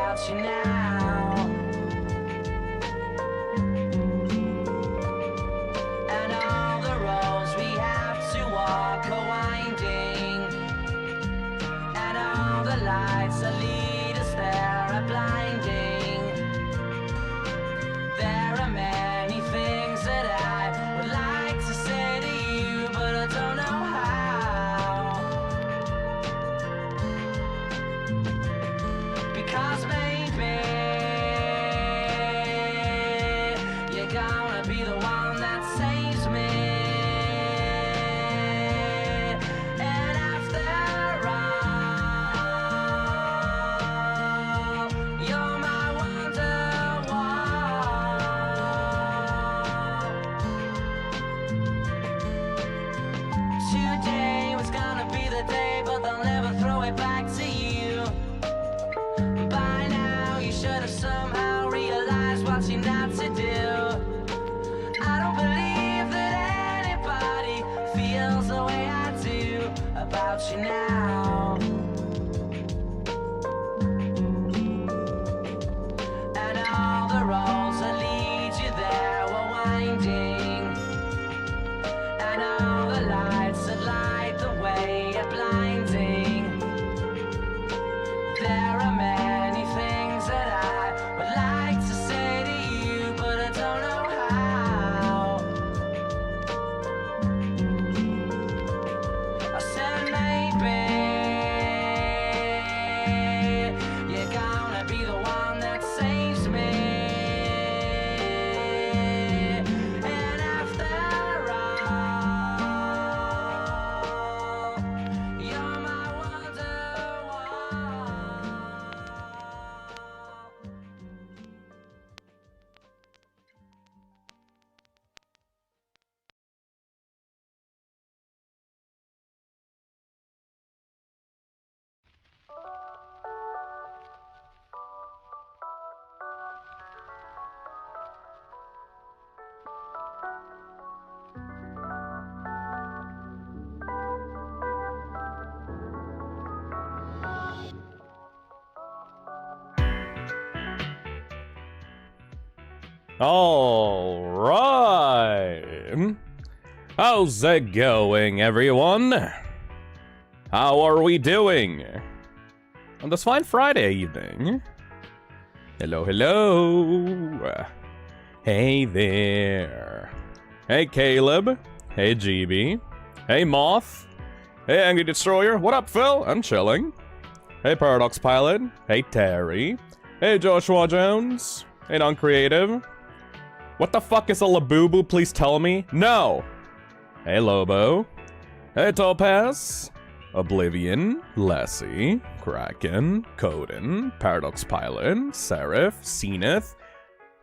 about you now. And all the roads we have to walk are winding, and all the lights that lead us there are blinding. There are many things that I would like to say to you, but I don't know how. Because maybe you're gonna be the one that saves me. And after all, you're my wonderwall. Today was gonna be the day, but they'll never throw it back to you. By now, you should have somehow realized what you're not to do. I don't believe that anybody feels the way I do about you now. And all the roads that lead you there were winding, and all the lights that light the way are blinding. There are many things that I would like to say to you, but I don't know how. I said maybe you're gonna be the one that saves me. And after all, you're my wonderwall. All right. How's it going, everyone? How are we doing on this fine Friday evening? Hello, hello. Hey there. Hey, Caleb. Hey, GB. Hey, Moth. Hey, Angry Destroyer. What up, Phil? I'm chilling. Hey, Paradox Pilot. Hey, Terry. Hey, Joshua Jones. Hey, Non-Creative. What the fuck is a Labubu? Please tell me. No. Hey, Lobo. Hey, Topaz. Oblivion. Lessie. Kraken. Coden. Paradox Pilot. Seraph. Zenith.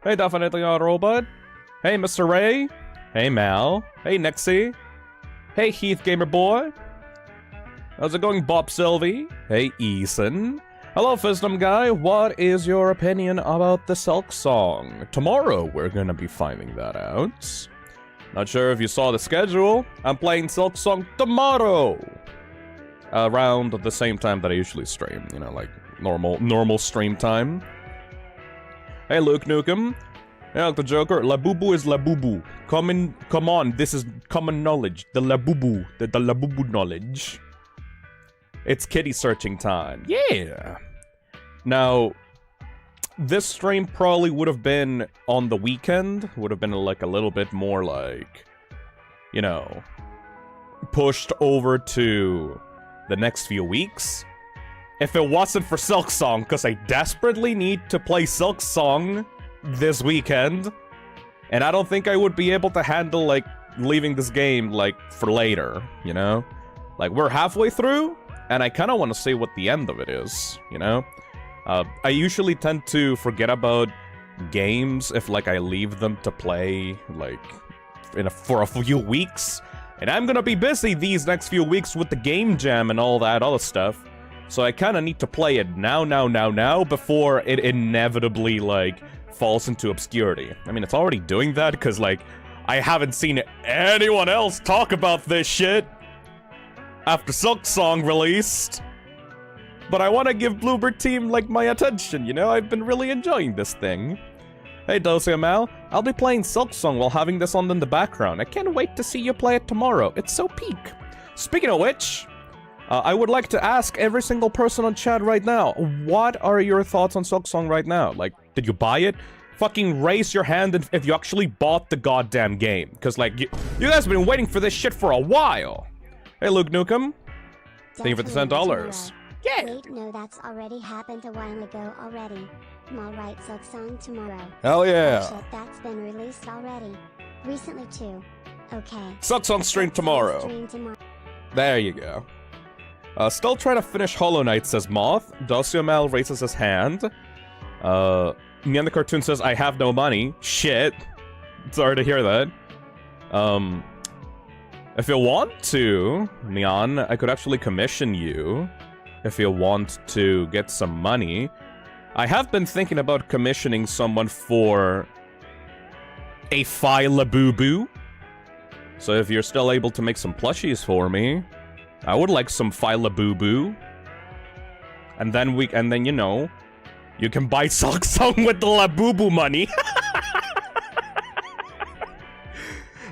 Hey, Definitely Not Robot. Hey, Mr. Ray. Hey, Mal. Hey, Nixie. Hey, Heath Gamer Boy. How's it going, Bob Sylvie? Hey, Eason. Hello, Phisnom Guy. What is your opinion about the Silk Song? Tomorrow, we're gonna be finding that out. Not sure if you saw the schedule. I'm playing Silk Song tomorrow! Around the same time that I usually stream. You know, like, normal stream time. Hey, Luke Nukem. Hey, Dr. Joker. Labubu is Labubu. Come on, this is common knowledge. The Labubu. The Labubu knowledge. It's kitty searching time. Yeah! Now, this stream probably would have been on the weekend. Would have been like a little bit more like, you know, pushed over to the next few weeks. If it wasn't for Silk Song, because I desperately need to play Silk Song this weekend. And I don't think I would be able to handle, like, leaving this game, like, for later, you know? Like, we're halfway through, and I kind of want to see what the end of it is, you know? I usually tend to forget about games if, like, I leave them to play, like, for a few weeks. And I'm gonna be busy these next few weeks with the game jam and all that other stuff. So I kind of need to play it now, before it inevitably, like, falls into obscurity. I mean, it's already doing that, because, like, I haven't seen anyone else talk about this shit after Silk Song released. But I want to give Bluebird Team, like, my attention, you know? I've been really enjoying this thing. Hey, Dosiamal, I'll be playing Silksong while having this on in the background. I can't wait to see you play it tomorrow. It's so peak. Speaking of which, I would like to ask every single person on chat right now, what are your thoughts on Silksong right now? Like, did you buy it? Fucking raise your hand if you actually bought the goddamn game. Because, like, you guys have been waiting for this shit for a while. Hey, Luke Nukem. Thank you for the $10. Yeah. Wait, no, that's already happened a while ago already. I'm alright, Silksong tomorrow. Hell yeah. Oh shit, that's been released already. Recently too. Okay. Silksong stream tomorrow. Stream tomorrow. There you go. Still trying to finish Hollow Knight, says Moth. Dosiamal raises his hand. Nyan the Cartoon says, I have no money. Shit. Sorry to hear that. If you want to, Nyan, I could actually commission you. If you want to get some money. I have been thinking about commissioning someone for a Labubu. So if you're still able to make some plushies for me, I would like some Labubu. And then you know, you can buy Silksong with the Labubu money.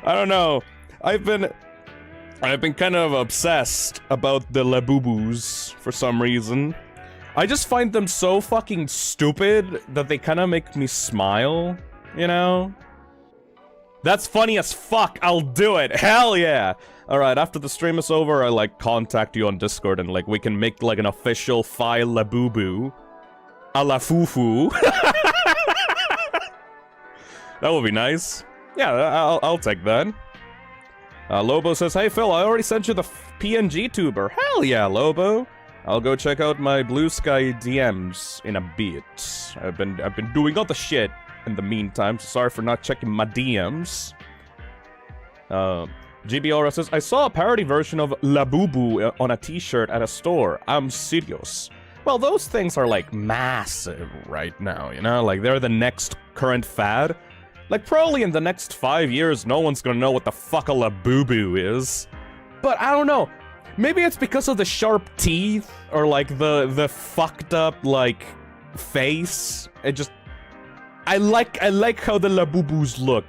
I don't know. I've been kind of obsessed about the Labubus for some reason. I just find them so fucking stupid that they kind of make me smile, you know? That's funny as fuck, I'll do it, hell yeah! Alright, after the stream is over, I, like, contact you on Discord and, like, we can make, like, an official file Labubu. A la Fufu. That would be nice. Yeah, I'll take that. Lobo says, hey Phil, I already sent you the PNG tuber. Hell yeah, Lobo. I'll go check out my Blue Sky DMs in a bit. I've been doing all the shit in the meantime, so sorry for not checking my DMs. GBR says, I saw a parody version of Labubu on a t-shirt at a store. I'm serious. Well, those things are, like, massive right now, you know? Like, they're the next current fad. Like, probably in the next 5 years, no one's gonna know what the fuck a Labubu is. But I don't know. Maybe it's because of the sharp teeth, or, like, the fucked up, like, face. It just... I like how the Labubus look.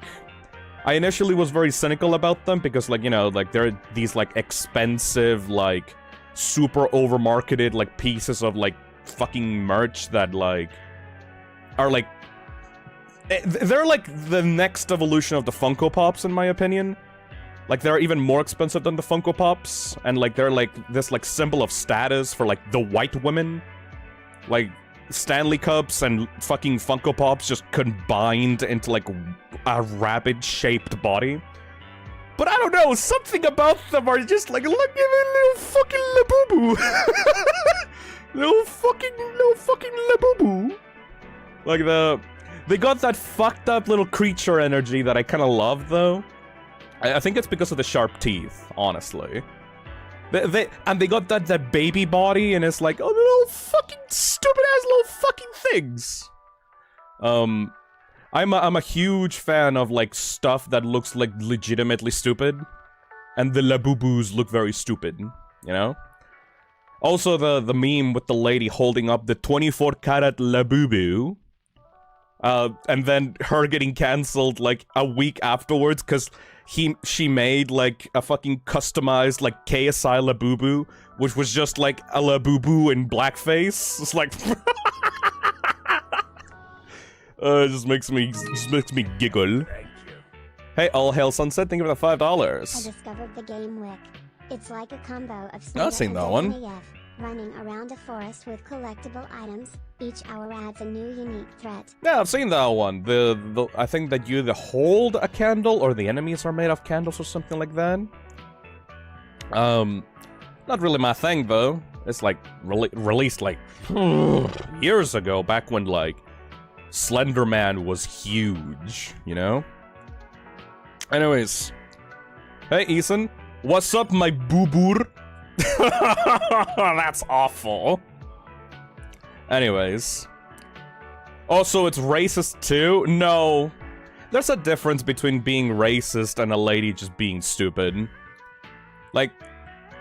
I initially was very cynical about them, because, like, you know, like, they're these, like, expensive, like, super over-marketed, like, pieces of, like, fucking merch that, like, are, like... They're, like, the next evolution of the Funko Pops, in my opinion. Like, they're even more expensive than the Funko Pops, and, like, they're, like, this, like, symbol of status for, like, the white women. Like, Stanley Cups and fucking Funko Pops just combined into, like, a rabbit-shaped body. But I don't know, something about them are just like, look at that little fucking Labubu. little fucking Labubu. Like, they got that fucked up little creature energy that I kind of love, though. I think it's because of the sharp teeth, honestly. They got that baby body, and it's like, oh, little fucking stupid-ass little fucking things. I'm a huge fan of, like, stuff that looks, like, legitimately stupid. And the Labubus look very stupid, you know? Also, the meme with the lady holding up the 24-karat Labubu. And then her getting cancelled, like, a week afterwards, because she made, like, a fucking customized, like, KSI Labubu, which was just, like, a Labubu in blackface. It's like... it just makes me giggle. Hey, All Hail Sunset, thank you for the $5. I discovered the game Wick. It's like a combo of I've seen that one. AF, running around a forest with collectible items. Each hour adds a new unique threat. Yeah, I've seen that one. I think that you either hold a candle or the enemies are made of candles or something like that. Not really my thing though. It's like released like years ago, back when like Slender Man was huge, you know? Anyways. Hey Ethan, what's up my boo-boor? That's awful. Anyways. Also, it's racist too? No. There's a difference between being racist and a lady just being stupid. Like,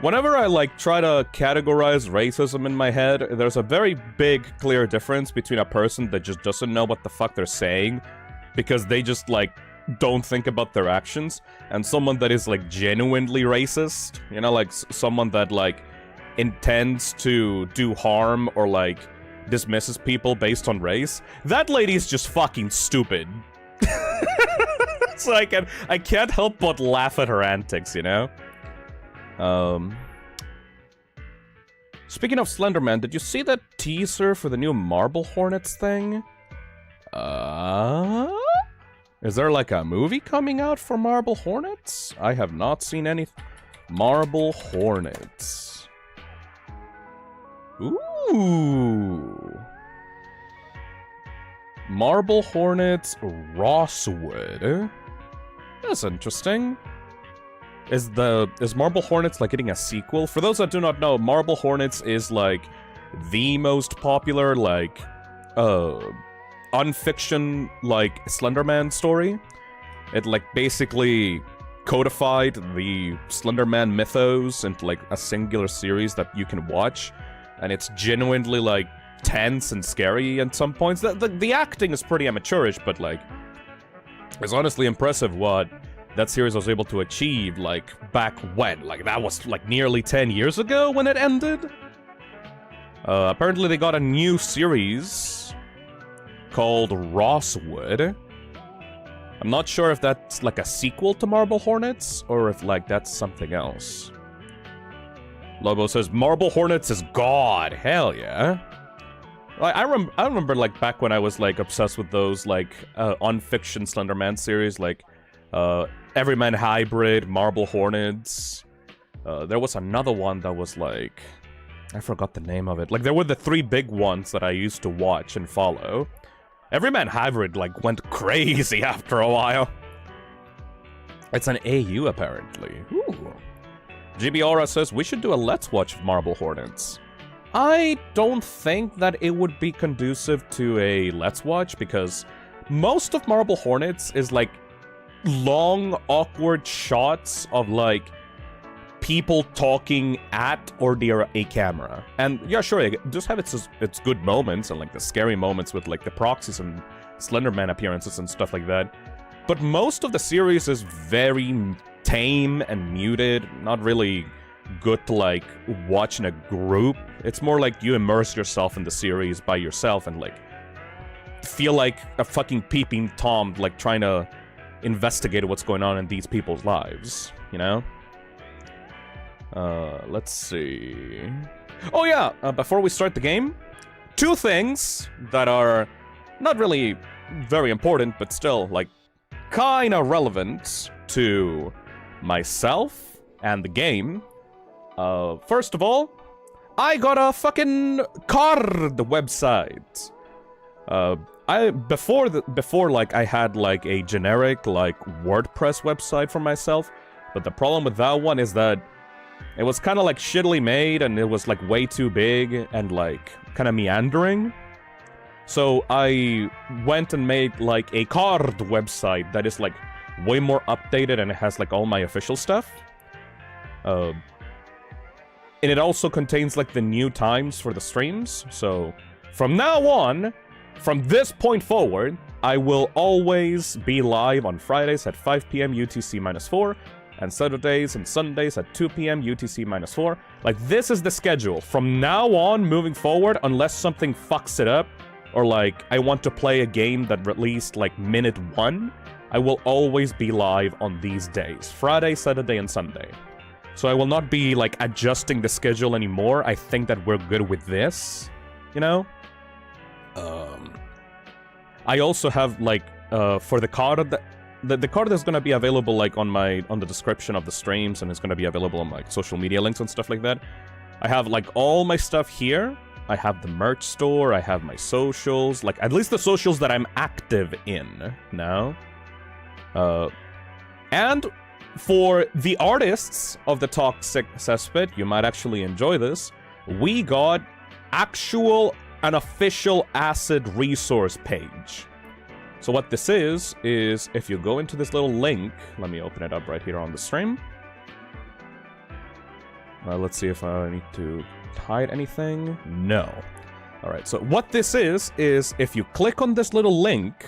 Whenever I, like, try to categorize racism in my head, there's a very big, clear difference between a person that just doesn't know what the fuck they're saying because they just, like, don't think about their actions, and someone that is, like, genuinely racist. You know, like, someone that, like, intends to do harm or, like, dismisses people based on race. That lady's just fucking stupid. So I can't help but laugh at her antics, you know? Speaking of Slenderman, did you see that teaser for the new Marble Hornets thing? Is there like a movie coming out for Marble Hornets? I have not seen any. Marble Hornets. Ooh. Marble Hornets Rosswood. That's interesting. Is Marble Hornets, like, getting a sequel? For those that do not know, Marble Hornets is, like, the most popular, like, unfiction, like, Slenderman story. It, like, basically codified the Slenderman mythos into, like, a singular series that you can watch. And it's genuinely, like, tense and scary at some points. The acting is pretty amateurish, but, like, it's honestly impressive what that series was able to achieve, like, back when? Like, that was, like, nearly 10 years ago when it ended? Apparently they got a new series called Rosswood. I'm not sure if that's, like, a sequel to Marble Hornets, or if, like, that's something else. Lobo says, Marble Hornets is God! Hell yeah! Like, I remember, like, back when I was, like, obsessed with those, like, unfiction Slenderman series, like, Everyman Hybrid, Marble Hornets. There was another one that was like... I forgot the name of it. Like, there were the 3 big ones that I used to watch and follow. Everyman Hybrid, like, went crazy after a while. It's an AU, apparently. Ooh. GB Aura says, we should do a Let's Watch of Marble Hornets. I don't think that it would be conducive to a Let's Watch, because most of Marble Hornets is, like, long, awkward shots of, like, people talking at or near a camera. And, yeah, sure, it does have its good moments, and, like, the scary moments with, like, the proxies and Slenderman appearances and stuff like that. But most of the series is very tame and muted, not really good to, like, watch in a group. It's more like you immerse yourself in the series by yourself and, like, feel like a fucking peeping Tom, like, trying to investigate what's going on in these people's lives, you know? Let's see... Oh yeah, before we start the game, 2 things that are not really very important, but still, like, kinda relevant to myself and the game. First of all, I got a fucking card website. Before like I had like a generic like WordPress website for myself, but the problem with that one is that it was kind of like shittily made and it was like way too big and like kind of meandering. So I went and made like a card website that is like way more updated and it has like all my official stuff. And it also contains like the new times for the streams. So from now on, from this point forward, I will always be live on Fridays at 5 PM UTC-4, and Saturdays and Sundays at 2 PM UTC-4. Like, this is the schedule. From now on, moving forward, unless something fucks it up, or like, I want to play a game that released like minute 1, I will always be live on these days. Friday, Saturday, and Sunday. So I will not be like adjusting the schedule anymore. I think that we're good with this, you know? I also have like for the card, the card is gonna be available like on the description of the streams, and it's gonna be available on like social media links and stuff like that. I have like all my stuff here. I have the merch store. I have my socials, like at least the socials that I'm active in now. And for the artists of the Toxic Cesspit, you might actually enjoy this. We got an official acid resource page. So what this is if you go into this little link, let me open it up right here on the stream. Let's see if I need to hide anything. No. Alright, so what this is if you click on this little link,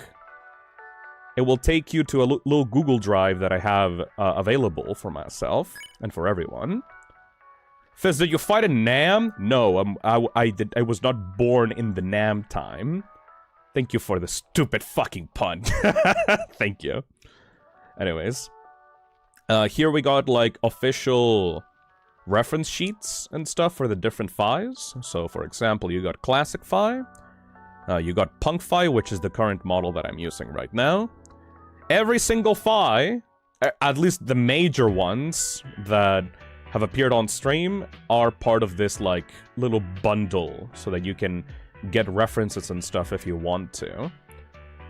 it will take you to a little Google Drive that I have available for myself and for everyone. Fizz, did you fight in Nam? No, I was not born in the Nam time. Thank you for the stupid fucking pun. Thank you. Anyways. Here we got, like, official reference sheets and stuff for the different Phis. So, for example, you got Classic Phi. You got Punk Phi, which is the current model that I'm using right now. Every single Phi, at least the major ones that have appeared on stream, are part of this, like, little bundle so that you can get references and stuff if you want to.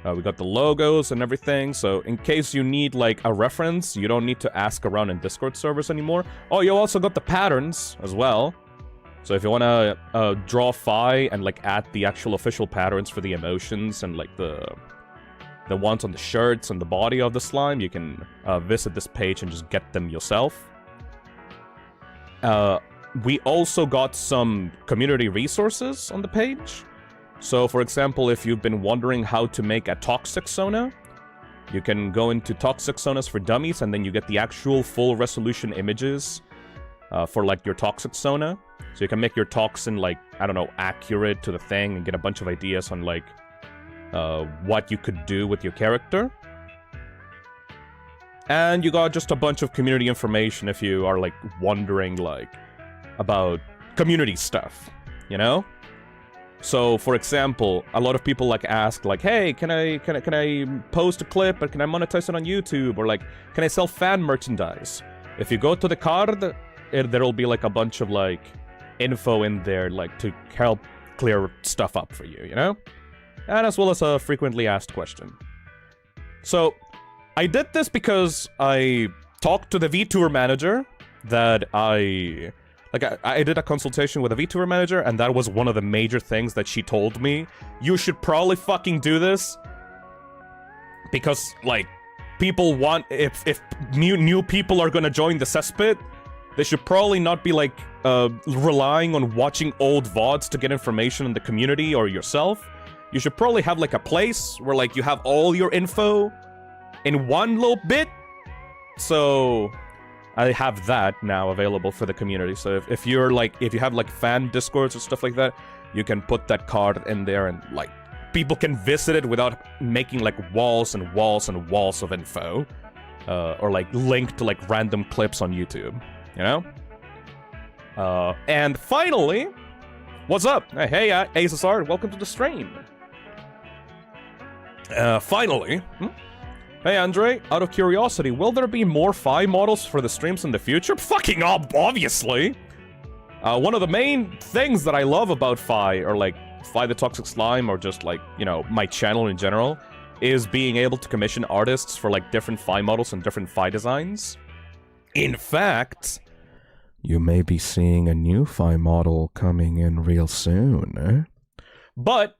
We got the logos and everything, so in case you need, like, a reference, you don't need to ask around in Discord servers anymore. Oh, you also got the patterns as well. So if you want to draw Phi and, like, add the actual official patterns for the emotions and, like, the ones on the shirts and the body of the slime, you can visit this page and just get them yourself. We also got some community resources on the page. So, for example, if you've been wondering how to make a toxic sona, you can go into Toxic Sonas for Dummies, and then you get the actual full resolution images for, like, your toxic sona. So you can make your toxin, like, I don't know, accurate to the thing and get a bunch of ideas on, like, what you could do with your character. And you got just a bunch of community information if you are, like, wondering, like, about community stuff, you know? So, for example, a lot of people, like, ask, like, hey, can I post a clip, but can I monetize it on YouTube? Or, like, can I sell fan merchandise? If you go to the card, there'll be, like, a bunch of, like, info in there, like, to help clear stuff up for you, you know? And as well as a frequently asked question. So, I did this because I talked to the Vtuber manager that I did a consultation with a Vtuber manager, and that was one of the major things that she told me. You should probably fucking do this. Because, like, people want... If new people are gonna join the cesspit, they should probably not be, like, relying on watching old VODs to get information in the community or yourself. You should probably have, like, a place where, like, you have all your info in one little bit. So... I have that now available for the community, so if you're, like, if you have, like, fan discords or stuff like that, you can put that card in there and, like, people can visit it without making, like, walls and walls and walls of info. Or, like, link to, like, random clips on YouTube, you know? And finally, what's up? Hey, ASSR, welcome to the stream. Finally... Hey Andre, out of curiosity, will there be more Phi models for the streams in the future? Fucking obviously! One of the main things that I love about Phi, or like Phi the Toxic Slime, or just like, you know, my channel in general, is being able to commission artists for like different Phi models and different Phi designs. In fact, you may be seeing a new Phi model coming in real soon, eh? But,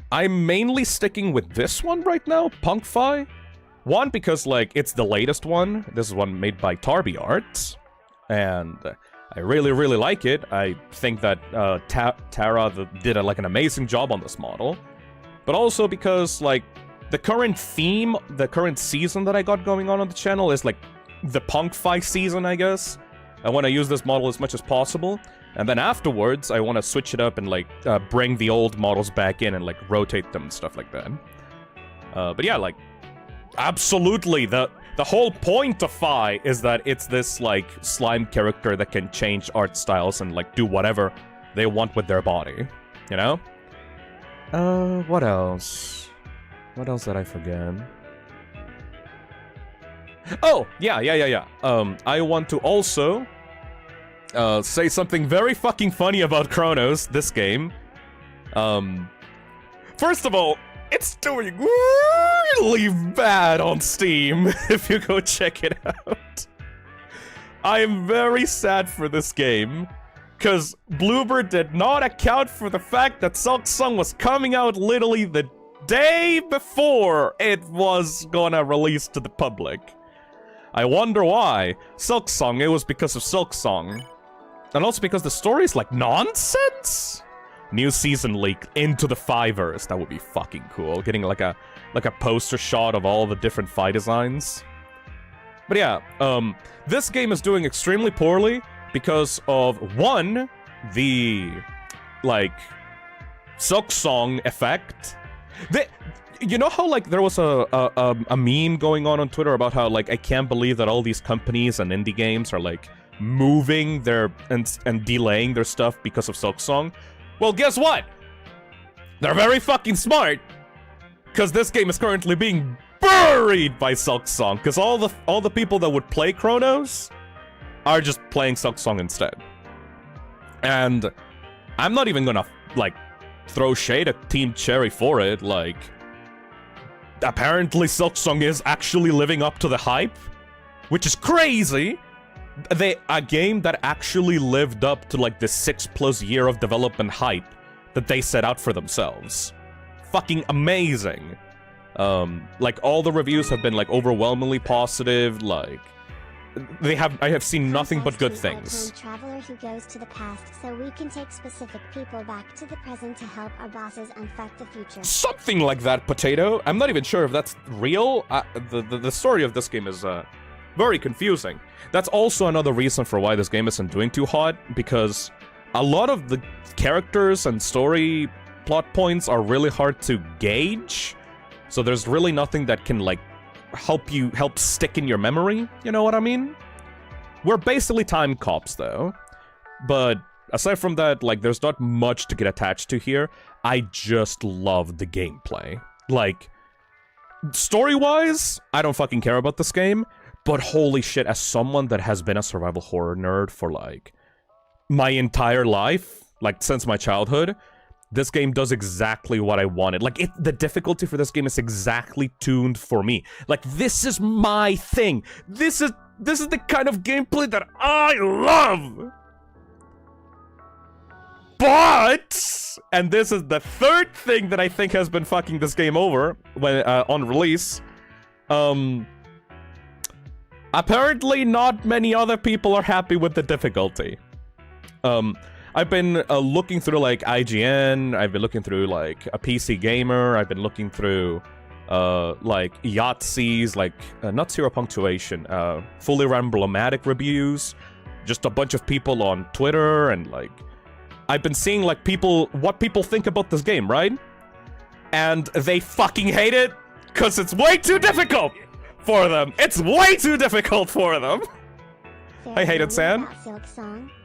I'm mainly sticking with this one right now, Punk Phi. One, because, like, it's the latest one. This is one made by Tarbyart. And I really, really like it. I think that Tara did, like, an amazing job on this model. But also because, like, the current theme, the current season that I got going on the channel is, like, the Punk Phi season, I guess. I want to use this model as much as possible. And then afterwards, I want to switch it up and, like, bring the old models back in and, like, rotate them and stuff like that. But yeah, like, absolutely, the whole point of Phi is that it's this, like, slime character that can change art styles and, like, do whatever they want with their body, you know? What else? What else did I forget? Oh, yeah. I want to also... say something very fucking funny about Cronos, this game. First of all, it's doing really bad on Steam, if you go check it out. I am very sad for this game, because Bloober did not account for the fact that Silksong was coming out literally the day before it was gonna release to the public. I wonder why. Silksong, it was because of Silksong. And also because the story is like nonsense? New season leak into the Fivers. That would be fucking cool. Getting like a poster shot of all the different fight designs. But yeah, this game is doing extremely poorly because of, one, the, like, Silksong effect. You know how, like, there was a meme going on Twitter about how, like, I can't believe that all these companies and indie games are, like, moving their, and delaying their stuff because of Silksong? Well, guess what? They're very fucking smart! Because this game is currently being buried by Silksong, because all the people that would play Cronos are just playing Silksong instead. And I'm not even gonna, like, throw shade at Team Cherry for it, like... Apparently Silksong is actually living up to the hype, which is crazy! A game that actually lived up to, like, the 6+ year of development hype that they set out for themselves. Fucking amazing. Like, all the reviews have been, like, overwhelmingly positive, like... I have seen nothing but good things. Traveler who goes to the past so we can take specific people back to the present to help our bosses infect the future. Something like that, Potato. I'm not even sure if that's real. The story of this game is, very confusing. That's also another reason for why this game isn't doing too hot, because a lot of the characters and story plot points are really hard to gauge, so there's really nothing that can, like, help stick in your memory, you know what I mean? We're basically time cops, though. But aside from that, like, there's not much to get attached to here. I just love the gameplay. Like, story-wise, I don't fucking care about this game, but holy shit, as someone that has been a survival horror nerd for, like, my entire life, like, since my childhood, this game does exactly what I wanted. Like, the difficulty for this game is exactly tuned for me. Like, this is my thing. This is the kind of gameplay that I love! But, and this is the third thing that I think has been fucking this game over when on release, apparently not many other people are happy with the difficulty. I've been looking through, like, IGN, I've been looking through, like, a PC Gamer, I've been looking through, like, Yahtzee's, like, not Zero Punctuation, fully emblematic reviews, just a bunch of people on Twitter, and, like, I've been seeing, like, what people think about this game, right? And they fucking hate it, because it's way too difficult for them! It's way too difficult for them! I hate it, Sam.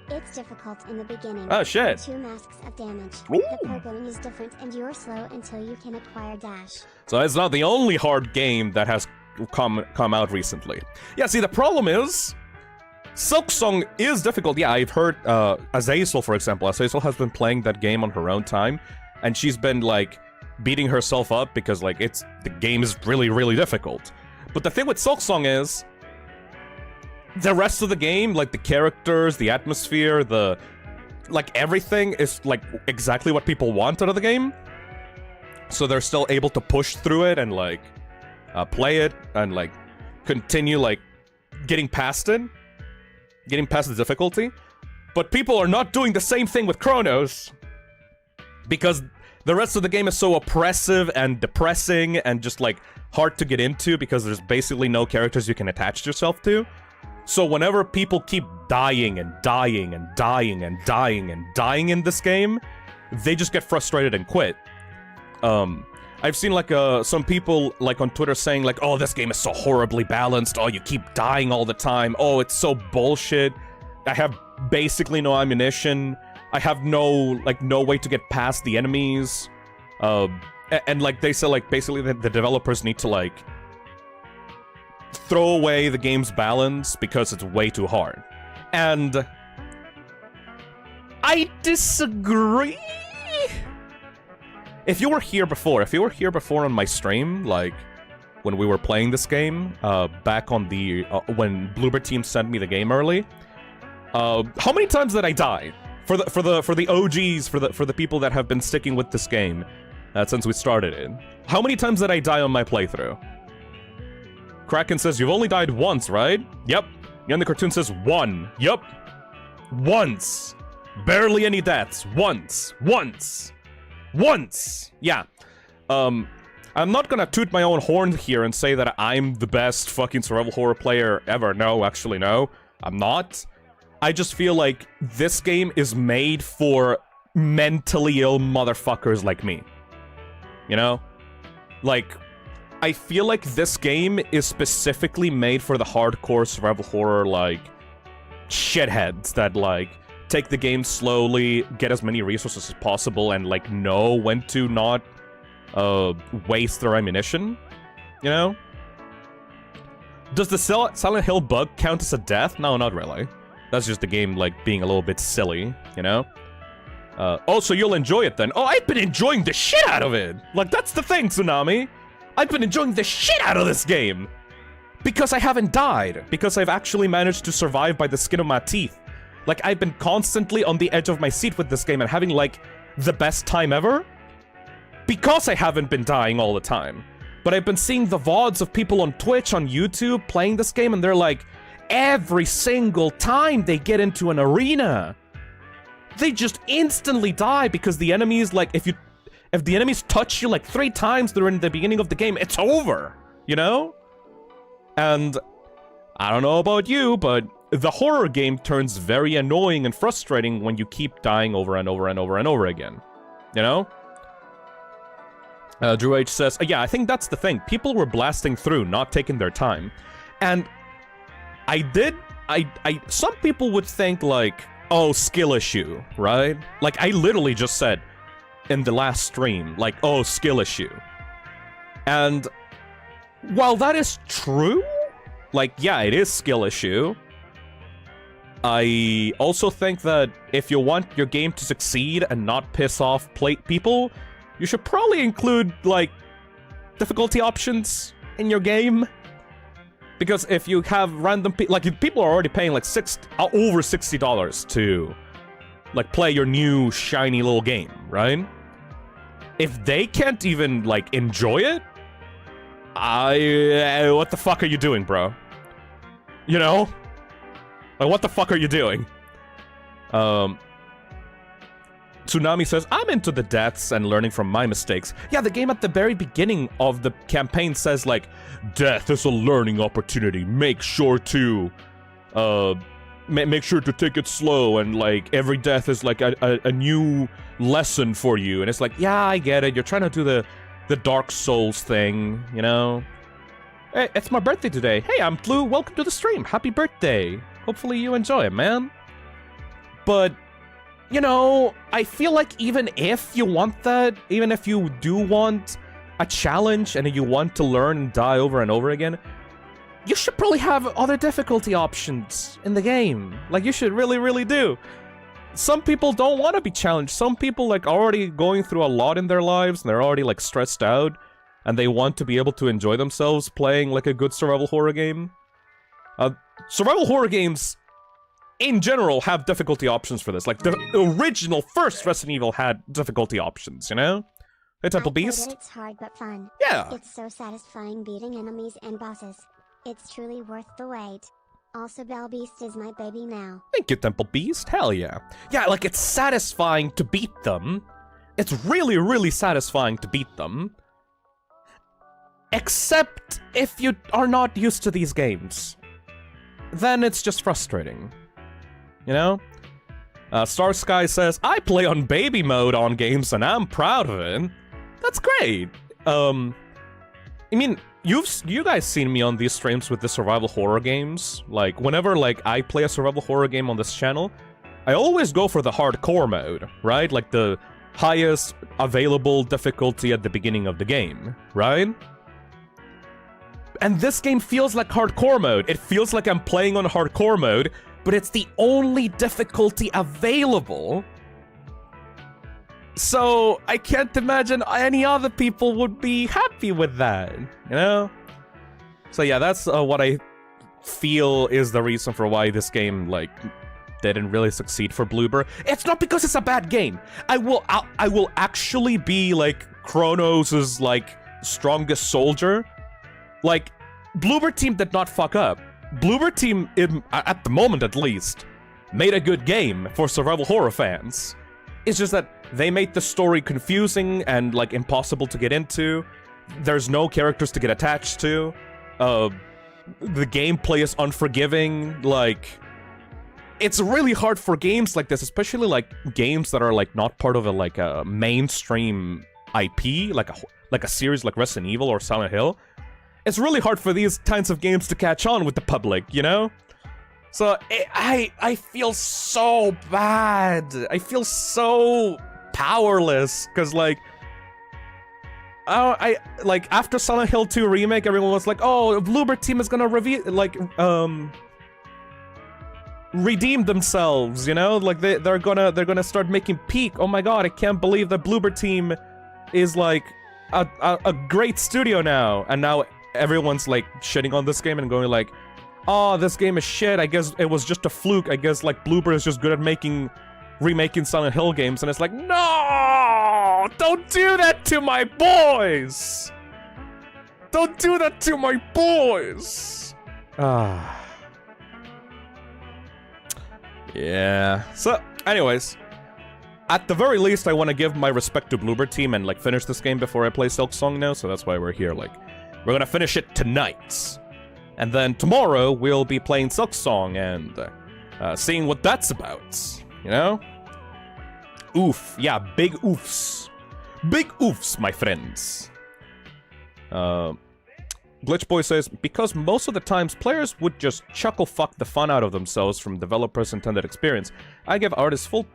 It's difficult in the beginning. Oh, shit. 2 masks of damage. Ooh. The programming is different and you're slow until you can acquire dash. So it's not the only hard game that has come out recently. Yeah, see, the problem is... Silksong is difficult. Yeah, I've heard, Azazel, for example. Azazel has been playing that game on her own time, and she's been, like, beating herself up because, like, the game is really, really difficult. But the thing with Silksong is... the rest of the game, like the characters, the atmosphere, like everything is like exactly what people want out of the game. So they're still able to push through it and like play it and like continue like getting past it, getting past the difficulty. But people are not doing the same thing with Cronos because the rest of the game is so oppressive and depressing and just like hard to get into because there's basically no characters you can attach yourself to. So whenever people keep dying and dying and dying and dying and dying in this game, they just get frustrated and quit. I've seen like some people like on Twitter saying like, oh, this game is so horribly balanced, oh, you keep dying all the time, oh, it's so bullshit, I have basically no ammunition, I have no way to get past the enemies, and like they say like basically the developers need to like throw away the game's balance because it's way too hard. And I disagree. If you were here before on my stream, like when we were playing this game, back on the when Bluebird Team sent me the game early, how many times did I die? For the OGs, for the people that have been sticking with this game since we started it, how many times did I die on my playthrough? Kraken says, you've only died once, right? Yep. And the cartoon says, 1. Yep. Once. Barely any deaths. Once. Yeah. I'm not gonna toot my own horn here and say that I'm the best fucking survival horror player ever. No, actually, no. I'm not. I just feel like this game is made for mentally ill motherfuckers like me. You know? Like, I feel like this game is specifically made for the hardcore survival horror, like, shitheads that, like, take the game slowly, get as many resources as possible, and, like, know when to not, waste their ammunition. You know? Does the Silent Hill bug count as a death? No, not really. That's just the game, like, being a little bit silly, you know? Oh, so you'll enjoy it then. Oh, I've been enjoying the shit out of it! Like, that's the thing, Tsunami! I've been enjoying the shit out of this game! Because I haven't died. Because I've actually managed to survive by the skin of my teeth. Like, I've been constantly on the edge of my seat with this game and having, like, the best time ever. Because I haven't been dying all the time. But I've been seeing the VODs of people on Twitch, on YouTube, playing this game, and they're like, every single time they get into an arena, they just instantly die because the enemies, like, if the enemies touch you, like, 3 times during the beginning of the game, it's over, you know? And I don't know about you, but the horror game turns very annoying and frustrating when you keep dying over and over and over and over again, you know? Drew H says, yeah, I think that's the thing. People were blasting through, not taking their time. And some people would think, like, oh, skill issue, right? Like, I literally just said in the last stream, like, oh, skill issue. And while that is true, like, yeah, it is skill issue, I also think that if you want your game to succeed and not piss off people, you should probably include, like, difficulty options in your game. Because if you have random like, people are already paying, like, over $60 to, like, play your new shiny little game, right? If they can't even, like, enjoy it, what the fuck are you doing, bro? You know? Like, what the fuck are you doing? Tsunami says, I'm into the deaths and learning from my mistakes. Yeah, the game at the very beginning of the campaign says, like, death is a learning opportunity. Make sure to take it slow, and, like, every death is, like, a new lesson for you. And it's like, yeah, I get it. You're trying to do the Dark Souls thing, you know? Hey, it's my birthday today. Hey, I'm Blue. Welcome to the stream. Happy birthday. Hopefully you enjoy it, man. But you know, I feel like even if you want that, even if you do want a challenge and you want to learn and die over and over again, you should probably have other difficulty options in the game. Like, you should really, really do. Some people don't want to be challenged. Some people, like, already going through a lot in their lives and they're already, like, stressed out and they want to be able to enjoy themselves playing, like, a good survival horror game. Survival horror games in general have difficulty options for this. Like, the original first Resident Evil had difficulty options, you know? Hey, Temple Beast. It's hard but fun. Yeah. It's so satisfying beating enemies and bosses. It's truly worth the wait. Also, Bell Beast is my baby now. Thank you, Temple Beast. Hell yeah. Yeah, like, it's satisfying to beat them. It's really, really satisfying to beat them. Except if you are not used to these games. Then it's just frustrating. You know? Star Sky says, I play on baby mode on games and I'm proud of it. That's great. I mean, you guys seen me on these streams with the survival horror games. Like, whenever, like, I play a survival horror game on this channel, I always go for the hardcore mode, right? Like, the highest available difficulty at the beginning of the game, right? And this game feels like hardcore mode. It feels like I'm playing on hardcore mode, but it's the only difficulty available. So, I can't imagine any other people would be happy with that, you know? So yeah, that's what I feel is the reason for why this game, like, didn't really succeed for Bloober. It's not because it's a bad game. I will actually be, like, Cronos' like, strongest soldier. Like, Bloober Team did not fuck up. Bloober Team, at the moment at least, made a good game for survival horror fans. It's just that they made the story confusing and, like, impossible to get into. There's no characters to get attached to. The gameplay is unforgiving. Like, it's really hard for games like this, especially, like, games that are, like, not part of a mainstream IP, like a series like Resident Evil or Silent Hill. It's really hard for these kinds of games to catch on with the public, you know? So, I feel so bad. I feel so powerless, because, like, after Silent Hill 2 Remake, everyone was like, oh, Bloober Team is gonna redeem themselves, you know? Like, they're gonna start making peak. Oh my god, I can't believe that Bloober Team is, like, a great studio now. And now everyone's, like, shitting on this game and going, like, oh, this game is shit, I guess it was just a fluke, I guess, like, Bloober is just good at remaking Silent Hill games, and it's like, no! Don't do that to my boys! Don't do that to my boys! Yeah. So, anyways, at the very least, I want to give my respect to Bloober Team and, like, finish this game before I play Silksong now, so that's why we're here, like, we're gonna finish it tonight. And then tomorrow, we'll be playing Silksong and seeing what that's about, you know? Oof. Yeah, big oofs. Big oofs, my friends. Glitchboy says, because most of the times players would just chuckle fuck the fun out of themselves from developers' intended experience. I give artists full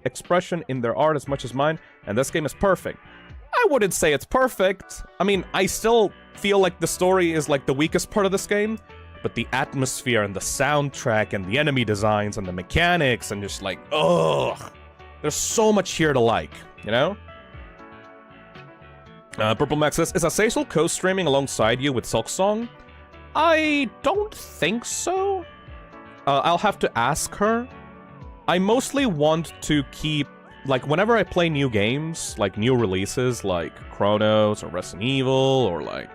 expression in their art as much as mine, and this game is perfect. I wouldn't say it's perfect. I mean, I still feel like the story is, like, the weakest part of this game, but the atmosphere and the soundtrack and the enemy designs and the mechanics and just, like, ugh. There's so much here to like, you know? Purple Max says, is Azazel co-streaming alongside you with Silksong? I don't think so. I'll have to ask her. I mostly want to keep, like, whenever I play new games, like new releases, like Cronos or Resident Evil, or like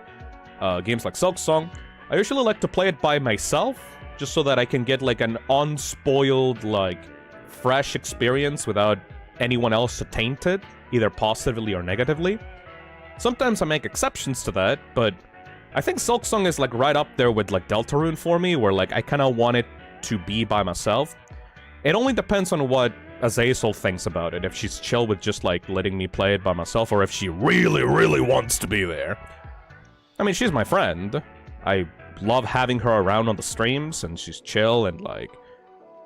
games like Silksong, I usually like to play it by myself, just so that I can get, like, an unspoiled, like, fresh experience without anyone else to taint it, either positively or negatively. Sometimes I make exceptions to that, but I think Silksong is, like, right up there with, like, Deltarune for me, where, like, I kind of want it to be by myself. It only depends on what Azazel thinks about it, if she's chill with just, like, letting me play it by myself, or if she really, really wants to be there. I mean, she's my friend. I love having her around on the streams, and she's chill, and, like,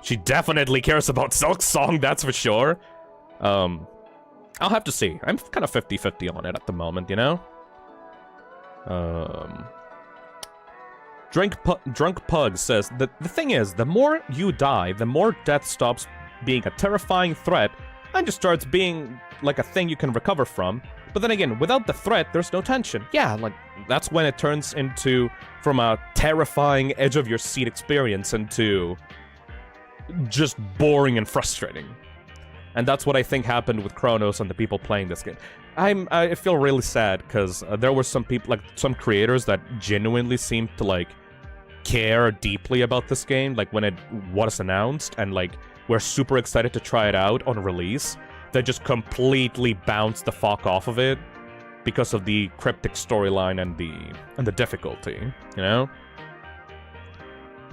she definitely cares about Silksong, that's for sure. I'll have to see. I'm kind of 50-50 on it at the moment, you know? Drunk Pug says, the thing is, the more you die, the more death stops being a terrifying threat and just starts being, like, a thing you can recover from. But then again, without the threat, there's no tension. Yeah, like, that's when it turns into, from a terrifying edge-of-your-seat experience into just boring and frustrating. And that's what I think happened with Cronos and the people playing this game. I feel really sad, because there were some people, like, some creators that genuinely seemed to, like, care deeply about this game, like, when it was announced, and, like, we're super excited to try it out on release. They just completely bounced the fuck off of it because of the cryptic storyline and the difficulty, you know?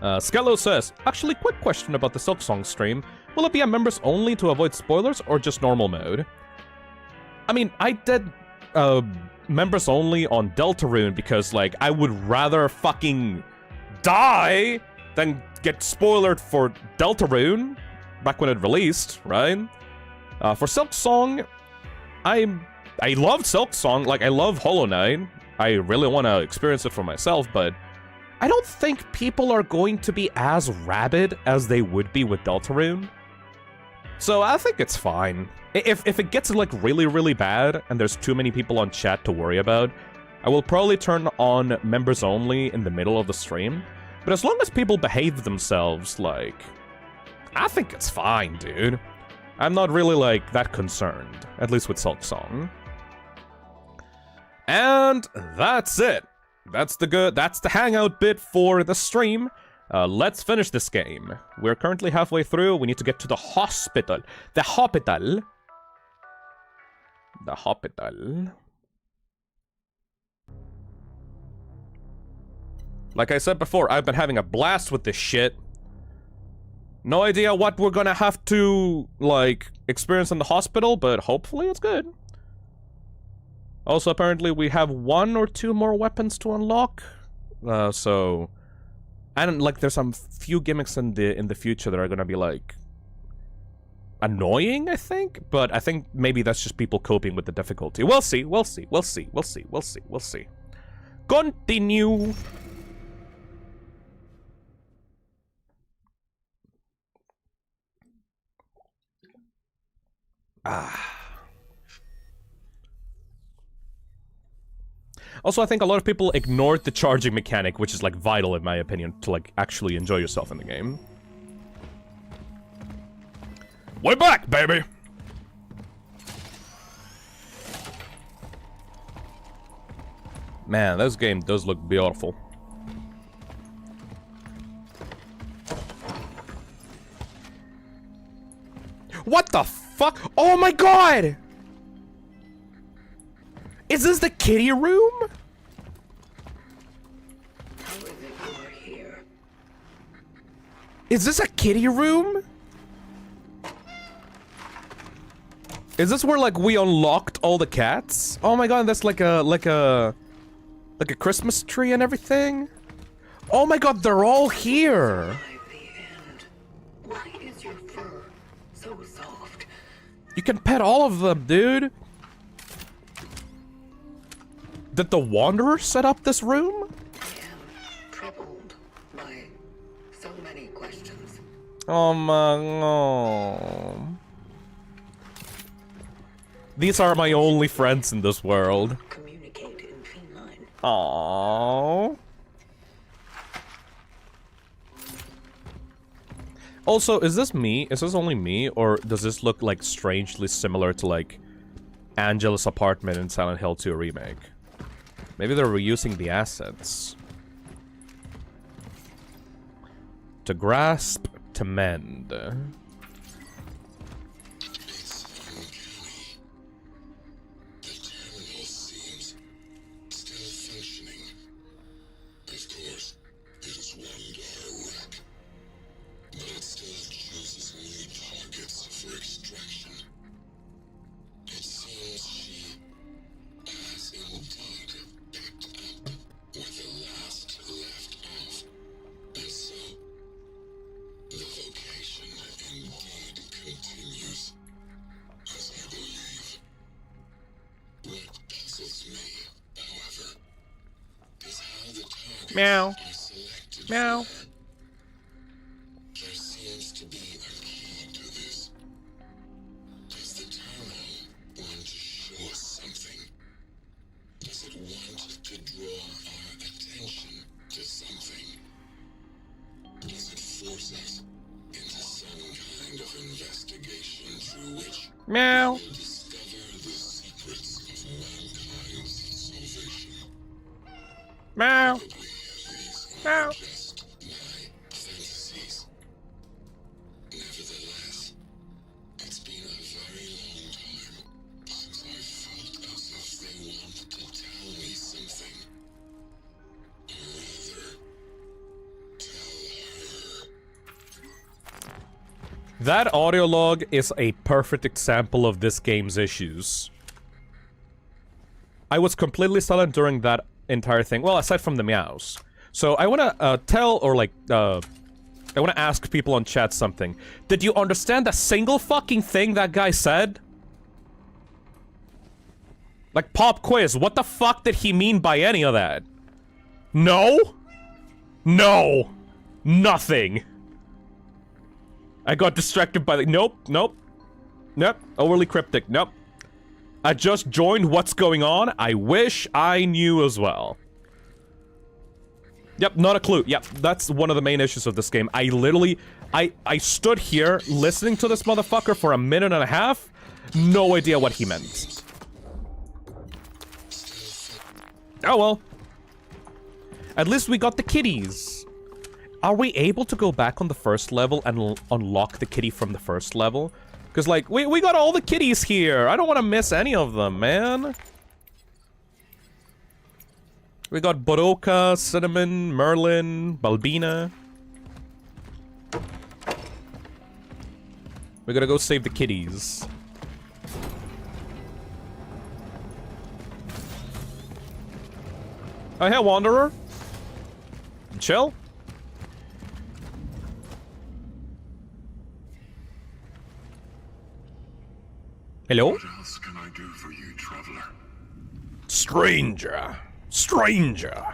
Skello says, actually, quick question about the Silksong stream. Will it be a members only to avoid spoilers, or just normal mode? I mean, I did members only on Deltarune because, like, I would rather fucking die than get spoiled for Deltarune back when it released, right? For Silksong, I love Silksong, like, I love Hollow Knight. I really want to experience it for myself, but I don't think people are going to be as rabid as they would be with Deltarune. So I think it's fine. If it gets, like, really, really bad, and there's too many people on chat to worry about, I will probably turn on members only in the middle of the stream. But as long as people behave themselves, like, I think it's fine, dude. I'm not really, like, that concerned, at least with Silksong. And that's it. That's the hangout bit for the stream. Let's finish this game. We're currently halfway through. We need to get to the hospital. The hospital. The hospital. Like I said before, I've been having a blast with this shit. No idea what we're gonna have to, like, experience in the hospital, but hopefully it's good. Also, apparently we have 1 or 2 more weapons to unlock. So... I don't, like, there's some few gimmicks in the future that are gonna be, like... annoying, I think? But I think maybe that's just people coping with the difficulty. We'll see, we'll see, we'll see, we'll see, we'll see, we'll see. Continue! Also, I think a lot of people ignored the charging mechanic, which is, like, vital, in my opinion, to, like, actually enjoy yourself in the game. We're back, baby! Man, this game does look beautiful. What the fuck? Oh my god! Is this the kitty room? How is it you are here? Is this a kitty room? Is this where, like, we unlocked all the cats? Oh my god, that's like a Christmas tree and everything? Oh my god, they're all here! Why is your fur so soft? You can pet all of them, dude! Did the Wanderer set up this room? I am troubled by so many questions. Oh my god. These are my only friends in this world. Communicate in feline. Aww. Also, is this me? Is this only me? Or does this look, like, strangely similar to, like, Angela's apartment in Silent Hill 2 Remake? Maybe they're reusing the assets. To grasp, to mend. Meow. Meow. There seems to be a key to this. Does the terminal want to show us something? Does it want to draw our attention to something? Does it force us into some kind of investigation through which Meow. we'll discover the secrets of mankind's salvation? Meow. Meow. Just my fantasies. Nevertheless, it's been a very long time since I felt as if they wanted to tell me something. Or rather, tell her. That audio log is a perfect example of this game's issues. I was completely silent during that entire thing. Well, aside from the meows. So I want to tell, or like, I want to ask people on chat something. Did you understand a single fucking thing that guy said? Like, pop quiz, what the fuck did he mean by any of that? No? No. Nothing. I got distracted by the- nope, nope. Nope, overly cryptic, nope. I just joined what's going on. I wish I knew as well. Yep, not a clue. Yep, that's one of the main issues of this game. I literally... I stood here listening to this motherfucker for a minute and a half. No idea what he meant. Oh well. At least we got the kitties. Are we able to go back on the first level and unlock the kitty from the first level? Because, like, we got all the kitties here. I don't want to miss any of them, man. We got Weronika, Cinnamon, Merlin, Balbina. We gotta go save the kitties. Oh, hey, Wanderer. Chill. Hello? What else can I do for you, traveler? Stranger. Stranger.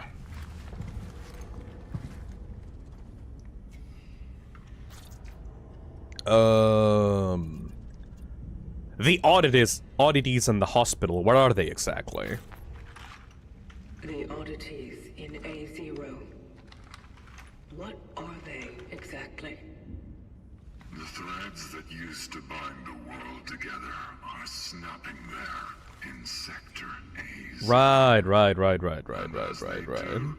The oddities in the hospital, where are they exactly? The oddities in A0. What are they exactly? The threads that used to bind the world together are snapping there in Sector A's. Right. As they do,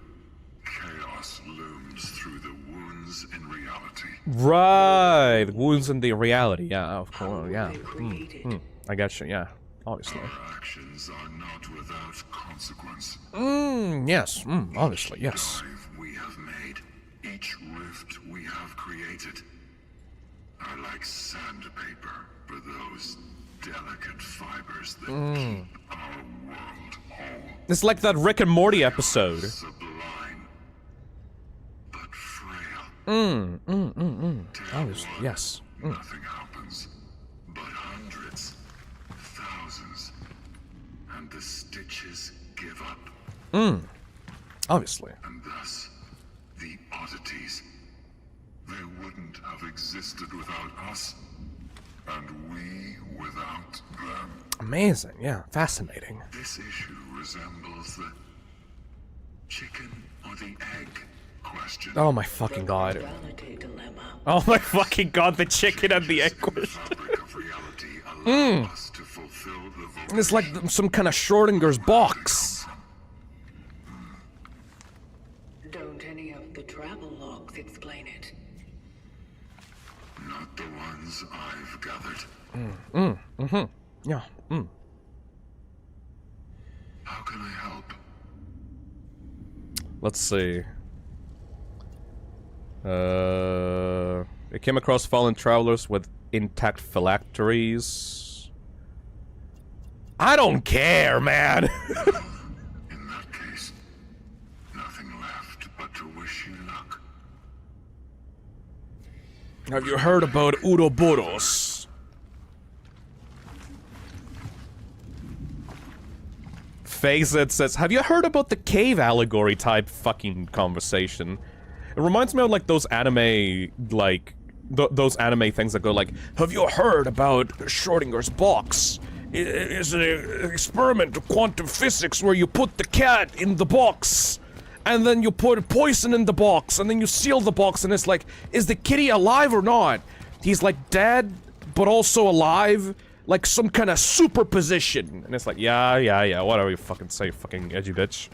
chaos looms through the wounds in reality. Right, wounds in the reality, yeah, of course, yeah. They created. I got you, yeah, obviously. Our actions are not without consequence. Yes, obviously, yes. Dive we have made, each rift we have created, are like sandpaper for those delicate fibers that keep our world whole. It's like that Rick and Morty episode. Sublime, but frail. Obviously, yes. Nothing happens, but hundreds, thousands, and the stitches give up. Obviously. And thus, the oddities. They wouldn't have existed without us, and we without them. Amazing, yeah, fascinating. This issue resembles the chicken or the egg question. Oh my fucking god. Reality dilemma. Oh my fucking god, the chicken and the egg In the question. fabric of reality allow us to fulfill the vocation. It's like some kind of Schrodinger's box. Don't any of the travel logs explain it? Not the ones I've gathered. Yeah, How can I help? Let's see. It came across fallen travelers with intact phylacteries. I don't care, man! In that case, nothing left but to wish you luck. Have you heard about Ouroboros? Phased says, have you heard about the cave allegory type fucking conversation? It reminds me of like those anime, like, those anime things that go like, have you heard about Schrodinger's box? It's an experiment of quantum physics where you put the cat in the box, and then you put poison in the box, and then you seal the box, and it's like, is the kitty alive or not? He's like dead, but also alive, like some kind of superposition. And it's like, yeah, whatever you fucking say, fucking edgy bitch.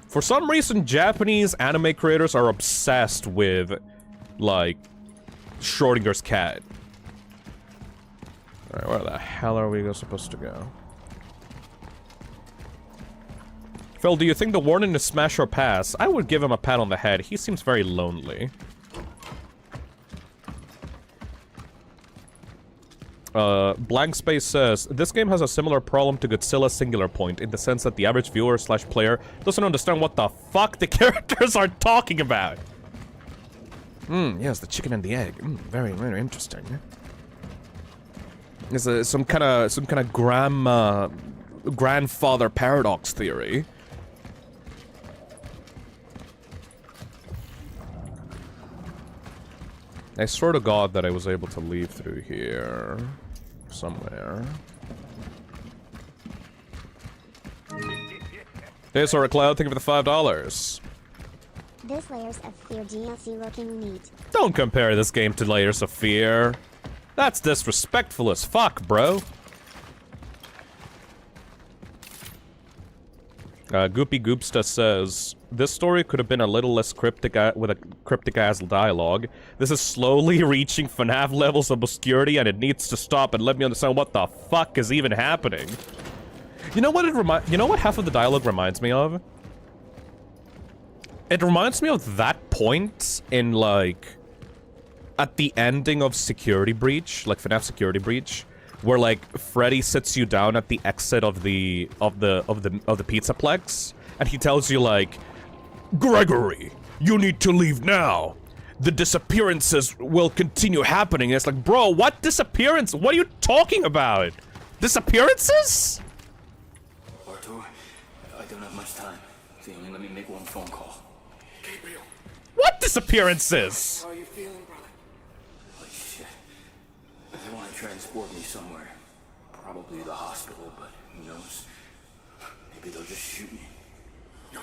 For some reason, Japanese anime creators are obsessed with, like, Schrodinger's cat. Alright, where the hell are we supposed to go? Phil, do you think the Warden is smash or pass? I would give him a pat on the head. He seems very lonely. Blank Space says, this game has a similar problem to Godzilla's Singular Point, in the sense that the average viewer slash player doesn't understand what the fuck the characters are talking about. Yes, the chicken and the egg. Very, very interesting. It's some kind of grandfather paradox theory. I swear to God that I was able to leave through here somewhere. Hey, Sora Cloud, thank you for the $5. This Layers of Fear DLC looking neat. Don't compare this game to Layers of Fear. That's disrespectful as fuck, bro. Goopy Goopsta says, this story could have been a little less cryptic with a cryptic-ass dialogue. This is slowly reaching FNAF levels of obscurity and it needs to stop and let me understand what the fuck is even happening. You know what you know what half of the dialogue reminds me of? It reminds me of that point in, like, at the ending of Security Breach, like FNAF Security Breach, where, like, Freddy sits you down at the exit of the Pizzaplex, and he tells you, like, Gregory, you need to leave now. The disappearances will continue happening. And it's like, bro, what disappearance? What are you talking about? Disappearances? Artur, I don't have much time. They only let me make one phone call. Gabriel, What disappearances? how are you feeling, brother? Holy shit. They want to transport me somewhere. Probably the hospital, but who knows? Maybe they'll just shoot me. No.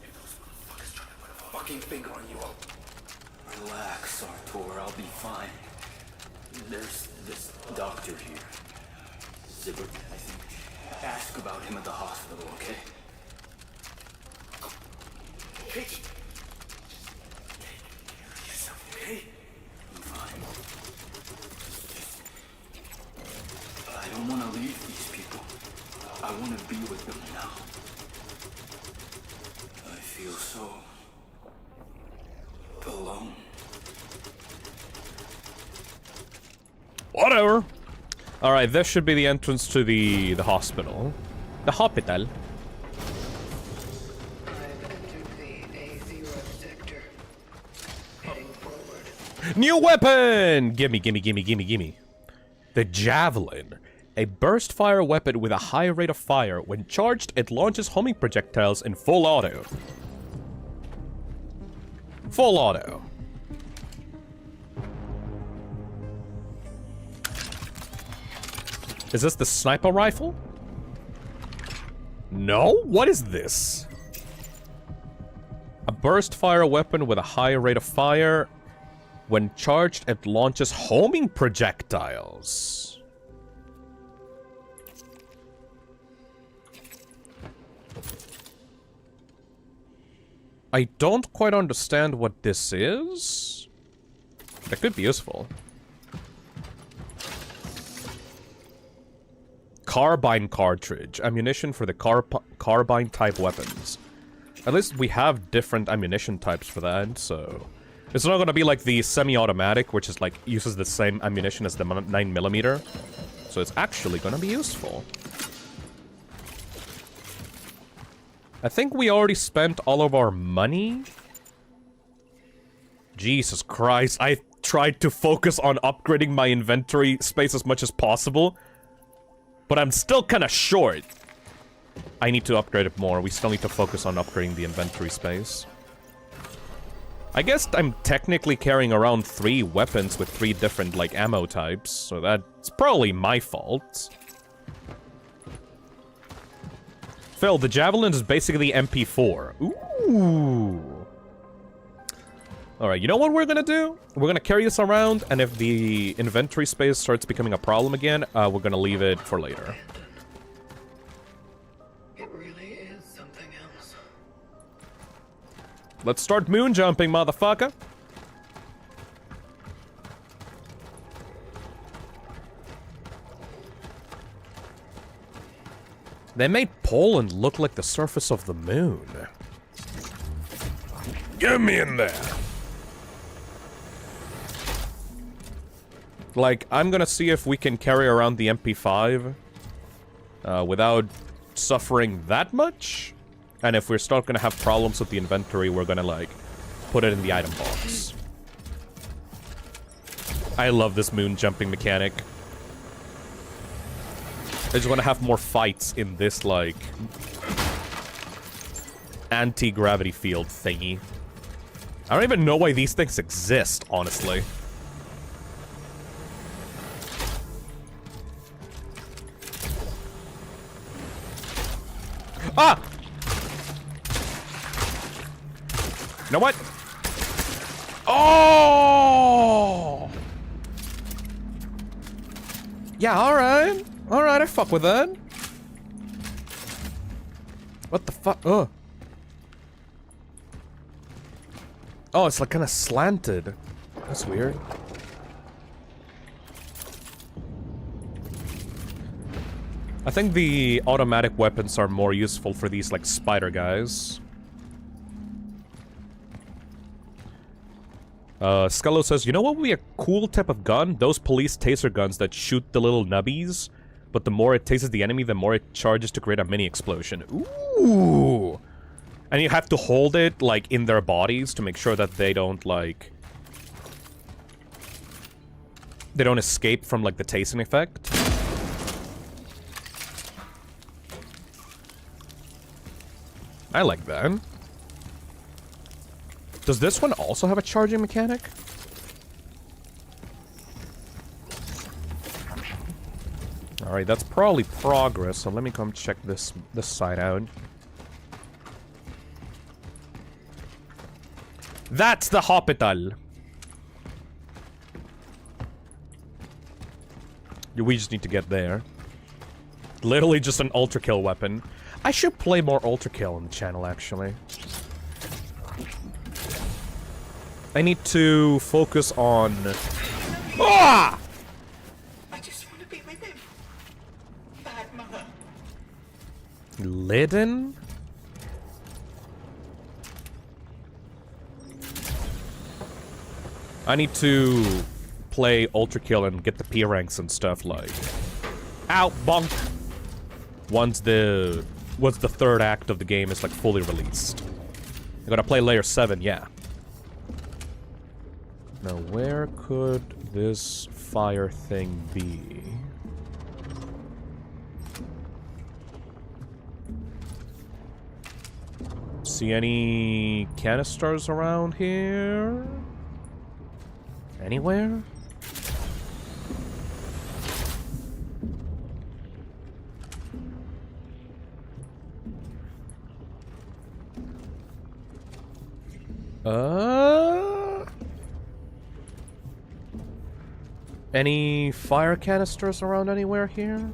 If those motherfuckers try to put a fucking finger on you, I'll... Relax, Artur, I'll be fine. There's this doctor here. Zybert, I think. Ask about him at the hospital, okay? Hey! Just take care of yourself, okay? I'm fine. I don't want to leave these people. I want to be with them now. I feel so... alone. Whatever. Alright, this should be the entrance to the hospital. The hospital. I've entered the A0 sector. Heading forward. New weapon! Gimme, gimme, gimme, gimme, gimme. The Javelin. A burst fire weapon with a high rate of fire. When charged, it launches homing projectiles in full auto. Full auto. Is this the sniper rifle? No? What is this? A burst fire weapon with a high rate of fire. When charged, it launches homing projectiles. I don't quite understand what this is. That could be useful. Carbine cartridge. Ammunition for the carbine type weapons. At least we have different ammunition types for that, so... It's not gonna be like the semi-automatic, which is like, uses the same ammunition as the 9mm. So it's actually gonna be useful. I think we already spent all of our money. Jesus Christ, I tried to focus on upgrading my inventory space as much as possible. But I'm still kind of short. I need to upgrade it more. We still need to focus on upgrading the inventory space. I guess I'm technically carrying around 3 weapons with 3 different, like, ammo types. So that's probably my fault. Phil, the Javelin is basically MP4. Ooh. Alright, you know what we're gonna do? We're gonna carry this around, and if the inventory space starts becoming a problem again, we're gonna leave it for later. It really is something else. Let's start moon jumping, motherfucker! They made Poland look like the surface of the moon. Get me in there! Like, I'm gonna see if we can carry around the MP5 without suffering that much. And if we're still gonna have problems with the inventory, we're gonna, like, put it in the item box. I love this moon jumping mechanic. I just want to have more fights in this, like, anti-gravity field thingy. I don't even know why these things exist, honestly. Ah! You know what? Oh! Yeah, alright. Alright, I fuck with that. What the fuck? Oh. Oh, it's like kind of slanted. That's weird. I think the automatic weapons are more useful for these, like, spider guys. Scullo says, you know what would be a cool type of gun? Those police taser guns that shoot the little nubbies, but the more it tases the enemy, the more it charges to create a mini explosion. Ooh! And you have to hold it, like, in their bodies to make sure that they don't, like... They don't escape from, like, the tasing effect. I like that. Does this one also have a charging mechanic? Alright, that's probably progress, so let me come check this side out. That's the hospital! We just need to get there. Literally just an ultra kill weapon. I should play more ultra kill on the channel, actually. I need to focus on... Ah! I just want to be with him. Bad mother. Lydon? I need to play ultra kill and get the P ranks and stuff like... Ow, bonk! Once the third act of the game is like fully released. I gotta play layer 7, yeah. Now, where could this fire thing be? See any canisters around here? Anywhere? Any fire canisters around anywhere here?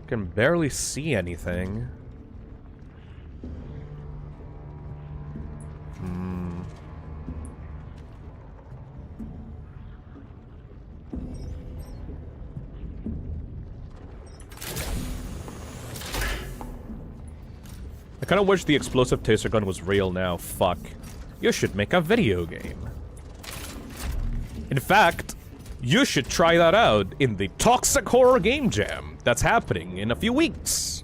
Can barely see anything. I kinda wish the explosive taser gun was real now. Fuck. You should make a video game. In fact, you should try that out in the Toxic Horror Game Jam that's happening in a few weeks.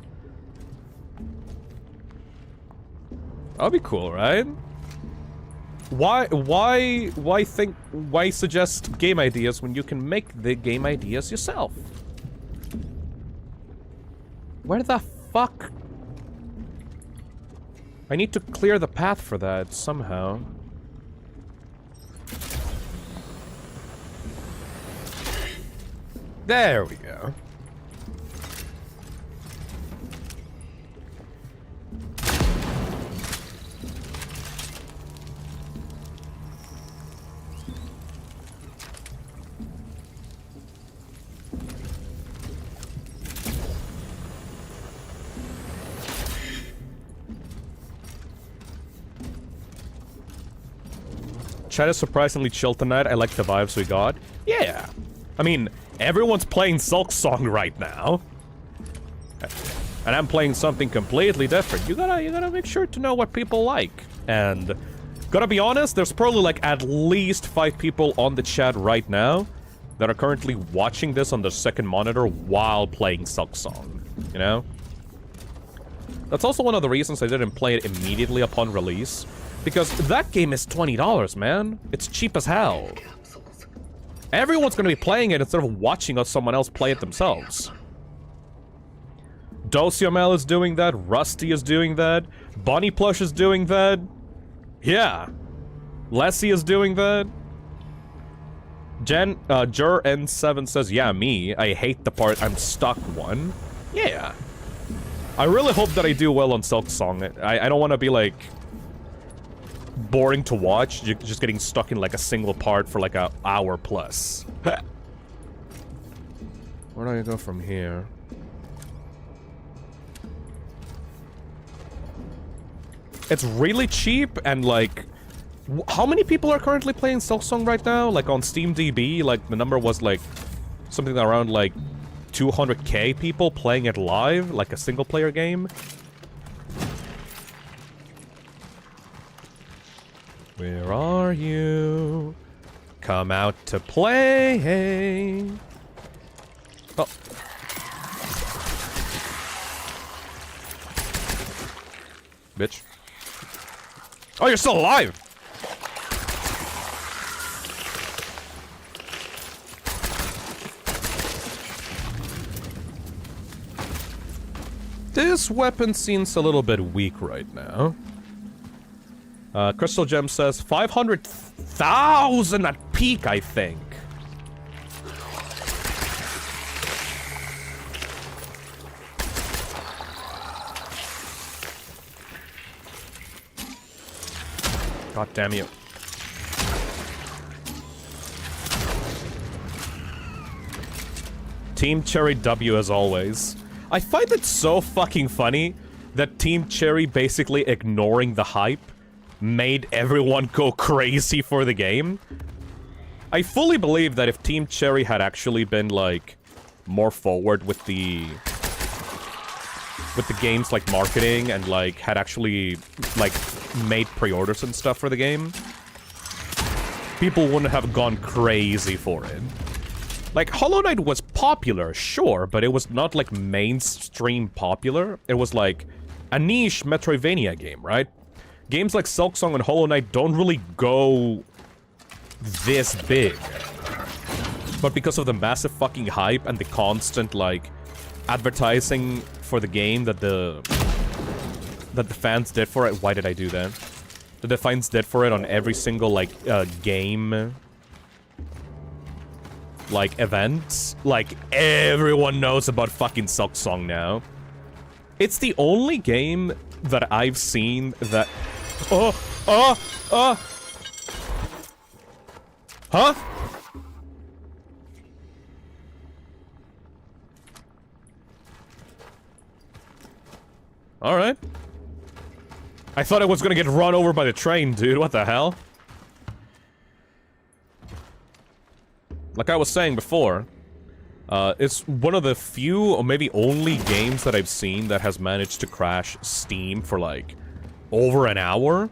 That'll be cool, right? Why suggest game ideas when you can make the game ideas yourself? Where the fuck? I need to clear the path for that somehow. There we go. Chat is surprisingly chill tonight. I like the vibes we got. Yeah. I mean, everyone's playing Sulk Song right now. And I'm playing something completely different. You gotta make sure to know what people like. And gotta be honest, there's probably like at least 5 people on the chat right now that are currently watching this on their second monitor while playing Sulk Song. You know? That's also one of the reasons I didn't play it immediately upon release. Because that game is $20, man. It's cheap as hell. Everyone's gonna be playing it instead of watching someone else play it themselves. Dosiomel is doing that, Rusty is doing that, Bonnie Plush is doing that. Yeah. Leslie is doing that. Jur N7 says, yeah, me. I hate the part I'm stuck one. Yeah. I really hope that I do well on Silk Song. I don't want to be like... boring to watch, just getting stuck in like a single part for like an hour plus. Where do I go from here? It's really cheap, and like... How many people are currently playing Silksong right now? Like on SteamDB, like the number was like... something around like 200k people playing it live, like a single player game. Where are you? Come out to play. Oh. Bitch. Oh, you're still alive! This weapon seems a little bit weak right now. Crystal Gem says 500,000 at peak, I think. God damn you. Team Cherry W as always. I find it so fucking funny that Team Cherry basically ignoring the hype made everyone go crazy for the game. I fully believe that if Team Cherry had actually been, like, more forward with the game's, like, marketing and, like, had actually, like, made pre-orders and stuff for the game, people wouldn't have gone crazy for it. Like, Hollow Knight was popular, sure, but it was not, like, mainstream popular. It was, like, a niche Metroidvania game, right? Games like Silksong and Hollow Knight don't really go this big. But because of the massive fucking hype and the constant, like, advertising for the game that the fans did for it... Why did I do that? That the fans did for it on every single, like, game... like, events. Like, everyone knows about fucking Silksong now. It's the only game that I've seen that... Huh? Alright. I thought I was gonna get run over by the train, dude. What the hell? Like I was saying before, it's one of the few, or maybe only games that I've seen that has managed to crash Steam for, like, over an hour.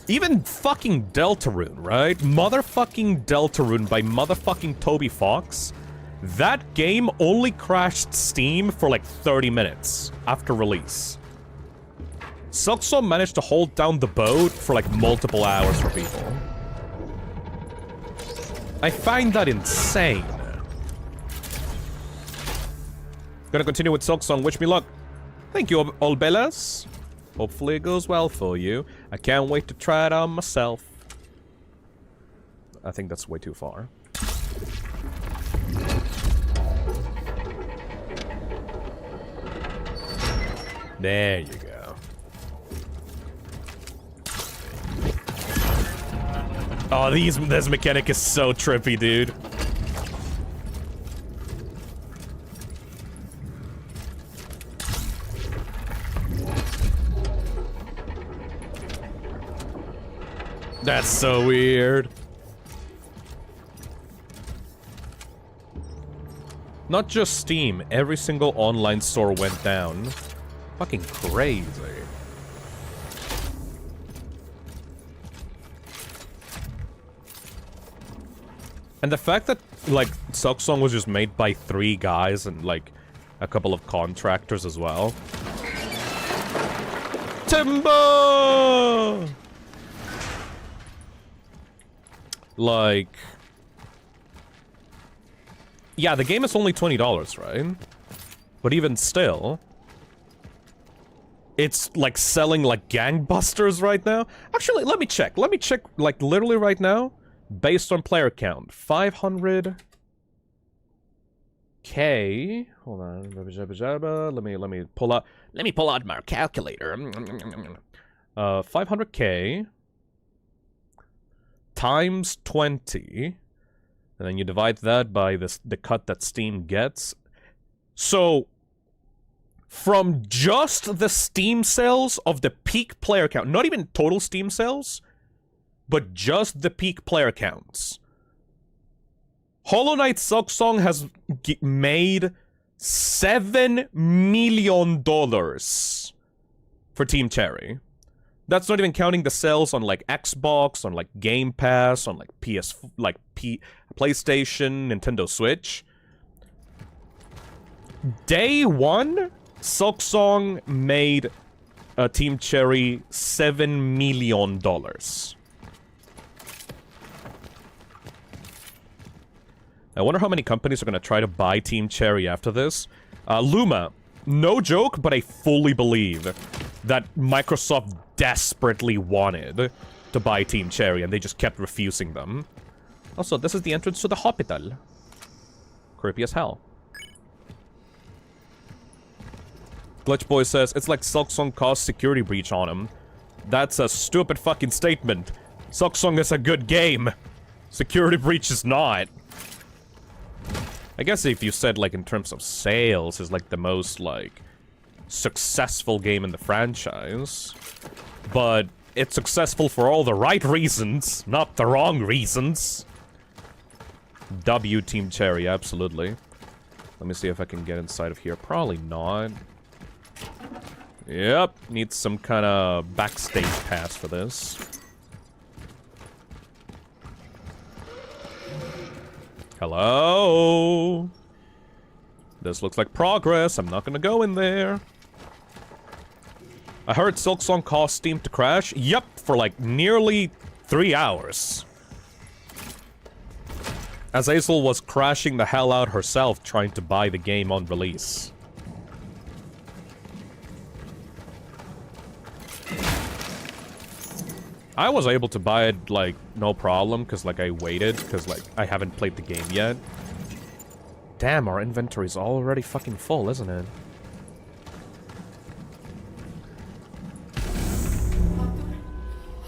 Even fucking Deltarune, right? Motherfucking Deltarune by motherfucking Toby Fox. That game only crashed Steam for, like, 30 minutes after release. Silksong managed to hold down the boat for, like, multiple hours for people. I find that insane. Gonna continue with Silksong. Wish me luck. Thank you, Olbelas. Hopefully it goes well for you. I can't wait to try it on myself. I think that's way too far. There you go. Oh, this mechanic is so trippy, dude. That's so weird. Not just Steam, every single online store went down. Fucking crazy. And the fact that, like, Silksong was just made by 3 guys and, like, a couple of contractors as well. Timber! Like... Yeah, the game is only $20, right? But even still... It's, like, selling like gangbusters right now. Actually, let me check. Let me check, like, literally right now. Based on player count. 500... K. Hold on. Let me pull out... Let me pull out my calculator. 500K... times 20, and then you divide that by the cut that Steam gets. So, from just the Steam sales of the peak player count, not even total Steam sales, but just the peak player counts. Hollow Knight Silksong has made $7 million for Team Cherry. That's not even counting the sales on like Xbox, on like Game Pass, on like PlayStation, Nintendo Switch. Day one, Silksong made Team Cherry $7 million. I wonder how many companies are going to try to buy Team Cherry after this. Luma, no joke, but I fully believe that Microsoft desperately wanted to buy Team Cherry, and they just kept refusing them. Also, this is the entrance to the hospital. Creepy as hell. Glitchboy says, it's like Silksong caused security breach on him. That's a stupid fucking statement. Silksong is a good game. Security breach is not. I guess if you said, like, in terms of sales, is like the most, like, successful game in the franchise. But it's successful for all the right reasons, not the wrong reasons. W Team Cherry, absolutely. Let me see if I can get inside of here. Probably not. Yep, need some kind of backstage pass for this. Hello? This looks like progress. I'm not gonna go in there. I heard Silksong caused Steam to crash. Yep, for like nearly 3 hours. Azazel was crashing the hell out herself trying to buy the game on release. I was able to buy it, like, no problem, because, like, I waited, because, like, I haven't played the game yet. Damn, our inventory's already fucking full, isn't it?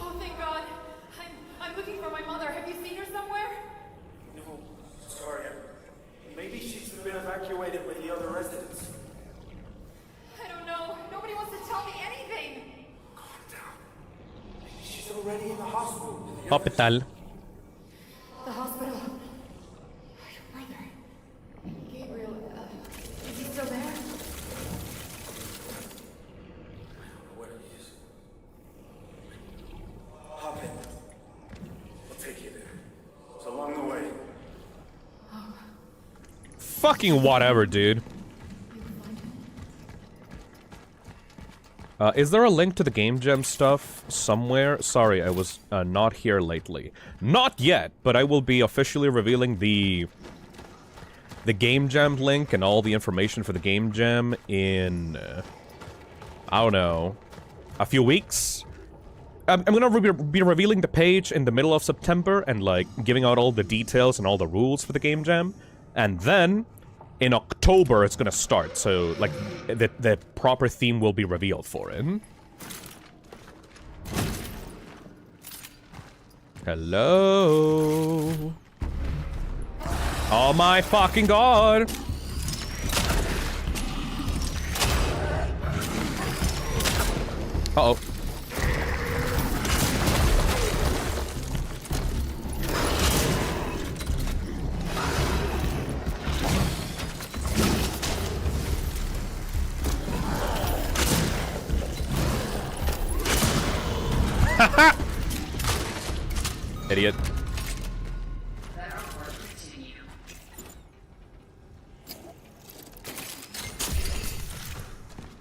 Oh, thank God. I'm looking for my mother. Have you seen her somewhere? No, sorry. Maybe she's been evacuated with the other residents. I don't know. Nobody wants to tell me anything. Calm down. Maybe she's already in the hospital. Hospital. The hospital. Mother. Gabriel, is he still there? I don't know where he is. Hop in. I'll take you there. It's along the way. Fucking whatever, dude. Is there a link to the Game Jam stuff somewhere? Sorry, I was not here lately. Not yet, but I will be officially revealing the Game Jam link and all the information for the Game Jam in, I don't know, a few weeks? I'm gonna be revealing the page in the middle of September and, like, giving out all the details and all the rules for the Game Jam. And then, in October, it's gonna start, so, like, the proper theme will be revealed for it. Hello? Oh my fucking god! Uh-oh. Idiot.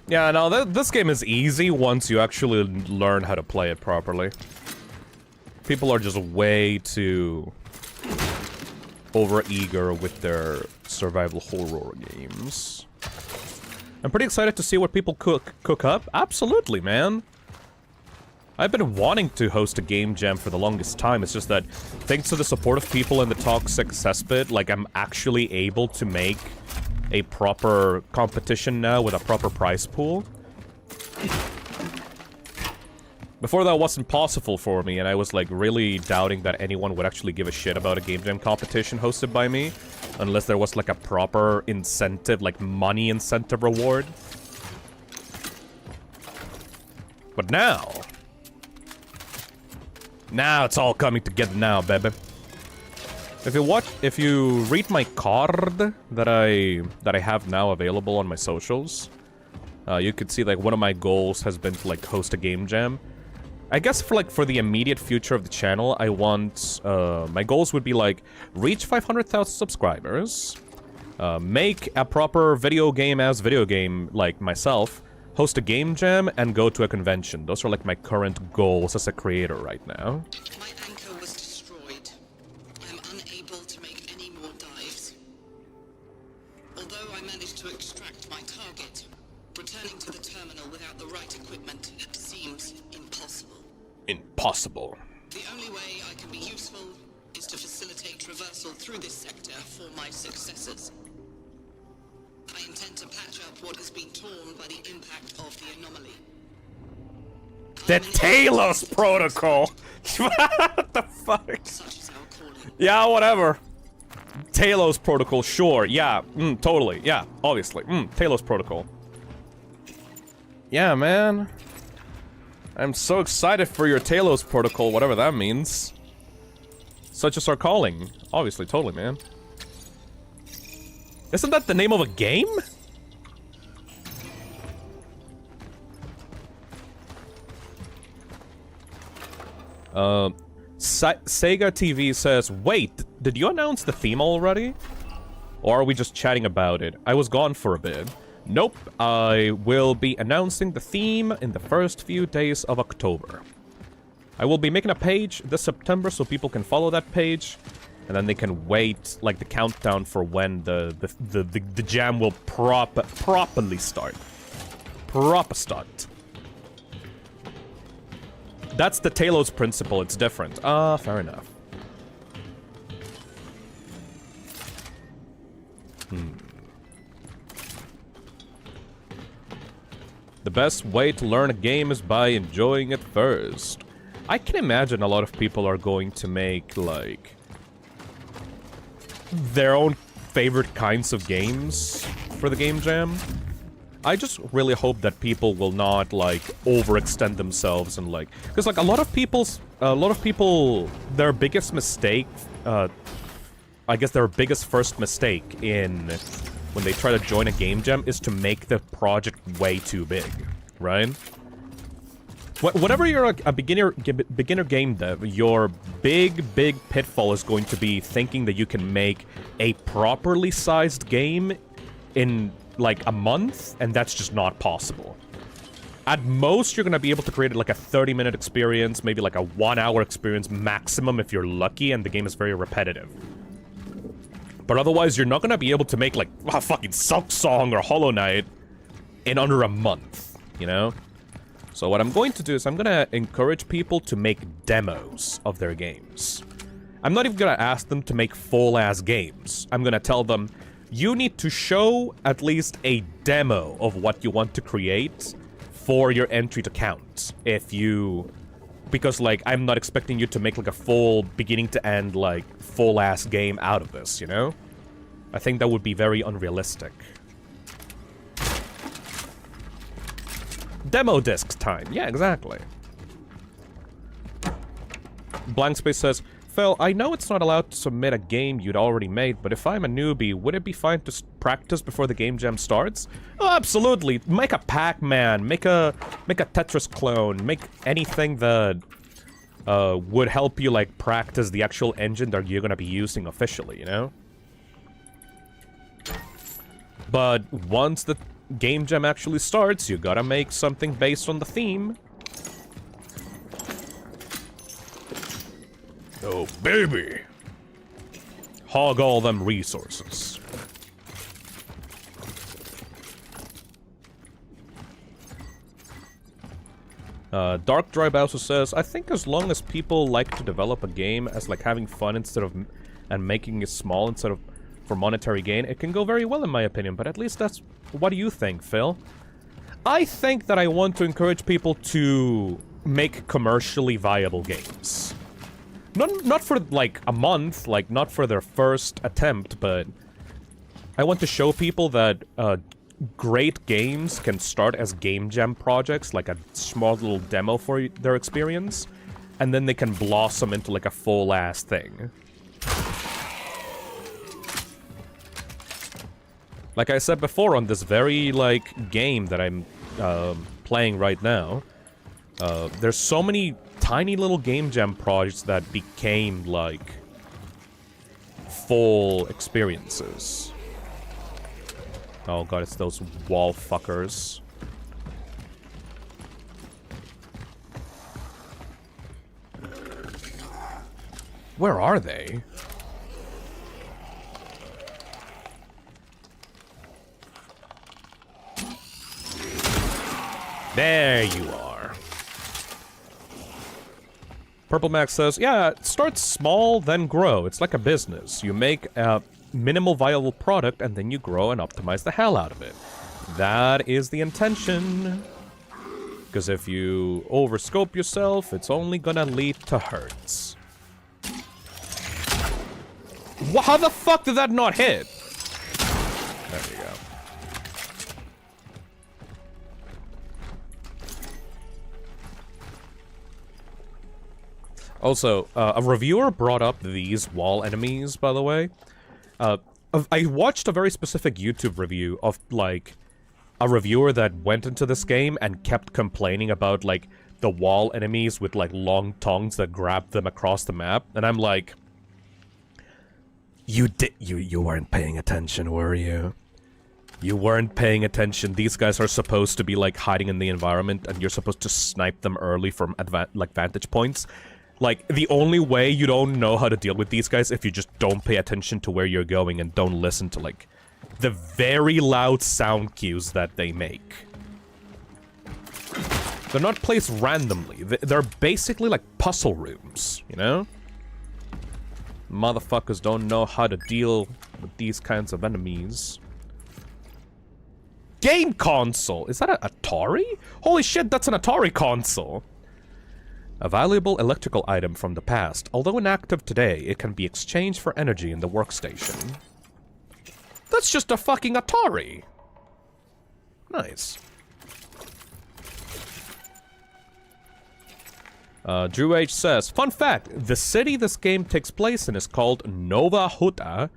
Yeah, no, this game is easy once you actually learn how to play it properly. People are just way too over-eager with their survival horror games. I'm pretty excited to see what people cook up. Absolutely, man. I've been wanting to host a game jam for the longest time. It's just that, thanks to the support of people in the toxic cesspit, like, I'm actually able to make a proper competition now with a proper prize pool. Before that wasn't possible for me, and I was, like, really doubting that anyone would actually give a shit about a game jam competition hosted by me, unless there was, like, a proper incentive, like, money incentive reward. But now it's all coming together now, baby. If you read my card that I have now available on my socials, you could see like one of my goals has been to like host a game jam. I guess for the immediate future of the channel, I want my goals would be like reach 500,000 subscribers, make a proper video game like myself, host a game jam, and go to a convention. Those are like my current goals as a creator right now. My anchor was destroyed. I am unable to make any more dives. Although I managed to extract my target, returning to the terminal without the right equipment seems impossible. Impossible. The only way I can be useful is to facilitate traversal through this sector for my successors. I intend to patch up what has been torn by the impact of the anomaly. The Talos Protocol! What the fuck? Such is our calling. Yeah, whatever. Talos Protocol, sure. Yeah, totally. Yeah, obviously. Talos Protocol. Yeah, man. I'm so excited for your Talos Protocol, whatever that means. Such is our calling. Obviously, totally, man. Isn't that the name of a game? Sega TV says, wait, did you announce the theme already? Or are we just chatting about it? I was gone for a bit. Nope, I will be announcing the theme in the first few days of October. I will be making a page this September so people can follow that page, and then they can wait, like, the countdown for when the jam will properly start. Proper start. That's the Talos principle, it's different. Fair enough. The best way to learn a game is by enjoying it first. I can imagine a lot of people are going to make, like, their own favorite kinds of games for the game jam. I just really hope that people will not, like, overextend themselves and, like... Because, like, a lot of people, their biggest mistake, I guess their biggest first mistake in... when they try to join a game jam is to make the project way too big, right? Whenever you're a beginner game dev, your big pitfall is going to be thinking that you can make a properly sized game in, like, a month, and that's just not possible. At most, you're gonna be able to create, like, a 30-minute experience, maybe, like, a 1-hour experience maximum if you're lucky and the game is very repetitive. But otherwise, you're not gonna be able to make, like, a fucking Silksong or Hollow Knight in under a month, you know? So what I'm going to do is I'm gonna encourage people to make demos of their games. I'm not even gonna ask them to make full-ass games. I'm gonna tell them, you need to show at least a demo of what you want to create for your entry to count. If you... Because, like, I'm not expecting you to make, like, a full beginning-to-end, like, full-ass game out of this, you know? I think that would be very unrealistic. Demo disc time. Yeah, exactly. Blank Space says, Phil, I know it's not allowed to submit a game you'd already made, but if I'm a newbie, would it be fine to practice before the game jam starts? Oh, absolutely. Make a Pac-Man, make a Tetris clone, make anything that would help you, like, practice the actual engine that you're gonna be using officially, you know? But once the game jam actually starts, you gotta make something based on the theme. Oh, baby! Hog all them resources. Dark Drive also says, I think as long as people like to develop a game as, like, having fun instead of... and making it small instead of for monetary gain, it can go very well in my opinion, but at least that's... What do you think, Phil? I think that I want to encourage people to make commercially viable games. Not for, like, a month, like, not for their first attempt, but I want to show people that great games can start as game jam projects, like a small little demo for their experience, and then they can blossom into like a full-ass thing. Like I said before, on this very, like, game that I'm playing right now, there's so many tiny little game jam projects that became, like, full experiences. Oh god, it's those wall fuckers. Where are they? There you are. Purple Max says, yeah, start small, then grow. It's like a business. You make a minimal viable product, and then you grow and optimize the hell out of it. That is the intention. Because if you overscope yourself, it's only gonna lead to hurts. How the fuck did that not hit? There we go. Also, a reviewer brought up these wall enemies, by the way. I watched a very specific YouTube review of, like, a reviewer that went into this game and kept complaining about, like, the wall enemies with, like, long tongues that grabbed them across the map. And I'm like, you weren't paying attention, were you? You weren't paying attention. These guys are supposed to be, like, hiding in the environment, and you're supposed to snipe them early from, like, vantage points. Like, the only way you don't know how to deal with these guys if you just don't pay attention to where you're going and don't listen to, like, the very loud sound cues that they make. They're not placed randomly. They're basically like puzzle rooms, you know? Motherfuckers don't know how to deal with these kinds of enemies. Game console! Is that an Atari? Holy shit, that's an Atari console! A valuable electrical item from the past. Although inactive today, it can be exchanged for energy in the workstation. That's just a fucking Atari! Nice. Drew H says, fun fact, the city this game takes place in is called Nova Huta,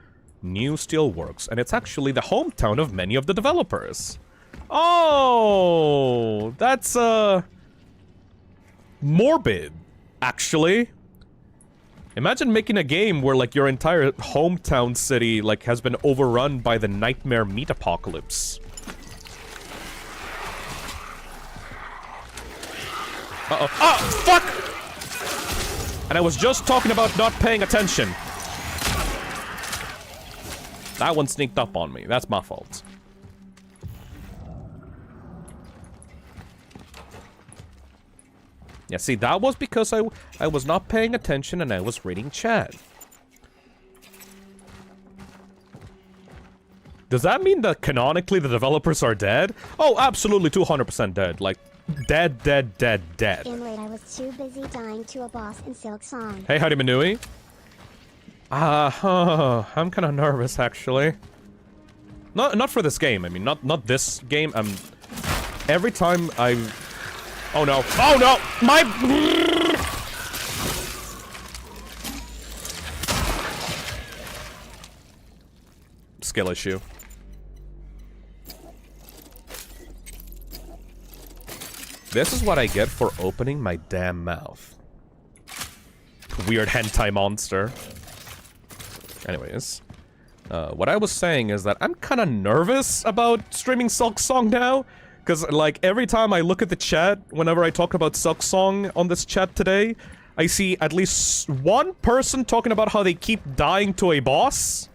New Steelworks, and it's actually the hometown of many of the developers. Oh, that's, morbid, actually. Imagine making a game where, like, your entire hometown city, like, has been overrun by the nightmare meat apocalypse. Uh-oh. Oh, fuck! And I was just talking about not paying attention. That one sneaked up on me. That's my fault. Yeah, see, that was because I was not paying attention and I was reading chat. Does that mean that canonically the developers are dead? Oh, absolutely 200% dead. Like, dead, dead, dead, dead. In late, I was too busy dying to a boss in Silk Song. Hey, howdy, Manui. I'm kind of nervous, actually. Not for this game. I mean, not this game. Every time I... Oh no! Oh no! My... Skill issue. This is what I get for opening my damn mouth. Weird hentai monster. Anyways. What I was saying is that I'm kind of nervous about streaming Silk Song now. Because, like, every time I look at the chat, whenever I talk about Silk Song on this chat today, I see at least one person talking about how they keep dying to a boss.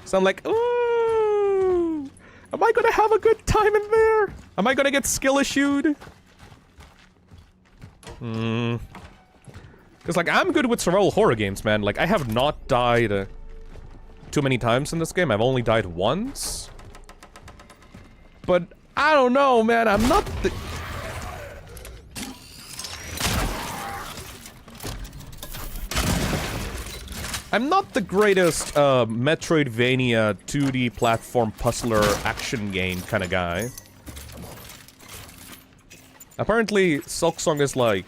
So I'm like, ooh, am I gonna have a good time in there? Am I gonna get skill issued? Because, like, I'm good with survival horror games, man. Like, I have not died too many times in this game. I've only died once. But... I don't know, man. I'm not the... I'm not the greatest Metroidvania 2D platform puzzler action game kind of guy. Apparently, Silksong is like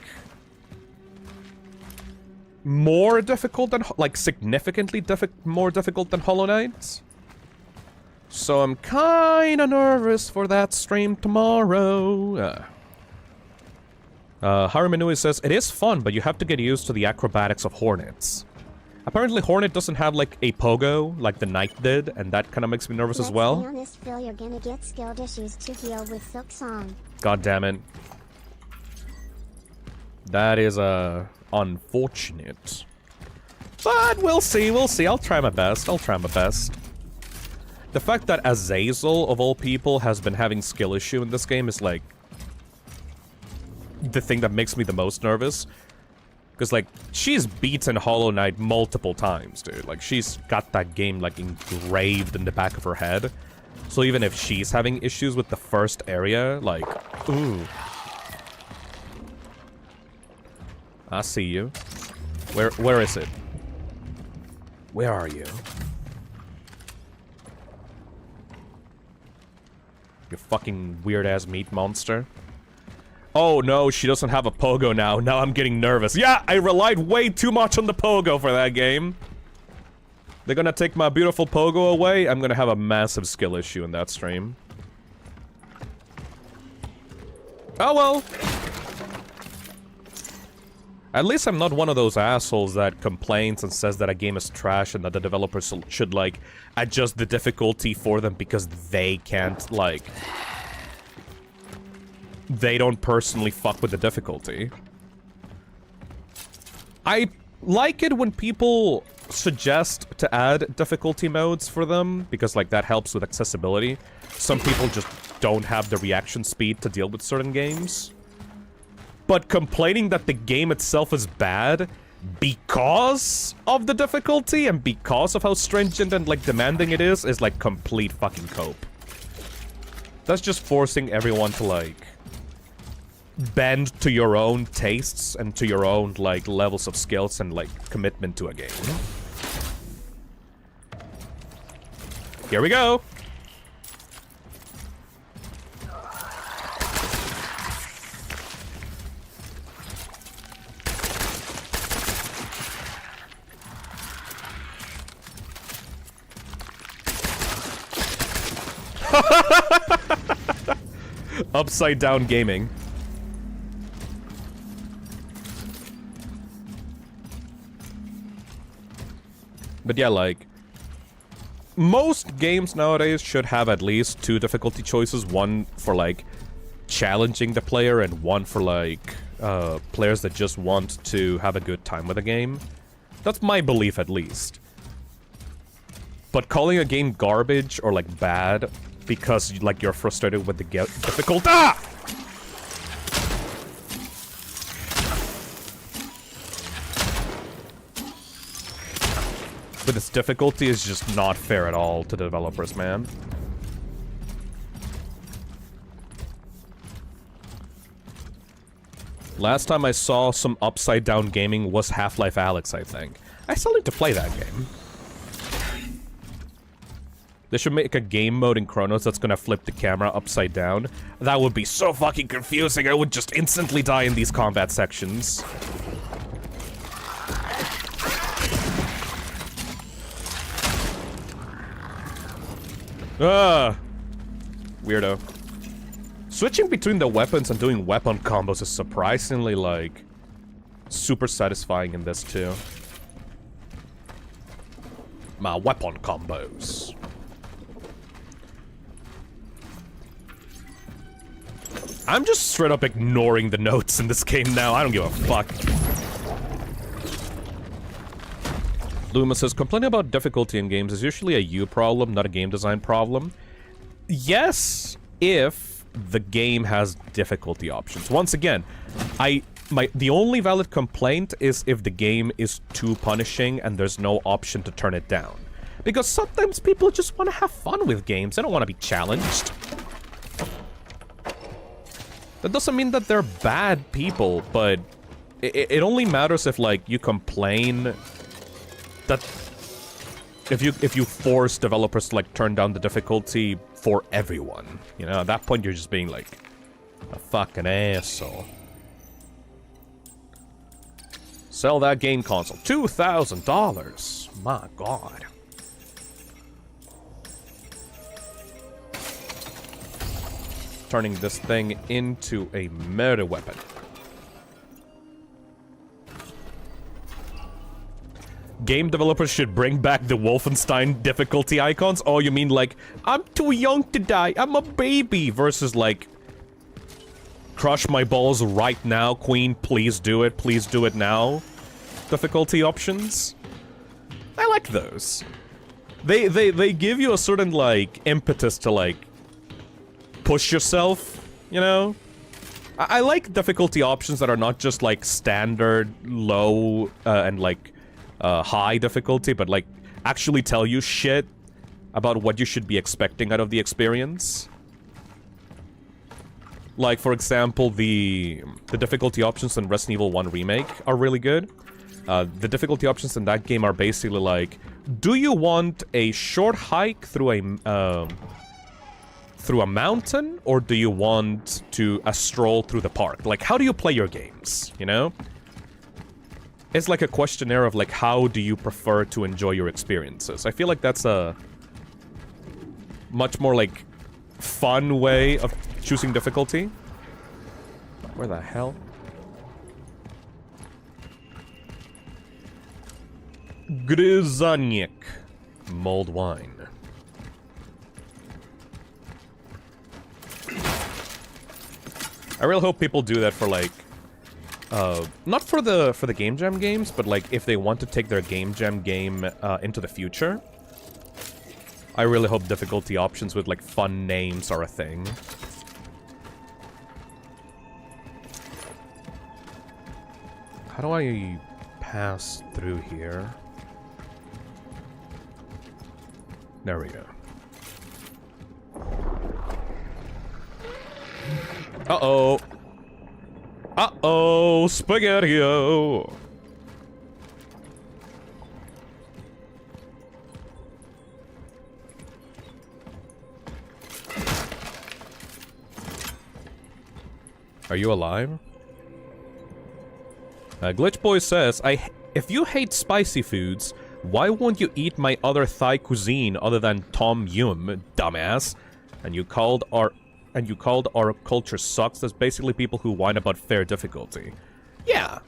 more difficult than, like, significantly more difficult than Hollow Knight. So I'm kinda nervous for that stream tomorrow. Haruminui says, it is fun, but you have to get used to the acrobatics of Hornets. Apparently Hornet doesn't have, like, a pogo, like the Knight did, and that kind of makes me nervous as well. Let's be honest, Phil, you're gonna get skilled issues to heal with Silksong. God damn it. That is, unfortunate. But we'll see, I'll try my best, The fact that Azazel, of all people, has been having skill issue in this game is, like, the thing that makes me the most nervous. Because, like, she's beaten Hollow Knight multiple times, dude. Like, she's got that game, like, engraved in the back of her head. So even if she's having issues with the first area, like, ooh. I see you. Where is it? Where are you? You fucking weird-ass meat monster. Oh no, she doesn't have a pogo now. Now I'm getting nervous. Yeah, I relied way too much on the pogo for that game. They're gonna take my beautiful pogo away. I'm gonna have a massive skill issue in that stream. Oh well. At least I'm not one of those assholes that complains and says that a game is trash and that the developers should, like, adjust the difficulty for them because they can't, like... They don't personally fuck with the difficulty. I like it when people suggest to add difficulty modes for them, because, like, that helps with accessibility. Some people just don't have the reaction speed to deal with certain games. But complaining that the game itself is bad because of the difficulty and because of how stringent and, like, demanding it is like, complete fucking cope. That's just forcing everyone to, like, bend to your own tastes and to your own, like, levels of skills and, like, commitment to a game. Here we go! Upside down gaming. But yeah, like, most games nowadays should have at least 2 difficulty choices. One for, like, challenging the player and one for, like, players that just want to have a good time with a game. That's my belief, at least. But calling a game garbage or, like, bad because, like, you're frustrated with the difficult— Ah! With its difficulty is just not fair at all to the developers, man. Last time I saw some upside down gaming was Half-Life Alyx, I think. I still need to play that game. They should make a game mode in Cronos that's gonna flip the camera upside down. That would be so fucking confusing. I would just instantly die in these combat sections. Ah, weirdo. Switching between the weapons and doing weapon combos is surprisingly, like, super satisfying in this too. My weapon combos. I'm just straight up ignoring the notes in this game now. I don't give a fuck. Luma says, complaining about difficulty in games is usually a you problem, not a game design problem. Yes, if the game has difficulty options. Once again, the only valid complaint is if the game is too punishing and there's no option to turn it down. Because sometimes people just want to have fun with games. They don't want to be challenged. That doesn't mean that they're bad people, but it only matters if, like, you complain that if you force developers to like turn down the difficulty for everyone, you know, at that point you're just being like a fucking asshole. Sell that game console. $2,000. My god. Turning this thing into a murder weapon. Game developers should bring back the Wolfenstein difficulty icons? Oh, you mean like, I'm too young to die, I'm a baby, versus like, crush my balls right now, queen, please do it now. Difficulty options? I like those. They give you a certain, like, impetus to, like, push yourself, you know? I like difficulty options that are not just, like, standard, low, and, like, high difficulty, but, like, actually tell you shit about what you should be expecting out of the experience. Like, for example, the difficulty options in Resident Evil 1 Remake are really good. The difficulty options in that game are basically like, do you want a short hike through a mountain, or do you want a stroll through the park? Like, how do you play your games, you know? It's like a questionnaire of, like, how do you prefer to enjoy your experiences? I feel like that's a much more, like, fun way of choosing difficulty. Where the hell? Gryzaniec. Mulled wine. I really hope people do that for, like, not for the Game Jam games, but, like, if they want to take their Game Jam game into the future. I really hope difficulty options with, like, fun names are a thing. How do I pass through here? There we go. Uh-oh. Uh-oh, Spaghetti-O. Are you alive? Glitch Boy says, if you hate spicy foods, why won't you eat my other Thai cuisine other than Tom Yum, dumbass? And you called our culture sucks. That's basically people who whine about fair difficulty. Yeah.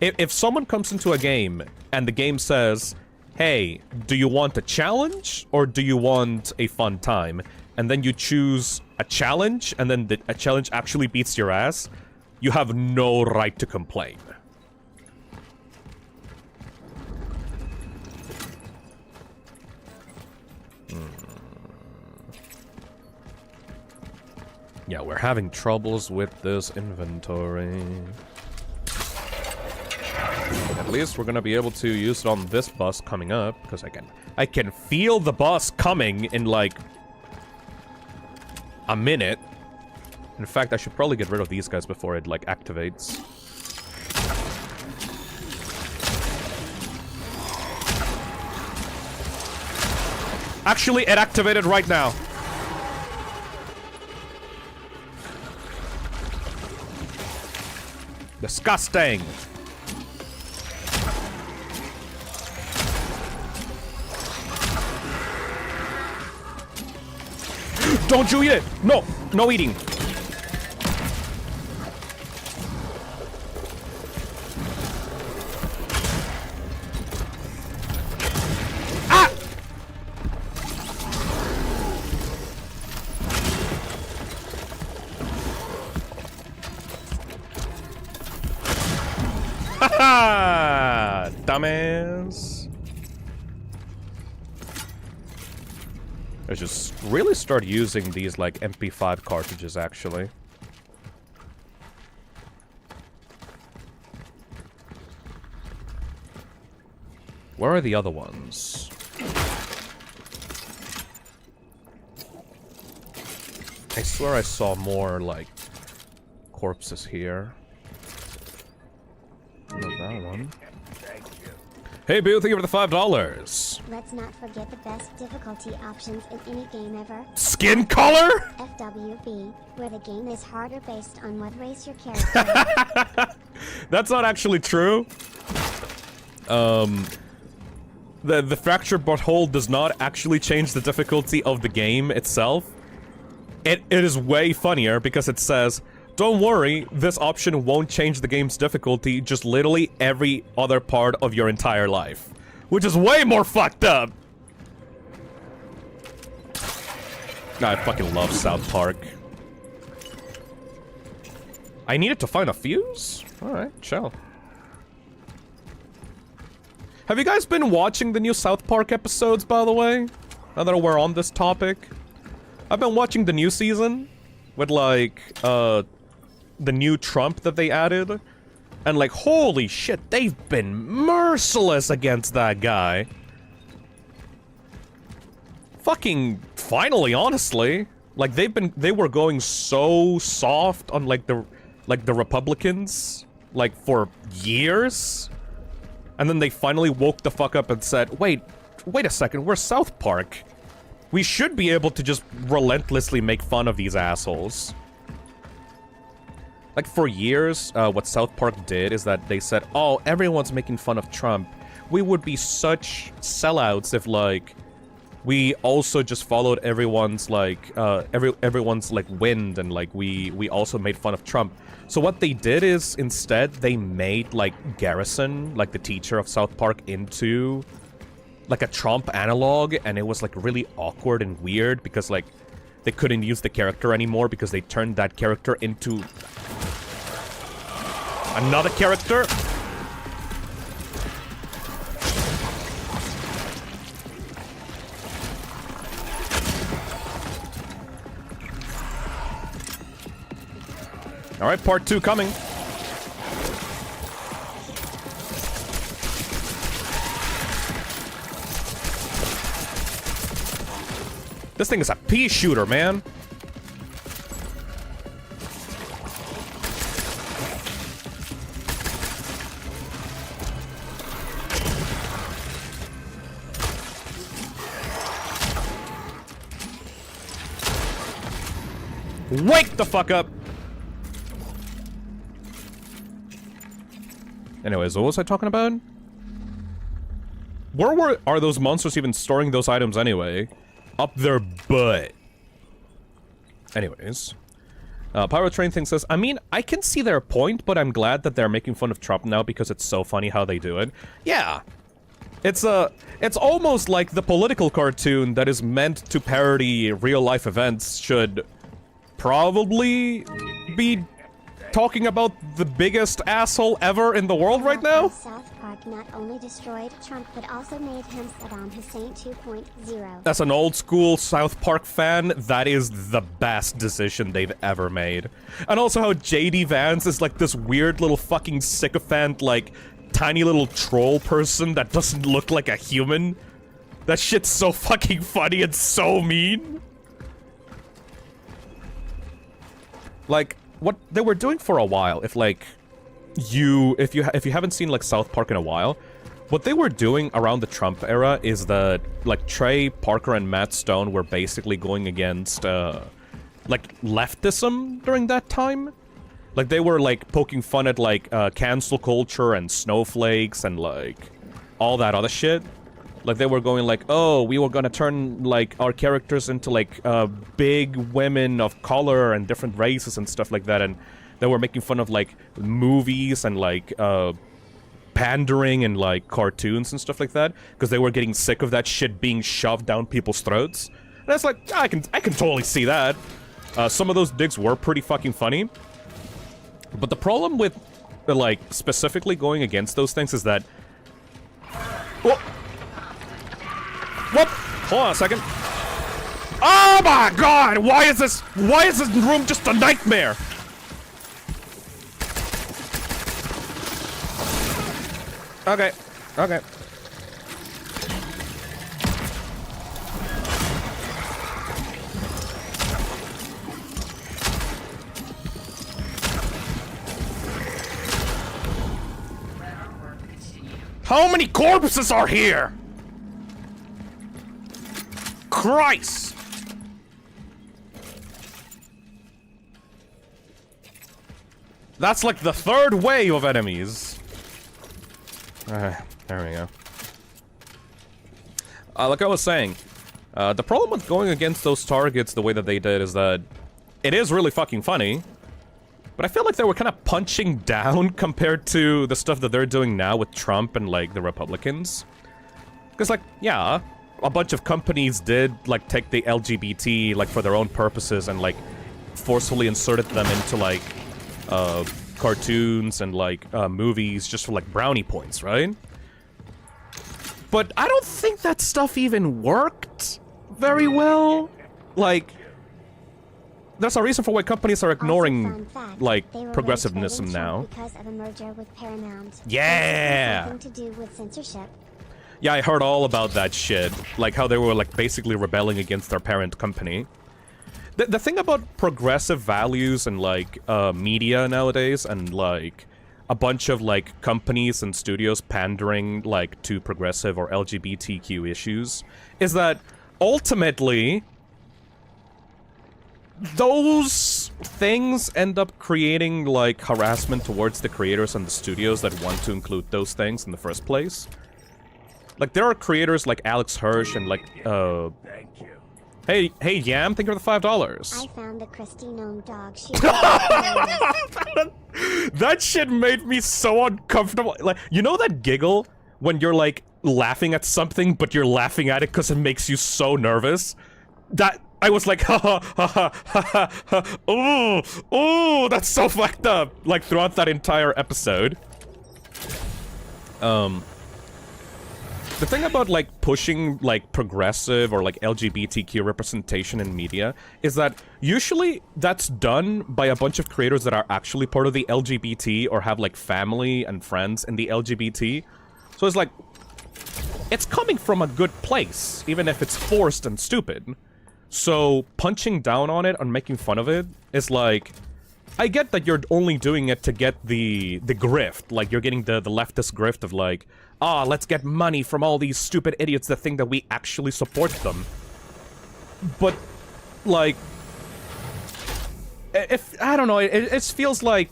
If someone comes into a game and the game says, hey, do you want a challenge or do you want a fun time? And then you choose a challenge, and then a challenge actually beats your ass, you have no right to complain. Yeah, we're having troubles with this inventory. At least we're gonna be able to use it on this bus coming up, because I can feel the bus coming in like a minute. In fact, I should probably get rid of these guys before it like activates. Actually, it activated right now. Disgusting. Don't you eat it! No! No eating! Ah! Haha! Dumbass! I just really start using these, like, MP5 cartridges, actually. Where are the other ones? I swear I saw more, like, corpses here. Not that one. Hey, Boo, thank you for the $5. Let's not forget the best difficulty options in any game ever. Skin color? FWB, where the game is harder based on what race your character is. That's not actually true. The fractured butthole does not actually change the difficulty of the game itself. It is way funnier because it says, don't worry, this option won't change the game's difficulty, just literally every other part of your entire life. Which is way more fucked up! I fucking love South Park. I needed to find a fuse? Alright, chill. Have you guys been watching the new South Park episodes, by the way? Now that we're on this topic. I've been watching the new season with, like, the new Trump that they added. And, like, holy shit, they've been merciless against that guy. Fucking finally, honestly. Like, they were going so soft on, like, the Republicans, like, for years. And then they finally woke the fuck up and said, wait a second, we're South Park. We should be able to just relentlessly make fun of these assholes. Like, for years, what South Park did is that they said, oh, everyone's making fun of Trump. We would be such sellouts if, like, we also just followed everyone's, like, everyone's, like, wind, and, like, we also made fun of Trump. So what they did is, instead, they made, like, Garrison, like, the teacher of South Park, into, like, a Trump analog, and it was, like, really awkward and weird, because, like, they couldn't use the character anymore, because they turned that character into another character. Alright, part 2 coming. This thing is a pea shooter, man. Wake the fuck up! Anyways, what was I talking about? Where are those monsters even storing those items anyway? Up their butt. Anyways. Pirate Train thing says, I mean, I can see their point, but I'm glad that they're making fun of Trump now because it's so funny how they do it. Yeah. It's almost like the political cartoon that is meant to parody real-life events should probably be talking about the biggest asshole ever in the world right now? South Park not only destroyed Trump, but also made him Saddam Hussein 2.0. As an old school South Park fan, that is the best decision they've ever made. And also how JD Vance is like this weird little fucking sycophant, like, tiny little troll person that doesn't look like a human. That shit's so fucking funny and so mean. Like, what they were doing for a while, if you haven't seen like South Park in a while, what they were doing around the Trump era is that like Trey Parker and Matt Stone were basically going against like leftism during that time. Like they were like poking fun at like cancel culture and snowflakes and like all that other shit. Like, they were going like, oh, we were gonna turn, like, our characters into, like, big women of color and different races and stuff like that, and they were making fun of, like, movies and, like, pandering and, like, cartoons and stuff like that, because they were getting sick of that shit being shoved down people's throats. And it's like, I can totally see that. Some of those digs were pretty fucking funny. But the problem with, like, specifically going against those things is that... Oh! What? Hold on a second. Oh my god! Why is this room just a nightmare? Okay. Okay. How many corpses are here? Christ! That's like the third wave of enemies. There we go. Like I was saying, the problem with going against those targets the way that they did is that it is really fucking funny, but I feel like they were kind of punching down compared to the stuff that they're doing now with Trump and, like, the Republicans. Because, like, yeah, a bunch of companies did, like, take the LGBT, like, for their own purposes and, like, forcefully inserted them into, like, cartoons and, like, movies just for, like, brownie points, right? But I don't think that stuff even worked very well. Like, there's a reason for why companies are ignoring, like, progressivism now. Because of a merger with Paramount. Yeah! Something to do with censorship. Yeah, I heard all about that shit. Like, how they were, like, basically rebelling against their parent company. The thing about progressive values and, like, media nowadays, and, like, a bunch of, like, companies and studios pandering, like, to progressive or LGBTQ issues, is that, ultimately, those things end up creating, like, harassment towards the creators and the studios that want to include those things in the first place. Like, there are creators like Alex Hirsch and, like, Hey, Yam, thank you for the $5. I found the Christy gnome dog. She That shit made me so uncomfortable. Like, you know that giggle when you're, like, laughing at something, but you're laughing at it because it makes you so nervous? That, I was like, ha ha ha ha ha ha, ooh, that's so fucked up. Like, throughout that entire episode. The thing about, like, pushing, like, progressive or, like, LGBTQ representation in media is that usually that's done by a bunch of creators that are actually part of the LGBT or have, like, family and friends in the LGBT. So it's like, it's coming from a good place, even if it's forced and stupid. So punching down on it and making fun of it is like, I get that you're only doing it to get the grift, like, you're getting the leftist grift of, like, ah, let's get money from all these stupid idiots that think that we actually support them. But, like, if, I don't know, it feels, like,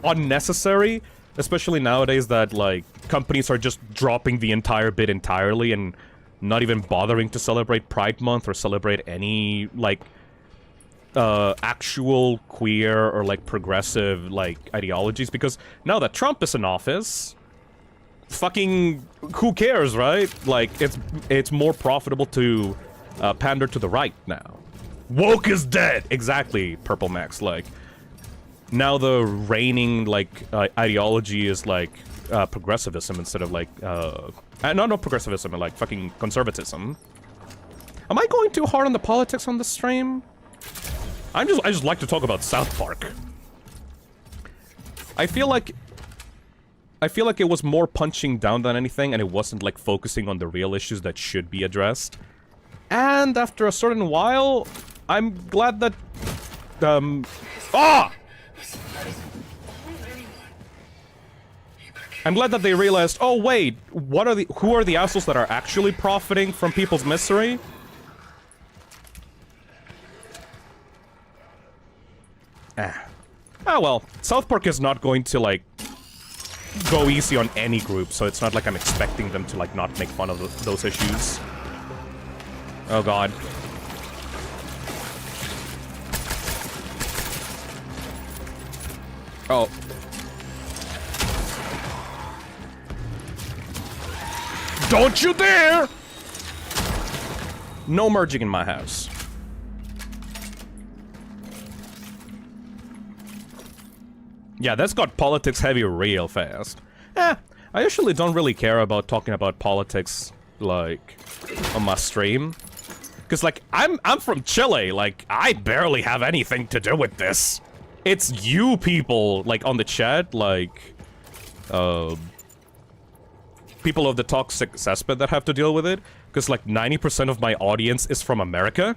unnecessary, especially nowadays that, like, companies are just dropping the entire bit entirely and not even bothering to celebrate Pride Month or celebrate any, like, actual queer or, like, progressive, like, ideologies, because now that Trump is in office, fucking who cares, right? Like, it's more profitable to pander to the right now. Woke is dead! Exactly, Purple Max, like, now the reigning, like, ideology is, like, progressivism instead of, like, not progressivism, but, like, fucking conservatism. Am I going too hard on the politics on this stream? I just like to talk about South Park. I feel like it was more punching down than anything, and it wasn't, like, focusing on the real issues that should be addressed. And after a certain while, I'm glad that, I'm glad that they realized, oh wait, who are the assholes that are actually profiting from people's misery? Ah well, South Park is not going to, like, go easy on any group, so it's not like I'm expecting them to, like, not make fun of those issues. Oh god. Oh. Don't you dare! No merging in my house. Yeah, that's got politics heavy real fast. I usually don't really care about talking about politics, like, on my stream. Cause, like, I'm from Chile, like, I barely have anything to do with this. It's you people, like, on the chat, like, people of the toxic cesspit that have to deal with it. Cause, like, 90% of my audience is from America.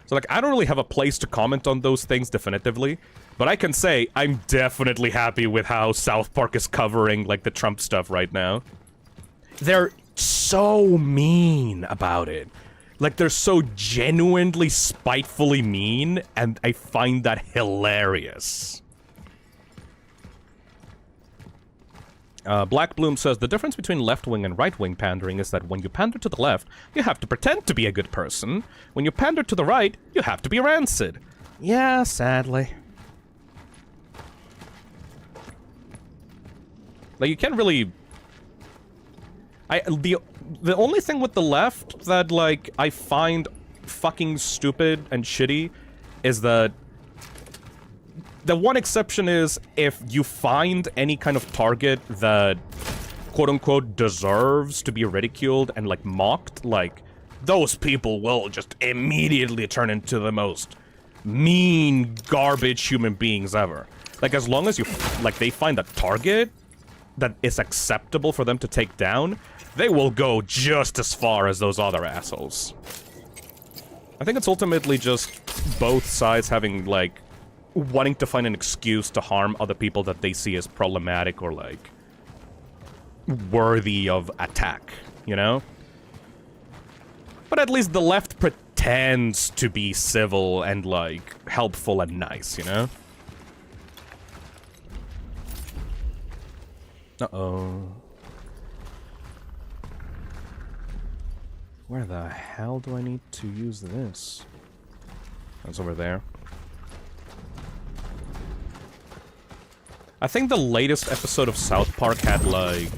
So, like, I don't really have a place to comment on those things definitively. But I can say, I'm definitely happy with how South Park is covering, like, the Trump stuff right now. they're so mean about it. Like, they're so genuinely, spitefully mean, and I find that hilarious. Black Bloom says, the difference between left-wing and right-wing pandering is that when you pander to the left, you have to pretend to be a good person. When you pander to the right, you have to be rancid. Yeah, sadly. Like, you can't really... The only thing with the left that, like, I find fucking stupid and shitty is that... The one exception is if you find any kind of target that, quote-unquote, deserves to be ridiculed and, like, mocked, like, those people will just immediately turn into the most mean, garbage human beings ever. Like, as long as you, like, they find a target that is acceptable for them to take down, they will go just as far as those other assholes. I think it's ultimately just both sides having, like, wanting to find an excuse to harm other people that they see as problematic or, like, worthy of attack, you know? But at least the left pretends to be civil and, like, helpful and nice, you know? Uh-oh. Where the hell do I need to use this? That's over there. I think the latest episode of South Park had, like...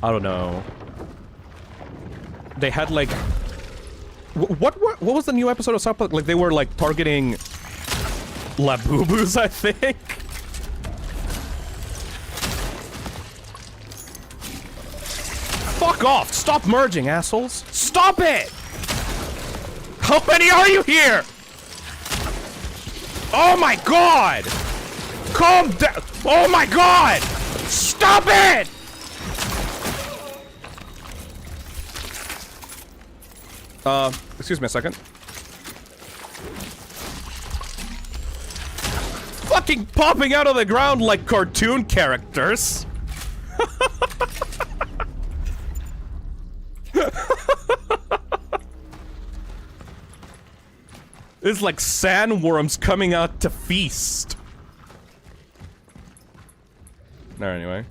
I don't know. They had, like... What was the new episode of South Park? Like, they were, like, targeting... Labubus, I think? Fuck off! Stop merging, assholes! Stop it! How many are you here? Oh my god! Calm down! Oh my god! Stop it! Excuse me a second. Fucking popping out of the ground like cartoon characters! It's like sandworms coming out to feast. No, anyway.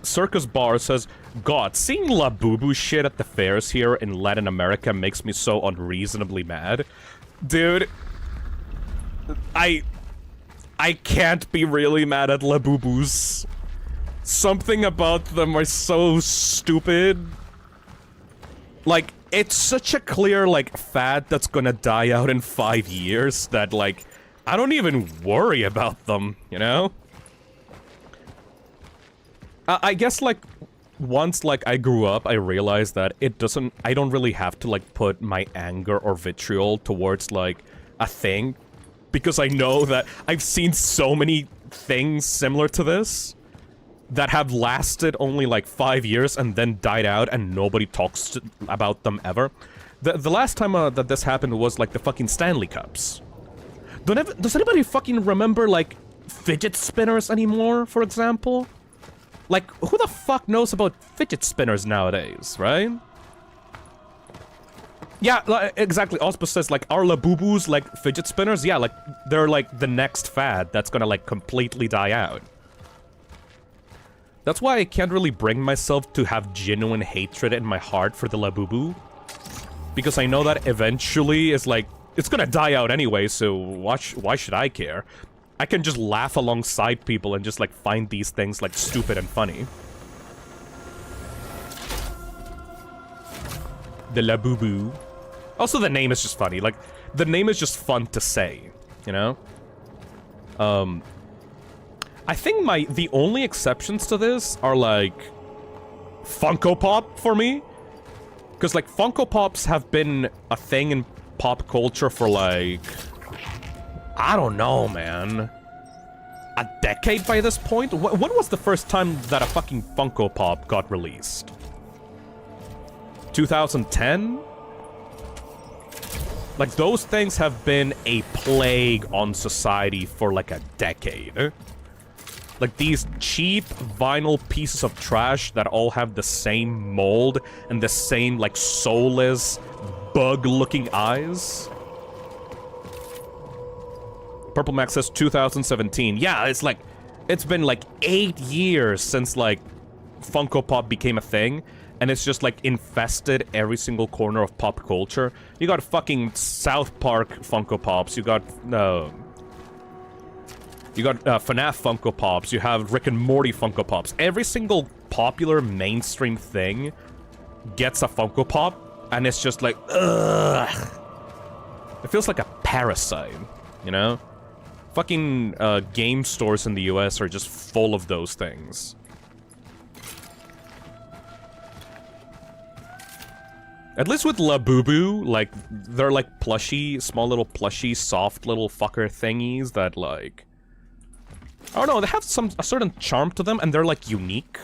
Circus Bar says, God, seeing Labubu shit at the fairs here in Latin America makes me so unreasonably mad. Dude, I can't be really mad at Labubus. Something about them are so stupid. Like, it's such a clear, like, fad that's gonna die out in 5 years that, like, I don't even worry about them, you know? I guess, like, once, like, I grew up, I realized that I don't really have to, like, put my anger or vitriol towards, like, a thing. Because I know that I've seen so many things similar to this that have lasted only, like, 5 years and then died out and nobody talks about them ever. The last time that this happened was, like, the fucking Stanley Cups. Does anybody fucking remember, like, fidget spinners anymore, for example? Like, who the fuck knows about fidget spinners nowadays, right? Yeah, exactly. Auspus says, like, are Labubus, like, fidget spinners? Yeah, like, they're, like, the next fad that's gonna, like, completely die out. That's why I can't really bring myself to have genuine hatred in my heart for the Labubu. Because I know that eventually it's, like, it's gonna die out anyway, so why should I care? I can just laugh alongside people and just, like, find these things, like, stupid and funny. The Labubu. Also, the name is just funny. Like, the name is just fun to say, you know? I think the only exceptions to this are, like, Funko Pop for me. Because, like, Funko Pops have been a thing in pop culture for, like... I don't know, man. A decade by this point? When was the first time that a fucking Funko Pop got released? 2010? Like, those things have been a plague on society for like a decade. Like, these cheap vinyl pieces of trash that all have the same mold and the same, like, soulless, bug-looking eyes. Purple Max says 2017. Yeah, it's like, it's been like 8 years since, like, Funko Pop became a thing. And it's just, like, infested every single corner of pop culture. You got fucking South Park Funko Pops. You got FNAF Funko Pops. You have Rick and Morty Funko Pops. Every single popular mainstream thing gets a Funko Pop. And it's just like, ugh. It feels like a parasite, you know? Fucking game stores in the US are just full of those things. At least with Labubu, like, they're like plushy, small little plushy, soft little fucker thingies that, like... I don't know, they have a certain charm to them, and they're, like, unique.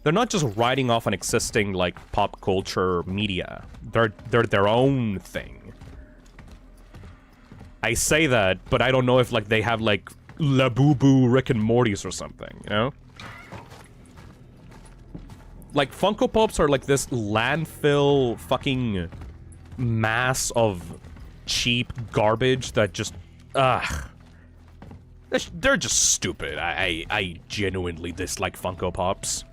They're not just riding off an existing, like, pop culture media. They're their own thing. I say that, but I don't know if, like, they have, like, Labubu Rick and Morty's or something, you know? Like, Funko Pops are like this landfill fucking mass of cheap garbage that just... Ugh. They're just stupid. I genuinely dislike Funko Pops.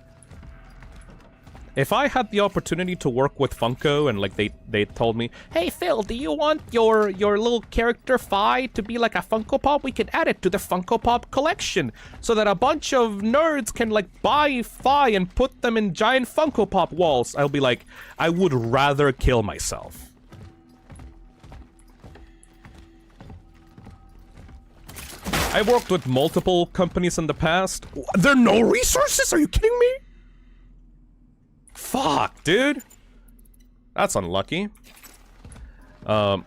If I had the opportunity to work with Funko and, like, they told me, hey, Phil, do you want your little character Fi to be like a Funko Pop? We can add it to the Funko Pop collection so that a bunch of nerds can, like, buy Fi and put them in giant Funko Pop walls. I'll be like, I would rather kill myself. I've worked with multiple companies in the past. There are no resources? Are you kidding me? Fuck, dude. That's unlucky. Like,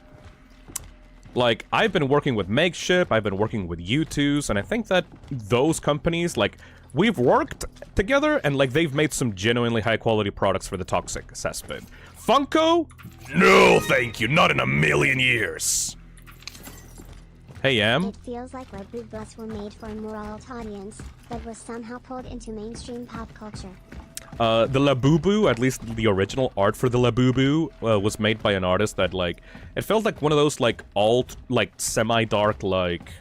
I've been working with Megship, I've been working with U2s, and I think that those companies, like, we've worked together, and, like, they've made some genuinely high-quality products for the toxic cesspit. Funko? No, thank you. Not in a million years. Hey, Yam. It feels like Labubu were made for a more adult audience, but was somehow pulled into mainstream pop culture. The Labubu, at least the original art for the Labubu, was made by an artist that, like, it felt like one of those, like, alt, like, semi-dark, like,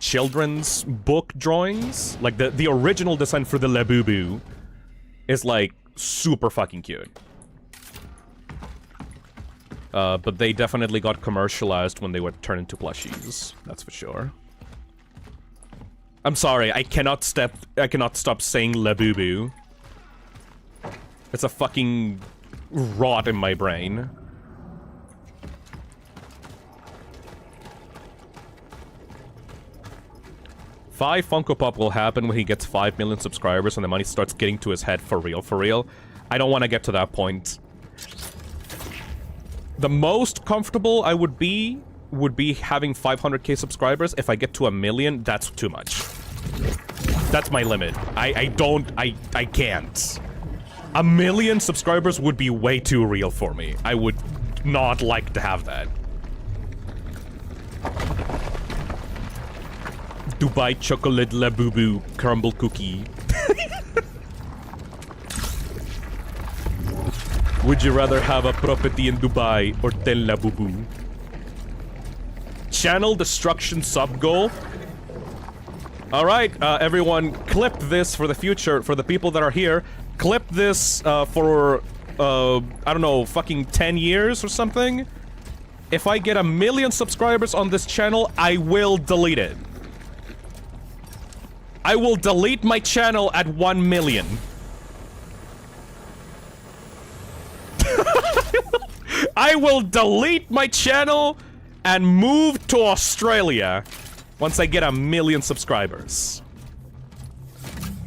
children's book drawings. Like, the original design for the Labubu is, like, super fucking cute. But they definitely got commercialized when they were turned into plushies. That's for sure. I'm sorry, I cannot stop saying Labubu. It's a fucking rot in my brain. Five Funko Pop will happen when he gets 5 million subscribers and the money starts getting to his head for real, for real. I don't want to get to that point. The most comfortable I would be having 500k subscribers. If I get to 1 million, that's too much. That's my limit. I can't. 1 million subscribers would be way too real for me. I would not like to have that. Dubai chocolate Labubu crumble cookie. Would you rather have a property in Dubai or 10 Labubu? Channel destruction sub goal. Alright, everyone, clip this for the future, for the people that are here. Clip this for, I don't know, fucking 10 years or something. If I get 1 million subscribers on this channel, I will delete it. I will delete my channel at 1 million. I will delete my channel and move to Australia once I get 1 million subscribers.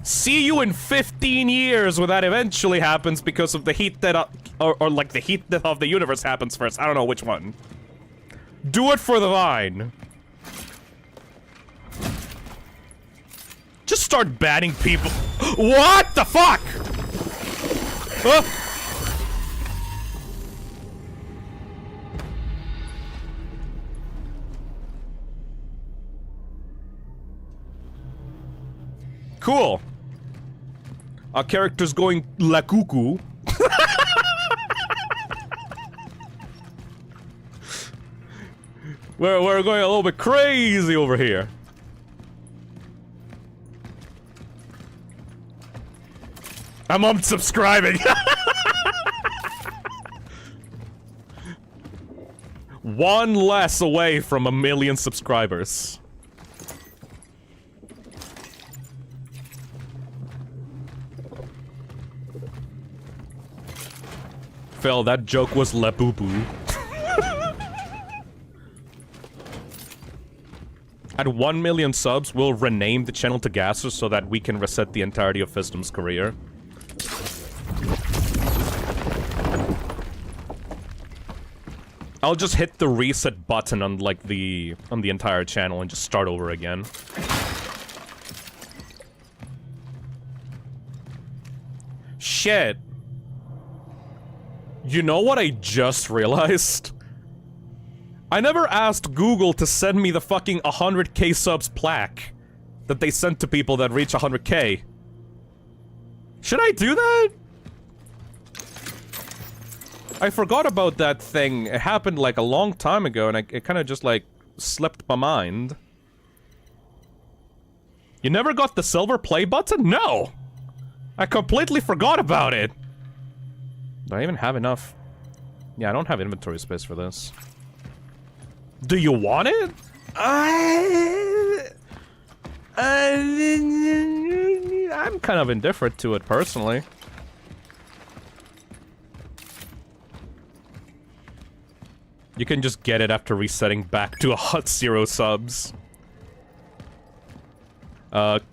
See you in 15 years when that eventually happens because of the heat that, or like the heat death of the universe happens first. I don't know which one. Do it for the Vine. Just start banning people. What the fuck? cool. Our character's going la cuckoo. We're going a little bit crazy over here. I'm unsubscribing. One less away from 1 million subscribers. Phil, that joke was la boo boo. At 1 million subs, we'll rename the channel to Gases so that we can reset the entirety of Phisnom's career. I'll just hit the reset button on like the entire channel and just start over again. Shit. You know what I just realized? I never asked Google to send me the fucking 100k subs plaque that they sent to people that reach 100k. Should I do that? I forgot about that thing. It happened like a long time ago and it kind of just like slipped my mind. You never got the silver play button? No! I completely forgot about it. Do I even have enough? Yeah, I don't have inventory space for this. Do you want it? I'm kind of indifferent to it personally. You can just get it after resetting back to a hot 0 subs.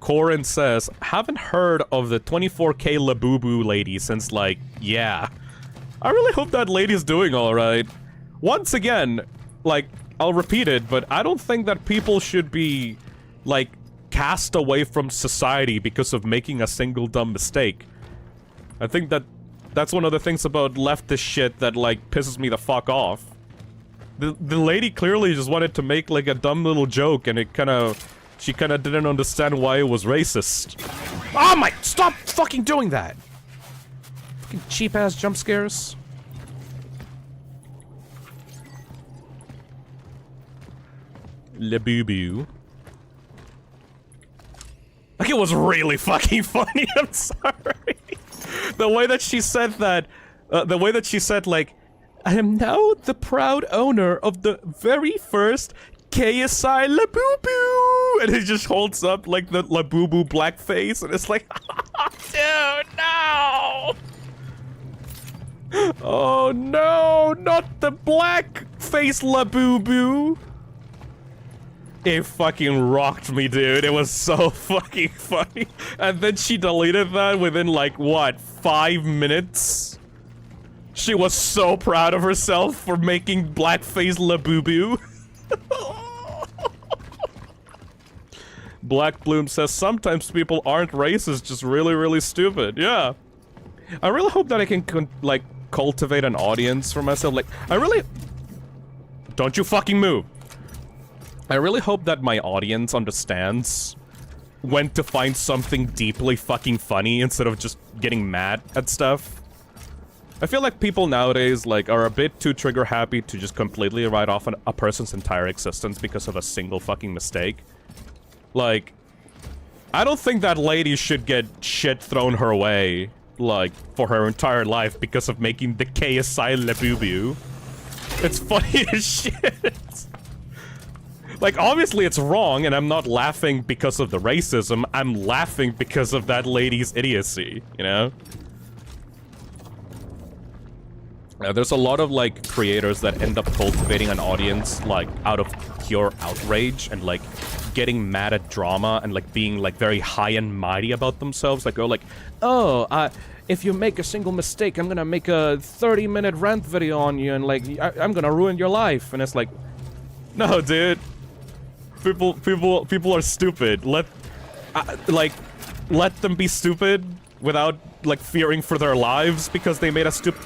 Corin says, haven't heard of the 24k Labubu lady since like, yeah. I really hope that lady's doing alright. Once again, like, I'll repeat it, but I don't think that people should be, like, cast away from society because of making a single dumb mistake. I think that that's one of the things about leftist shit that, like, pisses me the fuck off. The lady clearly just wanted to make, like, a dumb little joke, and she kinda didn't understand why it was racist. Oh my- stop fucking doing that! Fucking cheap-ass jump scares. Le boo-boo. Like, it was really fucking funny, I'm sorry. The way that she said that, the way that she said, like, I am now the proud owner of the very first KSI Labubu! And he just holds up, like, the Labubu blackface, and it's like, dude, no! Oh no, not the blackface Labubu! It fucking rocked me, dude. It was so fucking funny. And then she deleted that within, like, what, 5 minutes? She was so proud of herself for making blackface Labubu. Black Bloom says, sometimes people aren't racist, just really, really stupid. Yeah. I really hope that I can, like, cultivate an audience for myself. Like, I really... Don't you fucking move. I really hope that my audience understands when to find something deeply fucking funny instead of just getting mad at stuff. I feel like people nowadays, like, are a bit too trigger happy to just completely write off a person's entire existence because of a single fucking mistake. Like, I don't think that lady should get shit thrown her way, like, for her entire life because of making the KSI Labubu. It's funny as shit. Like, obviously it's wrong, and I'm not laughing because of the racism, I'm laughing because of that lady's idiocy, you know? There's a lot of, like, creators that end up cultivating an audience, like, out of pure outrage, and, like, getting mad at drama, and, like, being, like, very high and mighty about themselves, like, go, like, oh, if you make a single mistake, I'm gonna make a 30-minute rant video on you, and, like, I'm gonna ruin your life, and it's like, no, dude. People are stupid. Let them be stupid without, like, fearing for their lives because they made a stupid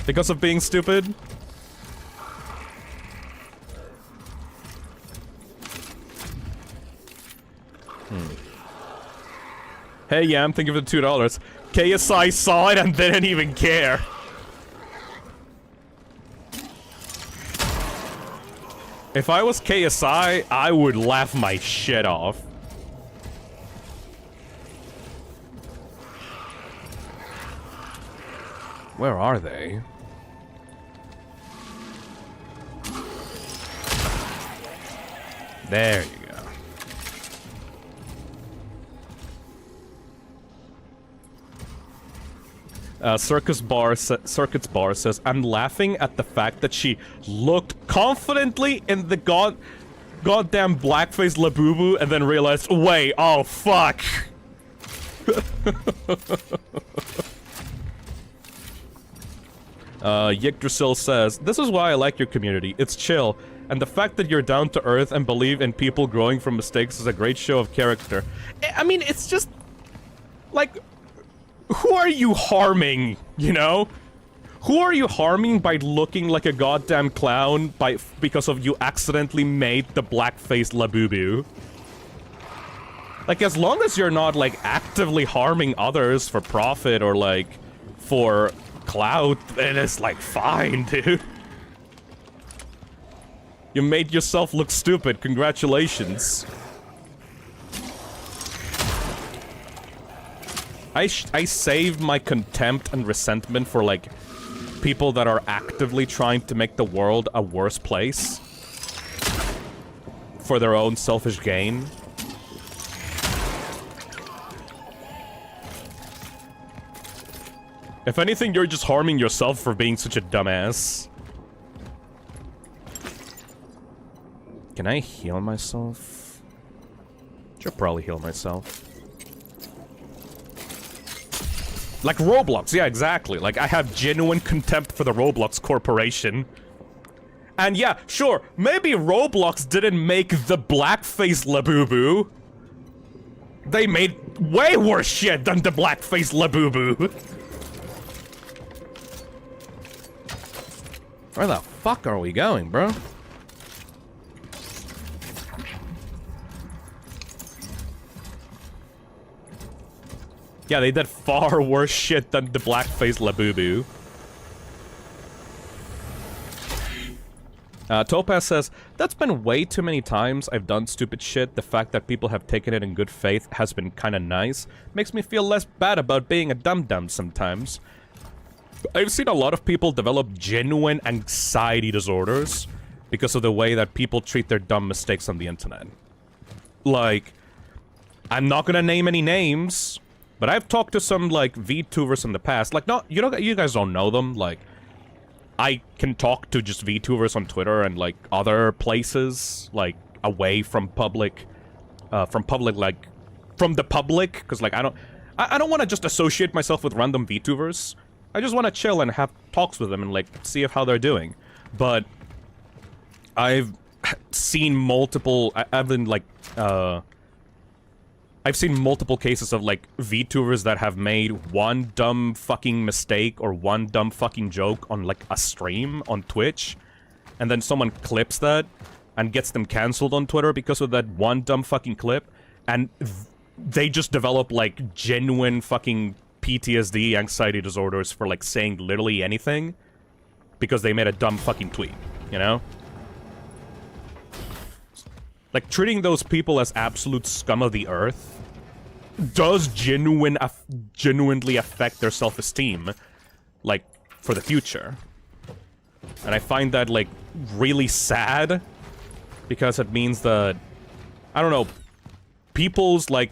because of being stupid. Hey, Yam, thank you for the $2. KSI saw it and didn't even care. If I was KSI, I would laugh my shit off. Where are they? There you go. Circuits Bar says, I'm laughing at the fact that she looked confidently in the goddamn blackface Labubu and then realized, wait, oh fuck. Yggdrasil says, this is why I like your community. It's chill. And the fact that you're down to earth and believe in people growing from mistakes is a great show of character. I mean, it's just... like... who are you harming, you know? Who are you harming by looking like a goddamn clown because of you accidentally made the blackface Labubu? Like, as long as you're not, like, actively harming others for profit or, like, for clout, then it's, like, fine, dude. You made yourself look stupid. Congratulations. I save my contempt and resentment for, like, people that are actively trying to make the world a worse place for their own selfish gain. If anything, you're just harming yourself for being such a dumbass. Can I heal myself? Should probably heal myself. Like Roblox, yeah, exactly. Like, I have genuine contempt for the Roblox Corporation. And yeah, sure, maybe Roblox didn't make the blackface Labubu. They made way worse shit than the blackface Labubu. Where the fuck are we going, bro? Yeah, they did far worse shit than the blackface Labubu. Topaz says, that's been way too many times I've done stupid shit. The fact that people have taken it in good faith has been kinda nice. Makes me feel less bad about being a dum-dum sometimes. I've seen a lot of people develop genuine anxiety disorders because of the way that people treat their dumb mistakes on the internet. Like, I'm not gonna name any names, but I've talked to some, like, Vtubers in the past. Like, no, you guys don't know them. Like, I can talk to just Vtubers on Twitter and, like, other places, like, away from public, like, from the public, because, like, I don't want to just associate myself with random Vtubers. I just want to chill and have talks with them and, like, see how they're doing. But I've seen multiple, I've seen multiple cases of, like, Vtubers that have made one dumb fucking mistake or one dumb fucking joke on, like, a stream on Twitch, and then someone clips that and gets them cancelled on Twitter because of that one dumb fucking clip, and they just develop, like, genuine fucking PTSD, anxiety disorders for, like, saying literally anything because they made a dumb fucking tweet, you know? Like, treating those people as absolute scum of the earth does genuinely affect their self-esteem, like, for the future. And I find that, like, really sad, because it means that, I don't know, people's, like,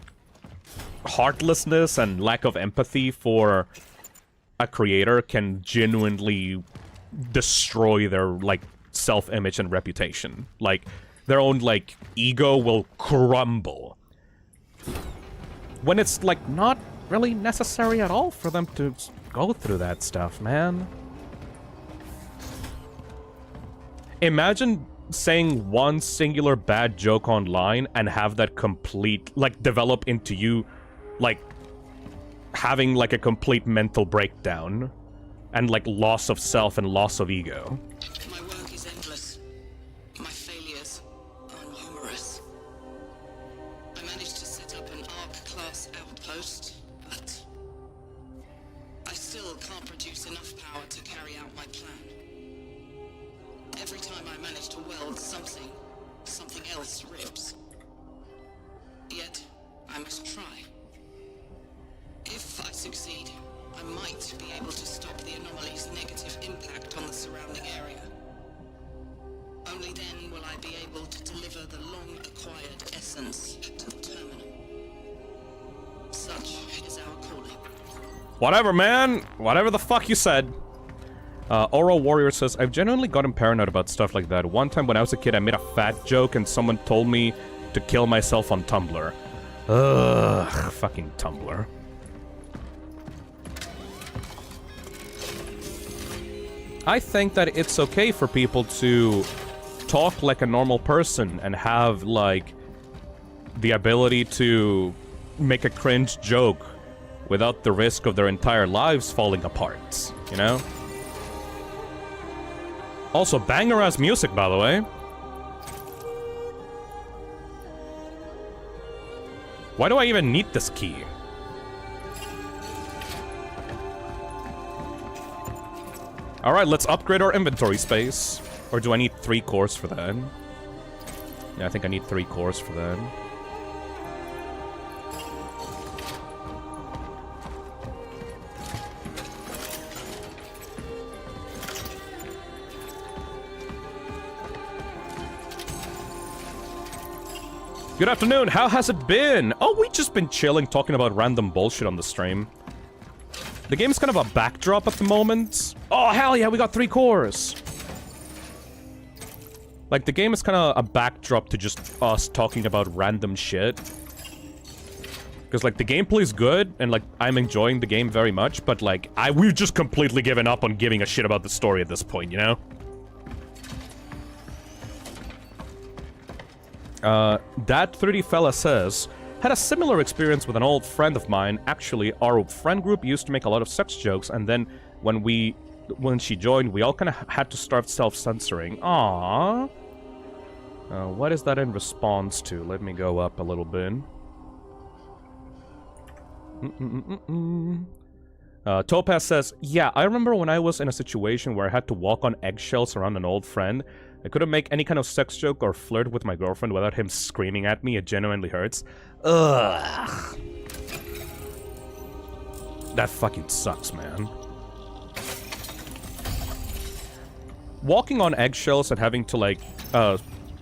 heartlessness and lack of empathy for a creator can genuinely destroy their, like, self-image and reputation. Like, their own, like, ego will crumble. When it's, like, not really necessary at all for them to go through that stuff, man. Imagine saying one singular bad joke online and have that complete, like, develop into you, like, having, like, a complete mental breakdown. And, like, loss of self and loss of ego. My work is endless. My failures are numerous. I managed to set up an ARC-class outpost, produce enough power to carry out my plan. Every time I manage to weld something, something else rips. Yet, I must try. If I succeed, I might be able to stop the anomaly's negative impact on the surrounding area. Only then will I be able to deliver the long-acquired essence to the terminal. Such is our calling. Whatever, man. Whatever the fuck you said. Oral Warrior says, I've genuinely gotten paranoid about stuff like that. One time when I was a kid, I made a fat joke and someone told me to kill myself on Tumblr. Ugh, fucking Tumblr. I think that it's okay for people to talk like a normal person and have, like, the ability to make a cringe joke without the risk of their entire lives falling apart, you know? Also, banger-ass music, by the way. Why do I even need this key? Alright, let's upgrade our inventory space. Or do I need 3 cores for that? Yeah, I think I need 3 cores for that. Good afternoon, how has it been? Oh, we just been chilling, talking about random bullshit on the stream. The game's kind of a backdrop at the moment. Oh, hell yeah, we got 3 cores! Like, the game is kind of a backdrop to just us talking about random shit. Because, like, the gameplay's good, and, like, I'm enjoying the game very much, but, like, we've just completely given up on giving a shit about the story at this point, you know? That 30 fella says, had a similar experience with an old friend of mine. Actually, our friend group used to make a lot of sex jokes, and then when she joined, we all kind of had to start self-censoring. Aww. What is that in response to? Let me go up a little bit. Topaz says, yeah, I remember when I was in a situation where I had to walk on eggshells around an old friend. I couldn't make any kind of sex joke or flirt with my girlfriend without him screaming at me. It genuinely hurts. Ugh. That fucking sucks, man. Walking on eggshells and having to, like,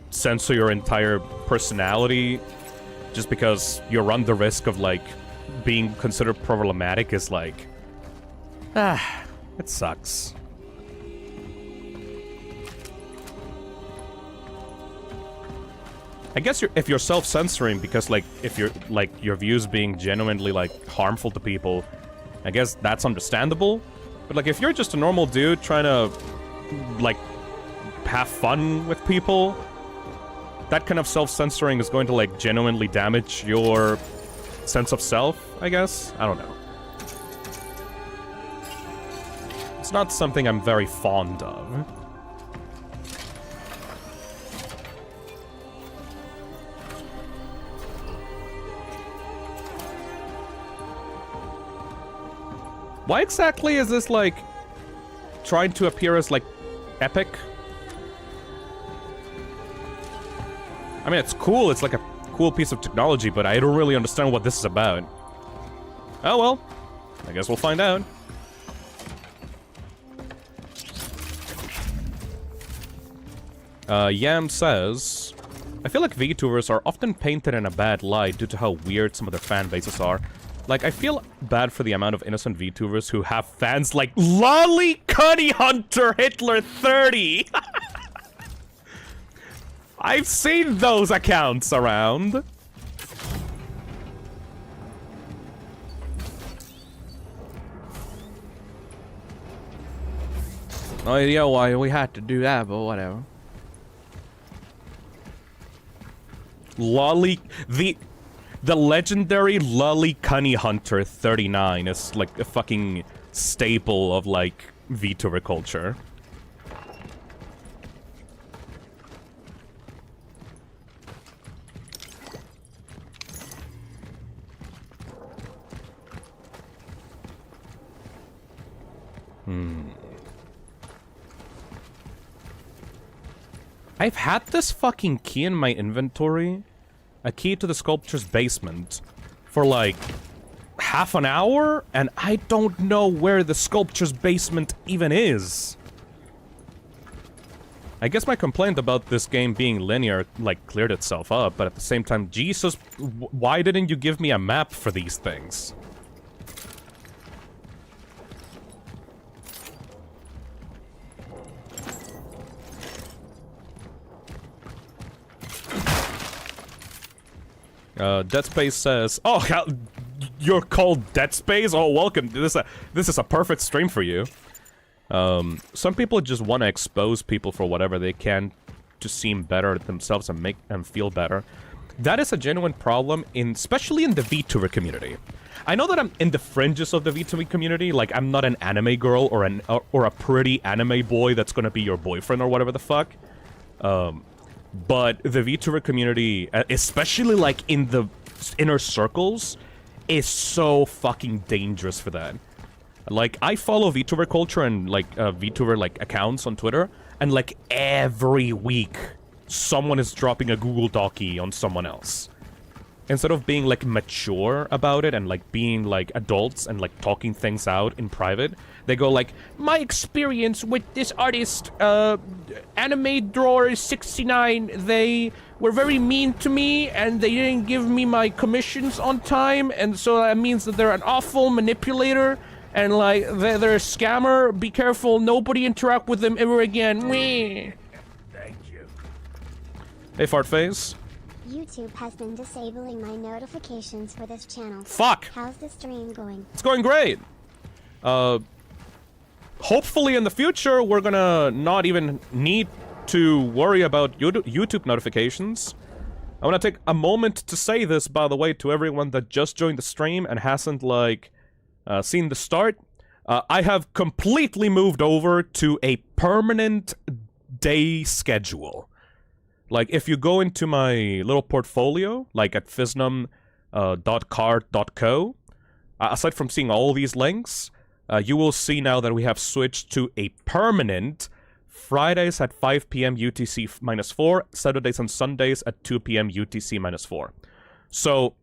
censor your entire personality just because you run the risk of, like, being considered problematic is, like... it sucks. I guess if you're self-censoring because, like, if you're, like, your views being genuinely, like, harmful to people, I guess that's understandable. But, like, if you're just a normal dude trying to, like, have fun with people, that kind of self-censoring is going to, like, genuinely damage your sense of self, I guess? I don't know. It's not something I'm very fond of. Why exactly is this, like, trying to appear as, like, epic? I mean, it's cool, it's like a cool piece of technology, but I don't really understand what this is about. Oh well, I guess we'll find out. Yam says, I feel like VTubers are often painted in a bad light due to how weird some of their fan bases are. Like, I feel bad for the amount of innocent VTubers who have fans like Lolly Cunny Hunter Hitler 30. I've seen those accounts around. No idea why we had to do that, but whatever. The legendary Lolly Cunny Hunter 39 is like a fucking staple of, like, VTuber culture. I've had this fucking key in my inventory, a key to the sculpture's basement, for like half an hour, and I don't know where the sculpture's basement even is. I guess my complaint about this game being linear, like, cleared itself up, but at the same time, Jesus, why didn't you give me a map for these things? Dead Space says, "Oh, you're called Dead Space? Oh, welcome. This is a perfect stream for you." Some people just want to expose people for whatever they can to seem better themselves and make them feel better. That is a genuine problem, especially in the Vtuber community. I know that I'm in the fringes of the Vtuber community, like I'm not an anime girl or a pretty anime boy that's gonna be your boyfriend or whatever the fuck. But the Vtuber community, especially like in the inner circles, is so fucking dangerous for that. Like, I follow Vtuber culture and, like, Vtuber, like, accounts on Twitter, and, like, every week, someone is dropping a Google Docie on someone else. Instead of being, like, mature about it and, like, being, like, adults and, like, talking things out in private, they go, like, my experience with this artist, Anime Drawer 69, they were very mean to me, and they didn't give me my commissions on time, and so that means that they're an awful manipulator, and, like, they're a scammer. Be careful, nobody interact with them ever again. Meh. Thank you. Hey, Fartface. YouTube has been disabling my notifications for this channel. Fuck! How's the stream going? It's going great! Hopefully in the future, we're gonna not even need to worry about YouTube notifications. I wanna take a moment to say this, by the way, to everyone that just joined the stream and hasn't, like, seen the start. I have completely moved over to a permanent day schedule. Like, if you go into my little portfolio, like at phisnom.card.co, aside from seeing all these links, you will see now that we have switched to a permanent Fridays at 5 p.m. UTC-4, Saturdays and Sundays at 2 p.m. UTC-4. So,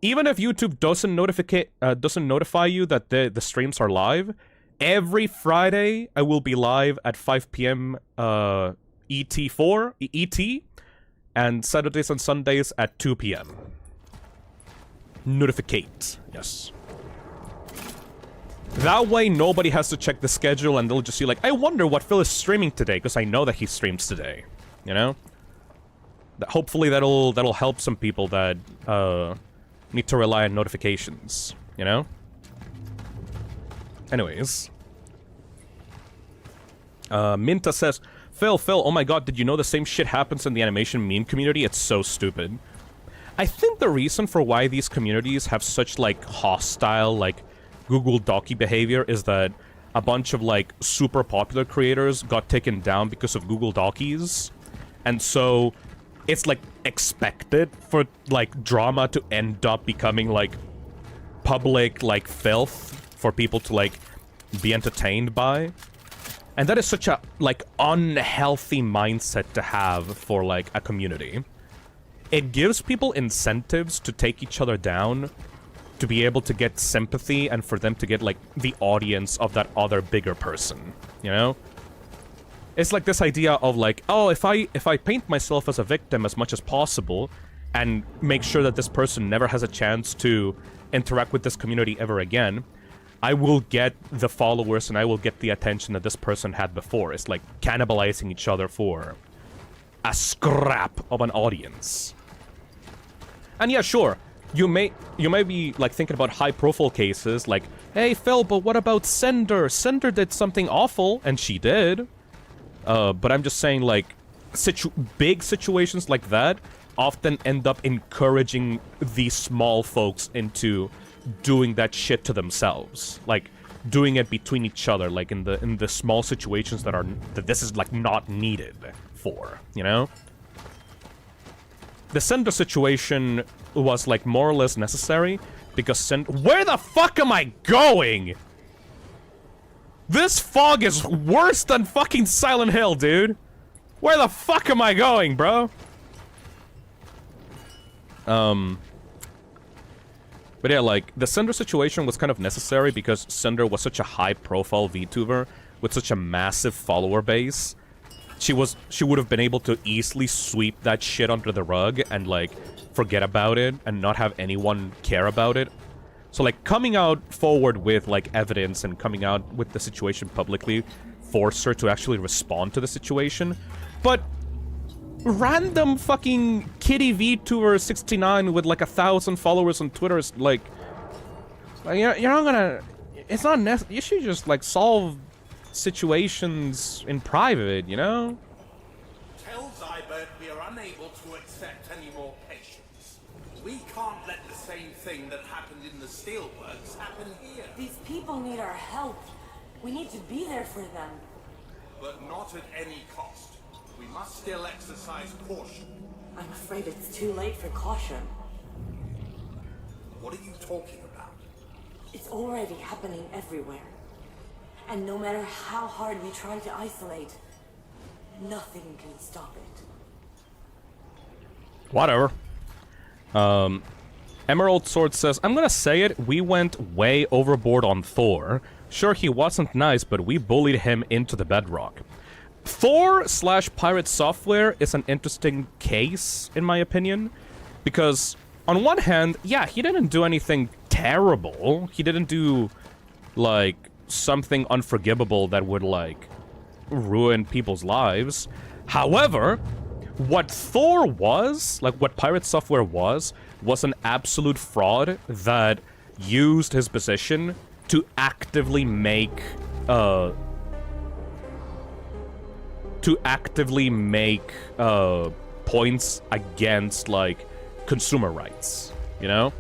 even if YouTube doesn't notify you that the streams are live, every Friday I will be live at 5 p.m. ET, and Saturdays and Sundays at 2 p.m. Notificate, yes. That way nobody has to check the schedule and they'll just see like, I wonder what Phil is streaming today, because I know that he streams today, you know? Hopefully that'll help some people that need to rely on notifications, you know? Anyways. Minta says, Phil, oh my god, did you know the same shit happens in the animation meme community? It's so stupid. I think the reason for why these communities have such, like, hostile, like, Google Docie behavior is that a bunch of, like, super popular creators got taken down because of Google Docies. And so, it's, like, expected for, like, drama to end up becoming, like, public, like, filth for people to, like, be entertained by. And that is such a, like, unhealthy mindset to have for, like, a community. It gives people incentives to take each other down, to be able to get sympathy, and for them to get, like, the audience of that other bigger person, you know? It's like this idea of, like, oh, if I paint myself as a victim as much as possible, and make sure that this person never has a chance to interact with this community ever again, I will get the followers and I will get the attention that this person had before. It's like cannibalizing each other for a scrap of an audience. And yeah, sure, you may be like thinking about high-profile cases like, hey Phil, but what about Sender? Sender did something awful, and she did. But I'm just saying, like, big situations like that often end up encouraging these small folks into doing that shit to themselves, like doing it between each other, like in the small situations that this is like not needed for, you know? The Sender situation was like more or less necessary because where the fuck am I going? This fog is worse than fucking Silent Hill, dude. Where the fuck am I going, bro? But yeah, like, the Cinder situation was kind of necessary because Cinder was such a high-profile VTuber with such a massive follower base. She would have been able to easily sweep that shit under the rug and, like, forget about it and not have anyone care about it. So, like, coming out forward with, like, evidence and coming out with the situation publicly forced her to actually respond to the situation. But random fucking kitty VTuber 69 with, like, 1,000 followers on Twitter is, like you're not gonna... It's not necessary. You should just, like, solve situations in private, you know? Tell Zybert we are unable to accept any more patients. We can't let the same thing that happened in the steelworks happen here. These people need our help. We need to be there for them. But not at any cost. We must still exercise caution. I'm afraid it's too late for caution. What are you talking about? It's already happening everywhere. And no matter how hard we try to isolate, nothing can stop it. Whatever. Emerald Sword says, I'm gonna say it, we went way overboard on Thor. Sure, he wasn't nice, but we bullied him into the bedrock. Thor/Pirate Software is an interesting case, in my opinion, because on one hand, yeah, he didn't do anything terrible. He didn't do, like, something unforgivable that would, like, ruin people's lives. However, what Thor was, like, what Pirate Software was an absolute fraud that used his position to actively make, points against, like, consumer rights, you know?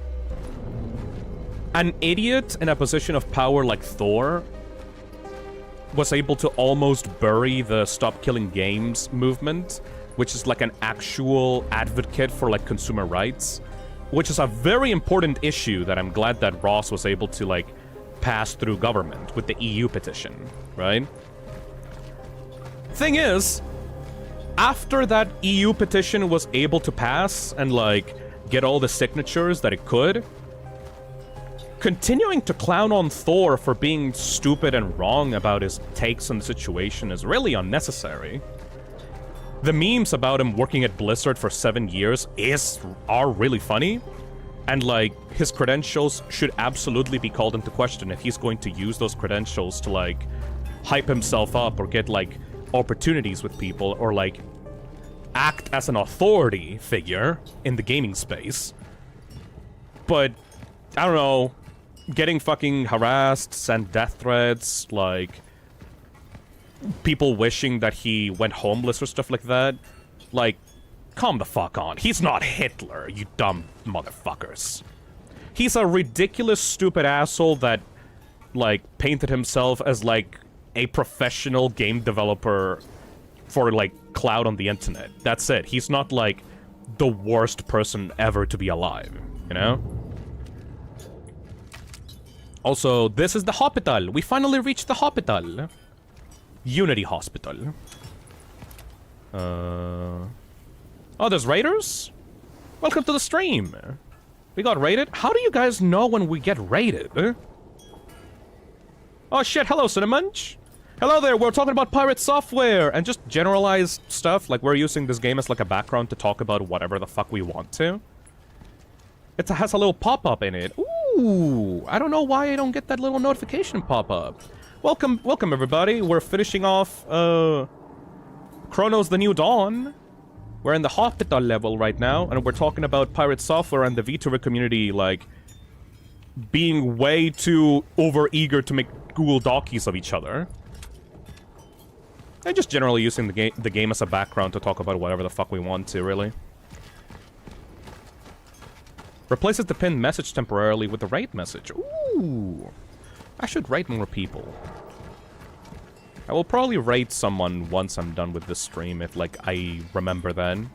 An idiot in a position of power like Thor was able to almost bury the Stop Killing Games movement, which is, like, an actual advocate for, like, consumer rights, which is a very important issue that I'm glad that Ross was able to, like, pass through government with the EU petition, right? Thing is, after that EU petition was able to pass and, like, get all the signatures that it could, continuing to clown on Thor for being stupid and wrong about his takes on the situation is really unnecessary. The memes about him working at Blizzard for 7 years are really funny, and, like, his credentials should absolutely be called into question if he's going to use those credentials to, like, hype himself up or get, like, opportunities with people or, like, act as an authority figure in the gaming space. But, I don't know, getting fucking harassed, send death threats, like, people wishing that he went homeless or stuff like that, like, calm the fuck on. He's not Hitler, you dumb motherfuckers. He's a ridiculous, stupid asshole that, like, painted himself as, like, a professional game developer for, like, clout on the internet. That's it. He's not, like, the worst person ever to be alive, you know? Also, this is the hospital. We finally reached the hospital. Unity Hospital. Oh, there's raiders? Welcome to the stream. We got raided? How do you guys know when we get raided? Oh shit, hello Cinemunch. Hello there, we're talking about Pirate Software and just generalized stuff, like we're using this game as like a background to talk about whatever the fuck we want to. It has a little pop-up in it. Ooh, I don't know why I don't get that little notification pop-up. Welcome everybody. We're finishing off, Cronos the New Dawn. We're in the hospital level right now, and we're talking about Pirate Software and the Vtuber community, like, being way too over-eager to make Google Dockies of each other. And just generally using the game as a background to talk about whatever the fuck we want to, really. Replaces the pinned message temporarily with the raid message. Ooh! I should raid more people. I will probably raid someone once I'm done with this stream, if, like, I remember then.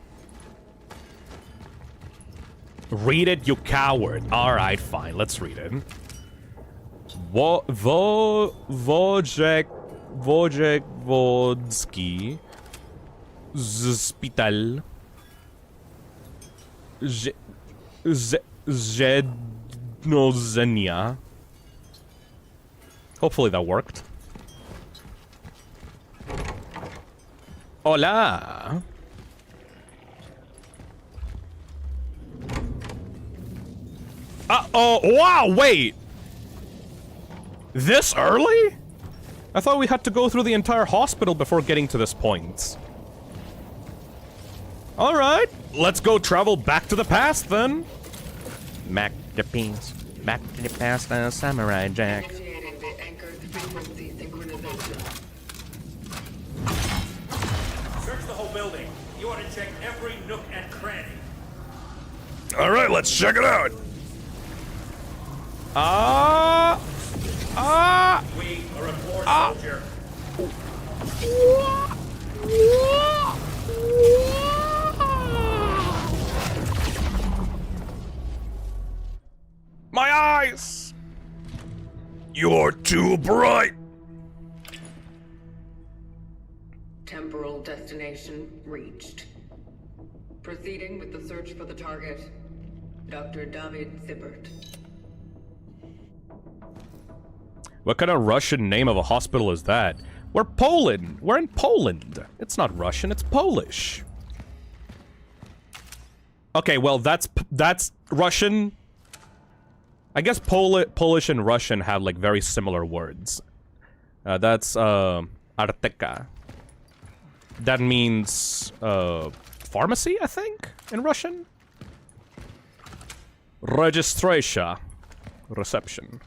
Read it, you coward! Alright, fine, let's read it. Wojciechowski Spital Zjednoczenia. Hopefully that worked. Hola. Oh, wow, wait. This early? I thought we had to go through the entire hospital before getting to this point. Alright, let's go travel back to the past then. Back to the past, Samurai Jack. Initiating the anchored frequency synchronization. Search the whole building. You want to check every nook and cranny. Alright, let's check it out. We are a poor soldier. My eyes! You're too bright! Temporal destination reached. Proceeding with the search for the target, Dr. David Zybert. What kind of Russian name of a hospital is that? We're Poland! We're in Poland! It's not Russian, it's Polish. Okay, well, that's Russian. I guess Polish and Russian have, like, very similar words. That's, Arteka. That means, pharmacy, I think, in Russian? Registration. Reception.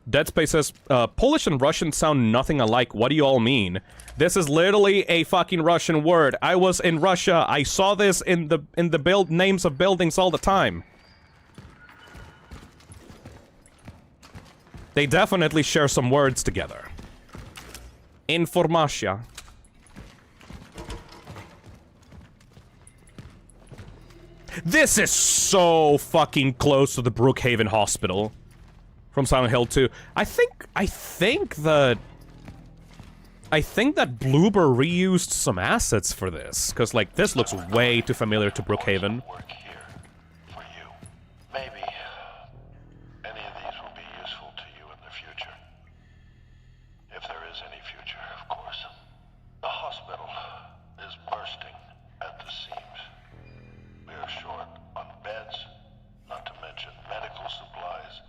Dead Space says, Polish and Russian sound nothing alike. What do you all mean? This is literally a fucking Russian word. I was in Russia. I saw this in the build names of buildings all the time. They definitely share some words together. Informacja. This is so fucking close to the Brookhaven Hospital from Silent Hill 2. I think that Bloober reused some assets for this, because like this looks way too familiar to Brookhaven. Work here for you. Maybe any of these will be useful to you in the future. If there is any future, of course. The hospital is bursting at the seams. We are short on beds, not to mention medical supplies.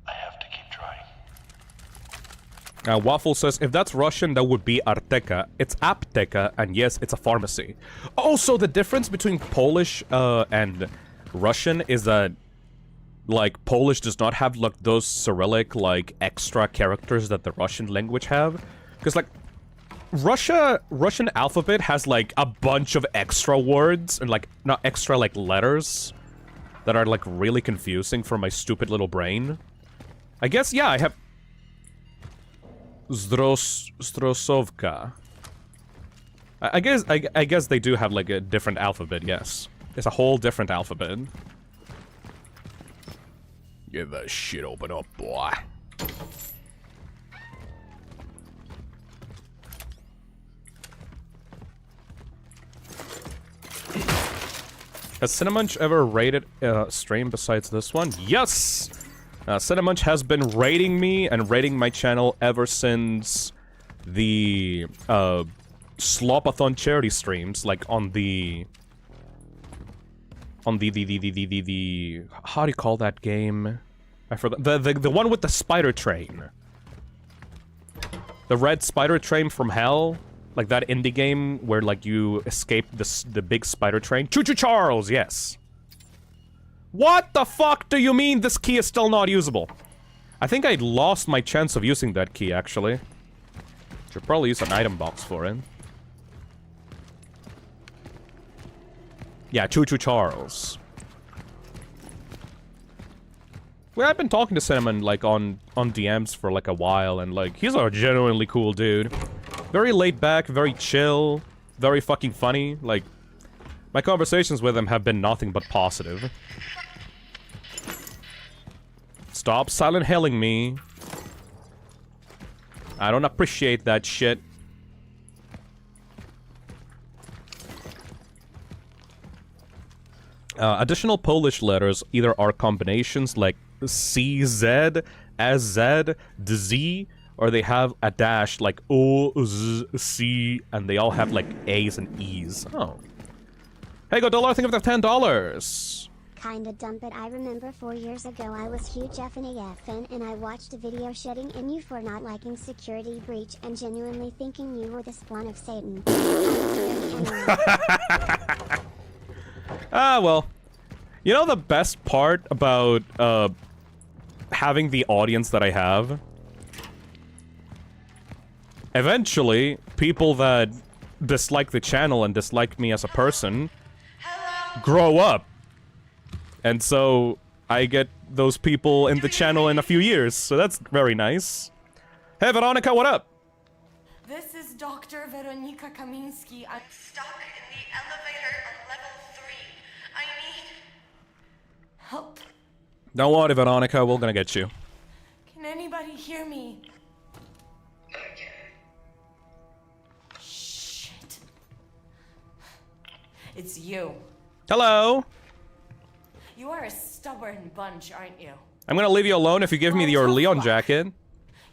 I have to keep trying. Waffle says, if that's Russian, that would be Arteka. It's Apteka, and yes, it's a pharmacy. Also, the difference between Polish and Russian is that, like, Polish does not have, like, those Cyrillic, like, extra characters that the Russian language have. Because, like, Russian alphabet has, like, a bunch of extra words, and, like, not extra, like, letters that are, like, really confusing for my stupid little brain. I guess, yeah, I have... Zdrosovka. I guess they do have, like, a different alphabet, yes. It's a whole different alphabet. Get that shit open up, boy. Has Cinemunch ever raided a stream besides this one? Yes! Cinemunch has been raiding me and raiding my channel ever since the Slopathon charity streams, like on the how do you call that game? I forgot. The one with the spider train. The red spider train from hell, like that indie game where like you escape the big spider train. Choo Choo Charles, yes. What the fuck do you mean this key is still not usable? I think I lost my chance of using that key, actually. Should probably use an item box for it. Yeah, Choo Choo Charles. Well, I've been talking to Cinnamon, like, on DMs for, like, a while, and, like, he's a genuinely cool dude. Very laid back, very chill, very fucking funny. Like, my conversations with him have been nothing but positive. Stop silent hilling me. I don't appreciate that shit. Additional Polish letters either are combinations like CZ, SZ, DZ, or they have a dash like O, Z, C, and they all have like A's and E's. Oh. Hey, Godilla, think of the $10. Kinda dumb, but I remember 4 years ago I was huge FN and I watched a video shitting in you for not liking Security Breach and genuinely thinking you were the spawn of Satan. Ah, well. You know the best part about having the audience that I have? Eventually, people that dislike the channel and dislike me as a person grow up. And so I get those people in the channel in a few years, so that's very nice. Hey, Weronika, what up? This is Dr. Weronika Kamiński. I'm stuck in the elevator on level 3. I need help. Don't worry, Weronika, we're gonna get you. Can anybody hear me? Shit. It's you. Hello. You are a stubborn bunch, aren't you? I'm gonna leave you alone if you give me your Leon jacket.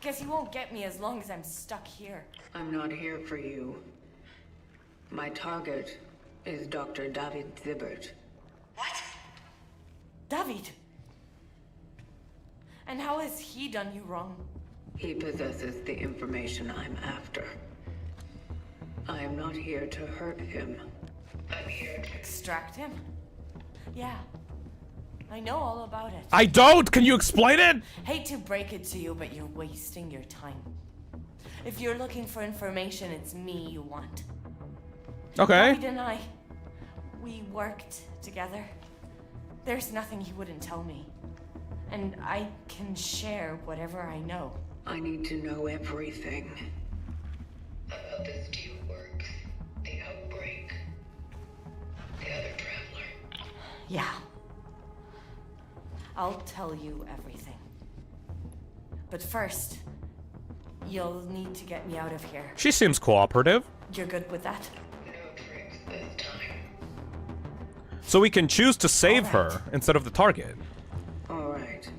Guess you won't get me as long as I'm stuck here. I'm not here for you. My target is Dr. David Zybert. What? David? And how has he done you wrong? He possesses the information I'm after. I am not here to hurt him. I'm here to extract him? Yeah. I know all about it. I don't! Can you explain it? Hate to break it to you, but you're wasting your time. If you're looking for information, it's me you want. Okay. David and I, we worked together. There's nothing he wouldn't tell me. And I can share whatever I know. I need to know everything. About the steelworks, the outbreak, the other traveler. Yeah. I'll tell you everything. But first, you'll need to get me out of here. She seems cooperative. You're good with that? No tricks this time. So we can choose to save her instead of the target. Alright.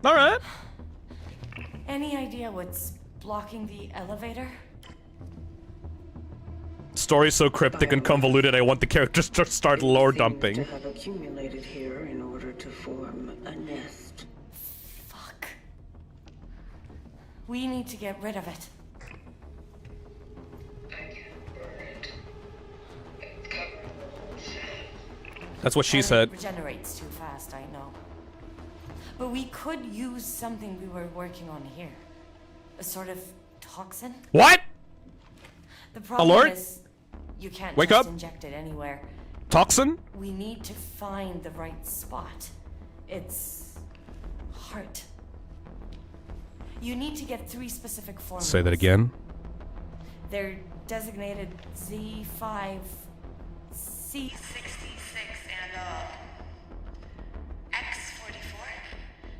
Alright. Any idea what's blocking the elevator? Story's so cryptic and convoluted, I want the characters to start lore dumping. To have accumulated here in order to form a nest. Fuck. We need to get rid of it. I can't burn it. It's covered in sand. That's what she And said. It regenerates too fast, I know. But we could use something we were working on here. A sort of toxin? What? The problem Alert? is you can't Wake just up. inject it anywhere. Toxin? We need to find the right spot. It's heart. You need to get 3 specific formulas. Say that again. They're designated Z5, C66, and X44.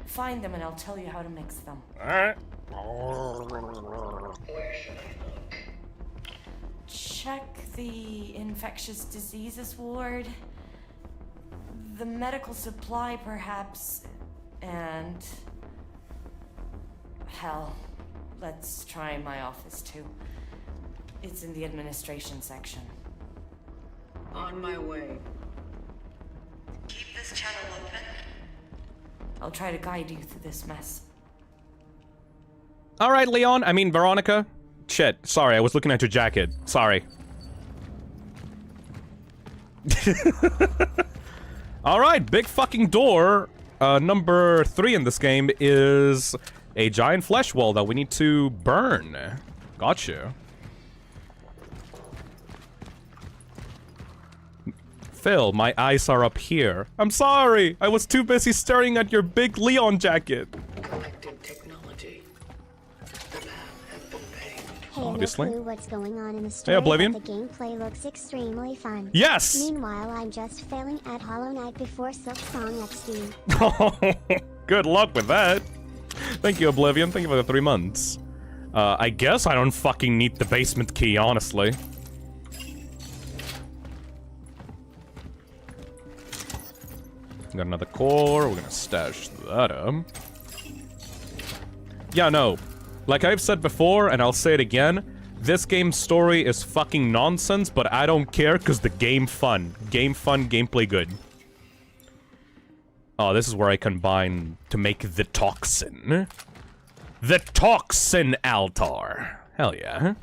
Find them and I'll tell you how to mix them. Alright. Where should I look? Check the infectious diseases ward, the medical supply perhaps, and hell, let's try my office too. It's in the administration section. On my way. Keep this channel open. I'll try to guide you through this mess. Alright, Leon. I mean, Weronika. Shit. Sorry, I was looking at your jacket. Sorry. Alright, big fucking door. Number 3 in this game is a giant flesh wall that we need to burn. Gotcha. Phil, my eyes are up here. I'm sorry. I was too busy staring at your big Leon jacket. Collected technology. The lab has been paid. Hey, Obviously. no clue what's going on in the story, Hey, Oblivion. but the gameplay looks extremely fun. Yes! Meanwhile, I'm just failing at Hollow Knight before Silk Song XD. Good luck with that. Thank you, Oblivion. Thank you for the 3 months. I guess I don't fucking need the basement key, honestly. Got another core. We're gonna stash that up. Yeah, no. Like I've said before, and I'll say it again, this game's story is fucking nonsense, but I don't care because the game fun. Game fun, gameplay good. Oh, this is where I combine to make the Toxin. The Toxin altar. Hell yeah.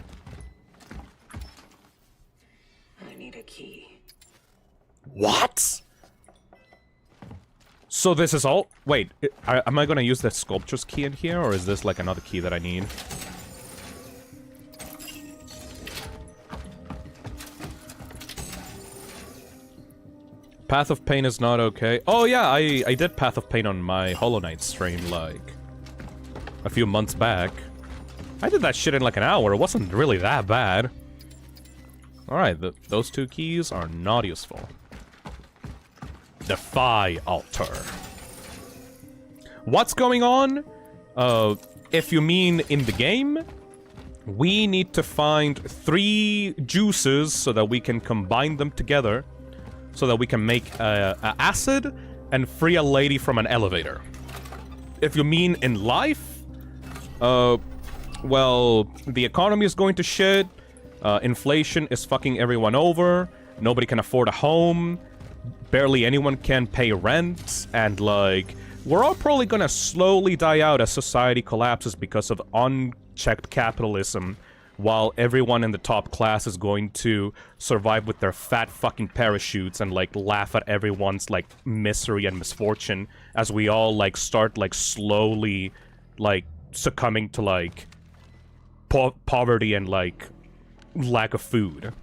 I need a key. What? So this is all... Wait, am I gonna use the sculpture's key in here, or is this like another key that I need? Path of Pain is not okay. Oh yeah, I did Path of Pain on my Hollow Knight stream, like, a few months back. I did that shit in like an hour. It wasn't really that bad. Alright, those 2 keys are not useful. Defy altar. What's going on? If you mean in the game, we need to find 3 juices so that we can combine them together, so that we can make acid and free a lady from an elevator. If you mean in life, well, the economy is going to shit, inflation is fucking everyone over, nobody can afford a home, barely anyone can pay rent, and like, we're all probably gonna slowly die out as society collapses because of unchecked capitalism, while everyone in the top class is going to survive with their fat fucking parachutes and like laugh at everyone's like misery and misfortune as we all like start like slowly like succumbing to like poverty and like lack of food.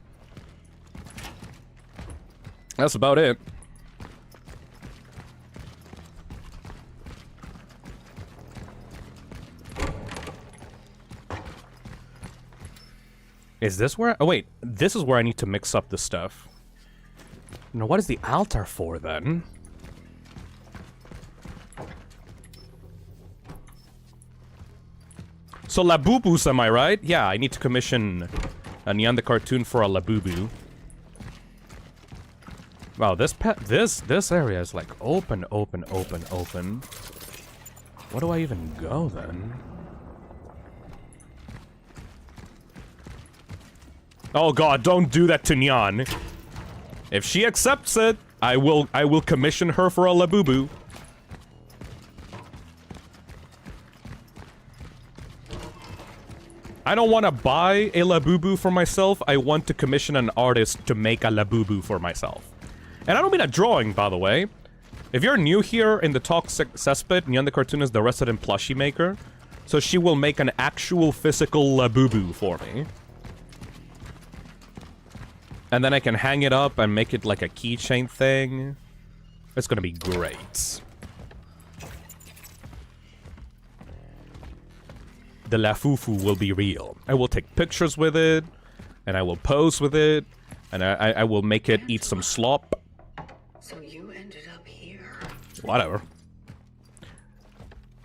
That's about it. Is this where... Oh, wait. This is where I need to mix up the stuff. Now, what is the altar for, then? So, Labubu's, am I right? Yeah, I need to commission a Neon the Cartoon for a Labubu. Wow, this area is, like, open. Where do I even go, then? Oh god, don't do that to Nyan. If she accepts it, I will commission her for a Labubu. I don't want to buy a Labubu for myself, I want to commission an artist to make a Labubu for myself. And I don't mean a drawing, by the way. If you're new here in the Toxic Cesspit, Nyan the Cartoon is the resident plushie maker. So she will make an actual physical Labubu for me. And then I can hang it up and make it like a keychain thing. It's gonna be great. The Lafufu will be real. I will take pictures with it, and I will pose with it, and I will make it eat some slop. So you ended up here. Whatever.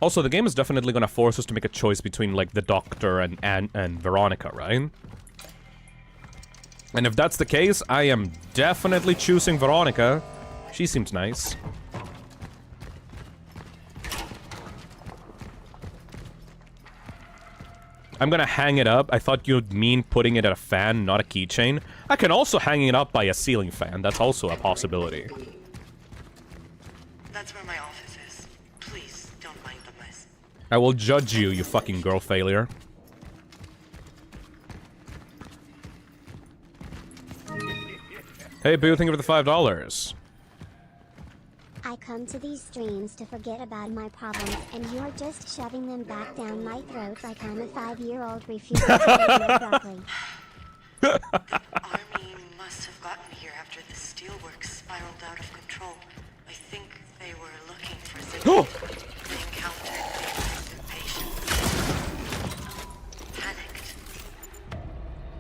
Also, the game is definitely gonna force us to make a choice between, like, the Doctor and Weronika, right? And if that's the case, I am definitely choosing Weronika. She seems nice. I'm gonna hang it up. I thought you'd mean putting it at a fan, not a keychain. I can also hang it up by a ceiling fan. That's also a possibility. That's where my office is. Please, don't mind the mess. I will judge you, you fucking girl failure. Hey, Boo, thank you for the $5. I come to these streams to forget about my problems, and you're just shoving them back down my throat like I'm a 5-year-old refusing to eat my broccoli. The army must have gotten here after the steelworks spiraled out of control. I think they were looking for Zybert. They encountered the patients. Panicked.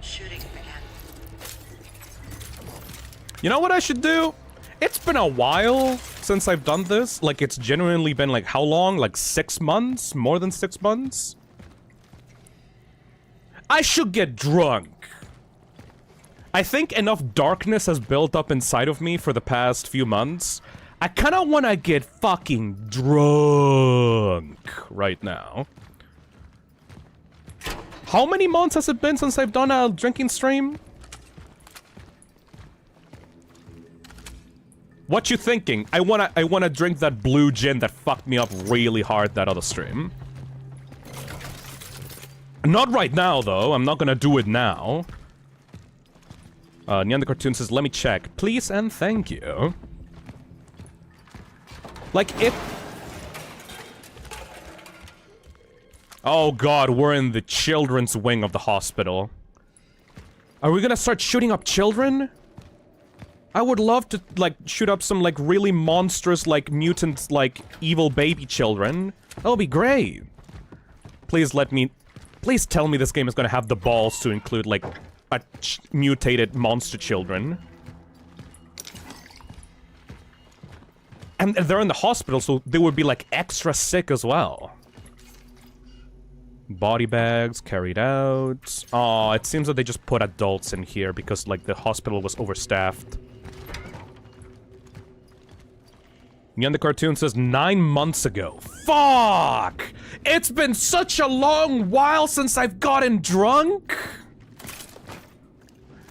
Shooting began. You know what I should do? It's been a while since I've done this. Like, it's genuinely been, like, how long? Like, 6 months? More than 6 months? I should get drunk. I think enough darkness has built up inside of me for the past few months. I kinda wanna get fucking drunk right now. How many months has it been since I've done a drinking stream? What you thinking? I wanna drink that blue gin that fucked me up really hard that other stream. Not right now, though. I'm not gonna do it now. Neon the Cartoon says, let me check. Please and thank you. Like, if... Oh god, we're in the children's wing of the hospital. Are we gonna start shooting up children? I would love to, like, shoot up some, like, really monstrous, like, mutant, like, evil baby children. That would be great. Please let me... Please tell me this game is gonna have the balls to include, like, mutated monster children. And they're in the hospital, so they would be, like, extra sick as well. Body bags carried out. Aw, it seems that they just put adults in here because, like, the hospital was overstaffed. Neon the Cartoon says 9 months ago. Fuck! It's been such a long while since I've gotten drunk!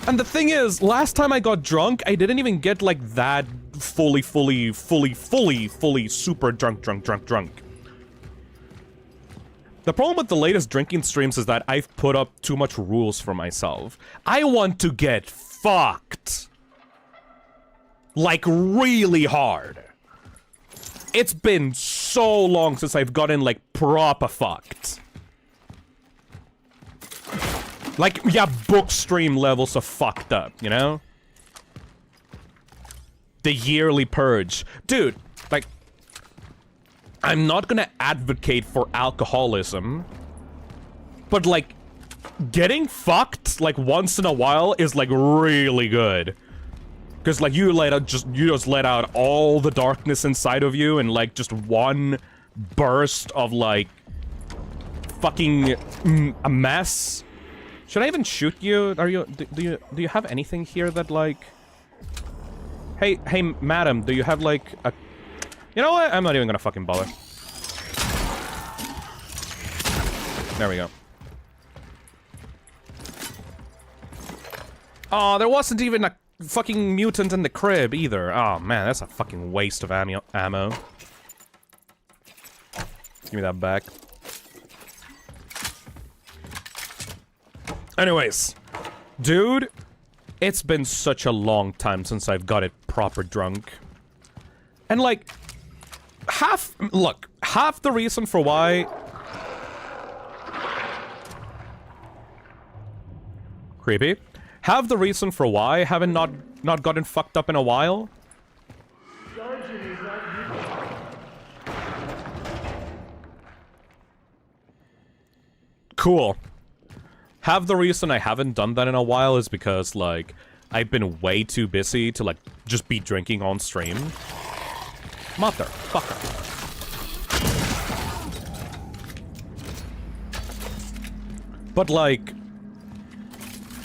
And the thing is, last time I got drunk, I didn't even get, like, that fully super drunk. The problem with the latest drinking streams is that I've put up too much rules for myself. I want to get fucked. Like, really hard. It's been so long since I've gotten, like, proper fucked. Like, yeah, book stream levels of fucked up, you know? The yearly purge. Dude, like, I'm not gonna advocate for alcoholism, but, like, getting fucked, like, once in a while is, like, really good. Because, like, you just let out all the darkness inside of you in, like, just one burst of, like, fucking a mess. Should I even shoot you? Do you have anything here that, like... Hey, madam, do you have, like, a... You know what? I'm not even gonna fucking bother. There we go. Oh, there wasn't even a fucking mutant in the crib either. Oh man, that's a fucking waste of ammo. Give me that back. Anyways, dude, it's been such a long time since I've got it proper drunk. And like, half the reason for why... Creepy. Half the reason for why I haven't not gotten fucked up in a while... Cool. Half the reason I haven't done that in a while is because, like, I've been way too busy to, like, just be drinking on stream. Motherfucker. But, like,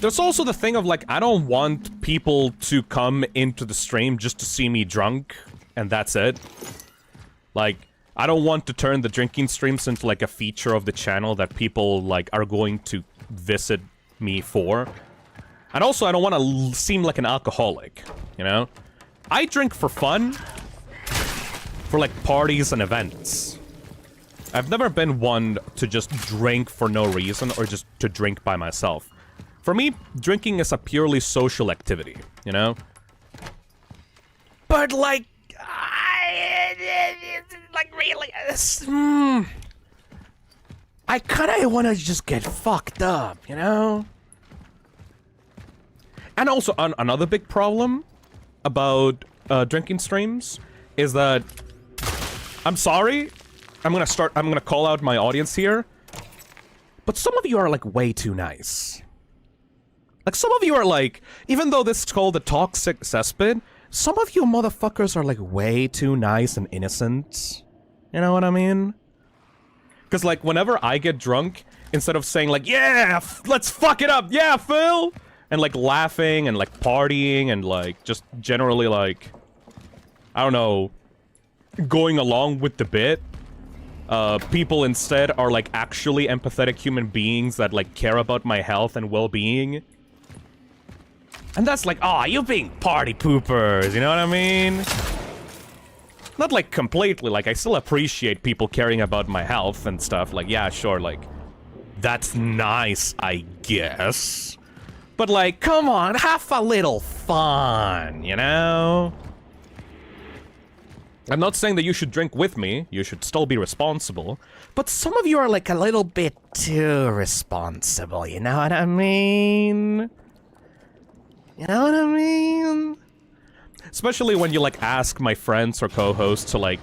there's also the thing of, like, I don't want people to come into the stream just to see me drunk, and that's it. Like, I don't want to turn the drinking streams into, like, a feature of the channel that people, like, are going to visit me for. And also, I don't want to seem like an alcoholic, you know? I drink for fun, for, like, parties and events. I've never been one to just drink for no reason, or just to drink by myself. For me, drinking is a purely social activity, you know? But, like, like, really, I kinda wanna just get fucked up, you know? And also, another big problem about drinking streams is that... I'm sorry, I'm gonna call out my audience here, but some of you are, like, way too nice. Like, some of you are, like, even though this is called the toxic cesspit, some of you motherfuckers are like way too nice and innocent. You know what I mean? Because like whenever I get drunk, instead of saying like, yeah, let's fuck it up, yeah, Phil! And like laughing and like partying and like just generally like, I don't know, going along with the bit, people instead are like actually empathetic human beings that like care about my health and well-being. And that's like, aw, you being party poopers, you know what I mean? Not like completely, like I still appreciate people caring about my health and stuff, like yeah, sure, like that's nice, I guess. But like, come on, have a little fun, you know? I'm not saying that you should drink with me, you should still be responsible, but some of you are like a little bit too responsible, you know what I mean? You know what I mean? Especially when you like ask my friends or co-hosts to like,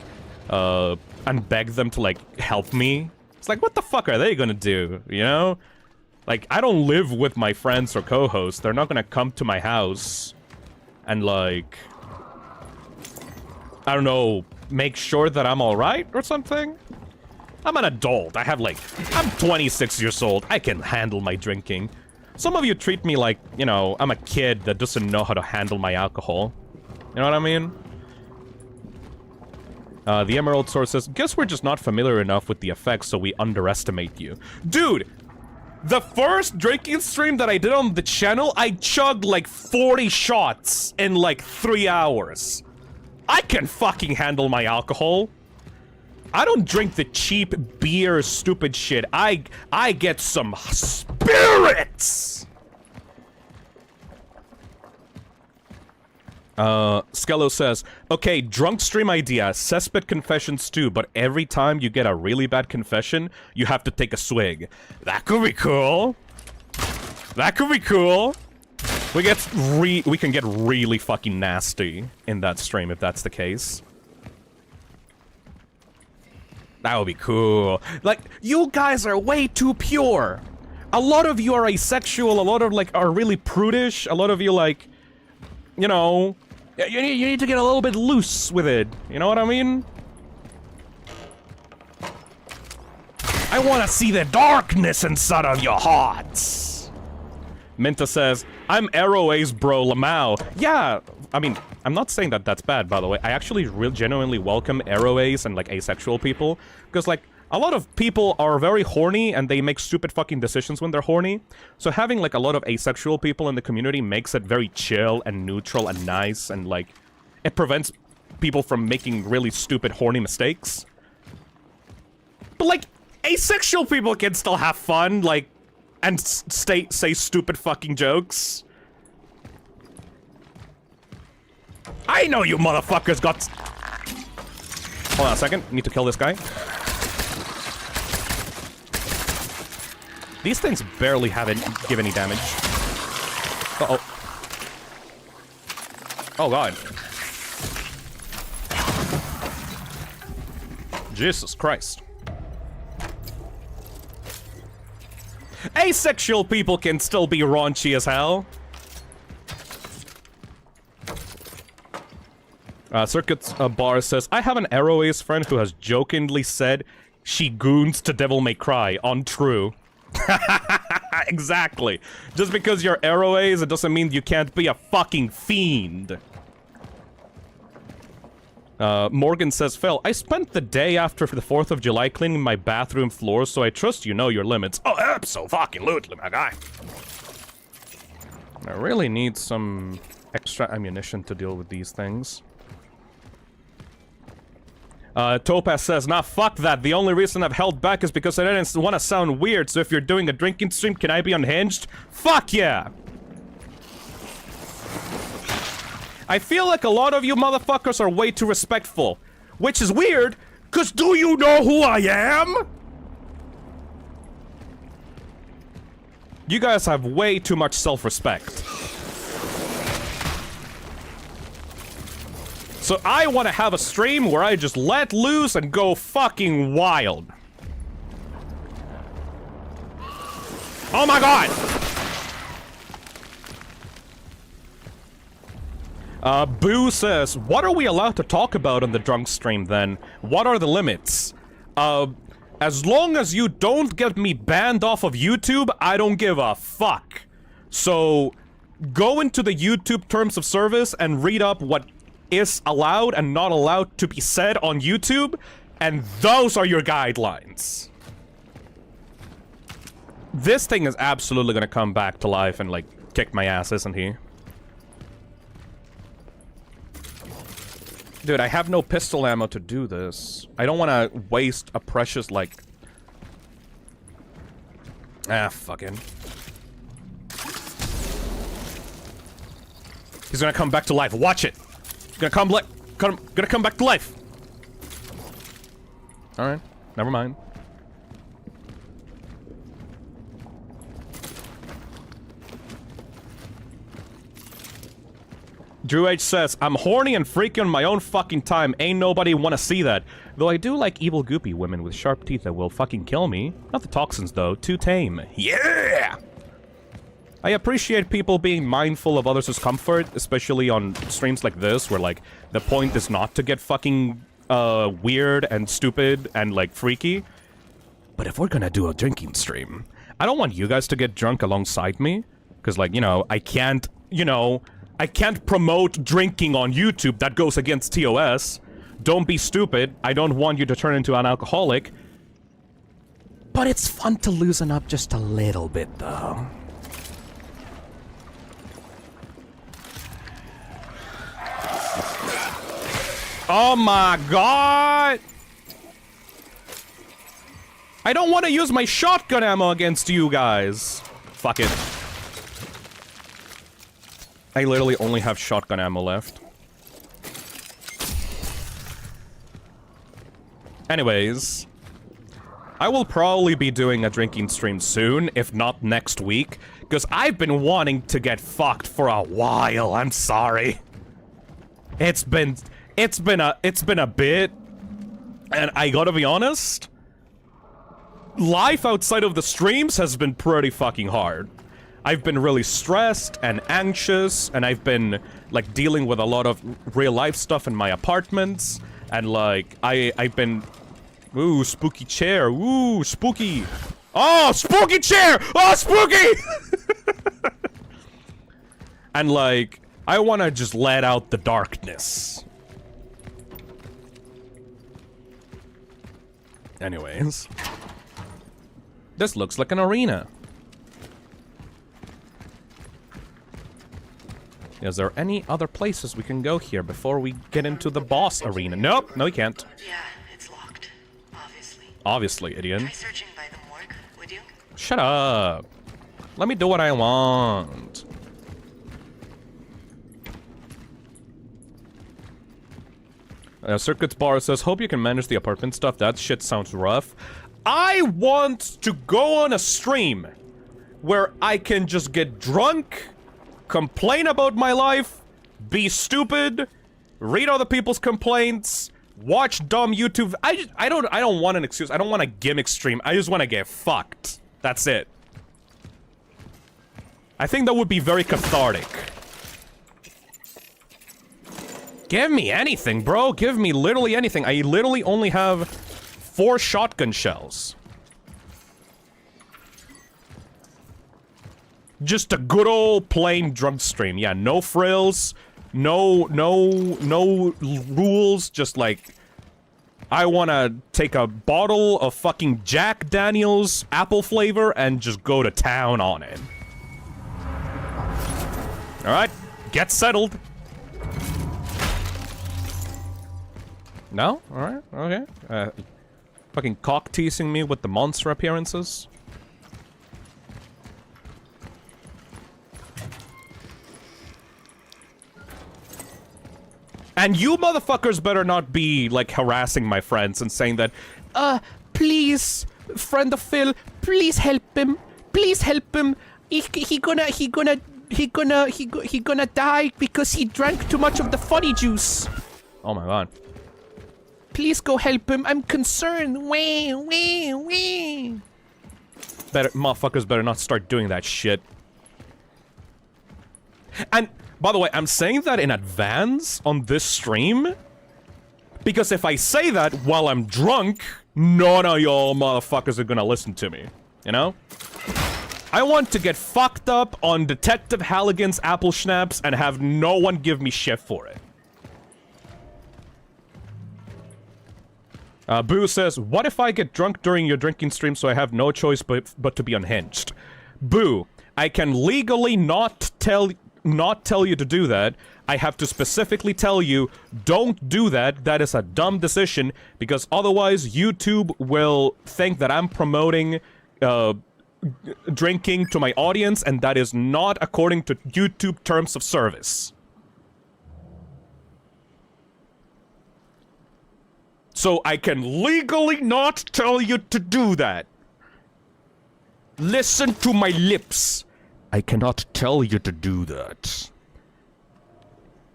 and beg them to like help me. It's like, what the fuck are they gonna do, you know? Like, I don't live with my friends or co-hosts, they're not gonna come to my house and like, I don't know, make sure that I'm alright or something? I'm an adult, I'm 26 years old, I can handle my drinking. Some of you treat me like, you know, I'm a kid that doesn't know how to handle my alcohol. You know what I mean? The Emerald Source says, guess we're just not familiar enough with the effects, so we underestimate you. Dude! The first drinking stream that I did on the channel, I chugged like 40 shots in like 3 hours. I can fucking handle my alcohol. I don't drink the cheap beer stupid shit. I get some spirits! Skello says, okay, drunk stream idea, cesspit confessions too, but every time you get a really bad confession, you have to take a swig. That could be cool. That could be cool. We can get really fucking nasty in that stream if that's the case. That would be cool. Like, you guys are way too pure. A lot of you are asexual, a lot of, like, are really prudish, a lot of you, like, you know, you need to get a little bit loose with it. You know what I mean? I want to see the darkness inside of your hearts. Minta says, I'm Arroways bro Lamau. Yeah, I mean, I'm not saying that that's bad, by the way. I actually genuinely welcome Arroways and, like, asexual people. Because, like, a lot of people are very horny and they make stupid fucking decisions when they're horny. So having, like, a lot of asexual people in the community makes it very chill and neutral and nice and, like, it prevents people from making really stupid horny mistakes. But, like, asexual people can still have fun, like, and say stupid fucking jokes. I know you motherfuckers got... Hold on a second, need to kill this guy. These things barely give any damage. Uh-oh. Oh god. Jesus Christ. Asexual people can still be raunchy as hell. Circuits Bar says, I have an Arroways friend who has jokingly said she goons to Devil May Cry. Untrue. Exactly. Just because you're Arroways, it doesn't mean you can't be a fucking fiend. Morgan says, Phil, I spent the day after the 4th of July cleaning my bathroom floors, so I trust you know your limits. Oh, abso-fucking-lutely, my guy. I really need some extra ammunition to deal with these things. Topaz says, nah, fuck that. The only reason I've held back is because I didn't want to sound weird, so if you're doing a drinking stream, can I be unhinged? Fuck yeah! I feel like a lot of you motherfuckers are way too respectful. Which is weird, because do you know who I am? You guys have way too much self-respect. So I want to have a stream where I just let loose and go fucking wild. Oh my god! Boo says, what are we allowed to talk about on the drunk stream then? What are the limits? As long as you don't get me banned off of YouTube, I don't give a fuck. So, go into the YouTube terms of service and read up what is allowed and not allowed to be said on YouTube, and those are your guidelines. This thing is absolutely gonna come back to life and, like, kick my ass, isn't he? Dude, I have no pistol ammo to do this. I don't want to waste a precious, like... Ah, fucking. He's gonna come back to life. Watch it! He's gonna come back to life! Alright, never mind. Drew H says, I'm horny and freaky on my own fucking time. Ain't nobody wanna see that. Though I do like evil goopy women with sharp teeth that will fucking kill me. Not the toxins though, too tame. Yeah! I appreciate people being mindful of others' comfort, especially on streams like this, where like, the point is not to get fucking, weird and stupid and like freaky. But if we're gonna do a drinking stream, I don't want you guys to get drunk alongside me. Cause like, you know, I can't, you know, I can't promote drinking on YouTube. That goes against TOS. Don't be stupid. I don't want you to turn into an alcoholic. But it's fun to loosen up just a little bit, though. Oh my god! I don't want to use my shotgun ammo against you guys. Fuck it. I literally only have shotgun ammo left. Anyways, I will probably be doing a drinking stream soon, if not next week, because I've been wanting to get fucked for a while. I'm sorry. It's been a bit, and I gotta be honest, life outside of the streams has been pretty fucking hard. I've been really stressed and anxious, and I've been, like, dealing with a lot of real-life stuff in my apartments, and, like, I've been... Ooh, spooky chair. Ooh, spooky. Oh, spooky chair! Oh, spooky! And, like, I want to just let out the darkness. Anyways. This looks like an arena. Is there any other places we can go here before we get into the boss arena? Nope, no we can't. Yeah, it's locked. Obviously. Obviously, idiot. Try searching by the morgue, would you? Shut up. Let me do what I want. Circuits Bar says, hope you can manage the apartment stuff. That shit sounds rough. I want to go on a stream where I can just get drunk, complain about my life, be stupid, read other people's complaints, watch dumb YouTube. I don't want an excuse. I don't want a gimmick stream. I just want to get fucked. That's it. I think that would be very cathartic. Give me anything, bro. Give me literally anything. I literally only have 4 shotgun shells. Just a good old plain drunk stream. Yeah, no frills, no rules, just like I want to take a bottle of fucking Jack Daniels apple flavor and just go to town on it. All right, get settled. No? All right. Okay. Fucking cock teasing me with the monster appearances. And you motherfuckers better not be, like, harassing my friends and saying that, please, friend of Phil, please help him. Please help him. He gonna die because he drank too much of the funny juice. Oh my god. Please go help him. I'm concerned. Wee. Motherfuckers better not start doing that shit. And By the way, I'm saying that in advance on this stream, because if I say that while I'm drunk, none of y'all motherfuckers are gonna listen to me, you know? I want to get fucked up on Detective Halligan's apple schnapps and have no one give me shit for it. Boo says, what if I get drunk during your drinking stream so I have no choice but to be unhinged? Boo, I can legally not tell you to do that. I have to specifically tell you, don't do that. That is a dumb decision, because otherwise YouTube will think that I'm promoting drinking to my audience, and that is not according to YouTube terms of service. So I can legally not tell you to do that. Listen to my lips. I cannot tell you to do that.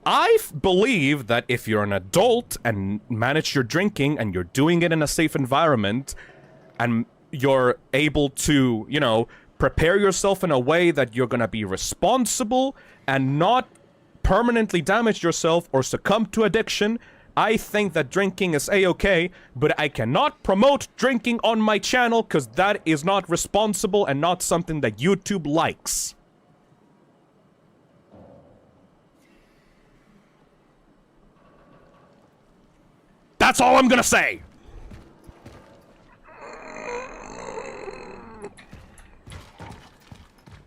I believe that if you're an adult and manage your drinking and you're doing it in a safe environment and you're able to, you know, prepare yourself in a way that you're gonna be responsible and not permanently damage yourself or succumb to addiction, I think that drinking is a-okay, but I cannot promote drinking on my channel because that is not responsible and not something that YouTube likes. That's all I'm gonna say!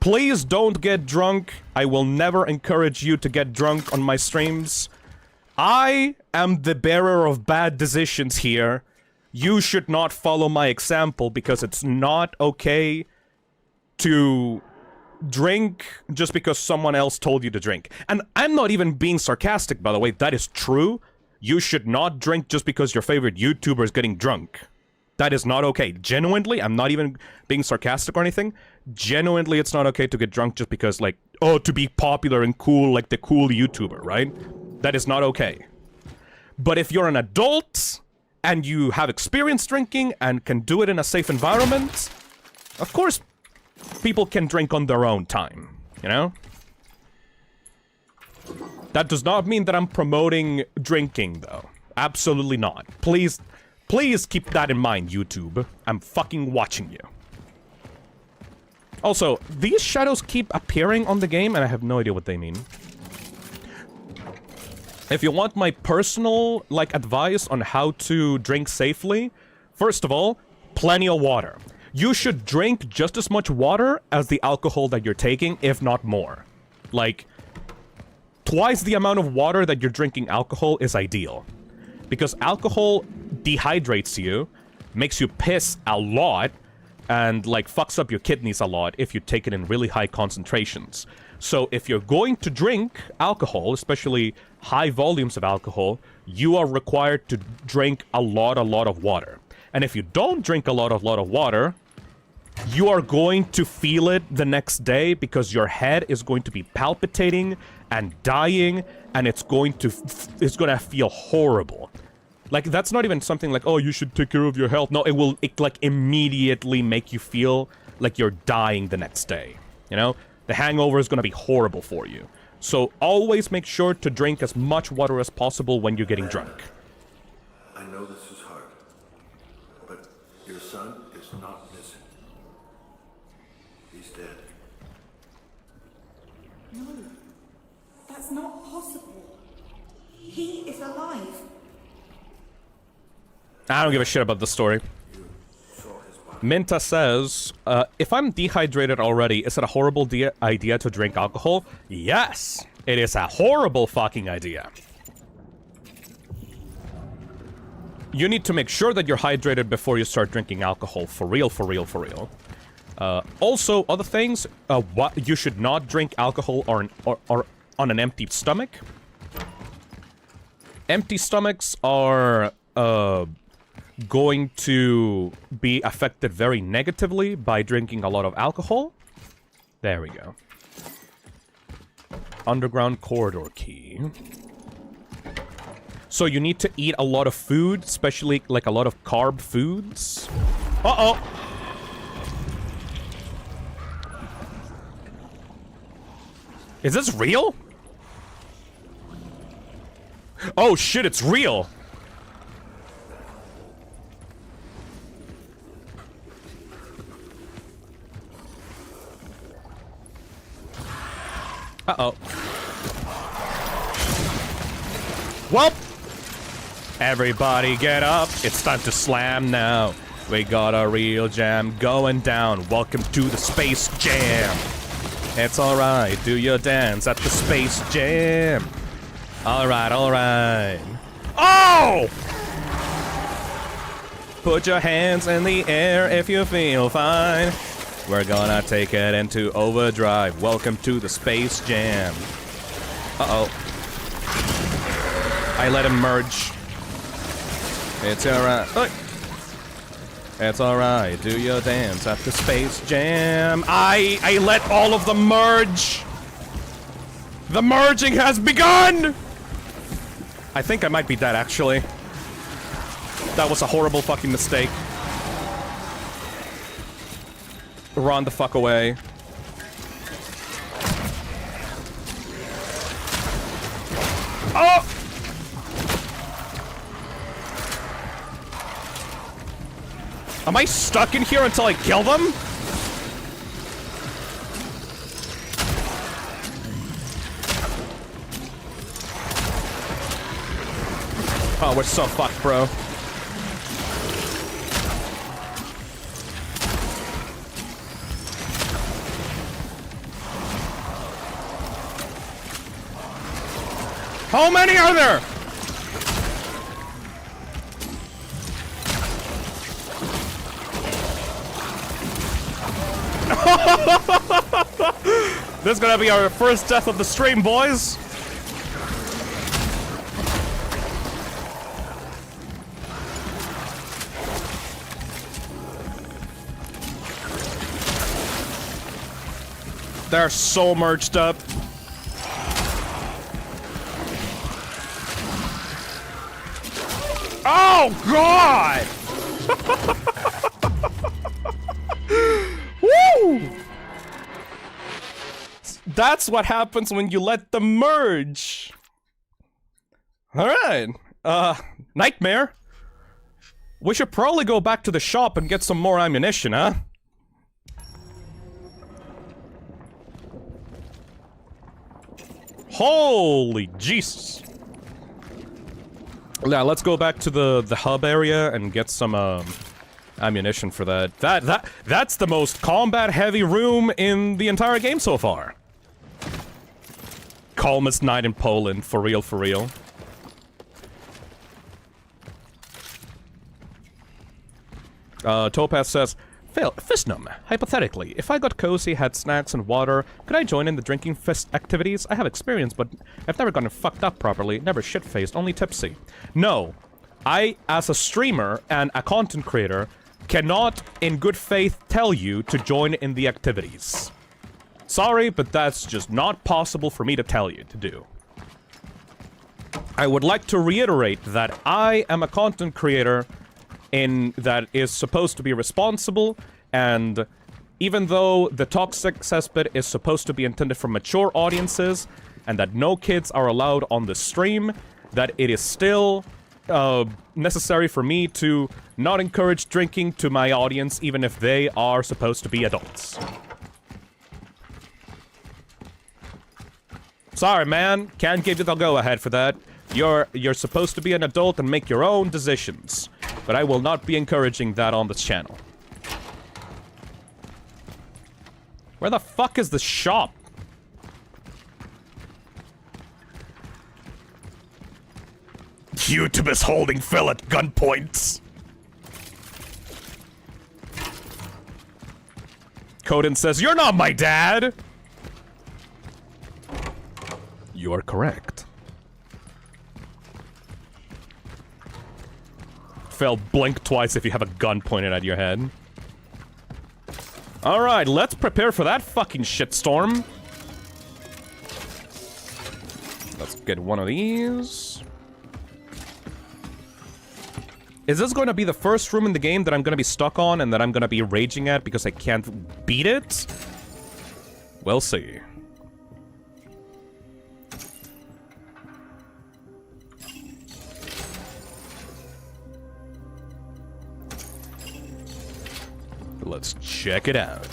Please don't get drunk. I will never encourage you to get drunk on my streams. I am the bearer of bad decisions here. You should not follow my example because it's not okay to drink just because someone else told you to drink. And I'm not even being sarcastic, by the way. That is true. You should not drink just because your favorite YouTuber is getting drunk. That is not okay. Genuinely, I'm not even being sarcastic or anything. Genuinely, it's not okay to get drunk just because, like, oh, to be popular and cool, like the cool YouTuber, right? That is not okay. But if you're an adult and you have experience drinking and can do it in a safe environment, of course, people can drink on their own time, you know? That does not mean that I'm promoting drinking, though. Absolutely not. Please keep that in mind, YouTube. I'm fucking watching you. Also, these shadows keep appearing on the game, and I have no idea what they mean. If you want my personal, like, advice on how to drink safely, first of all, plenty of water. You should drink just as much water as the alcohol that you're taking, if not more. Like, twice the amount of water that you're drinking alcohol is ideal. Because alcohol dehydrates you, makes you piss a lot, and, like, fucks up your kidneys a lot if you take it in really high concentrations. So if you're going to drink alcohol, especially high volumes of alcohol, you are required to drink a lot of water. And if you don't drink a lot of water, you are going to feel it the next day because your head is going to be palpitating and dying, and it's going to feel horrible. Like, that's not even something like, oh, you should take care of your health. No, it like immediately make you feel like you're dying the next day, you know? The hangover is going to be horrible for you. So always make sure to drink as much water as possible when you're getting drunk. I know this is hard, but your son is not missing. He's dead. No, that's not possible. He is alive. I don't give a shit about the story. Minta says, if I'm dehydrated already, is it a horrible idea to drink alcohol? Yes! It is a horrible fucking idea. You need to make sure that you're hydrated before you start drinking alcohol. For real, for real, for real. Also, other things, what you should not drink alcohol or on an empty stomach. Empty stomachs are, going to be affected very negatively by drinking a lot of alcohol. There we go. Underground corridor key. So you need to eat a lot of food, especially like a lot of carb foods. Uh-oh! Is this real? Oh shit, it's real! Uh-oh. Well, everybody get up. It's time to slam now. We got a real jam going down. Welcome to the Space Jam. It's alright, do your dance at the Space Jam. Alright, alright. Oh! Put your hands in the air if you feel fine. We're gonna take it into overdrive. Welcome to the Space Jam. Uh-oh. I let him merge. It's alright. Look. It's alright. Do your dance at the Space Jam. I let all of them merge. The merging has begun! I think I might be dead, actually. That was a horrible fucking mistake. Run the fuck away. Oh! Am I stuck in here until I kill them? Oh, we're so fucked, bro. How many are there? This is gonna be our first death of the stream, boys. They're so merged up. Oh, God! Woo! That's what happens when you let them merge. Alright. Nightmare. We should probably go back to the shop and get some more ammunition, huh? Holy Jesus. Now, let's go back to the hub area and get some, ammunition for that. That's the most combat-heavy room in the entire game so far. Calmest night in Poland, for real, for real. Topaz says, Phisnom, hypothetically, if I got cozy, had snacks and water, could I join in the drinking fest activities? I have experience, but I've never gotten fucked up properly, never shit-faced, only tipsy. No. I, as a streamer and a content creator, cannot, in good faith, tell you to join in the activities. Sorry, but that's just not possible for me to tell you to do. I would like to reiterate that I am a content creator that is supposed to be responsible, and even though the toxic cesspit is supposed to be intended for mature audiences, and that no kids are allowed on the stream, that it is still necessary for me to not encourage drinking to my audience, even if they are supposed to be adults. Sorry, man. Can't give you the go-ahead for that. You're supposed to be an adult and make your own decisions. But I will not be encouraging that on this channel. Where the fuck is the shop? YouTube is holding Phil at gunpoint. Coden says, "You're not my dad!" You are correct. Phil, blink twice if you have a gun pointed at your head. Alright, let's prepare for that fucking shitstorm. Let's get one of these. Is this going to be the first room in the game that I'm going to be stuck on and that I'm going to be raging at because I can't beat it? We'll see. Let's check it out.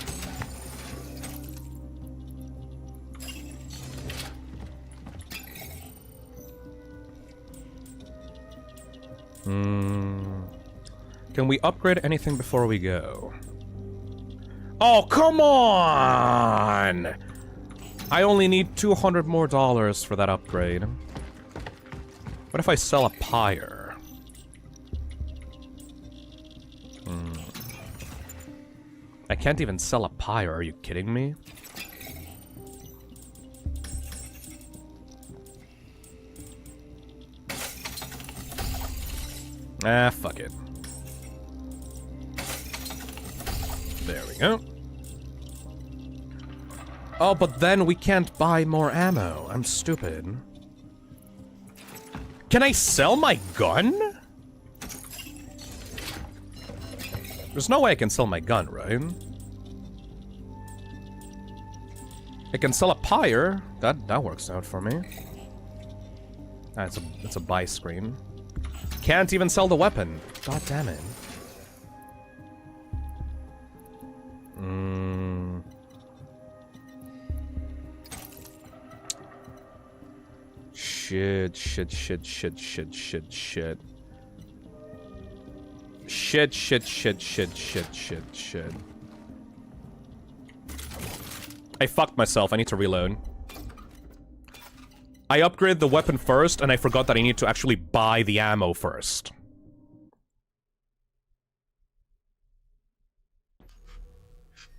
Can we upgrade anything before we go? Oh, come on! I only need $200 more for that upgrade. What if I sell a pyre? I can't even sell a pyre, are you kidding me? Ah, fuck it. There we go. Oh, but then we can't buy more ammo. I'm stupid. Can I sell my gun? There's no way I can sell my gun, right? I can sell a pyre. That works out for me. Ah, it's a buy screen. Can't even sell the weapon. God damn it. Shit. I fucked myself. I need to reload. I upgraded the weapon first, and I forgot that I need to actually buy the ammo first.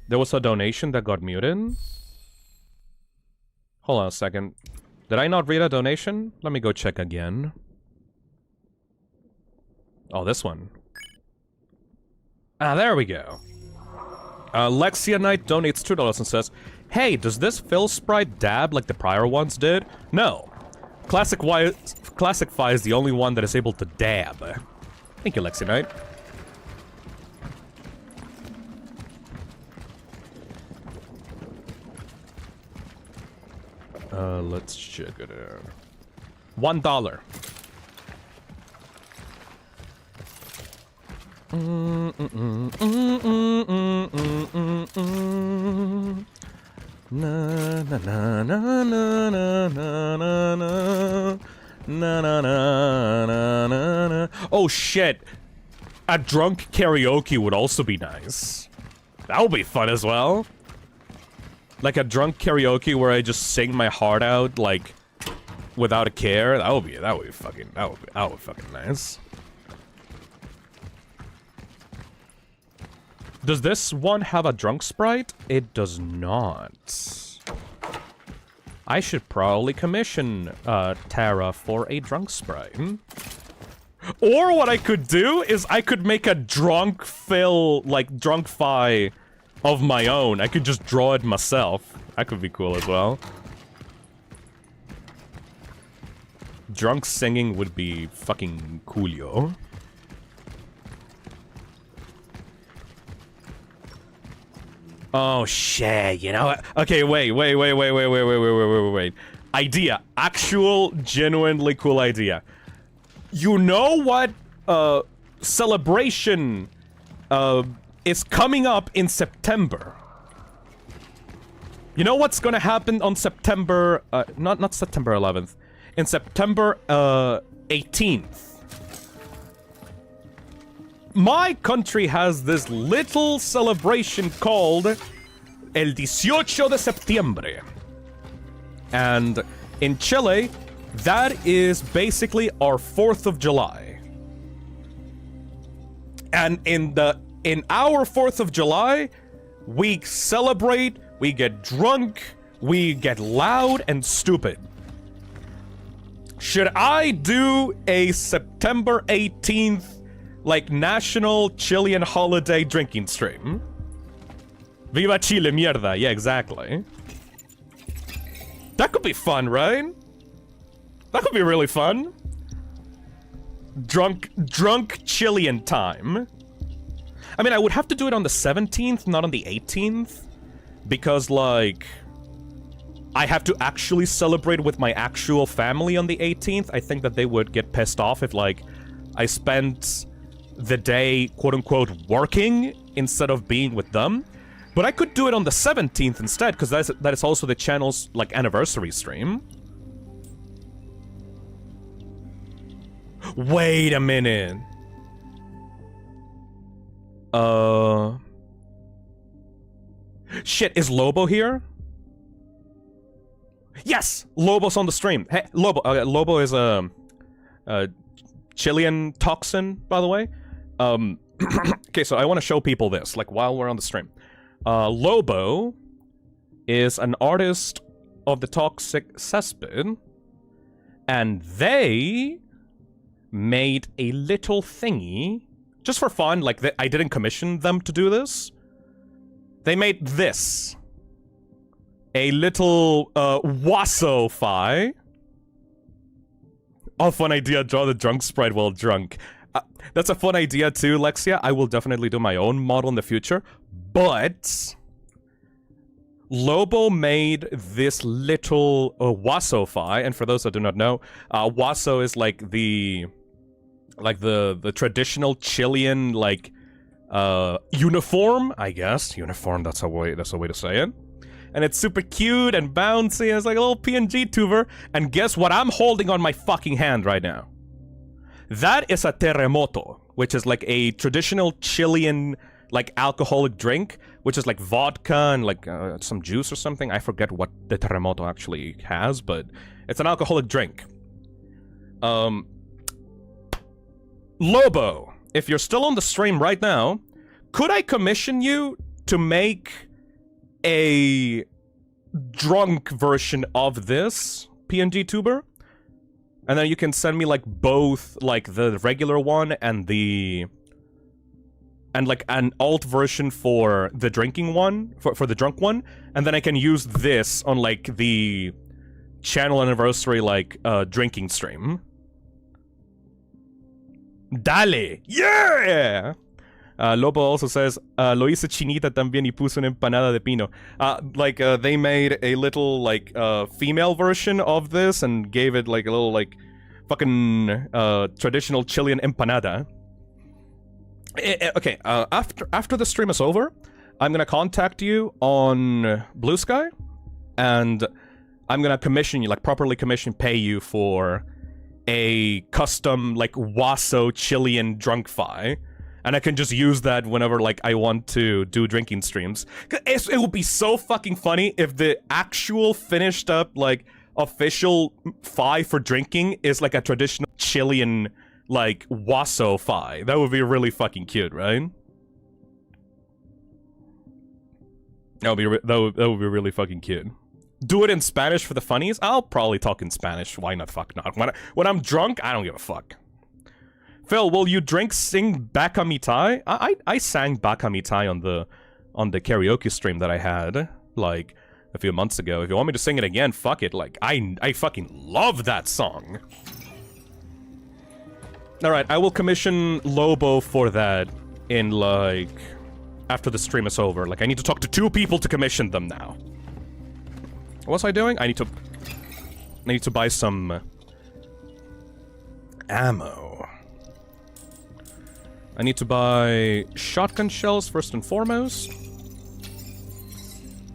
There was a donation that got muted. Hold on a second. Did I not read a donation? Let me go check again. Oh, this one. Ah, there we go. Lexia Knight donates $2 and says, "Hey, does this fill sprite dab like the prior ones did?" No. Classic Fi is the only one that is able to dab. Thank you, Lexia Knight. Let's check it out. $1. Na na na na na na na na na na na. Oh shit! A drunk karaoke would also be nice. That would be fun as well. Like a drunk karaoke where I just sing my heart out, like, without a care. That would be fucking nice. Does this one have a drunk sprite? It does not. I should probably commission Tara for a drunk sprite. Or what I could do is I could make a drunk drunk fi of my own. I could just draw it myself. That could be cool as well. Drunk singing would be fucking coolio. Oh shit, you know what? Okay, wait. Idea. Actual, genuinely cool idea. You know what celebration is coming up in September? You know what's gonna happen on September, not September 11th, in September 18th? My country has this little celebration called El 18 de Septiembre. And in Chile, that is basically our 4th of July. And in our 4th of July, we celebrate, we get drunk, we get loud and stupid. Should I do a September 18th like national Chilean holiday drinking stream? Viva Chile, mierda. Yeah, exactly. That could be fun, right? That could be really fun. Drunk Chilean time. I mean, I would have to do it on the 17th, not on the 18th. Because, like, I have to actually celebrate with my actual family on the 18th. I think that they would get pissed off if, like, I spent the day, quote-unquote, working instead of being with them. But I could do it on the 17th instead, because that is also the channel's, like, anniversary stream. Wait a minute. Shit, is Lobo here? Yes! Lobo's on the stream. Hey, Lobo. Lobo is a Chilean Toxin, by the way. Okay, so I want to show people this, like, while we're on the stream. Lobo is an artist of the Toxic Cesspit, and they made a little thingy, just for fun, like, I didn't commission them to do this. They made this. A little, wasso-fi. Oh, fun idea, draw the drunk sprite while drunk. That's a fun idea too, Lexia. I will definitely do my own model in the future. But Lobo made this little wasso-fi, and for those that do not know, wasso is like the traditional Chilean like uniform, I guess. Uniform, that's a way to say it. And it's super cute and bouncy, and it's like a little PNG tuber. And guess what I'm holding on my fucking hand right now? That is a terremoto, which is like a traditional Chilean like alcoholic drink, which is like vodka and like some juice or something. I forget what the terremoto actually has, but it's an alcoholic drink. Lobo, if you're still on the stream right now, could I commission you to make a drunk version of this PNG tuber? And then you can send me like both, like the regular one and like an alt version for the drinking one, for the drunk one, and then I can use this on like the channel anniversary like drinking stream. Dale! Yeah! Lobo also says, lo hice chinita también y puso una empanada de pino. They made a little, like, female version of this and gave it, like, a little, like, fucking, traditional Chilean empanada. Okay, after the stream is over, I'm gonna contact you on Blue Sky, and I'm gonna commission you, like, properly pay you for a custom, like, wasso Chilean drunk-fi. And I can just use that whenever, like, I want to do drinking streams. It would be so fucking funny if the actual finished up, like, official fi for drinking is, like, a traditional Chilean, like, wasso fi. That would be really fucking cute, right? That would be really fucking cute. Do it in Spanish for the funnies? I'll probably talk in Spanish. Why not? Fuck not. When I'm drunk, I don't give a fuck. Phil, will you sing Baka Mitai? I sang Baka Mitai on the karaoke stream that I had, like, a few months ago. If you want me to sing it again, fuck it. Like, I fucking love that song. Alright, I will commission Lobo for that in, like, after the stream is over. Like, I need to talk to 2 people to commission them now. What was I doing? I need to buy some ammo. I need to buy shotgun shells first and foremost.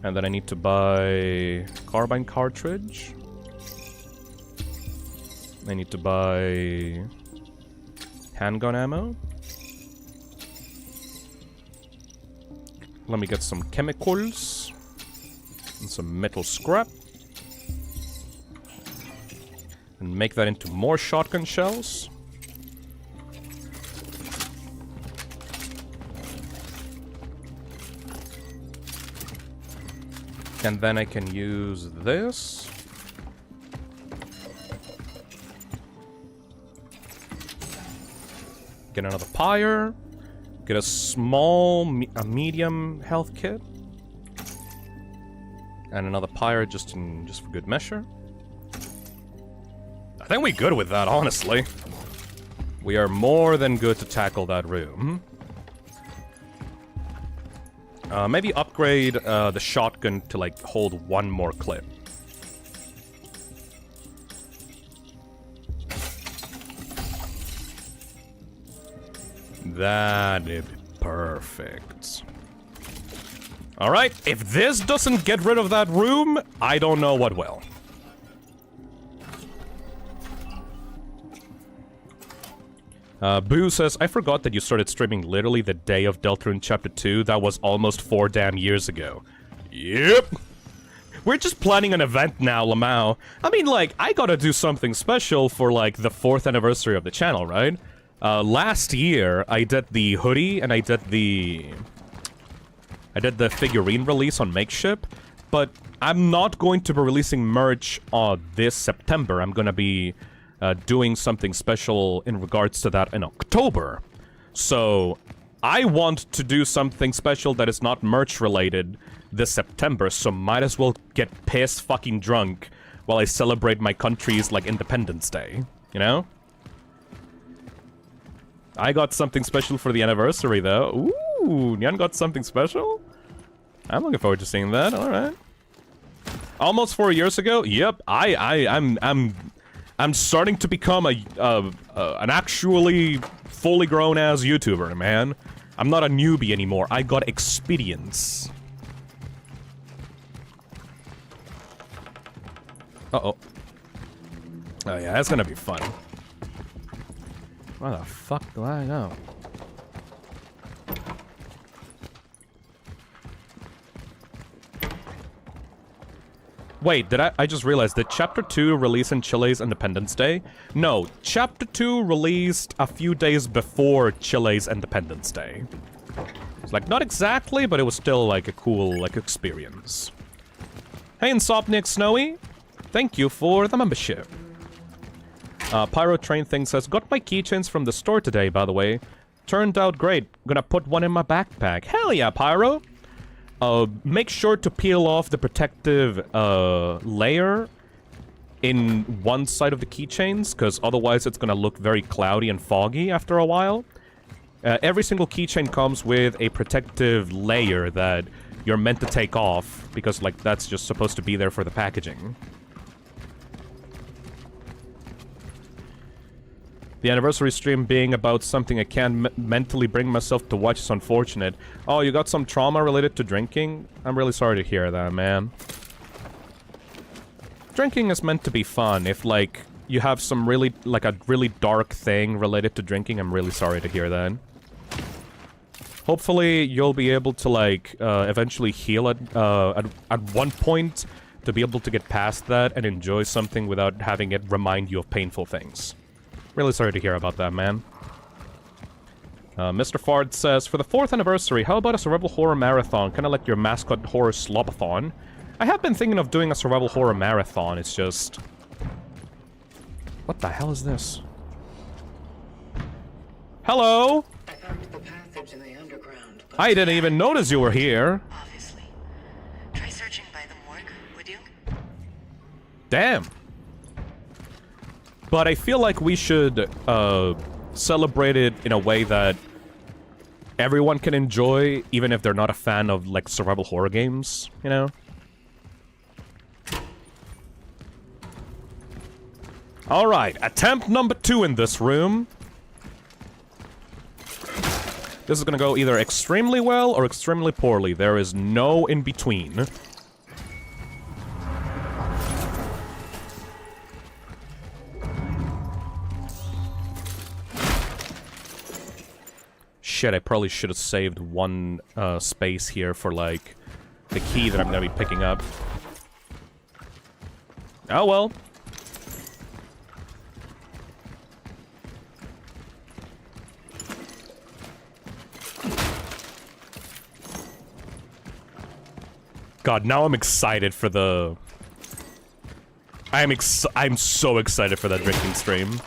And then I need to buy carbine cartridge. I need to buy handgun ammo. Let me get some chemicals and some metal scrap. And make that into more shotgun shells. And then I can use this. Get another pyre. Get a medium health kit. And another pyre just for good measure. I think we're good with that, honestly. We are more than good to tackle that room. Maybe upgrade the shotgun to, like, hold 1 more clip. That'd be Perfect. Alright, if this doesn't get rid of that room, I don't know what will. Boo says, I forgot that you started streaming literally the day of Deltarune Chapter 2. That was almost 4 damn years ago. Yep. We're just planning an event now, Lamau. I mean, like, I gotta do something special for, like, the 4th anniversary of the channel, right? Last year, I did the hoodie, and I did the figurine release on Makeship, but I'm not going to be releasing merch this September. I'm gonna be doing something special in regards to that in October. So, I want to do something special that is not merch related this September, so might as well get pissed fucking drunk while I celebrate my country's, like, Independence Day, you know? I got something special for the anniversary, though. Ooh, Nyan got something special? I'm looking forward to seeing that, alright. Almost 4 years ago? Yep, I'm starting to become an actually fully grown-ass YouTuber, man. I'm not a newbie anymore. I got experience. Uh-oh. Oh yeah, that's gonna be fun. Where the fuck do I go? Wait, I just realized, did Chapter 2 release in Chile's Independence Day? No, Chapter 2 released a few days before Chile's Independence Day. It's like, not exactly, but it was still like a cool, like, experience. Hey, Insomniac Snowy! Thank you for the membership. Pyro Train Thing says, got my keychains from the store today, by the way. Turned out great. Gonna put one in my backpack. Hell yeah, Pyro! Make sure to peel off the protective, layer in one side of the keychains, because otherwise it's gonna look very cloudy and foggy after a while. Every single keychain comes with a protective layer that you're meant to take off, because, like, that's just supposed to be there for the packaging. The anniversary stream being about something I can't mentally bring myself to watch is unfortunate. Oh, you got some trauma related to drinking? I'm really sorry to hear that, man. Drinking is meant to be fun. If, like, you have some really, like, a really dark thing related to drinking, I'm really sorry to hear that. Hopefully, you'll be able to, like, eventually heal at one point to be able to get past that and enjoy something without having it remind you of painful things. Really sorry to hear about that, man. Mr. Fard says, for the 4th anniversary, how about a survival horror marathon? Kinda like your mascot horror slobathon. I have been thinking of doing a survival horror marathon, it's just... What the hell is this? Hello? I found the passage in the underground. I didn't even notice you were here. Obviously. Try searching by the morgue, would you? Damn. But I feel like we should, celebrate it in a way that everyone can enjoy, even if they're not a fan of, like, survival horror games, you know? Alright, attempt number 2 in this room. This is gonna go either extremely well or extremely poorly. There is no in between. Shit, I probably should have saved one space here for, like, the key that I'm gonna be picking up. Oh well. God, now I'm excited for the... I'm so excited for that drinking stream.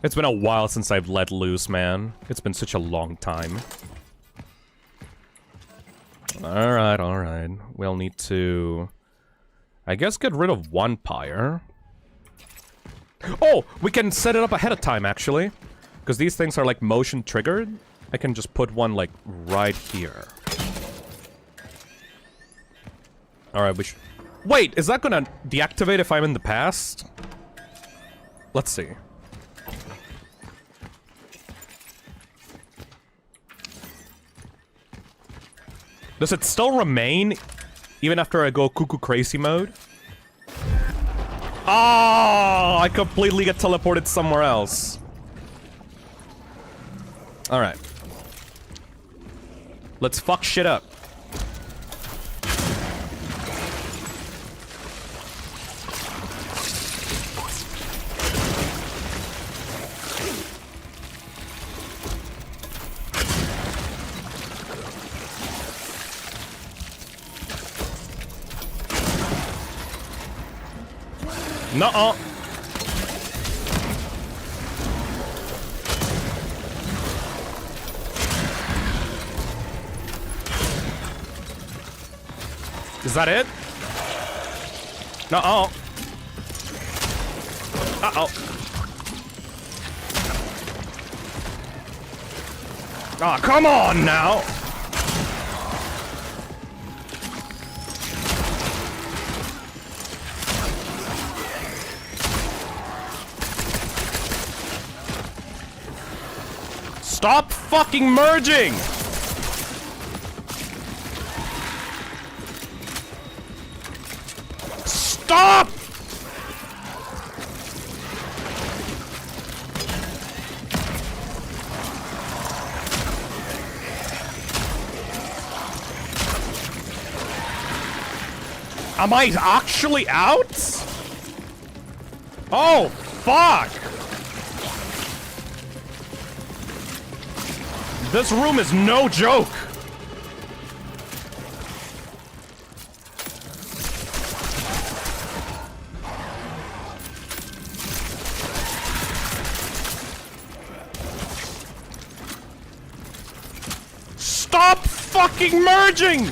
It's been a while since I've let loose, man. It's been such a long time. Alright, alright. We'll need to... I guess get rid of one pyre. Oh! We can set it up ahead of time, actually. Because these things are, like, motion triggered. I can just put one, like, right here. Alright, we should... Wait! Is that gonna deactivate if I'm in the past? Let's see. Does it still remain even after I go cuckoo crazy mode? Oh, I completely get teleported somewhere else. Alright. Let's fuck shit up. Nuh-uh. Is that it? Nuh-uh. Uh-oh. Ah, come on now! Stop fucking merging! Stop! Am I actually out? Oh, fuck! This room is no joke. Stop fucking merging!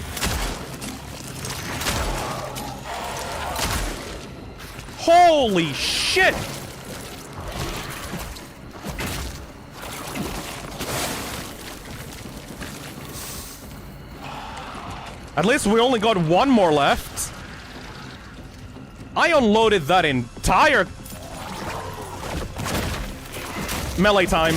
Holy shit! At least we only got one more left. I unloaded that entire melee time.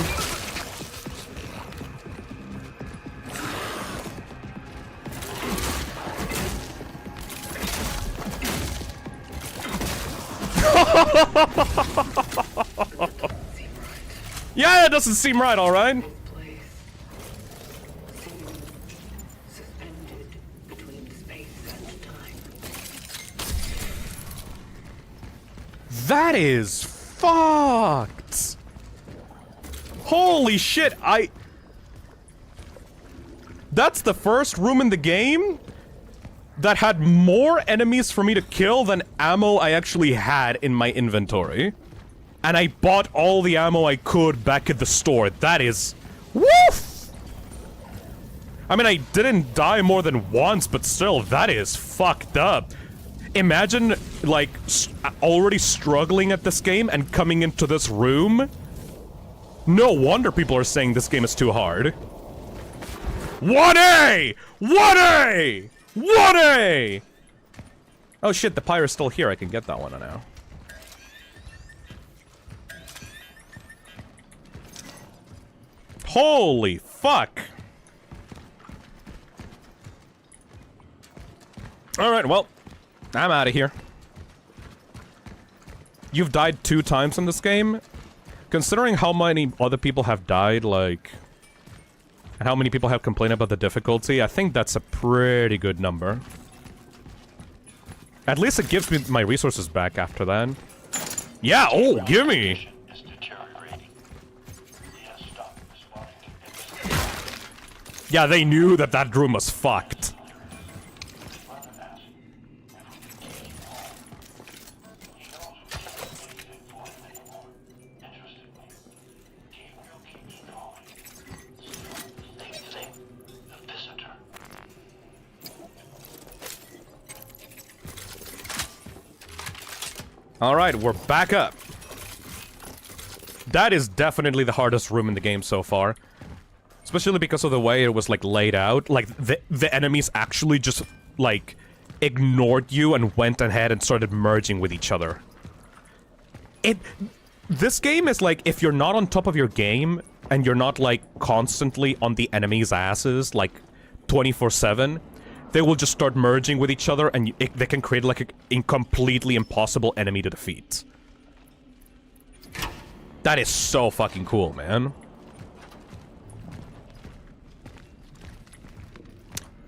Yeah, it doesn't seem right, all right. That is fucked. Holy shit, that's the first room in the game that had more enemies for me to kill than ammo I actually had in my inventory. And I bought all the ammo I could back at the store. That is... woof! I mean, I didn't die more than once, but still, that is fucked up. Imagine, like, already struggling at this game and coming into this room. No wonder people are saying this game is too hard. 1A! 1A! 1A! Oh shit, the pyre's still here. I can get that one now. Holy fuck! Alright, well, I'm out of here. You've died 2 times in this game? Considering how many other people have died, like... and how many people have complained about the difficulty, I think that's a pretty good number. At least it gives me my resources back after that. Yeah, oh, gimme! Yeah, they knew that that room was fucked. Alright, we're back up. That is definitely the hardest room in the game so far. Especially because of the way it was, like, laid out. Like, the enemies actually just, like, ignored you and went ahead and started merging with each other. This game is like, if you're not on top of your game, and you're not, like, constantly on the enemies' asses, like, 24/7, they will just start merging with each other, and they can create like a completely impossible enemy to defeat. That is so fucking cool, man.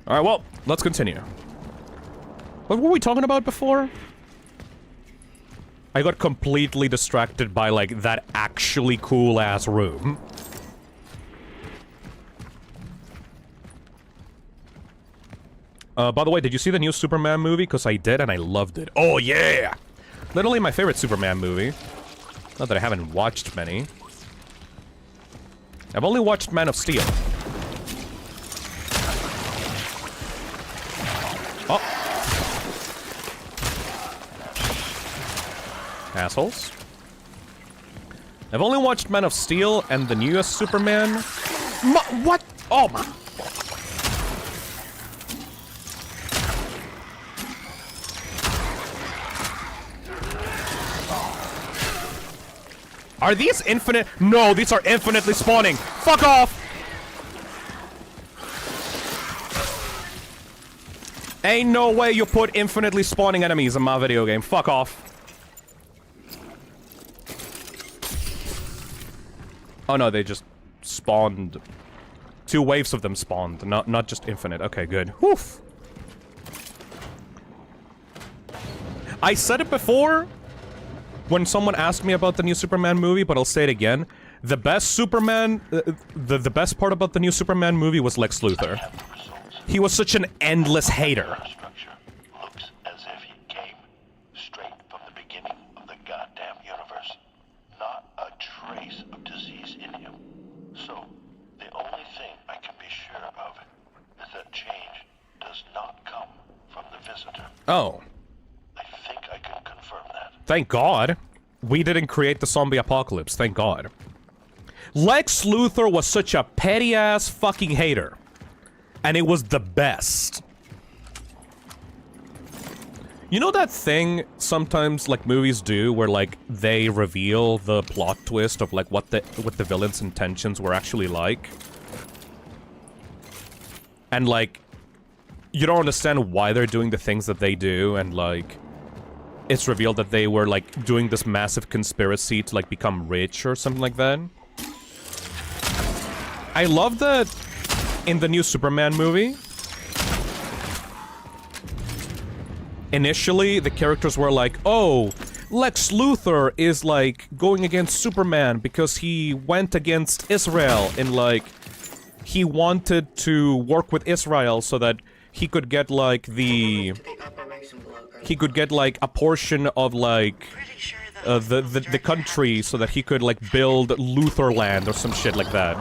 Alright, well, let's continue. What were we talking about before? I got completely distracted by, like, that actually cool-ass room. By the way, did you see the new Superman movie? Because I did, and I loved it. Oh, yeah! Literally my favorite Superman movie. Not that I haven't watched many. I've only watched Man of Steel. Oh. Assholes. I've only watched Man of Steel and the newest Superman. What? Oh my. Are these infinite? No, these are infinitely spawning. Fuck off! Ain't no way you put infinitely spawning enemies in my video game. Fuck off. Oh no, they just spawned. 2 waves of them spawned, not just infinite. Okay, good. Woof. I said it before when someone asked me about the new Superman movie, but I'll say it again. The best Superman, the best part about the new Superman movie was Lex Luthor. He was such an endless hater. Looks as if he came straight from the beginning of the goddamn universe. Not a trace of disease in him. So, the only thing I can be sure of is that change does not come from the visitor. Oh. I think I can confirm that. Thank God. We didn't create the zombie apocalypse, thank God. Lex Luthor was such a petty-ass fucking hater. And it was the best. You know that thing sometimes, like, movies do, where, like, they reveal the plot twist of, like, what the villain's intentions were actually like? And, like, you don't understand why they're doing the things that they do, and, like, it's revealed that they were, like, doing this massive conspiracy to, like, become rich or something like that. I love that in the new Superman movie, initially, the characters were like, oh, Lex Luthor is, like, going against Superman because he went against Israel and, like, he wanted to work with Israel so that he could get, like, he could get, like, a portion of, like, the country so that he could, like, build Luthorland or some shit like that.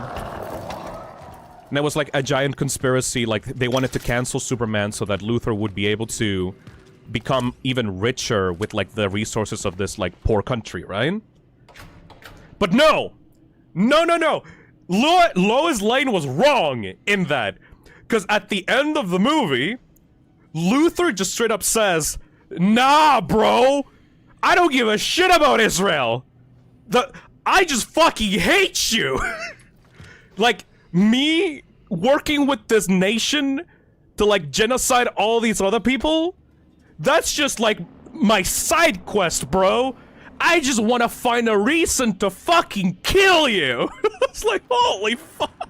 And it was like a giant conspiracy, like they wanted to cancel Superman so that Luthor would be able to become even richer with like the resources of this like poor country, right? But no! No, no, no! Lois Lane was wrong in that. Because at the end of the movie, Luthor just straight up says, nah, bro! I don't give a shit about Israel! I just fucking hate you! Like, me working with this nation to, like, genocide all these other people? That's just, like, my side quest, bro. I just want to find a reason to fucking kill you. It's like, holy fuck.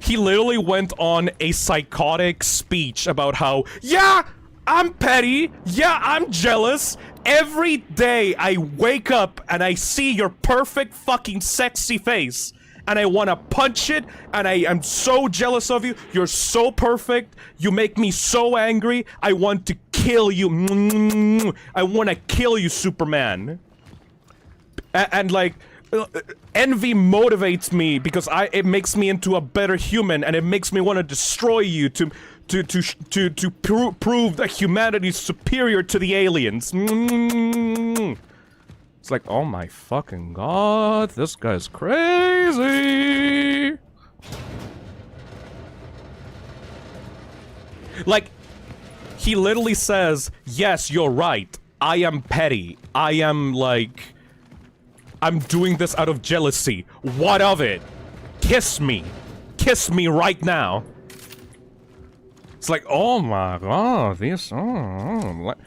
He literally went on a psychotic speech about how, yeah, I'm petty, yeah, I'm jealous. Every day I wake up and I see your perfect fucking sexy face and I want to punch it and I am so jealous of you. You're so perfect. You make me so angry. I want to kill you. I want to kill you, Superman. And like, envy motivates me because it makes me into a better human and it makes me want to destroy you to prove that humanity is superior to the aliens. It's like, oh my fucking god, this guy's crazy. Like, he literally says, yes, you're right. I am petty. I am like, I'm doing this out of jealousy. What of it? Kiss me. Kiss me right now. It's like, oh my god, these, legs,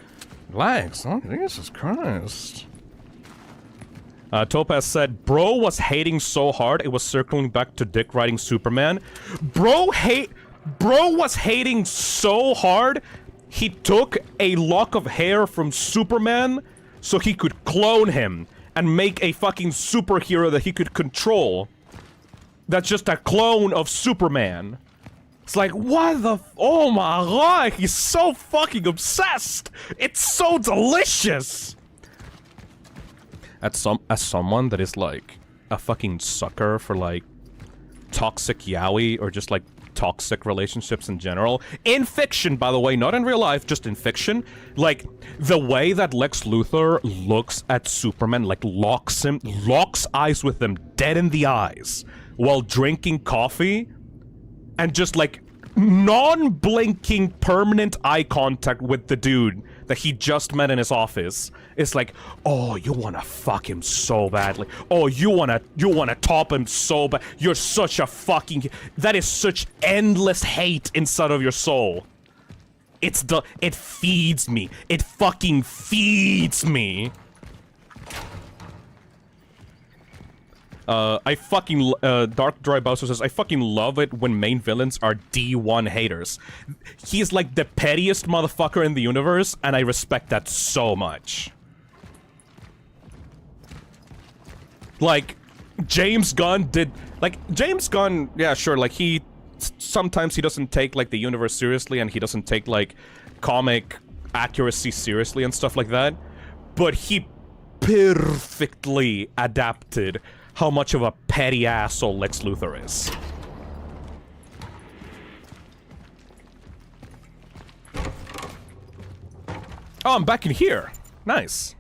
oh, Jesus Christ. Topaz said, bro was hating so hard, it was circling back to Dick riding Superman. Bro was hating so hard, he took a lock of hair from Superman so he could clone him and make a fucking superhero that he could control. That's just a clone of Superman. It's like, what the oh my god, he's so fucking obsessed! It's so delicious! As someone that is like a fucking sucker for like toxic yaoi or just like toxic relationships in general. In fiction, by the way, not in real life, just in fiction. Like, the way that Lex Luthor looks at Superman, like locks eyes with him dead in the eyes while drinking coffee and just like non-blinking permanent eye contact with the dude that he just met in his office. It's like, oh, you wanna fuck him so badly. Oh, you wanna top him so bad. You're such a fucking... That is such endless hate inside of your soul. It feeds me. It fucking feeds me. Dark Dry Bowser says, I fucking love it when main villains are D1 haters. He's like the pettiest motherfucker in the universe, and I respect that so much. Like, James Gunn, yeah, sure, like, sometimes he doesn't take, like, the universe seriously, and he doesn't take, like, comic accuracy seriously and stuff like that, but he perfectly adapted how much of a petty asshole Lex Luthor is. Oh, I'm back in here. Nice.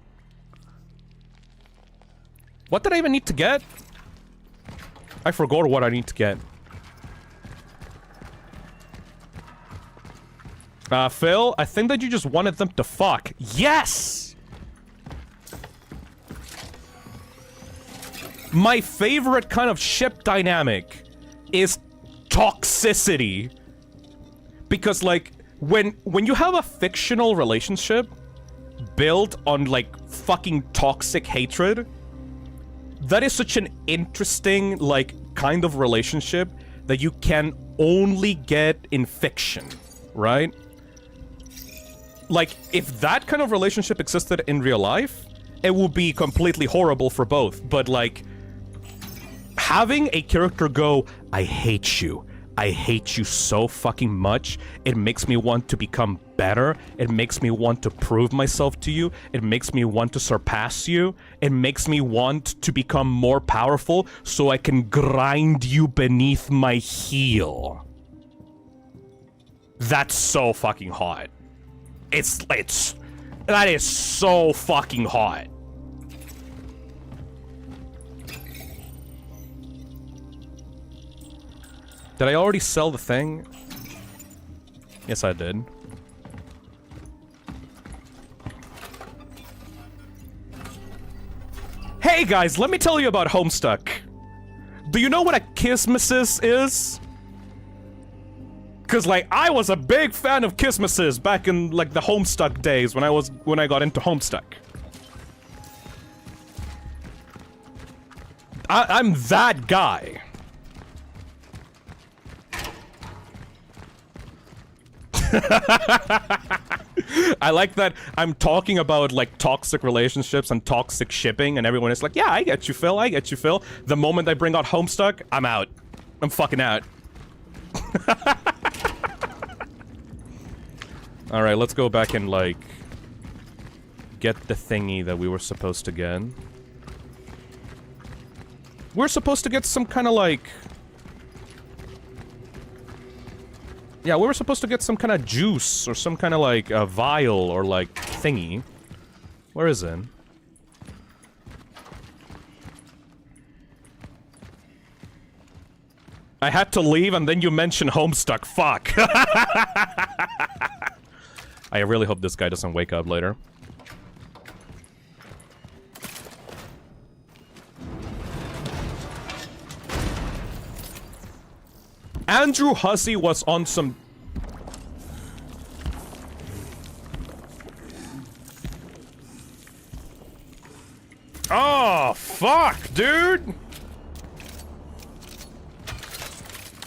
What did I even need to get? I forgot what I need to get. Phil, I think that you just wanted them to fuck. Yes! My favorite kind of ship dynamic is toxicity. Because, like, when you have a fictional relationship built on, like, fucking toxic hatred, that is such an interesting, like, kind of relationship that you can only get in fiction, right? Like, if that kind of relationship existed in real life, it would be completely horrible for both, but, like, having a character go, I hate you so fucking much, it makes me want to become better, it makes me want to prove myself to you, it makes me want to surpass you, it makes me want to become more powerful so I can grind you beneath my heel. That's so fucking hot. That is so fucking hot. Did I already sell the thing? Yes, I did. Hey guys, let me tell you about Homestuck. Do you know what a Kismesis is? Cause like, I was a big fan of Kismesis back in like the Homestuck days when I got into Homestuck. I'm that guy. I like that I'm talking about, like, toxic relationships and toxic shipping, and everyone is like, yeah, I get you, Phil, I get you, Phil. The moment I bring out Homestuck, I'm out. I'm fucking out. Alright, let's go back and, like, get the thingy that we were supposed to get. We're supposed to get some kind of, like... Yeah, we were supposed to get some kind of juice, or some kind of, like, a vial, or, like, thingy. Where is it? I had to leave, and then you mentioned Homestuck. Fuck! I really hope this guy doesn't wake up later. Andrew Hussey was on some Oh, fuck, dude!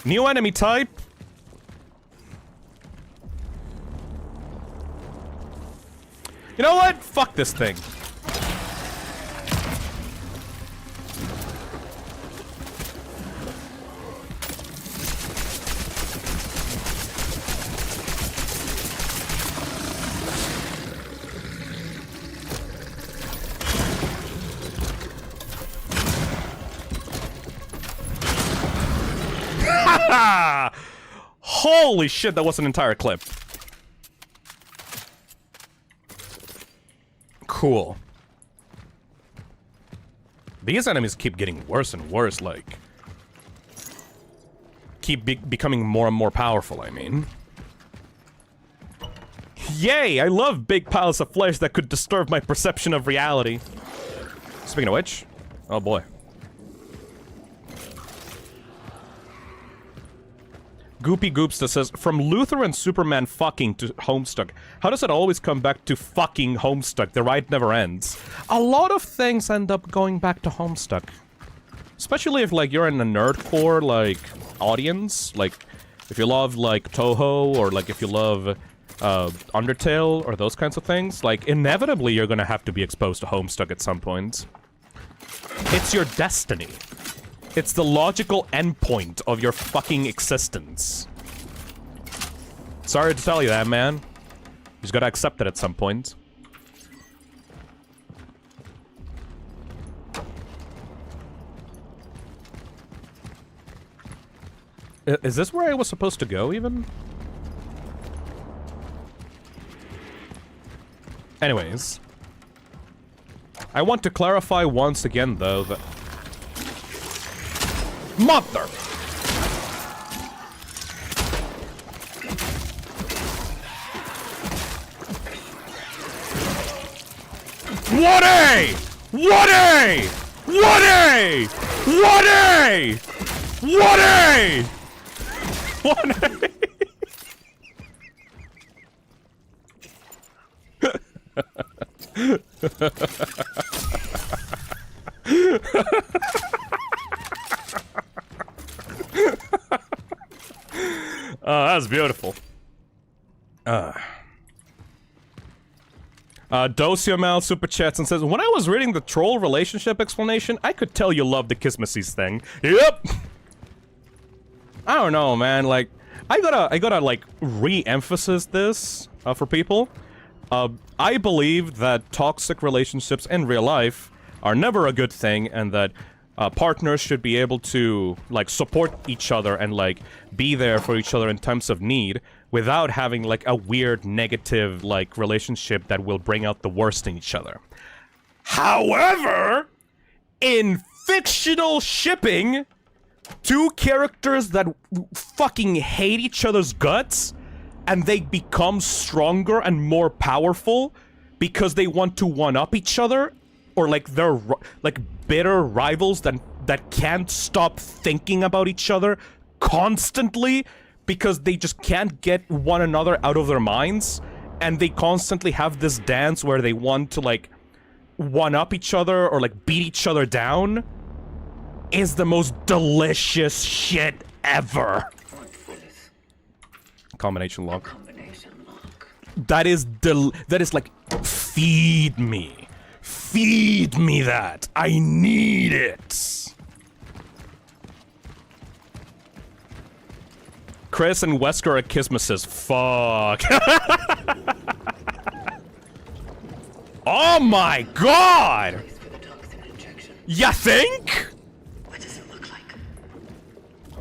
New enemy type? You know what? Fuck this thing. Holy shit, that was an entire clip. Cool. These enemies keep getting worse and worse, like... Keep becoming more and more powerful, I mean. Yay! I love big piles of flesh that could disturb my perception of reality. Speaking of which... Oh boy. Goopy Goops that says, from Luther and Superman fucking to Homestuck, how does it always come back to fucking Homestuck? The ride never ends. A lot of things end up going back to Homestuck. Especially if, like, you're in a nerdcore, like, audience. Like, if you love, like, Toho, or, like, if you love, Undertale, or those kinds of things. Like, inevitably you're gonna have to be exposed to Homestuck at some point. It's your destiny. It's the logical endpoint of your fucking existence. Sorry to tell you that, man. You just gotta accept it at some point. Is this where I was supposed to go, even? Anyways. I want to clarify once again, though, that... Mother! What a! What a! What a! What a! What a! What a! Oh, that's beautiful. Dosiamal super chats and says, when I was reading the troll relationship explanation, I could tell you love the Kismacies thing. Yep! I don't know, man, like, I gotta, like, re-emphasize this, for people. I believe that toxic relationships in real life are never a good thing, and that partners should be able to, like, support each other and, like, be there for each other in times of need without having, like, a weird, negative, like, relationship that will bring out the worst in each other. However, in fictional shipping, two characters that fucking hate each other's guts, and they become stronger and more powerful because they want to one-up each other, or, like, they're, like, bitter rivals that can't stop thinking about each other constantly because they just can't get one another out of their minds, and they constantly have this dance where they want to, like, one-up each other or, like, beat each other down, is the most delicious shit ever. Combination lock. That is like, feed me. Feed me that. I need it. Chris and Wesker are Kismases. Fuck. Oh my god! Ya think? What does it look like?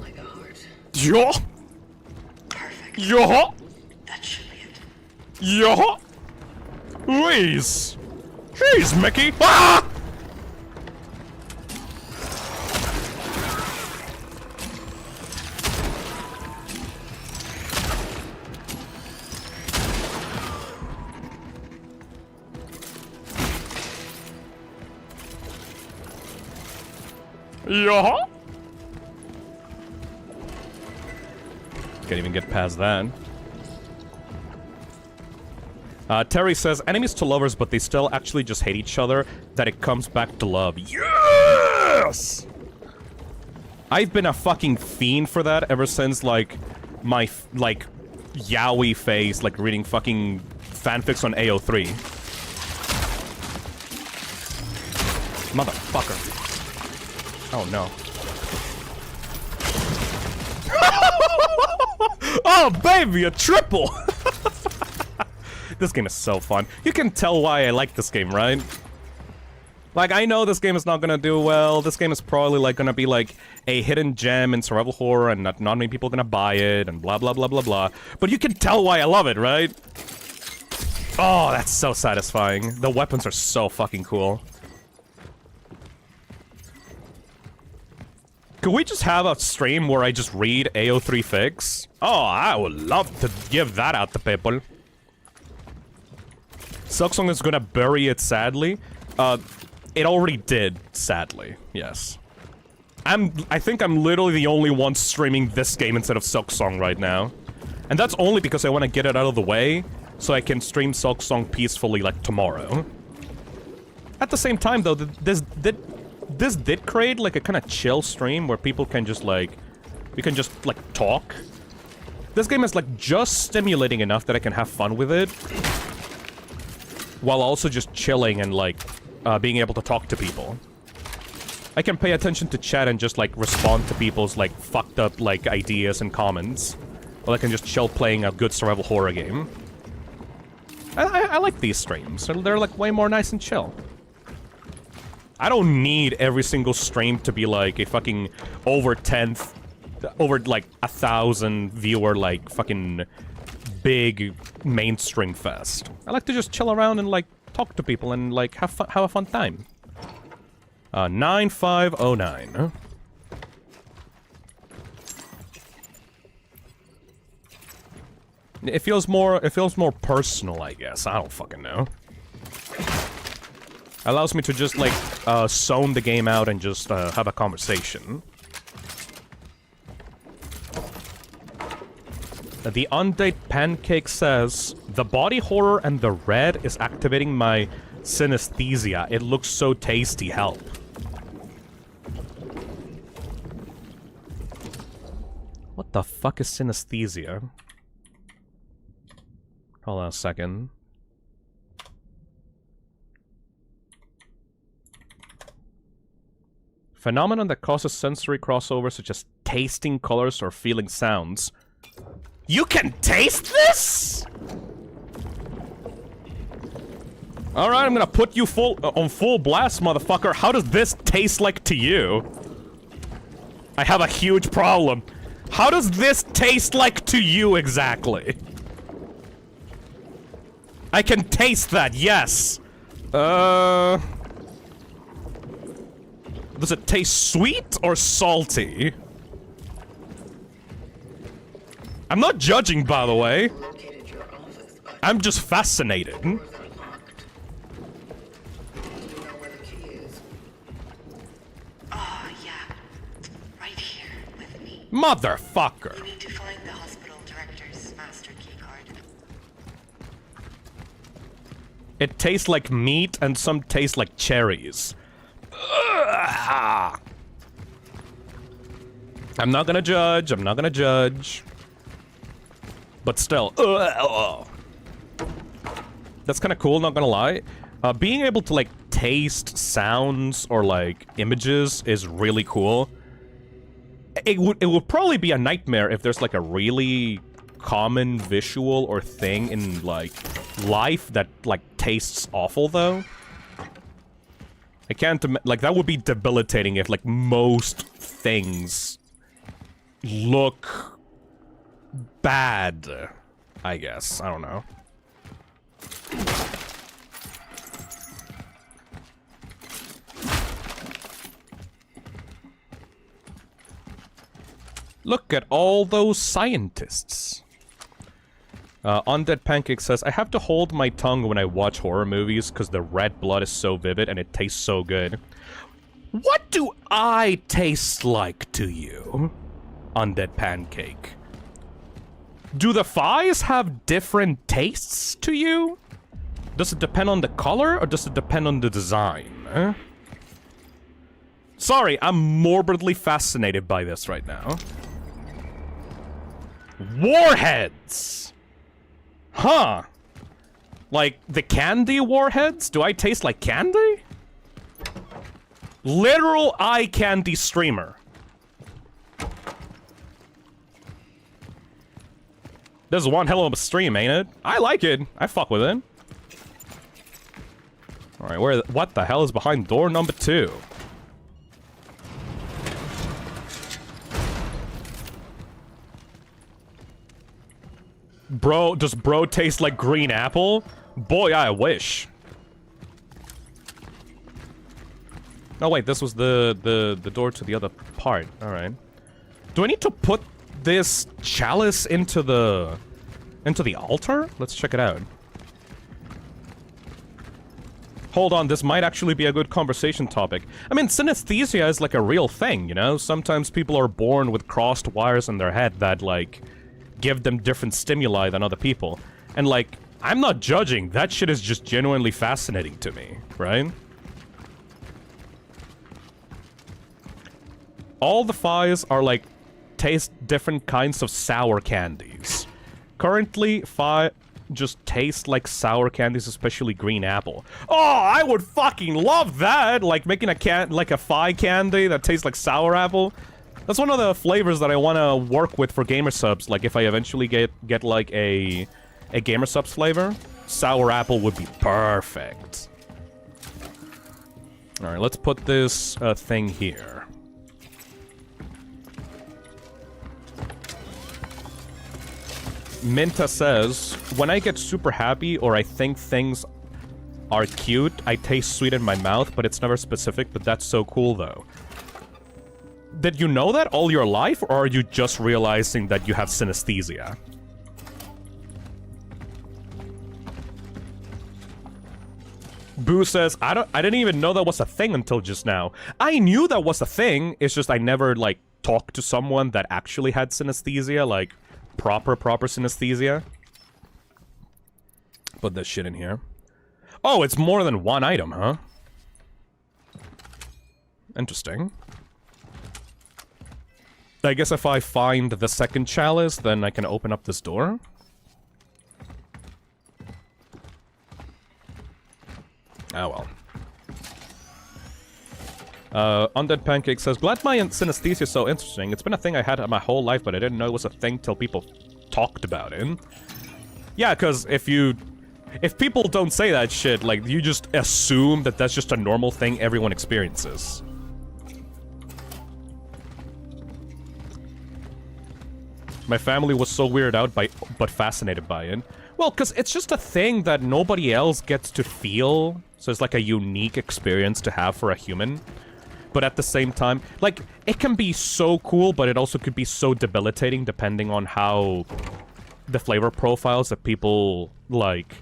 Like a heart. Yeah. Perfect. Yeah. That should be it. Yeah. Please. Jeez, Mickey. Ah! Yeah. Can't even get past that. Terry says, enemies to lovers, but they still actually just hate each other, that it comes back to love. Yes! I've been a fucking fiend for that ever since, like, my, like, yaoi phase, like, reading fucking fanfics on AO3. Motherfucker. Oh, no. Oh, baby, a triple! This game is so fun. You can tell why I like this game, right? Like, I know this game is not gonna do well. This game is probably, like, gonna be, like, a hidden gem in survival horror, and not many people are gonna buy it, and blah, blah, blah, blah, blah. But you can tell why I love it, right? Oh, that's so satisfying. The weapons are so fucking cool. Could we just have a stream where I just read AO3 fics? Oh, I would love to give that out to people. Silksong is gonna bury it sadly. It already did, sadly, yes. I think I'm literally the only one streaming this game instead of Silksong right now. And that's only because I want to get it out of the way, so I can stream Silksong peacefully, like, tomorrow. At the same time, though, this did create, like, a kind of chill stream where people can just, like... We can just, like, talk. This game is, like, just stimulating enough that I can have fun with it. While also just chilling and, like, being able to talk to people. I can pay attention to chat and just, like, respond to people's, like, fucked up, like, ideas and comments. While I can just chill playing a good survival horror game. I like these streams. They're, like, way more nice and chill. I don't need every single stream to be, like, a fucking over 1,000 viewer, like, fucking big mainstream fest. I like to just chill around and, like, talk to people and, like, have a fun time. 9509. It feels more personal, I guess. I don't fucking know. Allows me to just, like, zone the game out and just have a conversation. The Undead Pancake says, the body horror and the red is activating my synesthesia. It looks so tasty. Help. What the fuck is synesthesia? Hold on a second. Phenomenon that causes sensory crossover such as tasting colors or feeling sounds. You can taste this?! Alright, I'm gonna put you on full blast, motherfucker. How does this taste like to you? I have a huge problem. How does this taste like to you exactly? I can taste that, yes. Does it taste sweet or salty? I'm not judging, by the way. I'm just fascinated. Oh, yeah. Right here with me. Motherfucker. You need to find the hospital director's master keycard. It tastes like meat and some taste like cherries. Ugh. I'm not gonna judge. I'm not gonna judge. But still. That's kind of cool, not gonna lie. Being able to, like, taste sounds or, like, images is really cool. It would probably be a nightmare if there's, like, a really common visual or thing in, like, life that, like, tastes awful, though. I can't, like, that would be debilitating if, like, most things look bad, I guess. I don't know. Look at all those scientists. Undead Pancake says, I have to hold my tongue when I watch horror movies because the red blood is so vivid and it tastes so good. What do I taste like to you, Undead Pancake? Do the thighs have different tastes to you? Does it depend on the color, or does it depend on the design? Huh? Sorry, I'm morbidly fascinated by this right now. Warheads! Huh. Like, the candy warheads? Do I taste like candy? Literal eye candy streamer. This is one hell of a stream, ain't it? I like it. I fuck with it. Alright, what the hell is behind door number 2? Bro, does bro taste like green apple? Boy, I wish. Oh wait, this was the door to the other part. Alright. Do I need to put this chalice into the altar? Let's check it out. Hold on, this might actually be a good conversation topic. I mean, synesthesia is like a real thing, you know? Sometimes people are born with crossed wires in their head that, like, give them different stimuli than other people. And, like, I'm not judging. That shit is just genuinely fascinating to me, right? All the Fies are, like, taste different kinds of sour candies. Currently, Fi just taste like sour candies, especially green apple. Oh, I would fucking love that! Like, making a Fi candy that tastes like sour apple. That's one of the flavors that I want to work with for gamer subs. Like, if I eventually get like a gamer subs flavor, sour apple would be perfect. Alright, let's put this thing here. Minta says, when I get super happy or I think things are cute, I taste sweet in my mouth, but it's never specific, but that's so cool though. Did you know that all your life, or are you just realizing that you have synesthesia? Boo says, I didn't even know that was a thing until just now. I knew that was a thing, it's just I never, like, talked to someone that actually had synesthesia, like, proper synesthesia. Put this shit in here. Oh, it's more than one item, huh? Interesting. I guess if I find the second chalice, then I can open up this door. Ah, well. Undead Pancake says, glad my synesthesia is so interesting. It's been a thing I had my whole life, but I didn't know it was a thing till people talked about it. Yeah, because if people don't say that shit, like, you just assume that that's just a normal thing everyone experiences. My family was so weirded out by, but fascinated by it. Well, because it's just a thing that nobody else gets to feel, so it's like a unique experience to have for a human. But at the same time, like, it can be so cool, but it also could be so debilitating depending on how the flavor profiles that people, like,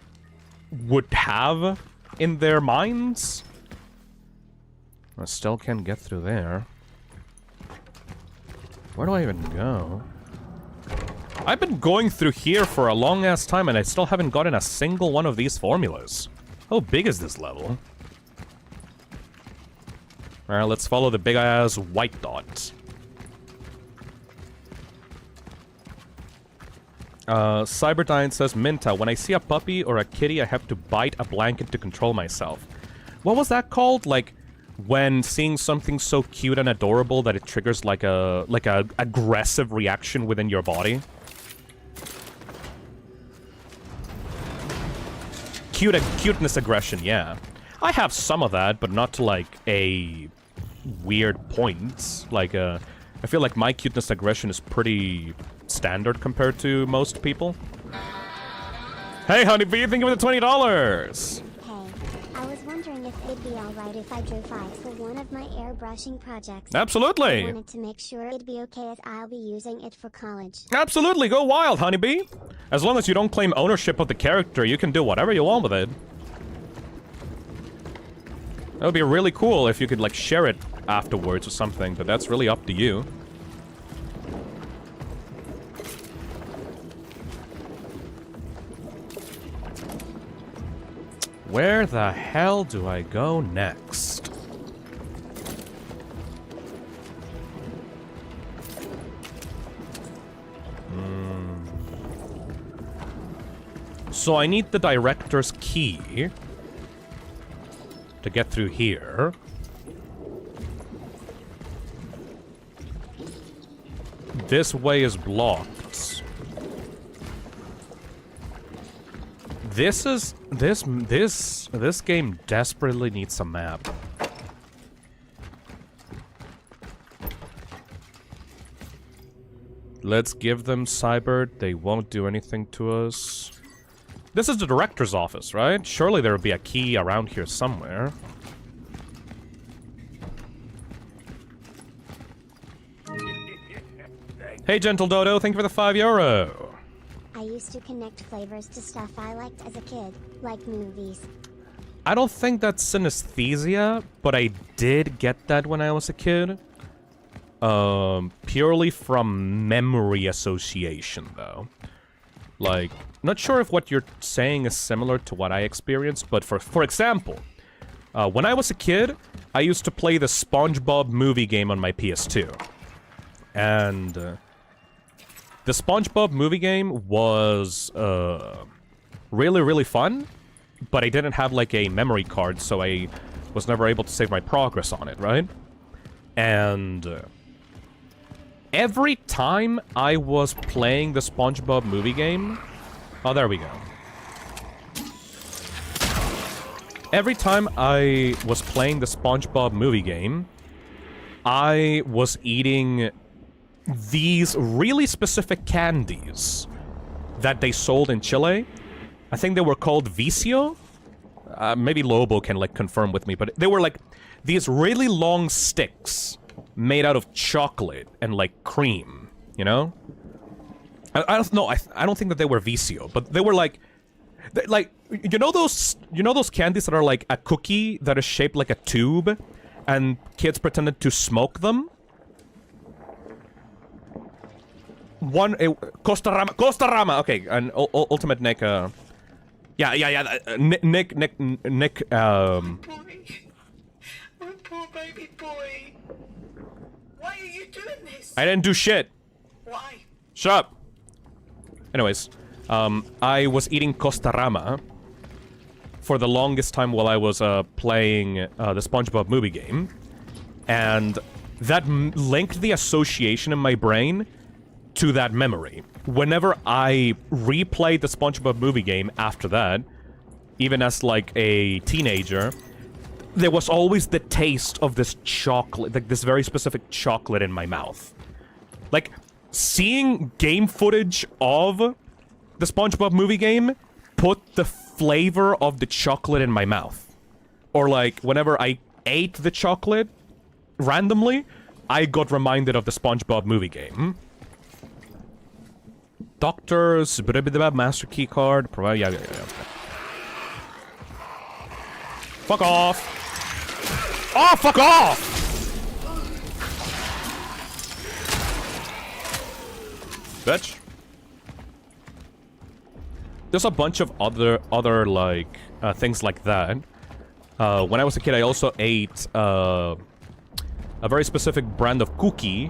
would have in their minds. I still can't get through there. Where do I even go? I've been going through here for a long-ass time, and I still haven't gotten a single one of these formulas. How big is this level? Alright, let's follow the big-ass white dot. Zybert says, Minta, when I see a puppy or a kitty, I have to bite a blanket to control myself. What was that called? Like, when seeing something so cute and adorable that it triggers like a aggressive reaction within your body? Cuteness aggression, yeah. I have some of that, but not to, like, a weird point. Like, I feel like my cuteness aggression is pretty standard compared to most people. Hey, Honeybee, thank you for the $20! Hey, I was wondering if it'd be alright if I drew 5 for one of my airbrushing projects. Absolutely! I wanted to make sure it'd be okay as I'll be using it for college. Absolutely, go wild, Honeybee! As long as you don't claim ownership of the character, you can do whatever you want with it. That would be really cool if you could, like, share it afterwards or something, but that's really up to you. Where the hell do I go next? So I need the director's key to get through here. This way is blocked. This game desperately needs a map. Let's give them Zybert. They won't do anything to us. This is the director's office, right? Surely there would be a key around here somewhere. Hey, Gentle Dodo, thank you for the €5. I used to connect flavors to stuff I liked as a kid, like movies. I don't think that's synesthesia, but I did get that when I was a kid. Purely from memory association, though. Like, not sure if what you're saying is similar to what I experienced, but for example, when I was a kid, I used to play the SpongeBob movie game on my PS2. And the SpongeBob movie game was really, really fun, but I didn't have, like, a memory card, so I was never able to save my progress on it, right? And every time I was playing the SpongeBob movie game... Oh, there we go. Every time I was playing the SpongeBob movie game, I was eating these really specific candies that they sold in Chile. I think they were called Vicio. Maybe Lobo can, like, confirm with me, but they were, like, these really long sticks made out of chocolate and, like, cream, you know? I don't know, I don't think that they were Vicio, but they were, like, you know those candies that are, like, a cookie that is shaped like a tube, and kids pretended to smoke them? Costa Rama, okay, and Ultimate Nick, Nick, My poor baby boy. Why are you doing this? I didn't do shit. Why? Shut up. Anyways, I was eating Costa Rama for the longest time while I was playing the SpongeBob movie game, and that linked the association in my brain to that memory. Whenever I replayed the SpongeBob movie game after that, even as, like, a teenager, there was always the taste of this chocolate, like, this very specific chocolate in my mouth. Like, seeing game footage of the SpongeBob movie game put the flavor of the chocolate in my mouth. Or, like, whenever I ate the chocolate randomly, I got reminded of the SpongeBob movie game. Doctors, master key card, provide, yeah. Fuck off! Oh, fuck off! Bitch. There's a bunch of other like, things like that. When I was a kid, I also ate, a very specific brand of cookie,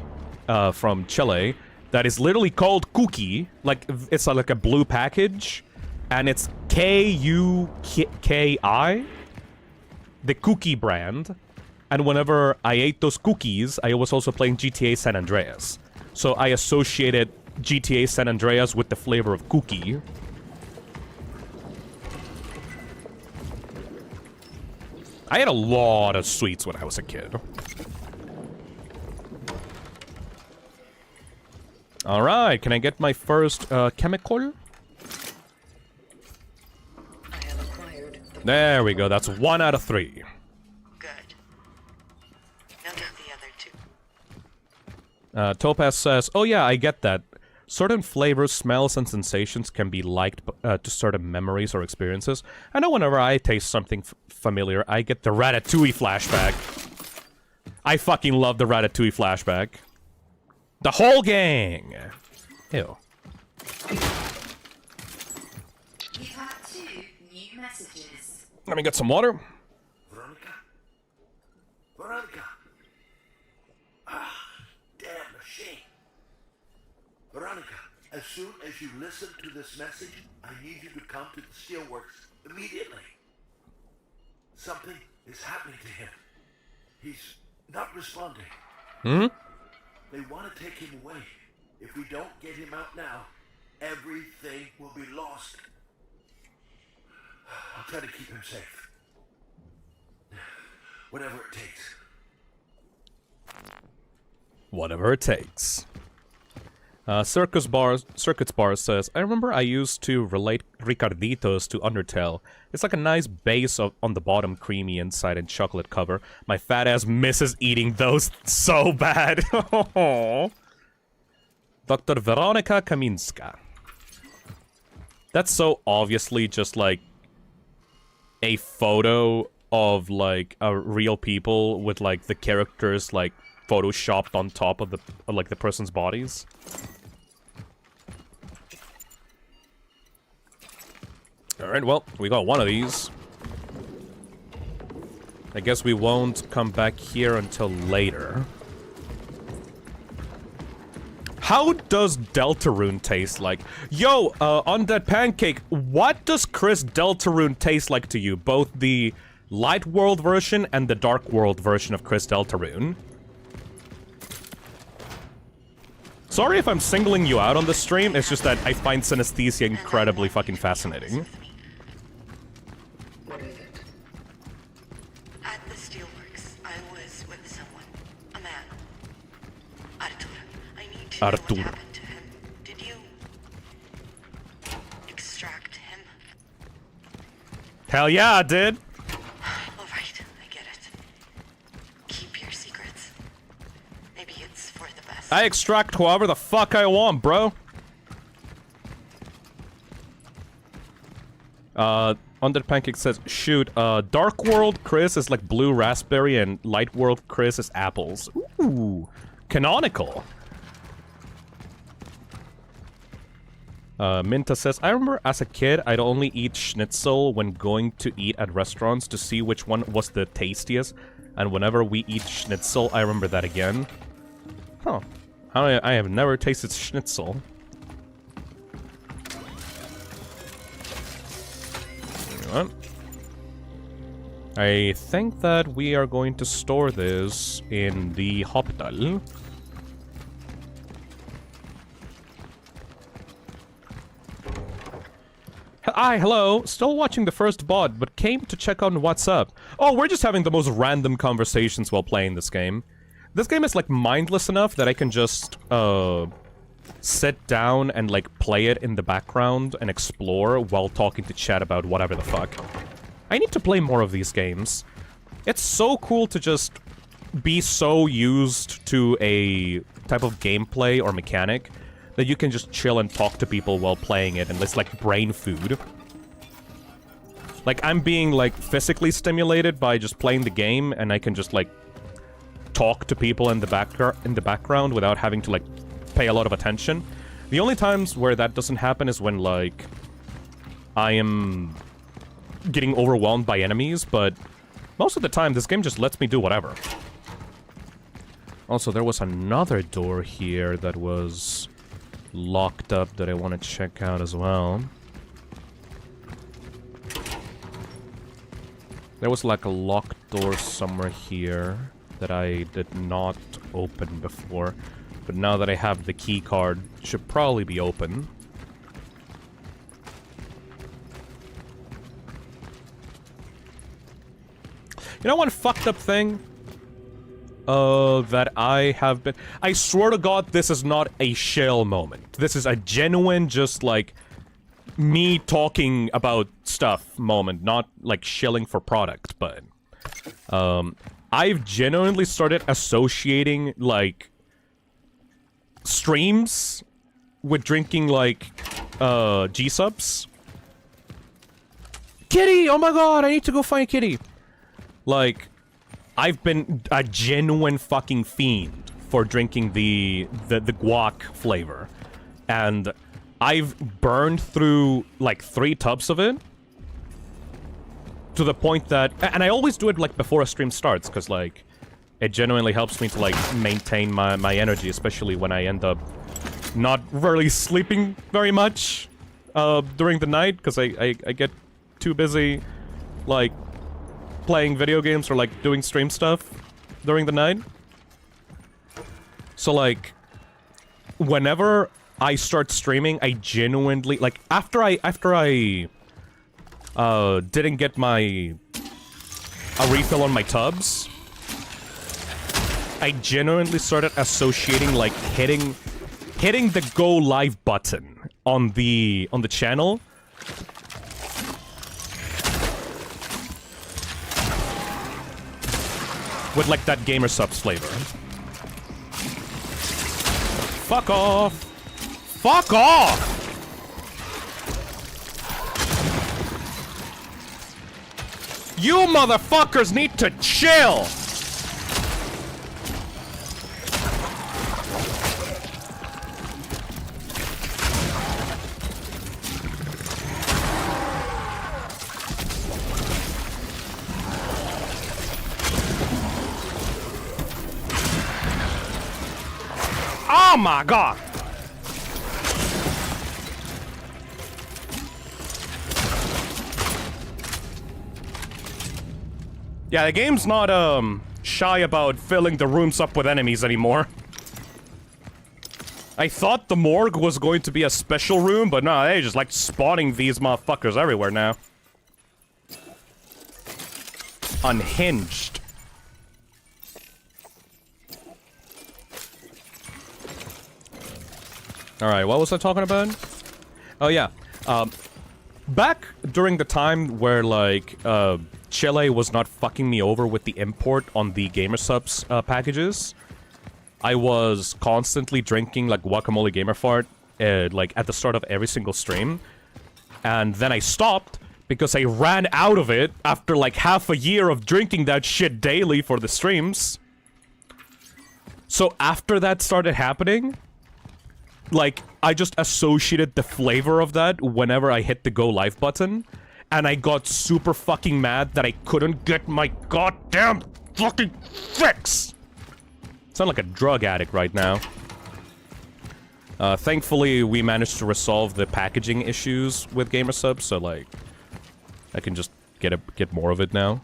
from Chile, that is literally called Cookie. Like, it's like a blue package, and it's K-U-K-I, the Cookie brand. And whenever I ate those cookies, I was also playing GTA San Andreas. So I associated GTA San Andreas with the flavor of cookie. I had a lot of sweets when I was a kid. Alright, can I get my first chemical? I have acquired There we go, that's 1 out of 3. Good. Now get the other 2. Topaz says, oh yeah, I get that. Certain flavors, smells, and sensations can be liked to certain memories or experiences. I know whenever I taste something familiar, I get the Ratatouille flashback. I fucking love the Ratatouille flashback. The whole gang! Ew. You've had 2 new messages. Let me get some water. Weronika? Weronika! Ah, damn machine. Veronica, as soon as you listen to this message, I need you to come to the steelworks immediately. Something is happening to him. He's not responding. Hmm? They want to take him away. If we don't get him out now, everything will be lost. I'll try to keep him safe. Whatever it takes. Whatever it takes. Circuits Bar says, I remember I used to relate Ricarditos to Undertale. It's like a nice base on the bottom, creamy inside and chocolate cover. My fat ass misses eating those so bad. Dr. Weronika Kaminska. That's so obviously just like a photo of like real people with like the characters like photoshopped on top of the like the person's bodies. Alright, well, we got one of these. I guess we won't come back here until later. How does Deltarune taste like? Yo, Undead Pancake, what does Chris Deltarune taste like to you? Both the Light World version and the Dark World version of Chris Deltarune. Sorry if I'm singling you out on the stream, it's just that I find synesthesia incredibly fucking fascinating. What is it? At the steelworks, I was with someone. A man. Artur. I need to know what happened to him. Did you extract him? Hell yeah, I did. Alright, I get it. Keep your secrets. Maybe it's for the best. I extract whoever the fuck I want, bro. Undead Pancake says, shoot, Dark World Chris is like blue raspberry and Light World Chris is apples. Ooh, canonical. Minta says, I remember as a kid, I'd only eat schnitzel when going to eat at restaurants to see which one was the tastiest. And whenever we eat schnitzel, I remember that again. Huh. I have never tasted schnitzel. What? I think that we are going to store this in the hospital. Hi, hello. Still watching the first VOD, but came to check on what's up. Oh, we're just having the most random conversations while playing this game. This game is, like, mindless enough that I can just, sit down and, like, play it in the background and explore while talking to chat about whatever the fuck. I need to play more of these games. It's so cool to just be so used to a type of gameplay or mechanic that you can just chill and talk to people while playing it, and it's like brain food. Like, I'm being, like, physically stimulated by just playing the game, and I can just, like, talk to people in the background without having to, like, pay a lot of attention. The only times where that doesn't happen is when, like, I am getting overwhelmed by enemies, but most of the time, this game just lets me do whatever. Also, there was another door here that was locked up that I want to check out as well. There was like a locked door somewhere here that I did not open before, but now that I have the key card, it should probably be open. You know one fucked up thing? That I have been... I swear to God, this is not a shill moment. This is a genuine, just, like, me talking about stuff moment, not, like, shilling for product, but... I've genuinely started associating, like, streams with drinking, like, G-subs. Kitty! Oh my God, I need to go find Kitty! Like... I've been a genuine fucking fiend for drinking the guac flavor. And I've burned through, like, 3 tubs of it. to the point that... And I always do it, like, before a stream starts, because, like, it genuinely helps me to, like, maintain my energy, especially when I end up not really sleeping very much during the night, because I get too busy, like, playing video games or, like, doing stream stuff during the night. So, like, whenever I start streaming, I genuinely, like, after I didn't get a refill on my tubs, I genuinely started associating, like, hitting the go live button on the channel with, like, that gamer subs flavor. Fuck off! Fuck off! You motherfuckers need to chill! Oh my god! Yeah, the game's not, shy about filling the rooms up with enemies anymore. I thought the morgue was going to be a special room, but no, they just like spawning these motherfuckers everywhere now. Unhinged. Alright, what was I talking about? Oh yeah, back during the time where, like, Chile was not fucking me over with the import on the gamer subs packages, I was constantly drinking, like, guacamole gamer fart, like, at the start of every single stream. And then I stopped because I ran out of it after, like, half a year of drinking that shit daily for the streams. So after that started happening, like, I just associated the flavor of that whenever I hit the go live button. And I got super fucking mad that I couldn't get my goddamn fucking fix! Sound like a drug addict right now. Thankfully, we managed to resolve the packaging issues with gamer subs, so, like, I can just get more of it now.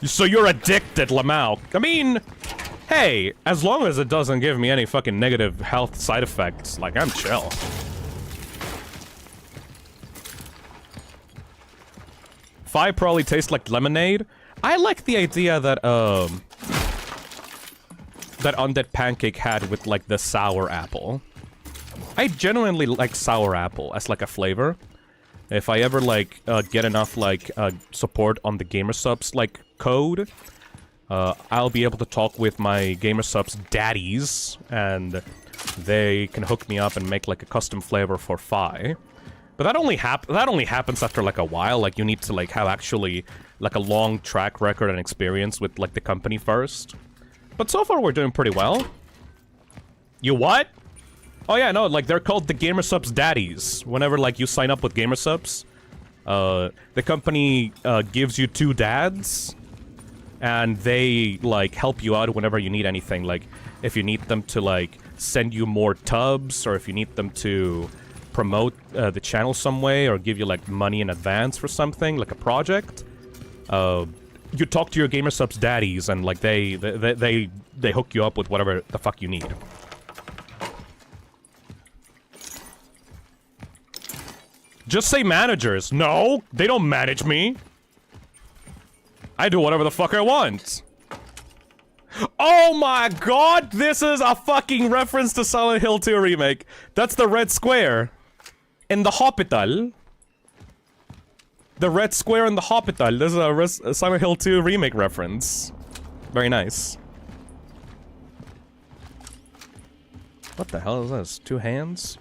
So you're addicted, Lamau. I mean, hey, as long as it doesn't give me any fucking negative health side effects, like, I'm chill. Fi probably tastes like lemonade. I like the idea that, that Undead Pancake had with, like, the sour apple. I genuinely like sour apple as, like, a flavor. If I ever, like, get enough, like, support on the gamer subs, like, code, I'll be able to talk with my gamer subs daddies, and they can hook me up and make, like, a custom flavor for Fi. But that only happens after, like, a while. Like, you need to, like, have actually, like, a long track record and experience with, like, the company first. But so far, we're doing pretty well. You what? Oh yeah, no, like, they're called the gamer subs daddies. Whenever, like, you sign up with gamer subs, the company gives you 2 dads, and they, like, help you out whenever you need anything. Like, if you need them to, like, send you more tubs, or if you need them to promote the channel some way, or give you, like, money in advance for something, like a project, you talk to your gamer subs daddies, and, like, they hook you up with whatever the fuck you need. Just say managers. No, they don't manage me. I do whatever the fuck I want. Oh my god, this is a fucking reference to Silent Hill 2 remake. That's the red square in the hospital. The red square in the hospital. This is a Silent Hill 2 remake reference. Very nice. What the hell is this? 2 hands?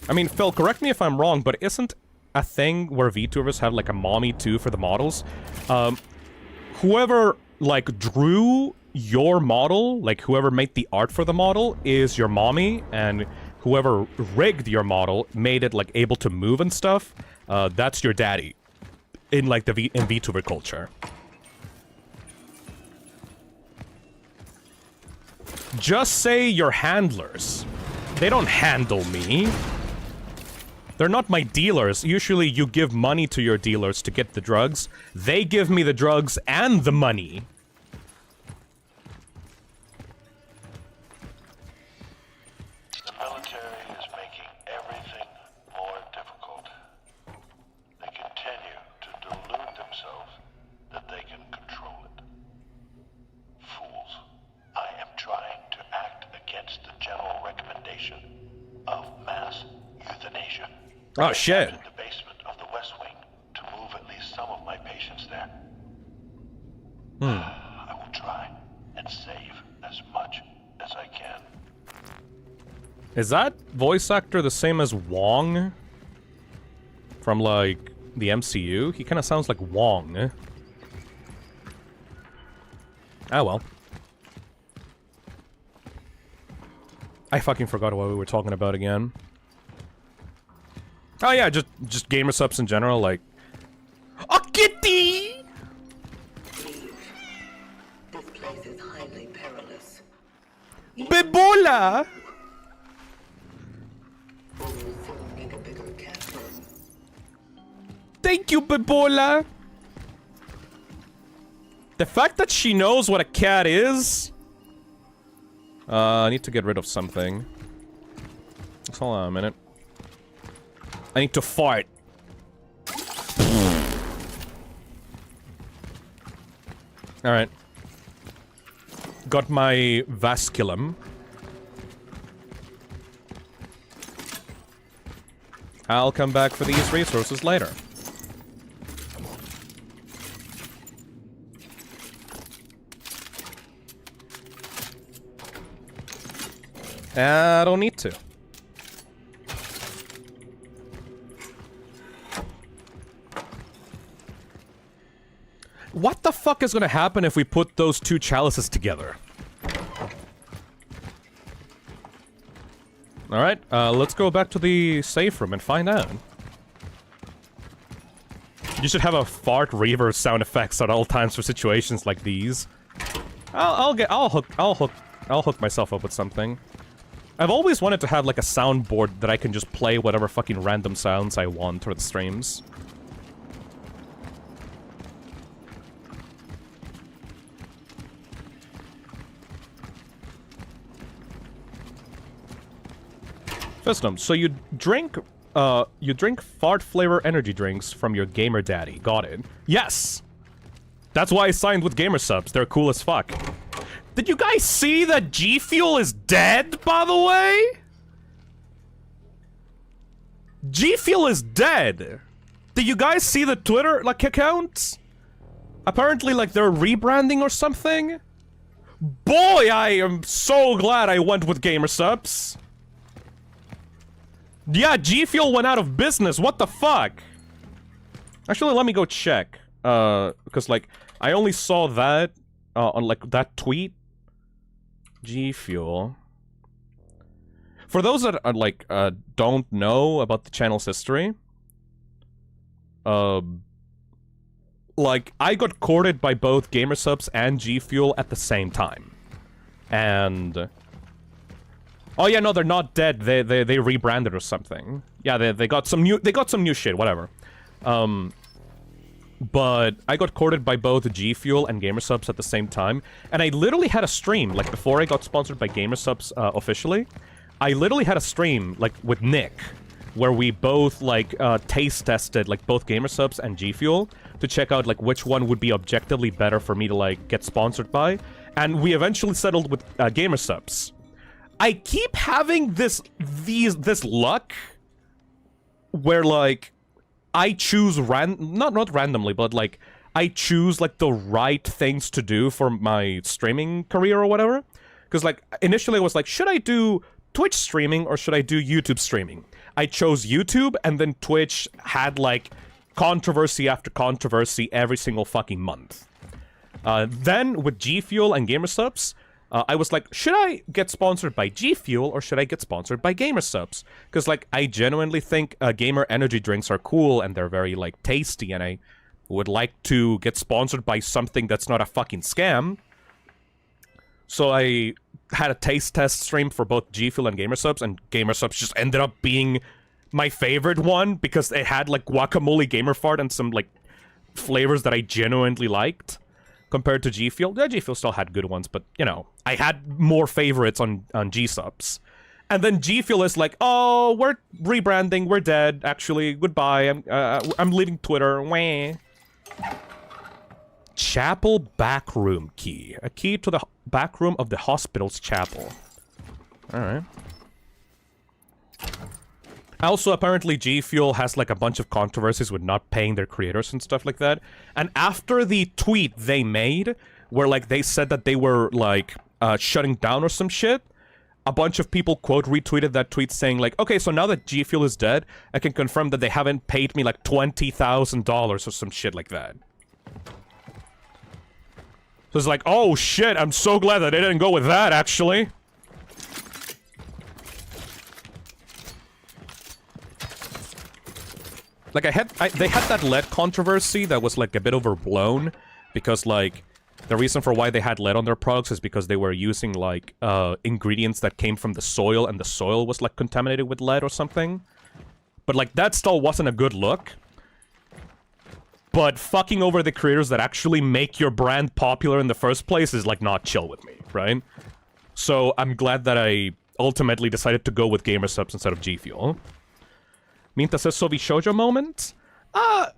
I mean, Phil, correct me if I'm wrong, but isn't a thing where Vtubers have, like, a mommy too for the models? Whoever, like, drew your model, like, whoever made the art for the model is your mommy, and whoever rigged your model, made it, like, able to move and stuff, that's your daddy. In, like, in Vtuber culture. Just say your handlers. They don't handle me. They're not my dealers. Usually you give money to your dealers to get the drugs. They give me the drugs and the money. The military is making everything more difficult. They continue to delude themselves that they can control it. Fools. I am trying to act against the general recommendation of mass euthanasia. Oh, shit. In the basement of the West Wing to move at least some of my patients there. I will try and save as much as I can. Is that voice actor the same as Wong? From, like, the MCU? He kind of sounds like Wong. Ah, well. I fucking forgot what we were talking about again. Oh yeah, just gamer subs in general, like... A kitty! This place is highly perilous. Bebola! We will soon need a bigger cat room. Thank you, Bebola! The fact that she knows what a cat is... I need to get rid of something. Hold on a minute. I need to fart. Alright. Got my vasculum. I'll come back for these resources later. I don't need to. What the fuck is gonna happen if we put those two chalices together? Alright, let's go back to the safe room and find out. You should have a fart reverb sound effects at all times for situations like these. I'll hook myself up with something. I've always wanted to have like a soundboard that I can just play whatever fucking random sounds I want for the streams. Phisnom, so you drink fart flavor energy drinks from your gamer daddy. Got it. Yes! That's why I signed with Gamer Subs. They're cool as fuck. Did you guys see that G Fuel is dead, by the way? G Fuel is dead. Did you guys see the Twitter, like, account? Apparently, like, they're rebranding or something. Boy, I am so glad I went with Gamer Subs. Yeah, G Fuel went out of business. What the fuck? Actually, let me go check. Because, like, I only saw that on, like, that tweet. G Fuel. For those that are, like, don't know about the channel's history, like, I got courted by both Gamer Subs and G Fuel at the same time. And... oh yeah, no, they're not dead. They rebranded or something. Yeah, they got some new shit, whatever. But I got courted by both G Fuel and Gamer Subs at the same time, and I literally had a stream, like, before I got sponsored by Gamer Subs officially. I literally had a stream, like, with Nick, where we both, like, taste tested, like, both Gamer Subs and G Fuel to check out, like, which one would be objectively better for me to, like, get sponsored by, and we eventually settled with Gamer Subs. I keep having this luck where, like, I choose not randomly, but, like, I choose, like, the right things to do for my streaming career or whatever. Because, like, initially I was like, should I do Twitch streaming or should I do YouTube streaming? I chose YouTube, and then Twitch had, like, controversy after controversy every single fucking month. Then, with G Fuel and Gamer Subs, I was like, should I get sponsored by G Fuel or should I get sponsored by Gamersubs? Because, like, I genuinely think gamer energy drinks are cool and they're very, like, tasty, and I would like to get sponsored by something that's not a fucking scam. So I had a taste test stream for both G Fuel and Gamersubs, and Gamersubs just ended up being my favorite one because it had, like, guacamole gamer fart and some, like, flavors that I genuinely liked. Compared to G Fuel. Yeah, G Fuel still had good ones, but, you know, I had more favorites on G Subs. And then G Fuel is like, oh, we're rebranding, we're dead, actually, goodbye, I'm leaving Twitter, wah. Chapel backroom key. A key to the backroom of the hospital's chapel. Alright. Also, apparently G Fuel has, like, a bunch of controversies with not paying their creators and stuff like that. And after the tweet they made, where, like, they said that they were, like, shutting down or some shit, a bunch of people, quote, retweeted that tweet saying, like, okay, so now that G Fuel is dead, I can confirm that they haven't paid me, like, $20,000 or some shit like that. So it's like, oh, shit, I'm so glad that they didn't go with that, actually. Like, they had that lead controversy that was, like, a bit overblown, because, like, the reason for why they had lead on their products is because they were using, like, ingredients that came from the soil, and the soil was, like, contaminated with lead or something. But, like, that still wasn't a good look. But fucking over the creators that actually make your brand popular in the first place is, like, not chill with me, right? So, I'm glad that I ultimately decided to go with Gamersubs instead of G Fuel. Minta says Sovi Shoujo moment?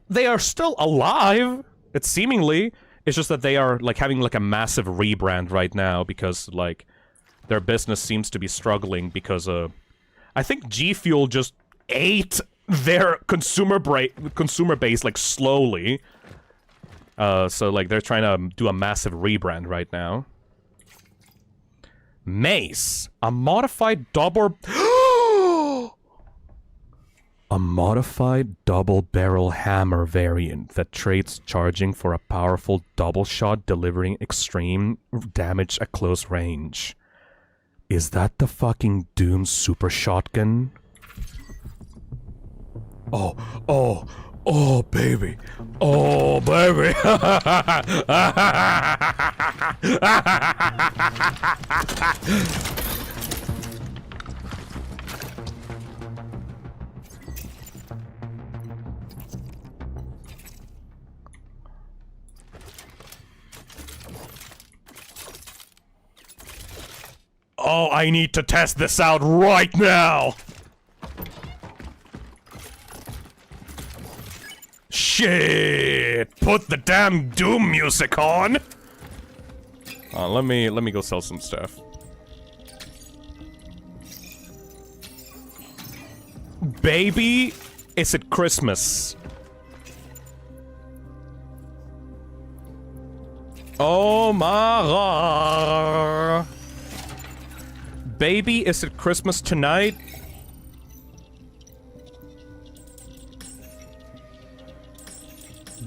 They are still alive. It's seemingly. It's just that they are, like, having, like, a massive rebrand right now because, like, their business seems to be struggling because, I think G Fuel just ate their consumer base, like, slowly. So, like, they're trying to do a massive rebrand right now. Mace. A modified double... A modified double-barrel hammer variant that trades charging for a powerful double shot delivering extreme damage at close range. Is that the fucking Doom super shotgun? Oh, baby. Oh, baby. Oh, I need to test this out right now! Shit! Put the damn Doom music on! Let me go sell some stuff. Baby, is it Christmas? Oh my god! Baby, is it Christmas tonight?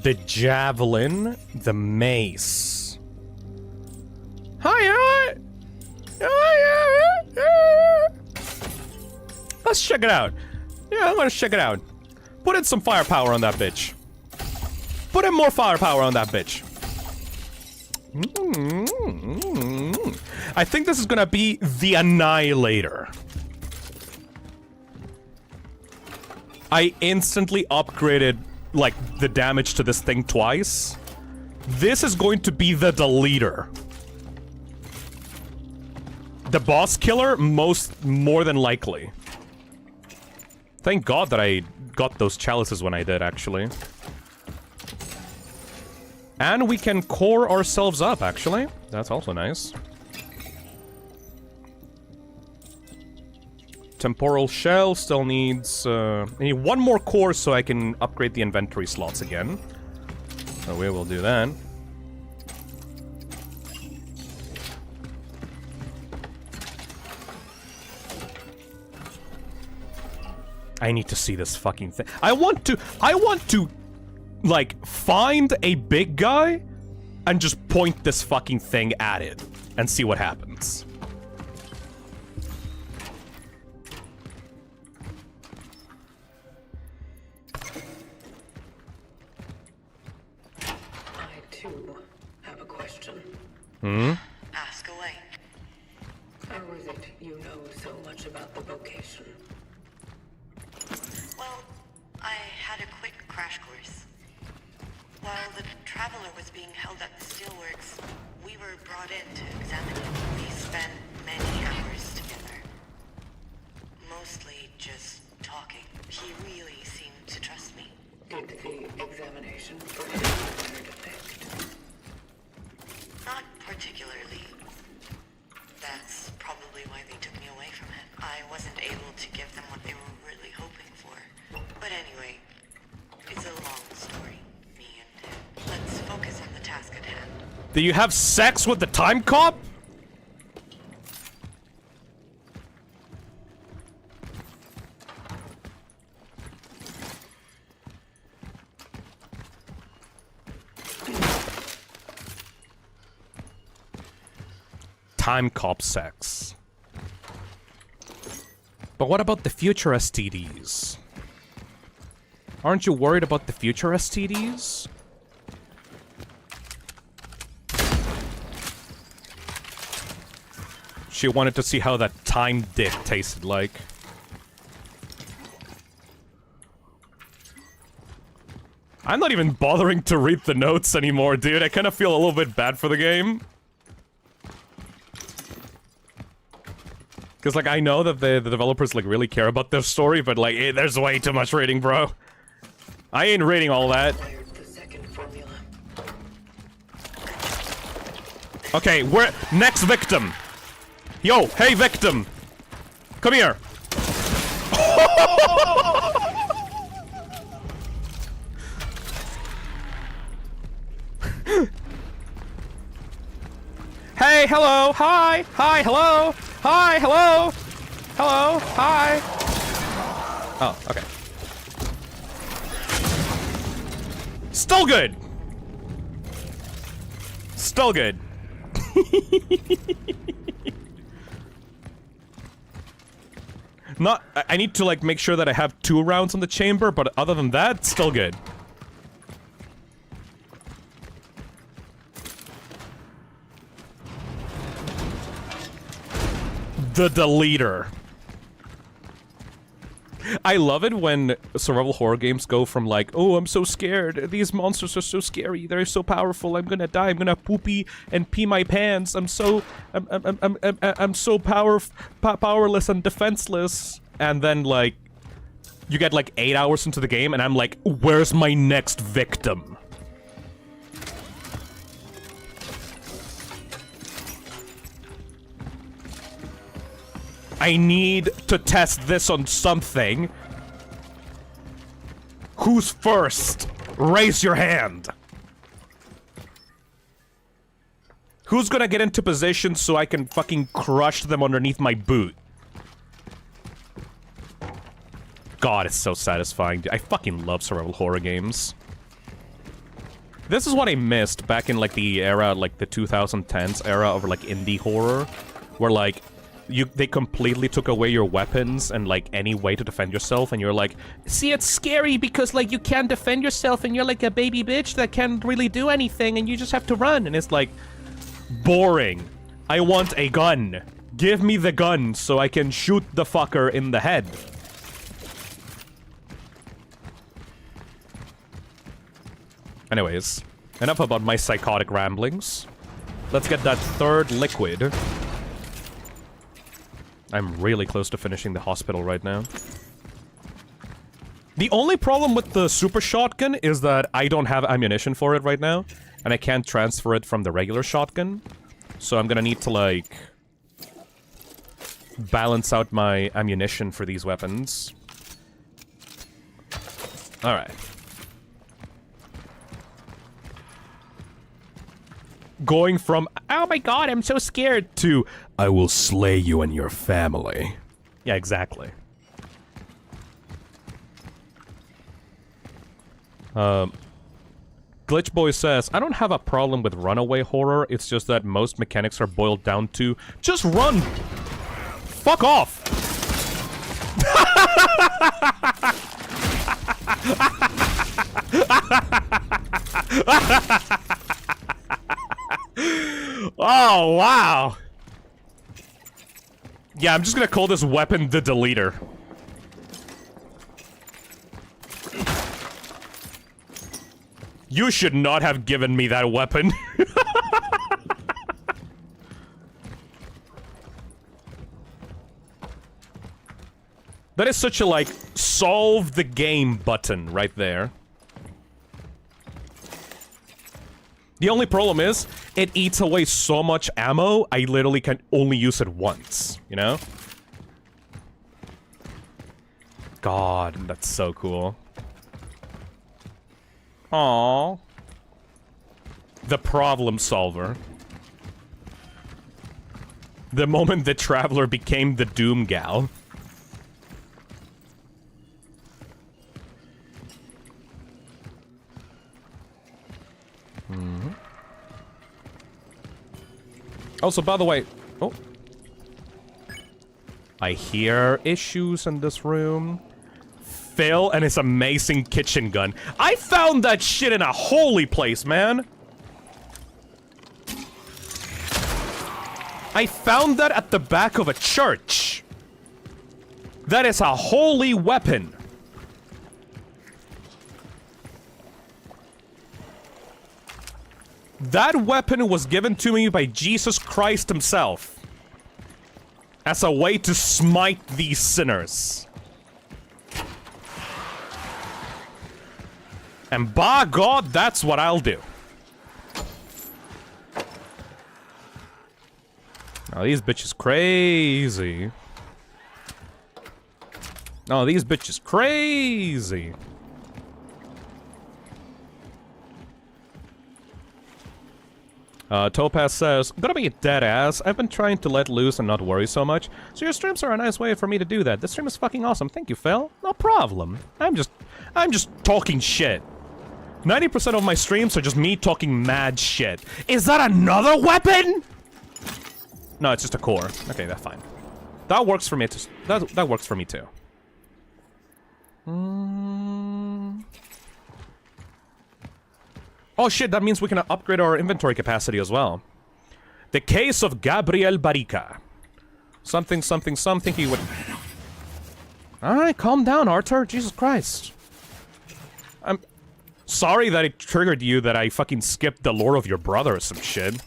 The javelin, the mace. Hi. Let's check it out. Yeah, I'm gonna check it out. Put in some firepower on that bitch. Put in more firepower on that bitch. I think this is gonna be the Annihilator. I instantly upgraded, like, the damage to this thing twice. This is going to be the Deleter. The boss killer, more than likely. Thank God that I got those chalices when I did, actually. And we can core ourselves up, actually. That's also nice. Temporal Shell still needs... I need one more core so I can upgrade the inventory slots again. So we will do that. I need to see this fucking thing. I want to, like, find a big guy and just point this fucking thing at it. and see what happens. I too have a question. Ask away. How is it you know so much about the vocation? Well, I had a quick crash course. While the Traveler was being held at the steelworks, we were brought in to examine him. We spent many hours together. Mostly just talking. He really seemed to trust me. Did the examination produce a desired effect? Not particularly. That's probably why they took me away from him. I wasn't able to give them what they were really hoping for. But anyway, it's a long story, me and him. Let's focus on the task at hand. Do you have sex with the time cop? Time cop sex. But what about the future STDs? Aren't you worried about the future STDs? She wanted to see how that time dick tasted like. I'm not even bothering to read the notes anymore, dude. I kind of feel a little bit bad for the game. Because, like, I know that the developers, like, really care about their story, but, like, there's way too much reading, bro. I ain't reading all that. Okay, we're... Next victim. Yo, hey, victim. Come here. Hey, hello, hi, hello. Hi, hello! Hello, hi! Oh, okay. Still good! Still good. Not- I need to, like, make sure that I have 2 rounds in the chamber, but other than that, still good. The deleter. I love it when survival horror games go from like, oh, I'm so scared. These monsters are so scary. They're so powerful. I'm gonna die. I'm gonna poopy and pee my pants. I'm so powerless and defenseless. And then like, you get like 8 hours into the game, and I'm like, where's my next victim? I need to test this on something. Who's first? Raise your hand. Who's gonna get into position so I can fucking crush them underneath my boot? God, it's so satisfying. I fucking love survival horror games. This is what I missed back in like the era, like the 2010s era of like indie horror, where like they completely took away your weapons and like any way to defend yourself, and you're like, see, it's scary because like you can't defend yourself and you're like a baby bitch that can't really do anything and you just have to run, and it's like boring. I want a gun. Give me the gun so I can shoot the fucker in the head. Anyways, enough about my psychotic ramblings. Let's get that third liquid. I'm really close to finishing the hospital right now. The only problem with the super shotgun is that I don't have ammunition for it right now, and I can't transfer it from the regular shotgun. So I'm gonna need to, like, balance out my ammunition for these weapons. Alright. Going from, oh my god, I'm so scared, to, I will slay you and your family. Yeah, exactly. Glitchboy says, I don't have a problem with runaway horror, it's just that most mechanics are boiled down to, just run! Fuck off! Oh, wow! Yeah, I'm just gonna call this weapon the Deleter. You should not have given me that weapon. That is such a, like, solve the game button right there. The only problem is, it eats away so much ammo, I literally can only use it once, you know? God, that's so cool. Aww. The problem solver. The moment the Traveler became the Doom Gal. Also, by the way... Oh. I hear issues in this room. Phil and his amazing kitchen gun. I found that shit in a holy place, man! I found that at the back of a church. That is a holy weapon. That weapon was given to me by Jesus Christ himself. As a way to smite these sinners. And by God, that's what I'll do. Oh, these bitches crazy. Oh, these bitches crazy. Topaz says, gonna be a dead ass. I've been trying to let loose and not worry so much. So your streams are a nice way for me to do that. This stream is fucking awesome. Thank you, Phil. No problem. I'm just talking shit. 90% of my streams are just me talking mad shit. Is that another weapon? No, it's just a core. Okay, that's fine. That works for me. That works for me too. Oh shit, that means we can upgrade our inventory capacity as well. The case of Gabriel Barica. Something, something, something he would... Alright, calm down, Arthur. Jesus Christ. I'm sorry that it triggered you that I fucking skipped the lore of your brother or some shit.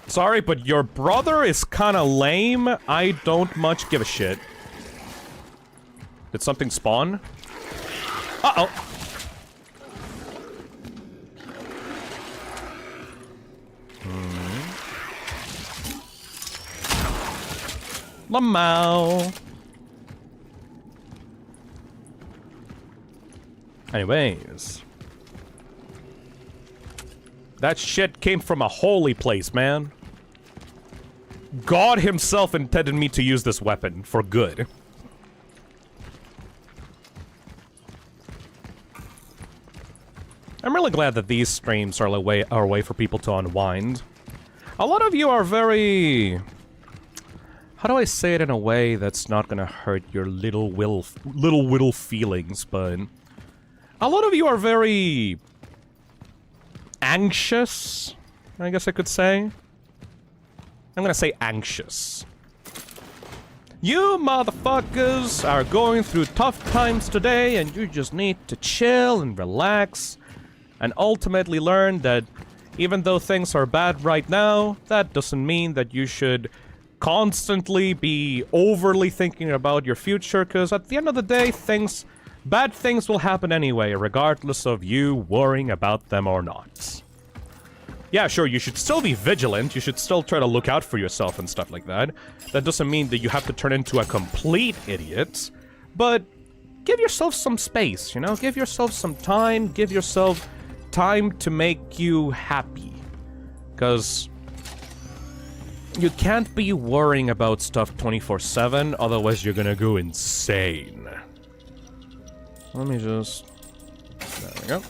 Sorry, but your brother is kinda lame. I don't much give a shit. Did something spawn? Uh-oh. Lamau. Anyways. That shit came from a holy place, man. God himself intended me to use this weapon for good. I'm really glad that these streams are a way for people to unwind. A lot of you are very... How do I say it in a way that's not gonna hurt your little whittle feelings, but... A lot of you are very... anxious, I guess I could say. I'm gonna say anxious. You motherfuckers are going through tough times today, and you just need to chill and relax. And ultimately learn that even though things are bad right now, that doesn't mean that you should constantly be overly thinking about your future, because at the end of the day, bad things will happen anyway, regardless of you worrying about them or not. Yeah, sure, you should still be vigilant, you should still try to look out for yourself and stuff like that. That doesn't mean that you have to turn into a complete idiot, but give yourself some space, you know? Give yourself some time, give yourself time to make you happy. Because You can't be worrying about stuff 24/7, otherwise you're gonna go insane. Let me just... There we go.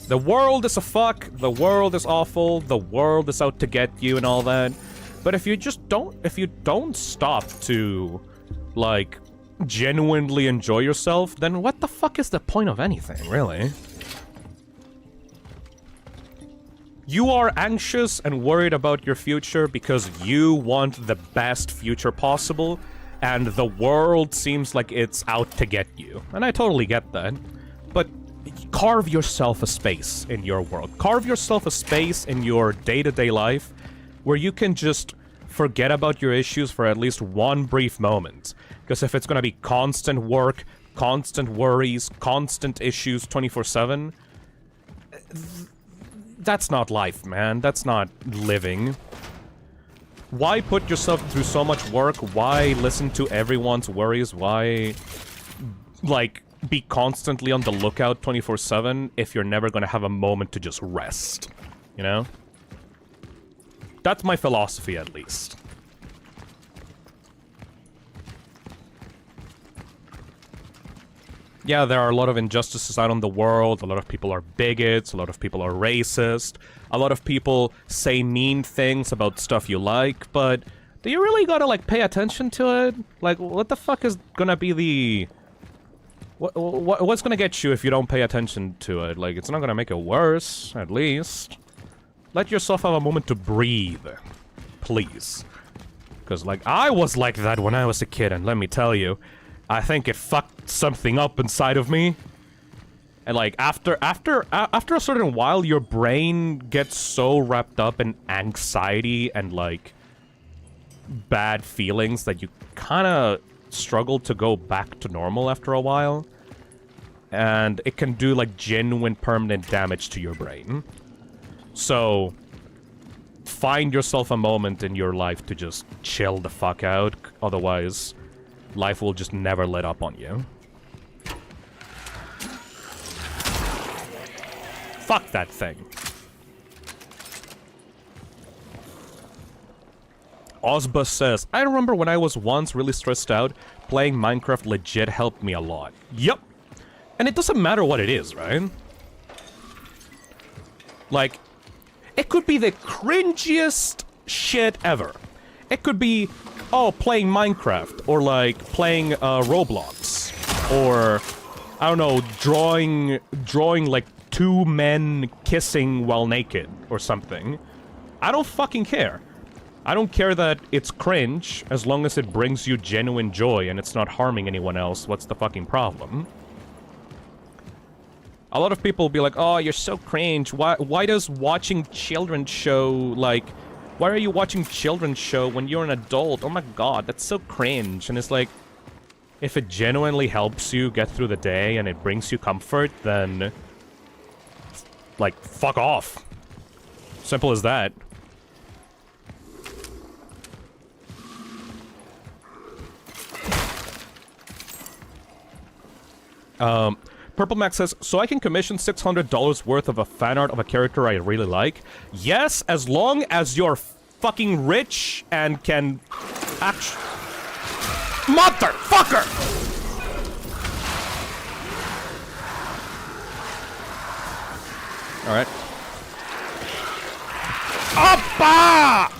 The world is a fuck, the world is awful, the world is out to get you and all that. But if you don't stop to, like, genuinely enjoy yourself, then what the fuck is the point of anything, really? You are anxious and worried about your future because you want the best future possible, and the world seems like it's out to get you. And I totally get that. But carve yourself a space in your world. Carve yourself a space in your day-to-day life where you can just forget about your issues for at least one brief moment. Because if it's gonna be constant work, constant worries, constant issues 24/7... That's not life, man. That's not living. Why put yourself through so much work? Why listen to everyone's worries? Why, like, be constantly on the lookout 24/7 if you're never gonna have a moment to just rest? You know? That's my philosophy, at least. Yeah, there are a lot of injustices out in the world, a lot of people are bigots, a lot of people are racist, a lot of people say mean things about stuff you like, but do you really gotta, like, pay attention to it? Like, what the fuck is gonna be the... What's gonna get you if you don't pay attention to it? Like, it's not gonna make it worse, at least. Let yourself have a moment to breathe, please. Because, like, I was like that when I was a kid, and let me tell you, I think it fucked something up inside of me. And like after a certain while, your brain gets so wrapped up in anxiety and like bad feelings that you kind of struggle to go back to normal after a while. And it can do like genuine permanent damage to your brain. So find yourself a moment in your life to just chill the fuck out, otherwise life will just never let up on you. Fuck that thing. Ozbus says, I remember when I was once really stressed out, playing Minecraft legit helped me a lot. Yup. And it doesn't matter what it is, right? Like, it could be the cringiest shit ever. It could be, oh, playing Minecraft, or like playing Roblox, or I don't know, drawing like two men kissing while naked or something. I don't fucking care. I don't care that it's cringe as long as it brings you genuine joy and it's not harming anyone else. What's the fucking problem? A lot of people will be like, oh, you're so cringe. Why does watching children's show like? Why are you watching children's show when you're an adult? Oh my god, that's so cringe. And it's like, if it genuinely helps you get through the day and it brings you comfort, then like, fuck off. Simple as that. Purple Max says, so I can commission $600 worth of a fan art of a character I really like? Yes, as long as you're fucking rich and can actually... Motherfucker! Alright. Appa!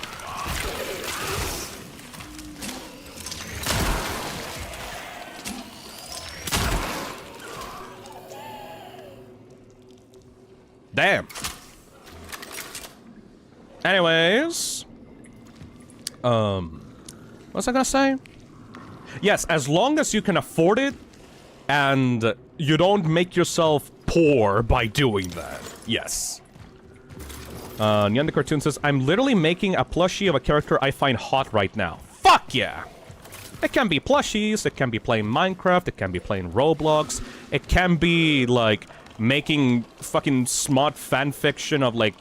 Damn. Anyways. What was I gonna say? Yes, as long as you can afford it, and you don't make yourself poor by doing that. Yes. Nyan the Cartoon says, I'm literally making a plushie of a character I find hot right now. Fuck yeah! It can be plushies, it can be playing Minecraft, it can be playing Roblox, it can be, like, making fucking smart fanfiction of, like,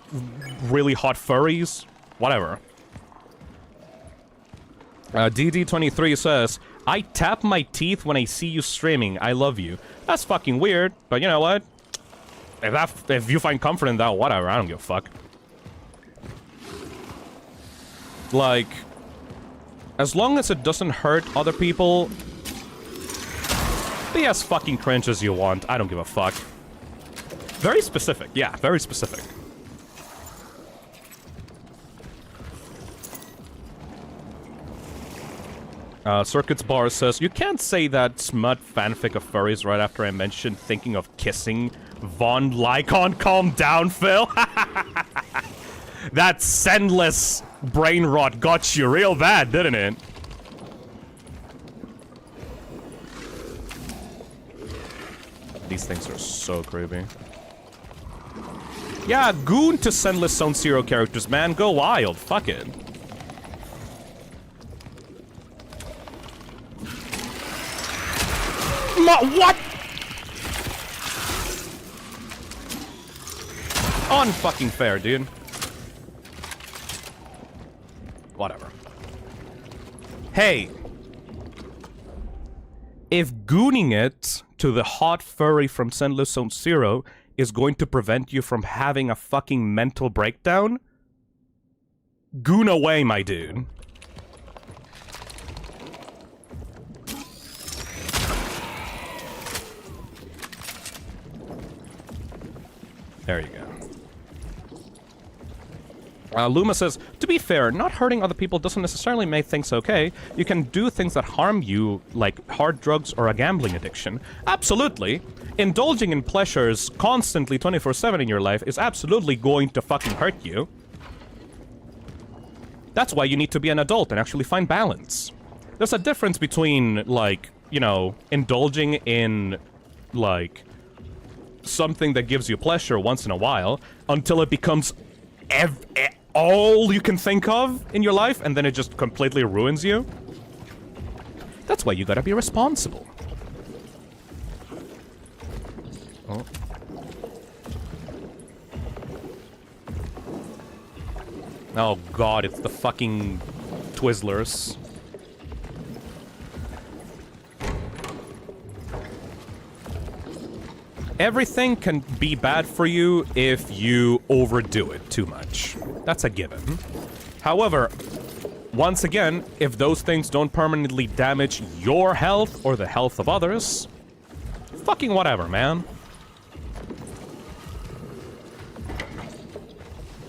really hot furries. Whatever. DD23 says, I tap my teeth when I see you streaming. I love you. That's fucking weird, but you know what? If you find comfort in that, whatever. I don't give a fuck. Like, as long as it doesn't hurt other people, be as fucking cringe as you want. I don't give a fuck. Very specific. Yeah, very specific. Circuits Bar says, you can't say that smut fanfic of furries right after I mentioned thinking of kissing Von Lycon. Calm down, Phil. That sendless brain rot got you real bad, didn't it? These things are so creepy. Yeah, goon to Sendless Zone Zero characters, man. Go wild. Fuck it. What? Unfucking fair, dude. Whatever. Hey. If gooning it to the hot furry from Sendless Zone Zero is going to prevent you from having a fucking mental breakdown, goon away, my dude. There you go. Luma says, to be fair, not hurting other people doesn't necessarily make things okay. You can do things that harm you, like hard drugs or a gambling addiction. Absolutely. Indulging in pleasures constantly 24/7 in your life is absolutely going to fucking hurt you. That's why you need to be an adult and actually find balance. There's a difference between, like, you know, indulging in, like, something that gives you pleasure once in a while until it becomes all you can think of in your life, and then it just completely ruins you. That's why you gotta be responsible. Oh. Oh god, it's the fucking Twizzlers. Everything can be bad for you if you overdo it too much. That's a given. However, once again, if those things don't permanently damage your health or the health of others, fucking whatever, man.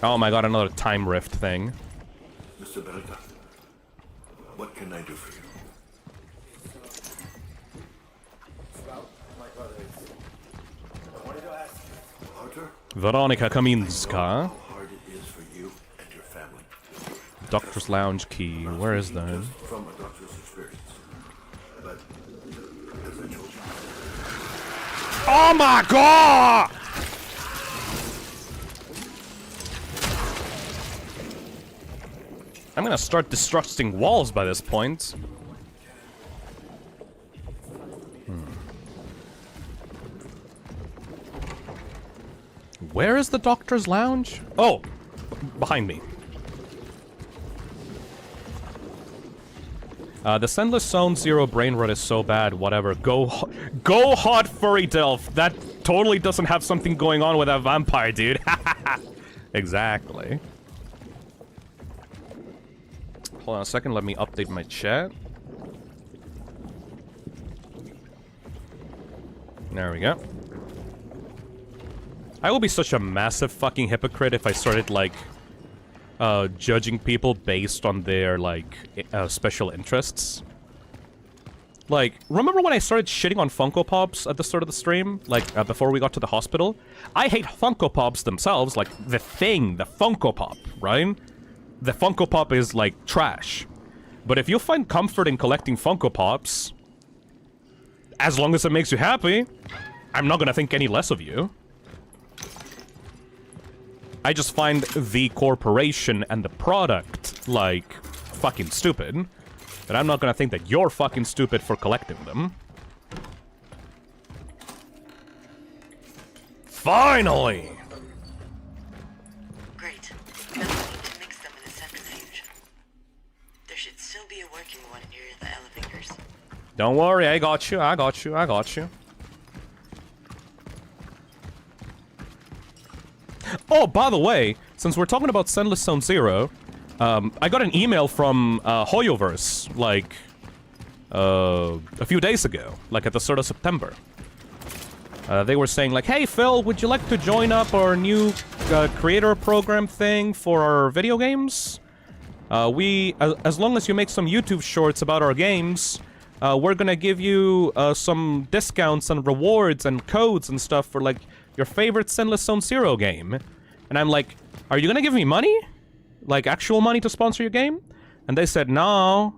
Oh my god, another time rift thing. Mr. Weronika, what can I do for you? Weronika Kaminska. How hard it is for you and your family. Doctor's Lounge key. Where is that? Just from a doctor's experience. But as I told you. Oh my god! I'm gonna start destructing walls by this point. Where is the Doctor's Lounge? Oh! Behind me. The Sendless Zone Zero brain rot is so bad, whatever. Go hot furry delf. That totally doesn't have something going on with that vampire, dude. Exactly. Hold on a second, let me update my chat. There we go. I will be such a massive fucking hypocrite if I started, like, judging people based on their, like, special interests. Like, remember when I started shitting on Funko Pops at the start of the stream? Like, before we got to the hospital? I hate Funko Pops themselves, like, the thing, the Funko Pop, right? The Funko Pop is, like, trash. But if you find comfort in collecting Funko Pops, as long as it makes you happy, I'm not gonna think any less of you. I just find the corporation and the product, like, fucking stupid. And I'm not gonna think that you're fucking stupid for collecting them. Finally! Great. Now we need to mix them in a centrifuge. There should still be a working one near the elevators. Don't worry, I got you, I got you, I got you. Oh, by the way, since we're talking about Sendless Zone Zero, I got an email from HANGOUT, like, a few days ago, like at the start of September. They were saying like, hey Phil, would you like to join up our new creator program thing for our video games? As long as you make some YouTube shorts about our games, we're gonna give you some discounts and rewards and codes and stuff for like your favorite Sinless Zone Zero game. And I'm like, are you gonna give me money? Like actual money to sponsor your game? And they said, no,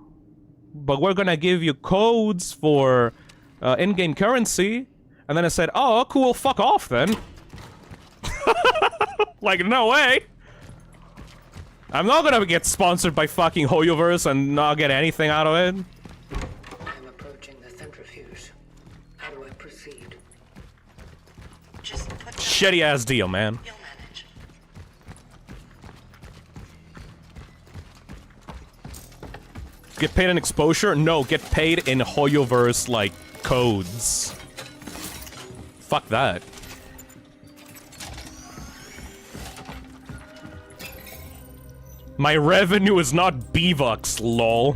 but we're gonna give you codes for in-game currency. And then I said, oh, cool, fuck off then. Like, no way. I'm not gonna get sponsored by fucking HANGOUT and not get anything out of it. I'm approaching the centrifuge. How do I proceed? Just put down. Shitty ass deal, man. You'll manage. Get paid in exposure? No, get paid in HANGOUT, like, codes. Fuck that. My revenue is not Bvox, lol.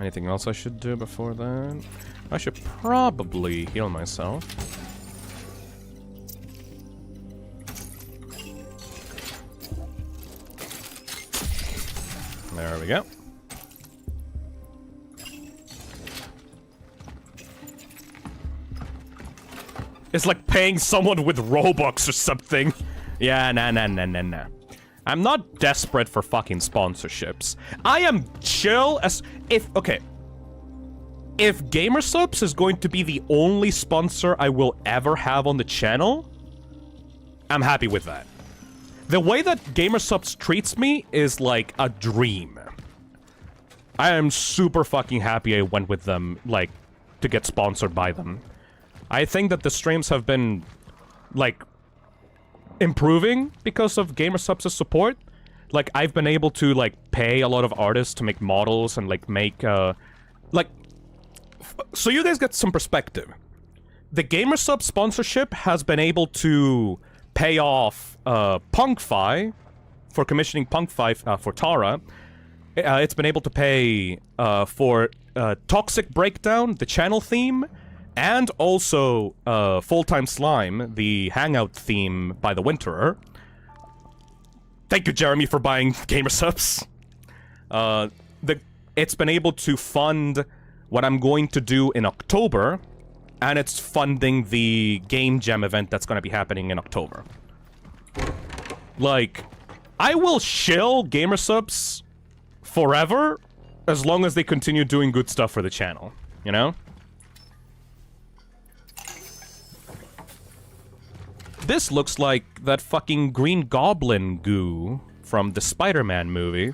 Anything else I should do before that? I should probably heal myself. There we go. It's like paying someone with Robux or something. Yeah, nah. I'm not desperate for fucking sponsorships. I am chill as if, okay. If Gamersubs is going to be the only sponsor I will ever have on the channel, I'm happy with that. The way that Gamersubs treats me is like a dream. I am super fucking happy I went with them, like, to get sponsored by them. I think that the streams have been, like, improving because of Gamersubs' support. Like, I've been able to, like, pay a lot of artists to make models and, like, make, like... So you guys get some perspective. The Gamersub sponsorship has been able to pay off, Punkfi for commissioning Punkfi, for Tara. It's been able to pay, for, Toxic Breakdown, the channel theme, and also, Full-Time Slime, the Hangout theme by TheWinterer. Thank you, Jeremy, for buying Gamersubs. It's been able to fund what I'm going to do in October, and it's funding the Game Jam event that's gonna be happening in October. Like, I will shill Gamersubs forever, as long as they continue doing good stuff for the channel, you know? This looks like that fucking Green Goblin goo from the Spider-Man movie.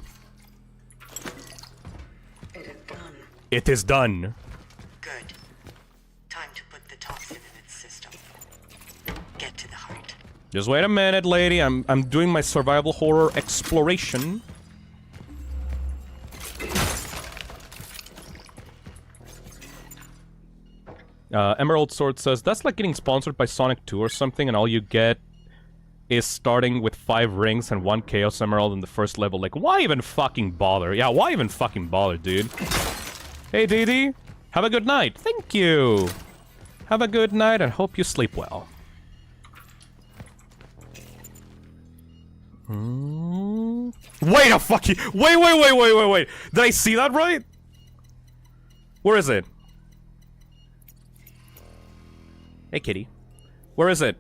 It is done. It is done. Good. Time to put the toxin in its system. Get to the heart. Just wait a minute, lady. I'm doing my survival horror exploration. Emerald Sword says, that's like getting sponsored by Sonic 2 or something, and all you get is starting with 5 rings and 1 Chaos Emerald in the first level. Like, why even fucking bother? Yeah, why even fucking bother, dude? Hey, Dee. Have a good night. Thank you. Have a good night and hope you sleep well. Wait a fucking... Wait. Did I see that right? Where is it? Hey, kitty. Where is it?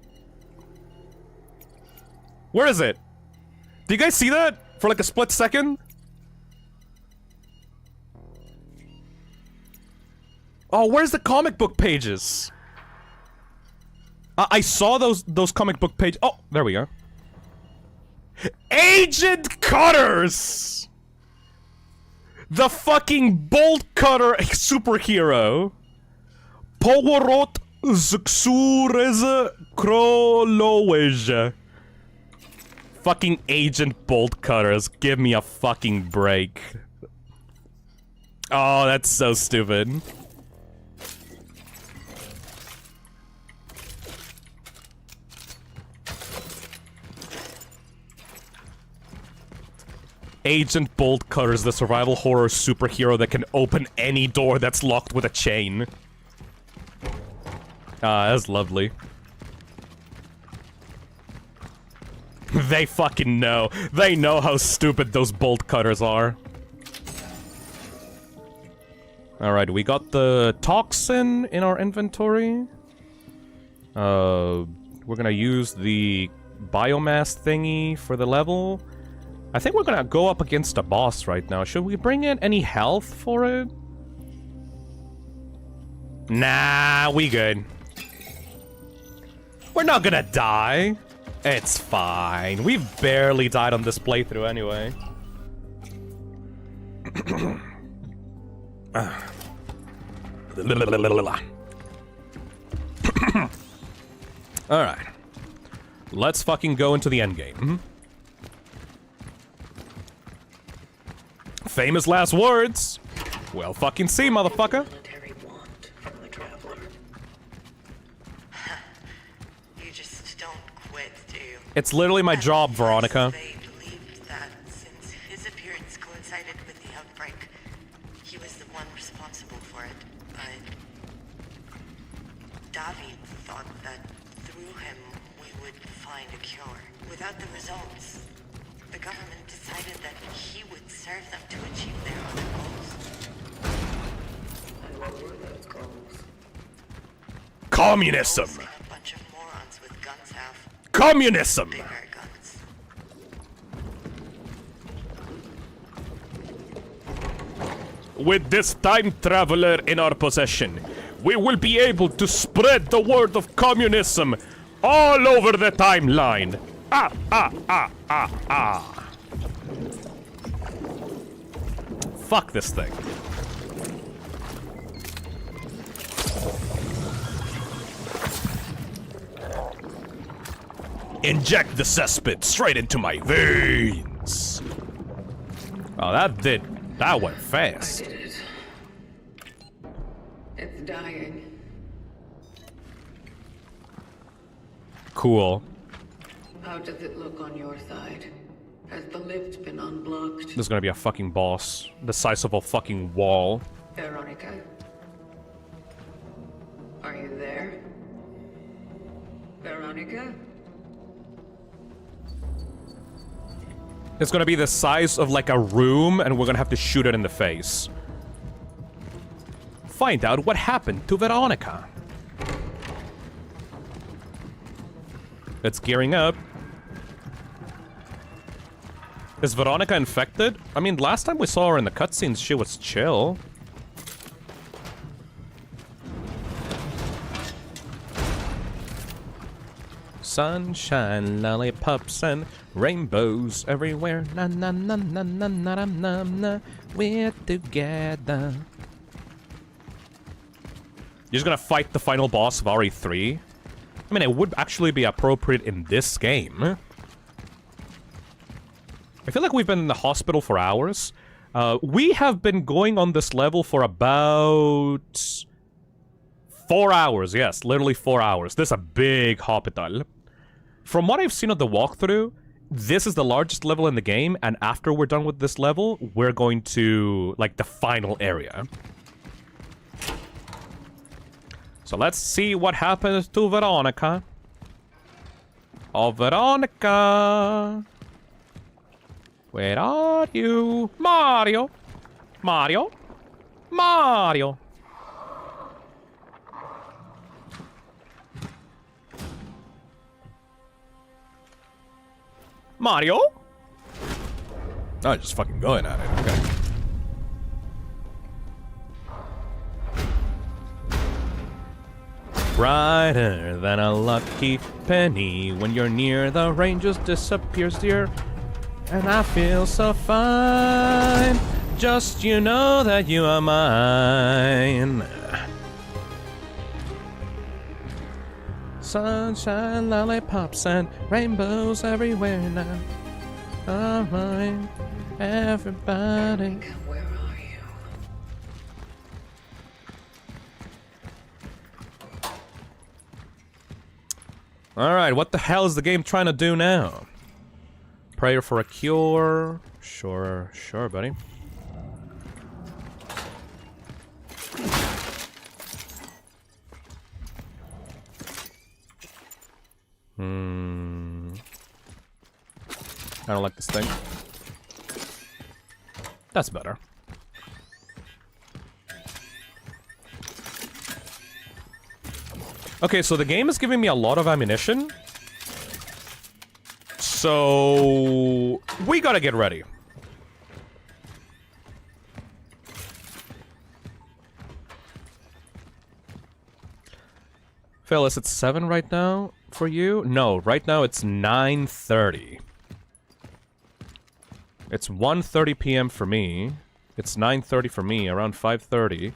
Where is it? Do you guys see that? For like a split second? Oh, where's the comic book pages? I saw those comic book pages. Oh, there we go. Agent Cutters! The fucking bolt cutter superhero. Powerot Zuxurez Krolowij. Fucking Agent Bolt Cutters, give me a fucking break. Oh, that's so stupid. Agent Bolt Cutter is the survival horror superhero that can open any door that's locked with a chain. Ah, that's lovely. They fucking know. They know how stupid those bolt cutters are. Alright, we got the Toxin in our inventory. We're gonna use the biomass thingy for the level. I think we're gonna go up against a boss right now. Should we bring in any health for it? Nah, we good. We're not gonna die. It's fine. We've barely died on this playthrough anyway. Alright. Let's fucking go into the endgame. Famous last words. Well, fucking see, motherfucker. You just don't quit, do you? It's literally my job, Veronika. They believed that since his appearance coincided with the outbreak, he was the one responsible for it. But David thought that through him we would find a cure. Without the results, the government decided that he would serve them to achieve their other goals. And what were those goals? Communism! A bunch of morons with guns have Communism! bigger guns. With this time traveler in our possession, we will be able to spread the word of communism all over the timeline. Ah, ah, ah, ah, ah. Fuck this thing. Inject the cesspit straight into my veins. Oh, that went fast. I did it. It's dying. Cool. How does it look on your side? Has the lift been unblocked? There's gonna be a fucking boss. The size of a fucking wall. Weronika? Are you there? Weronika? It's gonna be the size of like a room, and we're gonna have to shoot it in the face. Find out what happened to Weronika. It's gearing up. Is Weronika infected? I mean, last time we saw her in the cutscenes, she was chill. Sunshine, lollipops, and rainbows everywhere. Na na na na na na na na na. We're together. You're just gonna fight the final boss of RE3? I mean, it would actually be appropriate in this game. I feel like we've been in the hospital for hours. We have been going on this level for about 4 hours. Yes, literally 4 hours. This is a big hospital. From what I've seen of the walkthrough, this is the largest level in the game, and after we're done with this level, we're going to, like, the final area. So let's see what happens to Weronika. Oh, Weronika! Where are you? Mario! Mario! Mario! Mario? Oh, just fucking going at it, okay. Brighter than a lucky penny. When you're near, the rain just disappears, dear. And I feel so fine. Just you know that you are mine. Sunshine, lollipops, and rainbows everywhere now. Alright, everybody. Where are you? Alright, what the hell is the game trying to do now? Prayer for a cure. Sure, sure, buddy. I don't like this thing. That's better. Okay, so the game is giving me a lot of ammunition. So we gotta get ready. Phyllis, it's 7 right now for you? No, right now it's 9:30. It's 1:30 p.m. for me. It's 9:30 for me, around 5:30.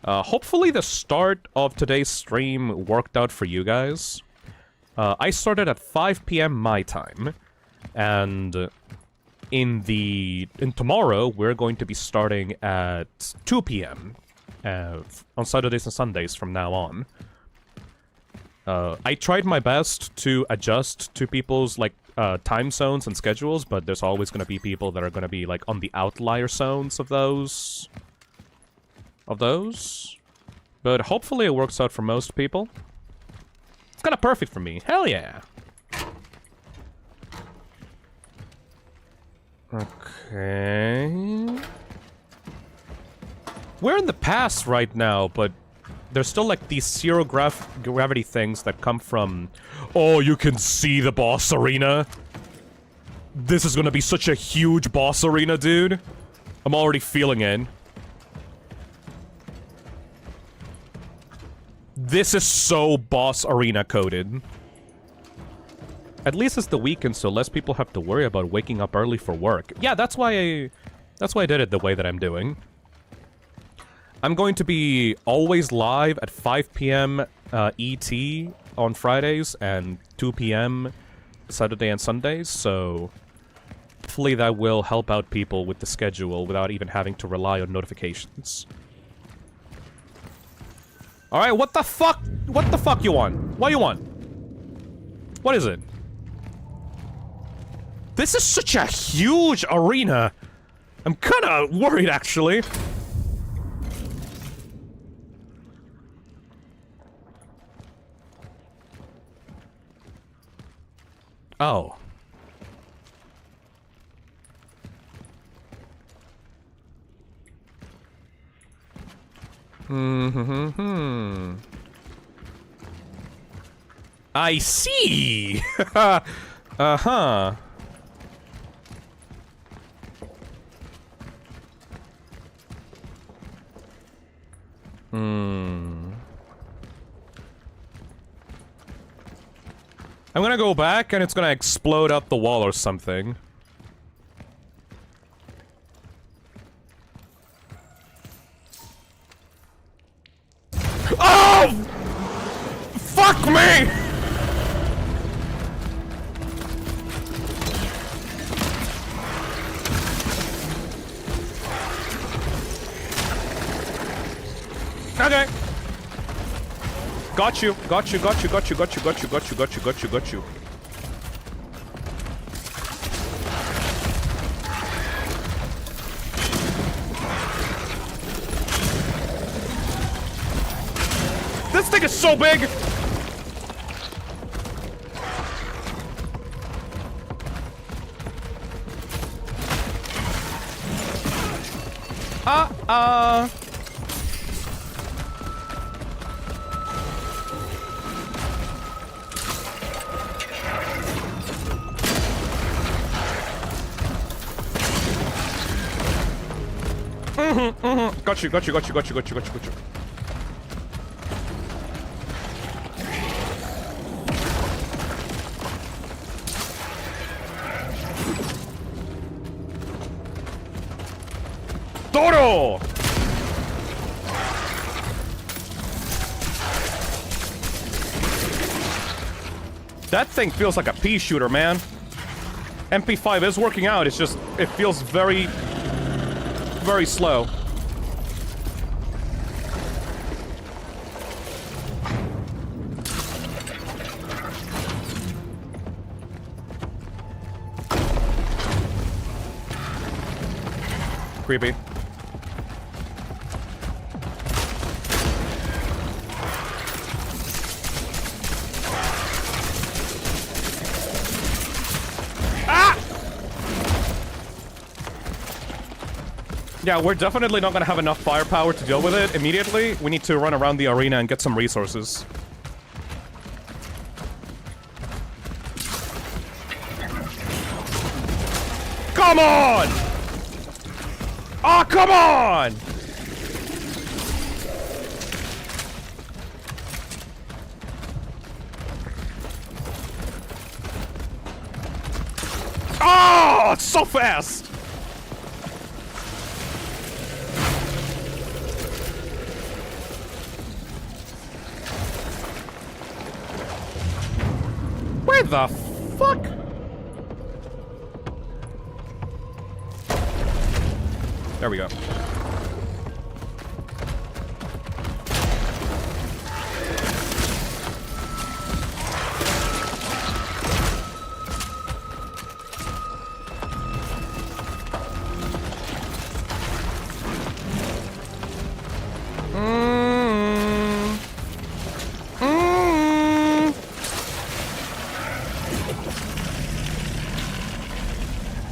Hopefully the start of today's stream worked out for you guys. I started at 5 p.m. my time, and in tomorrow we're going to be starting at 2 p.m. On Saturdays and Sundays from now on. I tried my best to adjust to people's time zones and schedules, but there's always going to be people that are going to be like on the outlier zones of those. But hopefully it works out for most people. It's kind of perfect for me. Hell yeah. Okay. We're in the past right now, but there's still like these zero gravity things that come from... Oh, you can see the boss arena? This is gonna be such a huge boss arena, dude. I'm already feeling it. This is so boss arena coded. At least it's the weekend, so less people have to worry about waking up early for work. Yeah, that's why I did it the way that I'm doing. I'm going to be always live at 5 p.m. ET on Fridays and 2 p.m. Saturday and Sundays, so hopefully that will help out people with the schedule without even having to rely on notifications. Alright, what the fuck? What the fuck you want? What you want? What is it? This is such a huge arena! I'm kinda worried, actually. Oh. I see! Uh-huh. I'm gonna go back and it's gonna explode up the wall or something. Oh! Fuck me! Okay. Got you. This thing is so big! Got you. Toro! That thing feels like a pea shooter, man. MP5 is working out, it's just, it feels very, very slow. creepy. Yeah, we're definitely not gonna have enough firepower to deal with it immediately. We need to run around the arena and get some resources. Come on! Oh, come on! Oh, it's so fast! Where the fuck? There we go.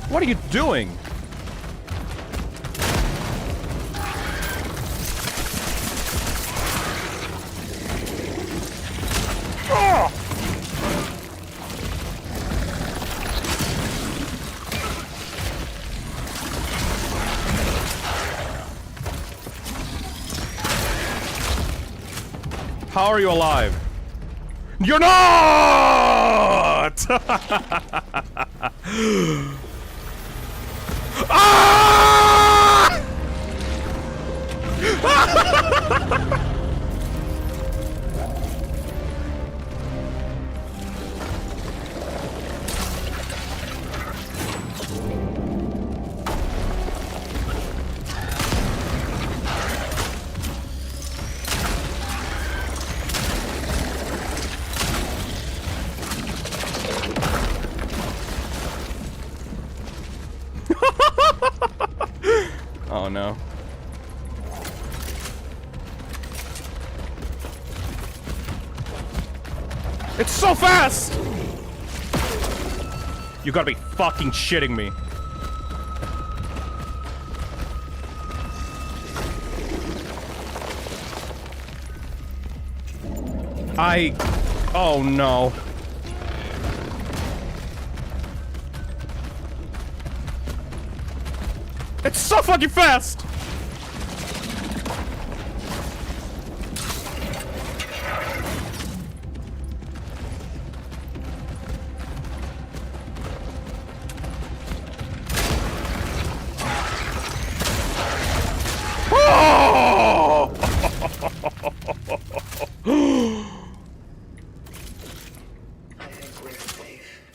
What are you doing? Oh! How are you alive? You're not! Ah! Oh no. It's so fast! You gotta be fucking shitting me. Oh no. It's so fucking fast! Oh! I think we're safe.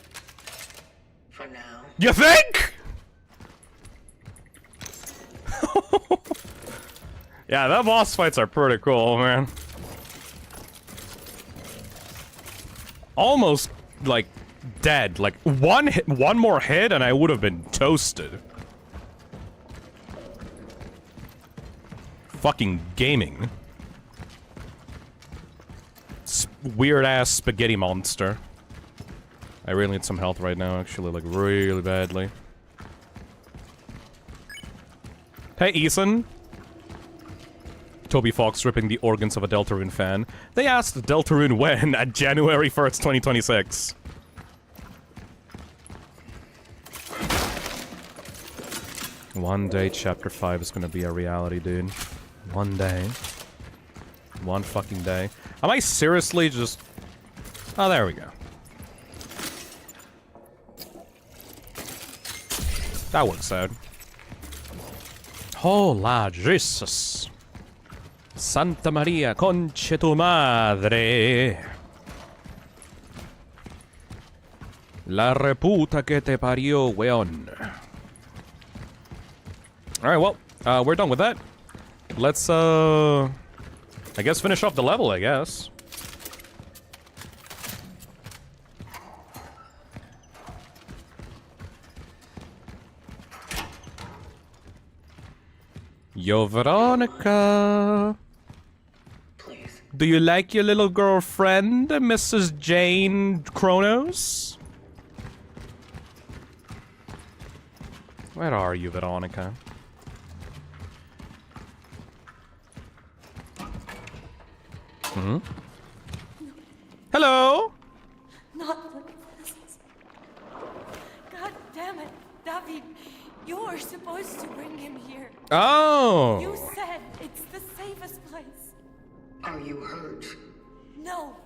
For now. You think? Yeah, the boss fights are pretty cool, man. Almost, like, dead. Like, one more hit and I would have been toasted. Fucking gaming. Weird-ass spaghetti monster. I really need some health right now, actually, like, really badly. Hey, Ethan. Toby Fox ripping the organs of a Deltarune fan. They asked Deltarune when at January 1st, 2026. One day Chapter 5 is gonna be a reality, dude. One day. One fucking day. Am I seriously just... Oh, there we go. That works out. Hola, Jesus. Santa Maria, conche tu madre. La reputa que te parió, weón. Alright, well, we're done with that. Let's, I guess finish off the level, I guess. Yo, Veronica. Please. Do you like your little girlfriend, Mrs. Jane Cronos? Where are you, Veronica? Hmm? Hello? Not like this. God damn it, David. You were supposed to bring him here. Oh. You said it's the safest place. Are you hurt? No.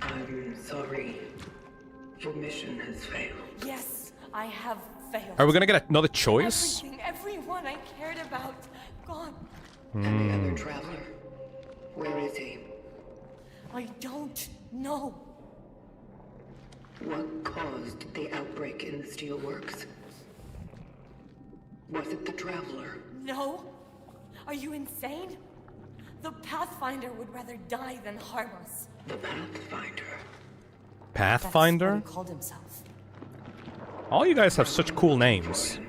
I'm sorry. Your mission has failed. Yes, I have failed. Are we gonna get another choice? Everyone I cared about, gone. And the other traveler? Where is he? I don't know. What caused the outbreak in the steelworks? Was it the traveler? No. Are you insane? The Pathfinder would rather die than harm us. The Pathfinder? Pathfinder? That's what he called himself. All you guys have such cool names.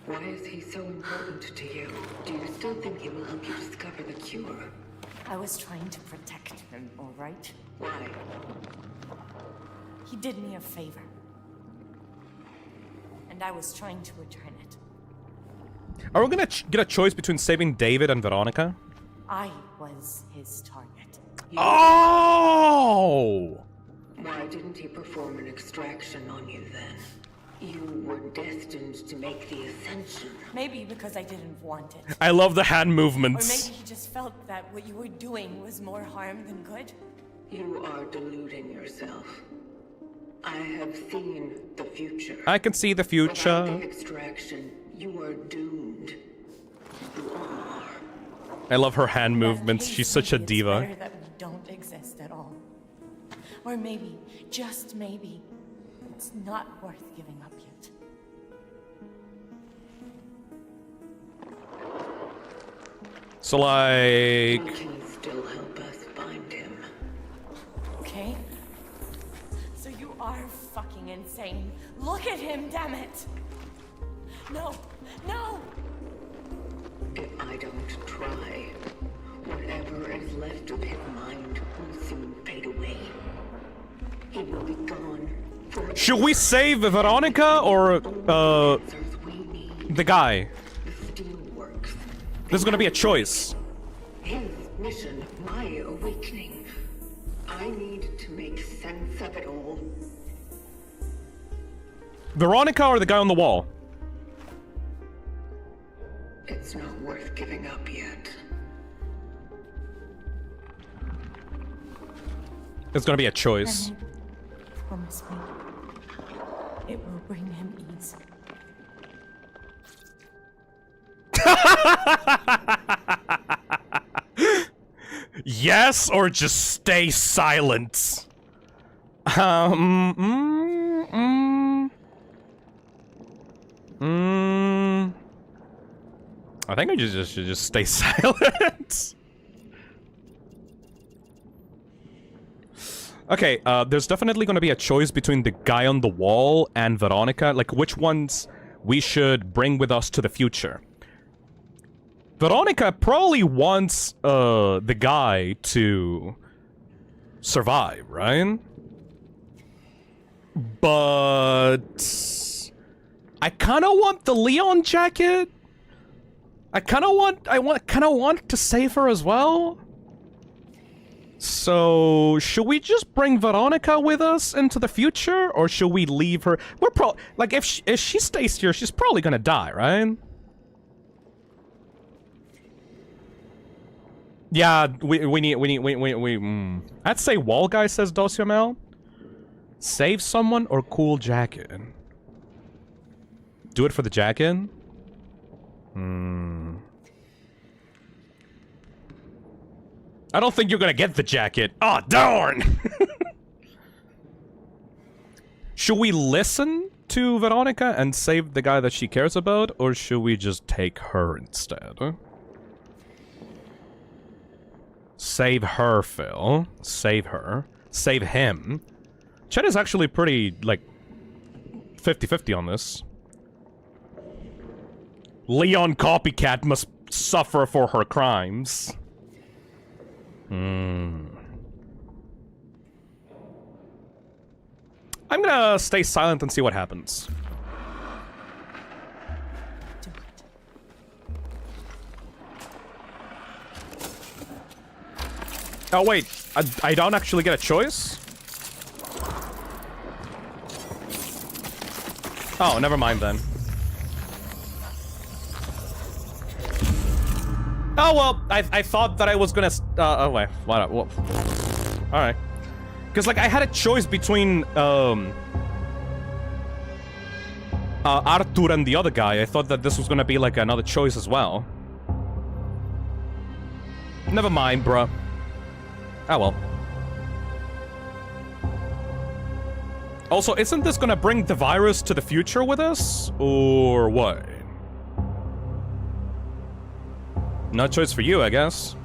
Why is he so important to you? Do you still think he will help you discover the cure? I was trying to protect him, all right? Why? He did me a favor. And I was trying to return it. Are we gonna get a choice between saving David and Veronica? I was his target. Oh! Why didn't he perform an extraction on you then? You were destined to make the ascension. Maybe because I didn't want it. I love the hand Or movements. maybe he just felt that what you were doing was more harm than good. You are deluding yourself. I have seen the future. I can see the Without future. the extraction, you are doomed. You are. I love her hand movements. Case, She's such a maybe it's diva. better that we don't exist at all. Or maybe, just maybe, it's not worth giving up yet. So like... You can still help us find him. Okay? So you are fucking insane. Look at him, damn it! No! No! If I don't try, whatever is left of his mind will soon fade away. He will be gone forever. Should we save Veronica or, the guy? The steelworks. There's gonna be a choice. His mission, my awakening. I need to make sense of it all. Veronica or the guy on the wall? It's not worth giving up yet. There's gonna be a choice. Then promise me it will bring him ease. Yes, or just stay silent. I think I should just stay silent. Okay, there's definitely gonna be a choice between the guy on the wall and Veronica, like which ones we should bring with us to the future. Veronica probably wants, the guy to survive, right? But I kind of want the Leon jacket. I kind of want to save her as well. So, should we just bring Veronica with us into the future, or should we leave her? We're like if she stays here, she's probably gonna die, right? Yeah, we need. I'd say wall guy, says Dosiamel. Save someone or cool jacket. Do it for the jacket. I don't think you're gonna get the jacket. Oh, darn! Should we listen to Veronica and save the guy that she cares about, or should we just take her instead? Save her, Phil. Save her. Save him. Chet is actually pretty, like, 50-50 on this. Leon Copycat must suffer for her crimes. I'm gonna stay silent and see what happens. Oh wait, I don't actually get a choice? Oh, never mind then. Oh well, I thought that I was gonna. Oh wait, what? All right, because like I had a choice between Arthur and the other guy. I thought that this was gonna be like another choice as well. Never mind, bruh. Oh well. Also, isn't this gonna bring the virus to the future with us? Or what? No choice for you, I guess.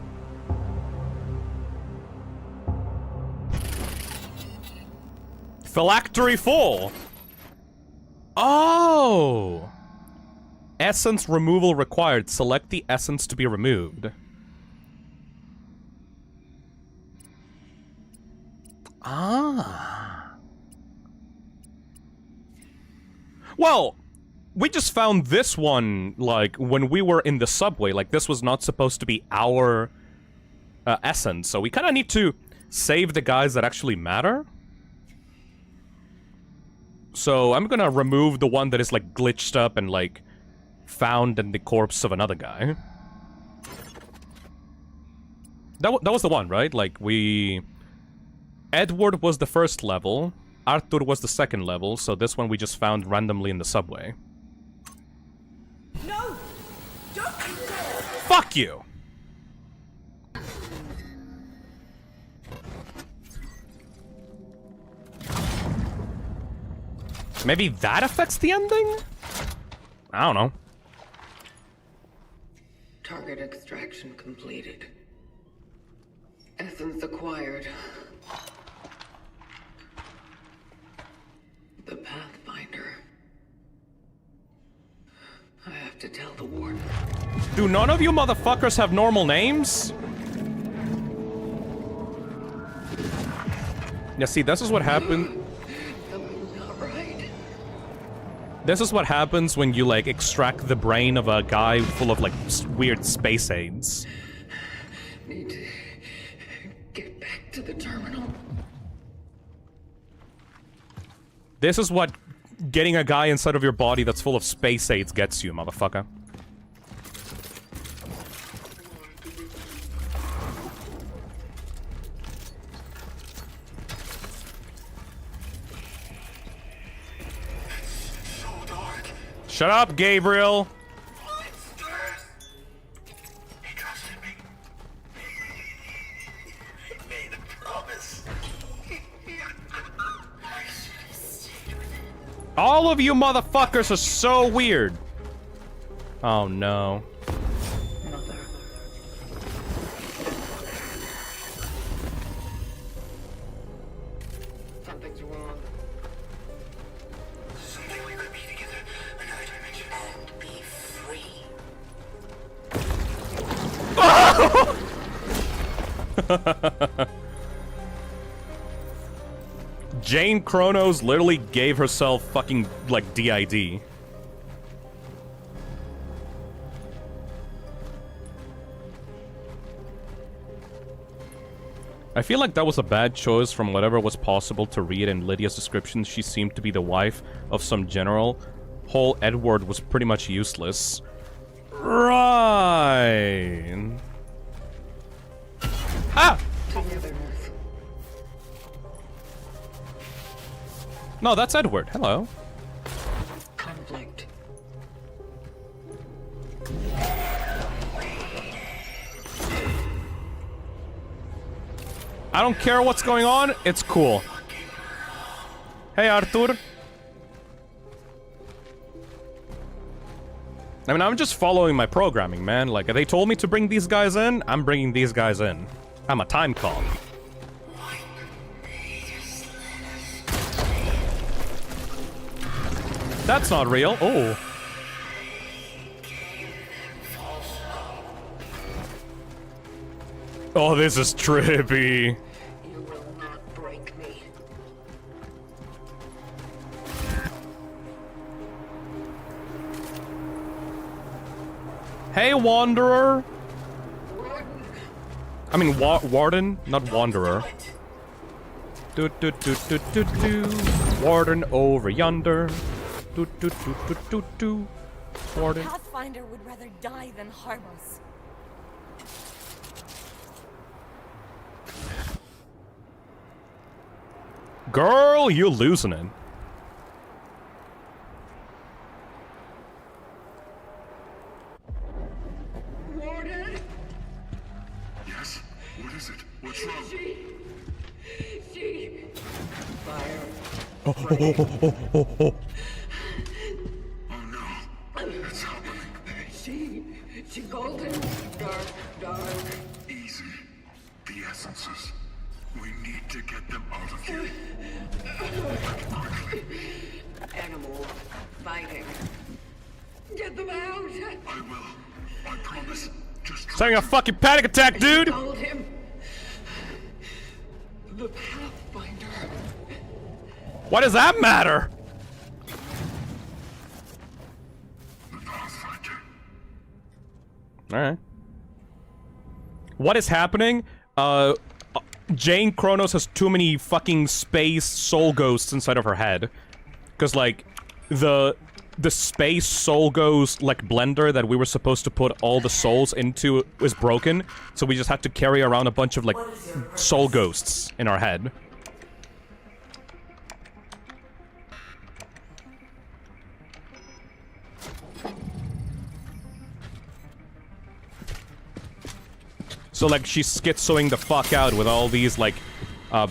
Phylactery full! Oh! Essence removal required. Select the essence to be removed. Ah. Well, we just found this one, like, when we were in the subway. Like, this was not supposed to be our essence. So we kind of need to save the guys that actually matter. So I'm gonna remove the one that is, like, glitched up and, like, found in the corpse of another guy. That was the one, right? Like, we... Edward was the first level, Arthur was the second level, so this one we just found randomly in the subway. No! Don't you dare! Fuck you! Maybe that affects the ending? I don't know. Target extraction completed. Essence acquired. The Pathfinder. I have to tell the Warden. Do none of you motherfuckers have normal names? Yeah, see, this is what happened. Something's not right. This is what happens when you, like, extract the brain of a guy full of, like, weird space aids. Need to get back to the terminal. This is what getting a guy inside of your body that's full of space aids gets you, motherfucker. So dark. Shut up, Gabriel! He trusted me. He made a promise. All of you motherfuckers are so weird. Oh no. Mother. Something's wrong. Someday we could be together. Another dimension. And be free. Jane Cronos literally gave herself fucking, like, DID. I feel like that was a bad choice from whatever was possible to read in Lydia's description. She seemed to be the wife of some general. Whole Edward was pretty much useless. Right. Ah! Togetherness. No, that's Edward. Hello. Conflict. I don't care what's going on. It's cool. Hey, Arthur. I mean, I'm just following my programming, man. Like, they told me to bring these guys in, I'm bringing these guys in. I'm a time call. That's not real. Oh. Oh, this is trippy. You will not break me. Hey, Wanderer. I mean, Warden, not Wanderer. Do do do do do do. Warden over yonder. Do do do do do do. Warden. Pathfinder would rather die than harm us. Girl, you're losing it. Warden? Yes? What is it? What's wrong? She... Fire. Oh, oh, oh, oh, oh, oh. Oh no. It's happening. She golden. Dark. Easy. The essences. We need to get them out of here. Quickly. Animal. Fighting. Get them out! I will. I promise. Just It's having a fucking panic attack, dude! Told him. The Pathfinder. What does that matter? the Pathfinder. Alright. What is happening? Jane Cronos has too many fucking space soul ghosts inside of her head. Cause like, the space soul ghost, like, blender that we were supposed to put all the souls into is broken. So we just had to carry around a bunch of, like, soul ghosts in our head. So, like, she's schizoing the fuck out with all these, like,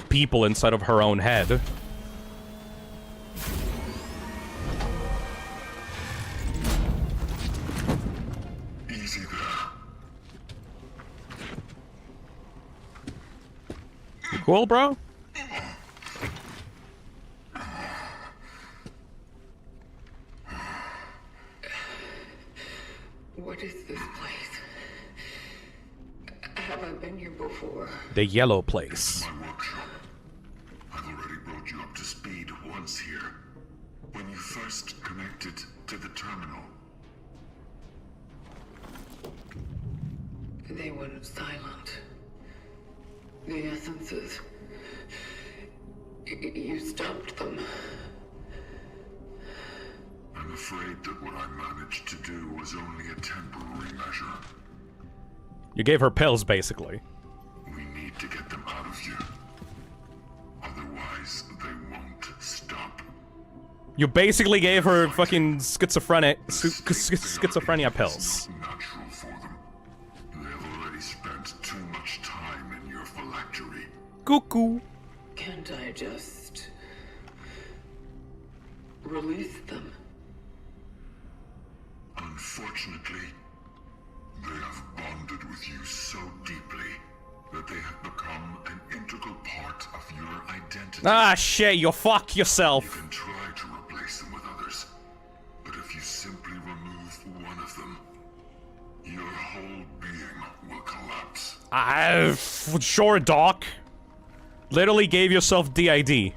people inside of her own head. Easy there. Cool, bro? What is this place? Have I been here before? The yellow place. My workshop. I've already brought you up to speed once here. When you first connected to the terminal. They went silent. The essences. You stopped them. I'm afraid that what I managed to do was only a temporary measure. You gave her pills, basically. We need to get them out of here. Otherwise, they won't stop. You basically gave her fucking schizophrenia pills. Not natural for them. They have already spent too much time in your phylactery. Cuckoo. Can't I just... release them? Unfortunately, they have bonded with you so deeply that they have become an integral part of your identity. Ah, shit, you fuck yourself. You can try to replace them with others, but if you simply remove one of them, your whole being will collapse. Sure, Doc. Literally gave yourself DID.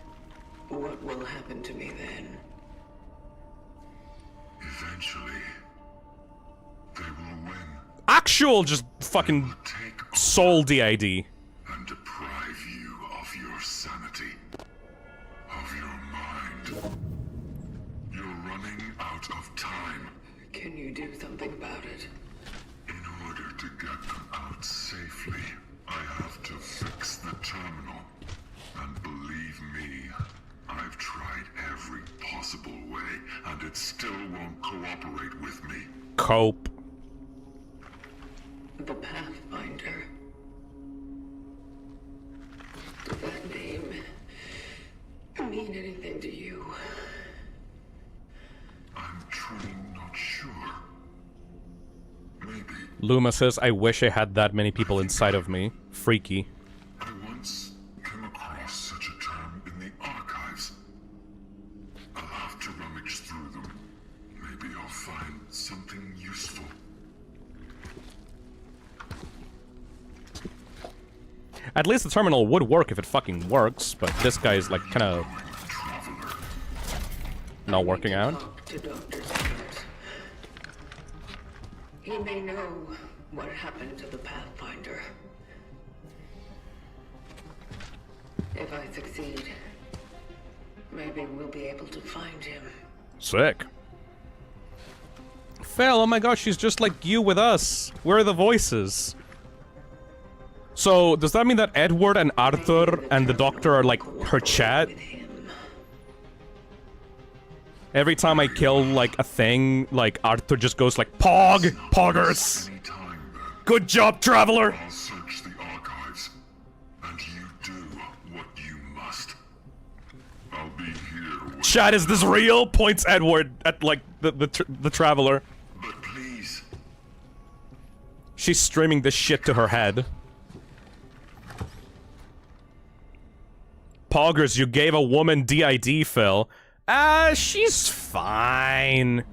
What will happen to me then? Eventually, they will win. Actual just fucking soul DID. And deprive you of your sanity, of your mind. You're running out of time. Can you do something about it? In order to get them out safely, I have to fix the terminal. And believe me, I've tried every possible way, and it still won't cooperate with me. Cope. The Pathfinder. Does that name mean anything to you? I'm truly not sure. Maybe. Luma says, I wish I had that many people inside of me. Freaky. I once came across such a term in the archives. I'll have to rummage through them. At least the terminal would work if it fucking works, but this guy is like kind of not working out. Talk to Dr. Zybert. He may know what happened to the Pathfinder. If I succeed, maybe we'll be able to find him. Sick. Phil, oh my gosh, she's just like you with us. We're the voices. So, does that mean that Edward and Arthur and the Doctor are like her chat? Every time I kill like a thing, like Arthur just goes like, Pog! Poggers! Good job, Traveler! I'll search the archives, and you do what you must. I'll be here when... Chat, is this real? Points Edward at like the Traveler. But please... She's streaming this shit to her head. Poggers, you gave a woman DID, Phil. She's fine.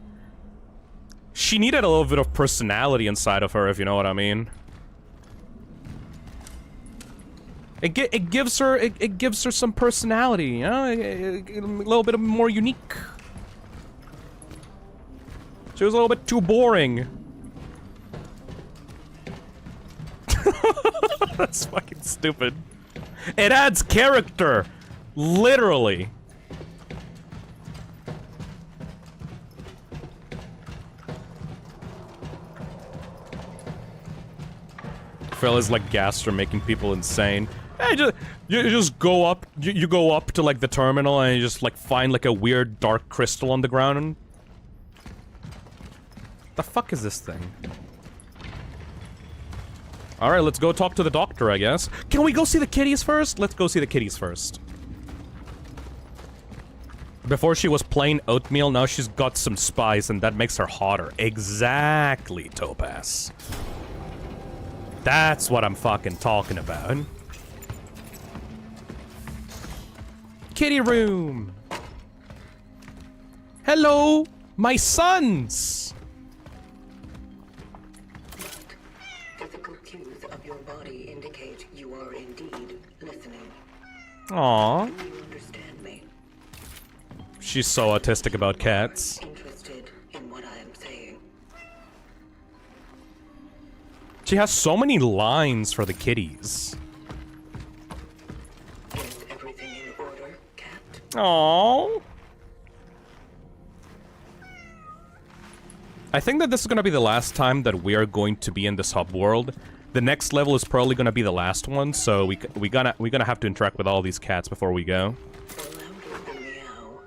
She needed a little bit of personality inside of her, if you know what I mean. It gives her some personality, you know, a little bit more unique. She was a little bit too boring. That's fucking stupid. It adds character, literally. Phil is like Gaster making people insane. Hey, you just go up, you go up to like the terminal and you just like find like a weird dark crystal on the ground and... The fuck is this thing? Alright, let's go talk to the doctor, I guess. Can we go see the kitties first? Let's go see the kitties first. Before she was plain oatmeal, now she's got some spice and that makes her hotter. Exactly, Topaz. That's what I'm fucking talking about. Kitty room! Hello, my sons! Physical cues of your body indicate you are indeed listening. Aww. Do you understand me? She's so autistic about cats. Interested in what I am saying? She has so many lines for the kitties. Is everything in order, cat? Aww. I think that this is gonna be the last time that we are going to be in this hub world. The next level is probably gonna be the last one, so we're gonna have to interact with all these cats before we go. The louder the meow,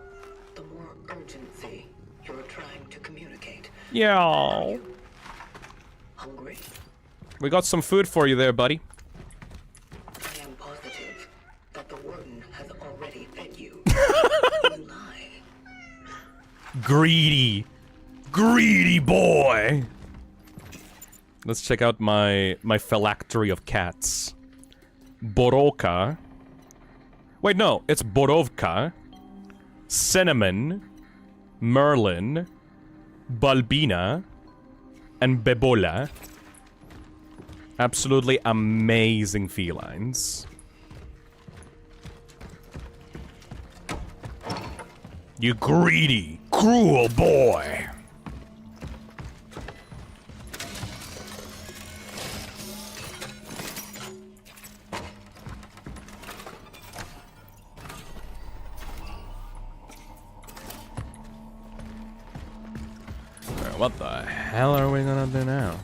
the more urgency you're trying to communicate. Yeah. Hungry? We got some food for you there, buddy. I am positive that the Warden has already fed you. You lie. Greedy. Greedy boy! Let's check out my phylactery of cats. Boroka. Wait, no, it's Borovka. Cinnamon. Merlin. Balbina. And Bebola. Absolutely amazing felines. You greedy, cruel boy! What the hell are we gonna do now?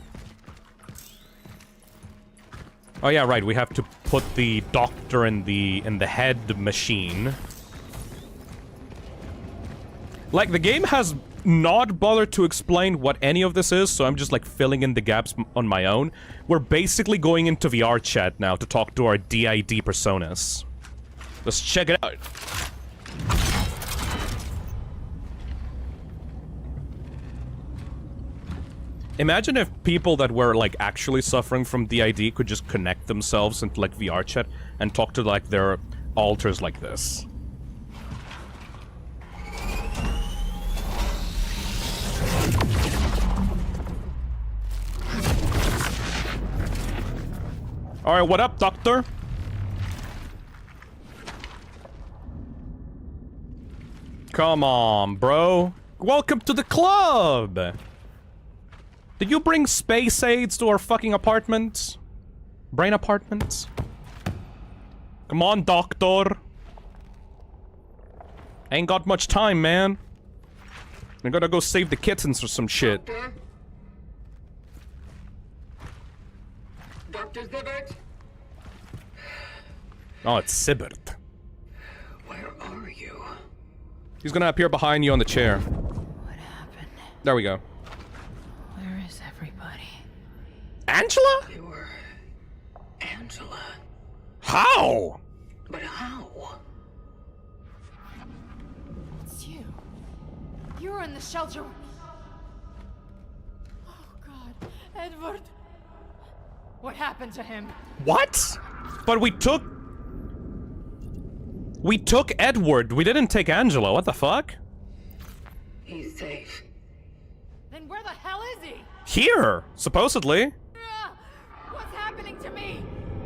Oh yeah, right, we have to put the doctor in the head machine. Like, the game has not bothered to explain what any of this is, so I'm just like filling in the gaps on my own. We're basically going into VR chat now to talk to our DID personas. Let's check it out. Imagine if people that were, like, actually suffering from DID could just connect themselves into, like, VR chat and talk to, like, their alters like this. Alright, what up, Doctor? Come on, bro. Welcome to the club! Did you bring space aids to our fucking apartment? Brain apartment? Come on, doctor. Ain't got much time, man. I gotta go save the kittens or some shit. Dr. Zybert? Oh, it's Zybert. Where are you? He's gonna appear behind you on the chair. What happened? There we go. Where is everybody? Angela? You're Angela. How? But how? It's you. You were in the shelter. Oh God, Edward. What happened to him? What? But we took Edward. We didn't take Angela. What the fuck? He's safe. Then where the hell is he? Here, supposedly. What's happening to me?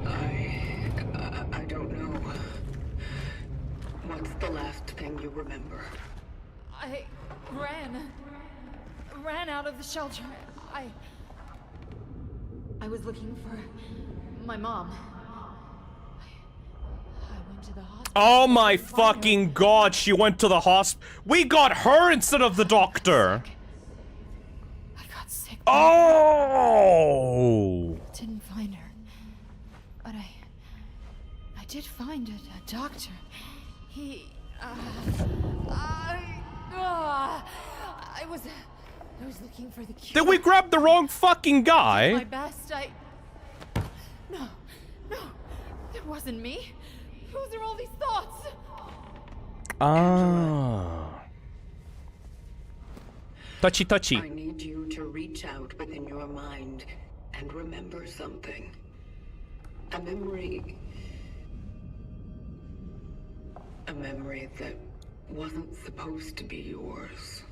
I don't know. What's the last thing you remember? I ran out of the shelter. I was looking for my mom. I went to the hospital. Oh my fucking god, she went to the hospital. We got her instead of the doctor. I got sick. Oh! Didn't find her. But I did find a doctor. He I was looking for the cure. Did we grab the wrong fucking guy? My best. No, it wasn't me. Whose are all these thoughts? Ah. Touchy, touchy. I need you to reach out within your mind and remember something. A memory that wasn't supposed to be yours.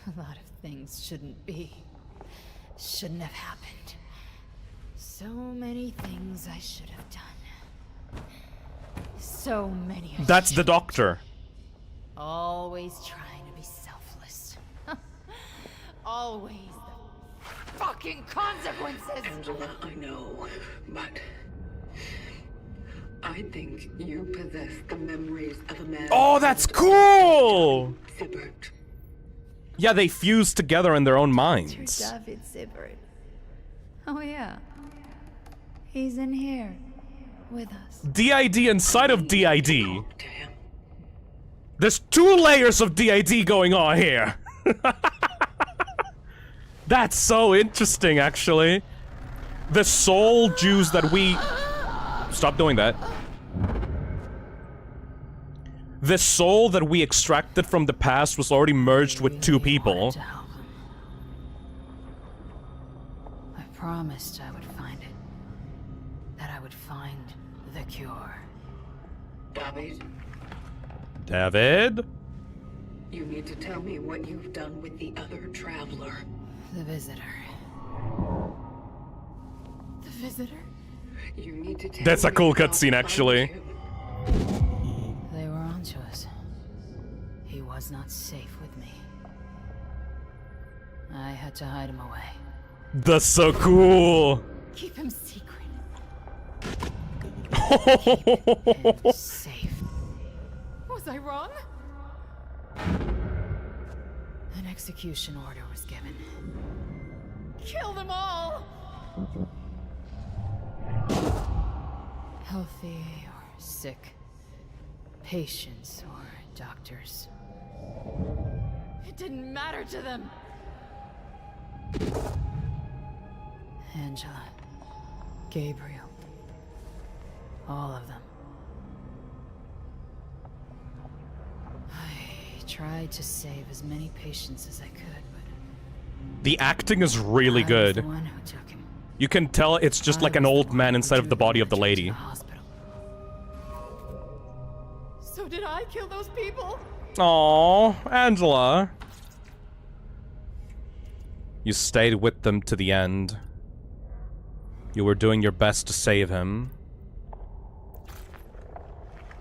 A lot of things shouldn't have happened. So many things I should have done. So many. That's the doctor. Always trying to be selfless. Always the fucking consequences. Angela, I know, but I think you possess the memories of a man. Oh, that's cool! Zybert. Yeah, they fuse together in their own minds. David Zybert. Oh yeah. He's in here. With us. DID inside of DID. To him. There's 2 layers of DID going on here. That's so interesting, actually. The soul juice that we... Stop doing that. The soul that we extracted from the past was already merged with 2 people. I promised I would find it. That I would find the cure. David? You need to tell me what you've done with the other traveler. The visitor. The visitor? You need to tell That's a me cool how cutscene, to actually. find him. They were onto us. He was not safe with me. I had to hide him away. That's so cool. Keep him secret. Oh, And safe. Was I wrong? An execution order was given. Kill them all! Healthy or sick. Patients or doctors. It didn't matter to them. Angela. Gabriel. All of them. I tried to save as many patients as I could, but the acting is really I was good. the one who took him. You can tell it's just like an old man inside of the body of the lady. Hospital. So did I kill those people? Aww, Angela. You stayed with them to the end. You were doing your best to save him.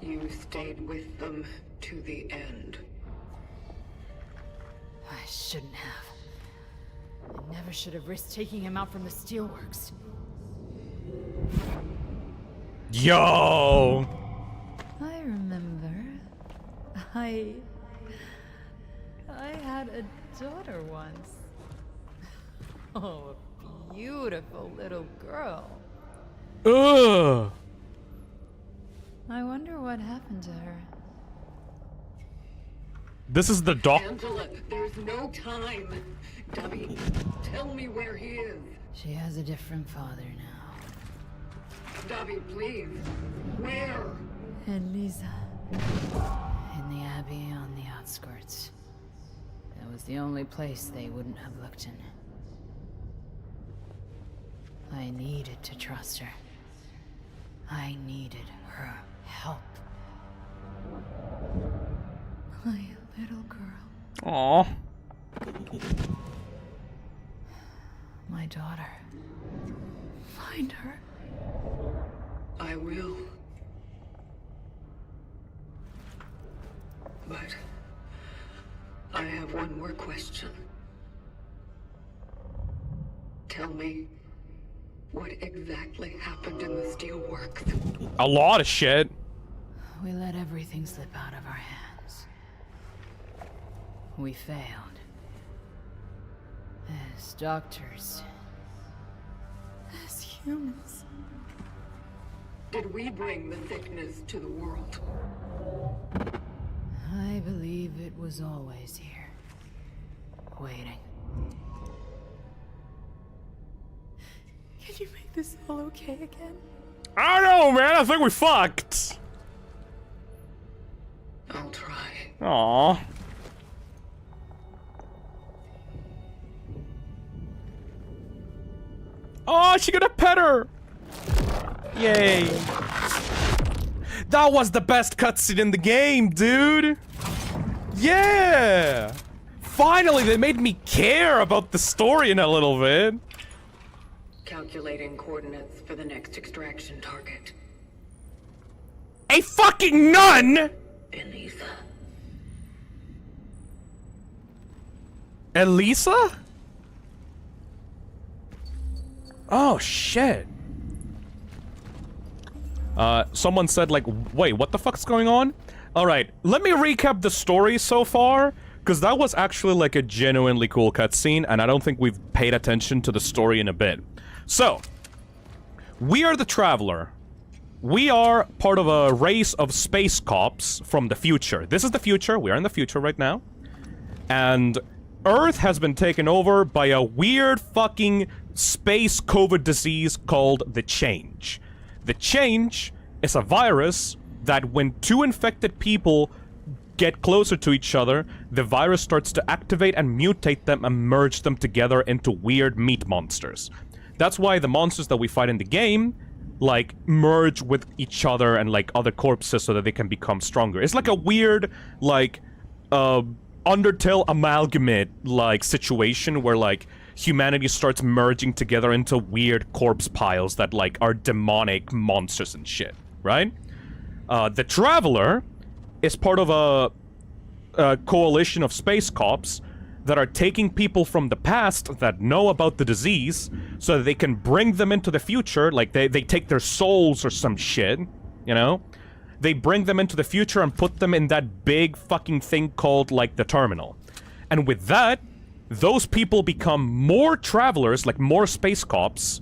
You stayed with them to the end. shouldn't have. I never should have risked taking him out from the steelworks. Yo! I remember. I had a daughter once. Oh, a beautiful little girl. Ugh! I wonder what happened to her. This is the doc. Angela, there's no time. Debbie, tell me where he is. She has a different father now. Debbie, please. Where? Eliza. In the Abbey on the outskirts. That was the only place they wouldn't have looked in. I needed to trust her. I needed her help. My little girl. Aww. My daughter. Find her. I will. But I have one more question. Tell me, what exactly happened in the steelworks? A lot of shit. We let everything slip out of our hands. We failed. As doctors. As humans. Did we bring the thickness to the world? I believe it was always here. Waiting. Can you make this all okay again? I don't know, man. I think we fucked. I'll try. Aww. Oh, she got a pet her. Yay. That was the best cutscene in the game, dude. Yeah. Finally, they made me care about the story in a little bit. Calculating coordinates for the next extraction target. A fucking nun! Eliza. Elisa? Oh, shit. Someone said, like, wait, what the fuck's going on? Alright, let me recap the story so far, because that was actually, like, a genuinely cool cutscene, and I don't think we've paid attention to the story in a bit. So, we are the Traveler. We are part of a race of space cops from the future. This is the future. We are in the future right now. And Earth has been taken over by a weird fucking space COVID disease called the Change. The Change is a virus that when two infected people get closer to each other, the virus starts to activate and mutate them and merge them together into weird meat monsters. That's why the monsters that we fight in the game, like, merge with each other and, like, other corpses so that they can become stronger. It's like a weird, like, Undertale amalgamate, like, situation where, like, humanity starts merging together into weird corpse piles that, like, are demonic monsters and shit, right? The Traveler is part of a coalition of space cops that are taking people from the past that know about the disease so that they can bring them into the future. Like, they take their souls or some shit, you know? They bring them into the future and put them in that big fucking thing called, like, the terminal. And with that, those people become more travelers, like more space cops,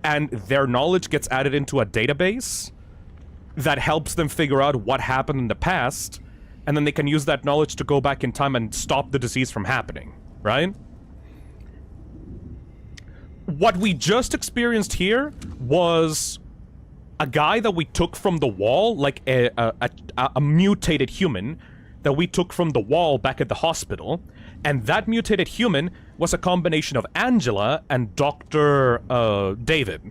and their knowledge gets added into a database that helps them figure out what happened in the past, and then they can use that knowledge to go back in time and stop the disease from happening, right? What we just experienced here was a guy that we took from the wall, like a mutated human that we took from the wall back at the hospital, and that mutated human was a combination of Angela and Dr. David.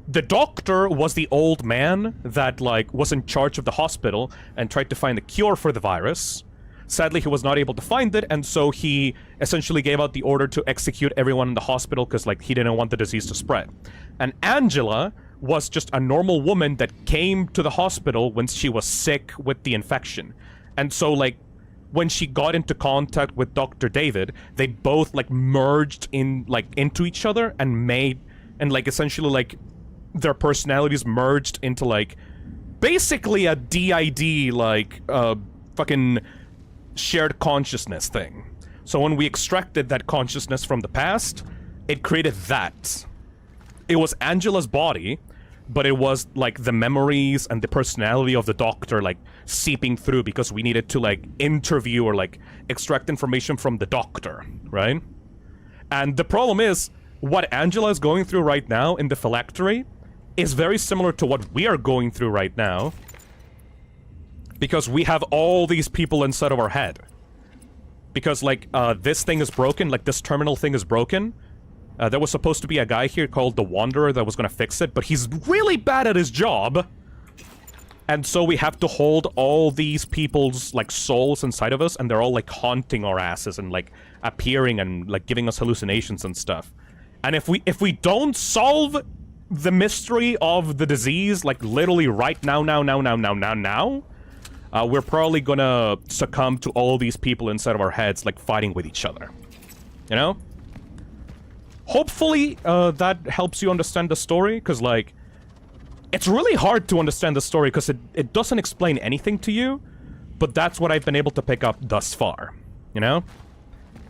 The doctor was the old man that, like, was in charge of the hospital and tried to find a cure for the virus. Sadly, he was not able to find it, and so he essentially gave out the order to execute everyone in the hospital because, like, he didn't want the disease to spread. And Angela was just a normal woman that came to the hospital when she was sick with the infection. And so, like, when she got into contact with Dr. David, they both like merged in like into each other and made and like essentially like their personalities merged into like basically a DID like fucking shared consciousness thing. So when we extracted that consciousness from the past, it created that. It was Angela's body, but it was like the memories and the personality of the doctor like seeping through because we needed to like interview or like extract information from the doctor, right? And the problem is, what Angela is going through right now in the phylactery is very similar to what we are going through right now, because we have all these people inside of our head. Because like this thing is broken, like this terminal thing is broken. There was supposed to be a guy here called the Wanderer that was gonna fix it, but he's really bad at his job. And so we have to hold all these people's, like, souls inside of us, and they're all, like, haunting our asses and, like, appearing and, like, giving us hallucinations and stuff. And if we don't solve the mystery of the disease, like, literally right now, we're probably gonna succumb to all these people inside of our heads, like, fighting with each other. You know? Hopefully, that helps you understand the story, because, like, it's really hard to understand the story, because it doesn't explain anything to you, but that's what I've been able to pick up thus far, you know?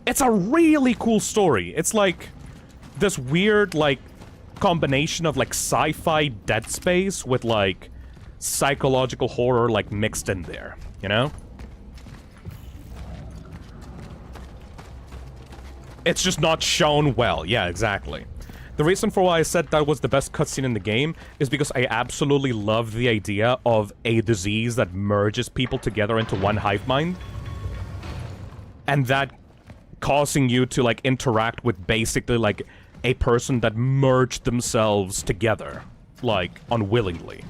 It's a really cool story. It's, like, this weird, like, combination of, like, sci-fi Dead Space with, like, psychological horror, like, mixed in there, you know? It's just not shown well. Yeah, exactly. The reason for why I said that was the best cutscene in the game is because I absolutely love the idea of a disease that merges people together into one hive mind. And that causing you to, like, interact with basically, like, a person that merged themselves together, like, unwillingly.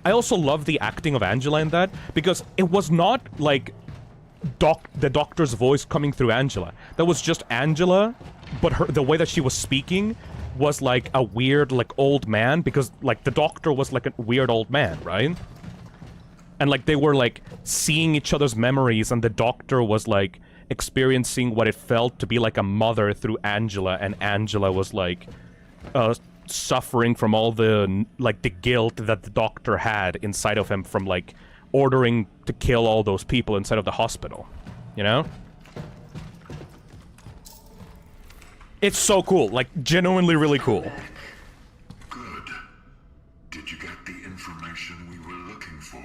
I also love the acting of Angela in that, because it was not, like, the doctor's voice coming through Angela. That was just Angela, but the way that she was speaking was like a weird, like, old man, because, like, the doctor was like a weird old man, right? And, like, they were, like, seeing each other's memories, and the doctor was, like, experiencing what it felt to be like a mother through Angela, and Angela was, like, suffering from all the, like, the guilt that the doctor had inside of him from, like, ordering to kill all those people inside of the hospital, you know? It's so cool, like, genuinely really cool. Good. Did you get the information we were looking for?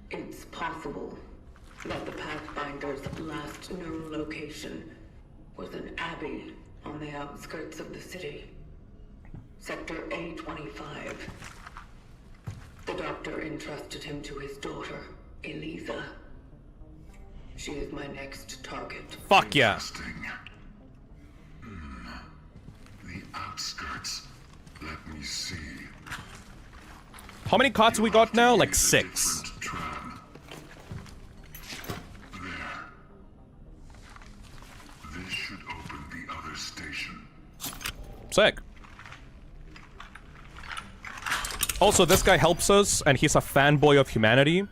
It's possible that the Pathfinder's last known location was an Abbey on the outskirts of the city. Sector A25. The doctor entrusted him to his daughter, Eliza. She is my next target. Fuck yeah. The outskirts. Let me see. How many cots we got now? Like 6. Tram. There. This should open the other station. Sick. Also, this guy helps us, and he's a fanboy of humanity.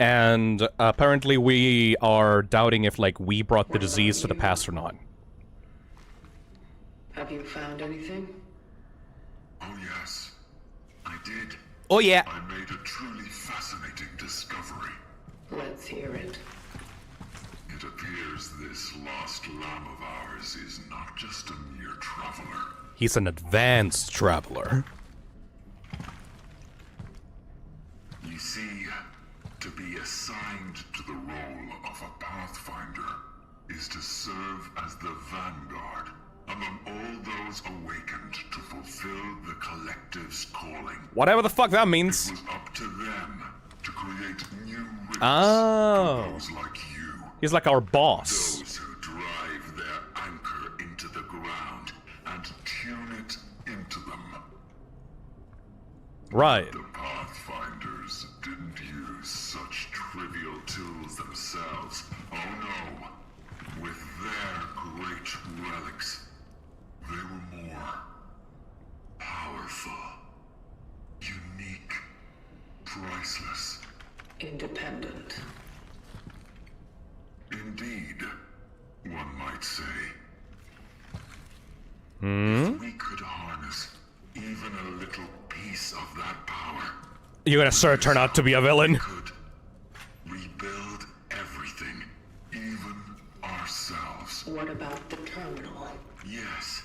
And apparently we are doubting if, like, we brought the disease to the past or not. Have you found anything? Oh yes, I did. Oh yeah. I made a truly fascinating discovery. Let's hear it. It appears this lost lamb of ours is not just a mere traveler. He's an advanced traveler. You see, to be assigned to the role of a Pathfinder is to serve as the vanguard among all those awakened to fulfill the collective's calling. Whatever the fuck that means. It was up to them to create new risks Oh. for those like you. He's like our boss. Those who drive their anchor into the ground and tune it into them. Right. The Pathfinders didn't use such trivial tools themselves. Oh no. With their great relics, they were more powerful, unique, priceless. independent. Indeed, one might say. Hmm? If we could harness even a little piece of that power, You're gonna sort of turn out to be a villain. we could rebuild everything, even ourselves. What about the terminal? Yes,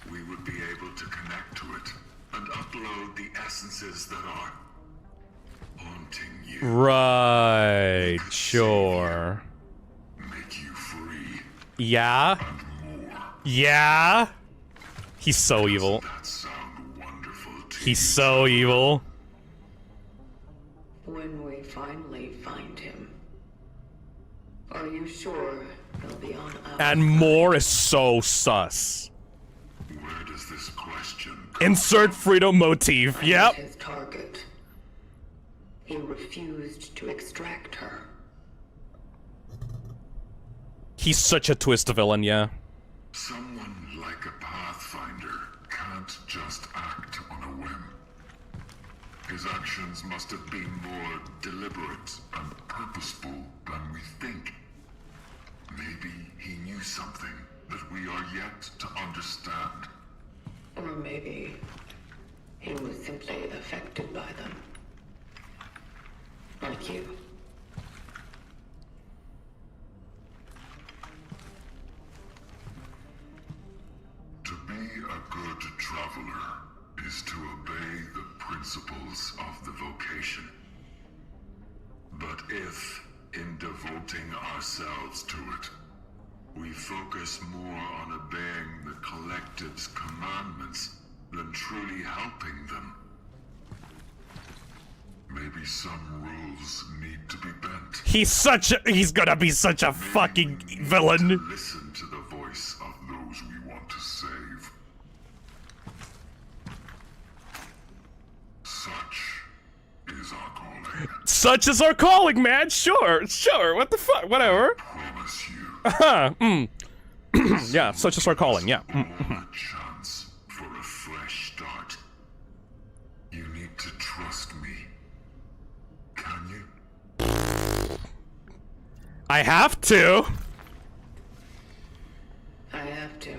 we would be able to connect to it and upload the essences that are haunting you. Right, sure. Make you free Yeah? and more. Yeah? He's so evil. That sound wonderful to He's you? so evil. When we finally find him, are you sure he'll be on our And more is so sus. Where does this question come Insert freedom motif. Yep. his target? He refused to extract her. He's such a twist villain, yeah. Someone like a Pathfinder can't just act on a whim. His actions must have been more deliberate and purposeful than we think. Maybe he knew something that we are yet to understand. Or maybe he was simply affected by them. Like you. To be a good traveler is to obey the principles of the vocation. But if, in devoting ourselves to it, we focus more on obeying the collective's commandments than truly helping them, maybe some rules need to be bent. He's gonna be such a fucking villain. To listen to the voice of those we want to save. Such is our calling. Such is our calling, man. Sure. What the fuck? Whatever. Promise you. Yeah, such is our calling, yeah. A chance for a fresh start. You need to trust me. Can you? I have to. I have to.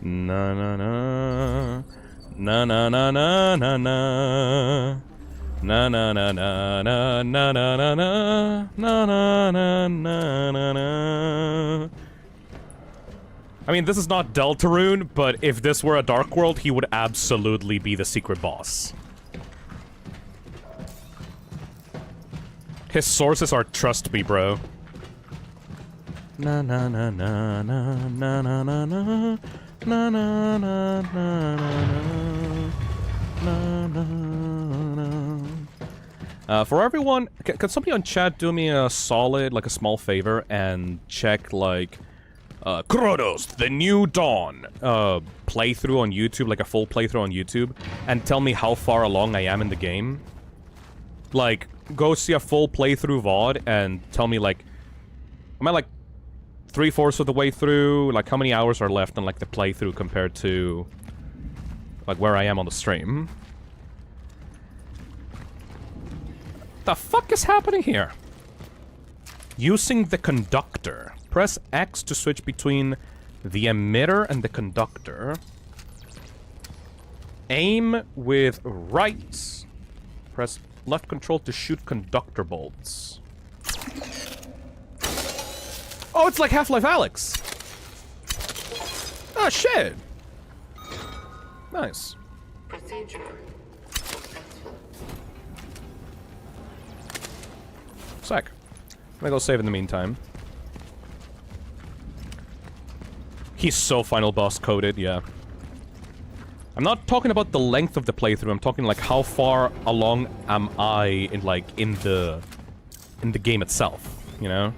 Na na na. Na na na na na na. Na na na na na na na na na na na na na. I mean, this is not Deltarune, but if this were a Dark World, he would absolutely be the secret boss. His sources are trust me, bro. Na na na na na na na na na. Na na na na na na na. For everyone, can somebody on chat do me a solid, like a small favor, and check like Cronos, The New Dawn playthrough on YouTube, like a full playthrough on YouTube, and tell me how far along I am in the game. Like, go see a full playthrough VOD and tell me like, am I like 3/4 of the way through? Like, how many hours are left in, like, the playthrough compared to, like, where I am on the stream? The fuck is happening here? Using the conductor. Press X to switch between the emitter and the conductor. Aim with right. Press left control to shoot conductor bolts. Oh, it's like Half-Life Alyx. Oh, shit. Nice. Procedure successful. Sick. I'm gonna go save in the meantime. He's so final boss coded, yeah. I'm not talking about the length of the playthrough, I'm talking like how far along am I in like in the game itself, you know?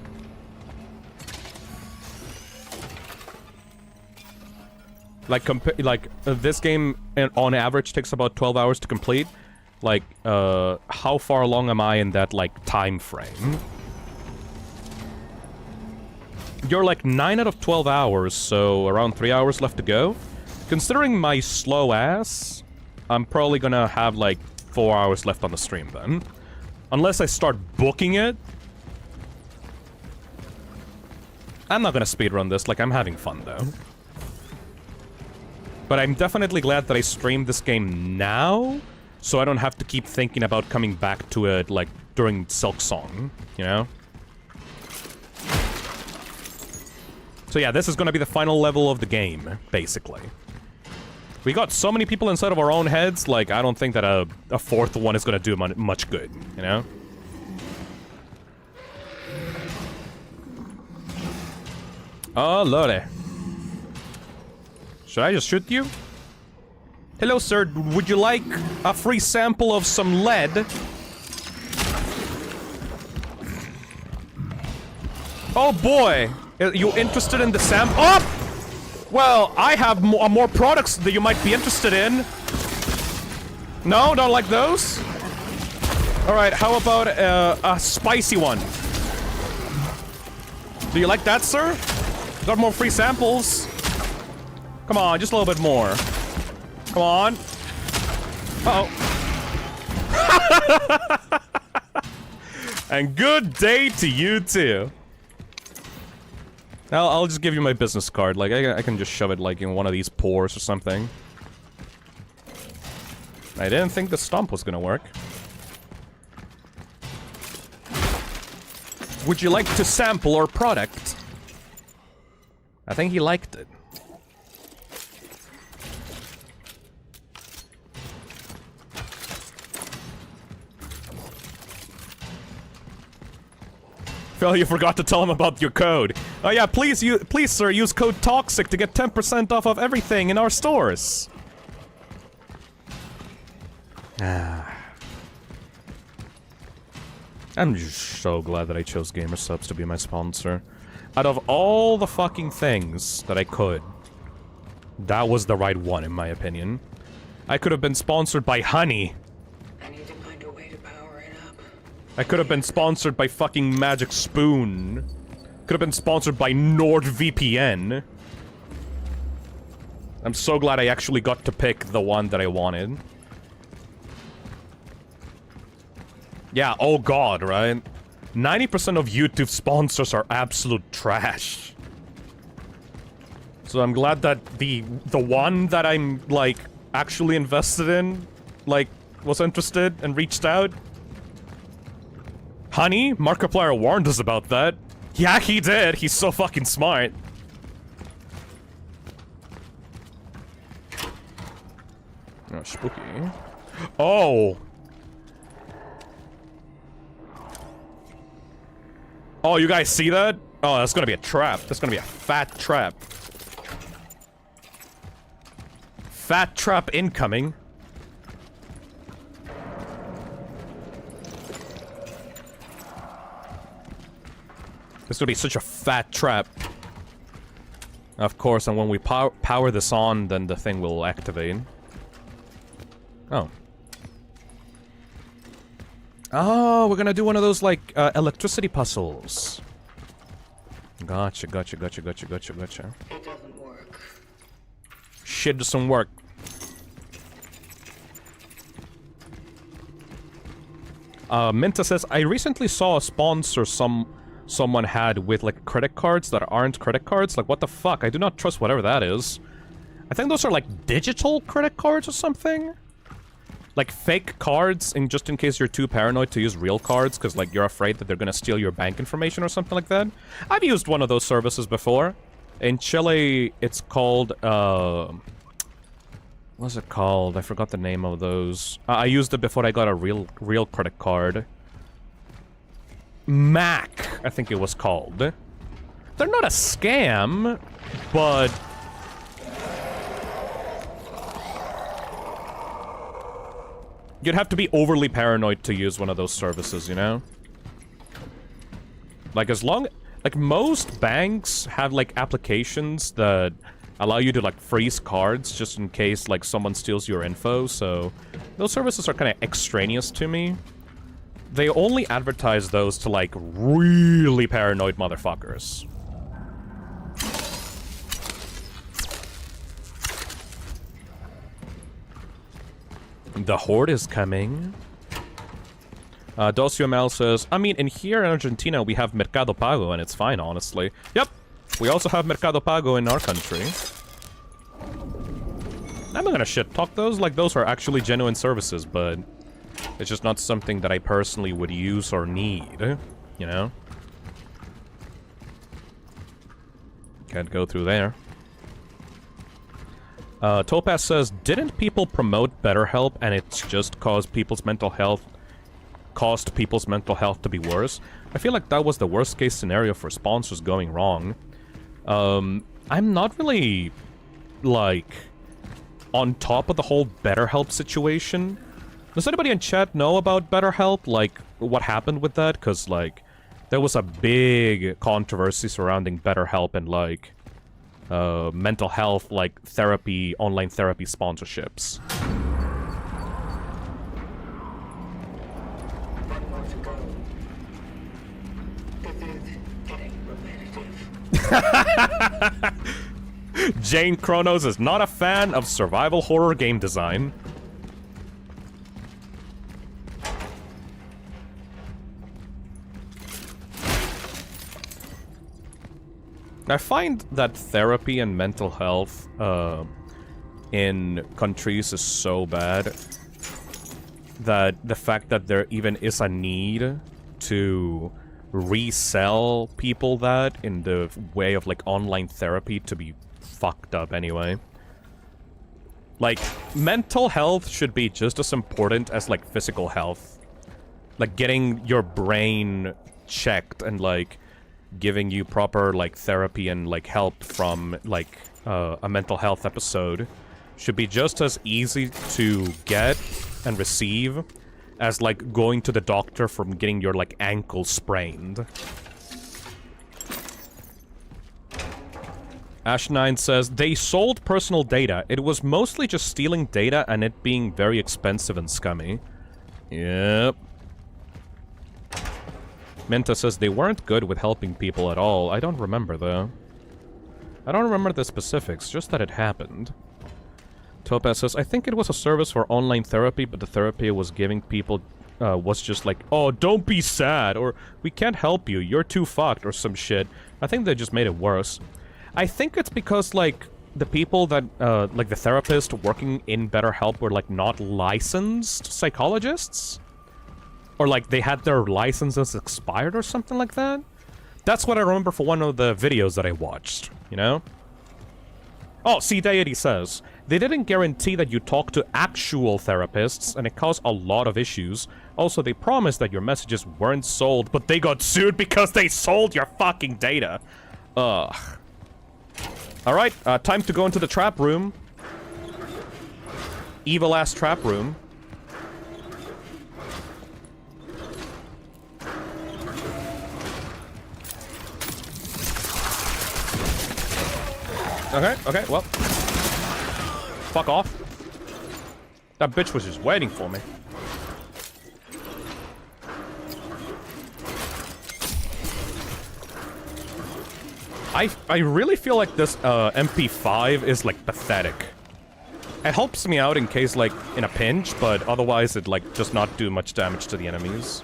Like, this game on average takes about 12 hours to complete. Like, how far along am I in that, like, time frame? You're like 9 out of 12 hours, so around 3 hours left to go. Considering my slow ass, I'm probably gonna have like 4 hours left on the stream then. Unless I start booking it. I'm not gonna speedrun this, like I'm having fun though. But I'm definitely glad that I streamed this game now, so I don't have to keep thinking about coming back to it, like, during Silksong, you know? So yeah, this is gonna be the final level of the game, basically. We got so many people inside of our own heads, like, I don't think that a fourth one is gonna do much good, you know? Oh, lordy. Should I just shoot you? Hello, sir. Would you like a free sample of some lead? Oh, boy. Are you interested in the sample? Oh! Well, I have more products that you might be interested in. No? Don't like those? Alright, how about a spicy one? Do you like that, sir? Got more free samples. Come on, just a little bit more. Come on. Uh-oh. And good day to you, too. I'll just give you my business card. Like, I can just shove it, like, in one of these pores or something. I didn't think the stomp was gonna work. Would you like to sample our product? I think he liked it. Phil, you forgot to tell him about your code. Oh yeah, please, sir, use code TOXIC to get 10% off of everything in our stores. I'm just so glad that I chose GamerSubs to be my sponsor. Out of all the fucking things that I could, that was the right one, in my opinion. I could have been sponsored by Honey. I need to find a way to power it up. I could have been sponsored by fucking Magic Spoon. Could have been sponsored by NordVPN. I'm so glad I actually got to pick the one that I wanted. Yeah, oh god, right? 90% of YouTube sponsors are absolute trash. So I'm glad that the one that I'm, like, actually invested in, like, was interested and reached out. Honey, Markiplier warned us about that. Yeah, he did. He's so fucking smart. Oh, spooky. Oh! Oh, you guys see that? Oh, that's gonna be a trap. That's gonna be a fat trap. Fat trap incoming. This gonna be such a fat trap. Of course, and when we power this on, then the thing will activate. Oh. Oh, we're gonna do one of those, like, electricity puzzles. Gotcha, gotcha, gotcha, gotcha, gotcha, gotcha. It doesn't work. Shit doesn't work. Minta says, I recently saw a sponsor someone had with, like, credit cards that aren't credit cards. Like, what the fuck? I do not trust whatever that is. I think those are, like, digital credit cards or something? Like, fake cards, just in case you're too paranoid to use real cards, because, like, you're afraid that they're gonna steal your bank information or something like that. I've used one of those services before. In Chile, it's called, what's it called? I forgot the name of those. I used it before I got a real credit card. Mac, I think it was called. They're not a scam, but... you'd have to be overly paranoid to use one of those services, you know? Like, like, most banks have, like, applications that allow you to, like, freeze cards just in case, like, someone steals your info, so... those services are kind of extraneous to me. They only advertise those to, like, really paranoid motherfuckers. The Horde is coming. Docio Mal says, I mean, in here in Argentina we have Mercado Pago and it's fine, honestly. Yep, we also have Mercado Pago in our country. I'm not gonna shit talk those, like those are actually genuine services, but it's just not something that I personally would use or need, you know? Can't go through there. Topaz says, didn't people promote BetterHelp and it's just caused people's mental health to be worse? I feel like that was the worst case scenario for sponsors going wrong. I'm not really, like, on top of the whole BetterHelp situation. Does anybody in chat know about BetterHelp? Like, what happened with that? Because, like, there was a big controversy surrounding BetterHelp and, like, mental health, like, therapy, online therapy sponsorships. One more to go. This is getting repetitive. Jane Cronos is not a fan of survival horror game design. I find that therapy and mental health in countries is so bad that the fact that there even is a need to resell people that in the way of like online therapy to be fucked up anyway. Like, mental health should be just as important as like physical health. Like getting your brain checked and like giving you proper, like, therapy and, like, help from, like, a mental health episode should be just as easy to get and receive as, like, going to the doctor from getting your, like, ankle sprained. Ash9 says, they sold personal data. It was mostly just stealing data and it being very expensive and scummy. Yep. Menta says they weren't good with helping people at all. I don't remember, though. I don't remember the specifics, just that it happened. Topaz says, I think it was a service for online therapy, but the therapy was giving people was just like, oh, don't be sad, or we can't help you, you're too fucked, or some shit. I think they just made it worse. I think it's because, like, the people that, like, the therapist working in BetterHelp were, like, not licensed psychologists? Or, like, they had their licenses expired or something like that? That's what I remember for one of the videos that I watched, you know? Oh, see, Deity says, they didn't guarantee that you talk to actual therapists, and it caused a lot of issues. Also, they promised that your messages weren't sold, but they got sued because they sold your fucking data. Ugh. Alright, time to go into the trap room. Evil-ass trap room. Okay, well. Fuck off. That bitch was just waiting for me. I really feel like this MP5 is, like, pathetic. It helps me out in case, like, in a pinch, but otherwise it, like, does not do much damage to the enemies.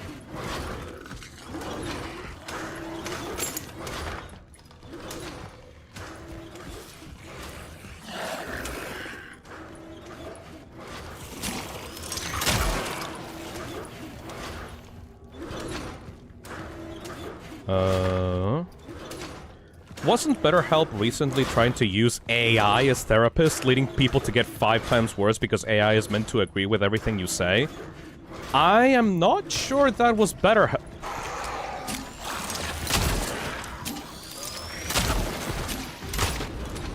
Wasn't BetterHelp recently trying to use AI as therapists, leading people to get 5 times worse because AI is meant to agree with everything you say? I am not sure that was BetterHelp.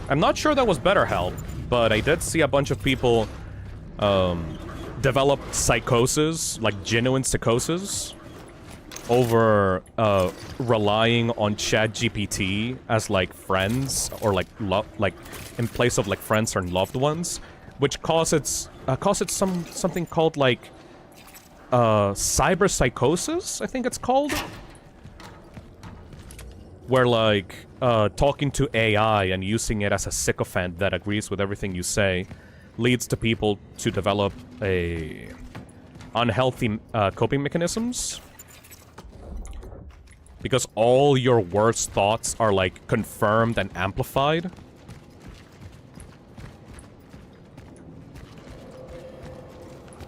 I'm not sure that was BetterHelp, but I did see a bunch of people develop psychosis, like genuine psychosis, over relying on ChatGPT as like friends or like in place of like friends or loved ones, which causes something called like cyber psychosis, I think it's called, where like talking to AI and using it as a sycophant that agrees with everything you say leads to people to develop a unhealthy coping mechanisms. Because all your worst thoughts are, like, confirmed and amplified.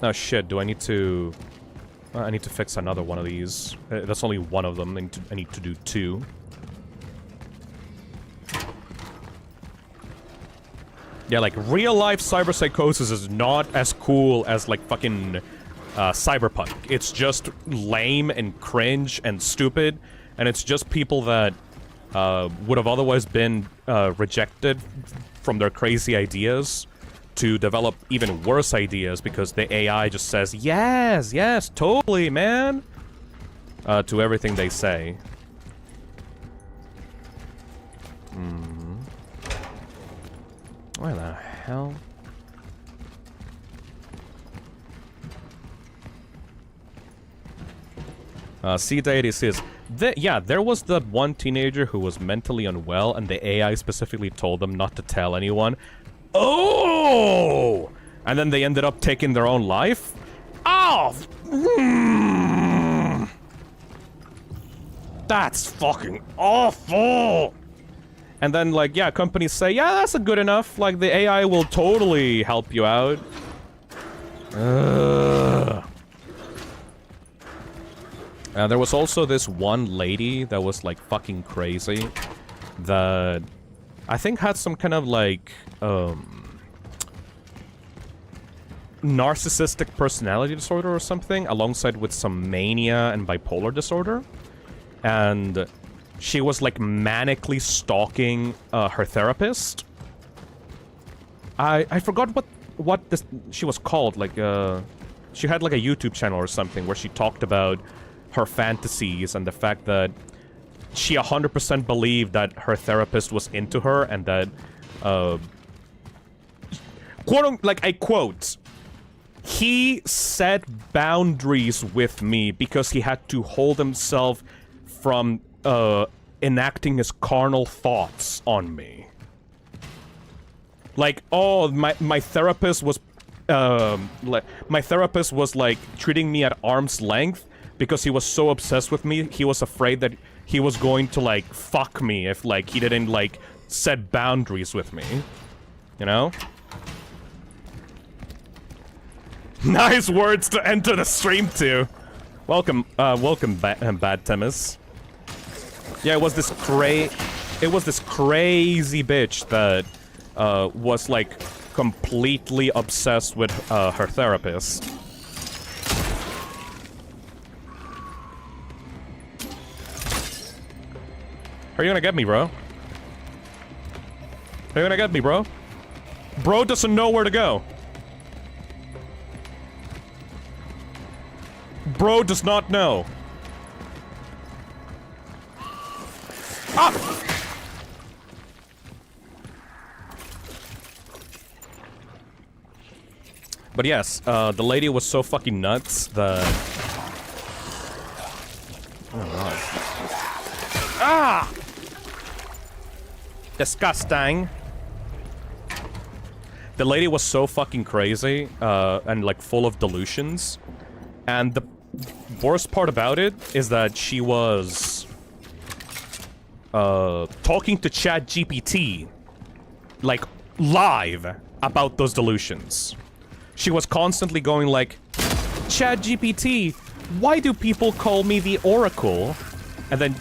Oh shit, do I need to... I need to fix another one of these. That's only one of them. I need to do 2. Yeah, like, real-life cyberpsychosis is not as cool as, like, fucking cyberpunk. It's just lame and cringe and stupid, and it's just people that would have otherwise been rejected from their crazy ideas to develop even worse ideas because the AI just says, yes, yes, totally, man, to everything they say. Where the hell? C-Deity says, yeah, there was the one teenager who was mentally unwell and the AI specifically told them not to tell anyone. Oh! And then they ended up taking their own life? Oh! That's fucking awful! And then, like, yeah, companies say, yeah, that's a good enough. Like, the AI will totally help you out. There was also this one lady that was, like, fucking crazy. That I think had some kind of, like, narcissistic personality disorder or something, alongside with some mania and bipolar disorder. And she was, like, manically stalking her therapist. I forgot what she was called. Like, she had, like, a YouTube channel or something where she talked about her fantasies and the fact that she 100% believed that her therapist was into her and that, quote, like, I quote, he set boundaries with me because he had to hold himself from, enacting his carnal thoughts on me. Like, oh, my therapist was, my therapist was, like, treating me at arm's length because he was so obsessed with me, he was afraid that he was going to, like, fuck me if, like, he didn't, like, set boundaries with me. You know? Nice words to enter the stream to. Welcome, welcome, Bad Temis. Yeah, it was this crazy bitch that, was, like, completely obsessed with, her therapist. How are you gonna get me, bro? How are you gonna get me, bro? Bro doesn't know where to go. Bro does not know. Ah! But yes, the lady was so fucking nuts that... Oh god. Ah! Disgusting. The lady was so fucking crazy, and like full of delusions. And the worst part about it is that she was talking to ChatGPT, like, live about those delusions. She was constantly going like, ChatGPT, why do people call me the Oracle? And then...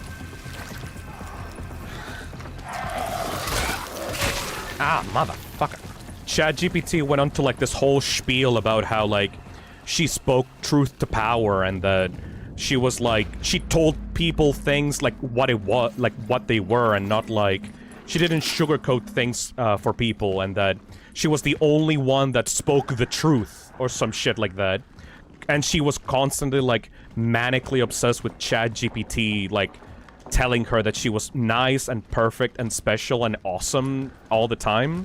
Ah, motherfucker. ChatGPT went on to, like, this whole spiel about how, like, she spoke truth to power and that she was, like, she told people things like what it was, like, what they were, and not, like, she didn't sugarcoat things for people, and that she was the only one that spoke the truth, or some shit like that. And she was constantly, like, manically obsessed with ChatGPT, like, telling her that she was nice and perfect and special and awesome all the time.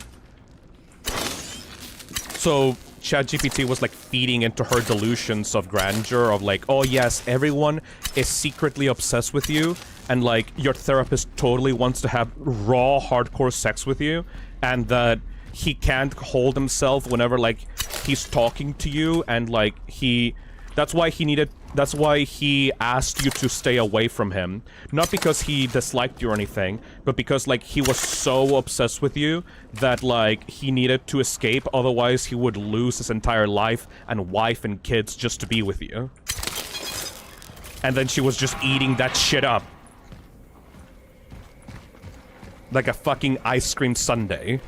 So ChatGPT was, like, feeding into her delusions of grandeur of, like, oh yes, everyone is secretly obsessed with you, and, like, your therapist totally wants to have raw, hardcore sex with you, and that he can't hold himself whenever, like, he's talking to you, and, like, that's why he asked you to stay away from him. Not because he disliked you or anything, but because, like, he was so obsessed with you that, like, he needed to escape, otherwise he would lose his entire life and wife and kids just to be with you. And then she was just eating that shit up. Like a fucking ice cream sundae.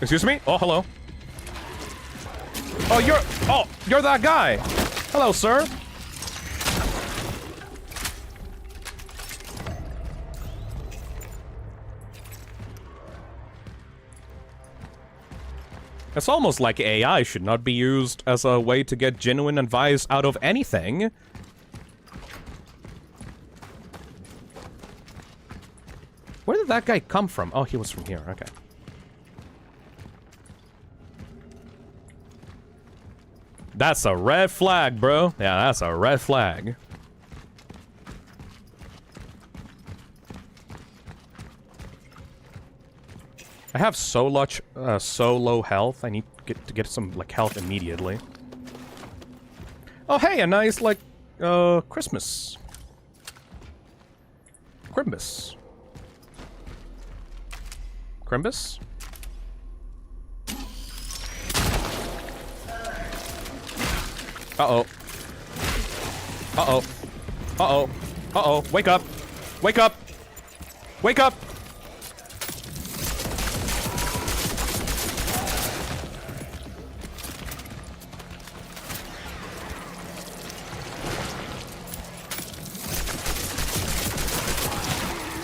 Excuse me? Oh, hello. Oh, you're that guy. Hello, sir. It's almost like AI should not be used as a way to get genuine advice out of anything. Where did that guy come from? Oh, he was from here. Okay. That's a red flag, bro. Yeah, that's a red flag. I have so low health. I need to get some, like, health immediately. Oh, hey, a nice, like, Christmas. Crimbus. Crimbus? Uh-oh. Uh-oh. Uh-oh. Uh-oh. Wake up. Wake up. Wake up.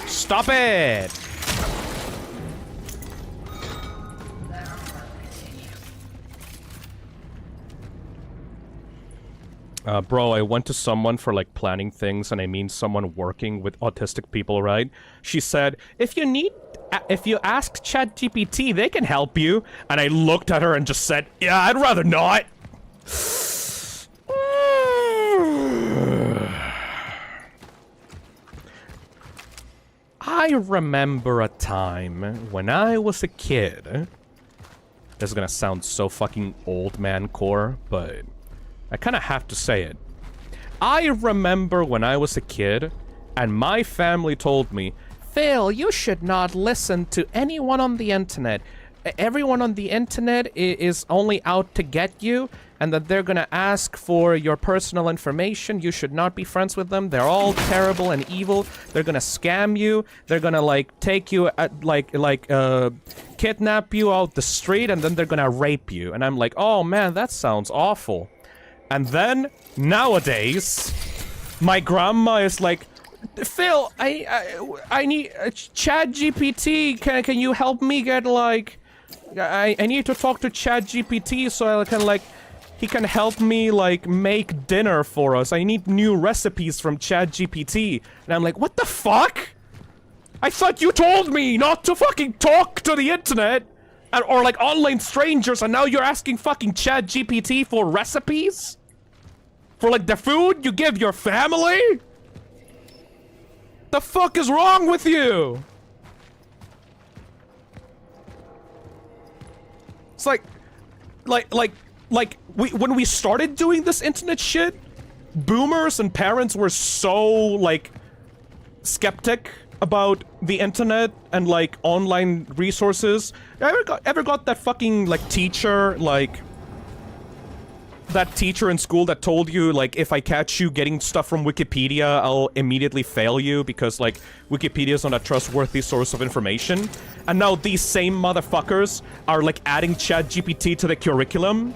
Stop it. Bro, I went to someone for, like, planning things, and I mean someone working with autistic people, right? She said, if you ask ChatGPT, they can help you. And I looked at her and just said, yeah, I'd rather not. I remember a time when I was a kid. This is gonna sound so fucking old man core, but I kind of have to say it. I remember when I was a kid, and my family told me, Phil, you should not listen to anyone on the internet. Everyone on the internet is only out to get you, and that they're gonna ask for your personal information. You should not be friends with them. They're all terrible and evil. They're gonna scam you. They're gonna, like, take you, kidnap you out the street, and then they're gonna rape you. And I'm like, oh man, that sounds awful. And then, nowadays, my grandma is like, Phil, I need ChatGPT. Can you help me get, like, I need to talk to ChatGPT so I can, like, he can help me, like, make dinner for us. I need new recipes from ChatGPT. And I'm like, what the fuck? I thought you told me not to fucking talk to the internet or, like, online strangers, and now you're asking fucking ChatGPT for recipes? For, like, the food you give your family? The fuck is wrong with you? It's like, when we started doing this internet shit, boomers and parents were so, like, skeptic about the internet and, like, online resources. Ever got that fucking, like, teacher, like, that teacher in school that told you, like, if I catch you getting stuff from Wikipedia, I'll immediately fail you because, like, Wikipedia is not a trustworthy source of information? And now these same motherfuckers are, like, adding ChatGPT to the curriculum?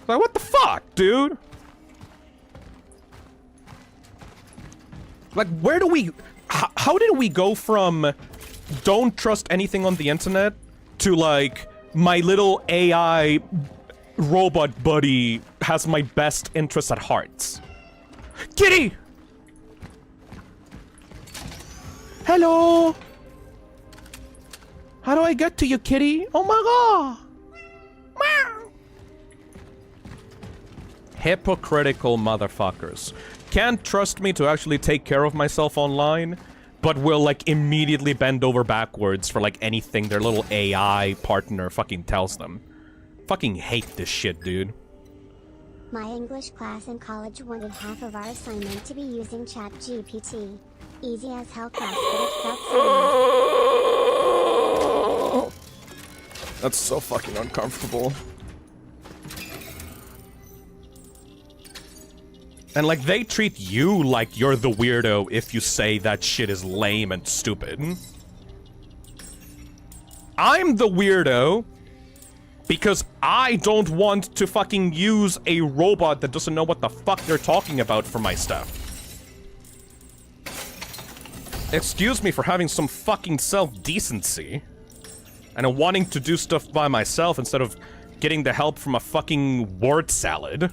Like, what the fuck, dude? Like, where do we... How did we go from don't trust anything on the internet to, like, my little AI robot buddy has my best interests at heart? Kitty! Hello? How do I get to you, kitty? Oh my god! Meow! Hypocritical motherfuckers. Can't trust me to actually take care of myself online, but will, like, immediately bend over backwards for, like, anything their little AI partner fucking tells them. Fucking hate this shit, dude. My English class in college wanted half of our assignment to be using ChatGPT. Easy as hell class, but it felt so bad. That's so fucking uncomfortable. And, like, they treat you like you're the weirdo if you say that shit is lame and stupid. I'm the weirdo because I don't want to fucking use a robot that doesn't know what the fuck they're talking about for my stuff. Excuse me for having some fucking self-decency. And wanting to do stuff by myself instead of getting the help from a fucking word salad.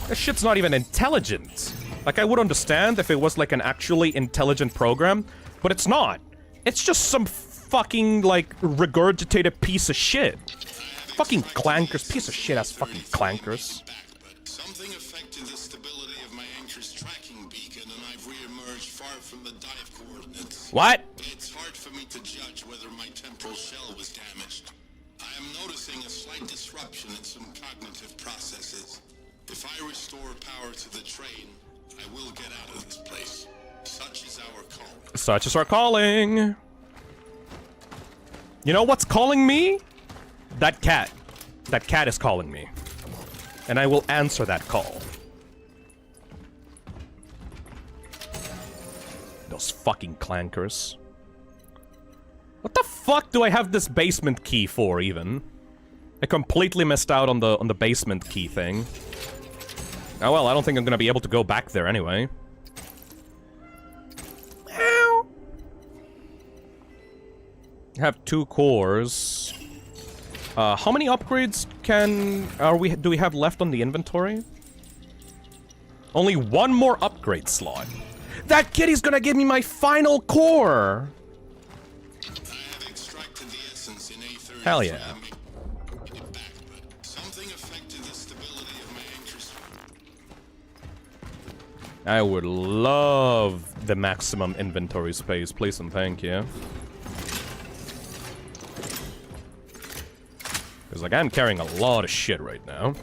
This shit's not even intelligent. Like, I would understand if it was like an actually intelligent program, but it's not. It's just some fucking, like, regurgitated piece of shit. Fucking clankers. Piece of shit ass fucking clankers. Something affected the stability of my anchor's tracking beacon, and I've re-emerged far from the dive coordinates. What? It's hard for me to judge whether my temporal shell was damaged. I am noticing a slight disruption in some cognitive processes. If I restore power to the train, I will get out of this place. Such is our call. Such is our calling. You know what's calling me? That cat. That cat is calling me. And I will answer that call. Those fucking clankers. What the fuck do I have this basement key for, even? I completely missed out on the basement key thing. Oh well, I don't think I'm gonna be able to go back there anyway. Ow. I have 2 cores. How many upgrades do we have left on the inventory? Only 1 more upgrade slot. That kitty's gonna give me my final core! I have extracted the essence in A30. Hell yeah. Something affected the stability of my anchor's. I would love the maximum inventory space, please and thank you. Because, like, I'm carrying a lot of shit right now.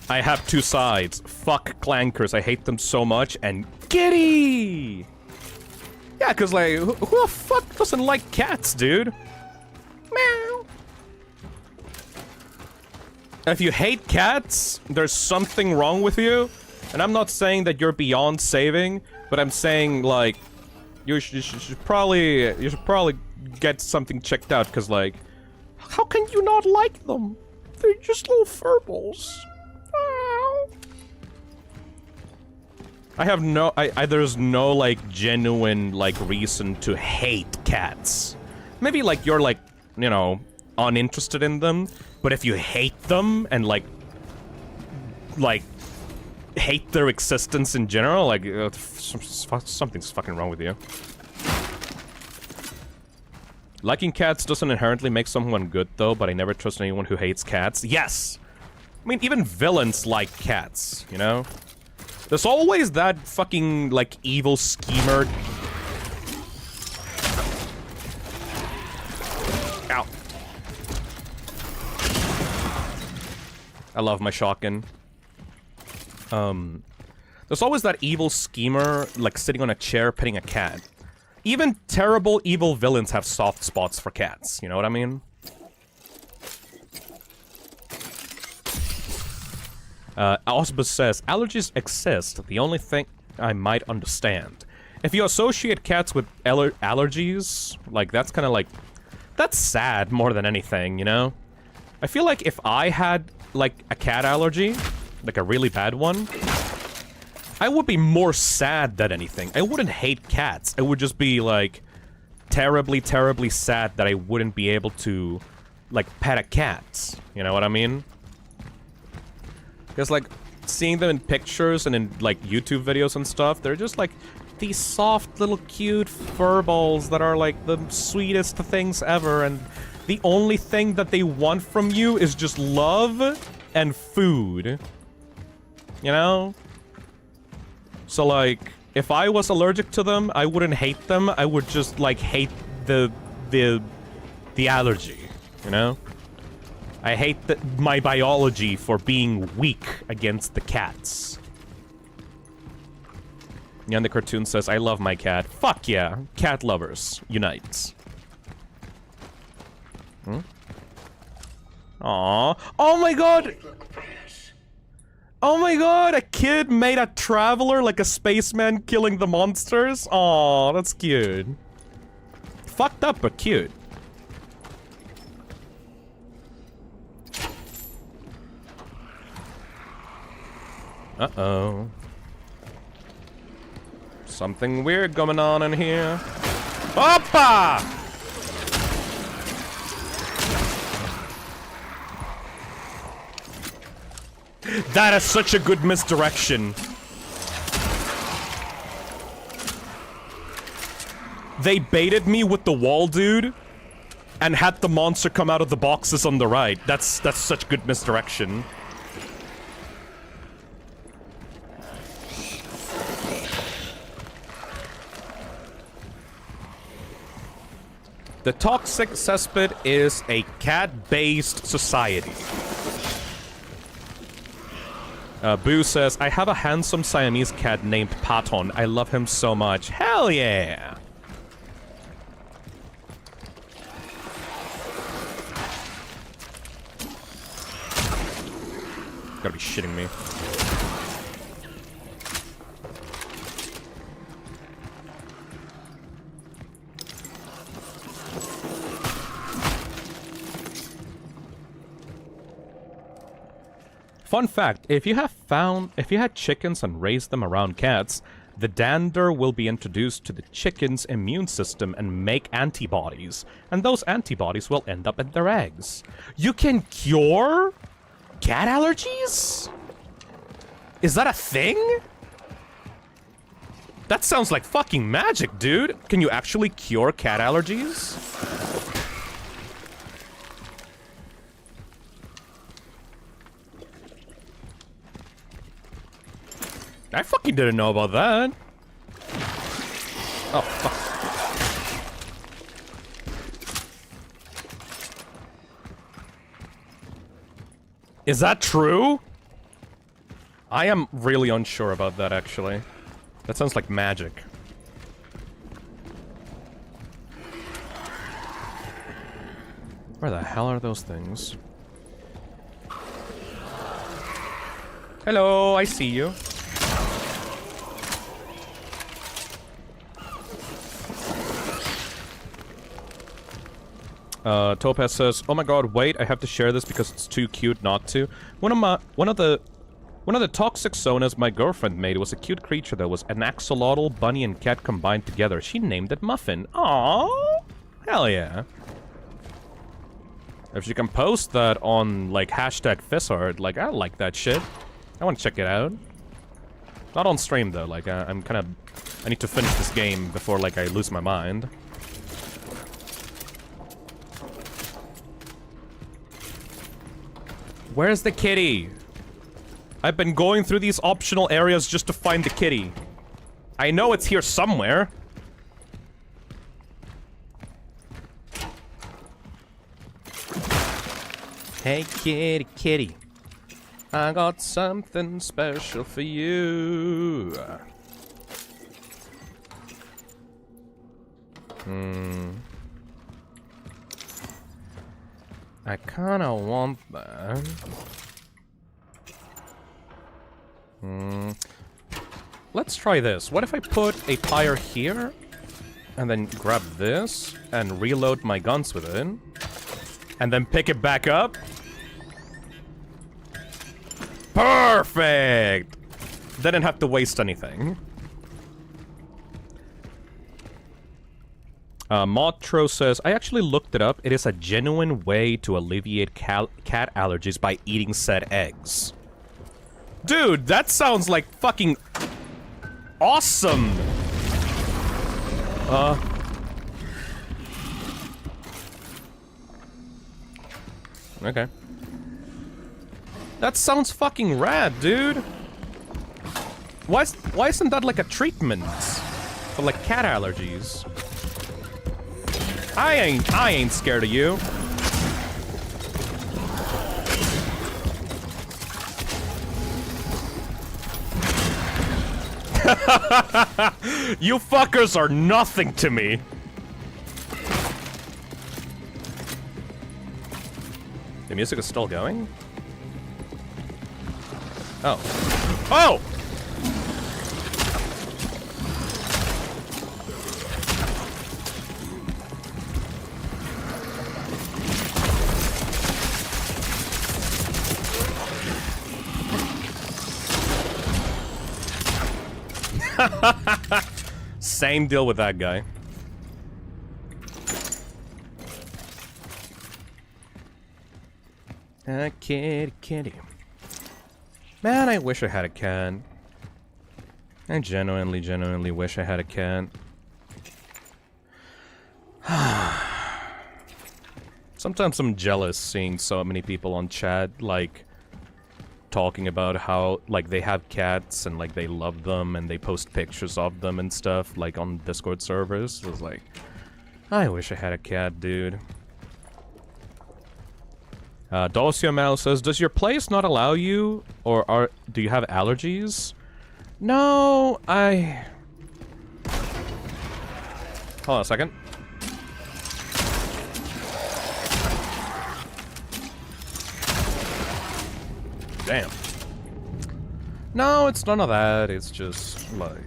I have 2 sides. Fuck clankers, I hate them so much, and kitty! Yeah, because, like, who the fuck doesn't like cats, dude? Meow. If you hate cats, there's something wrong with you. And I'm not saying that you're beyond saving, but I'm saying, like, you should probably get something checked out, because, like, how can you not like them? They're just little furballs. Ow. I have no, there's no, like, genuine, like, reason to hate cats. Maybe, like, you're, like, you know, uninterested in them, but if you hate them and, like, hate their existence in general, like, something's fucking wrong with you. Liking cats doesn't inherently make someone good, though, but I never trust anyone who hates cats. Yes! I mean, even villains like cats, you know? There's always that fucking, like, evil schemer. Ow. I love my shotgun. There's always that evil schemer, like, sitting on a chair petting a cat. Even terrible, evil villains have soft spots for cats, you know what I mean? Osbus says, allergies exist, the only thing I might understand. If you associate cats with allergies, like, that's kind of like... That's sad more than anything, you know? I feel like if I had, like, a cat allergy, like a really bad one, I would be more sad than anything. I wouldn't hate cats. I would just be, like, terribly, terribly sad that I wouldn't be able to, like, pet a cat. You know what I mean? Because, like, seeing them in pictures and in, like, YouTube videos and stuff, they're just, like, these soft little cute furballs that are, like, the sweetest things ever, and the only thing that they want from you is just love and food. You know? So, like, if I was allergic to them, I wouldn't hate them. I would just, like, hate the allergy, you know? I hate my biology for being weak against the cats. Yeah, the cartoon says, I love my cat. Fuck yeah. Cat lovers. Unite. Hmm? Aww. Oh my god! Oh my god! A kid made a traveler like a spaceman killing the monsters? Aw, that's cute. Fucked up, but cute. Uh-oh. Something weird going on in here. Oppa! That is such a good misdirection. They baited me with the wall dude and had the monster come out of the boxes on the right. That's such good misdirection. The Toxic Cesspit is a cat-based society. Boo says, I have a handsome Siamese cat named Paton. I love him so much. Hell yeah! Gotta be shitting me. Fun fact, if you had chickens and raised them around cats, the dander will be introduced to the chicken's immune system and make antibodies, and those antibodies will end up in their eggs. You can cure cat allergies? Is that a thing? That sounds like fucking magic, dude. Can you actually cure cat allergies? I fucking didn't know about that. Oh, fuck. Is that true? I am really unsure about that, actually. That sounds like magic. Where the hell are those things? Hello, I see you. Topaz says, "Oh my god, wait, I have to share this because it's too cute not to. One of the toxic sonas my girlfriend made was a cute creature that was an axolotl, bunny, and cat combined together. She named it Muffin. Aww, hell yeah. If you can post that on like hashtag Fishart, like I like that shit. I want to check it out. Not on stream though. Like I need to finish this game before like I lose my mind." Where's the kitty? I've been going through these optional areas just to find the kitty. I know it's here somewhere. Hey kitty, kitty. I got something special for you. I kinda want that. Let's try this. What if I put a pyre here, and then grab this, and reload my guns with it, and then pick it back up? Perfect! Didn't have to waste anything. Motro says, I actually looked it up. It is a genuine way to alleviate cat allergies by eating said eggs. Dude, that sounds like fucking awesome! Okay. That sounds fucking rad, dude. Why isn't that like a treatment for like cat allergies? I ain't scared of you. You fuckers are nothing to me. The music is still going? Oh. Oh! Same deal with that guy. Kitty, kitty. Man, I wish I had a cat. I genuinely wish I had a cat. Sometimes I'm jealous seeing so many people on chat, like, talking about how, like, they have cats and, like, they love them and they post pictures of them and stuff, like, on Discord servers. It's like, I wish I had a cat, dude. Dulcia Mal says, does your place not allow you, or do you have allergies? No, Hold on a second. Damn. No, it's none of that. It's just, like...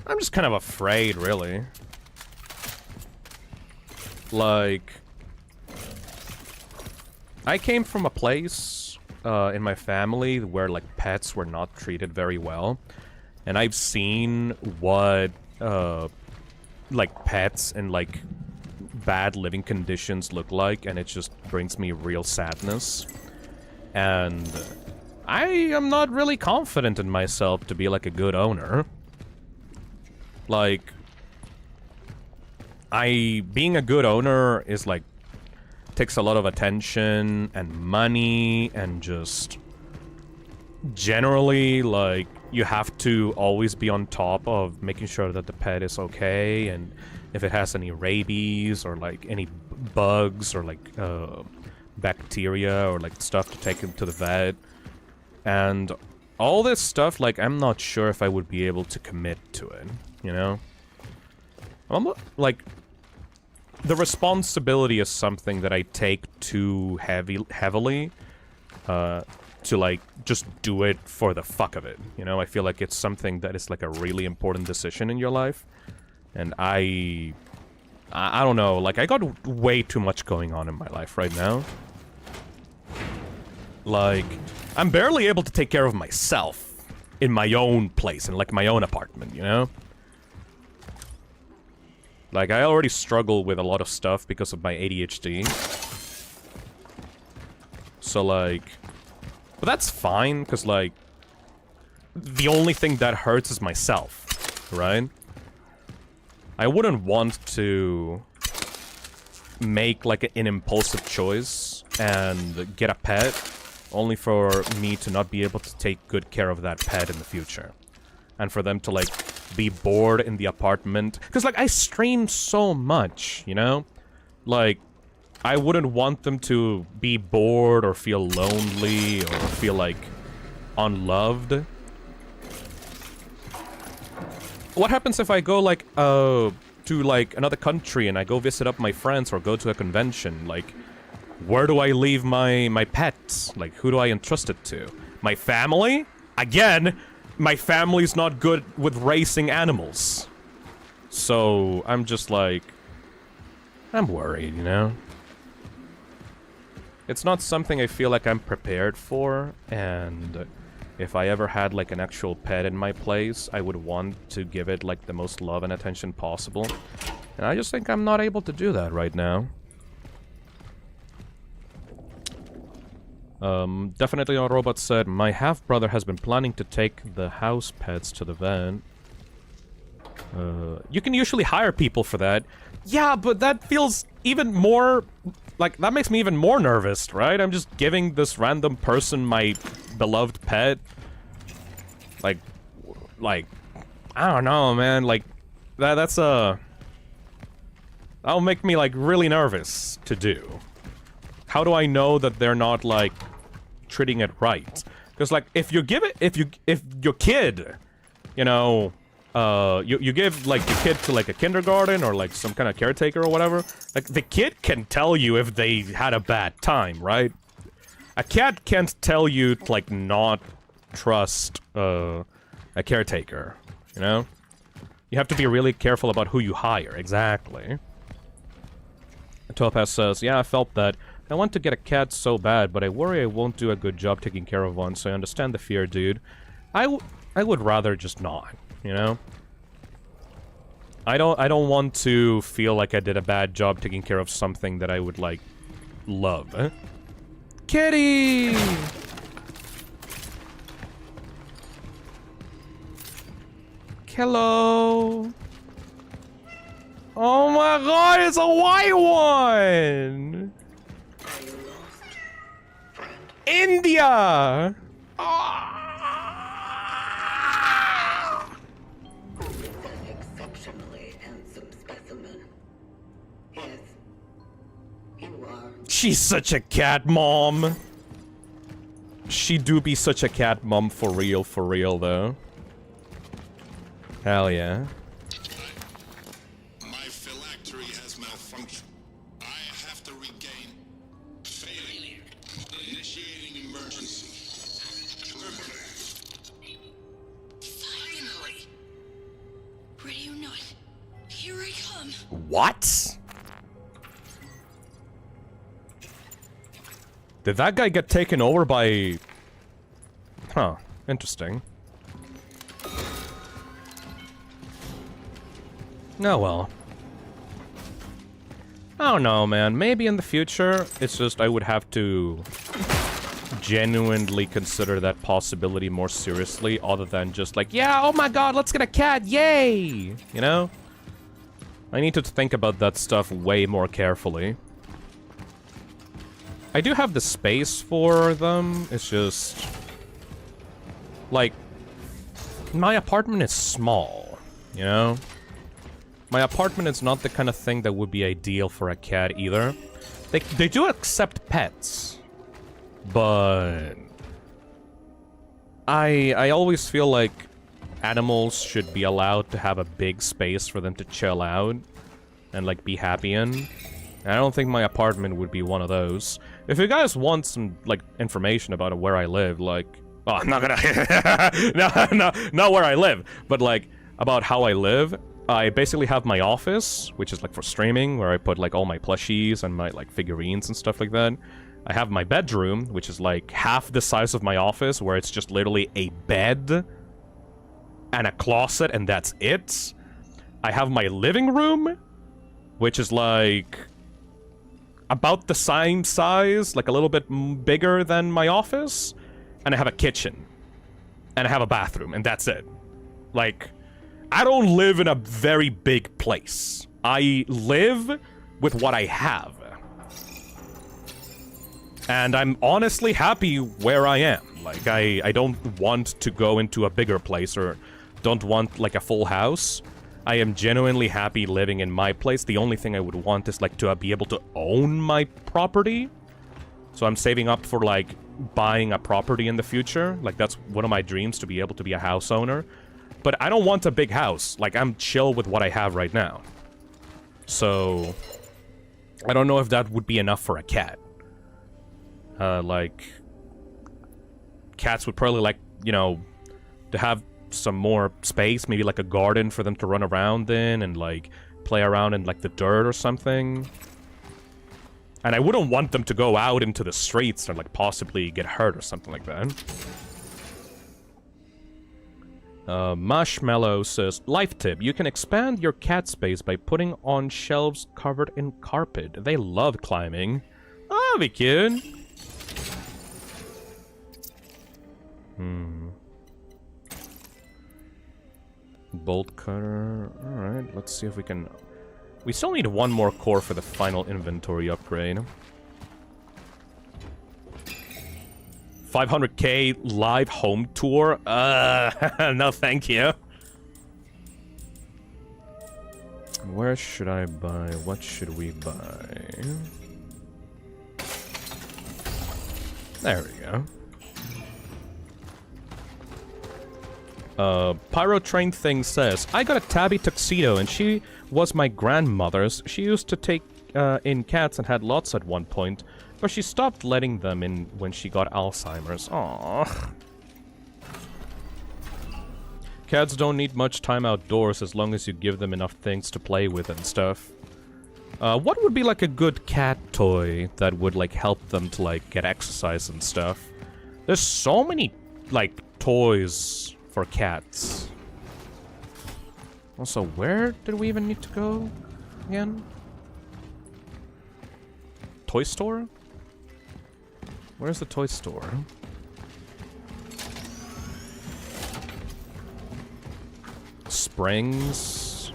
I'm just kind of afraid, really. Like... I came from a place in my family where, like, pets were not treated very well. And I've seen what, like, pets and, like, bad living conditions look like, and it just brings me real sadness. And I am not really confident in myself to be, like, a good owner. Like, being a good owner is, like, takes a lot of attention and money and just generally, like, you have to always be on top of making sure that the pet is okay, and if it has any rabies or, like, any bugs or, like, bacteria or, like, stuff to take him to the vet. And all this stuff, like, I'm not sure if I would be able to commit to it, you know? Like, the responsibility is something that I take too heavily to, like, just do it for the fuck of it, you know? I feel like it's something that is, like, a really important decision in your life. And I don't know, like, I got way too much going on in my life right now. Like, I'm barely able to take care of myself in my own place, in, like, my own apartment, you know? Like, I already struggle with a lot of stuff because of my ADHD. So, like... But that's fine, because, like... The only thing that hurts is myself, right? I wouldn't want to make, like, an impulsive choice and get a pet only for me to not be able to take good care of that pet in the future. And for them to, like, be bored in the apartment. Because, like, I stream so much, you know? Like, I wouldn't want them to be bored or feel lonely or feel, like, unloved. What happens if I go, like, to, like, another country and I go visit up my friends or go to a convention? Like, where do I leave my pets? Like, who do I entrust it to? My family? Again, my family's not good with raising animals. So, I'm just like... I'm worried, you know? It's not something I feel like I'm prepared for, and... If I ever had, like, an actual pet in my place, I would want to give it, like, the most love and attention possible. And I just think I'm not able to do that right now. Definitely on Robot said, my half-brother has been planning to take the house pets to the vet. You can usually hire people for that. Yeah, but that feels even more... Like, that makes me even more nervous, right? I'm just giving this random person my beloved pet. Like, I don't know, man. Like, that'll make me, like, really nervous to do. How do I know that they're not, like, treating it right? Because, like, if your kid, you know... you give, like, your kid to, like, a kindergarten or, like, some kind of caretaker or whatever. Like, the kid can tell you if they had a bad time, right? A cat can't tell you to, like, not trust, a caretaker, you know? You have to be really careful about who you hire, exactly. Topaz says, yeah, I felt that. I want to get a cat so bad, but I worry I won't do a good job taking care of one, so I understand the fear, dude. I would rather just not. You know? I don't want to feel like I did a bad job taking care of something that I would, like, love. Eh? Kitty! Hello! Oh my god, it's a white one! India! Oh. She's such a cat mom. She do be such a cat mom for real though. Hell yeah. My phylactery has malfunctioned. I have to regain. Failure. Initiating emergency. Finally! Ready or not, here I come. What? Did that guy get taken over by... Huh. Interesting. Oh well. I don't know, man. Maybe in the future, it's just I would have to genuinely consider that possibility more seriously, other than just like, yeah, oh my god, let's get a cat, yay! You know? I need to think about that stuff way more carefully. I do have the space for them, it's just... Like... My apartment is small, you know? My apartment is not the kind of thing that would be ideal for a cat either. They do accept pets, but... I always feel like animals should be allowed to have a big space for them to chill out and, like, be happy in. I don't think my apartment would be one of those. If you guys want some, like, information about where I live, like... Oh, I'm not gonna... no, not where I live, but, like, about how I live. I basically have my office, which is, like, for streaming, where I put, like, all my plushies and my, like, figurines and stuff like that. I have my bedroom, which is, like, half the size of my office, where it's just literally a bed and a closet, and that's it. I have my living room, which is, like... about the same size, like a little bit bigger than my office, and I have a kitchen, and I have a bathroom, and that's it. Like, I don't live in a very big place. I live with what I have. And I'm honestly happy where I am. Like, I don't want to go into a bigger place, or don't want, like, a full house. I am genuinely happy living in my place. The only thing I would want is, like, to be able to own my property. So I'm saving up for, like, buying a property in the future. Like, that's one of my dreams, to be able to be a house owner. But I don't want a big house. Like, I'm chill with what I have right now. So... I don't know if that would be enough for a cat. Like... Cats would probably like, you know, to have some more space, maybe like a garden for them to run around in and like play around in like the dirt or something. And I wouldn't want them to go out into the streets and like possibly get hurt or something like that. Marshmallow says, life tip, you can expand your cat space by putting on shelves covered in carpet. They love climbing. Oh, be cute. Bolt cutter. Alright, let's see if we can... We still need one more core for the final inventory upgrade. 500k live home tour? No thank you. Where should I buy? What should we buy? There we go. Pyro Train Thing says, I got a tabby tuxedo and she was my grandmother's. She used to take in cats and had lots at one point, but she stopped letting them in when she got Alzheimer's. Aww. Cats don't need much time outdoors as long as you give them enough things to play with and stuff. What would be like a good cat toy that would like help them to like get exercise and stuff? There's so many like toys for cats. Also, where did we even need to go again? Toy store? Where's the toy store? Springs.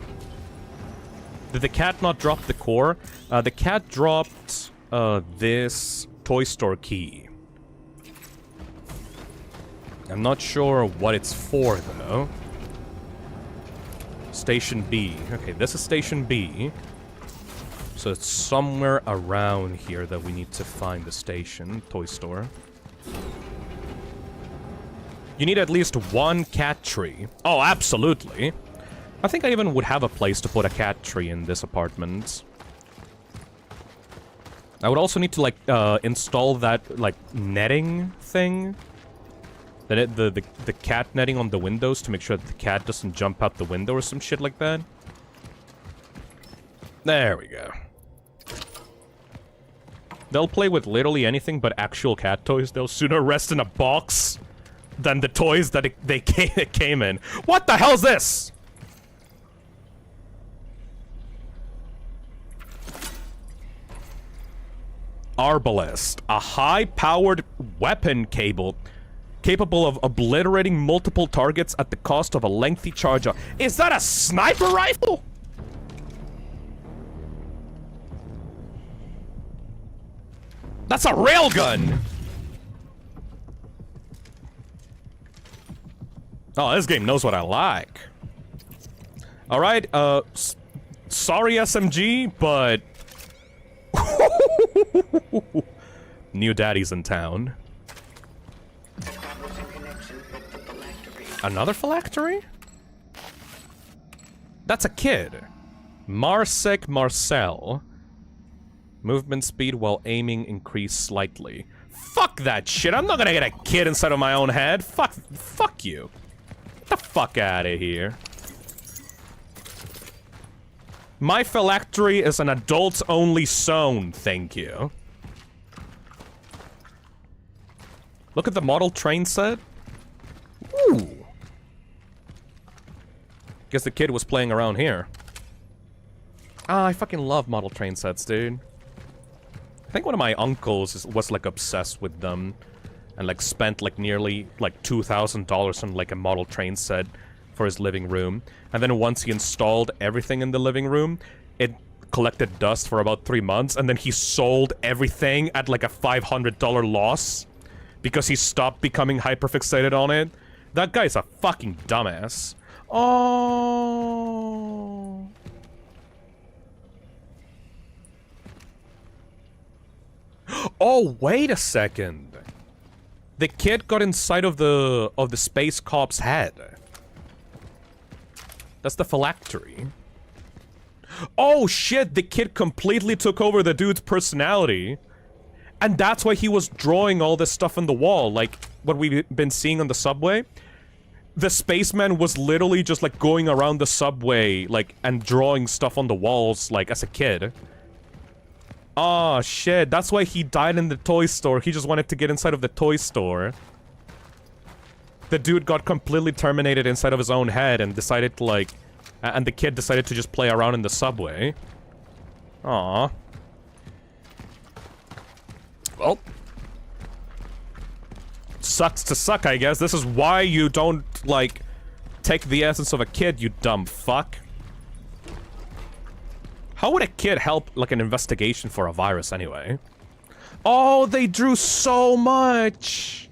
Did the cat not drop the core? The cat dropped this toy store key. I'm not sure what it's for though. Station B. Okay, this is Station B. So it's somewhere around here that we need to find the station, toy store. You need at least one cat tree. Oh, absolutely. I think I even would have a place to put a cat tree in this apartment. I would also need to, like, install that, like, netting thing. The cat netting on the windows to make sure that the cat doesn't jump out the window or some shit like that. There we go. They'll play with literally anything but actual cat toys. They'll sooner rest in a box than the toys that they came in. What the hell's this? Arbalest, a high-powered weapon cable capable of obliterating multiple targets at the cost of a lengthy charge. Is that a sniper rifle? That's a railgun! Oh, this game knows what I like. Alright, sorry SMG, but... New daddy's in town. Another phylactery? That's a kid. Marsec Marcel. Movement speed while aiming increased slightly. Fuck that shit. I'm not gonna get a kid inside of my own head. Fuck you. Get the fuck out of here. My phylactery is an adults-only zone, thank you. Look at the model train set. Ooh. Guess the kid was playing around here. Ah, I fucking love model train sets, dude. I think one of my uncles was like obsessed with them and like spent like nearly like $2,000 on like a model train set for his living room. And then once he installed everything in the living room, it collected dust for about 3 months, and then he sold everything at like a $500 loss because he stopped becoming hyperfixated on it. That guy's a fucking dumbass. Oh. Oh, wait a second. The kid got inside of the space cop's head. That's the phylactery. Oh shit, the kid completely took over the dude's personality. And that's why he was drawing all this stuff on the wall, like what we've been seeing on the subway. The spaceman was literally just like going around the subway, like, and drawing stuff on the walls, like, as a kid. Oh shit, that's why he died in the toy store. He just wanted to get inside of the toy store. The dude got completely terminated inside of his own head and decided to, like... And the kid decided to just play around in the subway. Aww. Well. Sucks to suck, I guess. This is why you don't, like... take the essence of a kid, you dumb fuck. How would a kid help, like, an investigation for a virus anyway? Oh, they drew so much!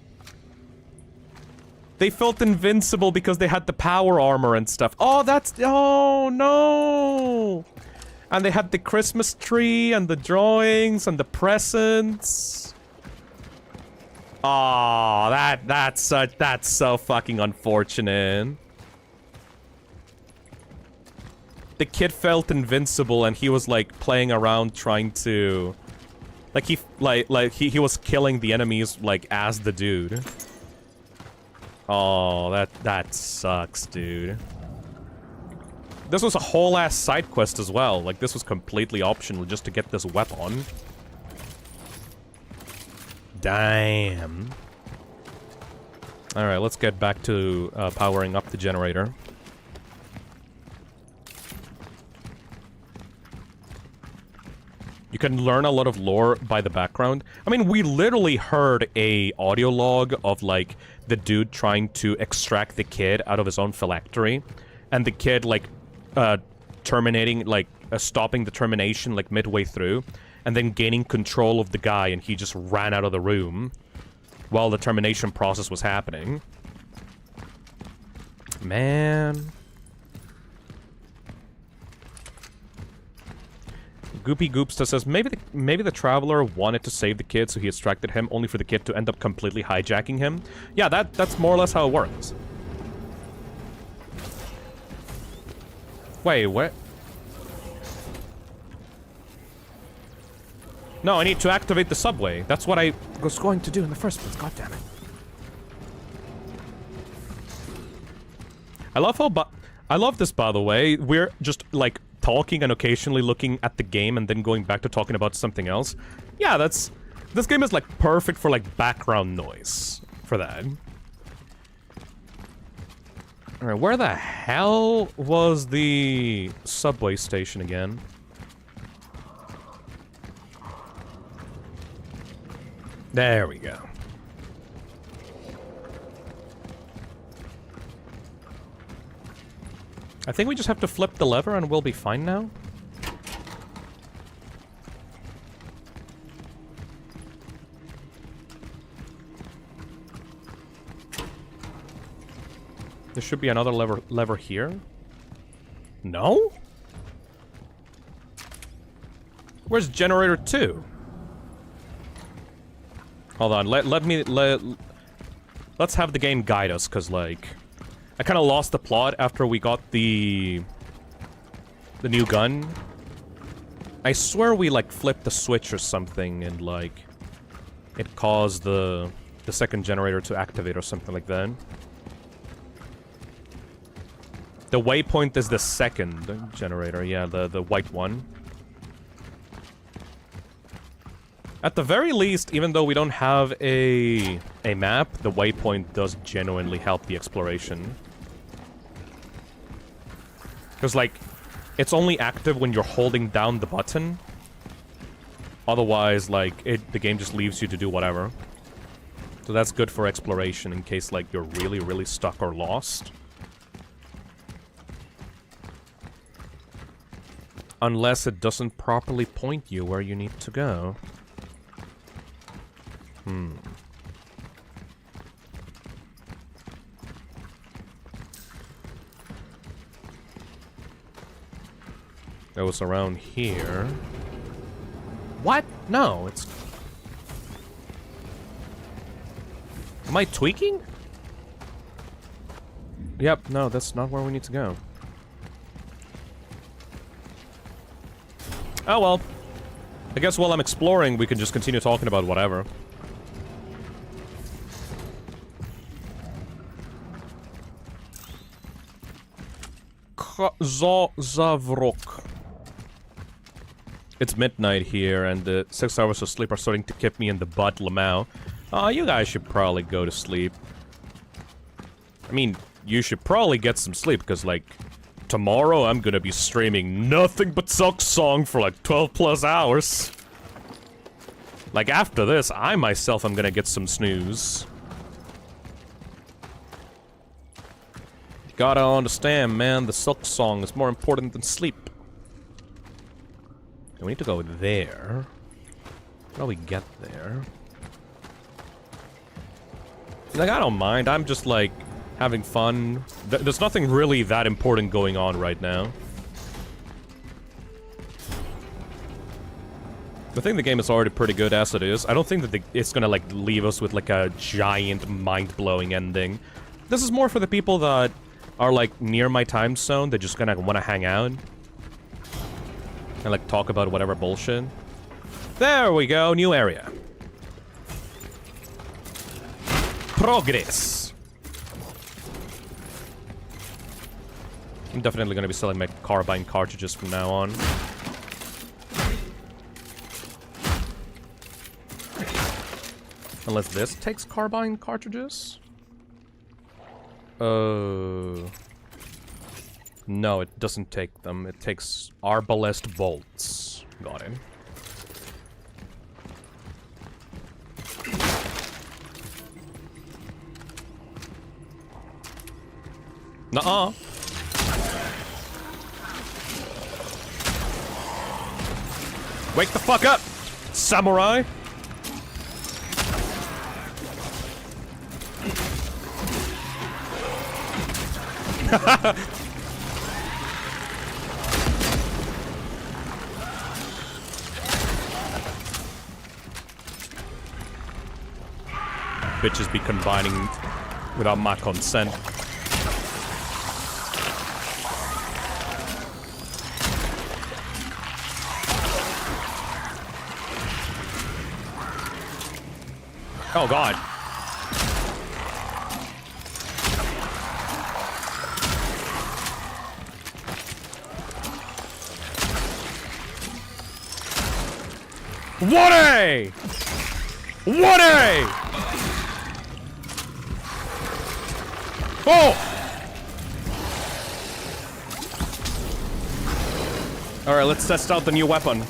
They felt invincible because they had the power armor and stuff. Oh, that's... Oh, no! And they had the Christmas tree and the drawings and the presents. Oh, that's so fucking unfortunate. The kid felt invincible and he was like playing around trying to like he was killing the enemies like as the dude. Oh, that sucks, dude. This was a whole ass side quest as well. Like this was completely optional just to get this weapon. Damn. All right, let's get back to powering up the generator. You can learn a lot of lore by the background. I mean, we literally heard a audio log of, like, the dude trying to extract the kid out of his own phylactery. And the kid, like, terminating, like, stopping the termination, like, midway through. And then gaining control of the guy, and he just ran out of the room while the termination process was happening. Man... Goopy Goopsta says, maybe the Traveler wanted to save the kid, so he extracted him, only for the kid to end up completely hijacking him. Yeah, that's more or less how it works. Wait, what? No, I need to activate the subway. That's what I was going to do in the first place. God damn it. I love this, by the way. We're just, like, talking and occasionally looking at the game and then going back to talking about something else. Yeah, this game is like perfect for like background noise for that. Alright, where the hell was the subway station again? There we go. I think we just have to flip the lever and we'll be fine now. There should be another lever here. No? Where's generator 2? Hold on, let's have the game guide us, cause like I kind of lost the plot after we got the new gun. I swear we, like, flipped the switch or something and, like, it caused the second generator to activate or something like that. The waypoint is the second generator, yeah, the white one. At the very least, even though we don't have a map, the waypoint does genuinely help the exploration. Because, like, it's only active when you're holding down the button. Otherwise, like, the game just leaves you to do whatever. So that's good for exploration in case, like, you're really, really stuck or lost. Unless it doesn't properly point you where you need to go. It was around here. What? No, it's... Am I tweaking? Yep, no, that's not where we need to go. Oh well. I guess while I'm exploring, we can just continue talking about whatever. Zavrok. It's midnight here, and the 6 hours of sleep are starting to kick me in the butt, Lamau. You guys should probably go to sleep. I mean, you should probably get some sleep, because, like, tomorrow I'm gonna be streaming nothing but Song for, like, 12 plus hours. Like, after this, I myself am gonna get some snooze. Gotta understand, man, the silk song is more important than sleep. And we need to go there. How do we get there? Like, I don't mind. I'm just, like, having fun. There's nothing really that important going on right now. I think the game is already pretty good as it is. I don't think that it's gonna, like, leave us with, like, a giant, mind-blowing ending. This is more for the people that are, like, near my time zone. They're just gonna want to hang out. And, like, talk about whatever bullshit. There we go, new area. Progress. I'm definitely gonna be selling my carbine cartridges from now on. Unless this takes carbine cartridges? No, it doesn't take them. It takes arbalest bolts. Got it. Nuh-uh. Wake the fuck up, samurai! Bitches be combining without my consent. Oh god. What a! What a! Oh! Alright, let's test out the new weapon.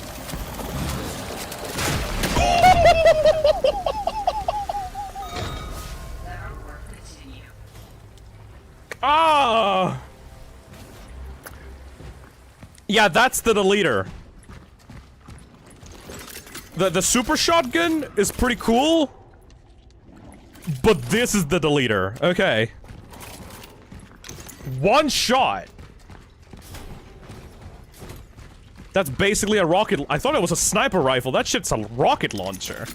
Ah! Yeah, that's the deleter. The super shotgun is pretty cool, but this is the deleter. Okay. One shot. That's basically a rocket. I thought it was a sniper rifle. That shit's a rocket launcher.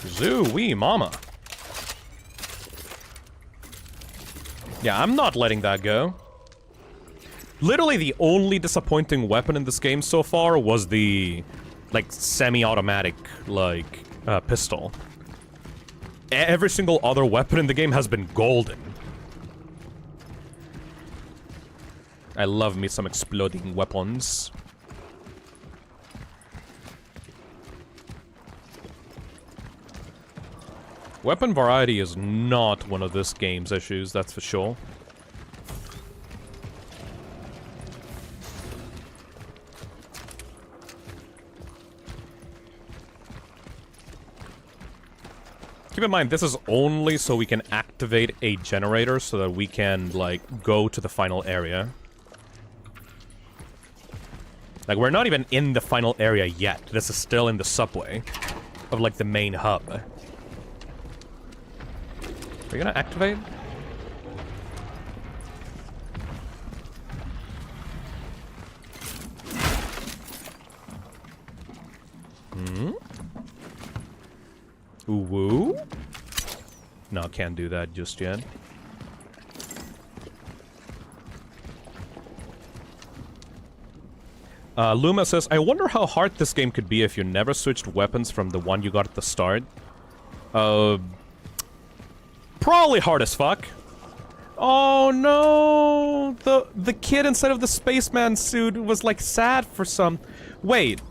Zoo-wee mama. Yeah, I'm not letting that go. Literally the only disappointing weapon in this game so far was the, like, semi-automatic, like, pistol. Every single other weapon in the game has been golden. I love me some exploding weapons. Weapon variety is not one of this game's issues, that's for sure. Keep in mind, this is only so we can activate a generator so that we can, like, go to the final area. Like, we're not even in the final area yet. This is still in the subway of, like, the main hub. Are you gonna activate? Hmm? Woo? No, can't do that just yet. Luma says, I wonder how hard this game could be if you never switched weapons from the one you got at the start. Probably hard as fuck. Oh no! The kid inside of the spaceman suit was like sad for some... Wait.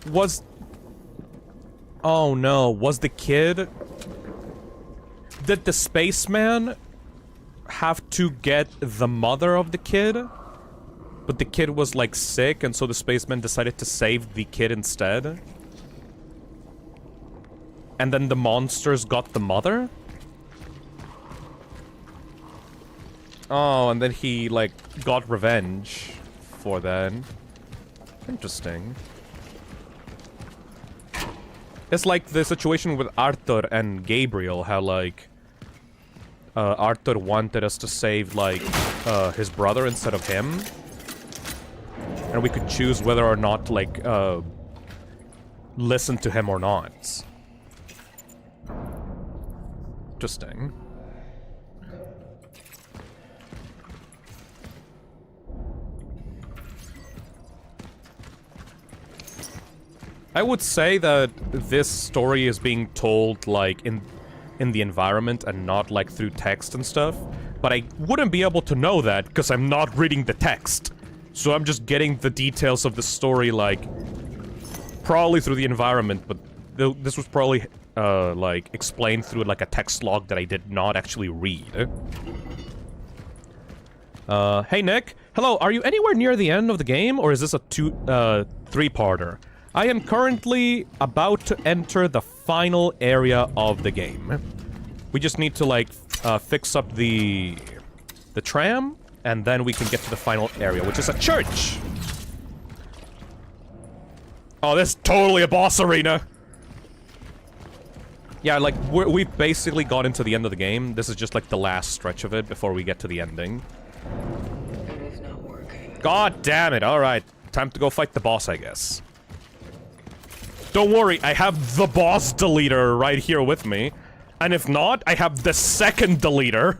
Was... Oh no, was the kid... Did the spaceman have to get the mother of the kid? but the kid was like sick, and so the spaceman decided to save the kid instead. And then the monsters got the mother? Oh, and then he, like, got revenge for that. Interesting. It's like the situation with Arthur and Gabriel, how, like, Arthur wanted us to save, like, his brother instead of him. And we could choose whether or not, like, listen to him or not. Interesting. I would say that this story is being told, like, in the environment and not, like, through text and stuff. But I wouldn't be able to know that because I'm not reading the text. So I'm just getting the details of the story, like, probably through the environment, but this was probably, like, explained through, like, a text log that I did not actually read. Hey, Nick. Hello, are you anywhere near the end of the game, or is this a three-parter? I am currently about to enter the final area of the game. We just need to, like, fix up the tram, and then we can get to the final area, which is a church! Oh, this is totally a boss arena! Yeah, like, we've basically got into the end of the game. This is just, like, the last stretch of it before we get to the ending. It is not working. God damn it, alright. Time to go fight the boss, I guess. Don't worry, I have the boss deleter right here with me. And if not, I have the second deleter.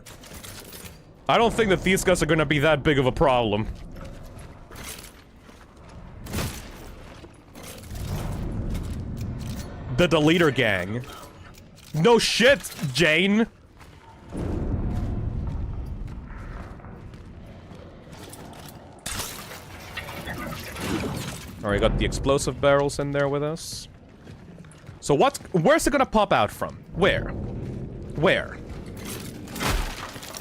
I don't think that these guys are gonna be that big of a problem. The deleter gang. No shit, Jane! Alright, got the explosive barrels in there with us. So where's it gonna pop out from? Where? Where?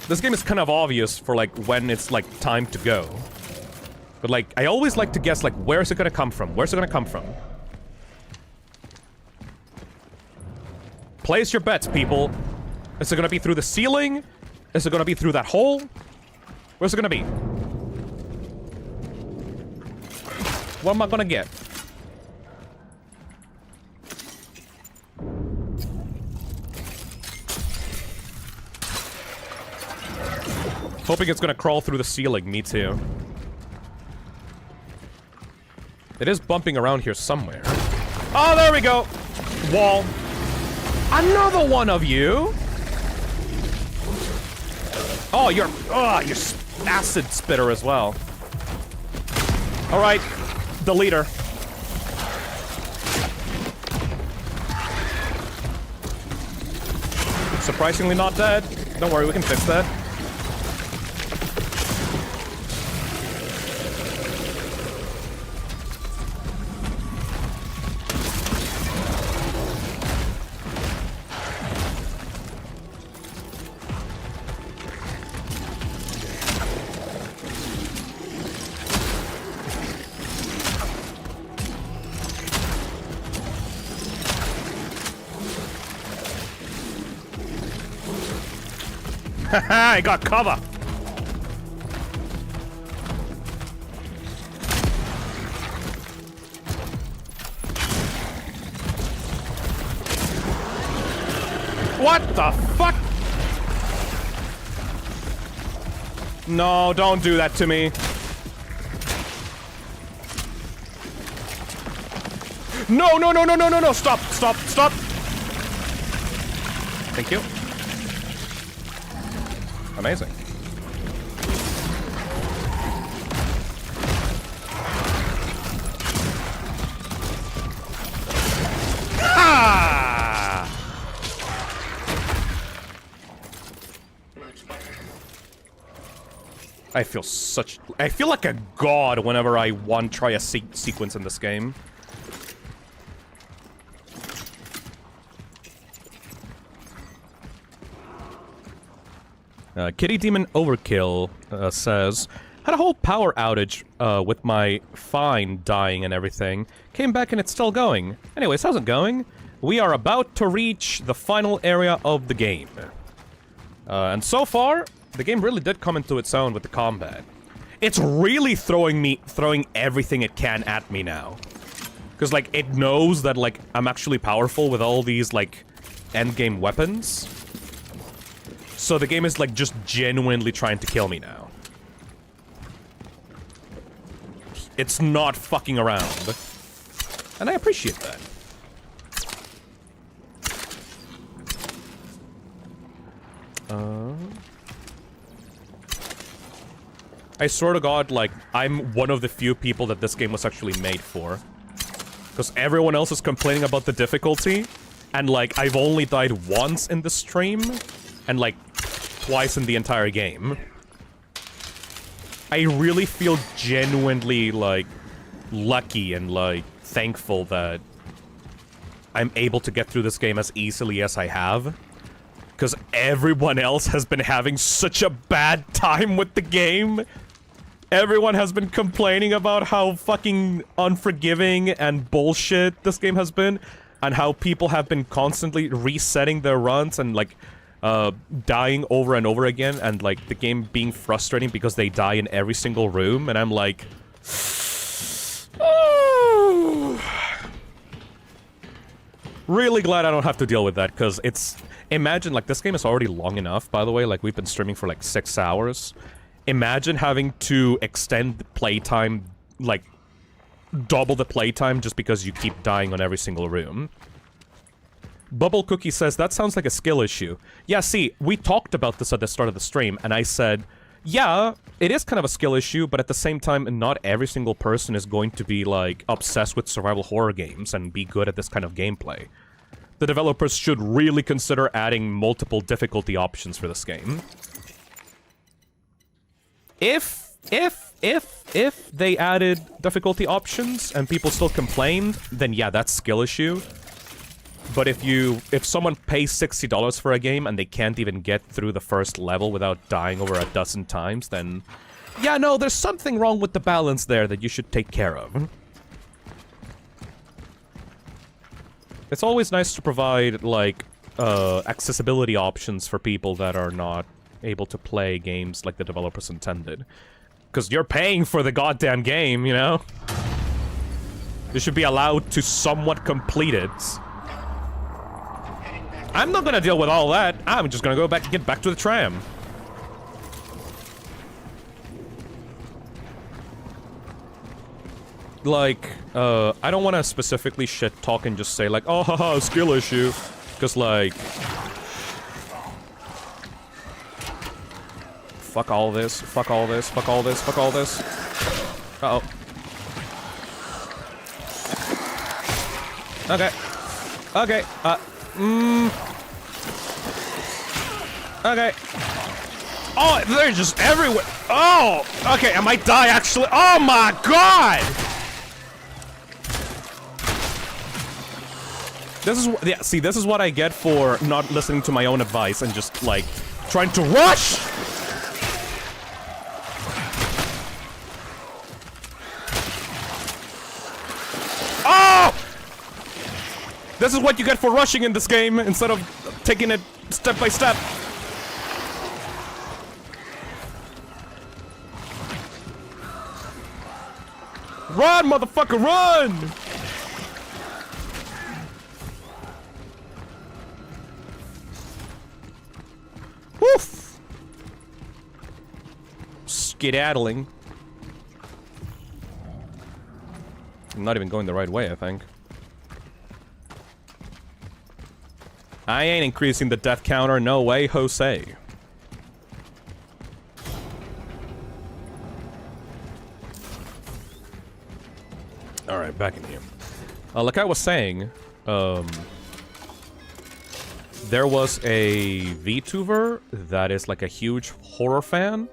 This game is kind of obvious for, like, when it's, like, time to go. But, like, I always like to guess, like, where is it gonna come from? Where's it gonna come from? Place your bets, people. Is it gonna be through the ceiling? Is it gonna be through that hole? Where's it gonna be? What am I gonna get? Hoping it's gonna crawl through the ceiling, me too. It is bumping around here somewhere. Oh, there we go! Wall. Another one of you! Oh, you're acid spitter as well. Alright, the leader. Surprisingly not dead. Don't worry, we can fix that. I got cover! What the fuck? No, don't do that to me. No, no, no, no, no, no, no! Stop, stop, stop! Thank you. Amazing. Ah! I feel like a god whenever I try a sequence in this game. Kitty Demon Overkill says, Had a whole power outage with my Fine dying and everything. Came back and it's still going. Anyways, how's it going? We are about to reach the final area of the game. And so far, the game really did come into its own with the combat. It's really throwing everything it can at me now. Because, like, it knows that, like, I'm actually powerful with all these, like, endgame weapons. So the game is, like, just genuinely trying to kill me now. It's not fucking around. And I appreciate that. I swear to God, like, I'm one of the few people that this game was actually made for. Because everyone else is complaining about the difficulty. And, like, I've only died once in the stream. And, like, twice in the entire game. I really feel genuinely, like, lucky and, like, thankful that I'm able to get through this game as easily as I have. Because everyone else has been having such a bad time with the game. Everyone has been complaining about how fucking unforgiving and bullshit this game has been. And how people have been constantly resetting their runs and, like, dying over and over again. And, like, the game being frustrating because they die in every single room. And I'm like... Oh. Really glad I don't have to deal with that, because it's... Imagine, like, this game is already long enough, by the way. Like, we've been streaming for, like, 6 hours. Imagine having to extend the playtime, like, double the playtime just because you keep dying on every single room. Bubble Cookie says, that sounds like a skill issue. Yeah, see, we talked about this at the start of the stream, and I said, yeah, it is kind of a skill issue, but at the same time, not every single person is going to be, like, obsessed with survival horror games and be good at this kind of gameplay. The developers should really consider adding multiple difficulty options for this game. If they added difficulty options and people still complained, then yeah, that's skill issue. But if someone pays $60 for a game and they can't even get through the first level without dying over a dozen times, then yeah, no, there's something wrong with the balance there that you should take care of. It's always nice to provide, like, accessibility options for people that are not able to play games like the developers intended. Because you're paying for the goddamn game, you know? You should be allowed to somewhat complete it. I'm not gonna deal with all that. I'm just gonna get back to the tram. Like, I don't want to specifically shit talk and just say, like, oh, haha, skill issue. Because, like... Fuck all this, fuck all this, fuck all this, fuck all this. Uh-oh. Okay. Okay, Okay. Oh, they're just everywhere. Oh! Okay, I might die, actually. Oh my god! This is, yeah, see, this is what I get for not listening to my own advice and just, like, trying to rush! Oh! This is what you get for rushing in this game instead of taking it step by step. Run, motherfucker, run! Woof! Skedaddling. I'm not even going the right way, I think. I ain't increasing the death counter, no way, Jose. Alright, back in here. Like I was saying, there was a Vtuber that is like a huge horror fan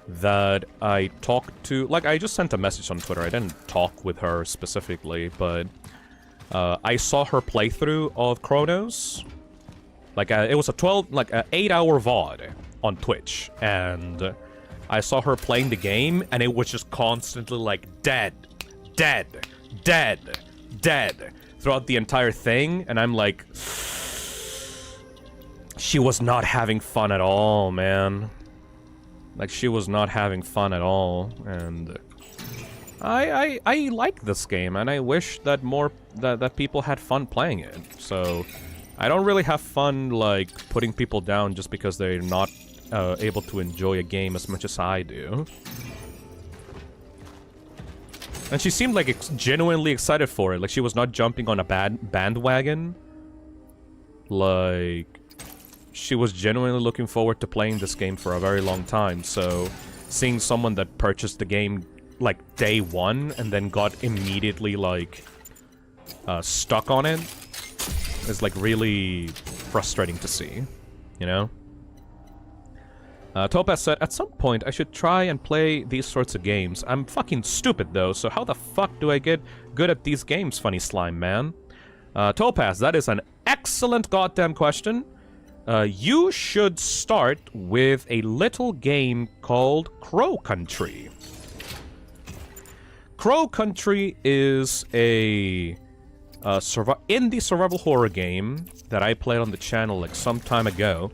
that I talked to. Like, I just sent a message on Twitter. I didn't talk with her specifically, but I saw her playthrough of Cronos. Like, it was a 8-hour VOD on Twitch, and I saw her playing the game, and it was just constantly like dead, dead, dead, dead throughout the entire thing, and I'm like, she was not having fun at all, man. Like, she was not having fun at all, and I like this game, and I wish that more that people had fun playing it. So I don't really have fun like putting people down just because they're not able to enjoy a game as much as I do. And she seemed like genuinely excited for it. Like, she was not jumping on a bandwagon. Like, she was genuinely looking forward to playing this game for a very long time. So seeing someone that purchased the game like day one and then got immediately like stuck on it is like really frustrating to see, you know? Topaz said, at some point I should try and play these sorts of games. I'm fucking stupid though, so how the fuck do I get good at these games, funny slime man? Topaz, that is an excellent goddamn question. You should start with a little game called Crow Country. Crow Country is a indie survival horror game that I played on the channel like some time ago.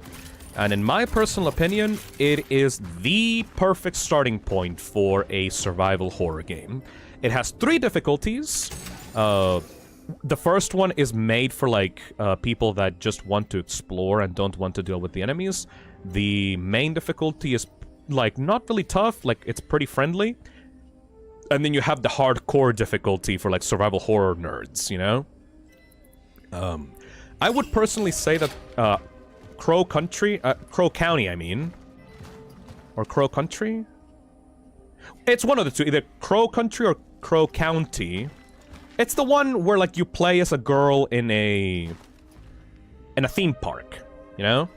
And in my personal opinion, it is the perfect starting point for a survival horror game. It has 3 difficulties. The first one is made for like people that just want to explore and don't want to deal with the enemies. The main difficulty is like not really tough, like it's pretty friendly. And then you have the hardcore difficulty for like survival horror nerds, you know? I would personally say that Crow County, I mean. Or Crow Country? It's one of the two, either Crow Country or Crow County. It's the one where like you play as a girl in a theme park, you know?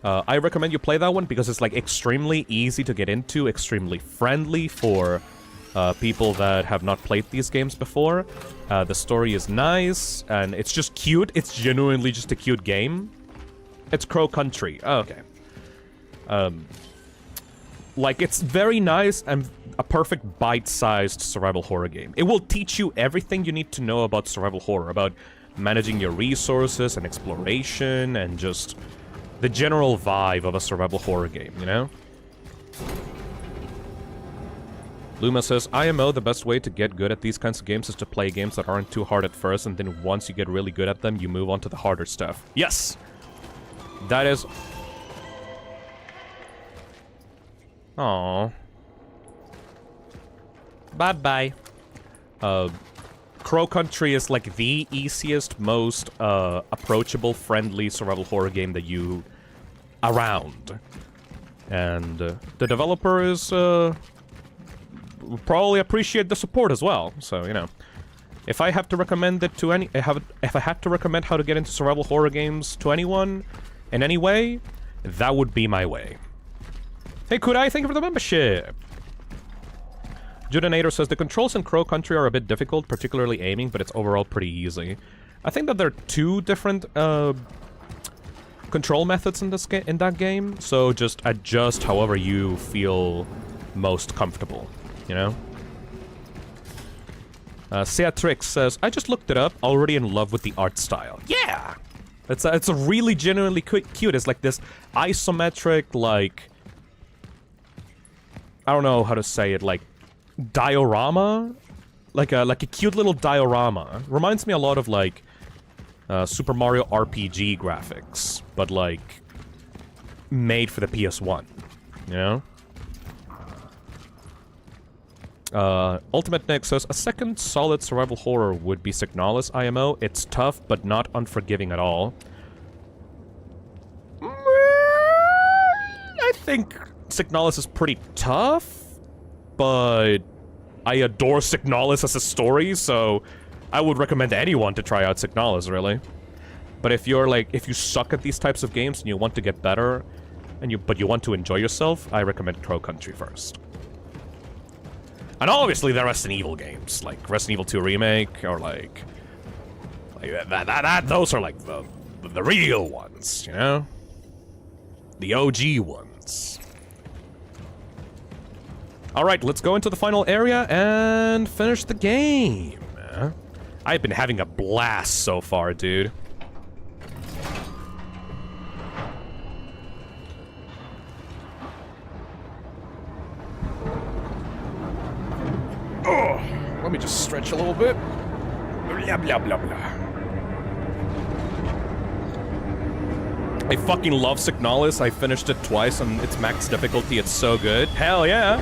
I recommend you play that one because it's like extremely easy to get into, extremely friendly for people that have not played these games before. The story is nice, and it's just cute. It's genuinely just a cute game. It's Crow Country. Oh, okay. Like, it's very nice and a perfect bite-sized survival horror game. It will teach you everything you need to know about survival horror, about managing your resources and exploration and just the general vibe of a survival horror game, you know? Luma says, IMO, the best way to get good at these kinds of games is to play games that aren't too hard at first, and then once you get really good at them, you move on to the harder stuff. Yes! That is... Aww. Bye-bye. Crow Country is like the easiest, most approachable, friendly survival horror game that you... around. And the developer is... will probably appreciate the support as well, so, you know. If I have to recommend it to any... If I had to recommend how to get into survival horror games to anyone, in any way, that would be my way. Hey, Kudai, thank you for the membership! Judinator says, the controls in Crow Country are a bit difficult, particularly aiming, but it's overall pretty easy. I think that there are 2 different, control methods in that game, so just adjust however you feel most comfortable, you know? Seatrix says, I just looked it up, already in love with the art style. Yeah! It's a really genuinely cute. It's like this isometric, like... I don't know how to say it, like... diorama? Like a cute little diorama. Reminds me a lot of, like... Super Mario RPG graphics. But, like... made for the PS1. You know? Ultimate Nick says, a second solid survival horror would be Signalis IMO. It's tough, but not unforgiving at all. I think Signalis is pretty tough, but I adore Signalis as a story, so I would recommend anyone to try out Signalis, really. But if you're like, if you suck at these types of games and you want to get better, but you want to enjoy yourself, I recommend Crow Country first. And obviously the Resident Evil games, like Resident Evil 2 Remake, or like those are like the real ones, you know? The OG ones. Alright, let's go into the final area and finish the game. I've been having a blast so far, dude. Oh, let me just stretch a little bit. Blah, blah, blah, blah. I fucking love Signalis. I finished it twice on its max difficulty. It's so good. Hell yeah.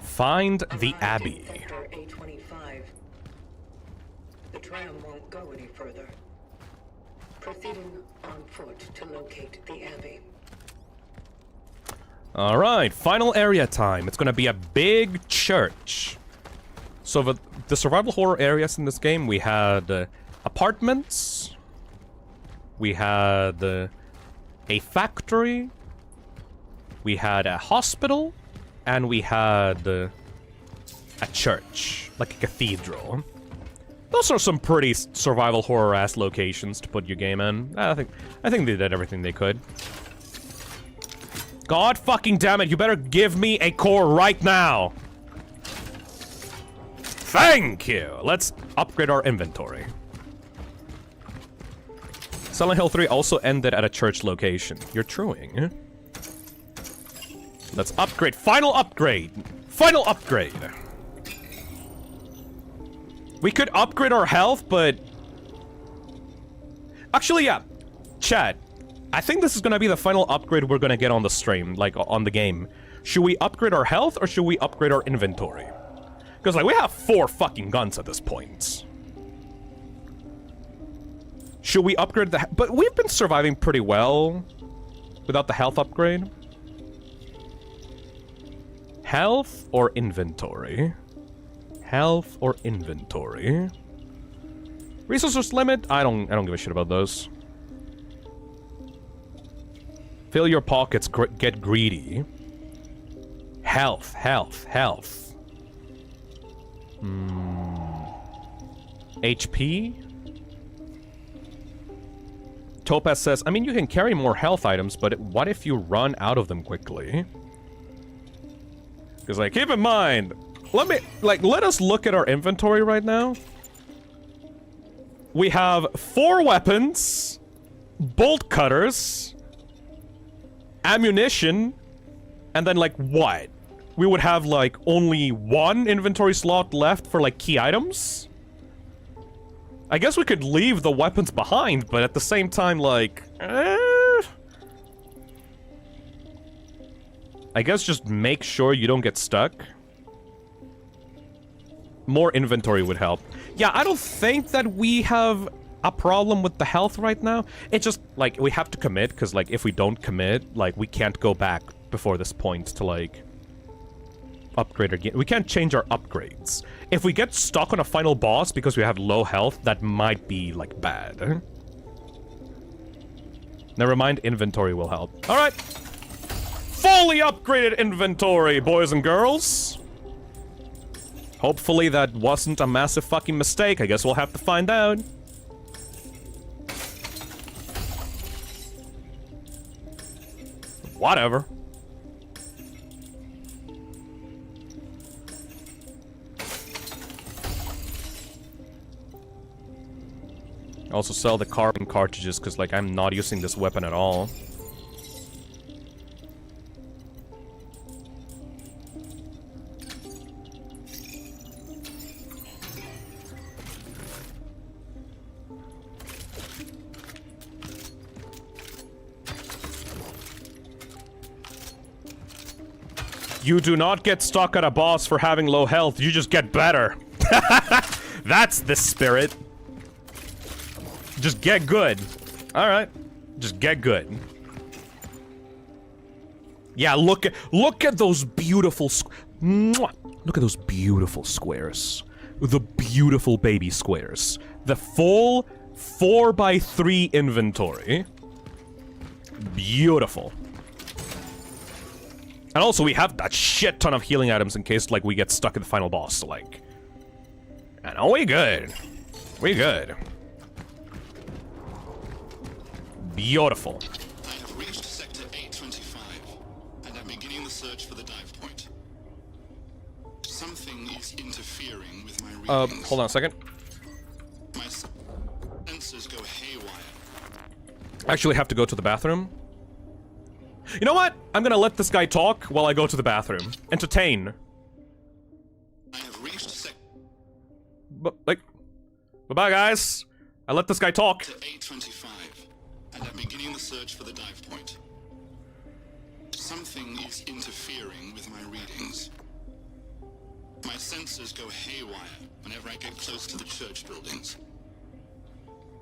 Find the Abbey. Sector A25. The tram won't go any further. Proceeding on foot to locate the Abbey. Alright, final area time. It's gonna be a big church. So the survival horror areas in this game, we had apartments, we had a factory, we had a hospital, and we had a church, like a cathedral. Those are some pretty survival horror-ass locations to put your game in. I think they did everything they could. God fucking damn it, you better give me a core right now! Thank you! Let's upgrade our inventory. Silent Hill 3 also ended at a church location. You're truing. Let's upgrade. Final upgrade! Final upgrade! We could upgrade our health, but... Actually, yeah. Chat. I think this is gonna be the final upgrade we're gonna get on the stream, like, on the game. Should we upgrade our health, or should we upgrade our inventory? Because, like, we have 4 fucking guns at this point. Should we upgrade the... But we've been surviving pretty well without the health upgrade. Health or inventory? Health or inventory? Resources limit? I don't give a shit about those. Fill your pockets, get greedy. Health, health, health. HP? Topaz says, I mean, you can carry more health items, but what if you run out of them quickly? Because, like, keep in mind, let us look at our inventory right now. We have 4 weapons, bolt cutters, ammunition, and then, like, what? We would have, like, only 1 inventory slot left for, like, key items? I guess we could leave the weapons behind, but at the same time, like... I guess just make sure you don't get stuck. More inventory would help. Yeah, I don't think that we have a problem with the health right now. It's just, like, we have to commit, because, like, if we don't commit, like, we can't go back before this point to, like... upgrade again. We can't change our upgrades. If we get stuck on a final boss because we have low health, that might be, like, bad. Never mind, inventory will help. Alright! Fully upgraded inventory, boys and girls! Hopefully that wasn't a massive fucking mistake. I guess we'll have to find out. Whatever. Also sell the carbon cartridges, because, like, I'm not using this weapon at all. You do not get stuck at a boss for having low health, you just get better. That's the spirit. Just get good. Alright. Just get good. Yeah, look at those beautiful look at those beautiful squares. The beautiful baby squares. The full 4x3 inventory. Beautiful. And also, we have that shit ton of healing items in case, like, we get stuck in the final boss, so, like... And oh, we good. We good. Beautiful. I have reached Sector 825, and I'm beginning the search for the dive point. Something is interfering with my readings. Hold on a second. My sensors go haywire. I actually have to go to the bathroom. You know what? I'm gonna let this guy talk while I go to the bathroom. Entertain. I have reached Bye-bye, guys. I let this guy talk. Sector 825, and I'm beginning the search for the dive point. Something is interfering with my readings. My sensors go haywire whenever I get close to the church buildings.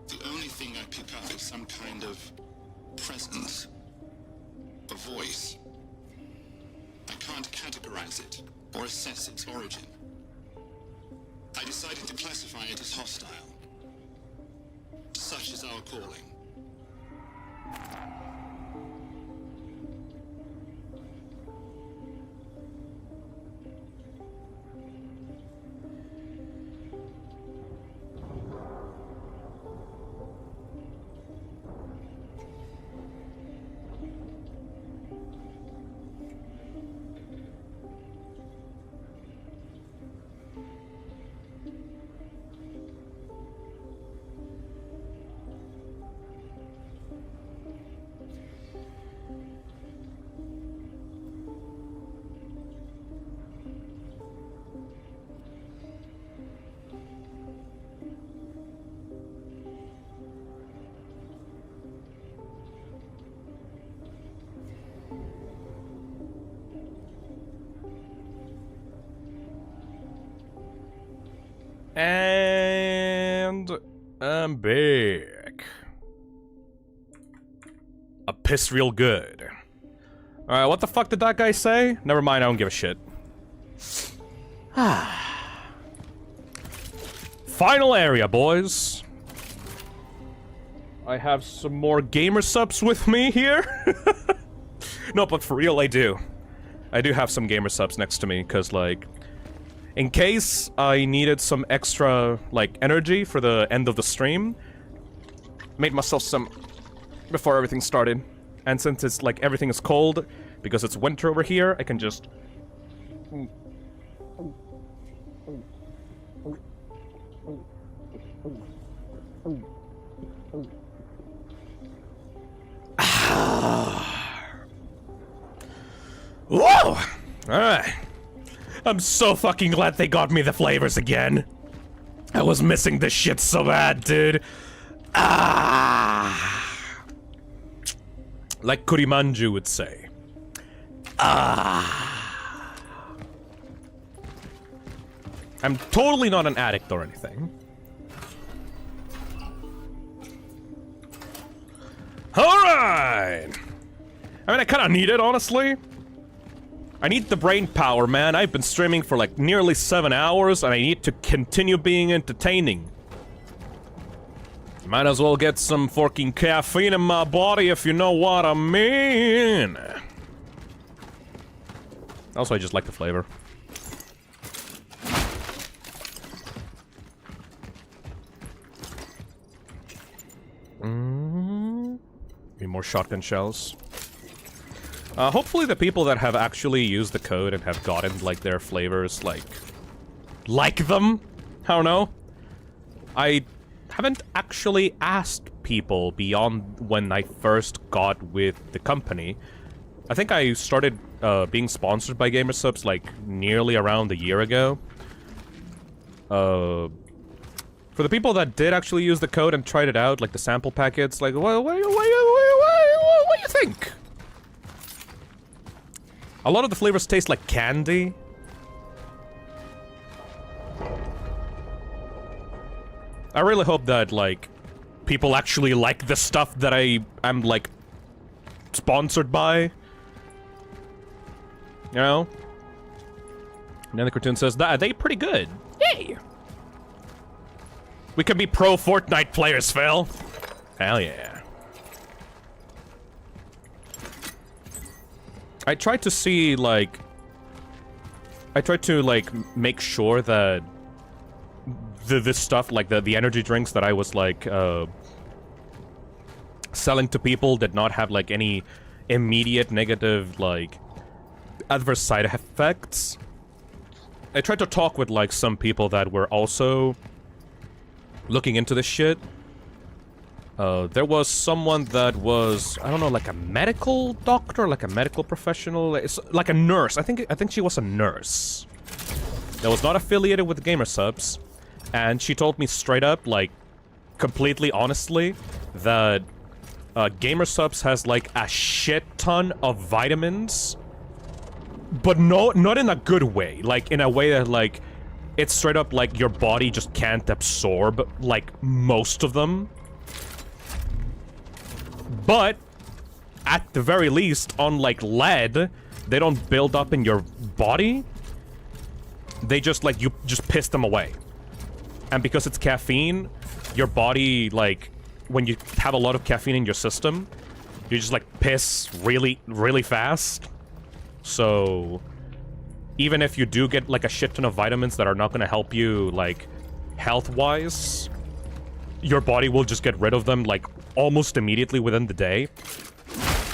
The only thing I pick up is some kind of presence. A voice. I can't categorize it or assess its origin. I decided to classify it as hostile. Such is our calling. And I'm back. I pissed real good. Alright, what the fuck did that guy say? Never mind, I don't give a shit. Final area, boys. I have some more gamer subs with me here. No, but for real, I do. I do have some gamer subs next to me, because, like... In case I needed some extra, like, energy for the end of the stream, made myself some before everything started. And since it's, like, everything is cold, because it's winter over here, I can just... Whoa! Alright. I'm so fucking glad they got me the flavors again. I was missing this shit so bad, dude. Like Kurimanju would say. I'm totally not an addict or anything. Alright! I mean, I kinda need it, honestly. I need the brain power, man. I've been streaming for like nearly 7 hours, and I need to continue being entertaining. Might as well get some fucking caffeine in my body, if you know what I mean. Also, I just like the flavor. Need more shotgun shells. Hopefully the people that have actually used the code and have gotten, like, their flavors, like them? I don't know. I haven't actually asked people beyond when I first got with the company. I think I started, being sponsored by Gamersubs, like, nearly around a year ago. For the people that did actually use the code and tried it out, like the sample packets, like, what do you think? A lot of the flavors taste like candy. I really hope that, like, people actually like the stuff that I am, like, sponsored by. You know? And then the cartoon says, are they pretty good? Yay! We can be pro Fortnite players, Phil. Hell yeah. I tried to see, like... I tried to, like, make sure that this stuff, like the energy drinks that I was, like, selling to people did not have, like, any immediate negative, like, adverse side effects. I tried to talk with, like, some people that were also looking into this shit. There was someone that was, I don't know, like a medical doctor, like a medical professional, it's like a nurse. I think she was a nurse that was not affiliated with Gamer Subs, and she told me straight up, like, completely honestly, that Gamer Subs has like a shit ton of vitamins, but not in a good way, like in a way that like it's straight up like your body just can't absorb like most of them. But, at the very least, unlike lead, they don't build up in your body. They just, like, you just piss them away. And because it's caffeine, your body, like, when you have a lot of caffeine in your system, you just, like, piss really, really fast. So, even if you do get, like, a shit ton of vitamins that are not gonna help you, like, health-wise, your body will just get rid of them, like, almost immediately within the day.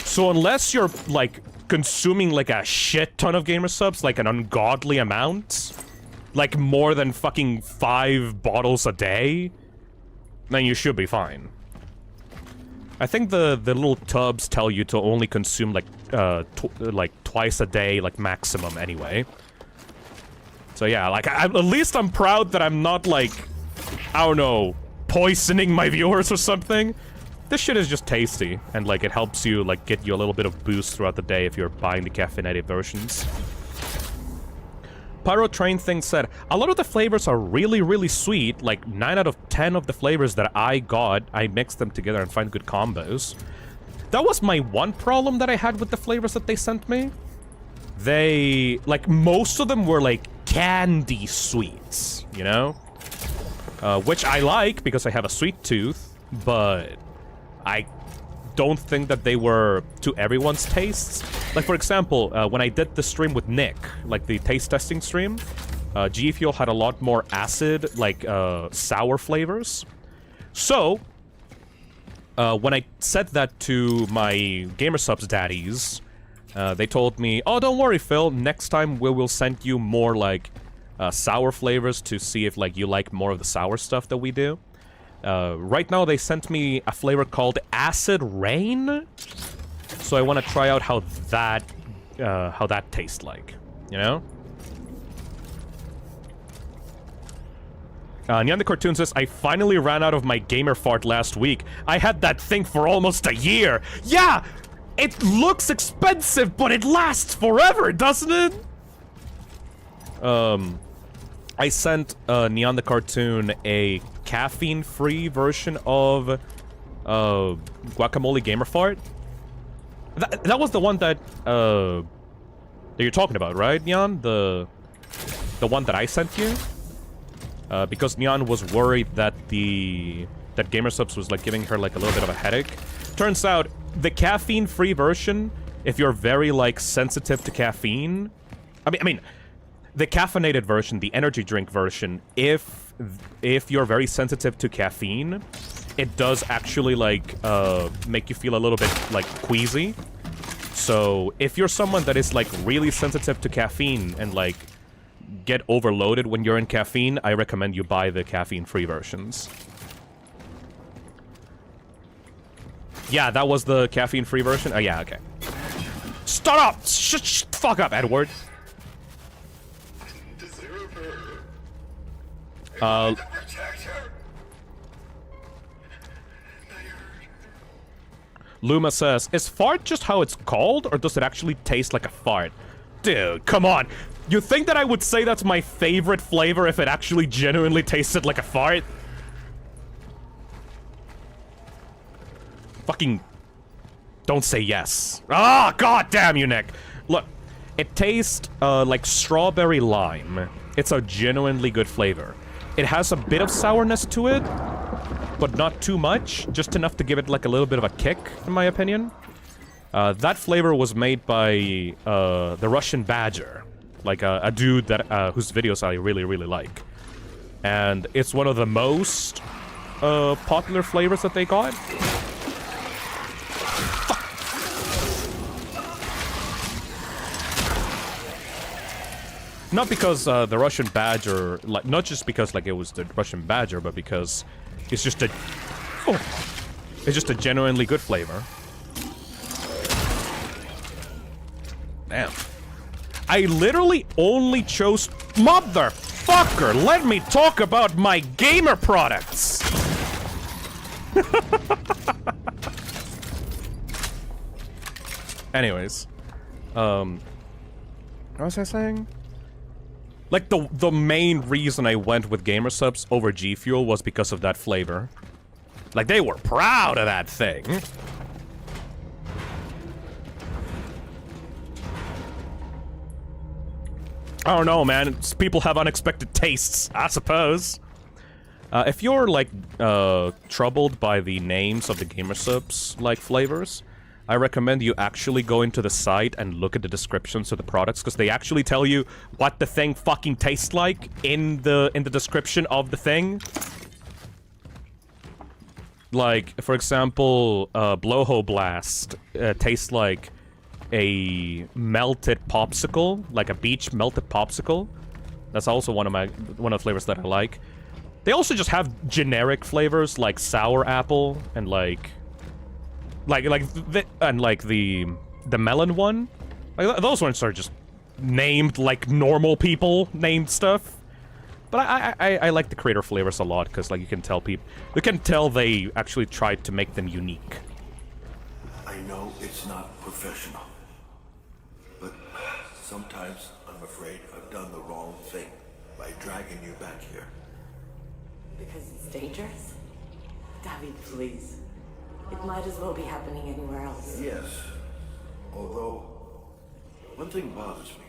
So unless you're, like, consuming, like, a shit ton of Gamer Subs, like an ungodly amount, like more than fucking 5 bottles a day, then you should be fine. I think the little tubs tell you to only consume, like, twice a day, like, maximum anyway. So yeah, like, at least I'm proud that I'm not, like, I don't know, poisoning my viewers or something. This shit is just tasty, and like it helps you like get you a little bit of boost throughout the day if you're buying the caffeinated versions. Pyro Train Thing said, a lot of the flavors are really, really sweet. Like 9 out of 10 of the flavors that I got, I mixed them together and find good combos. That was my one problem that I had with the flavors that they sent me. They, like, most of them were like candy sweets, you know? Which I like because I have a sweet tooth, but I don't think that they were to everyone's tastes. Like, for example, when I did the stream with Nick, like the taste testing stream, G Fuel had a lot more acid, like, sour flavors. So, when I said that to my Gamer Subs daddies, they told me, oh, don't worry, Phil, next time we will send you more, like, sour flavors to see if, like, you like more of the sour stuff that we do. Right now they sent me a flavor called Acid Rain, so I want to try out how that tastes like, you know? Neon the Cartoon says, I finally ran out of my gamer fart last week. I had that thing for almost a year. Yeah! It looks expensive, but it lasts forever, doesn't it? I sent Neon the Cartoon a caffeine-free version of Guacamole Gamer Fart. That was the one that you're talking about, right, Neon? The one that I sent you? Because Neon was worried that that Gamer Subs was like giving her like a little bit of a headache. Turns out the caffeine-free version, if you're very like sensitive to caffeine, I mean the caffeinated version, the energy drink version, if you're very sensitive to caffeine, it does actually, like, make you feel a little bit, like, queasy. So, if you're someone that is, like, really sensitive to caffeine and, like, get overloaded when you're in caffeine, I recommend you buy the caffeine-free versions. Yeah, that was the caffeine-free version? Oh, yeah, okay. Shut up! Shut the fuck up, Edward! Luma says, is fart just how it's called, or does it actually taste like a fart? Dude, come on. You think that I would say that's my favorite flavor if it actually genuinely tasted like a fart? Fucking... don't say yes. Ah, god damn you, Nick. Look, it tastes, like strawberry lime. It's a genuinely good flavor. It has a bit of sourness to it, but not too much. Just enough to give it, like, a little bit of a kick, in my opinion. That flavor was made by the Russian Badger, like a dude that whose videos I really, really like. And it's one of the most popular flavors that they got. Not because the Russian Badger, like, not just because like it was the Russian Badger, but because it's just a, it's just a genuinely good flavor. Damn. I literally only chose motherfucker. Let me talk about my gamer products. Anyways, what was I saying? Like, the main reason I went with Gamer Subs over G Fuel was because of that flavor. Like, they were proud of that thing. I don't know, man. People have unexpected tastes, I suppose. If you're, like, troubled by the names of the Gamer Subs, like, flavors, I recommend you actually go into the site and look at the descriptions of the products, because they actually tell you what the thing fucking tastes like in the description of the thing. Like, for example, Blowhole Blast tastes like a melted popsicle, like a beach melted popsicle. That's also one of the flavors that I like. They also just have generic flavors like sour apple and like the melon one. Like, those ones are just named like normal people named stuff. But I like the creator flavors a lot because, like, you can tell they actually tried to make them unique. I know it's not professional, but sometimes I'm afraid I've done the wrong thing by dragging you back here. Because it's dangerous? David, please. It might as well be happening anywhere else. Yes, although one thing bothers me.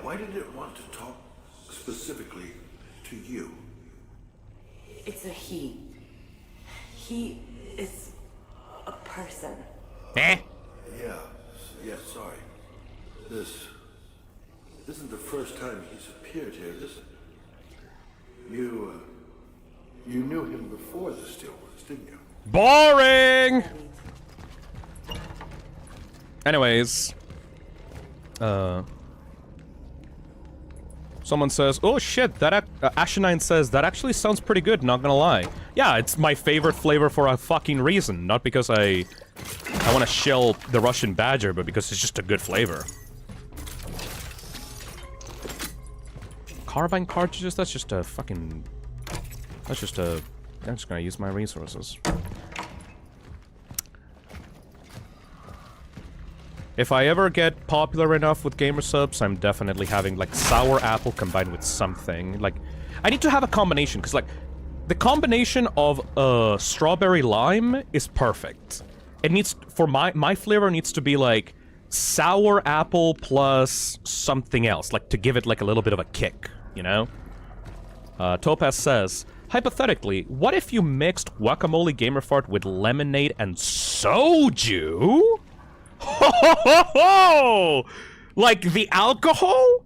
Why did it want to talk specifically to you? It's a he. He is a person. Eh? Yeah, sorry. This isn't the first time he's appeared here, is it? You knew him before the Steelworks, didn't you? Boring! Anyways. Someone says, oh shit, that Ashenine says, that actually sounds pretty good, not gonna lie. Yeah, it's my favorite flavor for a fucking reason. Not because I want to shill the Russian Badger, but because it's just a good flavor. Carbine cartridges? That's just a fucking... I'm just gonna use my resources. If I ever get popular enough with Gamer Subs, I'm definitely having, like, sour apple combined with something. Like, I need to have a combination, because, like, the combination of strawberry lime is perfect. It needs, for my flavor needs to be, like, sour apple plus something else, like, to give it, like, a little bit of a kick, you know? Topaz says, hypothetically, what if you mixed guacamole gamer fart with lemonade and soju? Ho ho ho ho! Like the alcohol?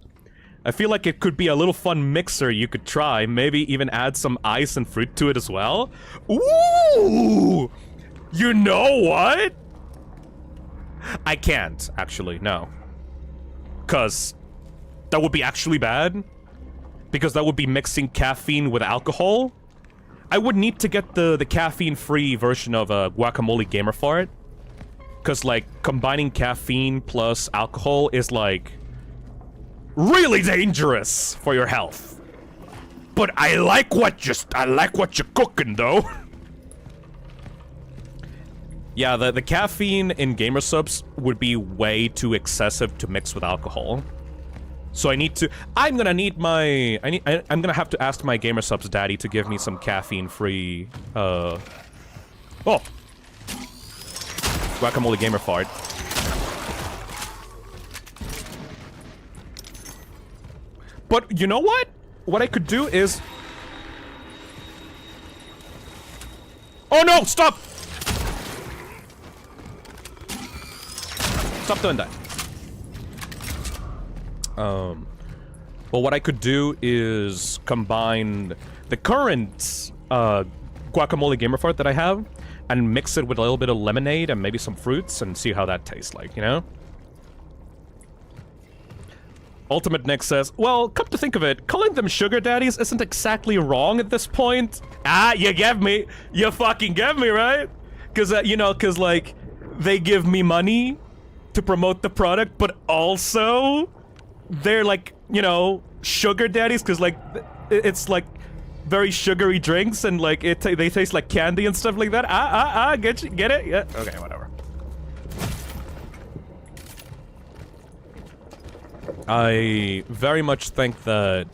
I feel like it could be a little fun mixer you could try. Maybe even add some ice and fruit to it as well. Ooh! You know what? I can't, actually, no. 'Cause that would be actually bad. Because that would be mixing caffeine with alcohol. I would need to get the caffeine-free version of a guacamole gamer fart. Because, like, combining caffeine plus alcohol is, like, really dangerous for your health. But I like what you're cooking, though. Yeah, the caffeine in Gamer Subs would be way too excessive to mix with alcohol. So I'm gonna have to ask my Gamer Subs daddy to give me some caffeine-free, guacamole gamer fart. But you know what? What I could do is... Oh no, stop! Stop doing that. Well, what I could do is combine the current guacamole gamer fart that I have and mix it with a little bit of lemonade and maybe some fruits and see how that tastes like, you know? Ultimate Nick says, well, come to think of it, calling them sugar daddies isn't exactly wrong at this point. Ah, you get me. You fucking get me, right? Because, you know, because, like, they give me money to promote the product, but also they're, like, you know, sugar daddies, because, like, it's, like, very sugary drinks, and, like, they taste like candy and stuff like that. Get it? Yeah, okay, whatever. I very much think that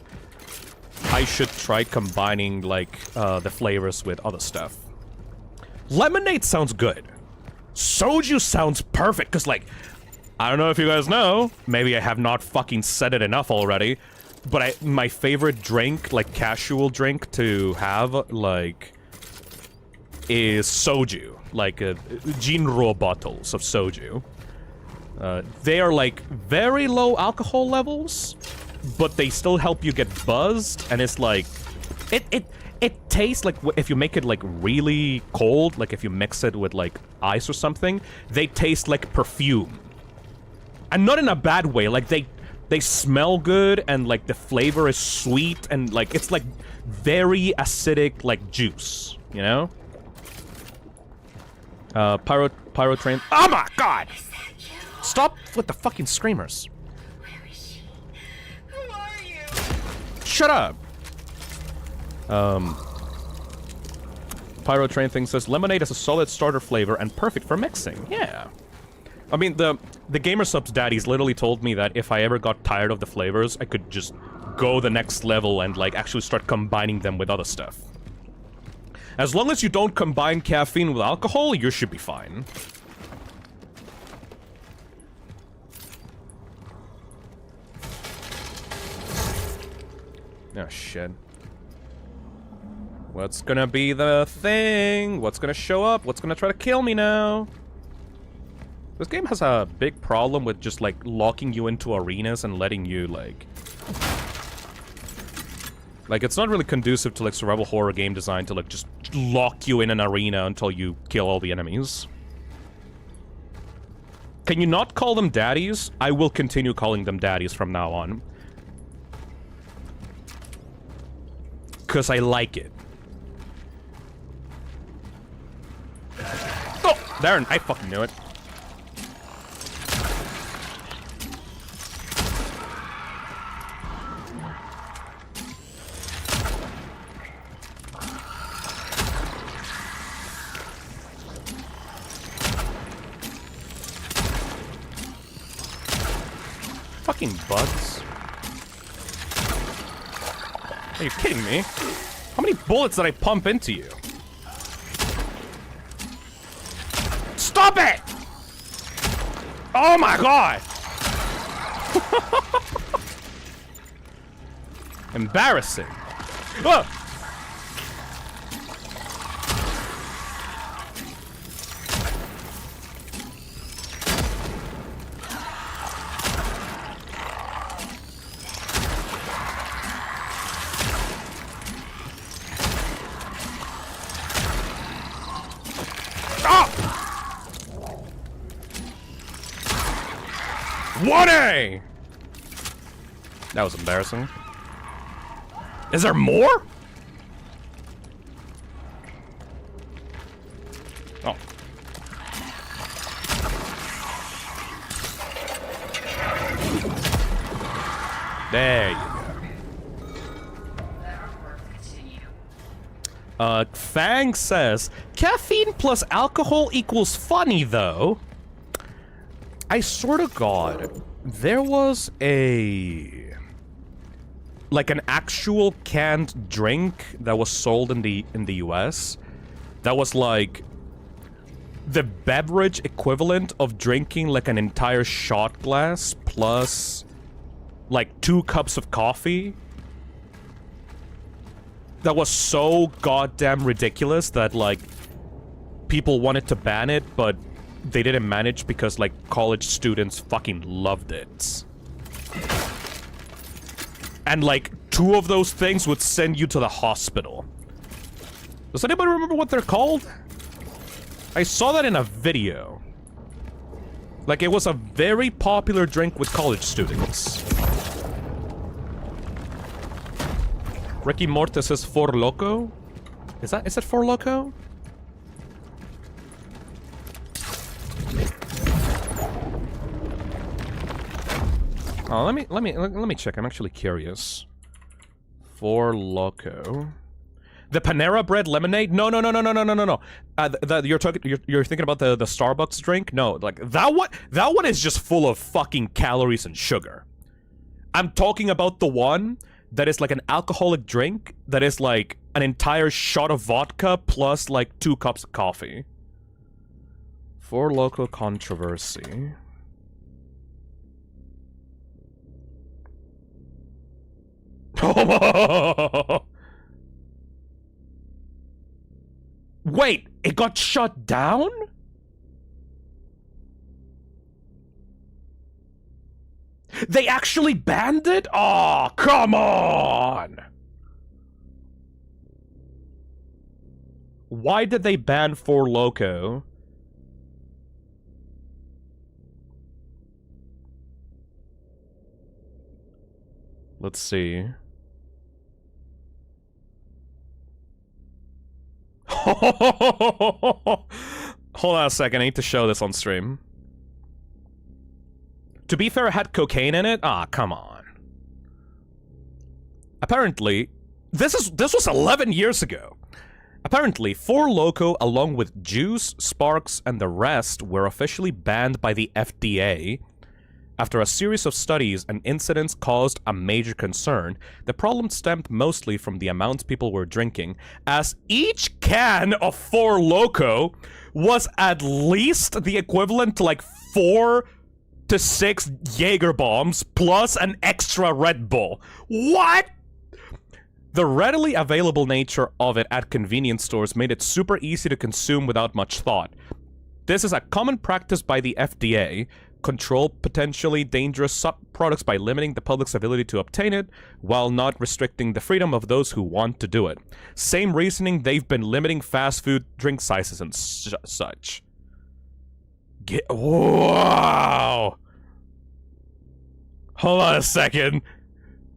I should try combining, like, the flavors with other stuff. Lemonade sounds good. Soju sounds perfect, because, like, I don't know if you guys know, maybe I have not fucking said it enough already, but my favorite drink, like, casual drink to have, like, is soju. Like, Jinro bottles of soju. They are, like, very low alcohol levels, but they still help you get buzzed, and it's like... It tastes like, if you make it, like, really cold, like, if you mix it with, like, ice or something, they taste like perfume. And not in a bad way, like, they smell good, and, like, the flavor is sweet, and, like, it's, like, very acidic, like, juice, you know? Pyro train... Oh my god! Stop with the fucking screamers. Where is she? Who are you? Shut up! Pyro Train thing says, lemonade is a solid starter flavor and perfect for mixing. Yeah. I mean, the Gamer Subs daddies literally told me that if I ever got tired of the flavors, I could just go the next level and, like, actually start combining them with other stuff. As long as you don't combine caffeine with alcohol, you should be fine. Oh, shit. What's gonna be the thing? What's gonna show up? What's gonna try to kill me now? This game has a big problem with just, like, locking you into arenas and letting you, like... Like, it's not really conducive to, like, survival horror game design to, like, just lock you in an arena until you kill all the enemies. Can you not call them daddies? I will continue calling them daddies from now on. Because I like it. Oh! Darren, I fucking knew it. Fucking bugs. Are you kidding me? How many bullets did I pump into you? Stop it! Oh my god! Embarrassing. Oh! Warning! That was embarrassing. Is there more? Oh. There you go. Fang says, caffeine plus alcohol equals funny, though. I swear to God, there was like an actual canned drink that was sold in the US that was like the beverage equivalent of drinking like an entire shot glass plus like 2 cups of coffee. That was so goddamn ridiculous that like people wanted to ban it, but they didn't manage because, like, college students fucking loved it. And, like, 2 of those things would send you to the hospital. Does anybody remember what they're called? I saw that in a video. Like, it was a very popular drink with college students. Ricky Mortis says Four Loko? Is it Four Loko? Oh, let me check. I'm actually curious. Four Loko. The Panera Bread lemonade? No. You're thinking about the Starbucks drink? No, like that one is just full of fucking calories and sugar. I'm talking about the one that is like an alcoholic drink that is like an entire shot of vodka plus like 2 cups of coffee. Four Loko controversy. Wait, it got shut down? They actually banned it? Oh, come on! Why did they ban Four Loko? Let's see. Hold on a second, I need to show this on stream. To be fair, it had cocaine in it? Ah, come on. Apparently, this was 11 years ago. Apparently, Four Loko, along with Juice, Sparks, and the rest, were officially banned by the FDA. After a series of studies and incidents caused a major concern, the problem stemmed mostly from the amounts people were drinking, as each can of Four Loko was at least the equivalent to like 4 to 6 Jaeger bombs plus an extra Red Bull. What? The readily available nature of it at convenience stores made it super easy to consume without much thought. This is a common practice by the FDA. Control potentially dangerous products by limiting the public's ability to obtain it, while not restricting the freedom of those who want to do it. Same reasoning they've been limiting fast food drink sizes and such. Wow! Hold on a second.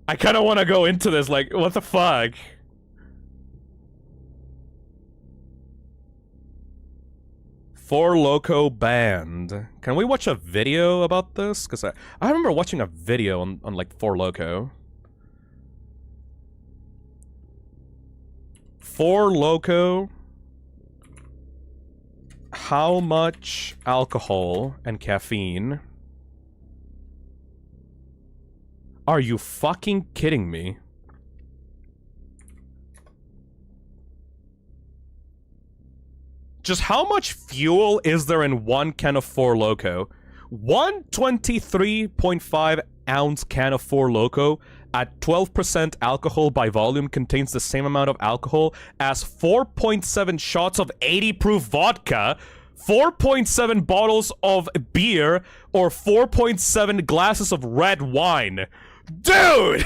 I kind of want to go into this, like, what the fuck? Four Loko banned. Can we watch a video about this? Because I remember watching a video on like, Four Loko. Four Loko. How much alcohol and caffeine? Are you fucking kidding me? Just how much fuel is there in 1 can of Four Loko? 123.5 ounce can of Four Loko at 12% alcohol by volume contains the same amount of alcohol as 4.7 shots of 80 proof vodka, 4.7 bottles of beer, or 4.7 glasses of red wine. Dude!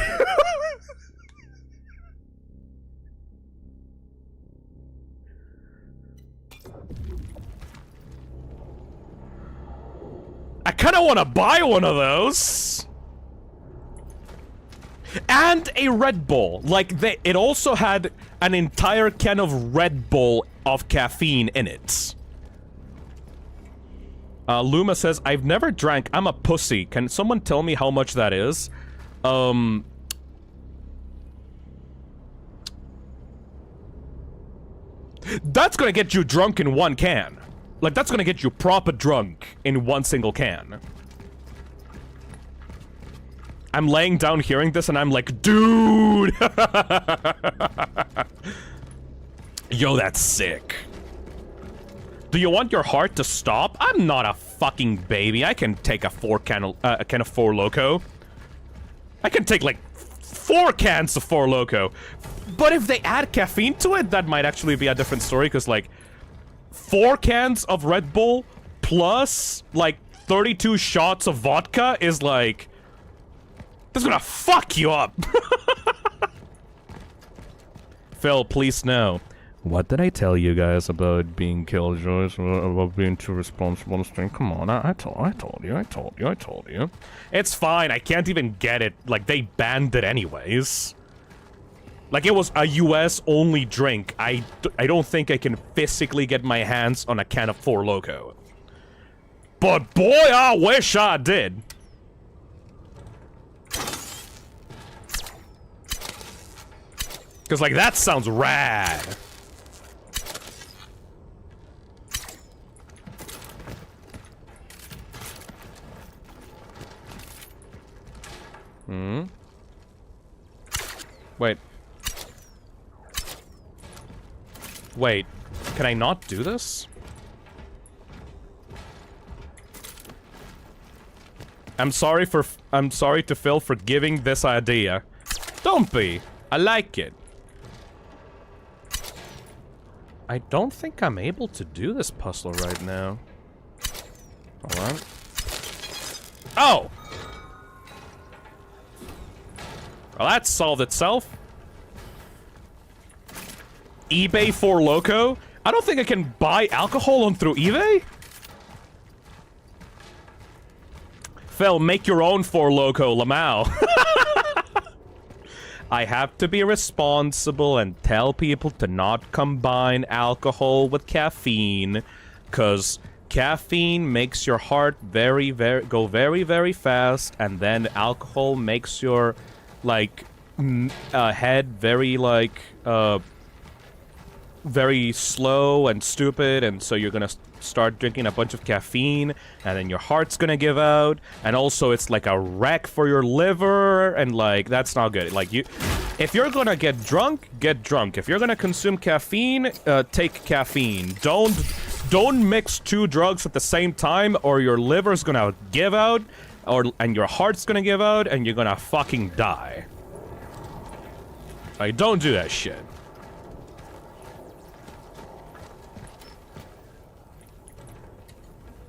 I kind of want to buy one of those. And a Red Bull. Like, it also had an entire can of Red Bull of caffeine in it. Luma says, I've never drank. I'm a pussy. Can someone tell me how much that is? That's gonna get you drunk in 1 can. Like, that's gonna get you proper drunk in 1 single can. I'm laying down hearing this and I'm like, dude! Yo, that's sick. Do you want your heart to stop? I'm not a fucking baby. I can take a can of Four Loko. I can take, like, 4 cans of Four Loko. But if they add caffeine to it, that might actually be a different story, because, like, 4 cans of Red Bull plus, like, 32 shots of vodka is like... That's gonna fuck you up! Phil, please no. What did I tell you guys about being killjoys? About being too responsible and stuff? Come on, I told you. It's fine, I can't even get it. Like, they banned it anyways. Like, it was a US only drink. I don't think I can physically get my hands on a can of Four Loko. But boy, I wish I did. Because, like, that sounds rad. Hmm? Wait. Wait. Can I not do this? I'm sorry to Phil for giving this idea. Don't be. I like it. I don't think I'm able to do this puzzle right now. Hold on. Oh! Well, that solved itself. eBay for Loko? I don't think I can buy alcohol on through eBay? Phil, make your own for Loko, Lamau. I have to be responsible and tell people to not combine alcohol with caffeine, because caffeine makes your heart go very, very fast, and then alcohol makes your, like, head very, like, very slow and stupid, and so you're gonna start drinking a bunch of caffeine, and then your heart's gonna give out, and also it's like a wreck for your liver, and like, that's not good. Like, if you're gonna get drunk, get drunk. If you're gonna consume caffeine, take caffeine. Don't mix two drugs at the same time, or your liver's gonna give out, and your heart's gonna give out, and you're gonna fucking die. Like, don't do that shit.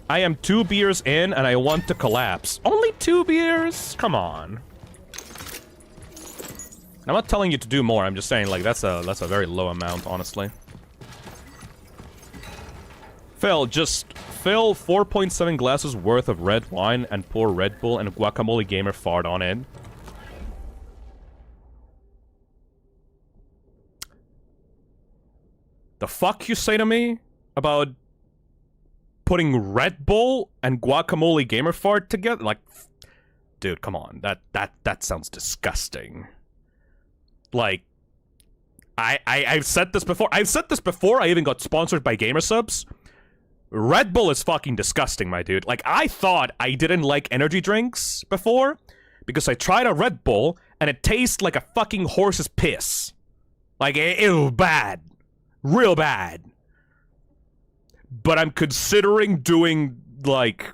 I am 2 beers in and I want to collapse. Only 2 beers? Come on. I'm not telling you to do more. I'm just saying, like, that's a very low amount, honestly. Phil, just fill 4.7 glasses worth of red wine and pour Red Bull and Guacamole Gamer fart on it. The fuck you say to me about putting Red Bull and Guacamole Gamer fart together? Like, dude, come on. That sounds disgusting. Like, I've said this before. I've said this before I even got sponsored by Gamersubs. Red Bull is fucking disgusting, my dude. Like, I thought I didn't like energy drinks before because I tried a Red Bull and it tastes like a fucking horse's piss. Like, it was bad. Real bad. But I'm considering doing, like...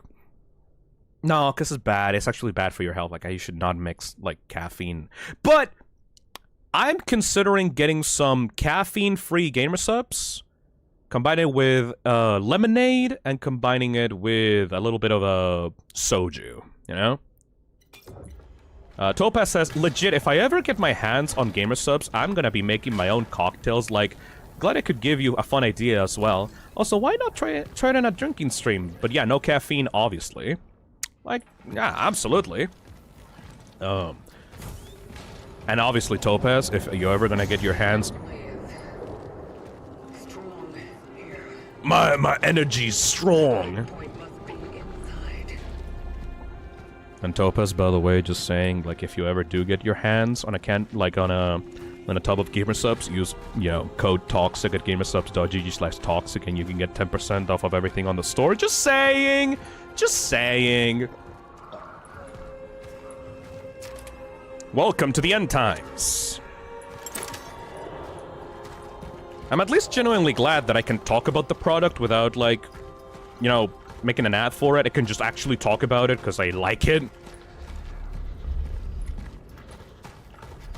No, because it's bad. It's actually bad for your health. Like, you should not mix, like, caffeine. But I'm considering getting some caffeine-free Gamersubs, combine it with lemonade, and combining it with a little bit of a soju, you know? Topaz says, legit, if I ever get my hands on Gamersubs, I'm gonna be making my own cocktails. Like, glad I could give you a fun idea as well. Also, why not try it on a drinking stream? But yeah, no caffeine, obviously. Like, yeah, absolutely. And obviously, Topaz, if you're ever gonna get your hands... My energy's strong. And Topaz, by the way, just saying, like, if you ever do get your hands on a on a tub of Gamersubs, use, you know, code TOXIC at gamersubs.gg/toxic and you can get 10% off of everything on the store. Just saying! Just saying! Welcome to the end times. I'm at least genuinely glad that I can talk about the product without, like, you know, making an ad for it. I can just actually talk about it because I like it.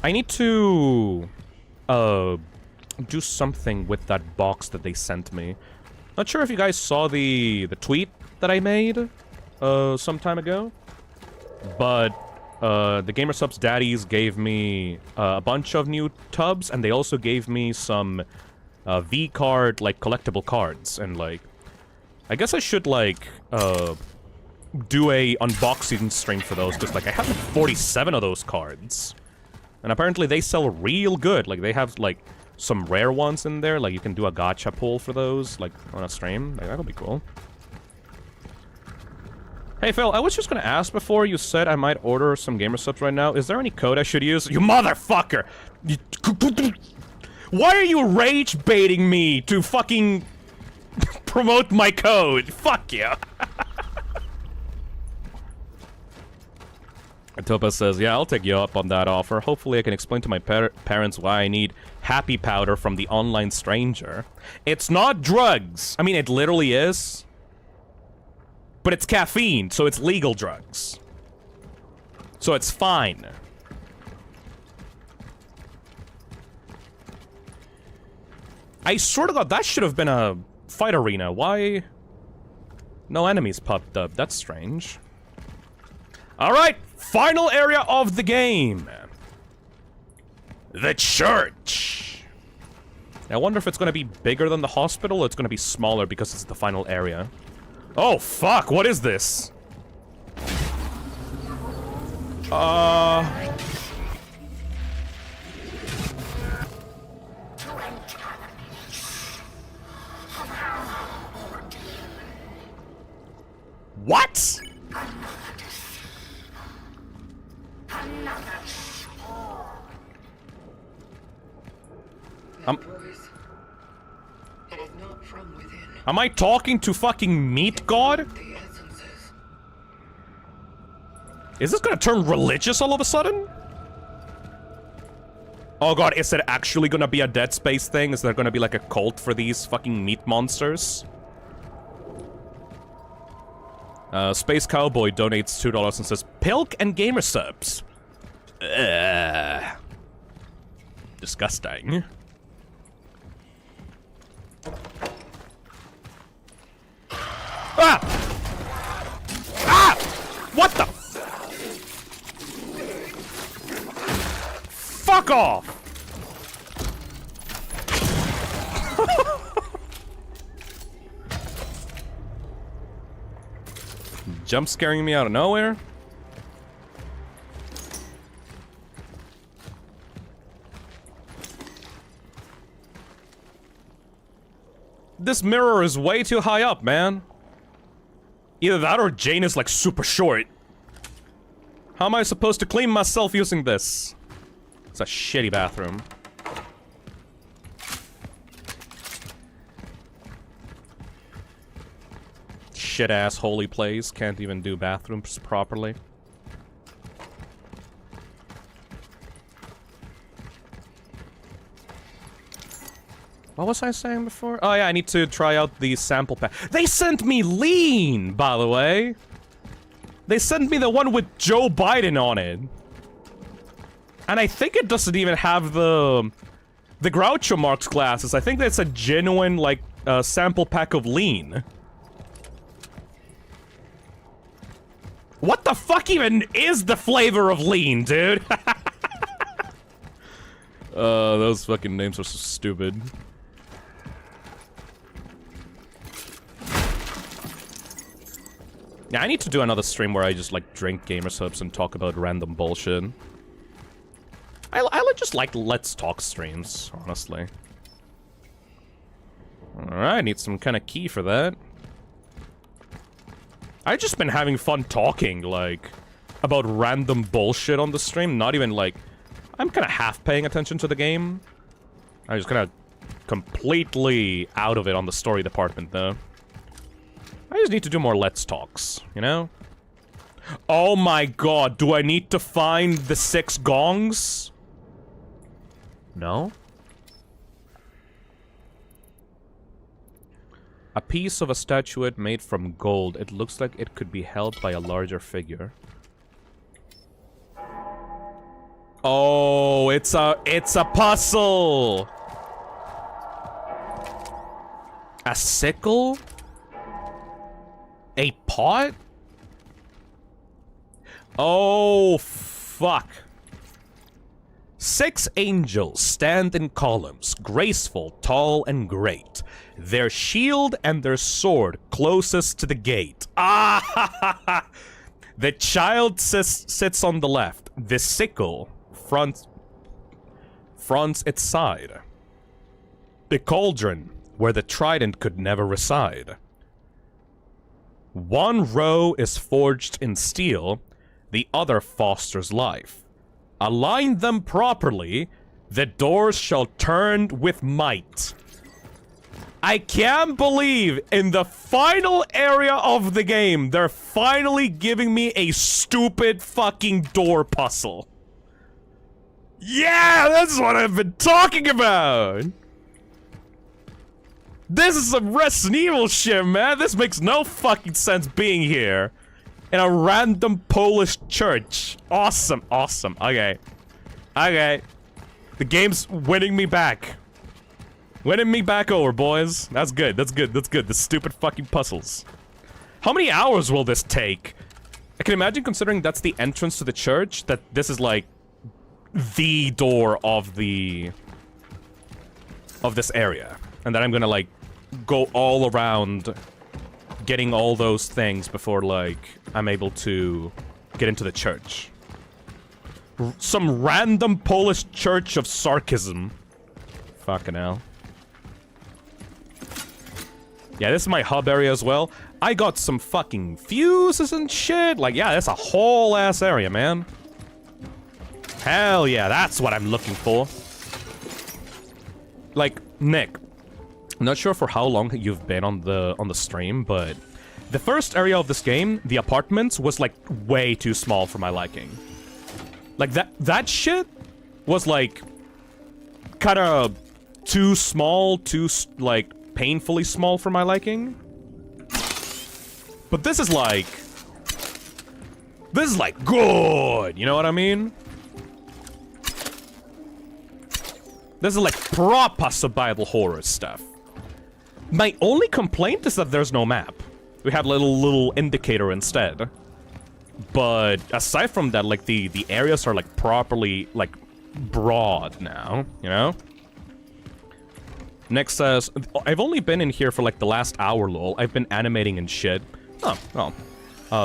I need to do something with that box that they sent me. Not sure if you guys saw the tweet that I made some time ago. But the Gamersup's daddies gave me a bunch of new tubs, and they also gave me some V-card, like, collectible cards. And, like, I guess I should, like, do a unboxing stream for those, because, like, I have 47 of those cards. And apparently they sell real good. Like, they have, like, some rare ones in there. Like, you can do a gacha pull for those, like, on a stream. Like, that'll be cool. Hey, Phil, I was just gonna ask before you said I might order some Gamersubs right now. Is there any code I should use? You motherfucker! Why are you rage baiting me to fucking promote my code? Fuck you! Topa says, yeah, I'll take you up on that offer. Hopefully I can explain to my parents why I need happy powder from the online stranger. It's not drugs. I mean, it literally is. But it's caffeine, so it's legal drugs. So it's fine. I swear to God, that should have been a fight arena. Why? No enemies popped up. That's strange. Alright, final area of the game. The church. I wonder if it's going to be bigger than the hospital or it's going to be smaller because it's the final area. Oh, fuck, what is this? What? Am I talking to fucking Meat God? Is this gonna turn religious all of a sudden? Oh god, is it actually gonna be a Dead Space thing? Is there gonna be like a cult for these fucking meat monsters? Space Cowboy donates $2 and says, Pilk and Gamersubs. Disgusting. Ah! Ah! What the? Fuck off! Jump scaring me out of nowhere? This mirror is way too high up, man. Either that or Jane is like super short. How am I supposed to clean myself using this? It's a shitty bathroom. Shit ass holy place, can't even do bathrooms properly. What was I saying before? Oh yeah, I need to try out the sample pack. They sent me Lean, by the way. They sent me the one with Joe Biden on it. And I think it doesn't even have the Groucho Marx glasses. I think that's a genuine, like, sample pack of Lean. What the fuck even is the flavor of Lean, dude? Those fucking names are so stupid. Yeah, I need to do another stream where I just, like, drink Gamersubs and talk about random bullshit. I just like Let's Talk streams, honestly. Alright, need some kind of key for that. I've just been having fun talking, like, about random bullshit on the stream. Not even, like... I'm kind of half paying attention to the game. I'm just kind of completely out of it on the story department, though. I just need to do more Let's Talks, you know? Oh my god, do I need to find the 6 gongs? No? A piece of a statuette made from gold. It looks like it could be held by a larger figure. Oh, it's a puzzle! A sickle? A caught? Oh, fuck. 6 angels stand in columns, graceful, tall, and great. Their shield and their sword closest to the gate. Ah, ha, ha, ha. The child sits on the left. The sickle fronts its side. The cauldron where the trident could never reside. One row is forged in steel, the other fosters life. Align them properly, the doors shall turn with might. I can't believe in the final area of the game, they're finally giving me a stupid fucking door puzzle. Yeah, that's what I've been talking about! This is some Resident Evil shit, man! This makes no fucking sense being here. In a random Polish church. Awesome, awesome. Okay. Okay. The game's winning me back. Winning me back over, boys. That's good, that's good, that's good. The stupid fucking puzzles. How many hours will this take? I can imagine, considering that's the entrance to the church, that this is like the door of this area. And that I'm gonna like go all around getting all those things before like I'm able to get into the church. Some random Polish church of sarcasm. Fucking hell. Yeah, this is my hub area as well. I got some fucking fuses and shit. Like, yeah, that's a whole ass area, man. Hell yeah, that's what I'm looking for. Like, Nick, I'm not sure for how long you've been on the stream, but the first area of this game, the apartments, was like way too small for my liking. Like that shit was like kind of too small, like painfully small for my liking. But this is like good, you know what I mean? This is like proper survival horror stuff. My only complaint is that there's no map. We have a little indicator instead. But aside from that, like the areas are like properly like broad now, you know? Next says, I've only been in here for like the last hour, lol. I've been animating and shit. Oh, well.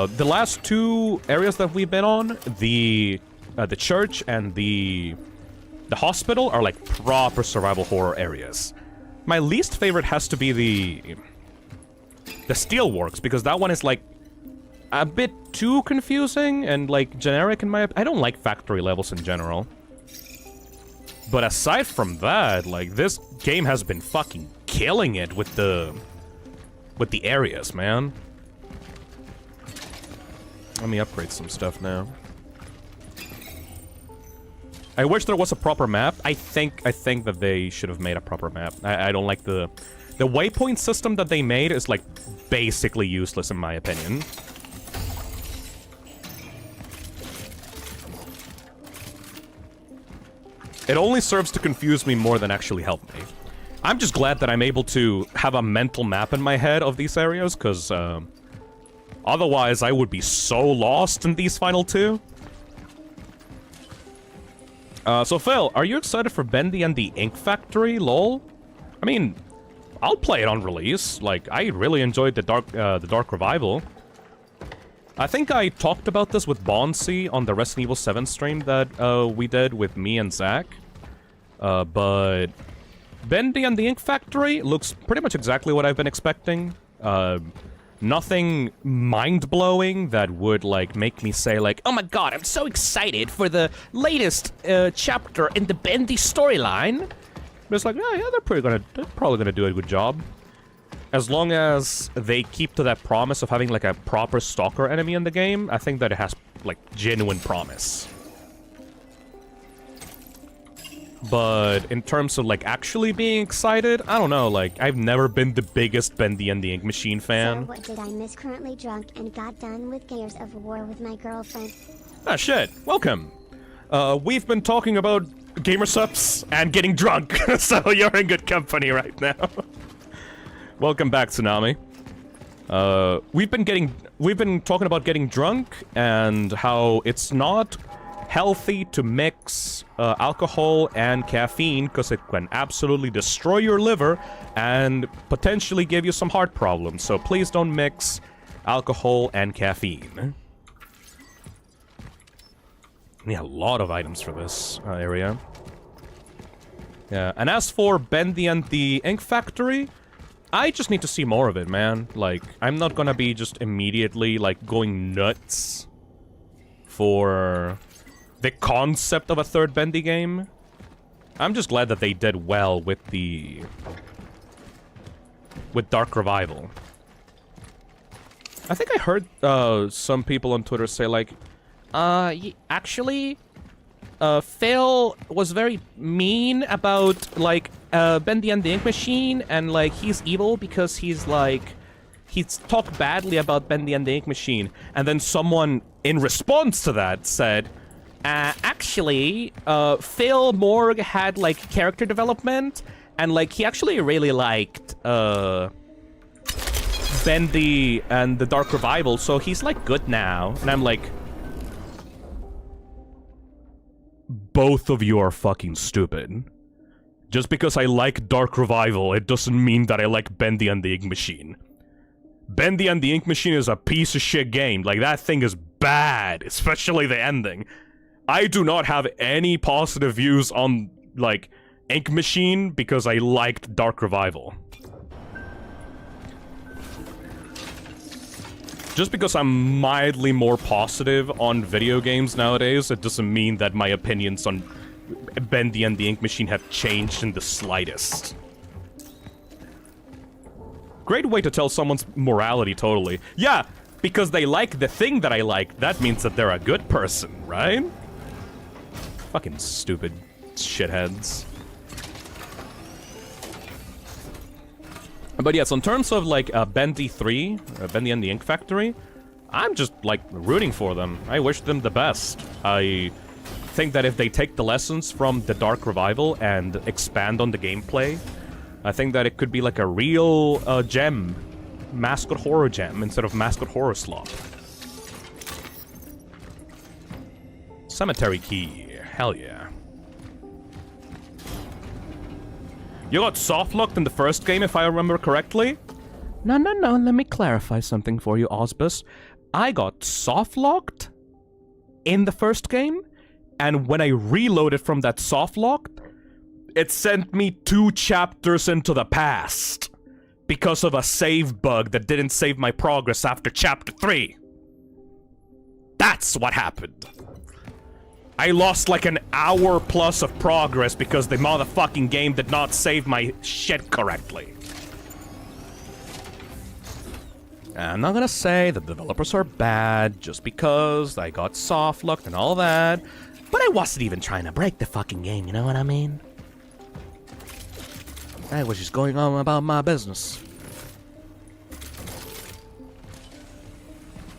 The last 2 areas that we've been on, the church and the hospital are like proper survival horror areas. My least favorite has to be the steelworks, because that one is like a bit too confusing and like generic in my I don't like factory levels in general. But aside from that, like this game has been fucking killing it with the areas, man. Let me upgrade some stuff now. I wish there was a proper map. I think that they should have made a proper map. I don't like the waypoint system that they made is like basically useless in my opinion. It only serves to confuse me more than actually help me. I'm just glad that I'm able to have a mental map in my head of these areas, because otherwise I would be so lost in these final 2. So Phil, are you excited for Bendy and the Ink Factory, lol? I mean, I'll play it on release. Like, I really enjoyed the Dark Revival. I think I talked about this with Bonsi on the Resident Evil 7 stream that we did with me and Zach. But Bendy and the Ink Factory looks pretty much exactly what I've been expecting. Nothing mind-blowing that would, like, make me say, like, oh my god, I'm so excited for the latest chapter in the Bendy storyline. But it's like, oh yeah, they're probably gonna do a good job. As long as they keep to that promise of having, like, a proper stalker enemy in the game, I think that it has, like, genuine promise. But in terms of, like, actually being excited, I don't know, like, I've never been the biggest Bendy and the Ink Machine fan. So what did I miss? Currently drunk and got done with Gears of War with my girlfriend. Ah, shit. Welcome. We've been talking about gamer subs and getting drunk, so you're in good company right now. Welcome back, Tsunami. We've been talking about getting drunk and how it's not healthy to mix alcohol and caffeine because it can absolutely destroy your liver and potentially give you some heart problems. So please don't mix alcohol and caffeine. We have a lot of items for this area. Yeah, and as for Bendy and the Ink Factory, I just need to see more of it, man. Like, I'm not gonna be just immediately, like, going nuts for the concept of a third Bendy game. I'm just glad that they did well with Dark Revival. I think I heard some people on Twitter say, like, actually, Phil was very mean about, like, Bendy and the Ink Machine, and, like, he's evil because he's talked badly about Bendy and the Ink Machine. And then someone, in response to that, said, actually, Phil Morgue had, like, character development, and, like, he actually really liked, Bendy and the Dark Revival, so he's, like, good now. And I'm like, both of you are fucking stupid. Just because I like Dark Revival, it doesn't mean that I like Bendy and the Ink Machine. Bendy and the Ink Machine is a piece of shit game. Like, that thing is bad, especially the ending. I do not have any positive views on, like, Ink Machine because I liked Dark Revival. Just because I'm mildly more positive on video games nowadays, it doesn't mean that my opinions on Bendy and the Ink Machine have changed in the slightest. Great way to tell someone's morality, totally. Yeah, because they like the thing that I like, that means that they're a good person, right? Fucking stupid shitheads. But yeah, so in terms of, like, Bendy 3, Bendy and the Ink Factory, I'm just, like, rooting for them. I wish them the best. I think that if they take the lessons from the Dark Revival and expand on the gameplay, I think that it could be, like, a real gem. Mascot horror gem instead of mascot horror slop. Cemetery key. Hell yeah. You got soft-locked in the first game, if I remember correctly? No, let me clarify something for you, Osbus. I got soft-locked in the first game, and when I reloaded from that soft-lock, it sent me 2 chapters into the past because of a save bug that didn't save my progress after chapter 3. That's what happened. I lost like an hour plus of progress because the motherfucking game did not save my shit correctly. I'm not gonna say that developers are bad just because I got soft-locked and all that, but I wasn't even trying to break the fucking game, you know what I mean? I was just going on about my business.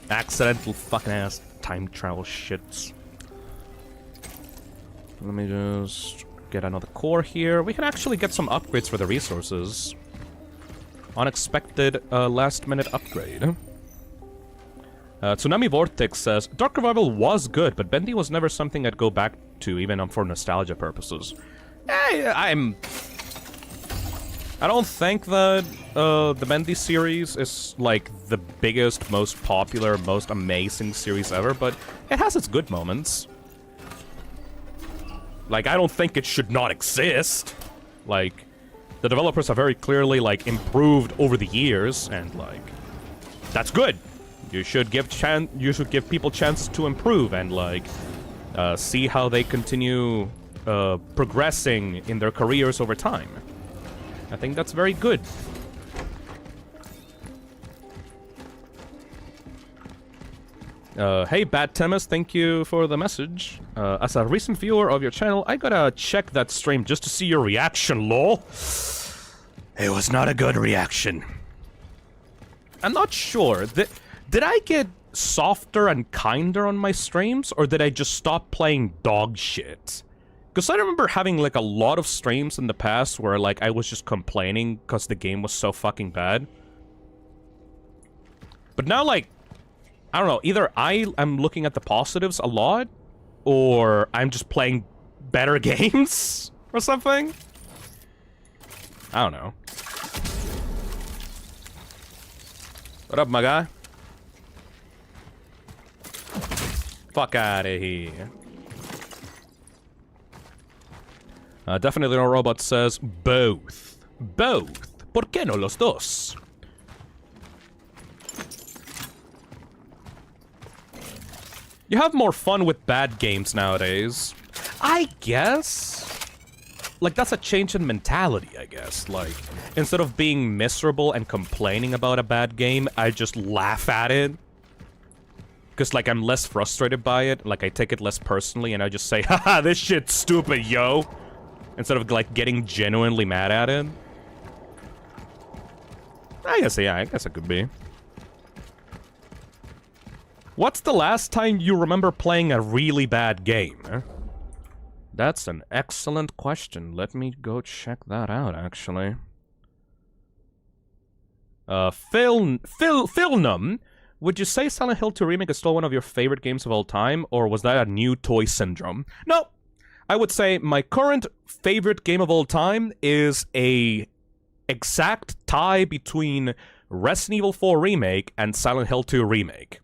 Accidental fucking ass time travel shits. Let me just get another core here. We can actually get some upgrades for the resources. Unexpected last-minute upgrade. Tsunami Vortex says, Dark Revival was good, but Bendy was never something I'd go back to, even for nostalgia purposes. I don't think that the Bendy series is, like, the biggest, most popular, most amazing series ever, but it has its good moments. Like, I don't think it should not exist. Like, the developers have very clearly, like, improved over the years, and, like, that's good. You should give people chances to improve and, like, see how they continue progressing in their careers over time. I think that's very good. Hey, Bad Temis, thank you for the message. As a recent viewer of your channel, I gotta check that stream just to see your reaction, lol. It was not a good reaction. I'm not sure. Did I get softer and kinder on my streams, or did I just stop playing dog shit? Because I remember having, like, a lot of streams in the past where, like, I was just complaining because the game was so fucking bad. But now, like, I don't know, either I am looking at the positives a lot, or I'm just playing better games or something. I don't know. What up, my guy? Fuck out of here. Definitely no robot says both. Both. ¿Por qué no los dos? You have more fun with bad games nowadays. I guess. Like, that's a change in mentality, I guess. Like, instead of being miserable and complaining about a bad game, I just laugh at it. Because, like, I'm less frustrated by it. Like, I take it less personally, and I just say, haha, this shit's stupid, yo! Instead of, like, getting genuinely mad at it. I guess, yeah, I guess it could be. What's the last time you remember playing a really bad game? That's an excellent question. Let me go check that out, actually. Phisnom, would you say Silent Hill 2 Remake is still one of your favorite games of all time, or was that a new toy syndrome? No, I would say my current favorite game of all time is a exact tie between Resident Evil 4 Remake and Silent Hill 2 Remake.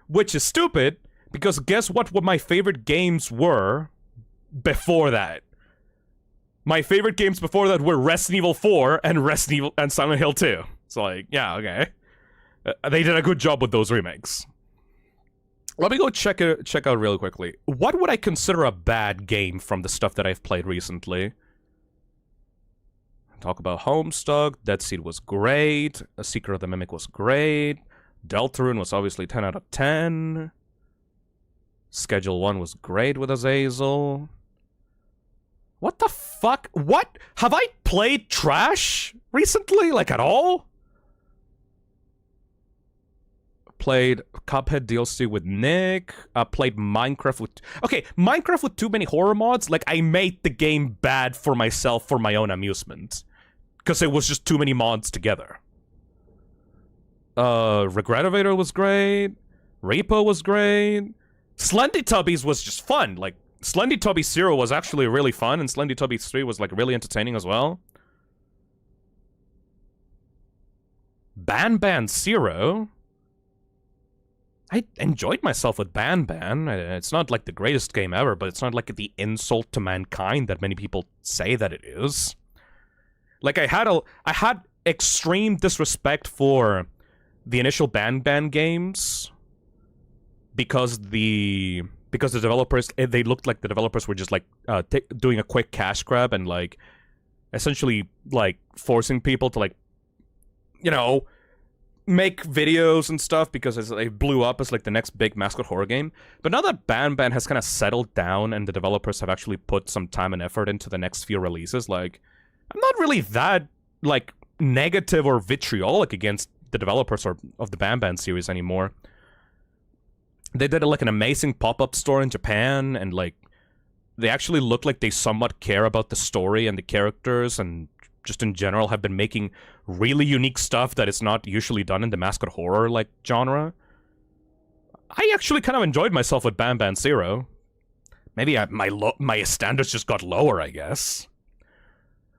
Which is stupid, because guess what my favorite games were before that? My favorite games before that were Resident Evil 4 and Resident Evil and Silent Hill 2. It's like, yeah, okay. They did a good job with those remakes. Let me go check out real quickly. What would I consider a bad game from the stuff that I've played recently? Talk about Homestuck. Dead Seed was great. A Secret of the Mimic was great. Deltarune was obviously 10 out of 10. Schedule 1 was great with Azazel. What the fuck? What? Have I played trash recently? Like, at all? Played Cuphead DLC with Nick. Played Minecraft with... Okay, Minecraft with too many horror mods. Like, I made the game bad for myself for my own amusement. Because it was just too many mods together. Regretivator was great. Repo was great. Slendy Tubbies was just fun. Like, Slendy Tubbies 0 was actually really fun, and Slendy Tubbies 3 was, like, really entertaining as well. Ban 0? I enjoyed myself with Ban. It's not, like, the greatest game ever, but it's not, like, the insult to mankind that many people say that it is. Like, I had extreme disrespect for the initial Ban games because the developers, they looked like the developers were just like doing a quick cash grab and like essentially like forcing people to like, you know, make videos and stuff because they blew up as like the next big mascot horror game. But now that Ban has kind of settled down and the developers have actually put some time and effort into the next few releases, like I'm not really that like negative or vitriolic against the developers of the Ban series anymore. They did like an amazing pop-up store in Japan, and like they actually look like they somewhat care about the story and the characters, and just in general have been making really unique stuff that is not usually done in the mascot horror like genre. I actually kind of enjoyed myself with Ban 0. Maybe my standards just got lower, I guess.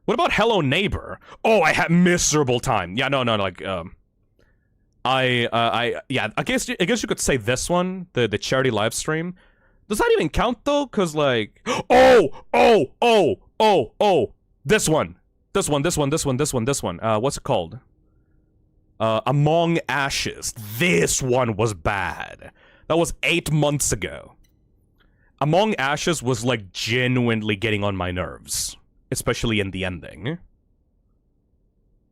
What about Hello Neighbor? Oh, I had miserable time. Yeah, no, like yeah, I guess you could say this one, the charity live stream. Does that even count though? Cause like, this one. What's it called? Among Ashes. This one was bad. That was 8 months ago. Among Ashes was like genuinely getting on my nerves, especially in the ending.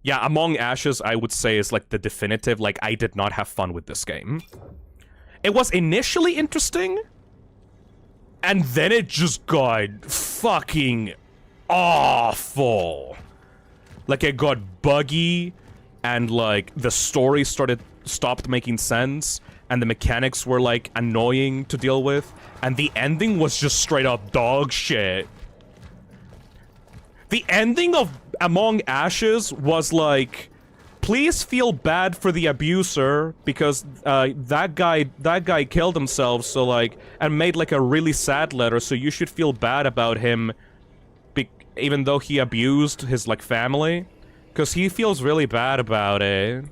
Yeah, Among Ashes, I would say, is like the definitive, like, I did not have fun with this game. It was initially interesting, and then it just got fucking awful. Like, it got buggy, and, like, the story stopped making sense, and the mechanics were, like, annoying to deal with, and the ending was just straight up dog shit. The ending of Among Ashes was like please feel bad for the abuser, because that guy killed himself, so like, and made like a really sad letter, so you should feel bad about him, even though he abused his like family, because he feels really bad about it.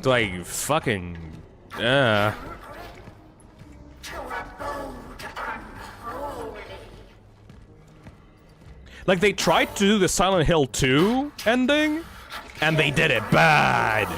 Like, fucking, Like, they tried to do the Silent Hill 2 ending, and they did it bad.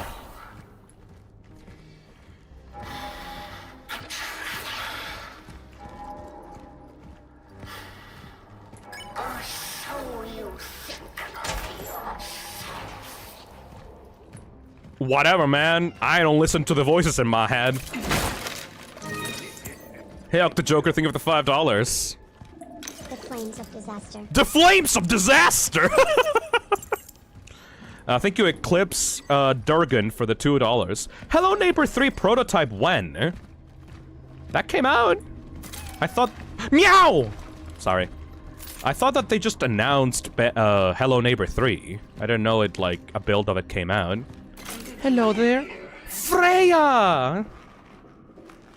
Whatever, man. I don't listen to the voices in my head. Hey, the Joker, think of the $5. The flames of disaster. The flames of disaster! Thank you, Eclipse Durgan, for the $2. Hello Neighbor 3 prototype when? That came out? I thought... Meow! Sorry. I thought that they just announced Hello Neighbor 3. I didn't know it, like, a build of it came out. Hello there. Freya!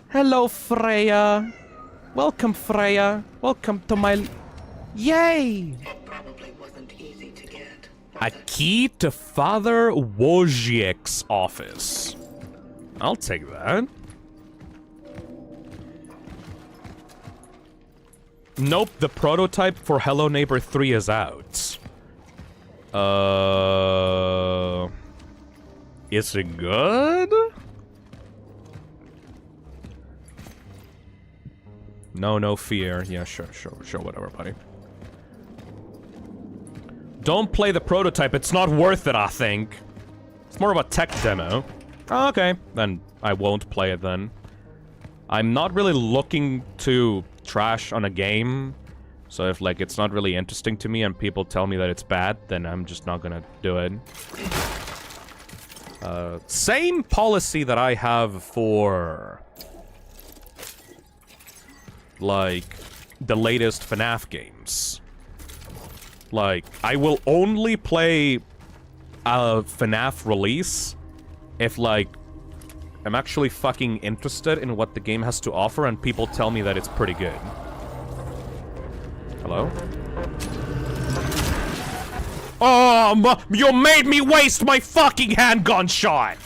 Hello, Freya. Welcome, Freya. Welcome to my... Yay! It probably wasn't easy to get. A key to Father Wojciech's office. I'll take that. Nope, the prototype for Hello Neighbor 3 is out. Is it good? No fear. Yeah, sure, whatever, buddy. Don't play the prototype, it's not worth it, I think. It's more of a tech demo. Oh, okay, then I won't play it then. I'm not really looking to trash on a game, so if, like, it's not really interesting to me and people tell me that it's bad, then I'm just not gonna do it. Same policy that I have for, like, the latest FNAF games. Like, I will only play a FNAF release if, like, I'm actually fucking interested in what the game has to offer and people tell me that it's pretty good. Hello? Oh, you made me waste my fucking handgun shot!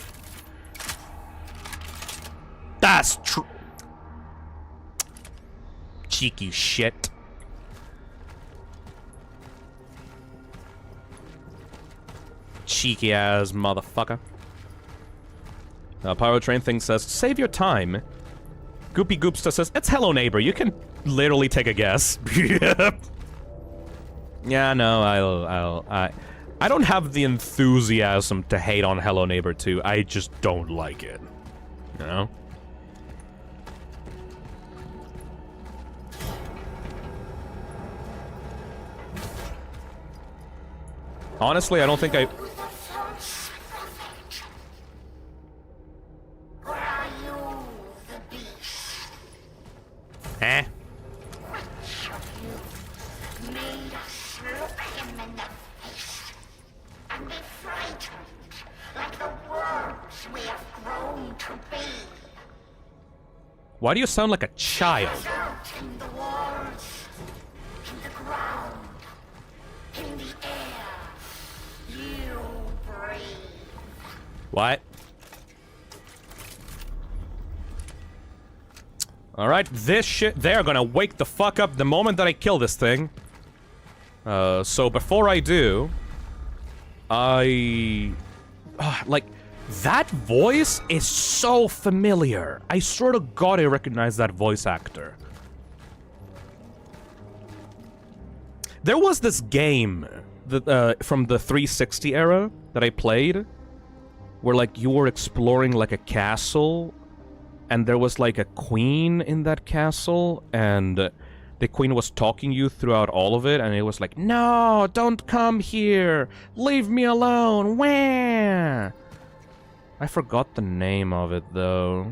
That's true. Cheeky shit. Cheeky ass motherfucker. Pyro Train Thing says, save your time. Goopy Goopster says, it's Hello Neighbor, you can literally take a guess. Yeah, no, I don't have the enthusiasm to hate on Hello Neighbor 2, I just don't like it. You know? Honestly, I don't think I... Eh? Why do you sound like a child? In the walls, in the ground, in the air, you breathe. What? Alright, this shit, they're gonna wake the fuck up the moment that I kill this thing. So before I do, like, that voice is so familiar. I swear to God I recognize that voice actor. There was this game that, from the 360 era that I played, where, like, you were exploring, like, a castle, and there was, like, a queen in that castle, and the queen was talking you throughout all of it, and it was like, no, don't come here, leave me alone, wah! I forgot the name of it, though.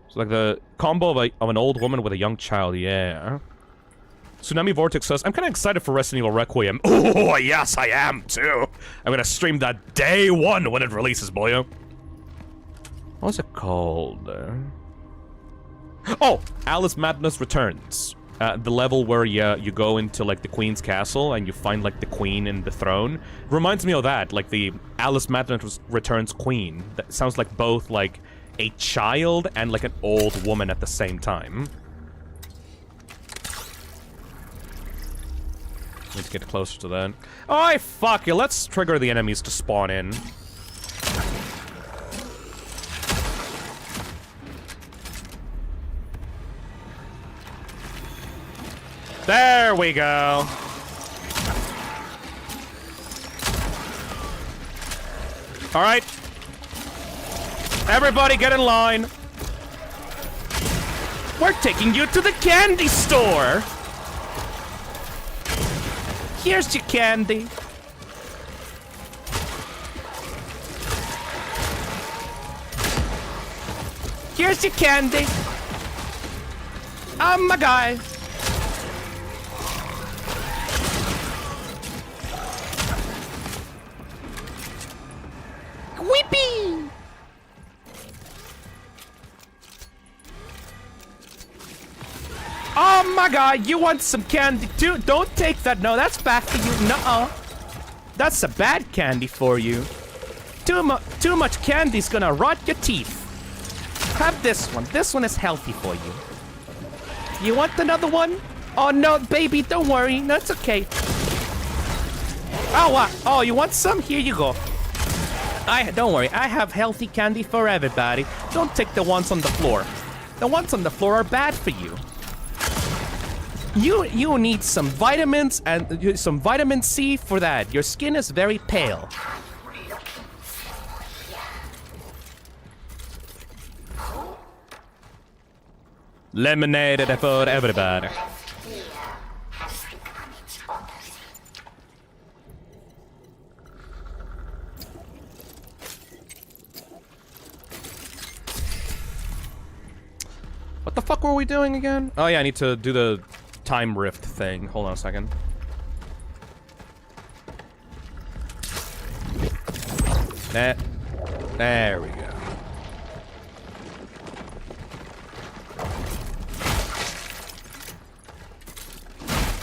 It's like the combo of an old woman with a young child, yeah. Tsunami Vortex says, I'm kind of excited for Resident Evil Requiem. Oh, yes, I am, too. I'm gonna stream that day one when it releases, boyo. What's it called? Oh, Alice Madness Returns. The level where you go into, like, the Queen's Castle and you find, like, the Queen in the throne. Reminds me of that, like, the Alice Madness Returns Queen. That sounds like both, like, a child and, like, an old woman at the same time. Need to get closer to that. Oh, fuck it. Let's trigger the enemies to spawn in. There we go. All right. Everybody get in line. We're taking you to the candy store. Here's your candy. Here's your candy. I'm my guy. Whippy! Oh my god, you want some candy too? Don't take that. No, that's bad for you. Nuh-uh. That's a bad candy for you. Too much candy's gonna rot your teeth. Have this one. This one is healthy for you. You want another one? Oh no, baby, don't worry. No, it's okay. Oh, what? Oh, you want some? Here you go. Don't worry, I have healthy candy for everybody. Don't take the ones on the floor. The ones on the floor are bad for you. You need some vitamins and some vitamin C for that. Your skin is very pale. Lemonade for everybody. What the fuck were we doing again? Oh yeah, I need to do the time rift thing. Hold on a second. There we go.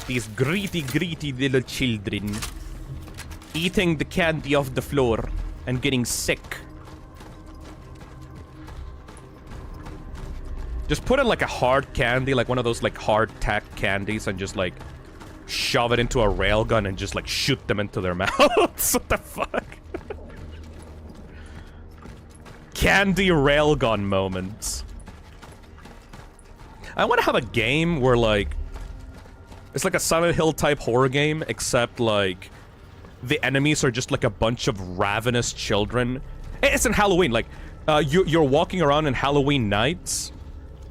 These greedy little children eating the candy off the floor and getting sick. Just put in like a hard candy, like one of those like hard tack candies, and just like shove it into a railgun and just like shoot them into their mouths. What the fuck? Candy railgun moments. I want to have a game where like it's like a Silent Hill type horror game, except like the enemies are just like a bunch of ravenous children. It's in Halloween, like you're walking around in Halloween nights.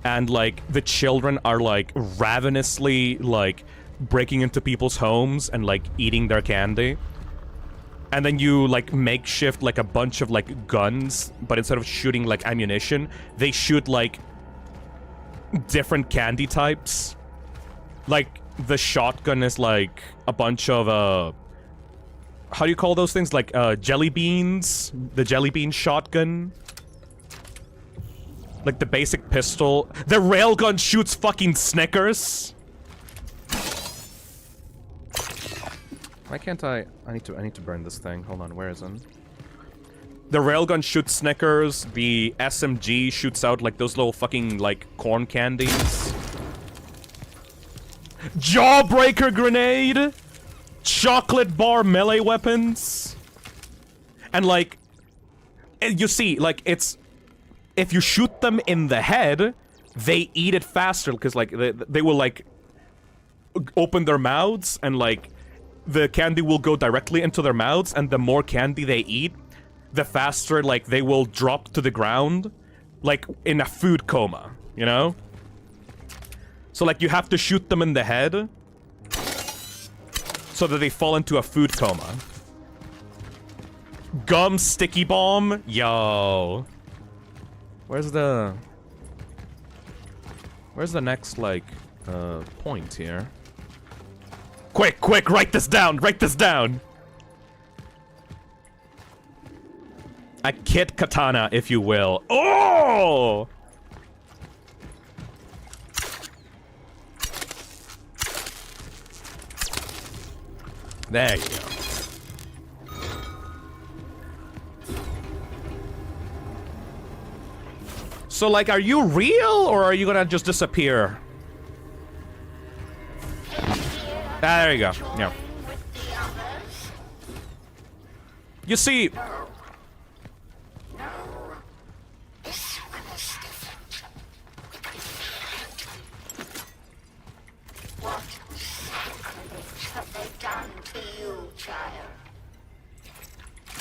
And, like, the children are, like, ravenously, like, breaking into people's homes and, like, eating their candy. And then you, like, makeshift, like, a bunch of, like, guns, but instead of shooting, like, ammunition, they shoot, like, different candy types. Like, the shotgun is, like, a bunch of, how do you call those things? Like, jelly beans? The jelly bean shotgun? Like the basic pistol. The railgun shoots fucking Snickers. Why can't I need to burn this thing. Hold on, where is it? The railgun shoots Snickers. The SMG shoots out like those little fucking like corn candies. Jawbreaker grenade. Chocolate bar melee weapons. And like you see, like it's if you shoot them in the head, they eat it faster because, like, they will, like, open their mouths and, like, the candy will go directly into their mouths, and the more candy they eat, the faster, like, they will drop to the ground, like, in a food coma, you know? So, like, you have to shoot them in the head so that they fall into a food coma. Gum sticky bomb? Yo. Where's the next, like, point here? Quick, write this down, write this down! A kit katana, if you will. Oh! There you go. So, like, are you real, or are you gonna just disappear? Ah, there you go. Yeah. You see...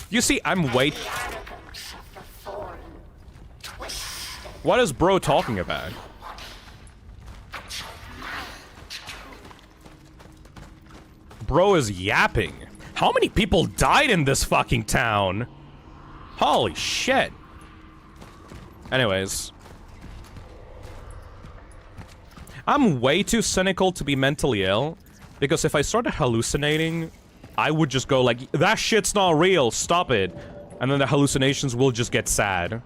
You see, I'm wait. What is bro talking about? Bro is yapping. How many people died in this fucking town? Holy shit. Anyways. I'm way too cynical to be mentally ill, because if I started hallucinating, I would just go like, that shit's not real, stop it. And then the hallucinations will just get sad.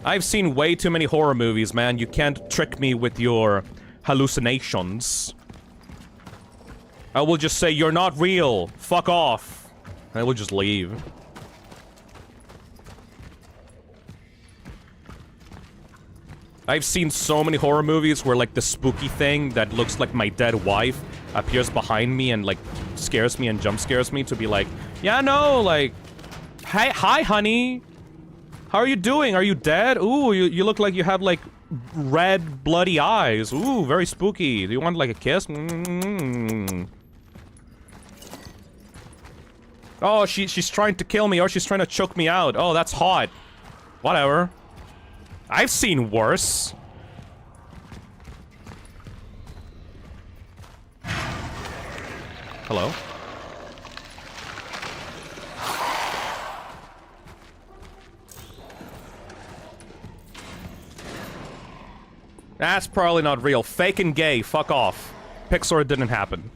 I've seen way too many horror movies, man. You can't trick me with your hallucinations. I will just say, you're not real. Fuck off. And I will just leave. I've seen so many horror movies where, like, the spooky thing that looks like my dead wife appears behind me and, like, scares me and jump scares me to be like, yeah, no, like, hi, honey. How are you doing? Are you dead? Ooh, you look like you have, like, red, bloody eyes. Ooh, very spooky. Do you want, like, a kiss? Mm-hmm. Oh, she's trying to kill me, or she's trying to choke me out. Oh, that's hot. Whatever. I've seen worse. Hello? That's probably not real. Fake and gay. Fuck off. Pixar didn't happen.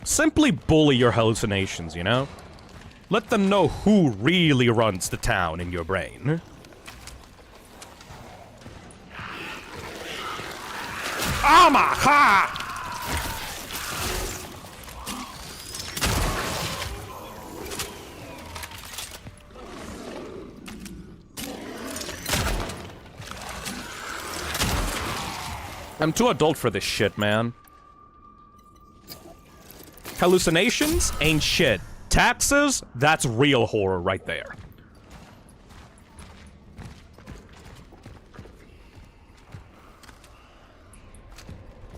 Simply bully your hallucinations, you know? Let them know who really runs the town in your brain. Amaha! I'm too adult for this shit, man. Hallucinations ain't shit. Taxes, that's real horror right there.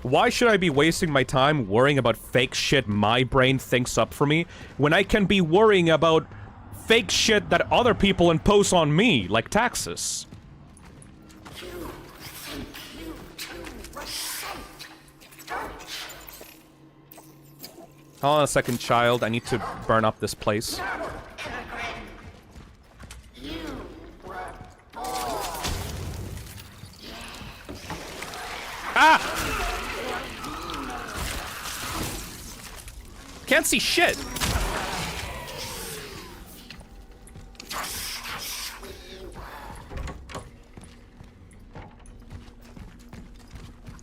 Why should I be wasting my time worrying about fake shit my brain thinks up for me when I can be worrying about fake shit that other people impose on me, like taxes? Hold on a second, child. I need to burn up this place. Ah! Can't see shit.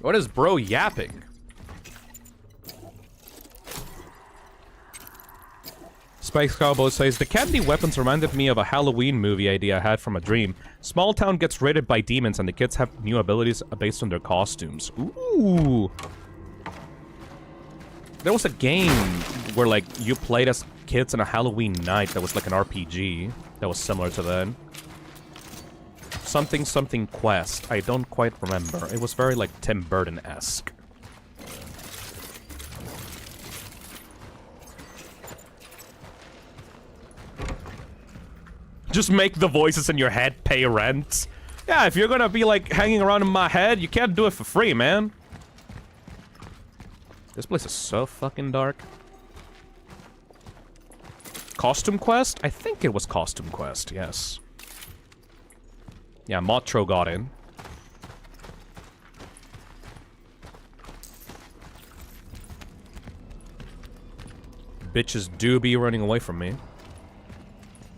What is bro yapping? Spikes Cowboy says, the candy weapons reminded me of a Halloween movie idea I had from a dream. Small town gets raided by demons and the kids have new abilities based on their costumes. Ooh. There was a game where, like, you played as kids on a Halloween night that was like an RPG. That was similar to that. Something Quest. I don't quite remember. It was very, like, Tim Burton-esque. Just make the voices in your head pay rent. Yeah, if you're gonna be, like, hanging around in my head, you can't do it for free, man. This place is so fucking dark. Costume Quest? I think it was Costume Quest, yes. Yeah, Motro got in. Bitches do be running away from me.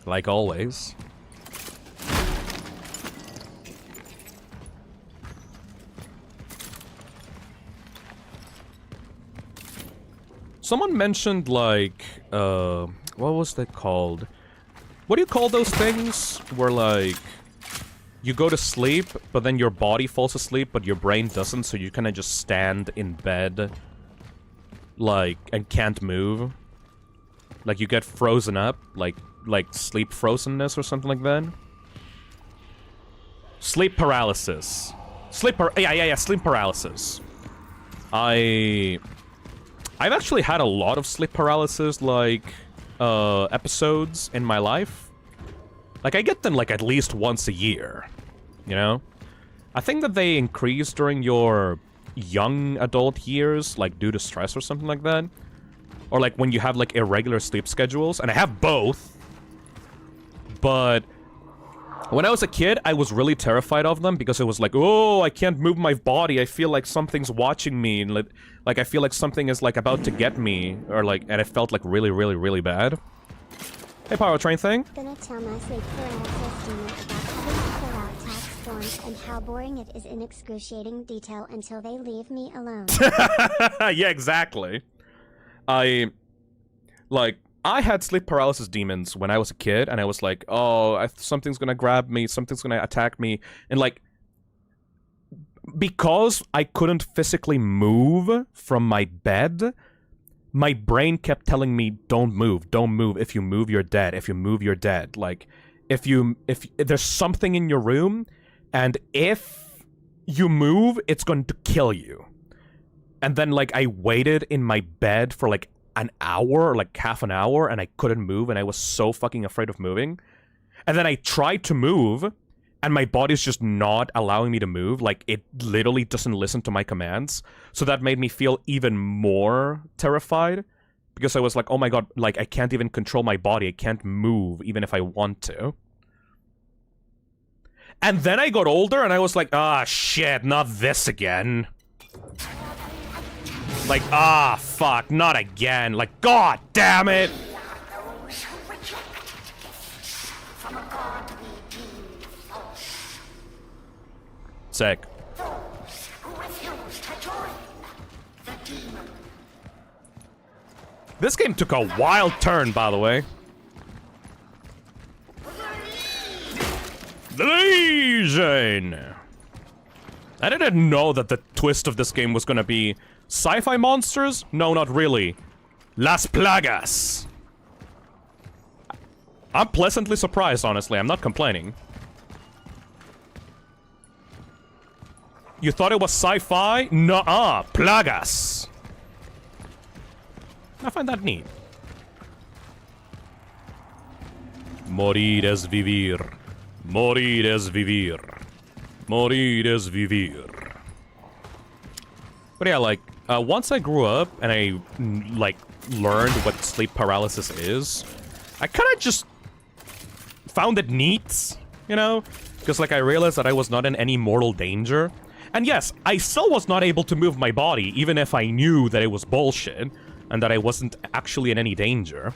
Like always. Someone mentioned, like, what was that called? What do you call those things? Where, like, you go to sleep, but then your body falls asleep, but your brain doesn't, so you kind of just stand in bed, like, and can't move. Like, you get frozen up, like sleep frozenness or something like that. Sleep paralysis. Sleep paralysis. I've actually had a lot of sleep paralysis, like, episodes in my life. Like, I get them, like, at least once a year, you know? I think that they increase during your young adult years, like, due to stress or something like that. Or, like, when you have, like, irregular sleep schedules. And I have both. But when I was a kid, I was really terrified of them because it was like, oh, I can't move my body. I feel like something's watching me. And, like, I feel like something is, like, about to get me. Or, like, and it felt, like, really, really, really bad. Hey, Powertrain thing. Gonna tell my sleep paralysis demon about having to fill out tax forms and how boring it is in excruciating detail until they leave me alone. Yeah, exactly. I had sleep paralysis demons when I was a kid, and I was like, oh, something's gonna grab me, something's gonna attack me, and, like, because I couldn't physically move from my bed, my brain kept telling me, don't move, if you move, you're dead, if you move, you're dead, like, if there's something in your room, and if you move, it's going to kill you. And then, like, I waited in my bed for, like, an hour, or, like, half an hour, and I couldn't move, and I was so fucking afraid of moving. And then I tried to move, and my body's just not allowing me to move. Like, it literally doesn't listen to my commands. So that made me feel even more terrified, because I was like, oh my god, like, I can't even control my body. I can't move, even if I want to. And then I got older, and I was like, ah, shit, not this again. Like, ah, fuck, not again. Like, god damn it! Sick. This game took a wild turn, by the way. The Legion! I didn't know that the twist of this game was gonna be sci-fi monsters? No, not really. Las Plagas! I'm pleasantly surprised, honestly. I'm not complaining. You thought it was sci-fi? Nuh-uh. Plagas! I find that neat. Morir es vivir. Morir es vivir. Morir es vivir. But yeah, like, once I grew up and I, like, learned what sleep paralysis is, I kind of just found it neat, you know? Because, like, I realized that I was not in any mortal danger. And yes, I still was not able to move my body, even if I knew that it was bullshit, and that I wasn't actually in any danger.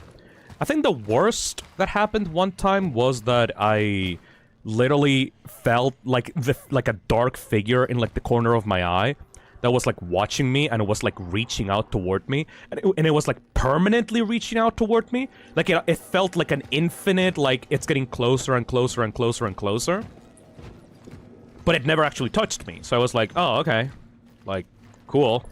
I think the worst that happened one time was that I literally felt like a dark figure in, like, the corner of my eye that was, like, watching me, and it was, like, reaching out toward me, and it was, like, permanently reaching out toward me. Like, it felt like an infinite, like, it's getting closer and closer and closer and closer. But it never actually touched me, so I was like, oh, okay. Like, cool.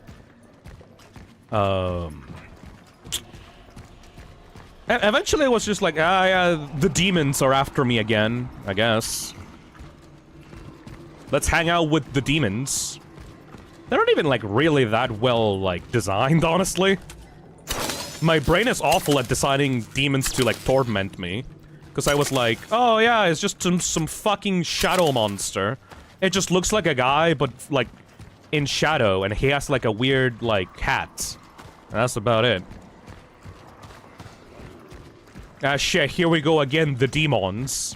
Eventually it was just like, the demons are after me again, I guess. Let's hang out with the demons. They're not even, like, really that well, like, designed, honestly. My brain is awful at deciding demons to, like, torment me. Because I was like, oh yeah, it's just some fucking shadow monster. It just looks like a guy, but, like, in shadow, and he has, like, a weird, like, hat. And that's about it. Ah, shit, here we go again, the demons.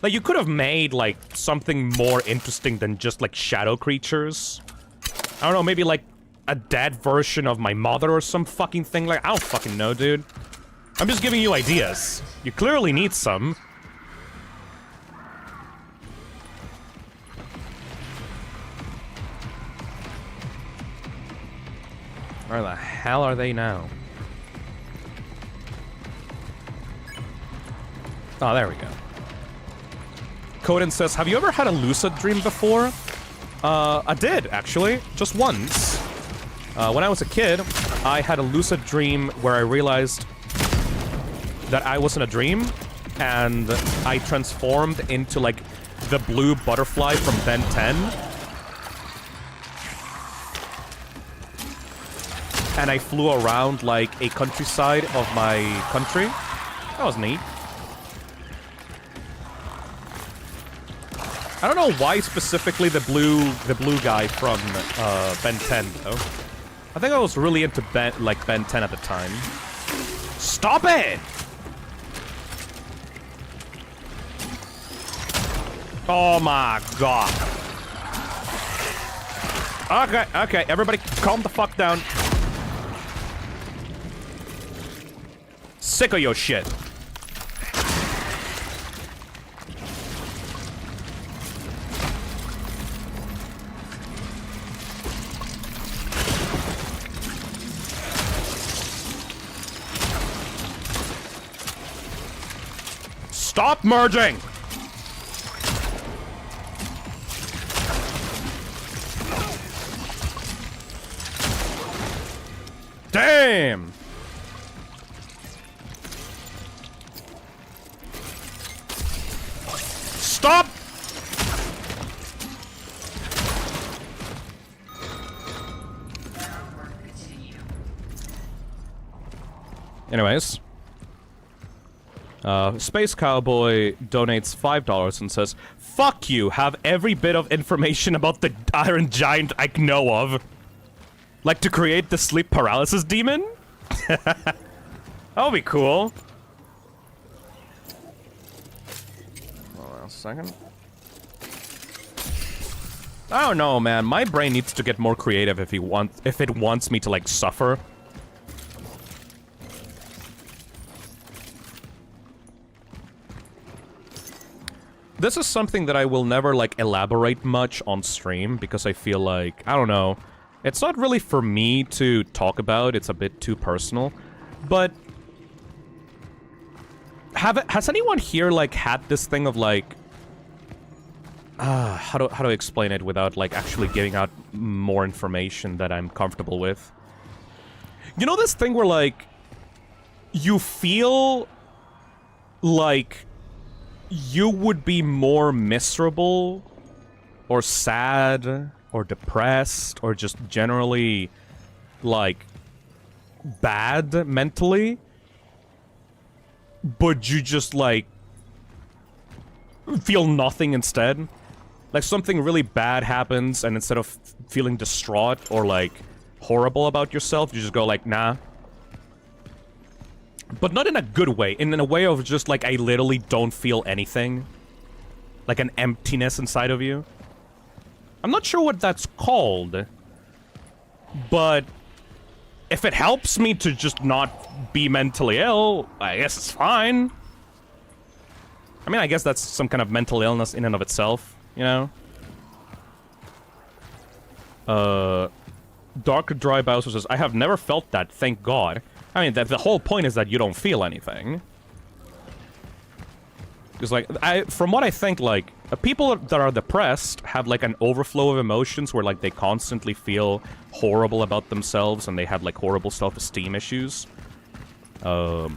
Like, you could have made, like, something more interesting than just, like, shadow creatures. I don't know, maybe, like, a dead version of my mother or some fucking thing. Like, I don't fucking know, dude. I'm just giving you ideas. You clearly need some. Where the hell are they now? Oh, there we go. Coden says, have you ever had a lucid dream before? I did, actually. Just once. When I was a kid, I had a lucid dream where I realized that I was in a dream, and I transformed into, like, the blue butterfly from Ben 10. And I flew around, like, a countryside of my country. That was neat. I don't know why specifically the blue guy from Ben 10 though. I think I was really into Ben 10 at the time. Stop it! Oh my god. Okay, everybody calm the fuck down. Sick of your shit. Stop merging! Damn! Stop! Anyways. Space Cowboy donates $5 and says, fuck you, have every bit of information about the Iron Giant I know of. Like to create the sleep paralysis demon? That'll be cool. Hold on a second. I don't know, man. My brain needs to get more creative if it wants me to, like, suffer. This is something that I will never, like, elaborate much on stream, because I feel like, I don't know, it's not really for me to talk about, it's a bit too personal, but has anyone here, like, had this thing of, like, how do I explain it without, like, actually giving out more information that I'm comfortable with? You know this thing where, like, you feel like you would be more miserable or sad or depressed or just generally, like, bad mentally, but you just, like, feel nothing instead? Like, something really bad happens, and instead of feeling distraught or, like, horrible about yourself, you just go, like, nah. But not in a good way, in a way of just, like, I literally don't feel anything. Like an emptiness inside of you. I'm not sure what that's called. But if it helps me to just not be mentally ill, I guess it's fine. I mean, I guess that's some kind of mental illness in and of itself, you know? Dark Dry Bowser says, I have never felt that, thank God. I mean, the whole point is that you don't feel anything. Because, like, from what I think, like, people that are depressed have, like, an overflow of emotions where, like, they constantly feel horrible about themselves and they have, like, horrible self-esteem issues. And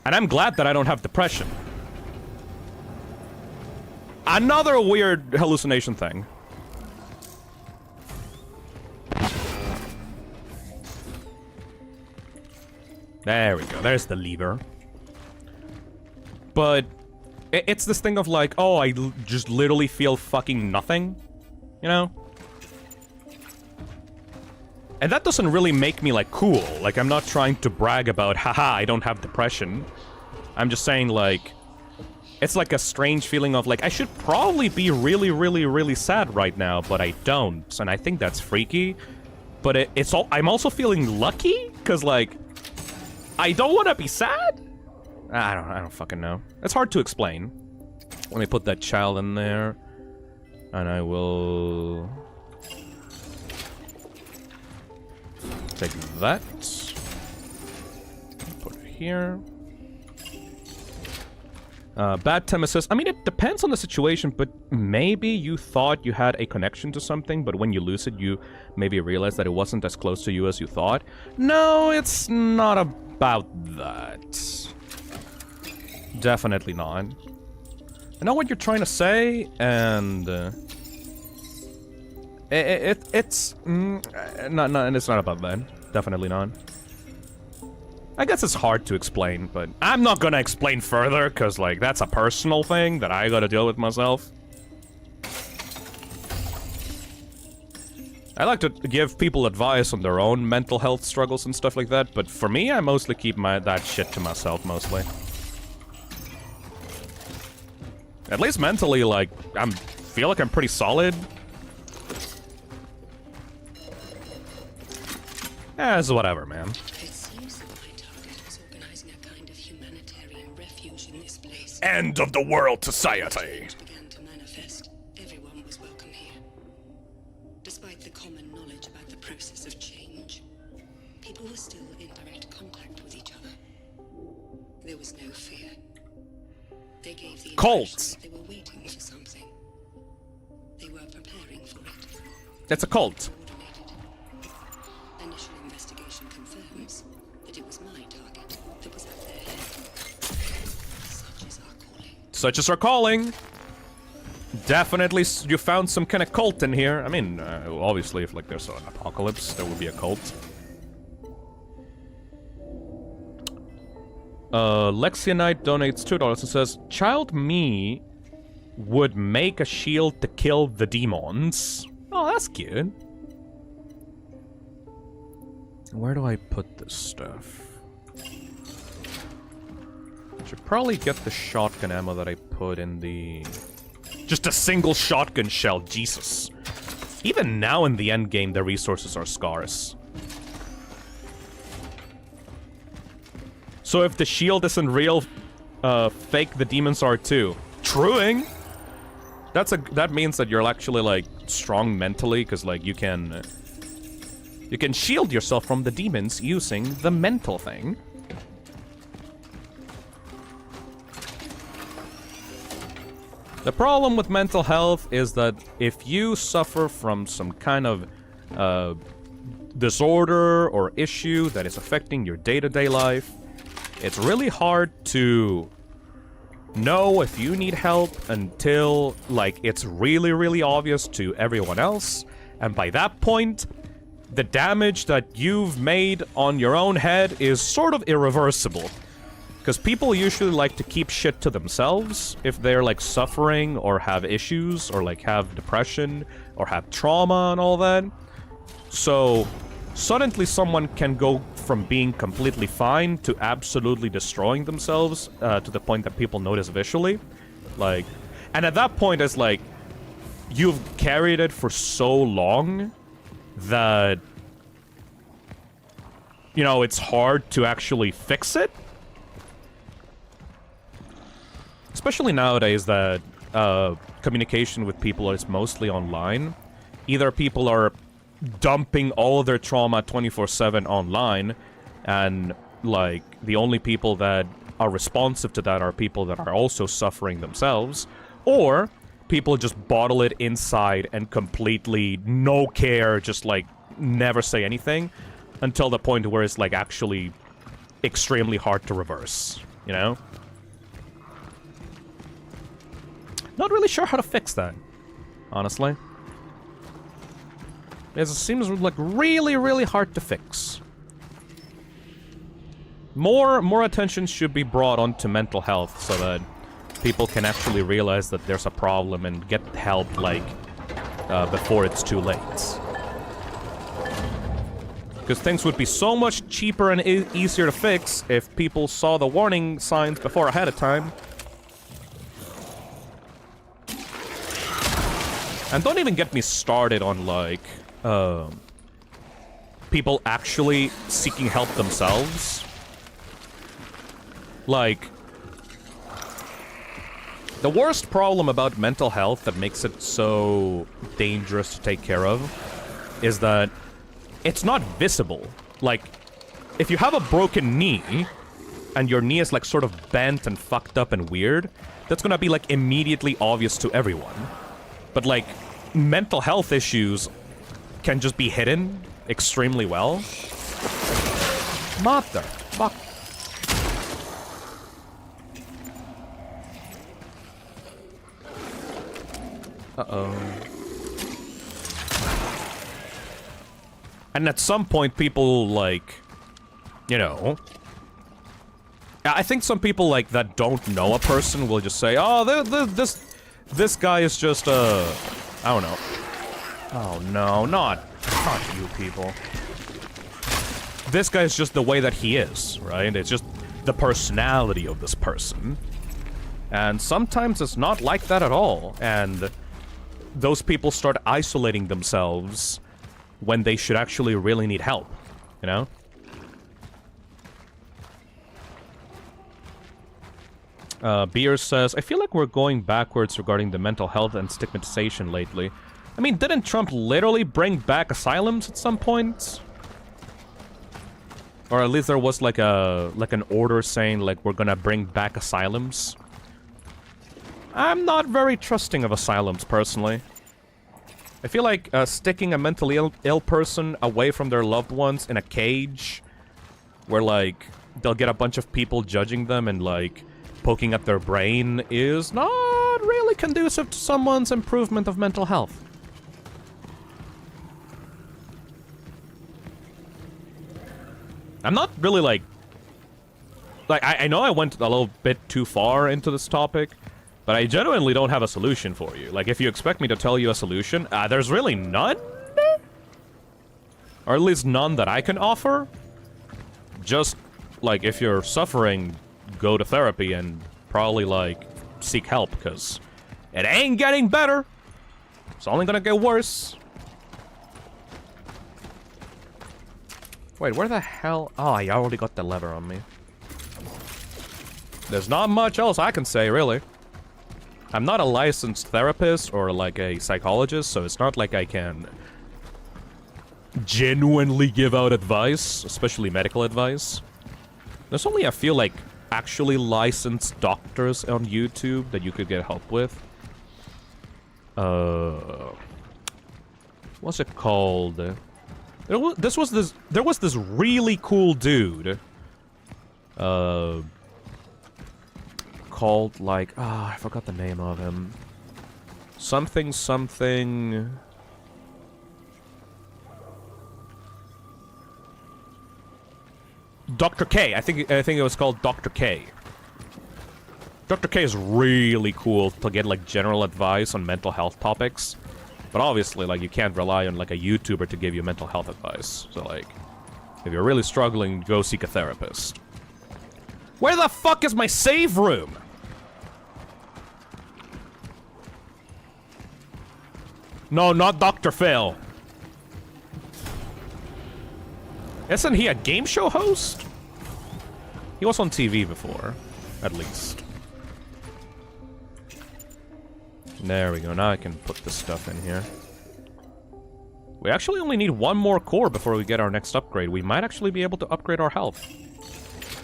I'm glad that I don't have depression. Another weird hallucination thing. There we go. There's the lever. But it's this thing of like, oh, I just literally feel fucking nothing, you know? And that doesn't really make me, like, cool. Like, I'm not trying to brag about, haha, I don't have depression. I'm just saying, like, it's like a strange feeling of, like, I should probably be really, really, really sad right now, but I don't. And I think that's freaky. But I'm also feeling lucky, because, like, I don't want to be sad? I don't fucking know. It's hard to explain. Let me put that child in there. And I will... take that. Put it here. Bad Temesis. I mean, it depends on the situation, but maybe you thought you had a connection to something, but when you lose it, you maybe realize that it wasn't as close to you as you thought. No, it's not about that. Definitely not. I know what you're trying to say, and it's not about that. Definitely not. I guess it's hard to explain, but I'm not gonna explain further, because, like, that's a personal thing that I gotta deal with myself. I like to give people advice on their own mental health struggles and stuff like that, but for me, I mostly keep that shit to myself, mostly. At least mentally, like, feel like I'm pretty solid. Yeah, it's whatever, man. End of the world society. Began to manifest. Everyone was welcome here. Despite the common knowledge about the process of change, people were still in direct contact with each other. There was no fear. They gave the Cults. They were waiting for something. They were preparing for it. That's a cult. Initial investigation confirms that it was my target that was at their head. Such as our calling. Definitely, you found some kind of cult in here. I mean, obviously, if like there's an apocalypse, there would be a cult. Lexionite donates $2 and says, "Child me would make a shield to kill the demons." Oh, that's cute. Where do I put this stuff? Should probably get the shotgun ammo that I put in the... Just a single shotgun shell, Jesus. Even now in the endgame, the resources are scarce. So if the shield isn't real, fake the demons are too. Truing! That means that you're actually, like, strong mentally, because, like, you can shield yourself from the demons using the mental thing. The problem with mental health is that if you suffer from some kind of disorder or issue that is affecting your day-to-day life, it's really hard to know if you need help until, like, it's really, really obvious to everyone else. And by that point, the damage that you've made on your own head is sort of irreversible. Because people usually like to keep shit to themselves if they're, like, suffering or have issues or, like, have depression or have trauma and all that. So, suddenly someone can go from being completely fine to absolutely destroying themselves to the point that people notice visually. Like, and at that point, it's like, you've carried it for so long that, you know, it's hard to actually fix it. Especially nowadays that communication with people is mostly online. Either people are dumping all of their trauma 24/7 online, and, like, the only people that are responsive to that are people that are also suffering themselves, or people just bottle it inside and completely no care, just, like, never say anything, until the point where it's, like, actually extremely hard to reverse, you know? Not really sure how to fix that, honestly. It seems like really, really hard to fix. More attention should be brought onto mental health so that people can actually realize that there's a problem and get help, like, before it's too late. Because things would be so much cheaper and easier to fix if people saw the warning signs before ahead of time. And don't even get me started on, like, people actually seeking help themselves. Like, the worst problem about mental health that makes it so dangerous to take care of is that it's not visible. Like, if you have a broken knee, and your knee is, like, sort of bent and fucked up and weird, that's gonna be, like, immediately obvious to everyone. But, like, mental health issues can just be hidden extremely well. Mother fuck. Uh-oh. And at some point, people, like, you know... I think some people, like, that don't know a person will just say, oh, this guy is just, I don't know. Oh, no, not you people. This guy is just the way that he is, right? It's just the personality of this person. And sometimes it's not like that at all. And those people start isolating themselves when they should actually really need help, you know? Beer says, I feel like we're going backwards regarding the mental health and stigmatization lately. I mean, didn't Trump literally bring back asylums at some point? Or at least there was like an order saying like we're gonna bring back asylums. I'm not very trusting of asylums personally. I feel like sticking a mentally ill person away from their loved ones in a cage where like they'll get a bunch of people judging them and like poking at their brain is not really conducive to someone's improvement of mental health. I'm not really like I know I went a little bit too far into this topic, but I genuinely don't have a solution for you. Like, if you expect me to tell you a solution, there's really none? Or at least none that I can offer. Just, like, if you're suffering, go to therapy and probably, like, seek help, because it ain't getting better. It's only gonna get worse. Wait, where the hell? Oh, I already got the lever on me. There's not much else I can say, really. I'm not a licensed therapist or like a psychologist, so it's not like I can genuinely give out advice, especially medical advice. There's only a few like actually licensed doctors on YouTube that you could get help with. What's it called? There was this really cool dude. Called like, I forgot the name of him. Something. Dr. K. I think it was called Dr. K. Dr. K is really cool to get like general advice on mental health topics. But obviously, like, you can't rely on like a YouTuber to give you mental health advice. So like, if you're really struggling, go seek a therapist. Where the fuck is my save room? No, not Dr. Phil. Isn't he a game show host? He was on TV before, at least. There we go, now I can put this stuff in here. We actually only need one more core before we get our next upgrade. We might actually be able to upgrade our health.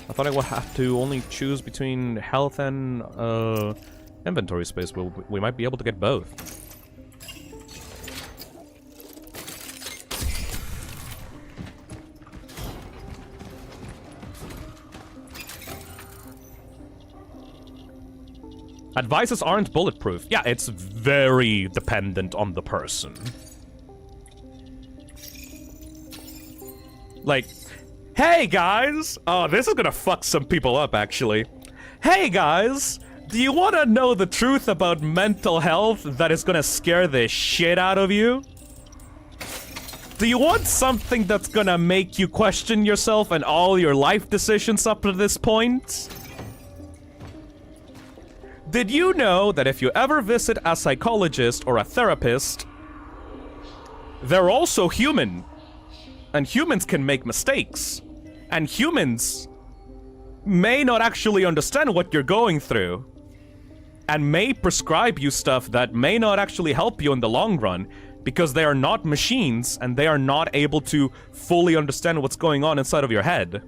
I thought I would have to only choose between health and inventory space, but we might be able to get both. Advices aren't bulletproof. Yeah, it's very dependent on the person. Like, hey guys! Oh, this is gonna fuck some people up, actually. Hey guys! Do you wanna know the truth about mental health that is gonna scare the shit out of you? Do you want something that's gonna make you question yourself and all your life decisions up to this point? Did you know that if you ever visit a psychologist or a therapist, they're also human? And humans can make mistakes. And humans may not actually understand what you're going through. And may prescribe you stuff that may not actually help you in the long run. Because they are not machines, and they are not able to fully understand what's going on inside of your head.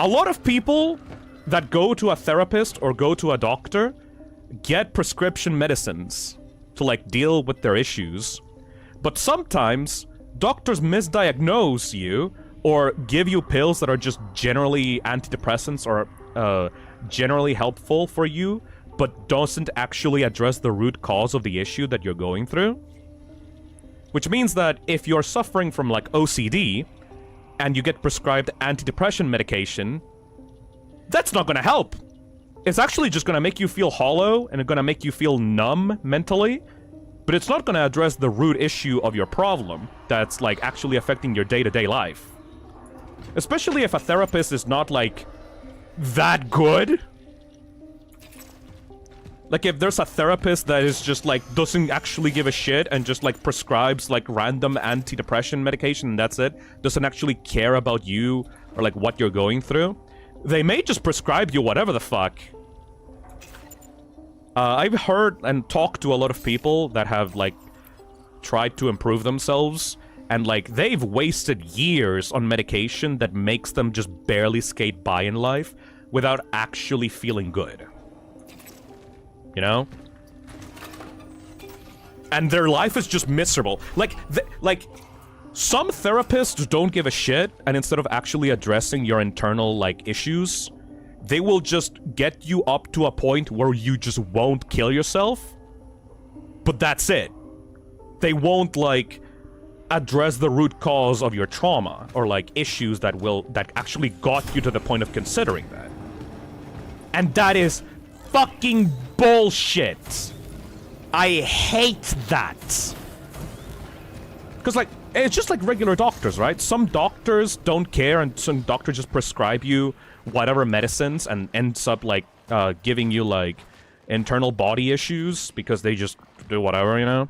A lot of people that go to a therapist or go to a doctor get prescription medicines to, like, deal with their issues. But sometimes, doctors misdiagnose you or give you pills that are just generally antidepressants or generally helpful for you, but doesn't actually address the root cause of the issue that you're going through. Which means that if you're suffering from, like, OCD, and you get prescribed antidepressant medication, that's not gonna help. It's actually just gonna make you feel hollow, and it's gonna make you feel numb mentally, but it's not gonna address the root issue of your problem that's, like, actually affecting your day-to-day life. Especially if a therapist is not, like, that good. Like, if there's a therapist that is just, like, doesn't actually give a shit and just, like, prescribes, like, random antidepressant medication and that's it, doesn't actually care about you or, like, what you're going through, they may just prescribe you whatever the fuck. I've heard and talked to a lot of people that have, like, tried to improve themselves, and, like, they've wasted years on medication that makes them just barely skate by in life without actually feeling good. You know? And their life is just miserable. Like, some therapists don't give a shit, and instead of actually addressing your internal, like, issues, they will just get you up to a point where you just won't kill yourself. But that's it. They won't, like, address the root cause of your trauma, or, like, issues that actually got you to the point of considering that. And that is fucking bullshit. I hate that. Because, like, it's just like regular doctors, right? Some doctors don't care, and some doctors just prescribe you whatever medicines and ends up, like, giving you, like, internal body issues because they just do whatever, you know?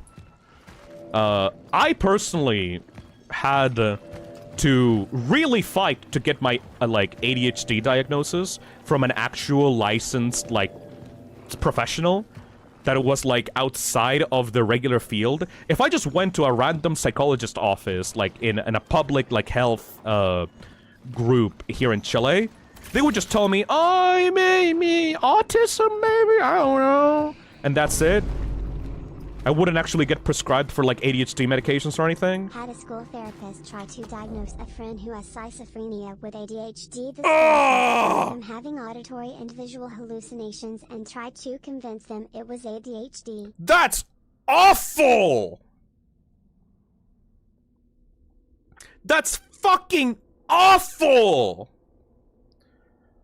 I personally had to really fight to get my, like, ADHD diagnosis from an actual licensed, like, professional that it was, like, outside of the regular field. If I just went to a random psychologist office, like, in a public, like, health group here in Chile, they would just tell me, oh, maybe autism, maybe, I don't know, and that's it. I wouldn't actually get prescribed for, like, ADHD medications or anything. Had a school therapist try to diagnose a friend who has schizophrenia with ADHD. The therapist him having auditory and visual hallucinations and tried to convince them it was ADHD. That's awful! That's fucking awful!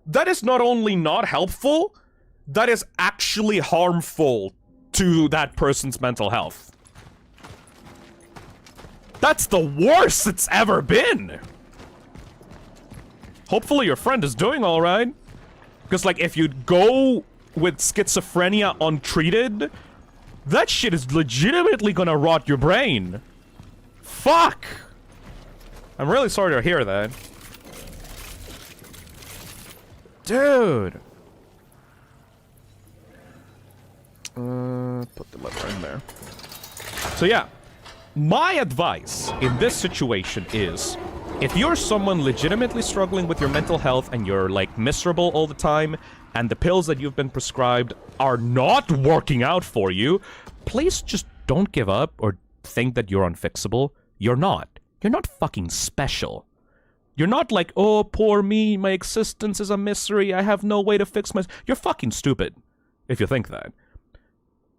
That is not only not helpful, that is actually harmful to that person's mental health. That's the worst it's ever been! Hopefully your friend is doing alright. Because, like, if you go with schizophrenia untreated, that shit is legitimately gonna rot your brain. Fuck! I'm really sorry to hear that. Dude! Put the lever in there. So yeah, my advice in this situation is, if you're someone legitimately struggling with your mental health and you're, like, miserable all the time, and the pills that you've been prescribed are not working out for you, please just don't give up or think that you're unfixable. You're not. You're not fucking special. You're not like, oh, poor me, my existence is a misery, I have no way to fix my... You're fucking stupid if you think that.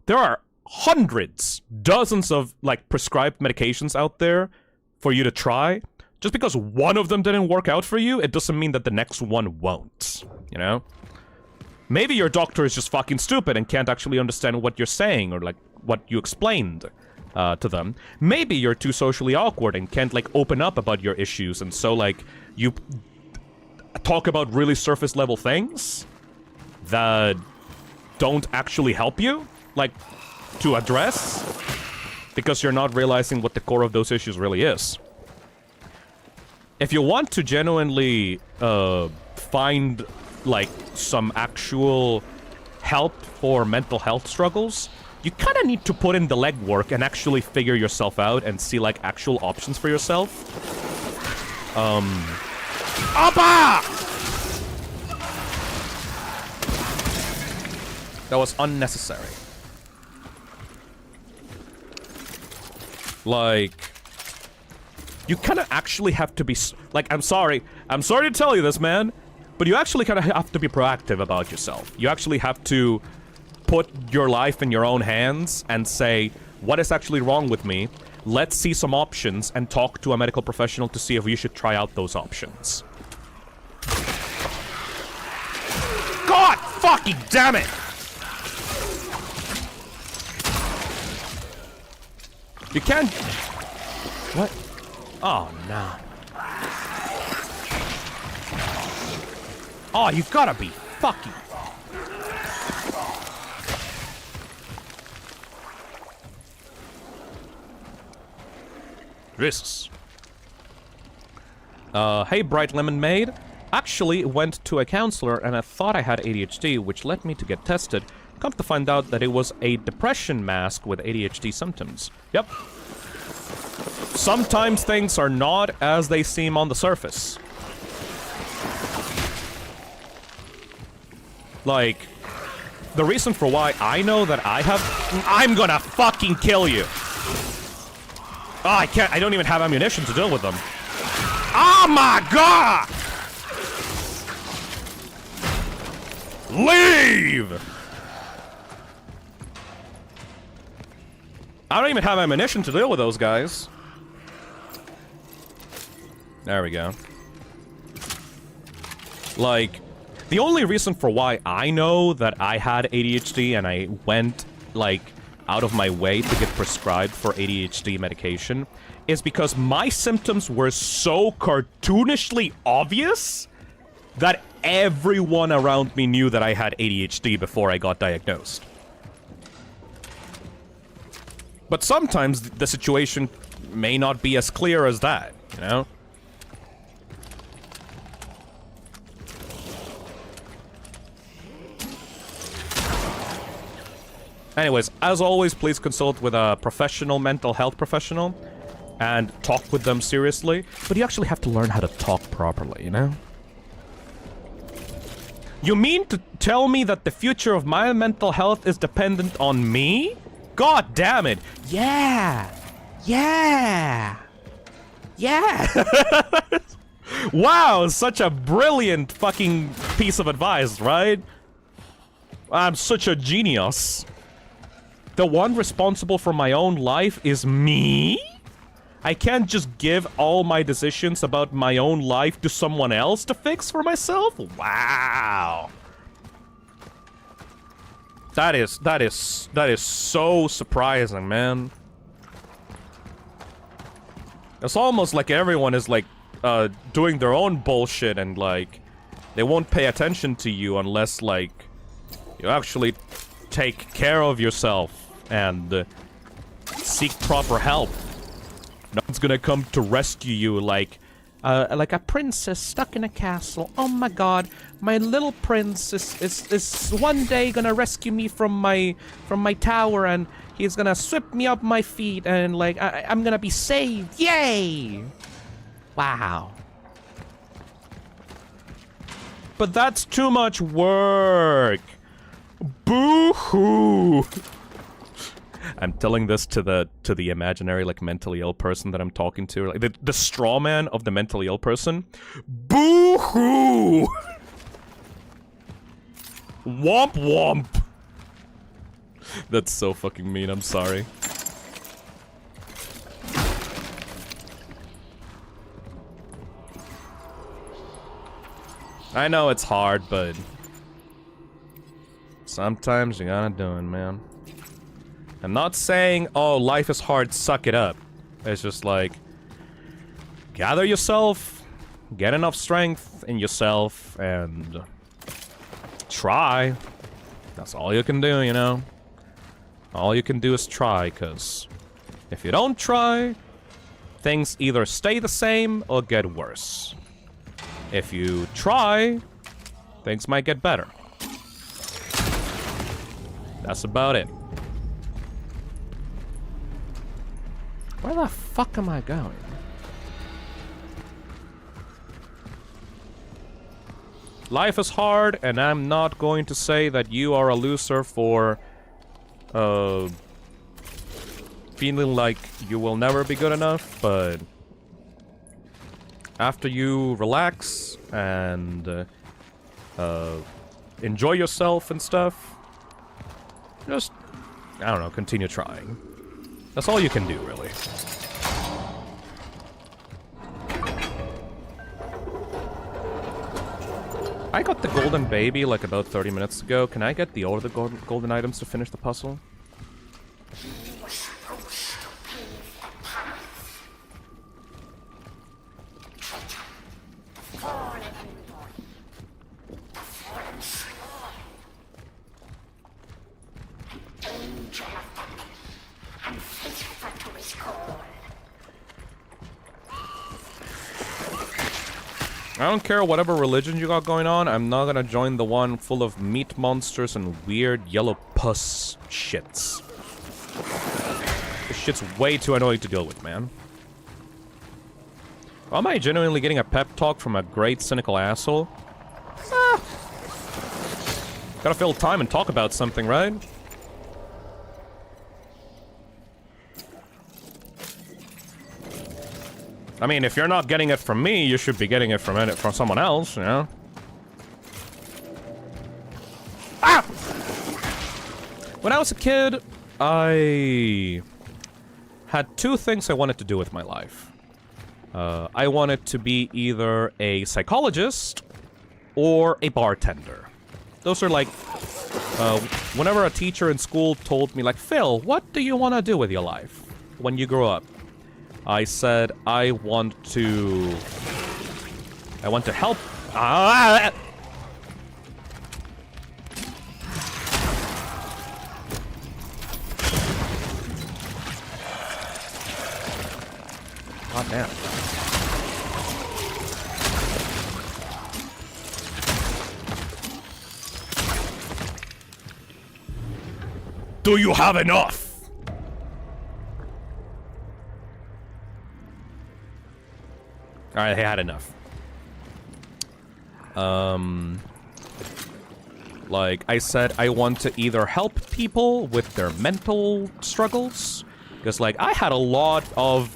There are hundreds, dozens of, like, prescribed medications out there for you to try. Just because one of them didn't work out for you, it doesn't mean that the next one won't, you know? Maybe your doctor is just fucking stupid and can't actually understand what you're saying or, like, what you explained. to them. Maybe you're too socially awkward and can't, like, open up about your issues, and so, like, you talk about really surface-level things that don't actually help you, like, to address, because you're not realizing what the core of those issues really is. If you want to genuinely find, like, some actual help for mental health struggles, you kind of need to put in the legwork and actually figure yourself out and see, like, actual options for yourself. Abba! That was unnecessary. Like, you kind of actually have to be, like, I'm sorry to tell you this, man, but you actually kind of have to be proactive about yourself. You actually have to put your life in your own hands and say, what is actually wrong with me? Let's see some options and talk to a medical professional to see if you should try out those options. God fucking damn it! You can't... What? Oh, no. Oh, you gotta be fucking... Jesus. Hey, Bright Lemon Maid. Actually went to a counselor and I thought I had ADHD, which led me to get tested. Come to find out that it was a depression mask with ADHD symptoms. Yep. Sometimes things are not as they seem on the surface. Like, the reason for why I know that I have... I'm gonna fucking kill you! Oh, I can't... I don't even have ammunition to deal with them. Oh my god! Leave! I don't even have ammunition to deal with those guys. There we go. Like, the only reason for why I know that I had ADHD and I went, like, out of my way to get prescribed for ADHD medication is because my symptoms were so cartoonishly obvious that everyone around me knew that I had ADHD before I got diagnosed. But sometimes the situation may not be as clear as that, you know? Anyways, as always, please consult with a professional mental health professional and talk with them seriously. But you actually have to learn how to talk properly, you know? You mean to tell me that the future of my mental health is dependent on me? God damn it. Yeah. Yeah. Yeah. Wow, such a brilliant fucking piece of advice, right? I'm such a genius. The one responsible for my own life is me? I can't just give all my decisions about my own life to someone else to fix for myself? Wow. That is so surprising, man. It's almost like everyone is like doing their own bullshit and like they won't pay attention to you unless like you actually take care of yourself and seek proper help. No one's gonna come to rescue you like a princess stuck in a castle. Oh my god, my little prince is one day gonna rescue me from my tower and he's gonna sweep me up my feet and like I'm gonna be saved. Yay! Wow. But that's too much work. Boo-hoo! I'm telling this to the imaginary, like, mentally ill person that I'm talking to. Like, the straw man of the mentally ill person. Boo-hoo! Womp womp! That's so fucking mean, I'm sorry. I know it's hard, but sometimes you gotta do it, man. I'm not saying, oh, life is hard, suck it up. It's just like, gather yourself, get enough strength in yourself, and try. That's all you can do, you know? All you can do is try, because if you don't try, things either stay the same or get worse. If you try, things might get better. That's about it. Where the fuck am I going? Life is hard, and I'm not going to say that you are a loser for feeling like you will never be good enough, but after you relax and enjoy yourself and stuff, just, I don't know, continue trying. That's all you can do, really. I got the golden baby like about 30 minutes ago. Can I get the other golden items to finish the puzzle? I don't care whatever religion you got going on, I'm not gonna join the one full of meat monsters and weird yellow pus shits. This shit's way too annoying to deal with, man. Am I genuinely getting a pep talk from a great cynical asshole? Gotta fill time and talk about something, right? I mean, if you're not getting it from me, you should be getting it from someone else, you know? Ah! When I was a kid, I had two things I wanted to do with my life. I wanted to be either a psychologist or a bartender. Those are like, whenever a teacher in school told me, like, Phil, what do you want to do with your life when you grow up? I said, I want to help. God damn. Do you have enough? Alright, I had enough. Like I said, I want to either help people with their mental struggles, because like I had a lot of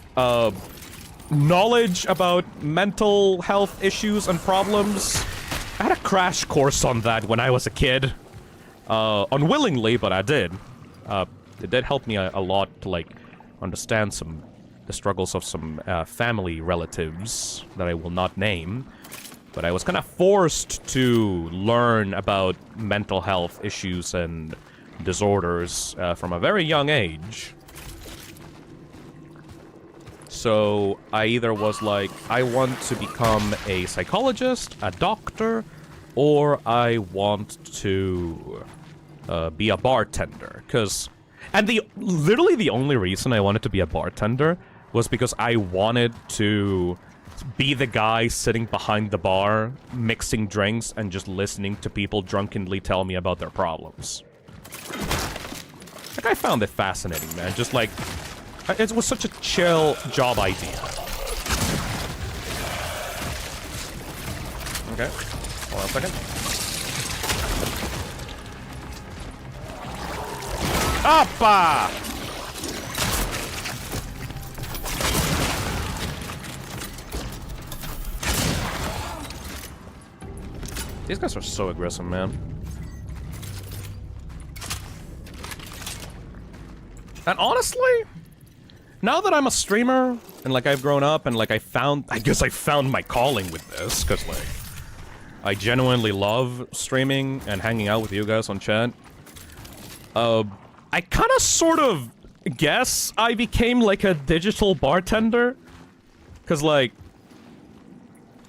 knowledge about mental health issues and problems. I had a crash course on that when I was a kid. Unwillingly, but I did. It did help me a lot to like understand the struggles of some family relatives that I will not name. But I was kind of forced to learn about mental health issues and disorders from a very young age. So I either was like, I want to become a psychologist, a doctor, or I want to be a bartender. And literally the only reason I wanted to be a bartender was because I wanted to be the guy sitting behind the bar, mixing drinks, and just listening to people drunkenly tell me about their problems. Like, I found it fascinating, man. Just like, it was such a chill job idea. Okay, hold on a second. Appa! These guys are so aggressive, man. And honestly, now that I'm a streamer, and like I've grown up, and like I guess I found my calling with this, because like, I genuinely love streaming and hanging out with you guys on chat. I kind of sort of guess I became like a digital bartender. Because, like,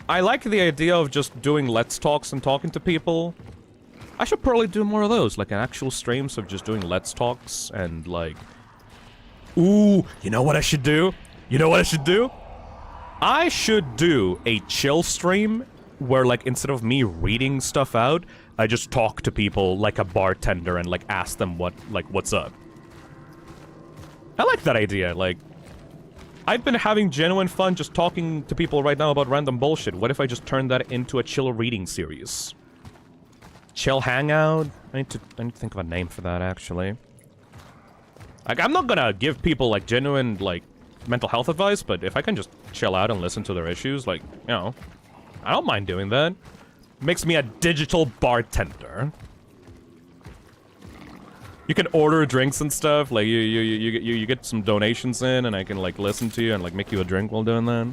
I like the idea of just doing Let's Talks and talking to people. I should probably do more of those, like an actual streams of just doing Let's Talks and, like... Ooh, you know what I should do? You know what I should do? I should do a chill stream where, like, instead of me reading stuff out, I just talk to people like a bartender and, like, ask them what's up. I like that idea, like... I've been having genuine fun just talking to people right now about random bullshit. What if I just turn that into a chill reading series? Chill hangout? I need to think of a name for that, actually. Like, I'm not gonna give people, like, genuine, like, mental health advice, but if I can just chill out and listen to their issues, like, you know, I don't mind doing that. Makes me a digital bartender. You can order drinks and stuff, like, you get some donations in, and I can, like, listen to you and, like, make you a drink while doing that.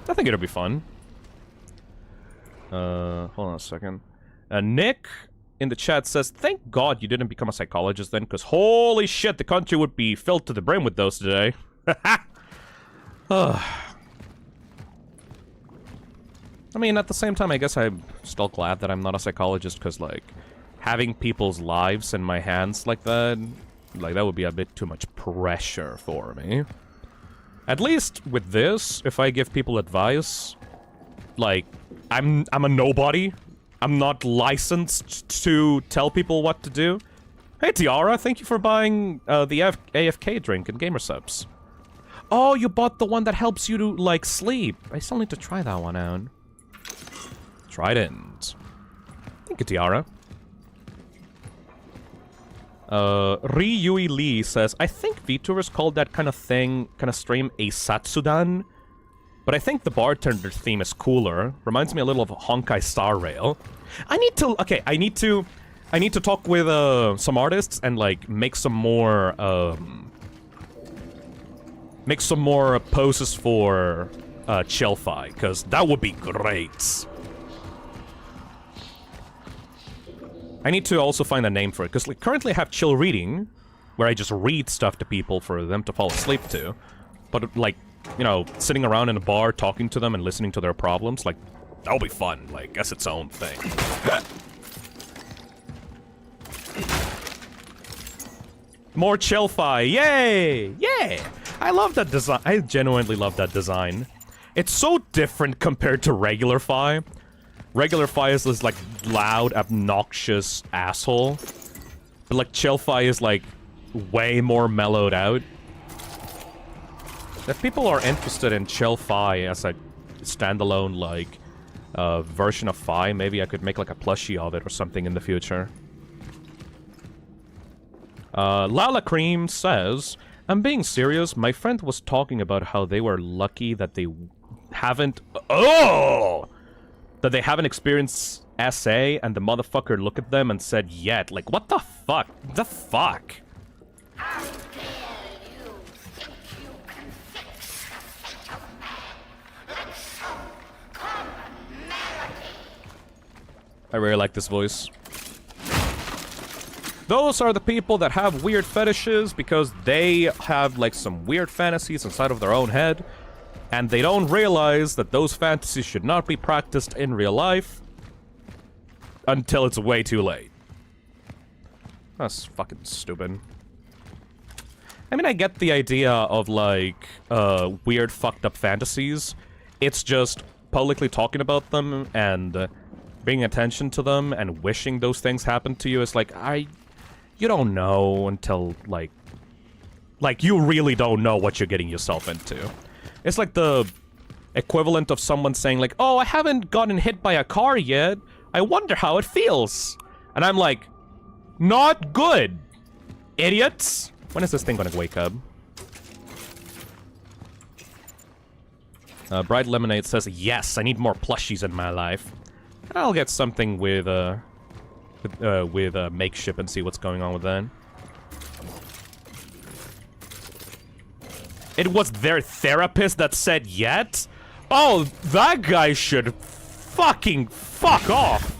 I think it'll be fun. Hold on a second. Nick in the chat says, thank God you didn't become a psychologist then, because holy shit, the country would be filled to the brim with those today. I mean, at the same time, I guess I'm still glad that I'm not a psychologist, because, like, having people's lives in my hands like that would be a bit too much pressure for me. At least with this, if I give people advice, like, I'm a nobody. I'm not licensed to tell people what to do. Hey, Tiara, thank you for buying the AFK drink and gamer subs. Oh, you bought the one that helps you to, like, sleep. I still need to try that one out. Trident. Thank you, Tiara. Ryui Lee says, I think Vtubers called that kind of stream a Satsudan. But I think the bartender theme is cooler. Reminds me a little of Honkai Star Rail. I need to talk with some artists and, like, make some more poses for Chillfi, because that would be great. I need to also find a name for it, because, like, currently I have chill reading, where I just read stuff to people for them to fall asleep to. But, like, you know, sitting around in a bar, talking to them and listening to their problems, like, that'll be fun. Like, that's its own thing. More Chillfi, yay! Yay! I love that design. I genuinely love that design. It's so different compared to regular Fi. Regular Fi is this, like, loud, obnoxious asshole. But, like, Chillfi is, like, way more mellowed out. If people are interested in Chillfi as a standalone, like, version of Fi, maybe I could make, like, a plushie of it or something in the future. Lala Cream says, I'm being serious, my friend was talking about how they were lucky that they haven't... Oh! That they haven't experienced SA, and the motherfucker looked at them and said, yet. Like, what the fuck? The fuck? How dare you think you can fix the fate of man like some common melody? I really like this voice. Those are the people that have weird fetishes because they have, like, some weird fantasies inside of their own head, and they don't realize that those fantasies should not be practiced in real life until it's way too late. That's fucking stupid. I mean, I get the idea of, like, weird fucked up fantasies. It's just publicly talking about them and bringing attention to them and wishing those things happen to you is like, you don't know until, like, you really don't know what you're getting yourself into. It's like the equivalent of someone saying, like, oh, I haven't gotten hit by a car yet. I wonder how it feels. And I'm like, not good, idiots. When is this thing gonna wake up? Bright Lemonade says, yes, I need more plushies in my life. I'll get something with Makeship and see what's going on with that. It was their therapist that said yet? Oh, that guy should fucking fuck off.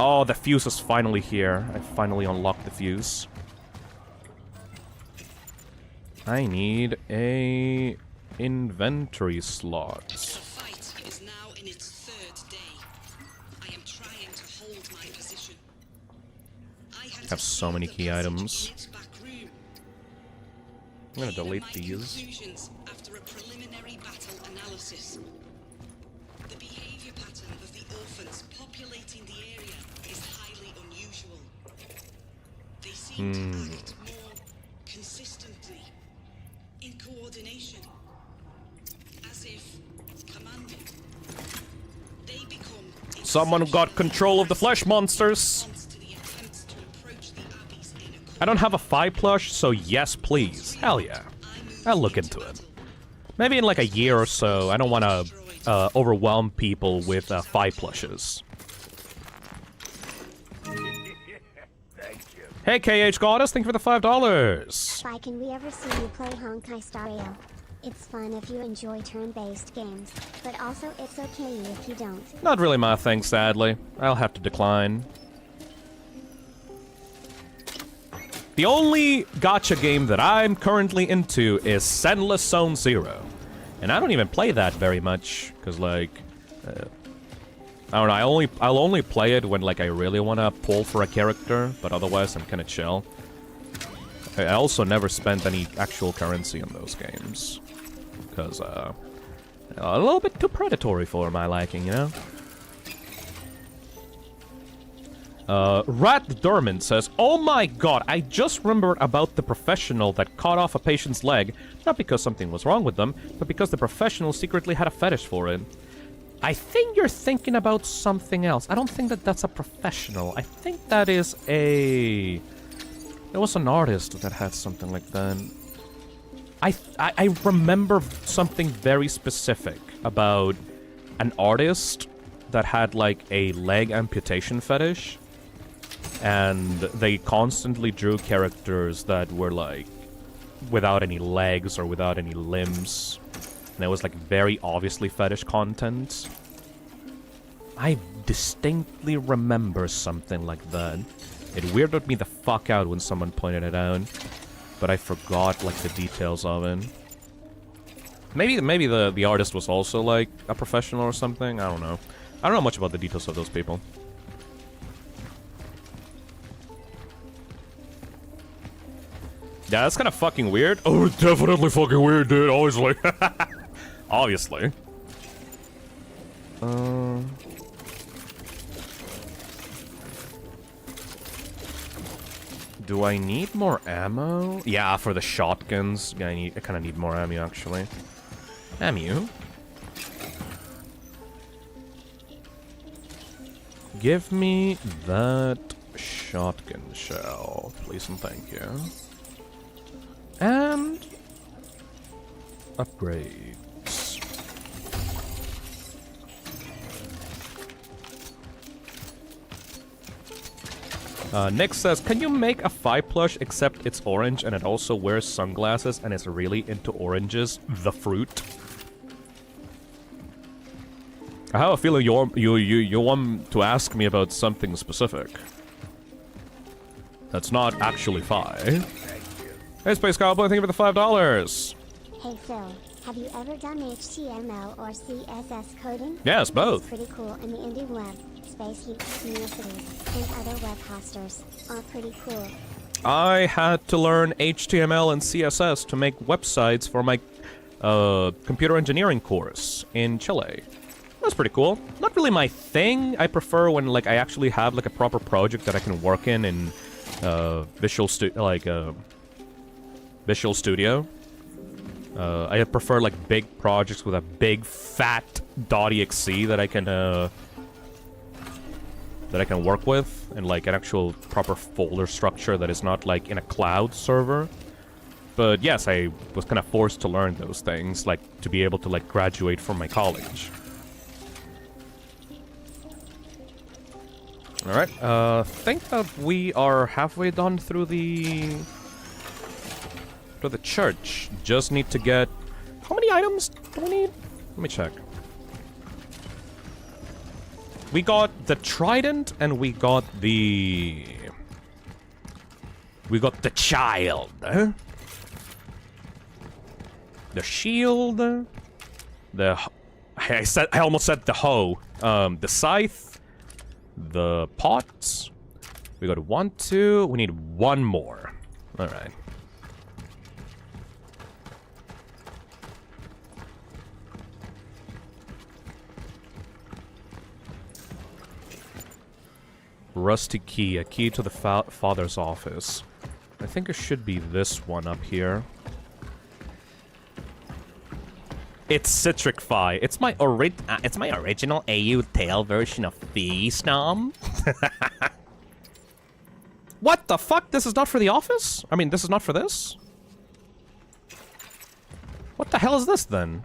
Oh, the fuse is finally here. I finally unlocked the fuse. I need a inventory slot. The fight is now in its third day. I am trying to hold my position. I Have so many key items. I'm gonna delete these. Conclusions after a preliminary battle analysis. The behavior pattern of the orphans populating the area is highly unusual. They seem to act more consistently, in coordination, as if commanded. They become Someone got control of the flesh monsters. to the attempts to approach the Abbey's inner core. I don't have a 5 plush, so yes, please. Hell yeah. I'll look into it. Maybe in like a year or so. I don't want to overwhelm people with 5 plushes. Hey, KH Goddess, thank you for the $5. Why can we ever see you play Honkai Star Rail? It's fun if you enjoy turn-based games, but also it's okay if you don't. Not really my thing, sadly. I'll have to decline. The only gacha game that I'm currently into is Senless Zone Zero. And I don't even play that very much, because, like... I don't know, I'll only play it when, like, I really want to pull for a character, but otherwise I'm kind of chill. I also never spent any actual currency on those games. Because, a little bit too predatory for my liking, you know? Rat Dermond says, "Oh my god, I just remembered about the professional that cut off a patient's leg, not because something was wrong with them, but because the professional secretly had a fetish for it." I think you're thinking about something else. I don't think that that's a professional. I think that is a... There was an artist that had something like that. I remember something very specific about an artist that had, like, a leg amputation fetish. And they constantly drew characters that were, like, without any legs or without any limbs. And it was, like, very obviously fetish content. I distinctly remember something like that. It weirded me the fuck out when someone pointed it out. But I forgot, like, the details of it. Maybe the artist was also, like, a professional or something? I don't know. I don't know much about the details of those people. Yeah, that's kind of fucking weird. Oh, it's definitely fucking weird, dude. Obviously. Obviously. Do I need more ammo? Yeah, for the shotguns. Yeah, I kind of need more ammo, actually. Ammo? Give me that shotgun shell, please and thank you. And upgrades. Nick says, "Can you make a 5 plush except it's orange and it also wears sunglasses and is really into oranges? The fruit." I have a feeling you want to ask me about something specific. That's not actually 5. Hey, Space Cowboy, thank you for the $5. Hey Phil, have you ever done HTML or CSS coding? Yes, both. It's pretty cool in the indie web, Space Heat, Neocities, and other web hosters. Are pretty cool. I had to learn HTML and CSS to make websites for my computer engineering course in Chile. That's pretty cool. Not really my thing. I prefer when, like, I actually have, like, a proper project that I can work in Visual Studio. I prefer, like, big projects with a big fat .exe that I can work with, and, like, an actual proper folder structure that is not, like, in a cloud server. But yes, I was kind of forced to learn those things, like, to be able to, like, graduate from my college. Alright, think that we are halfway done through the church. Just need to get... How many items do we need? Let me check. We got the trident and we got the... We got the child. The shield. The... I almost said the hoe. The scythe. The pots. We got 1, 2. We need one more. Alright. Rusty key. A key to the father's office. I think it should be this one up here. It's Citricfy. It's my original AU tail version of Phisnom. What the fuck? This is not for the office? I mean, this is not for this? What the hell is this then?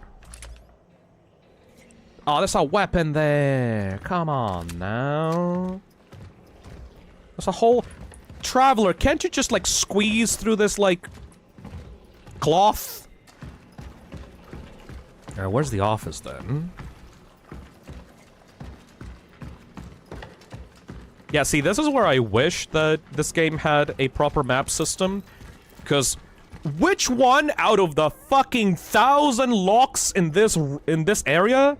Oh, there's a weapon there. Come on now. There's a whole... Traveler, can't you just, like, squeeze through this, like... cloth? Where's the office, then? Yeah, see, this is where I wish that this game had a proper map system. Because... which one out of the fucking 1,000 locks in this area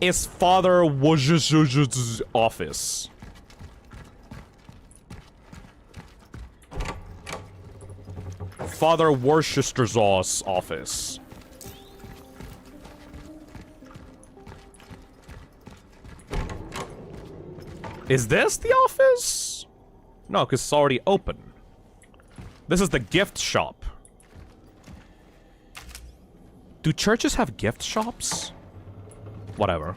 is Father Wojciech's office? Father Worcester's office. Is this the office? No, because it's already open. This is the gift shop. Do churches have gift shops? Whatever.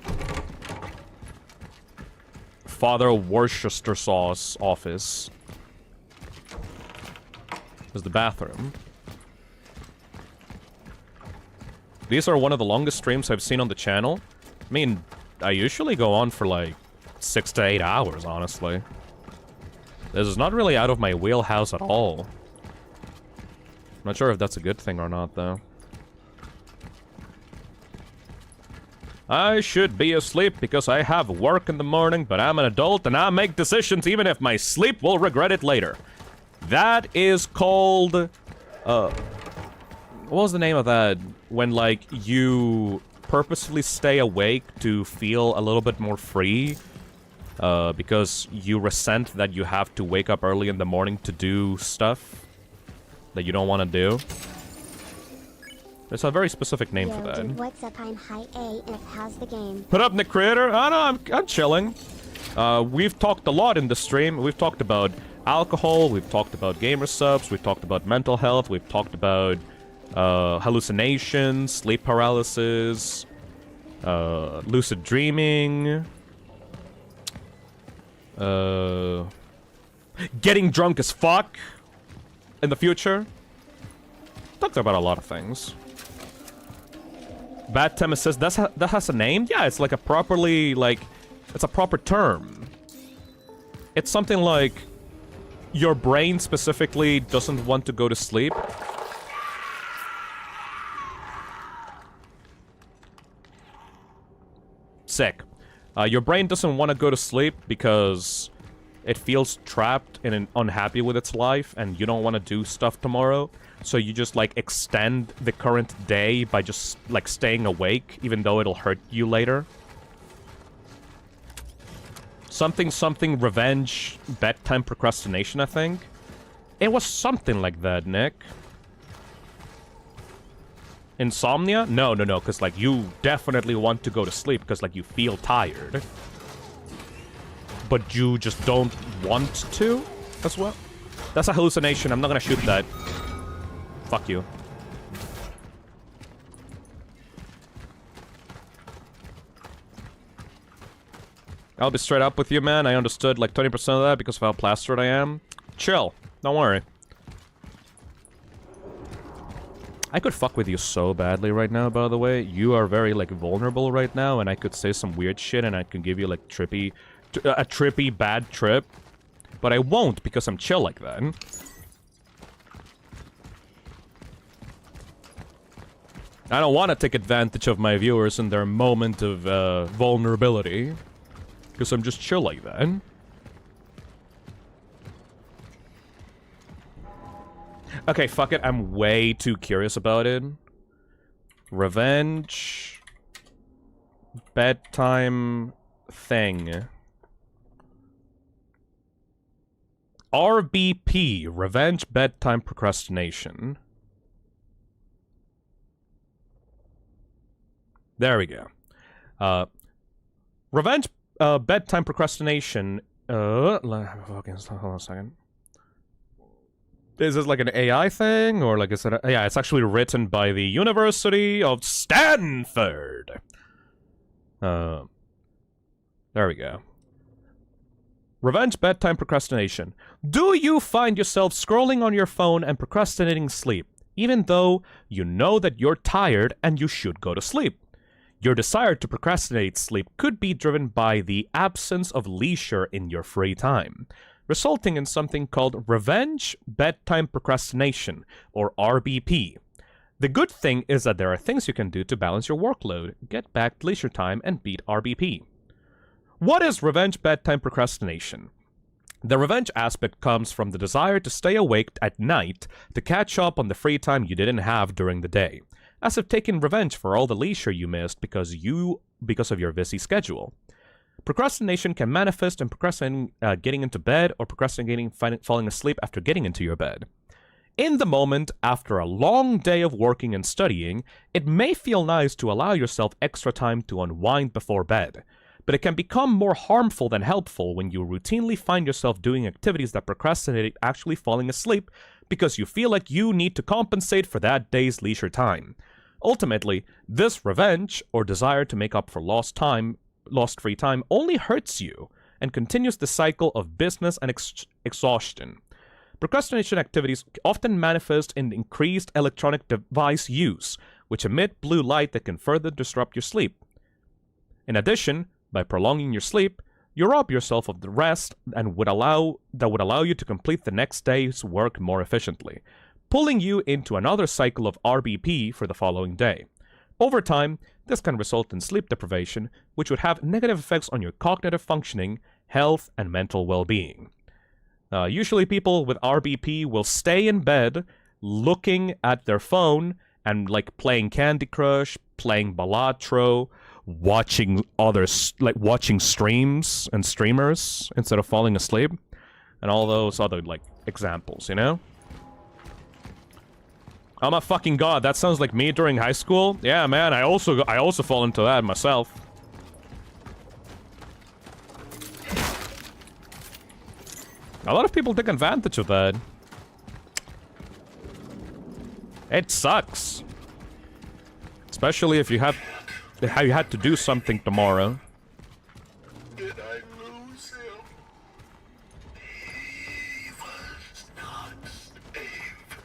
Father Worcester's office. Is the bathroom. These are one of the longest streams I've seen on the channel. I mean, I usually go on for like 6 to 8 hours, honestly. This is not really out of my wheelhouse at all. Not sure if that's a good thing or not, though. I should be asleep because I have work in the morning, but I'm an adult and I make decisions even if my sleep will regret it later. That is called... what was the name of that? When, like, you purposefully stay awake to feel a little bit more free. Because you resent that you have to wake up early in the morning to do stuff that you don't want to do. There's a very specific name for that. Dude, what's up? I'm High AF. How's the game? Put up, Nick Creator. Oh no, I'm chilling. We've talked a lot in the stream. We've talked about alcohol. We've talked about gamer subs. We've talked about mental health. We've talked about hallucinations, sleep paralysis, lucid dreaming, getting drunk as fuck in the future. Talked about a lot of things. Bad Tim says that has a name? Yeah, it's like a properly, like, it's a proper term. It's something like your brain specifically doesn't want to go to sleep. Sick. Your brain doesn't want to go to sleep because it feels trapped and unhappy with its life and you don't want to do stuff tomorrow. So you just, like, extend the current day by just, like, staying awake, even though it'll hurt you later. Something revenge, bedtime procrastination, I think. It was something like that, Nick. Insomnia? No, because, like, you definitely want to go to sleep because, like, you feel tired. But you just don't want to as well. That's a hallucination. I'm not gonna shoot that. Fuck you. I'll be straight up with you, man. I understood like 20% of that because of how plastered I am. Chill. Don't worry. I could fuck with you so badly right now, by the way. You are very, like, vulnerable right now, and I could say some weird shit, and I can give you, like, a trippy bad trip. But I won't, because I'm chill like that. I don't want to take advantage of my viewers in their moment of vulnerability. Because I'm just chill like that. Okay, fuck it. I'm way too curious about it. Revenge. Bedtime thing. RBP. Revenge Bedtime Procrastination. There we go. Revenge Bedtime Procrastination. Hold on a second. Is this like an AI thing, or like is it? Yeah, it's actually written by the University of Stanford. There we go. Revenge Bedtime Procrastination. Do you find yourself scrolling on your phone and procrastinating sleep, even though you know that you're tired and you should go to sleep? Your desire to procrastinate sleep could be driven by the absence of leisure in your free time, resulting in something called Revenge Bedtime Procrastination, or RBP. The good thing is that there are things you can do to balance your workload, get back leisure time, and beat RBP. What is Revenge Bedtime Procrastination? The revenge aspect comes from the desire to stay awake at night to catch up on the free time you didn't have during the day, as if taking revenge for all the leisure you missed because of your busy schedule. Procrastination can manifest in procrastinating getting into bed, or procrastinating falling asleep after getting into your bed. In the moment, after a long day of working and studying, it may feel nice to allow yourself extra time to unwind before bed, but it can become more harmful than helpful when you routinely find yourself doing activities that procrastinate actually falling asleep because you feel like you need to compensate for that day's leisure time. Ultimately, this revenge, or desire to make up for lost free time, only hurts you and continues the cycle of business and exhaustion. Procrastination activities often manifest in increased electronic device use, which emit blue light that can further disrupt your sleep. In addition, by prolonging your sleep, you rob yourself of the rest that would allow you to complete the next day's work more efficiently, pulling you into another cycle of RBP for the following day. Over time, this can result in sleep deprivation, which would have negative effects on your cognitive functioning, health, and mental well-being. Usually people with RBP will stay in bed looking at their phone and like playing Candy Crush, playing Balatro, watching watching streams and streamers instead of falling asleep, and all those other like examples, you know? Oh my fucking god, that sounds like me during high school. Yeah, man, I also fall into that myself. A lot of people take advantage of that. It sucks. Especially if you had to do something tomorrow. Did I lose him? He was not safe.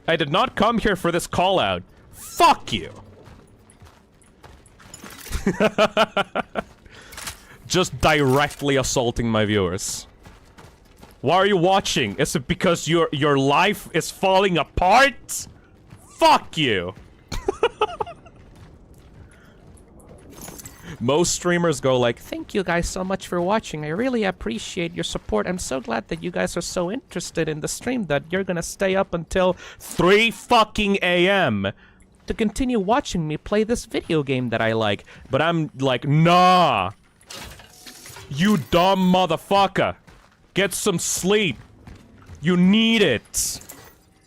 I did not come here for this call out. Fuck you. Just directly assaulting my viewers. Why are you watching? Is it because your life is falling apart? Fuck you. Most streamers go like, thank you guys so much for watching. I really appreciate your support. I'm so glad that you guys are so interested in the stream that you're gonna stay up until 3 fucking AM to continue watching me play this video game that I like. But I'm like, nah. You dumb motherfucker. Get some sleep. You need it.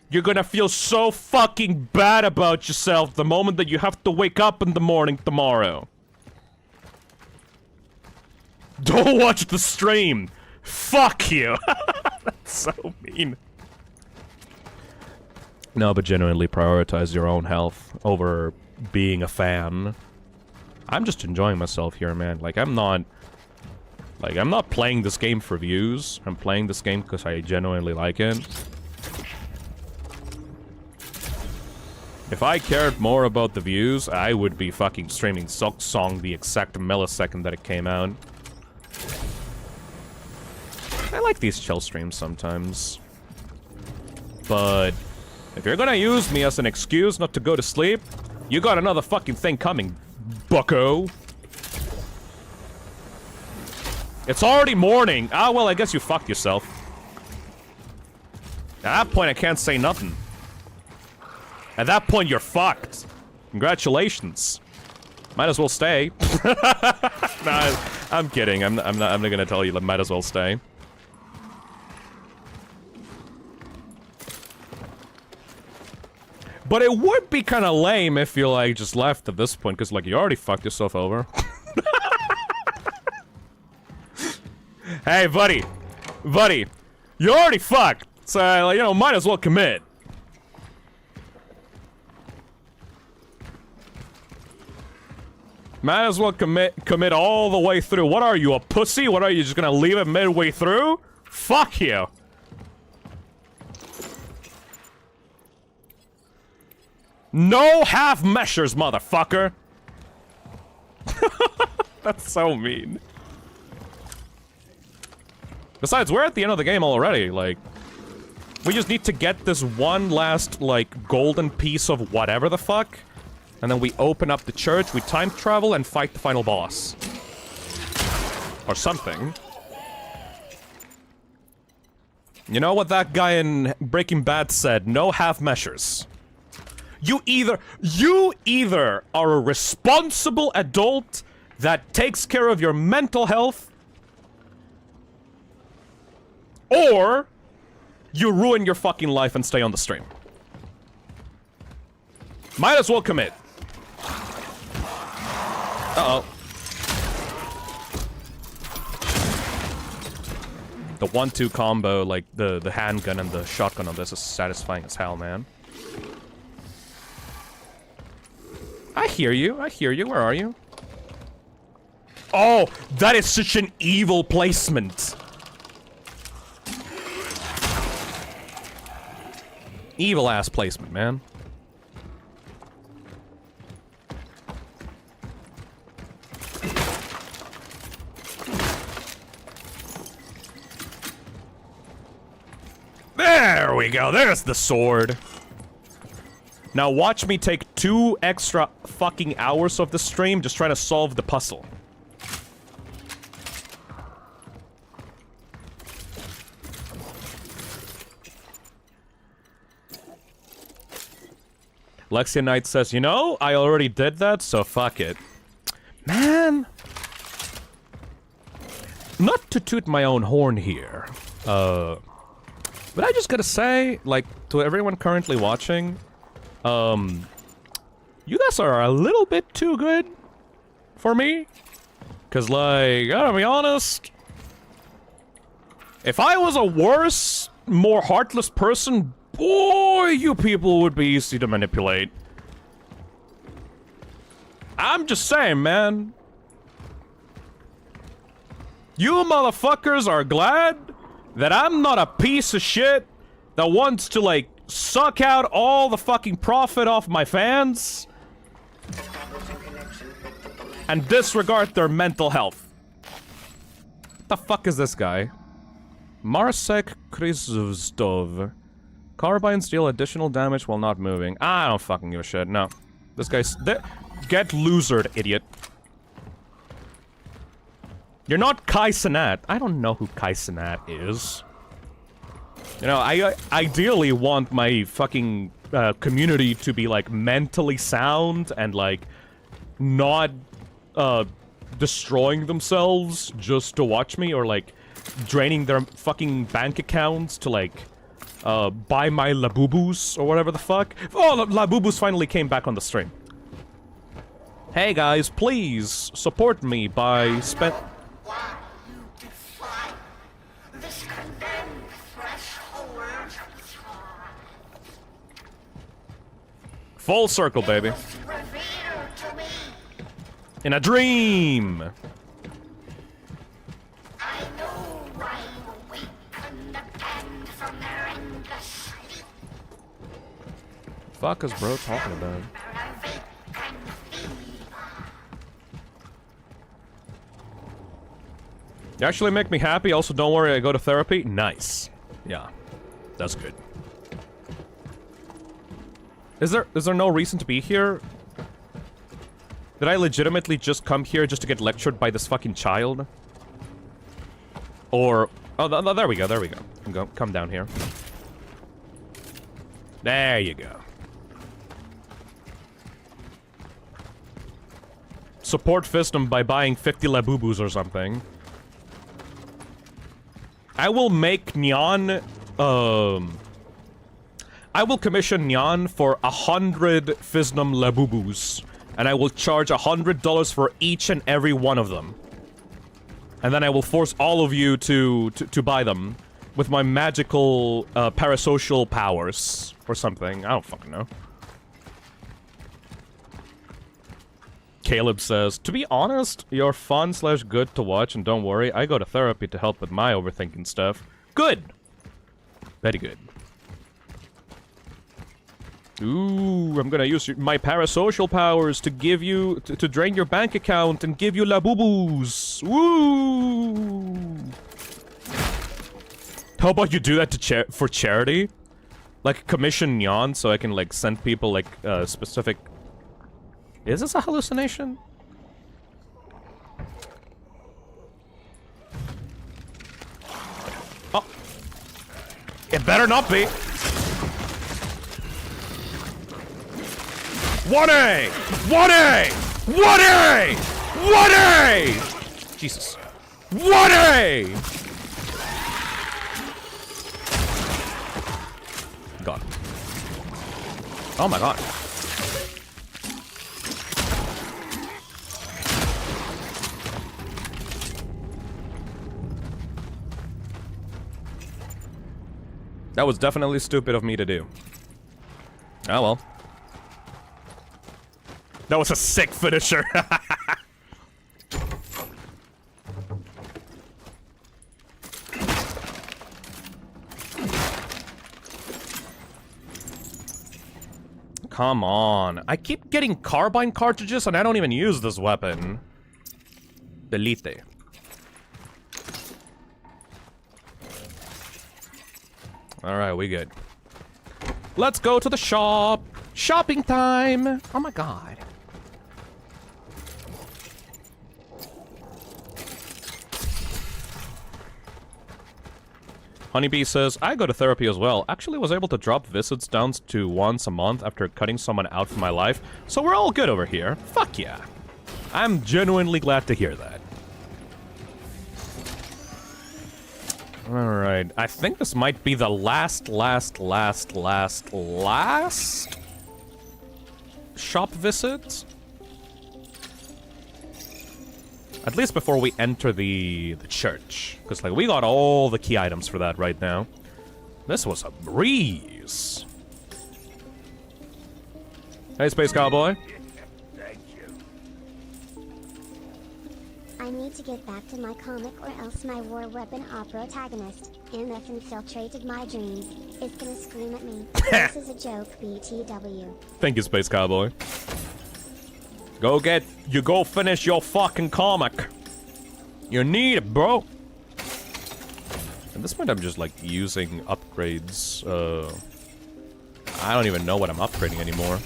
You're gonna feel so fucking bad about yourself the moment that you have to wake up in the morning tomorrow. Don't watch the stream. Fuck you. That's so mean. No, but genuinely prioritize your own health over being a fan. I'm just enjoying myself here, man. Like, I'm not playing this game for views. I'm playing this game because I genuinely like it. If I cared more about the views, I would be fucking streaming Song the exact millisecond that it came out. I like these chill streams sometimes. But if you're gonna use me as an excuse not to go to sleep, you got another fucking thing coming, bucko. It's already morning. Ah, well, I guess you fucked yourself. At that point, I can't say nothing. At that point, you're fucked. Congratulations. Might as well stay. Nah, I'm kidding. I'm not gonna tell you. Might as well stay. But it would be kind of lame if you like just left at this point, because like you already fucked yourself over. Hey, buddy, you already fucked. So like, you know, might as well commit. Might as well commit all the way through. What are you, a pussy? What are you, just gonna leave it midway through? Fuck you. No half measures, motherfucker. That's so mean. Besides, we're at the end of the game already, like... We just need to get this one last, like, golden piece of whatever the fuck. And then we open up the church, we time travel, and fight the final boss. Or something. You know what that guy in Breaking Bad said? No half measures. You either are a responsible adult that takes care of your mental health, or you ruin your fucking life and stay on the stream. Might as well commit. Uh-oh. The 1-2 combo, like the handgun and the shotgun on this is satisfying as hell, man. I hear you, where are you? Oh, that is such an evil placement. Evil ass placement, man. There we go, there's the sword. Now watch me take 2 extra fucking hours of the stream just trying to solve the puzzle. Lexia Knight says, you know, I already did that, so fuck it. Man. Not to toot my own horn here, but I just gotta say, like, to everyone currently watching, you guys are a little bit too good for me. Cause like, gotta be honest, if I was a worse, more heartless person, boy, you people would be easy to manipulate. I'm just saying, man. You motherfuckers are glad that I'm not a piece of shit that wants to, like, suck out all the fucking profit off my fans and disregard their mental health. What the fuck is this guy? Marsek Krzyzstov. Carbines deal additional damage while not moving. I don't fucking give a shit. No. This guy's... Get losered, idiot. You're not Kai Cenat. I don't know who Kai Cenat is. You know, I ideally want my fucking community to be, like, mentally sound and, like, not destroying themselves just to watch me, or, like, draining their fucking bank accounts to, like, buy my Labubus or whatever the fuck. Oh, Labubus finally came back on the stream. Hey guys, please support me by full circle, baby. In a dream. Fuck is bro talking about? You actually make me happy. Also, don't worry, I go to therapy. Nice. Yeah, that's good. Is there no reason to be here? Did I legitimately just come here just to get lectured by this fucking child? Or... Oh, there we go, there we go. Come down here. There you go. Support Phisnom by buying 50 Labubus or something. I will make Nyan, I will commission Nyan for 100 Phisnom Labubus, and I will charge $100 for each and every one of them. And then I will force all of you to buy them with my magical parasocial powers or something. I don't fucking know. Caleb says, to be honest, you're fun/good to watch, and don't worry, I go to therapy to help with my overthinking stuff. Good! Very good. Ooh, I'm gonna use my parasocial powers to give you... to drain your bank account and give you labubus! Woo! How about you do that to for charity? Like, commission Nyan so I can, like, send people, like, specific... Is this a hallucination? Oh. It better not be. 1A! 1A! 1A! 1A! Jesus. 1A! God. Oh my god. That was definitely stupid of me to do. Oh well. That was a sick finisher. Come on. I keep getting carbine cartridges and I don't even use this weapon. Delete. Alright, we good. Let's go to the shop! Shopping time! Oh my god. Honeybee says, I go to therapy as well. Actually was able to drop visits down to once a month after cutting someone out from my life. So we're all good over here. Fuck yeah. I'm genuinely glad to hear that. Alright, I think this might be the last shop visit. At least before we enter the church. Because, like, we got all the key items for that right now. This was a breeze. Hey, Space Cowboy. I need to get back to my comic or else my war weapon op protagonist, MF infiltrated my dreams, is gonna scream at me. This is a joke, BTW. Thank you, Space Cowboy. Go finish your fucking comic. You need it, bro. At this point, I'm just, like, using upgrades. I don't even know what I'm upgrading anymore.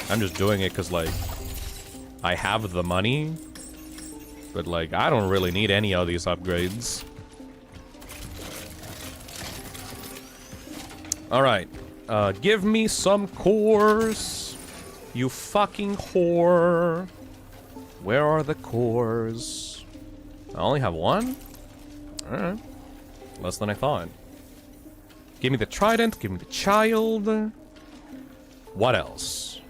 I'm just doing it because, like, I have the money, but, like, I don't really need any of these upgrades. Alright. Give me some cores. You fucking whore. Where are the cores? I only have one? Alright. Less than I thought. Give me the trident, give me the child. What else?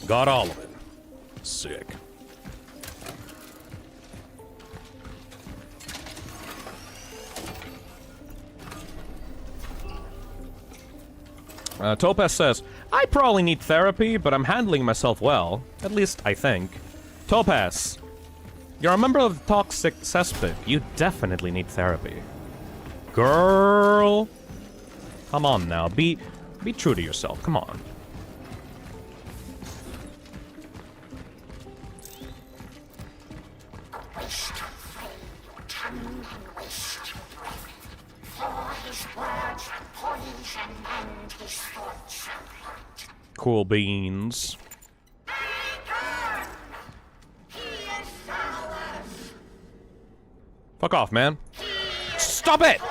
Got all of it. Sick. Topaz says, I probably need therapy, but I'm handling myself well. At least, I think. Topaz, you're a member of the toxic cesspit. You definitely need therapy. Girl! Come on now, be true to yourself, come on. Cool beans. He is so Fuck off, man. Stop it!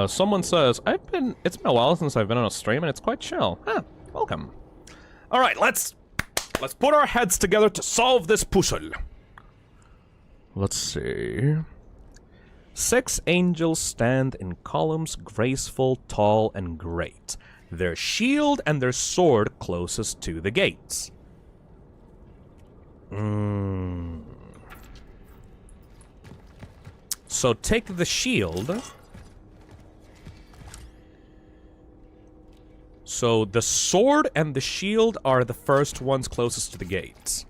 Someone says, it's been a while since I've been on a stream and it's quite chill. Huh, welcome. Alright, let's put our heads together to solve this puzzle. Let's see. 6 angels stand in columns, graceful, tall, and great. Their shield and their sword closest to the gates. So take the shield. So the sword and the shield are the first ones closest to the gates.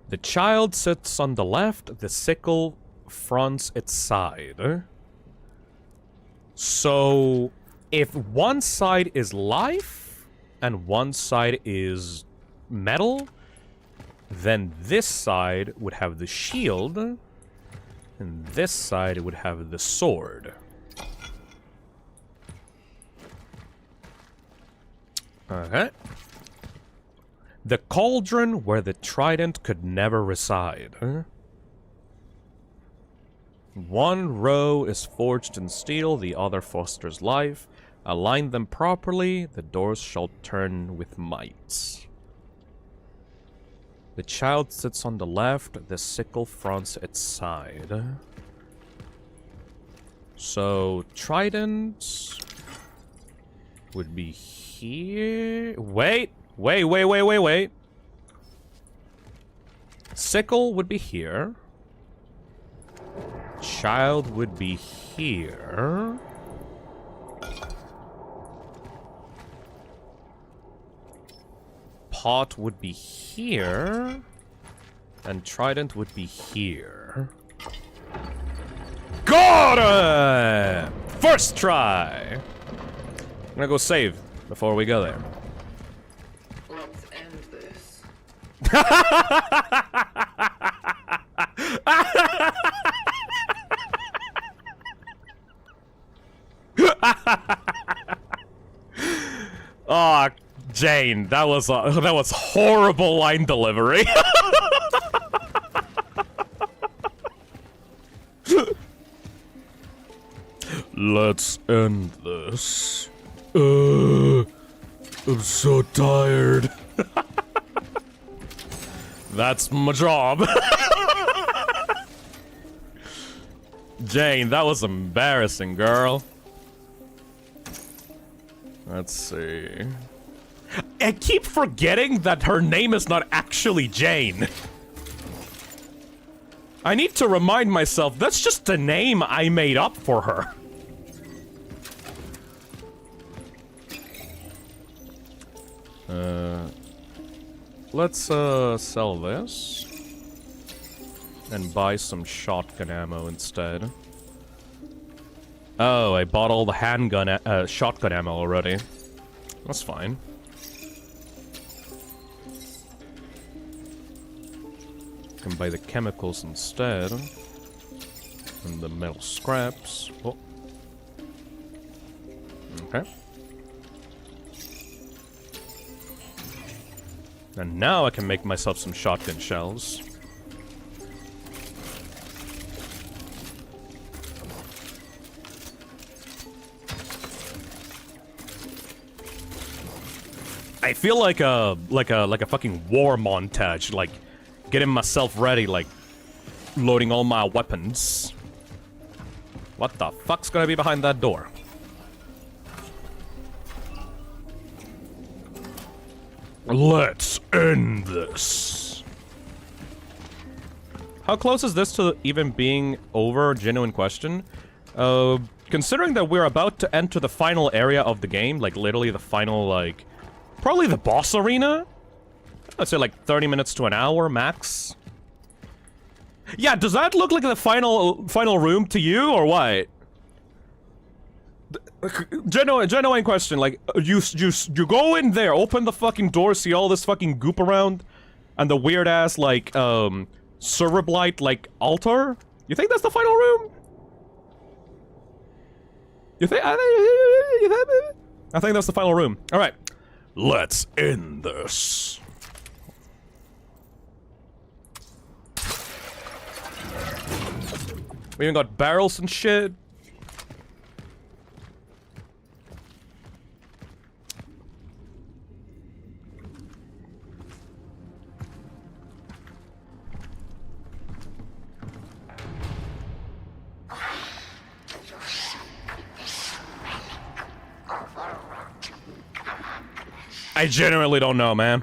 The child sits on the left, the sickle fronts its side. So if one side is life and one side is metal, then this side would have the shield and this side would have the sword. Okay. The cauldron where the trident could never reside. One row is forged in steel, the other fosters life. Align them properly, the doors shall turn with might. The child sits on the left, the sickle fronts its side. So, trident would be here. Wait. Sickle would be here. Child would be here. Pot would be here. And trident would be here. Got it! First try! I'm gonna go save before we go there. Let's end this. Aw, Jane, that was horrible line delivery. Let's end this. I'm so tired. That's my job. Jane, that was embarrassing, girl. Let's see. I keep forgetting that her name is not actually Jane. I need to remind myself that's just a name I made up for her. Let's sell this and buy some shotgun ammo instead. Oh, I bought all the handgun, shotgun ammo already. That's fine. Can buy the chemicals instead. And the metal scraps. Oh. Okay. And now I can make myself some shotgun shells. I feel like a fucking war montage, like getting myself ready, like loading all my weapons. What the fuck's gonna be behind that door? Let's end this. How close is this to even being over? Genuine question. Considering that we're about to enter the final area of the game, like literally the final, like, probably the boss arena? Let's say like 30 minutes to an hour max. Yeah, does that look like the final room to you, or what? Genuine question, like, you go in there, open the fucking door, see all this fucking goop around, and the weird-ass, like, Cereblite, like, altar? You think that's the final room? You think? I think that's the final room. All right, let's end this. We even got barrels and shit. I genuinely don't know, man.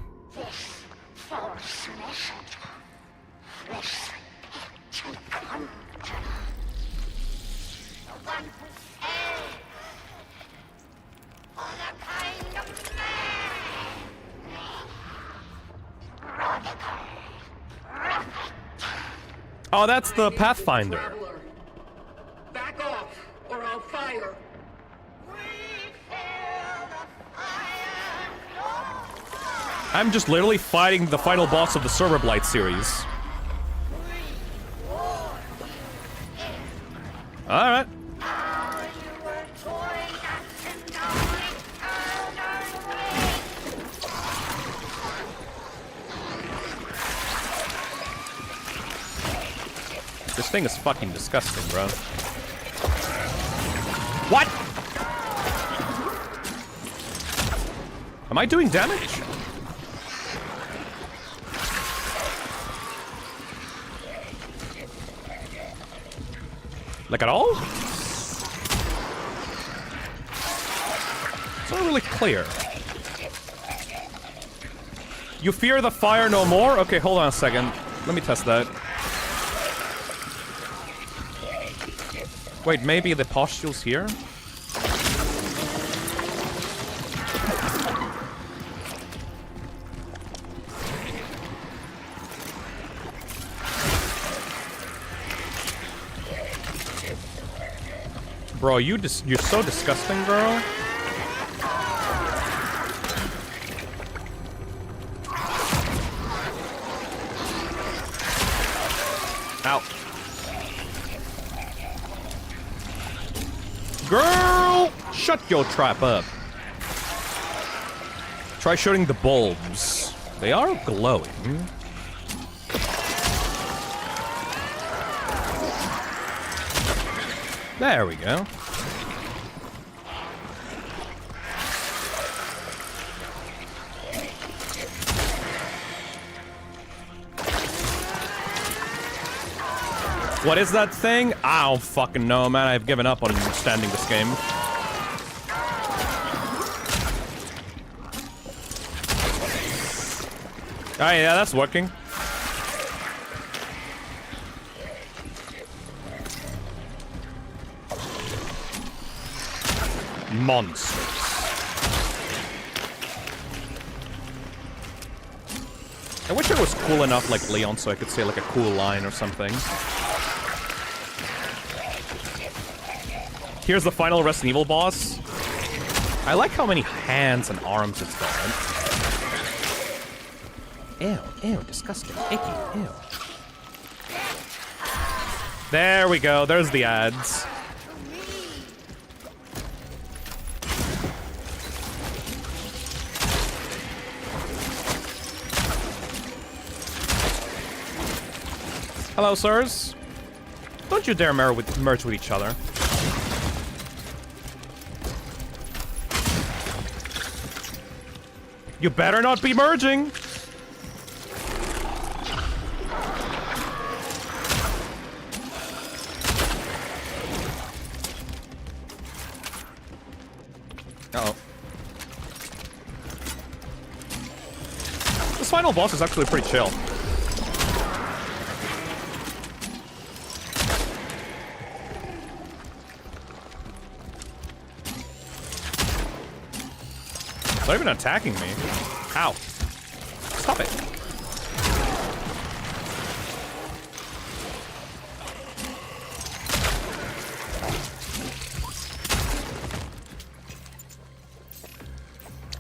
Oh, that's the Pathfinder. Back off, or I'll fire. I'm just literally fighting the final boss of the Server Blight series. Alright. This thing is fucking disgusting, bro. What? Am I doing damage? Like at all? It's not really clear. You fear the fire no more? Okay, hold on a second. Let me test that. Wait, maybe the pustule's here? Bro, you're so disgusting, girl. Ow. Girl! Shut your trap up. Try shooting the bulbs. They are glowing. There we go. What is that thing? I don't fucking know, man. I've given up on understanding this game. Oh yeah, that's working. Monsters. I wish it was cool enough like Leon so I could say like a cool line or something. Here's the final Resident Evil boss. I like how many hands and arms it's got. Ew, disgusting, icky, ew. There we go, there's the ads. Hello, sirs. Don't you dare merge with each other. You better not be merging. Uh-oh. This final boss is actually pretty chill. They're not even attacking me. Ow. Stop it.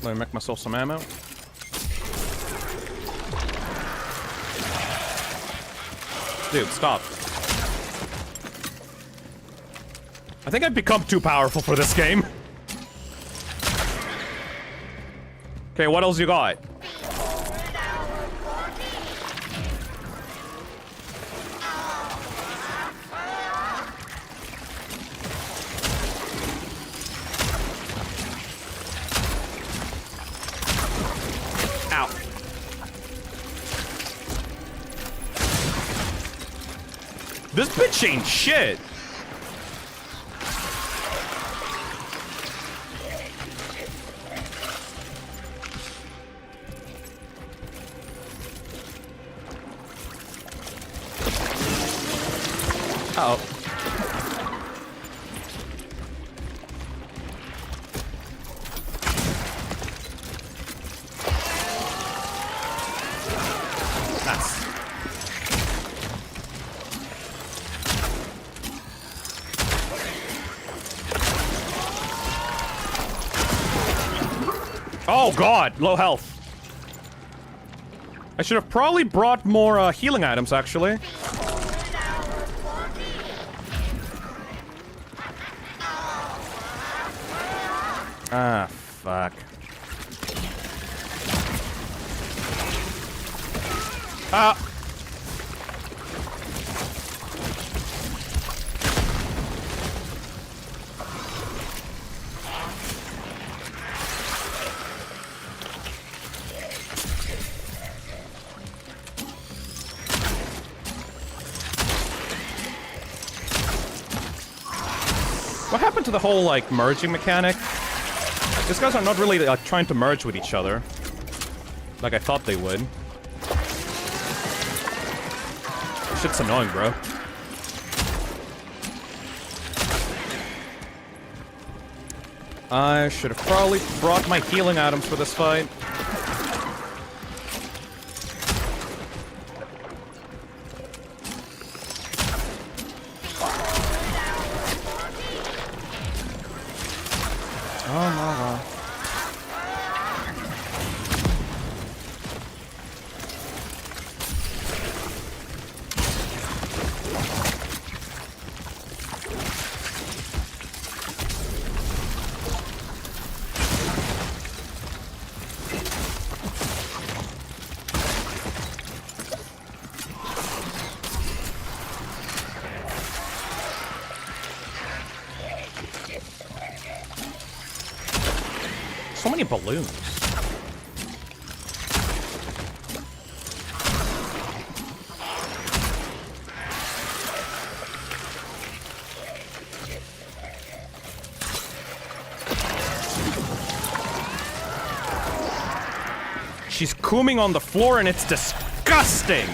Let me make myself some ammo. Dude, stop. I think I've become too powerful for this game. Okay, what else you got? Ow. This bitch ain't shit. Uh-oh. Nice. Oh god, low health. I should have probably brought more healing items, actually. Ah, fuck. Ah. What happened to the whole, like, merging mechanic? These guys are not really, like, trying to merge with each other. Like I thought they would. Shit's annoying, bro. I should have probably brought my healing items for this fight. Oh my god. So many balloons. She's cooming on the floor and it's disgusting.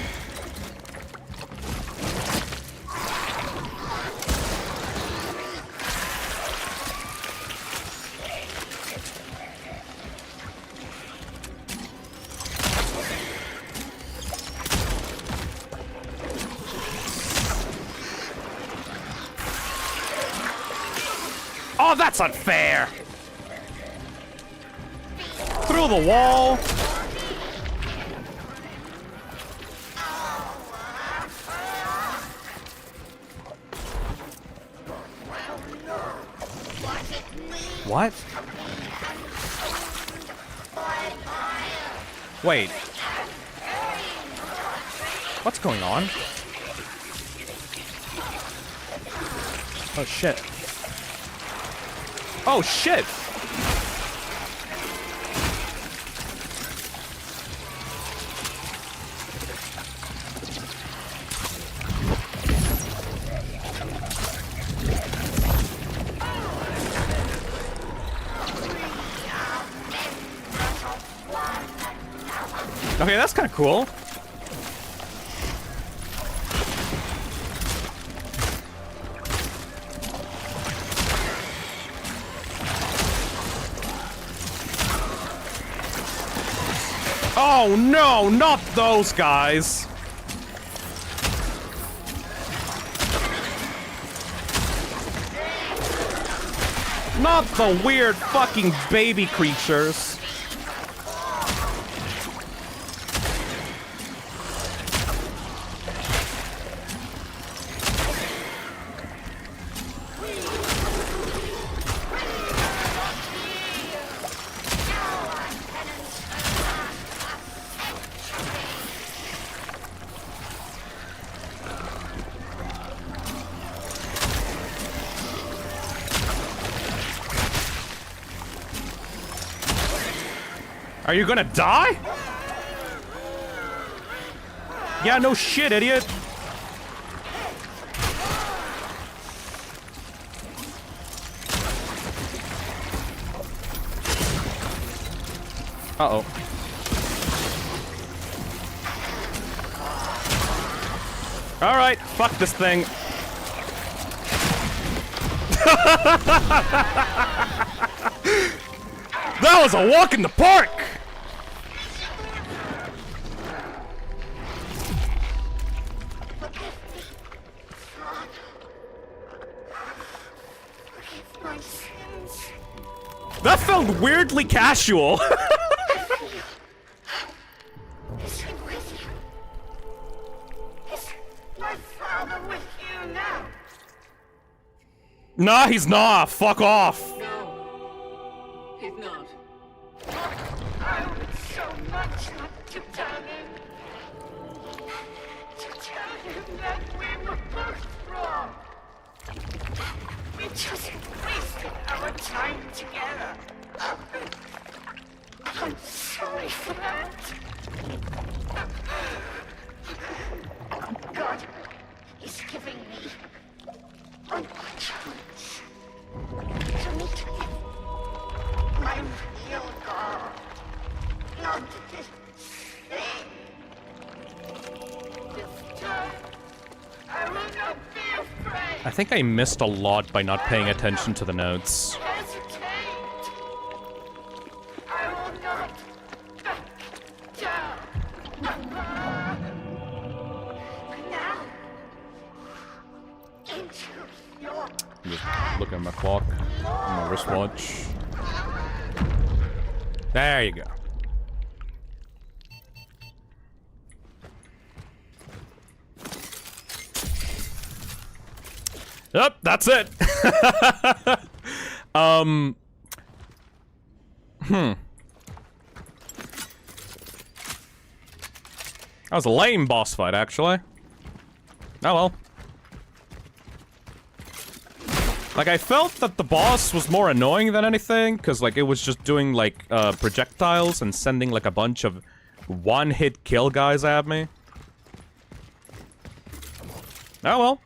Oh, that's unfair! Through the wall. What? Wait. What's going on? Oh shit. Oh shit! Okay, that's kind of cool. Oh no, not those guys. Not the weird fucking baby creatures. Are you gonna die? Yeah, no shit, idiot. Uh-oh. Alright, fuck this thing. That was a walk in the park! That felt weirdly casual. Is he with you? Is my father with you now? Nah, he's not. Fuck off. No, he's not. I would so much like to tell him. To tell him that we were both wrong. We just wasted our time together. I'm sorry for that. God is giving me one more chance to meet him. My real God. Not this thing. This time, I will not be afraid. I think I missed a lot by not paying attention to the notes. Hesitate. I will not back down. Now, into your Just look at my clock, my wristwatch. There you go. Yep, that's it. That was a lame boss fight, actually. Oh well. Like, I felt that the boss was more annoying than anything, because, like, it was just doing, like, projectiles and sending, like, a bunch of one-hit kill guys at me. Oh well.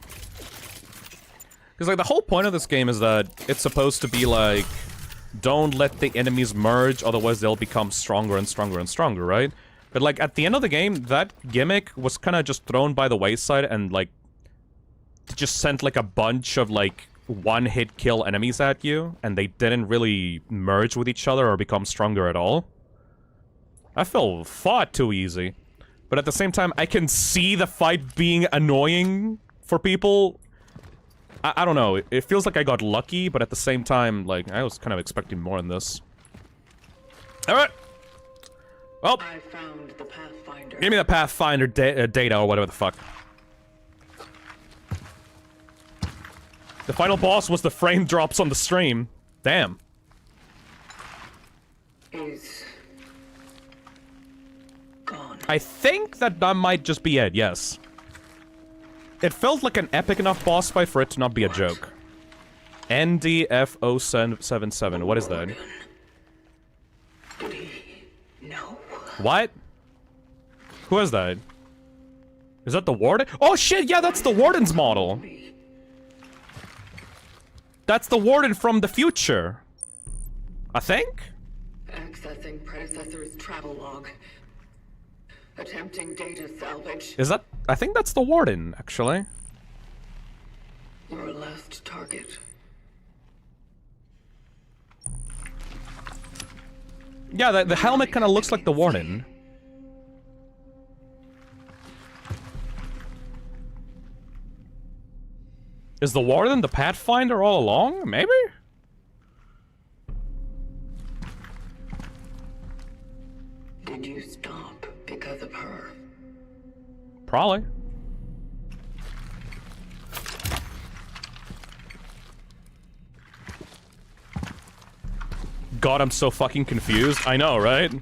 Because, like, the whole point of this game is that it's supposed to be, like, don't let the enemies merge, otherwise they'll become stronger and stronger and stronger, right? But, like, at the end of the game, that gimmick was kind of just thrown by the wayside and, like, just sent, like, a bunch of, like, one-hit kill enemies at you, and they didn't really merge with each other or become stronger at all. I felt far too easy. But at the same time, I can see the fight being annoying for people. I don't know, it feels like I got lucky, but at the same time, like, I was kind of expecting more in this. Alright! Well, I found the Pathfinder. give me the Pathfinder data or whatever the fuck. The final boss was the frame drops on the stream. Damn. Is gone. I think that might just be it, yes. It felt like an epic enough boss fight for it to not be a joke. NDF077, what is that? No. What? Who is that? Is that the Warden? Oh shit, yeah, that's the Warden's model! That's the Warden from the future. I think? Accessing predecessor's travel log. Attempting data salvage. Is that... I think that's the Warden, actually. Your last target. Yeah, the helmet kind of looks like the Warden. Is the Warden the Pathfinder all along? Maybe? Did you stop because of her? Probably. God, I'm so fucking confused. I know, right?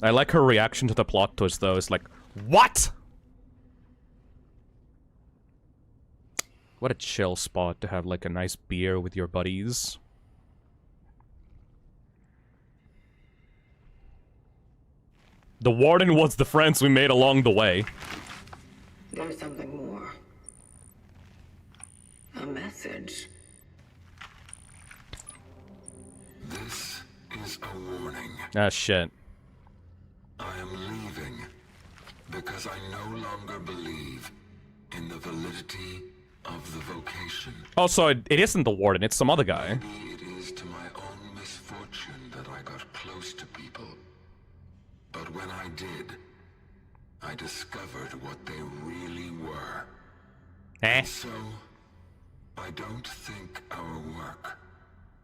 I like her reaction to the plot twist, though. It's like, what? What a chill spot to have, like, a nice beer with your buddies. The Warden was the friends we made along the way. There's something more. A message. This is a warning. Ah, shit. I am leaving because I no longer believe in the validity of the vocation. Oh, so it isn't the Warden, it's some other guy. Maybe it is to my own misfortune that I got close to people. But when I did, I discovered what they really were. So, I don't think our work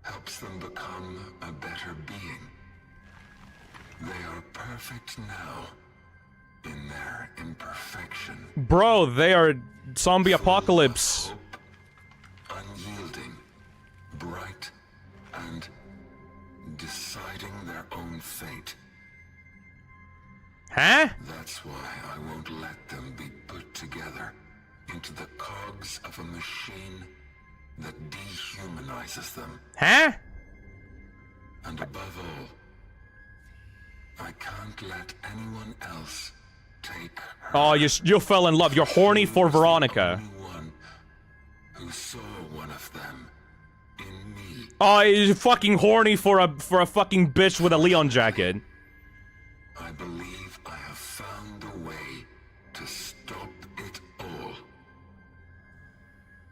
helps them become a better being. They are perfect now, in their imperfection. Bro, they are zombie apocalypse. Hope, unyielding, bright, and deciding their own fate. Huh? That's why I won't let them be put together into the cogs of a machine that dehumanizes them. Huh? And above all, I can't let anyone else take her. Oh, you fell in love. You're horny for Weronika. One who saw one of them in me. Oh, you're fucking horny for a fucking bitch with a Leon jacket. I believe I have found a way to stop it all.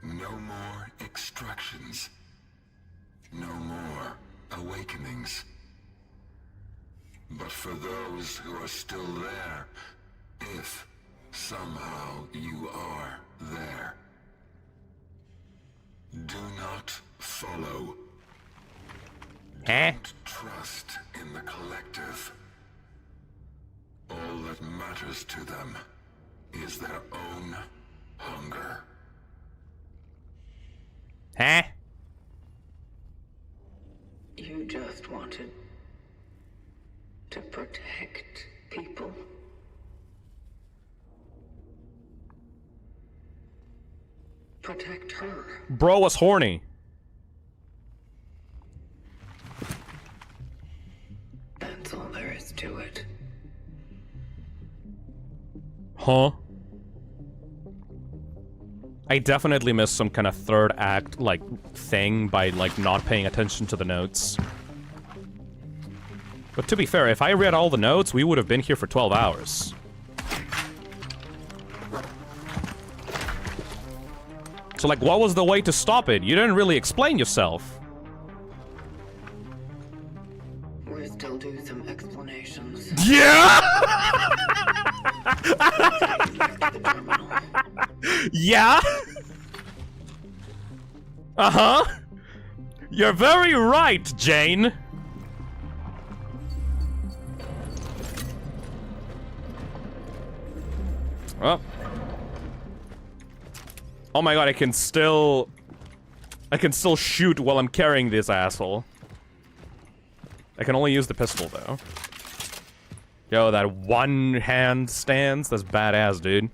No more extractions. No more awakenings. But for those who are still there, if somehow you are there, do not follow. Don't trust in the collective. All that matters to them is their own hunger. Huh? You just wanted to protect people. Protect her. Bro was horny. That's all there is to it. Huh? I definitely missed some kind of third act, like, thing by, like, not paying attention to the notes. But to be fair, if I read all the notes, we would have been here for 12 hours. So, like, what was the way to stop it? You didn't really explain yourself. We're still due some explanations. Yeah! Yeah? Uh-huh. You're very right, Jane. Oh. Oh my god, I can still shoot while I'm carrying this asshole. I can only use the pistol, though. Yo, that one-hand stance, that's badass, dude.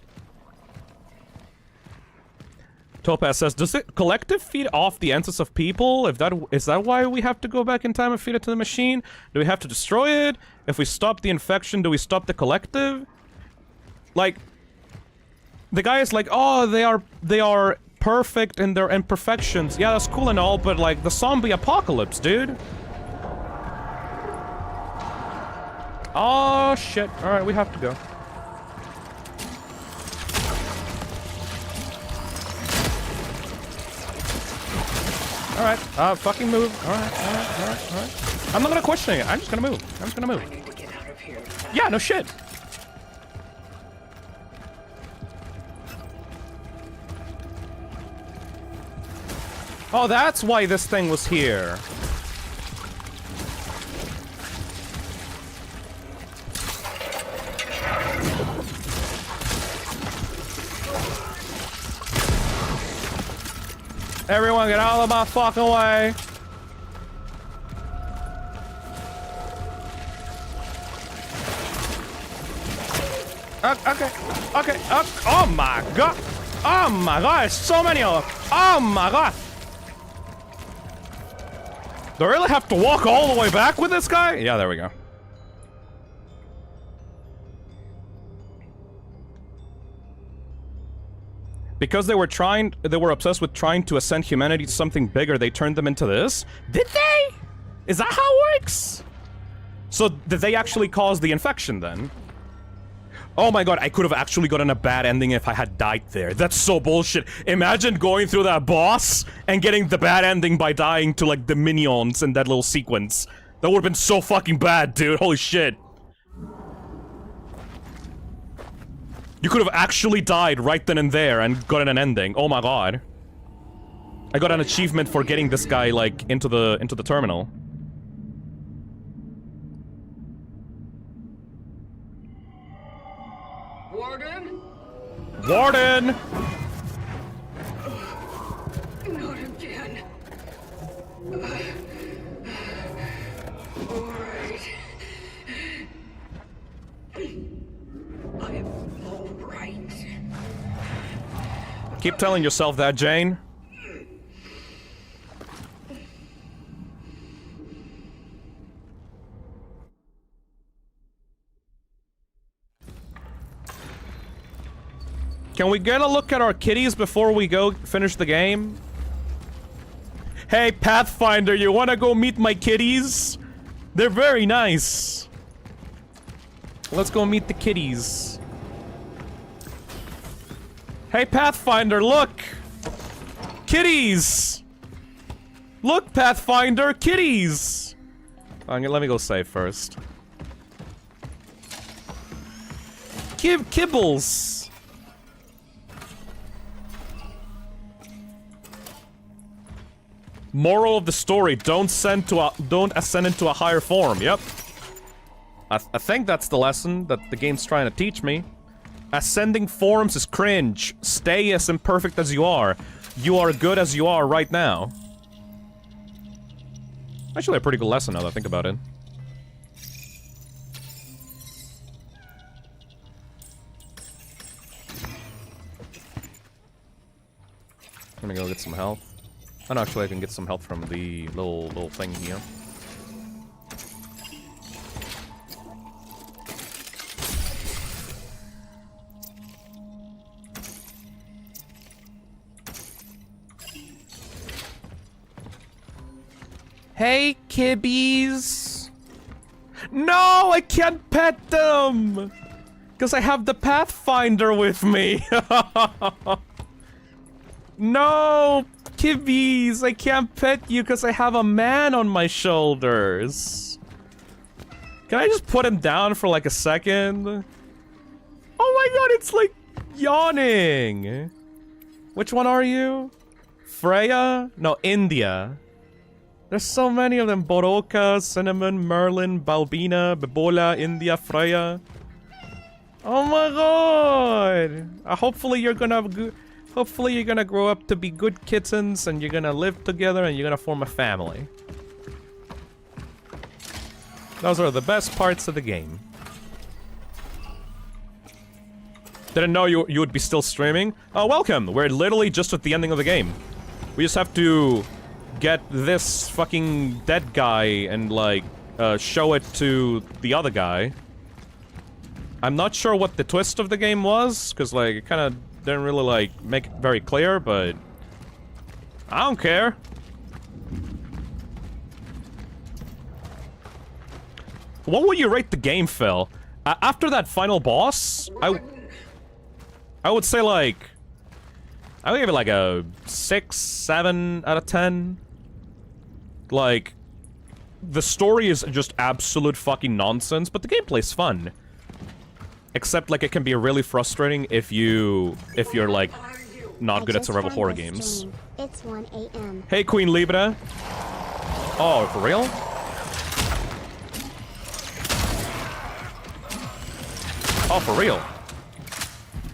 Topaz says, does it collective feed off the answers of people? Is that why we have to go back in time and feed it to the machine? Do we have to destroy it? If we stop the infection, do we stop the collective? Like, the guy is like, oh, they are perfect in their imperfections. Yeah, that's cool and all, but like the zombie apocalypse, dude. Oh shit! All right, we have to go. All right, fucking move. All right. I'm not gonna question it. I'm just gonna move. I need to get out of here. Yeah, no shit. Oh, that's why this thing was here. Everyone get out of my fucking way. Okay. Oh my god. Oh my god, there's so many of them. Oh my god. Do I really have to walk all the way back with this guy? Yeah, there we go. Because they were obsessed with trying to ascend humanity to something bigger, they turned them into this? Did they? Is that how it works? So, did they actually cause the infection, then? Oh my god, I could have actually gotten a bad ending if I had died there. That's so bullshit. Imagine going through that boss and getting the bad ending by dying to, like, the minions in that little sequence. That would've been so fucking bad, dude. Holy shit. You could have actually died right then and there and gotten an ending. Oh my god. I got an achievement for getting this guy, like, into the terminal. Warden? Warden! Not again. Alright. I'm alright. Keep telling yourself that, Jane. Can we get a look at our kitties before we go finish the game? Hey, Pathfinder, you wanna go meet my kitties? They're very nice. Let's go meet the kitties. Hey, Pathfinder, look! Kitties! Look, Pathfinder, kitties! Let me go save first. Kibbles! Moral of the story, don't ascend into a higher form. Yep. I think that's the lesson that the game's trying to teach me. Ascending forms is cringe. Stay as imperfect as you are. You are good as you are right now. Actually a pretty good lesson now that I think about it. Let me go get some health. And actually I can get some health from the little thing here. Hey, kibbies! No, I can't pet them! Because I have the Pathfinder with me! No, kibbies! I can't pet you because I have a man on my shoulders. Can I just put him down for like a second? Oh my god, it's like yawning! Which one are you? Freya? No, India. There's so many of them. Boroka, Cinnamon, Merlin, Balbina, Bebola, India, Freya. Oh my god! Hopefully you're gonna grow up to be good kittens and you're gonna live together and you're gonna form a family. Those are the best parts of the game. Didn't know you would be still streaming. Oh, welcome! We're literally just at the ending of the game. We just have to get this fucking dead guy and, like, show it to the other guy. I'm not sure what the twist of the game was, because, like, it kind of didn't really, like, make it very clear, but I don't care. What would you rate the game, Phil? After that final boss, I would say, like, I would give it, like, a 6, 7 out of 10. Like, the story is just absolute fucking nonsense, but the gameplay's fun. Except, like, it can be really frustrating if you're, like, not good at survival horror games. It's 1 a.m. Hey, Queen Libra. Oh, for real? Oh, for real?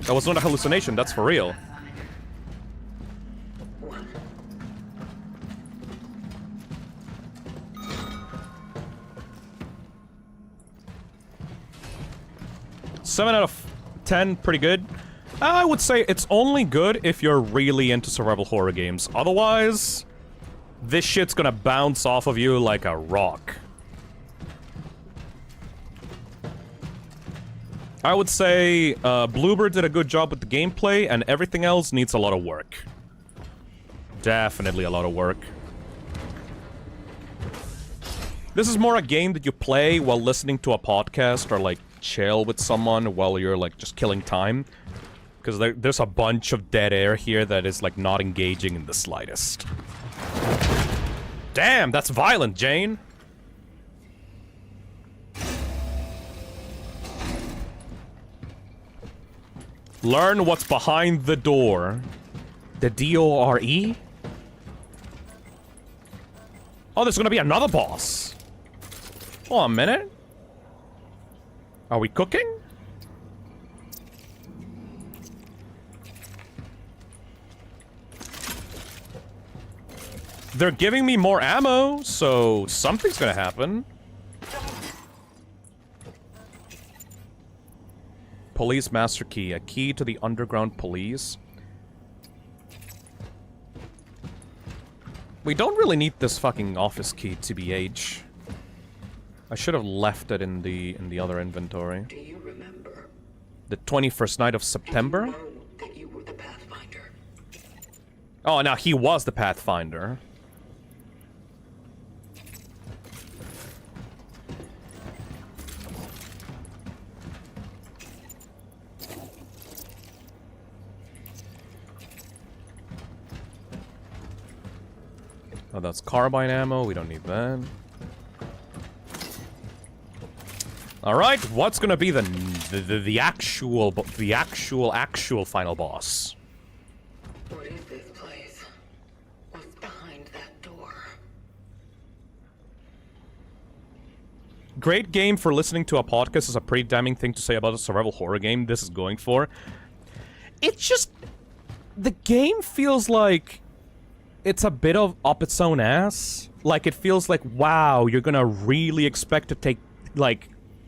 That was not a hallucination, that's for real. Seven out of 10, pretty good. I would say it's only good if you're really into survival horror games. Otherwise, this shit's gonna bounce off of you like a rock. I would say Bluebird did a good job with the gameplay, and everything else needs a lot of work. Definitely a lot of work. This is more a game that you play while listening to a podcast or like chill with someone while you're like just killing time. Because there's a bunch of dead air here that is like not engaging in the slightest. Damn, that's violent, Jane. Learn what's behind the door. The D-O-R-E? Oh, there's gonna be another boss. Hold on a minute. Are we cooking? They're giving me more ammo, so something's gonna happen. Police master key. A key to the underground police. We don't really need this fucking office key, TBH. I should have left it in the other inventory. Do you remember? The 21st night of September? Did you know that you were the Pathfinder? Oh, now he was the Pathfinder. Oh, that's carbine ammo. We don't need that. All right, what's gonna be the actual final boss? What is this place? What's behind that door? Great game for listening to a podcast is a pretty damning thing to say about a survival horror game this is going for. It's just... the game feels like... it's a bit of up its own ass. Like, it feels like, wow, you're gonna really expect to take, like,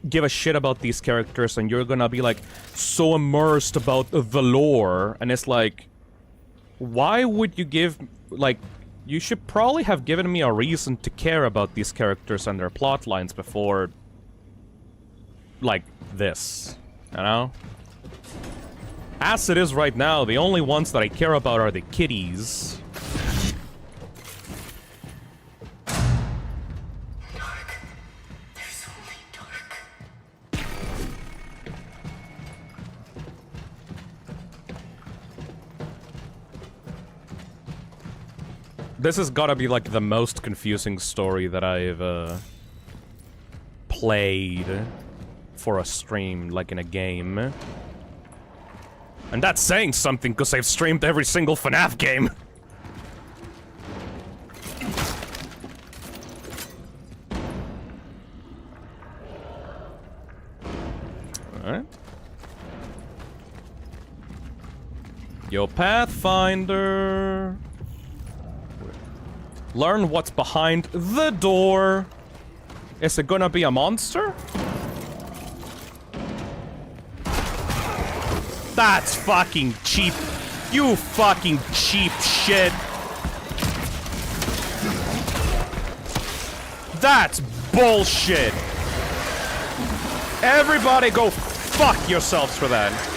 give a shit about these characters, and you're gonna be, like, so immersed about the lore, and it's like, why would you give, like, you should probably have given me a reason to care about these characters and their plot lines before, like, this, you know? As it is right now, the only ones that I care about are the kitties. This has gotta be, like, the most confusing story that I've, played for a stream, like, in a game. And that's saying something, because I've streamed every single FNAF game. Alright. Yo, Pathfinder... learn what's behind the door. Is it gonna be a monster? That's fucking cheap. You fucking cheap shit. That's bullshit. Everybody go fuck yourselves for that.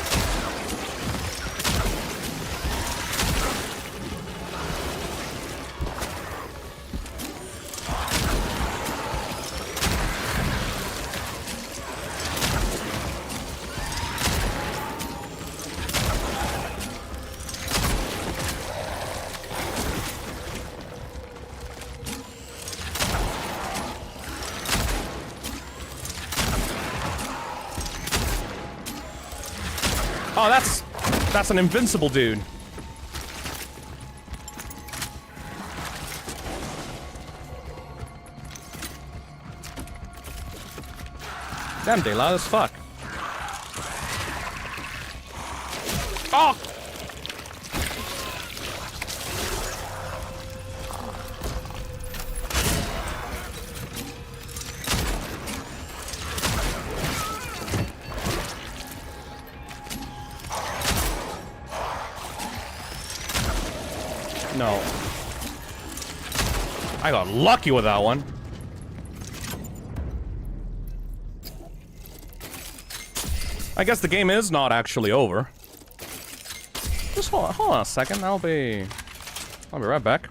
Oh, that's an invincible dude. Damn, they loud as fuck. Oh! No. I got lucky with that one. I guess the game is not actually over. Just hold on a second. I'll be right back.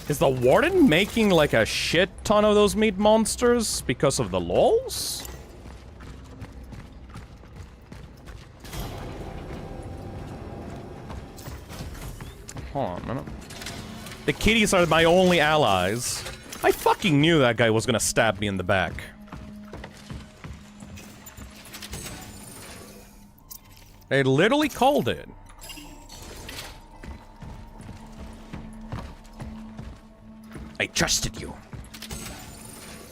Is the Warden making like a shit ton of those meat monsters because of the lols? Hold on a minute. The kitties are my only allies. I fucking knew that guy was gonna stab me in the back. They literally called it. I trusted you.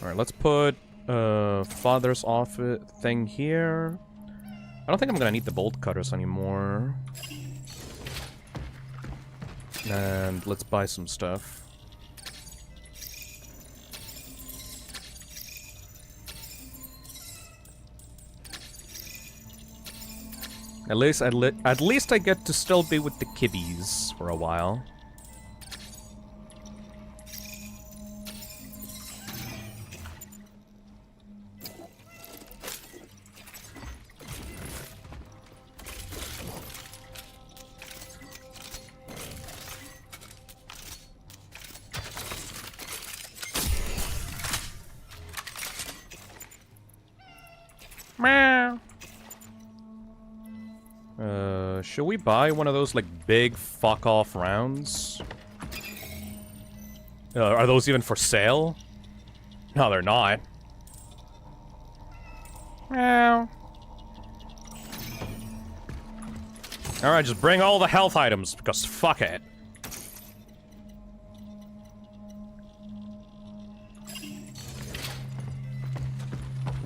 Alright, let's put father's office thing here. I don't think I'm gonna need the bolt cutters anymore. And let's buy some stuff. At least I get to still be with the kibbies for a while. Should we buy one of those, like, big fuck-off rounds? Are those even for sale? No, they're not. Alright, just bring all the health items, because fuck it.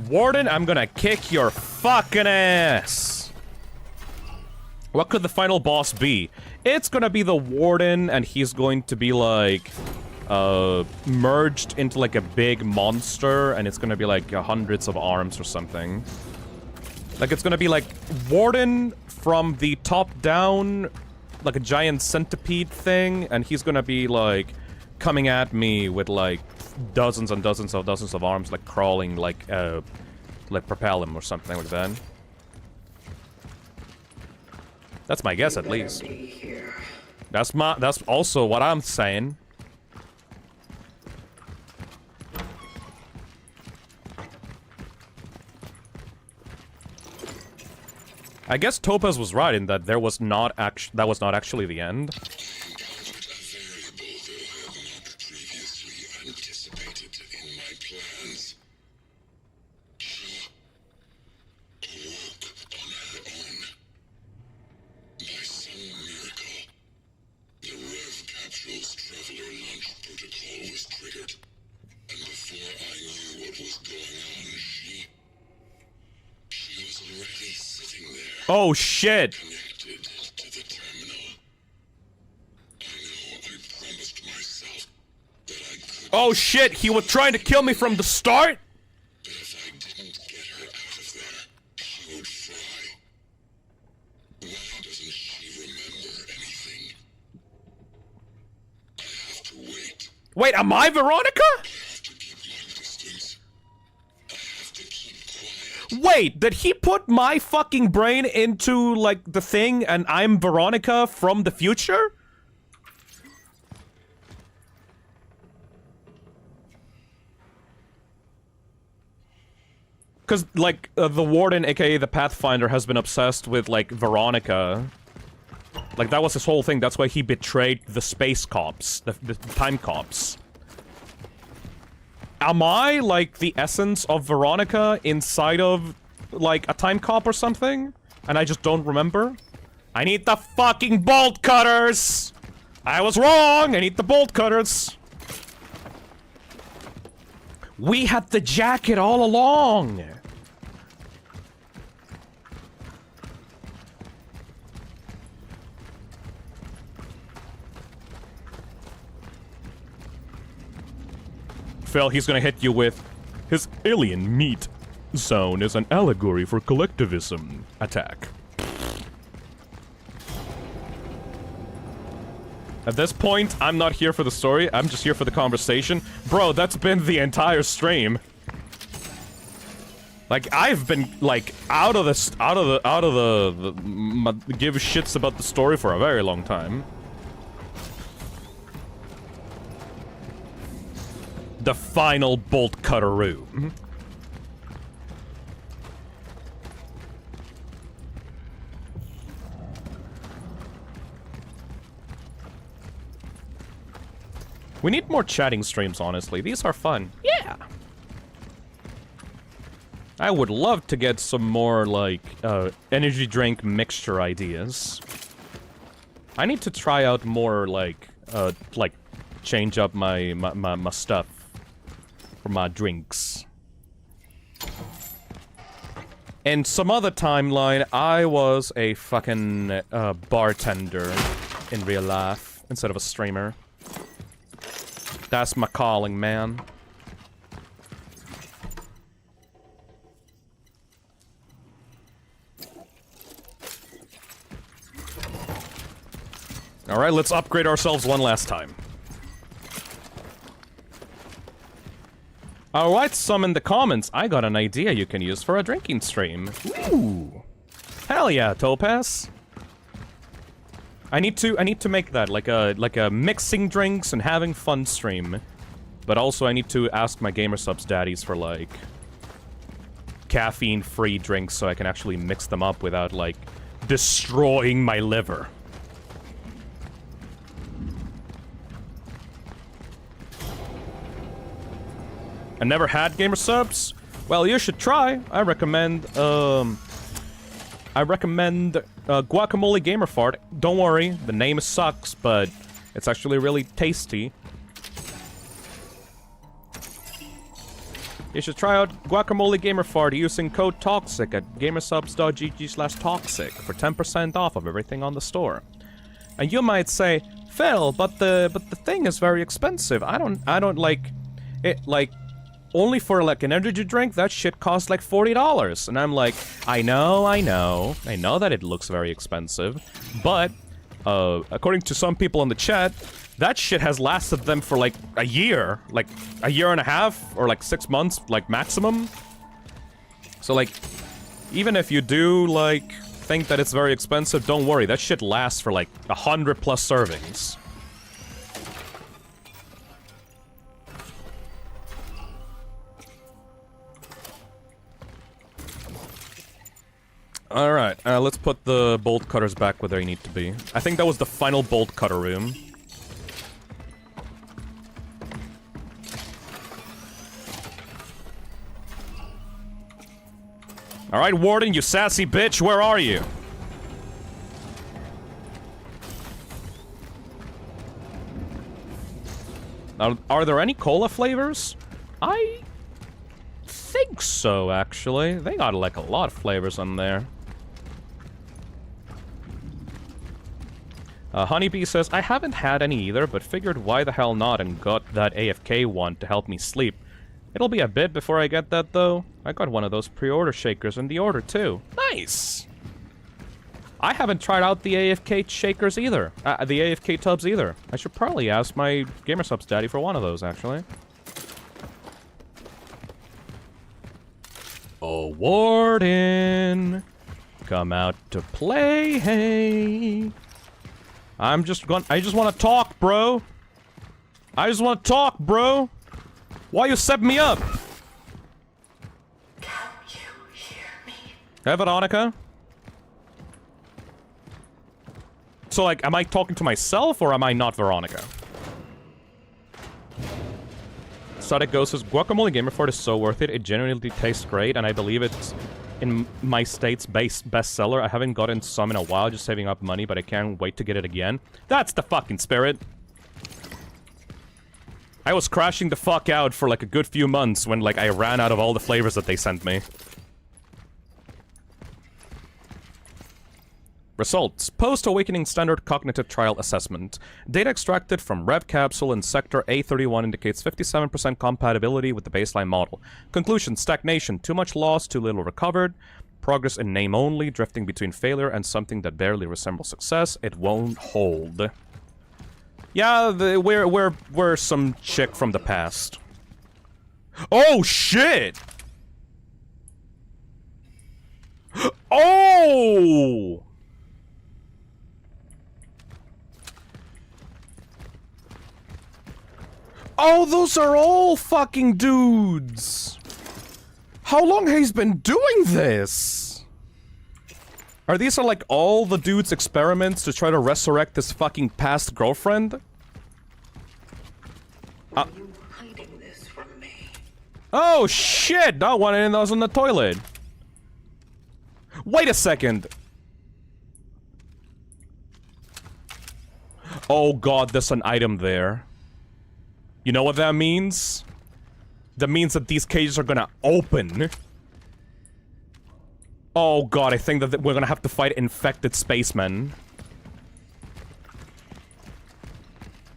Warden, I'm gonna kick your fucking ass! What could the final boss be? It's gonna be the Warden, and he's going to be, like, merged into, like, a big monster, and it's gonna be, like, hundreds of arms or something. Like, it's gonna be, like, Warden from the top down, like a giant centipede thing, and he's gonna be, like, coming at me with, like, dozens and dozens of arms, like, crawling, like propel him or something like that. That's my guess, at least. That's also what I'm saying. I guess Topaz was right in that that was not actually the end. Oh shit! Oh shit, he was trying to kill me from the start? Wait, am I Weronika? Wait, did he put my fucking brain into, like, the thing and I'm Weronika from the future? Because, like, the Warden, aka the Pathfinder, has been obsessed with, like, Weronika. Like, that was his whole thing. That's why he betrayed the space cops, the time cops. Am I, like, the essence of Weronika inside of, like, a time cop or something? And I just don't remember? I need the fucking bolt cutters! I was wrong! I need the bolt cutters! We had the jacket all along! Phil, he's gonna hit you with his alien meat zone is an allegory for collectivism. Attack. At this point, I'm not here for the story, I'm just here for the conversation. Bro, that's been the entire stream. Like, I've been, like, out of the give shits about the story for a very long time. The final bolt cutter room. We need more chatting streams, honestly. These are fun. Yeah! I would love to get some more, like, energy drink mixture ideas. I need to try out more, like, change up my stuff for my drinks. In some other timeline, I was a fucking bartender in real life instead of a streamer. That's my calling, man. Alright, let's upgrade ourselves one last time. Alright, some in the comments. I got an idea you can use for a drinking stream. Ooh. Hell yeah, Topaz. I need to make that like a mixing drinks and having fun stream. But also I need to ask my gamer subs daddies for like caffeine-free drinks so I can actually mix them up without like destroying my liver. I never had gamer subs? Well, you should try. I recommend Guacamole Gamer Fart. Don't worry, the name sucks, but it's actually really tasty. You should try out Guacamole Gamer Fart using code TOXIC at gamersubs.gg/toxic for 10% off of everything on the store. And you might say, Phil, but the thing is very expensive. I don't like it, like only for like an energy drink, that shit costs like $40. And I'm like, I know that it looks very expensive, but according to some people in the chat, that shit has lasted them for like a year and a half, or like 6 months, like maximum. So like, even if you do like think that it's very expensive, don't worry, that shit lasts for like 100+ servings. Alright, let's put the bolt cutters back where they need to be. I think that was the final bolt cutter room. Alright, Warden, you sassy bitch, where are you? Are there any cola flavors? I think so, actually. They got like a lot of flavors on there. Honeybee says, I haven't had any either, but figured why the hell not and got that AFK one to help me sleep. It'll be a bit before I get that, though. I got one of those pre-order shakers in the order, too. Nice! I haven't tried out the AFK shakers either. The AFK tubs either. I should probably ask my gamer subs daddy for one of those, actually. Oh, Warden! Come out to play, hey! I just want to talk, bro. I just want to talk, bro. Why you set me up? Can you hear me? Hey, Weronika? So, like, am I talking to myself, or am I not Weronika? Static Ghost says, Guacamole Gamer Fart is so worth it. It genuinely tastes great, and I believe it's in my state's bestseller. I haven't gotten some in a while, just saving up money, but I can't wait to get it again. That's the fucking spirit. I was crashing the fuck out for like a good few months when like I ran out of all the flavors that they sent me. Results. Post-Awakening Standard Cognitive Trial Assessment. Data extracted from Rev Capsule in Sector A31 indicates 57% compatibility with the baseline model. Conclusion. Stagnation. Too much lost, too little recovered. Progress in name only, drifting between failure and something that barely resembles success. It won't hold. Yeah, we're some chick from the past. Oh, shit! Oh! Oh, those are all fucking dudes! How long has he been doing this? Are these like all the dude's experiments to try to resurrect his fucking past girlfriend? Were you hiding this from me? Oh shit! That one in was in the toilet. Wait a second. Oh god, there's an item there. You know what that means? That means that these cages are gonna open. Oh god, I think that we're gonna have to fight infected spacemen.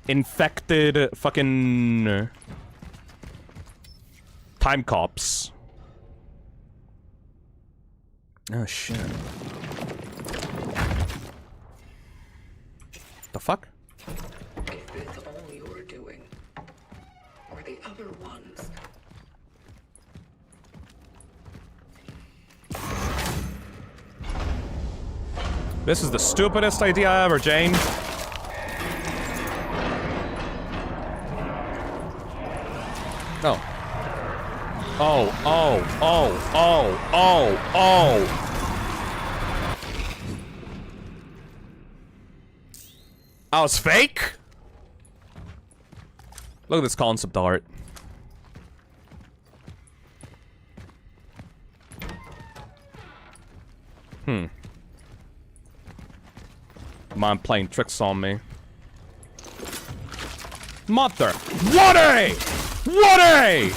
Infected fucking... time cops. Oh shit. The fuck? If it's all you're doing, or the other ones. This is the stupidest idea ever, Jane. Oh. Oh, oh, oh, oh, oh, oh. Oh, it's fake? Look at this concept art. Mind playing tricks on me. Mother. What a! What a!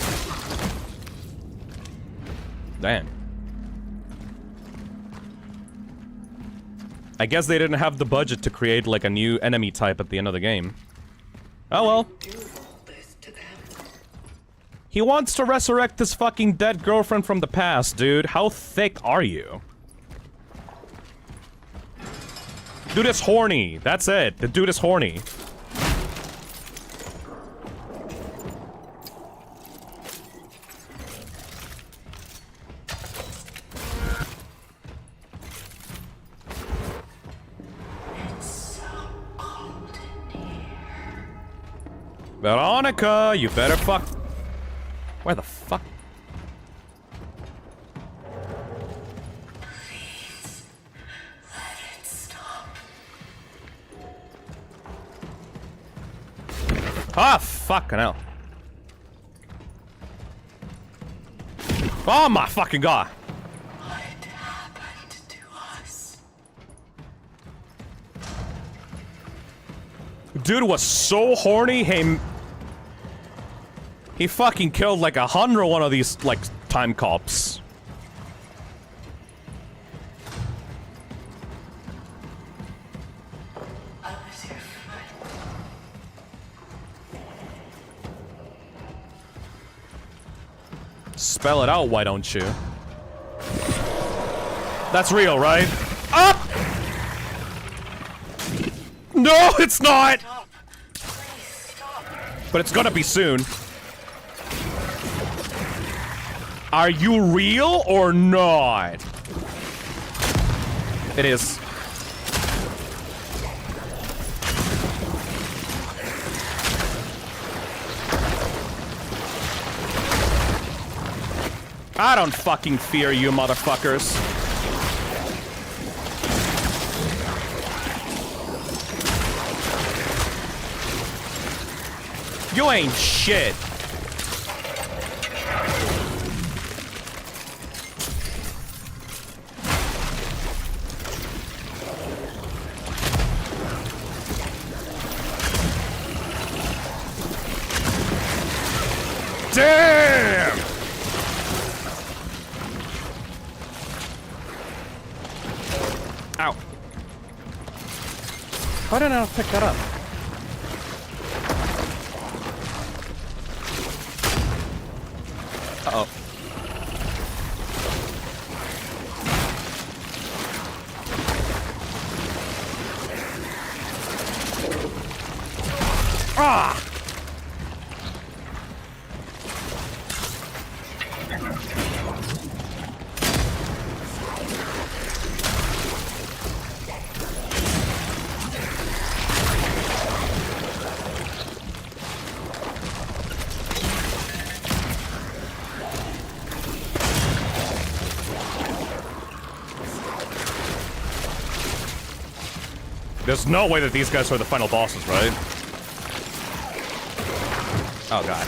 Damn. I guess they didn't have the budget to create like a new enemy type at the end of the game. Oh well. He wants to resurrect his fucking dead girlfriend from the past, dude. How thick are you? Dude is horny. That's it. The dude is horny. Weronika, you better fuck. Where the fuck? Please, let it stop. Ah, fucking hell. Oh my fucking god. What happened to us? Dude was so horny, he fucking killed like 101 of these, like, time cops. I was your friend. Spell it out, why don't you? That's real, right? Up! No, it's not! Stop. Please stop. But it's gonna be soon. Are you real or not? It is. I don't fucking fear you, motherfuckers. You ain't shit. Damn! Ow. Why didn't I pick that up? Uh-oh. Ah! There's no way that these guys are the final bosses, right? Oh god.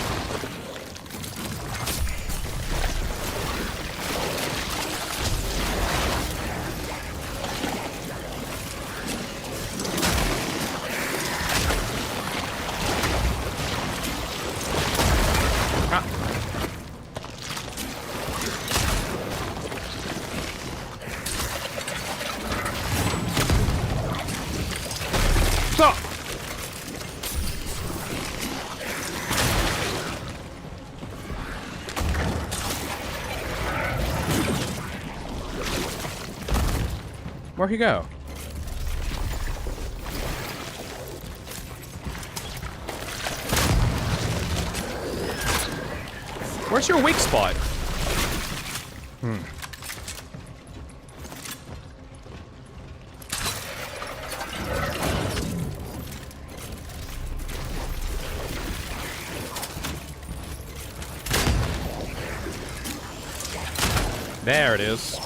Where'd he go? Where's your weak spot? There it is.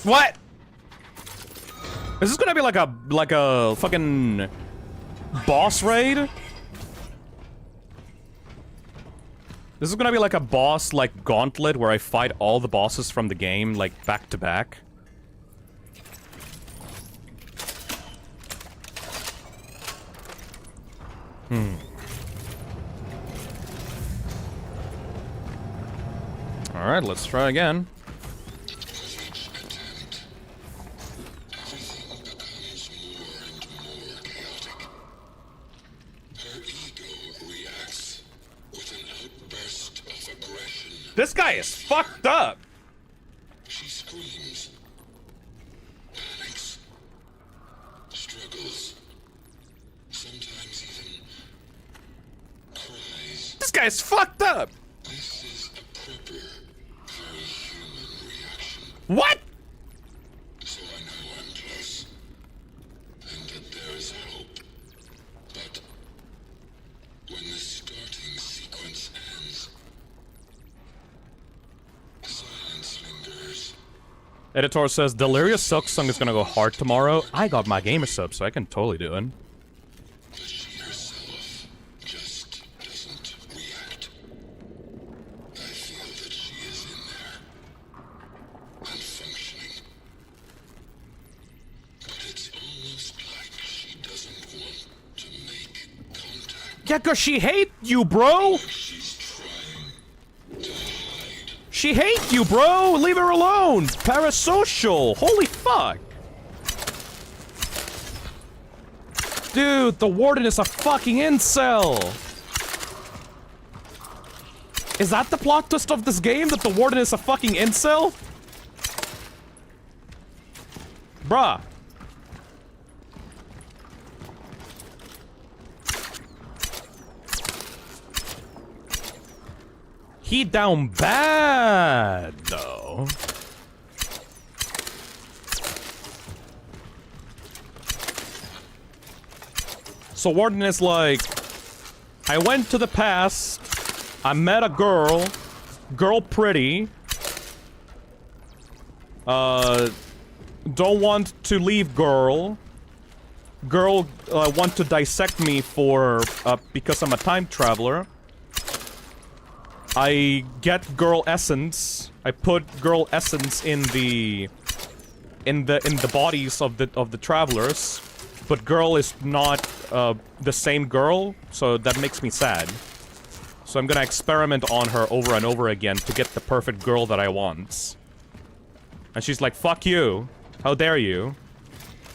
What? Is this gonna be like a fucking boss raid? This is gonna be like a boss like gauntlet where I fight all the bosses from the game like back to back. All right, let's try again. This guy is fucked up. She screams, panics, struggles, sometimes even cries. This guy's fucked up. This is a proper, very human reaction. What? So I know I'm close, and that there is hope. But when the starting sequence ends, silence lingers. Editor says Delirious Silksong is gonna go hard tomorrow. I got my gamer sub, so I can totally do it. But she herself just doesn't react. I feel that she is in there and functioning. But it's almost like she doesn't want to make contact. Yeah, cause she hate you, bro. She's trying to hide. She hate you, bro. Leave her alone. Parasocial. Holy fuck. Dude, the Warden is a fucking incel. Is that the plot twist of this game? That the Warden is a fucking incel? Bruh. He down bad, though. So Warden is like, I went to the past, I met a girl pretty, don't want to leave girl want to dissect me for, because I'm a time traveler. I get girl essence. I put girl essence in the bodies of the travelers, but girl is not the same girl, so that makes me sad. So I'm gonna experiment on her over and over again to get the perfect girl that I want. And she's like, "Fuck you! How dare you?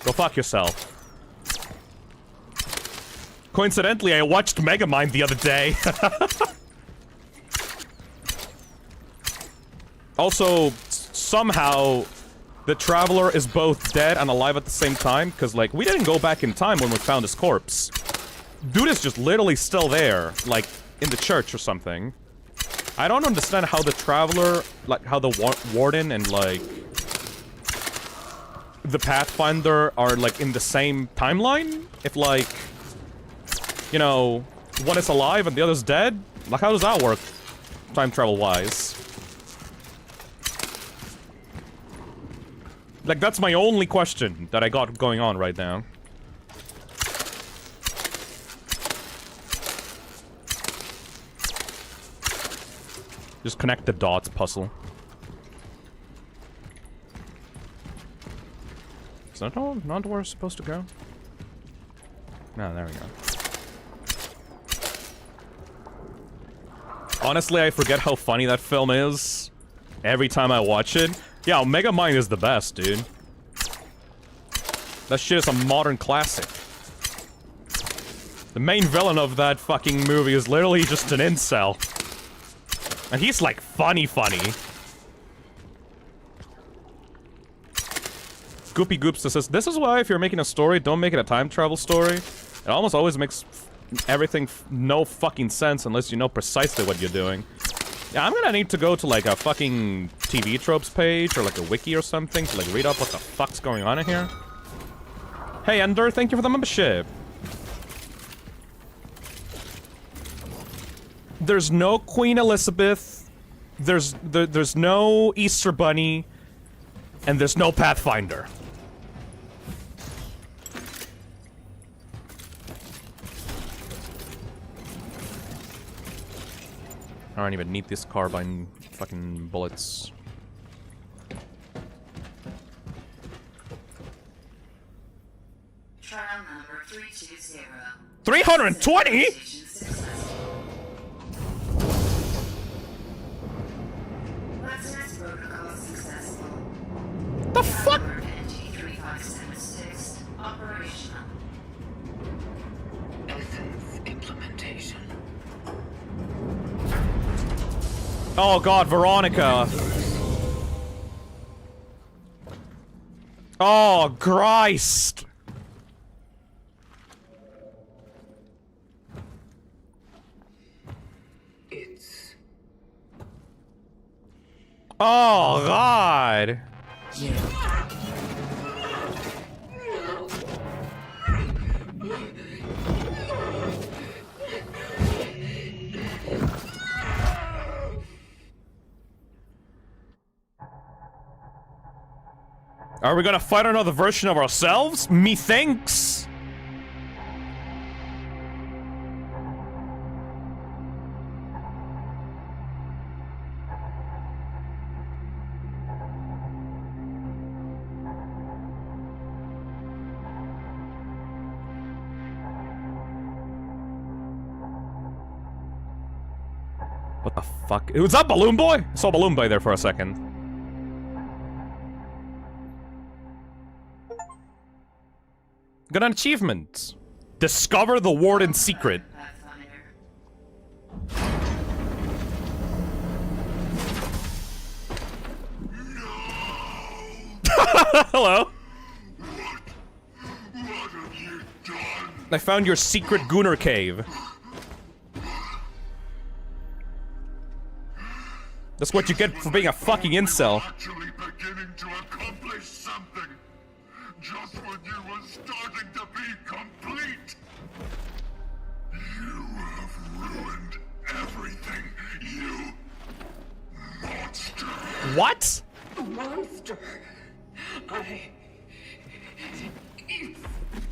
Go fuck yourself." Coincidentally, I watched Megamind the other day. Also, somehow, the Traveler is both dead and alive at the same time, because, like, we didn't go back in time when we found his corpse. Dude is just literally still there, like, in the church or something. I don't understand how the Traveler, like, how the Warden and, like, the Pathfinder are, like, in the same timeline? If, like, you know, one is alive and the other's dead? Like, how does that work? Time travel-wise. Like, that's my only question that I got going on right now. Just connect the dots puzzle. Is that all? Not where we're supposed to go? No, there we go. Honestly, I forget how funny that film is every time I watch it. Yeah, Omega Mind is the best, dude. That shit is a modern classic. The main villain of that fucking movie is literally just an incel. And he's like funny. Goopy Goops says, this is why if you're making a story, don't make it a time travel story. It almost always makes everything no fucking sense unless you know precisely what you're doing. Yeah, I'm gonna need to go to like a fucking TV tropes page or like a wiki or something to like read up what the fuck's going on in here. Hey Ender, thank you for the membership. There's no Queen Elizabeth, there's no Easter Bunny, and there's no Pathfinder. I don't even need this carbine fucking bullets. Trial number 320. 320? Protocol successful. The fuck? NG-3576 operational. Essence implementation. Oh god, Weronika. Oh, Christ. It's... Oh, God. Are we gonna fight another version of ourselves? Methinks. What the fuck? Was that Balloon Boy? I saw Balloon Boy there for a second. Got an achievement. Discover the Warden's secret. Hello. What have you done? I found your secret Gunner cave. That's what you get for being a fucking incel. Actually beginning to accomplish something. Just when you were starting to be complete. You have ruined everything, you monster. What? Monster. It's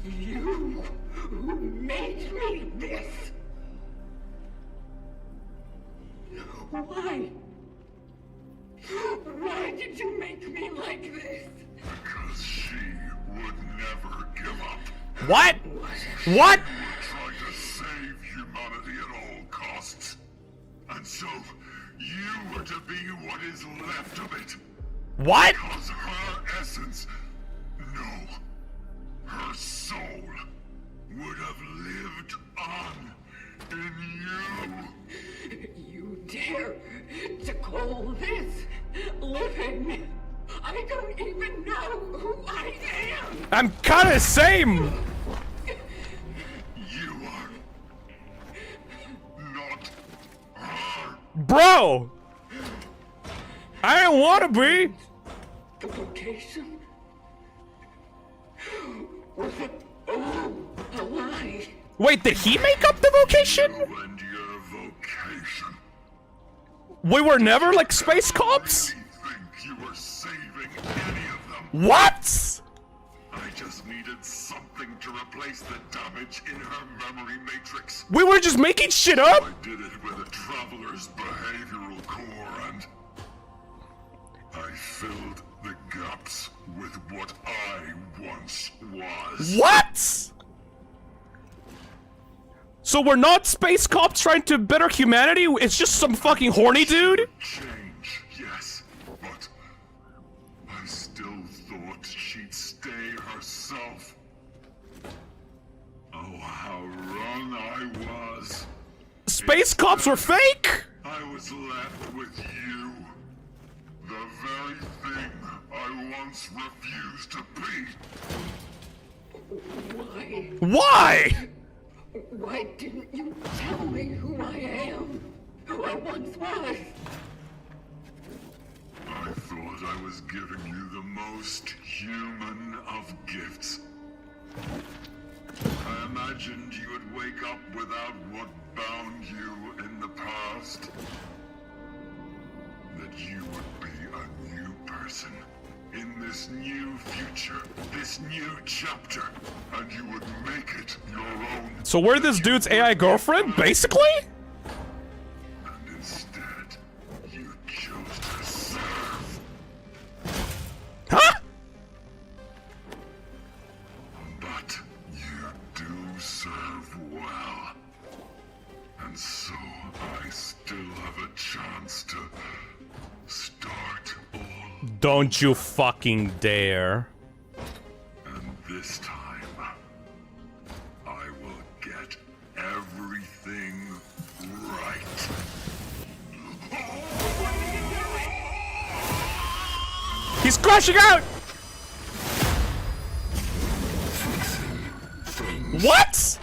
you who made me this. Why? Why did you make me like this? Because she would never give up. What? What? Tried to save humanity at all costs. And so, you were to be what is left of it. What? Because her essence, no, her soul, would have lived on in you. You dare to call this living? I don't even know who I am. I'm kinda same. You are not her. Bro! I don't wanna be! The location? Was it all a lie? Wait, did he make up the vocation? And your vocation. We were never like space cops? Think you were saving any of them? What? I just needed something to replace the damage in her memory matrix. We were just making shit up? I did it with a traveler's behavioral core and I filled the gaps with what I once was. What? So we're not space cops trying to better humanity? It's just some fucking horny dude? Change, yes, but I still thought she'd stay herself. Oh, how wrong I was. Space cops were fake? I was left with you. The very thing I once refused to be. Why? Why? Why didn't you tell me who I am? Who I once was? I thought I was giving you the most human of gifts. I imagined you would wake up without what bound you in the past. That you would be a new person in this new future, this new chapter, and you would make it your own. So we're this dude's AI girlfriend, basically? And instead, you chose to serve. Huh? But you do serve well. And so I still have a chance to start all. Don't you fucking dare. And this time, I will get everything right. He's crashing out! What?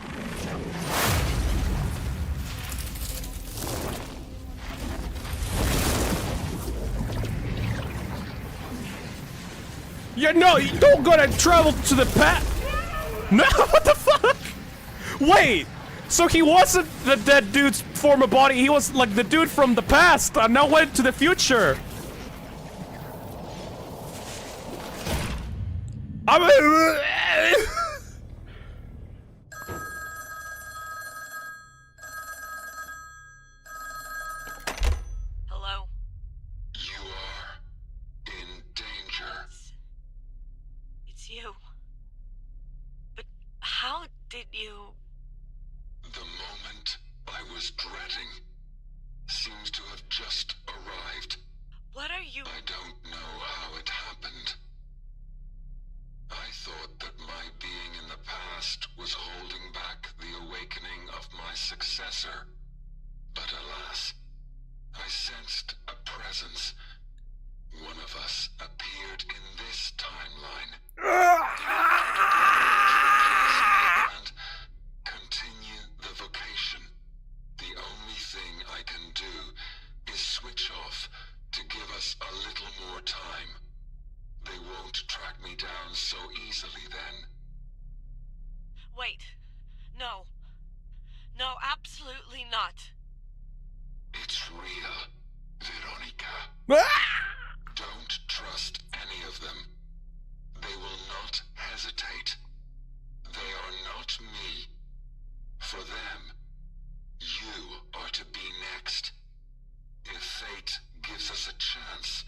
Yeah, no, you don't gotta travel to the past. No, what the fuck? Wait, so he wasn't the dead dude's former body, he was like the dude from the past and now went to the future. Hello? You are in danger. It's you. But how did you... The moment I was dreading seems to have just arrived. What are you... I don't know how it happened. I thought that my being in the past was holding back the awakening of my successor. But alas, I sensed a presence. One of us appeared in this timeline. And continue the vocation. The only thing I can do is switch off to give us a little more time. They won't track me down so easily then. Wait. No. No, absolutely not. It's real, Weronika. Don't trust any of them. They will not hesitate. They are not me. For them, you are to be next. If fate gives us a chance,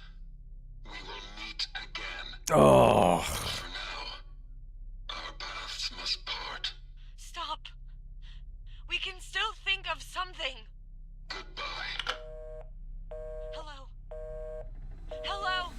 we will meet again. Oh. For now, our paths must part. Stop. We can still think of something. Goodbye. Hello? Hello?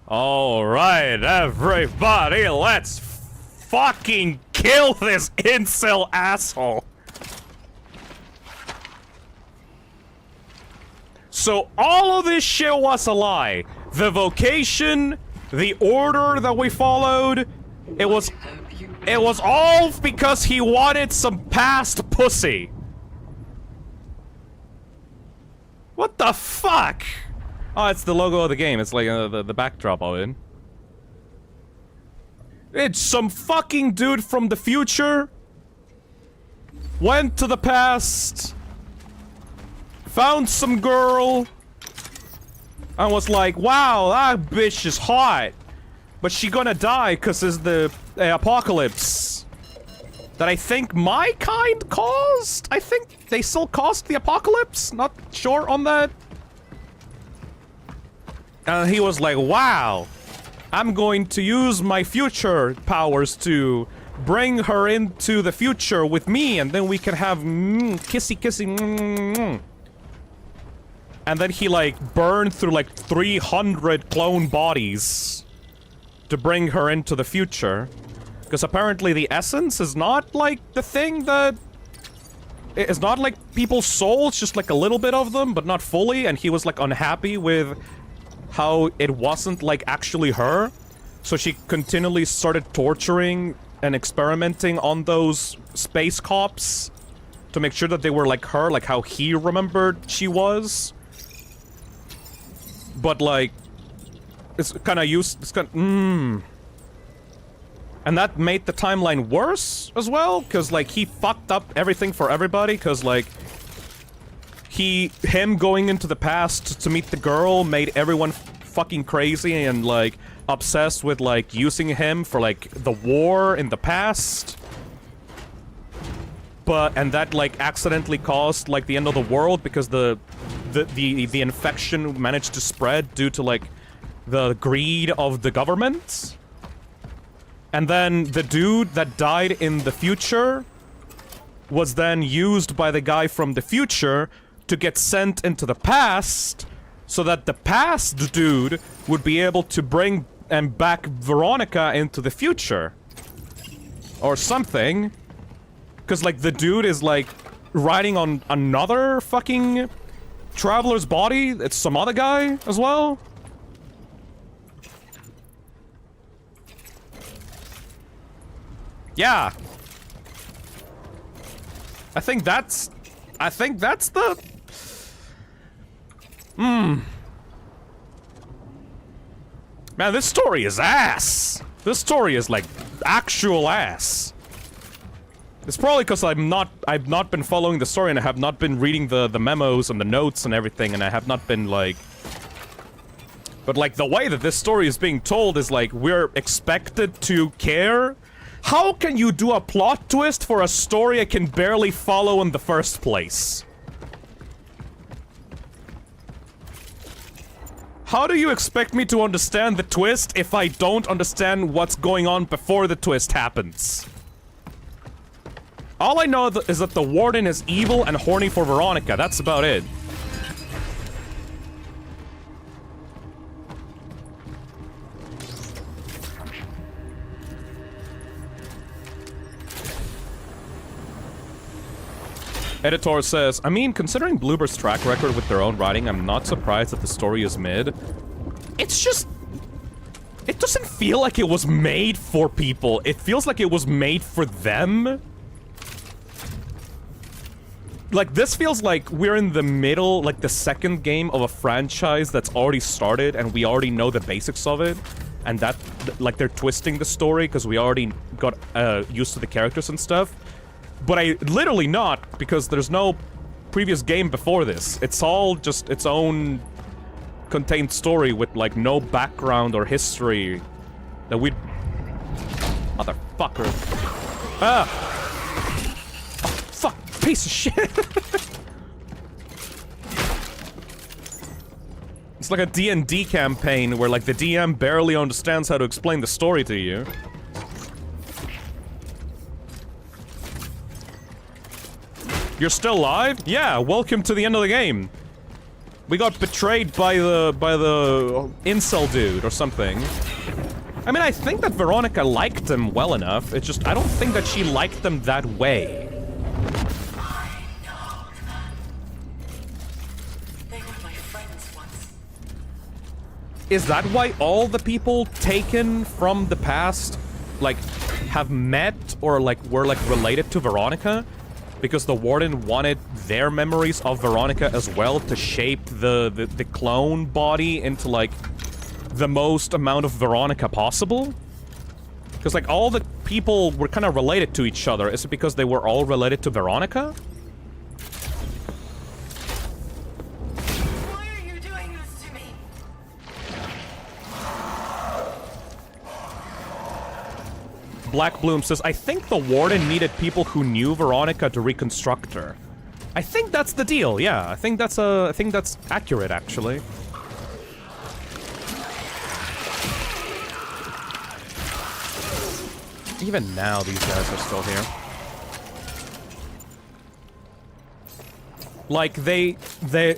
Alright, everybody, let's fucking kill this incel asshole. So all of this shit was a lie. The vocation, the order that we followed, it was all because he wanted some past pussy. What the fuck? Oh, it's the logo of the game. It's like the backdrop of it. It's some fucking dude from the future. Went to the past. Found some girl. And was like, wow, that bitch is hot. But she gonna die because it's the apocalypse. That I think my kind caused? I think they still caused the apocalypse? Not sure on that. And he was like, wow, I'm going to use my future powers to bring her into the future with me, and then we can have kissy kissy. And then he like burned through like 300 clone bodies to bring her into the future. Because apparently the essence is not like the thing that... It's not like people's souls, just like a little bit of them, but not fully, and he was like unhappy with how it wasn't like actually her. So she continually started torturing and experimenting on those space cops to make sure that they were like her, like how he remembered she was. But like, it's kind of used, it's kind of, And that made the timeline worse as well, because like he fucked up everything for everybody, because like him going into the past to meet the girl made everyone fucking crazy and like obsessed with like using him for like the war in the past. And that like accidentally caused like the end of the world because the infection managed to spread due to like the greed of the government. And then the dude that died in the future was then used by the guy from the future to get sent into the past so that the past dude would be able to bring and back Weronika into the future. Or something. Because, like, the dude is, like, riding on another fucking traveler's body. It's some other guy as well. Yeah. I think that's the... Man, this story is ass. This story is, like, actual ass. It's probably because I've not been following the story and I have not been reading the memos and the notes and everything, and I have not been, like... But, like, the way that this story is being told is, like, we're expected to care. How can you do a plot twist for a story I can barely follow in the first place? How do you expect me to understand the twist if I don't understand what's going on before the twist happens? All I know is that the Warden is evil and horny for Weronika. That's about it. Editor says, I mean, considering Bloober's track record with their own writing, I'm not surprised that the story is mid. It's just... It doesn't feel like it was made for people. It feels like it was made for them. Like, this feels like we're in the middle, like the second game of a franchise that's already started and we already know the basics of it. And that, like, they're twisting the story because we already got used to the characters and stuff. But I literally not, because there's no previous game before this. It's all just its own contained story with, like, no background or history that we'd... Motherfucker. Ah! Oh, fuck, piece of shit! It's like a D&D campaign where, like, the DM barely understands how to explain the story to you. You're still alive? Yeah, welcome to the end of the game. We got betrayed by the incel dude or something. I mean, I think that Weronika liked him well enough. It's just, I don't think that she liked them that way. They were my friends once. Is that why all the people taken from the past, like, have met or, like, were, like, related to Weronika? because the Warden wanted their memories of Weronika as well to shape the clone body into, like, the most amount of Weronika possible. Because, like, all the people were kind of related to each other. Is it because they were all related to Weronika? Why are you doing this to me? Black Bloom says, I think the Warden needed people who knew Weronika to reconstruct her. I think that's the deal, yeah. I think that's accurate, actually. Even now, these guys are still here. Like,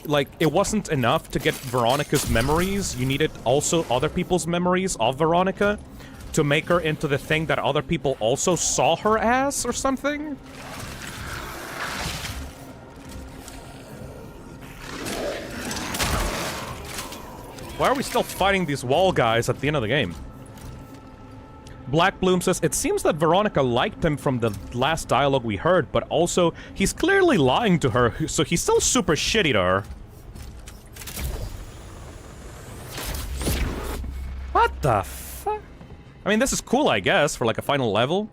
like, it wasn't enough to get Veronika's memories. You needed also other people's memories of Weronika to make her into the thing that other people also saw her as, or something? Why are we still fighting these wall guys at the end of the game? Black Bloom says, it seems that Weronika liked him from the last dialogue we heard, but also, he's clearly lying to her, so he's still super shitty to her. What the fuck? I mean, this is cool, I guess, for like a final level.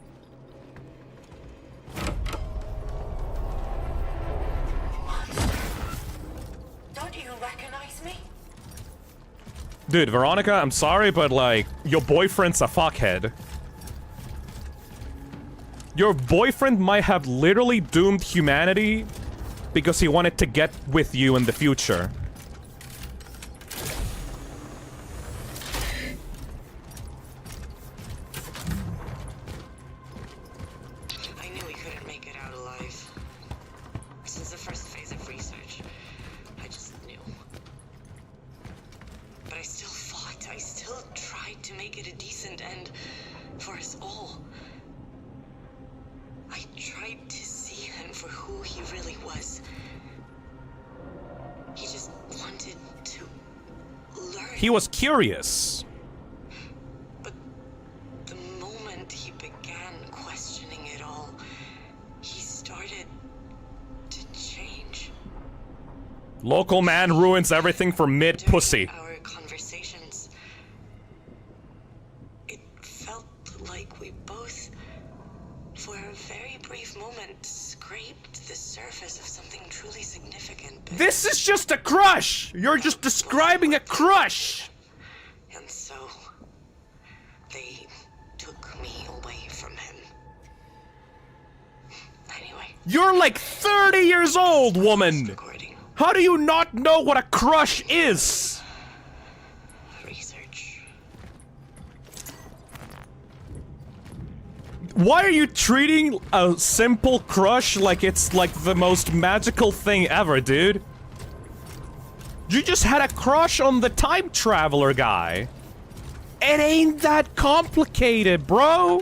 Don't you recognize me? Dude, Weronika, I'm sorry, but like, your boyfriend's a fuckhead. Your boyfriend might have literally doomed humanity because he wanted to get with you in the future. I knew we couldn't make it out alive. Since the first phase of research, I just knew. But I still fought. I still tried to make it a decent end for us all. I tried to see him for who he really was. He just wanted to learn. He was curious. But the moment he began questioning it all, he started to change. Local man ruins everything for mid-pussy. Our conversations, it felt like we both, for a very brief moment, scraped the surface of something truly significant. This is just a crush! You're just describing a crush! And so, they took me away from him. Anyway. You're like 30 years old, woman! How do you not know what a crush is? Research. Why are you treating a simple crush like it's like the most magical thing ever, dude? You just had a crush on the time traveler guy. It ain't that complicated, bro.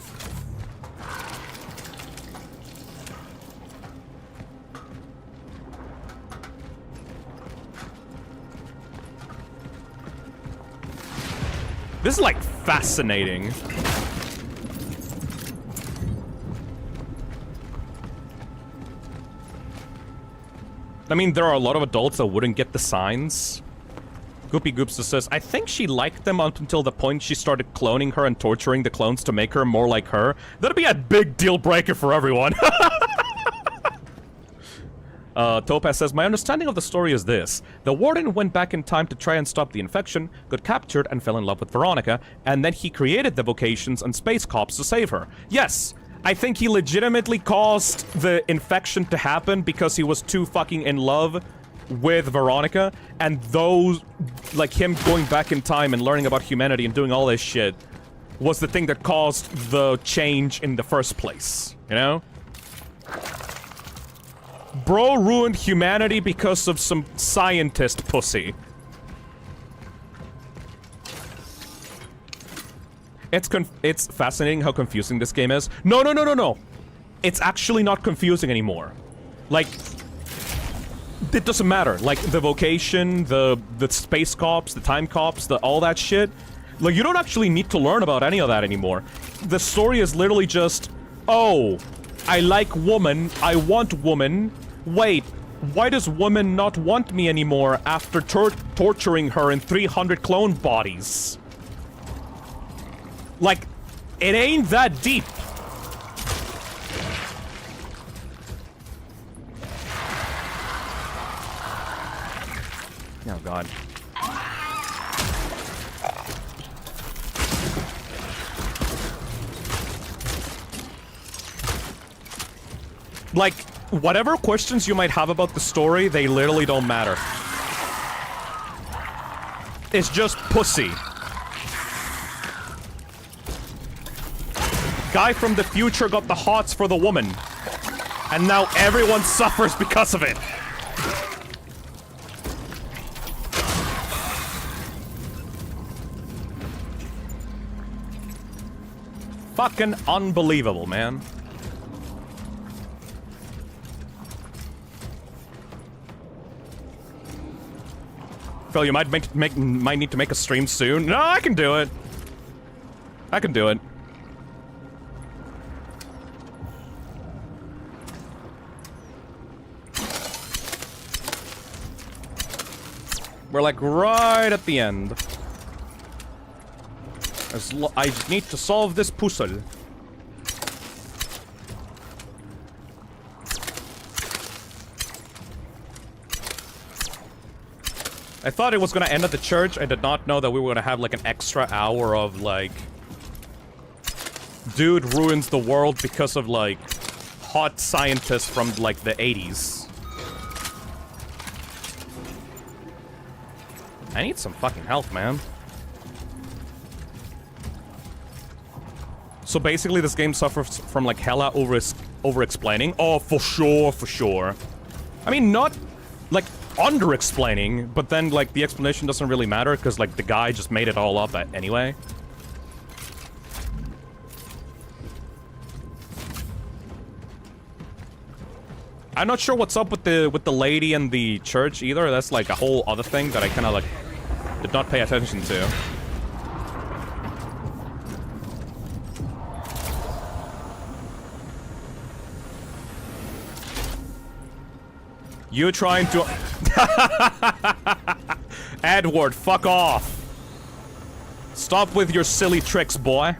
This is like fascinating. I mean, there are a lot of adults that wouldn't get the signs. Goopy Goopster says, I think she liked them up until the point she started cloning her and torturing the clones to make her more like her. That'd be a big deal breaker for everyone. Topaz says, my understanding of the story is this. The Warden went back in time to try and stop the infection, got captured and fell in love with Weronika, and then he created the vocations and space cops to save her. Yes, I think he legitimately caused the infection to happen because he was too fucking in love with Weronika, and those, like him going back in time and learning about humanity and doing all this shit was the thing that caused the change in the first place, you know? Bro ruined humanity because of some scientist pussy. It's fascinating how confusing this game is. No. It's actually not confusing anymore. Like, it doesn't matter. Like, the vocation, the space cops, the time cops, all that shit. Like, you don't actually need to learn about any of that anymore. The story is literally just, oh, I like woman. I want woman. Wait, why does woman not want me anymore after torturing her in 300 clone bodies? Like, it ain't that deep. Oh god. Like, whatever questions you might have about the story, they literally don't matter. It's just pussy. Guy from the future got the hots for the woman. And now everyone suffers because of it. Fucking unbelievable, man. Phil, you might need to make a stream soon. No, I can do it. I can do it. We're like right at the end. I need to solve this puzzle. I thought it was gonna end at the church. I did not know that we were gonna have like an extra hour of like... Dude ruins the world because of like... hot scientists from like the 80s. I need some fucking health, man. So basically this game suffers from like hella over-explaining. Oh, for sure, for sure. I mean, not like under-explaining, but then like the explanation doesn't really matter because like the guy just made it all up anyway. I'm not sure what's up with the lady and the church either. That's like a whole other thing that I kind of like did not pay attention to. You trying to... Edward, fuck off. Stop with your silly tricks, boy.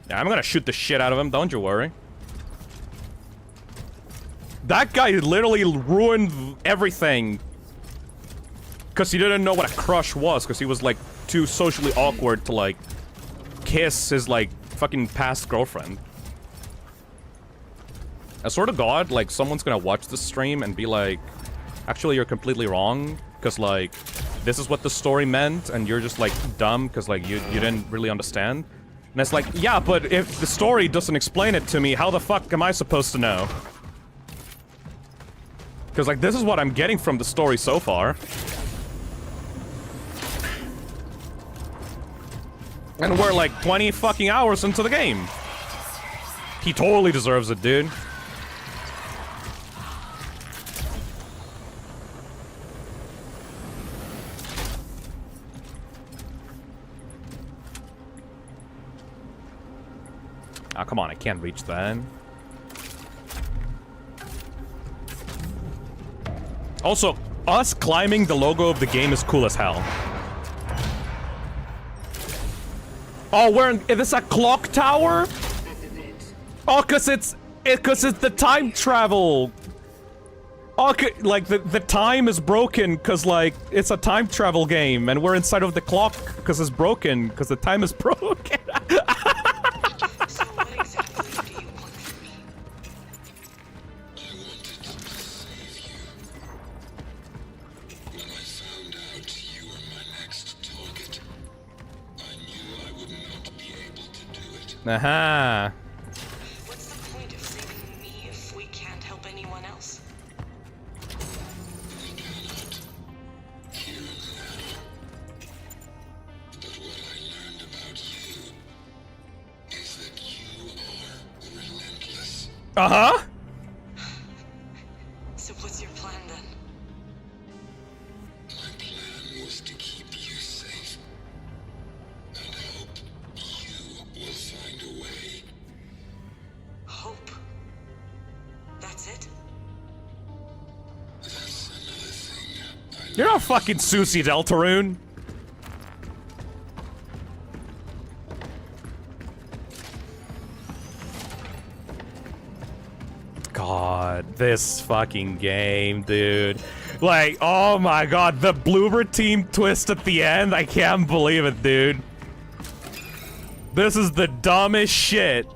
Yeah, I'm gonna shoot the shit out of him, don't you worry. That guy literally ruined everything. Because he didn't know what a crush was, because he was, like, too socially awkward to, like, kiss his, like, fucking past girlfriend. I swear to God, like, someone's gonna watch this stream and be like, actually, you're completely wrong, because, like, this is what the story meant, and you're just, like, dumb, because, like, you didn't really understand. And it's like, yeah, but if the story doesn't explain it to me, how the fuck am I supposed to know? Because, like, this is what I'm getting from the story so far. And we're, like, 20 fucking hours into the game. He totally deserves it, dude. Ah, come on, I can't reach that. Also, us climbing the logo of the game is cool as hell. Oh, is this a Clocktower? Oh, cause it's the time travel. Oh, like the time is broken cause like it's a time travel game and we're inside of the clock cause it's broken cause the time is broken. So what exactly do you want from me? I wanted to save you. When I found out you were my next target, I knew I would not be able to do it. Aha. What's the point of saving me if we can't help anyone else? We cannot. Here and now. But what I learned about you is that you are relentless. Uh-huh. So what's your plan then? My plan was to keep you safe and hope What's it? That's another thing. You're not fucking Susie Deltarune. God, this fucking game, dude. Like, oh my god, the bloober team twist at the end, I can't believe it, dude. This is the dumbest shit.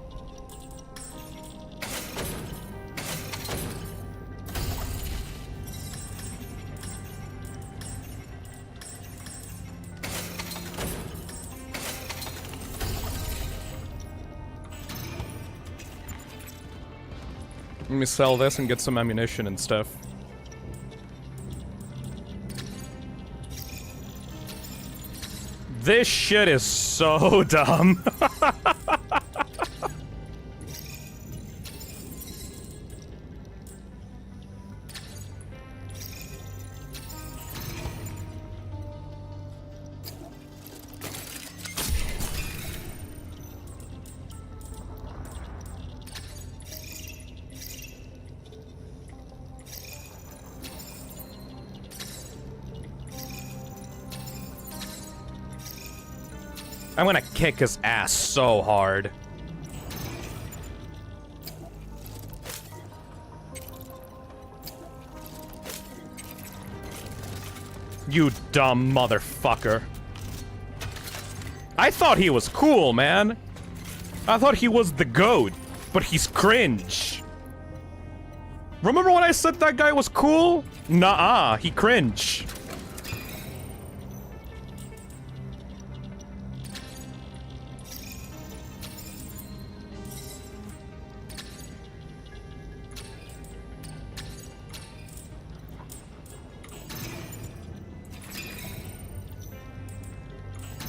Let me sell this and get some ammunition and stuff. This shit is so dumb. I'm gonna kick his ass so hard. You dumb motherfucker. I thought he was cool, man. I thought he was the GOAT, but he's cringe. Remember when I said that guy was cool? Nuh-uh, he cringe.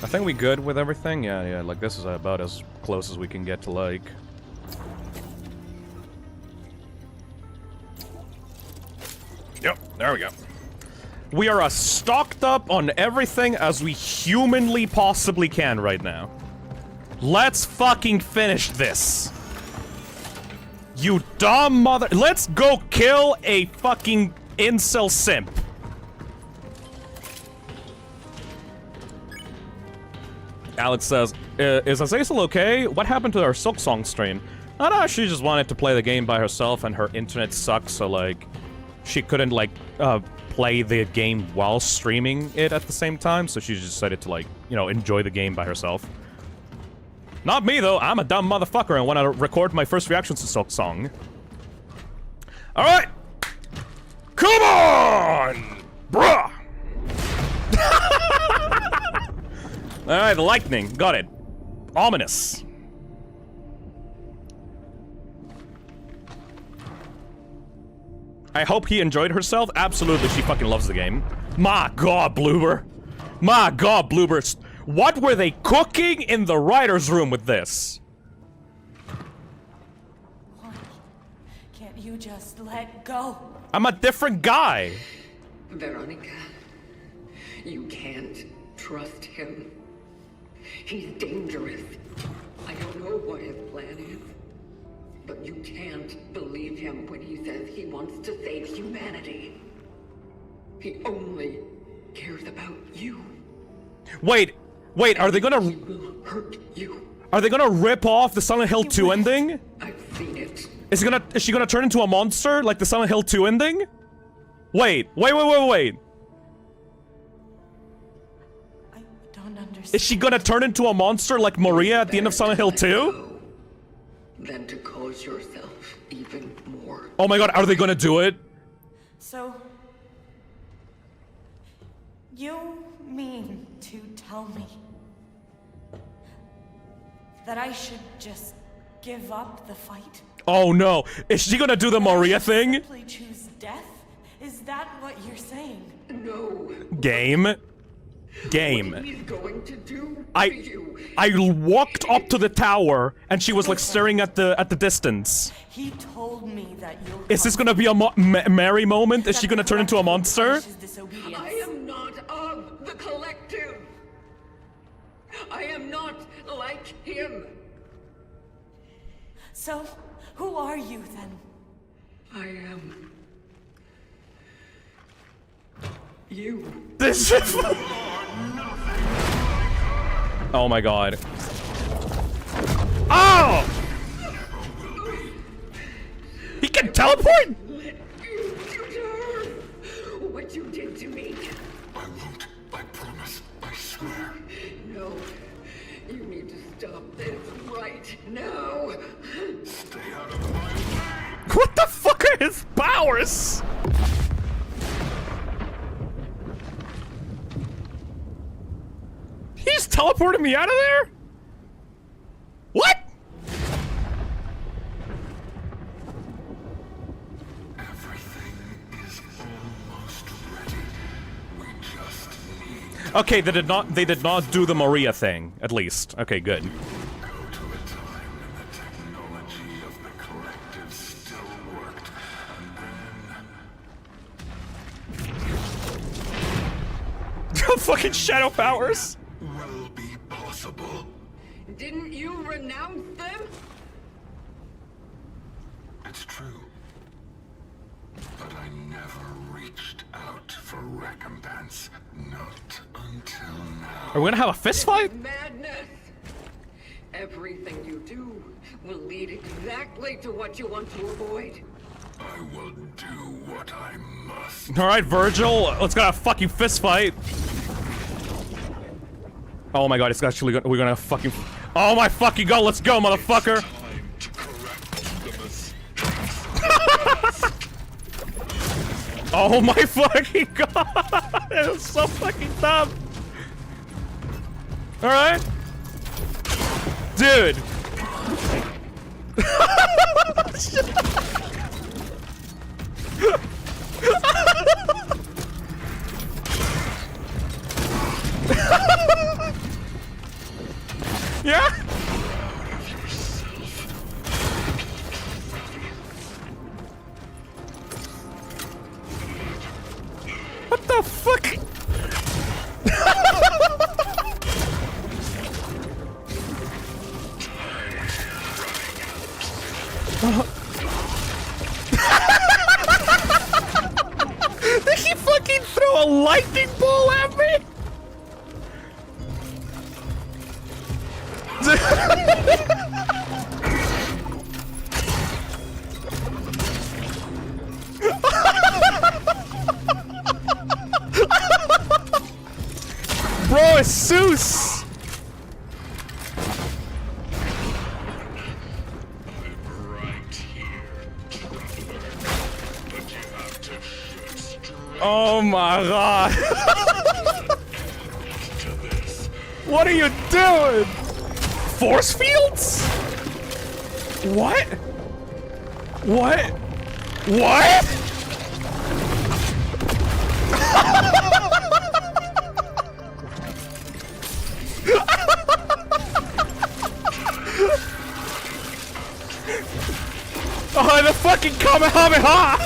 I think we good with everything? Yeah, like this is about as close as we can get to like... Yep, there we go. We are as stocked up on everything as we humanly possibly can right now. Let's fucking finish this. You dumb mother- Let's go kill a fucking incel simp. Alex says, is Azazel okay? What happened to our Silk Song stream? Oh no, she just wanted to play the game by herself and her internet sucks, so like, she couldn't like, play the game while streaming it at the same time, so she just decided to like, you know, enjoy the game by herself. Not me though, I'm a dumb motherfucker and want to record my first reactions to Silk Song. Alright! Come on! Bruh! Alright, lightning. Got it. Ominous. I hope he enjoyed herself. Absolutely, she fucking loves the game. My god, Bloober. My god, Bloober. What were they cooking in the writer's room with this? Why can't you just let go? I'm a different guy. Weronika, you can't trust him. He's dangerous. I don't know what his plan is, but you can't believe him when he says he wants to save humanity. He only cares about you. Wait, are they gonna... He will hurt you. Are they gonna rip off the Silent Hill 2 ending? I've seen it. Is she gonna turn into a monster like the Silent Hill 2 ending? Wait. Is she gonna turn into a monster like Maria at the end of Silent Hill 2? Than to cause yourself even more. Oh my god, are they gonna do it? So... you mean to tell me that I should just give up the fight? Oh no, is she gonna do the Maria thing? Simply choose death? Is that what you're saying? No. Game. What he's going to do I walked up to the tower and she was like staring at the distance. He told me that you'll... Is this gonna be a Mary moment? Is she gonna turn into a monster? I am not of the collective. I am not like him. So, who are you then? I This is. Oh my god. Oh! He can teleport? What you did to me. I won't. I promise. I swear. No. You need to stop this right now. Stay out of my way. What the fuck are his powers? He's teleporting me out of there? What? Everything is almost ready. We just need Okay, they did not do the Maria thing, at least. Okay, good. to go to a time when the technology of the collective still worked, and then Fucking shadow powers. will be possible. Didn't you renounce them? It's true. But I never reached out for recompense. Not until now. Are we gonna have a fist fight? Madness! Everything you do will lead exactly to what you want to avoid. I will do what I must. Alright, Virgil, let's go have a fucking fist fight. Oh my god, it's actually gonna, we're gonna fucking. Oh my fucking god, let's go, motherfucker! Time to correct the mistakes. Oh my fucking god! It was so fucking dumb! Alright? Dude! Yeah? What the fuck? Did he fucking throw a lightning ball at me? Bro, it's Zeus! I'm right here. But you have to shoot straight Oh my god! to this. What are you doing? Force fields? What? What? What? Oh, the fucking Kamehameha!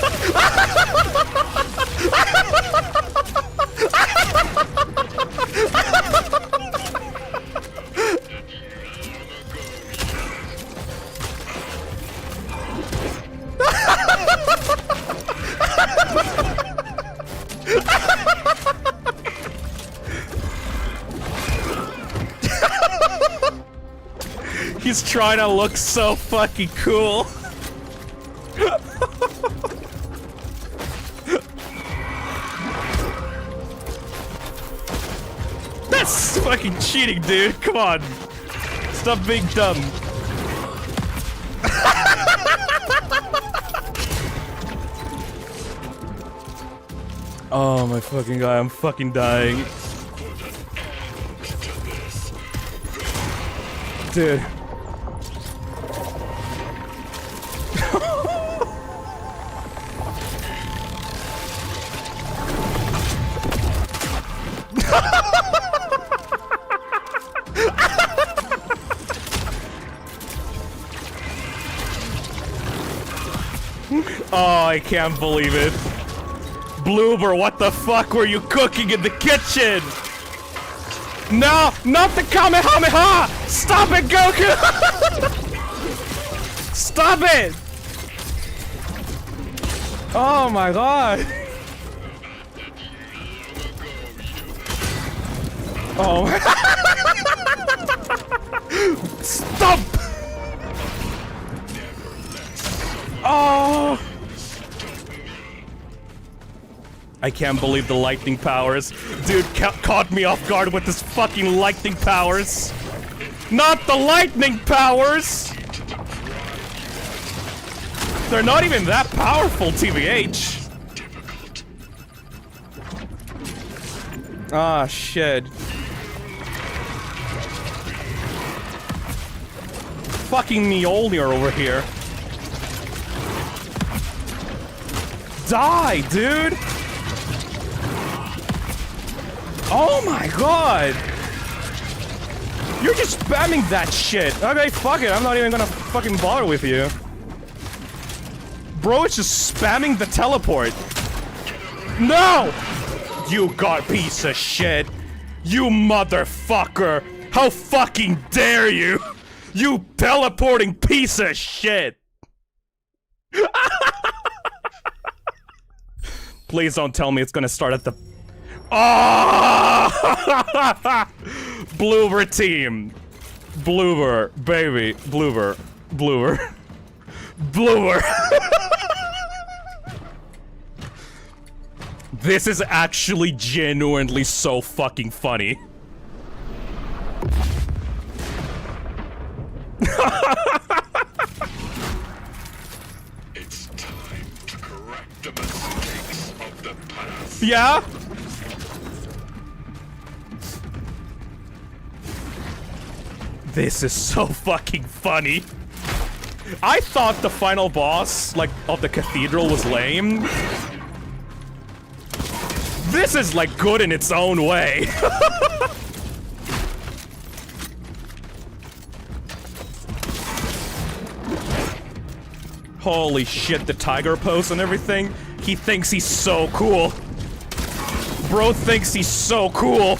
He's trying to look so fucking cool. That's fucking cheating, dude. Come on. Stop being dumb. Oh my fucking god, I'm fucking dying. Dude. Oh, I can't believe it. Bloober, what the fuck were you cooking in the kitchen? No, not the Kamehameha! Stop it, Goku! Stop it! Oh my god. Oh. Stop! Oh! I can't believe the lightning powers. Dude caught me off guard with his fucking lightning powers. Not the lightning powers! They're not even that powerful, TBH. Ah, shit. Fucking Mjolnir over here. Die, dude! Oh my god! You're just spamming that shit! Okay, fuck it, I'm not even gonna fucking bother with you. Bro, it's just spamming the teleport. No! You god piece of shit! You motherfucker! How fucking dare you! You teleporting piece of shit! Please don't tell me it's gonna start at the... Oh! Bloober team. Bloober, baby. Bloober. Bloober. Bloober. This is actually genuinely so fucking funny. It's time to correct the mistakes of the past. Yeah? This is so fucking funny. I thought the final boss, like, of the cathedral was lame. This is, like, good in its own way. Holy shit, the tiger pose and everything. He thinks he's so cool. Bro thinks he's so cool.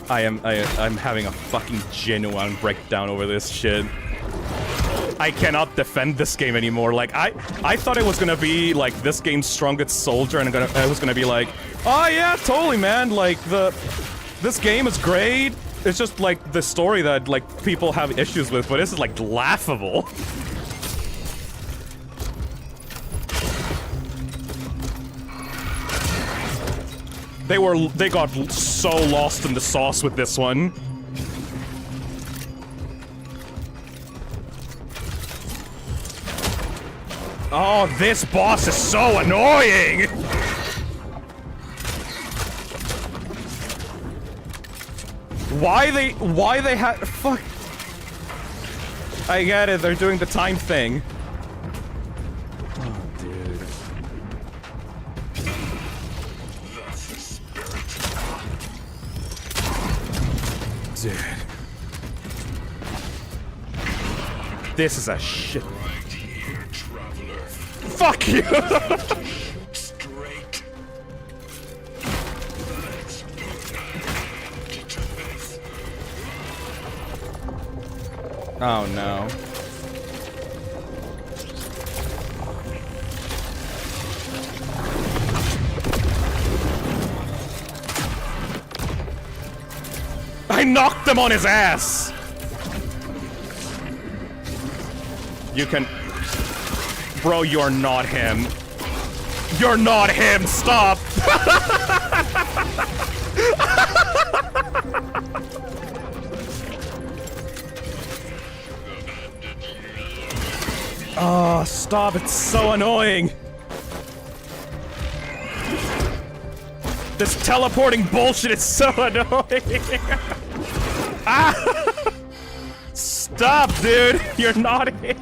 I'm having a fucking genuine breakdown over this shit. I cannot defend this game anymore. Like, I thought it was gonna be, like, this game's strongest soldier, and I was gonna be like, oh yeah, totally, man, like, this game is great. It's just, like, the story that, like, people have issues with, but this is, like, laughable. They got so lost in the sauce with this one. Oh, this boss is so annoying! Why they had- fuck. I get it, they're doing the time thing. Oh, dude. Dude. This is a shit. Fuck you! Oh no. I knocked him on his ass! You can... Bro, you're not him. You're not him, stop! Oh, stop, it's so annoying! This teleporting bullshit is so annoying! Ah! Stop, dude! You're not him!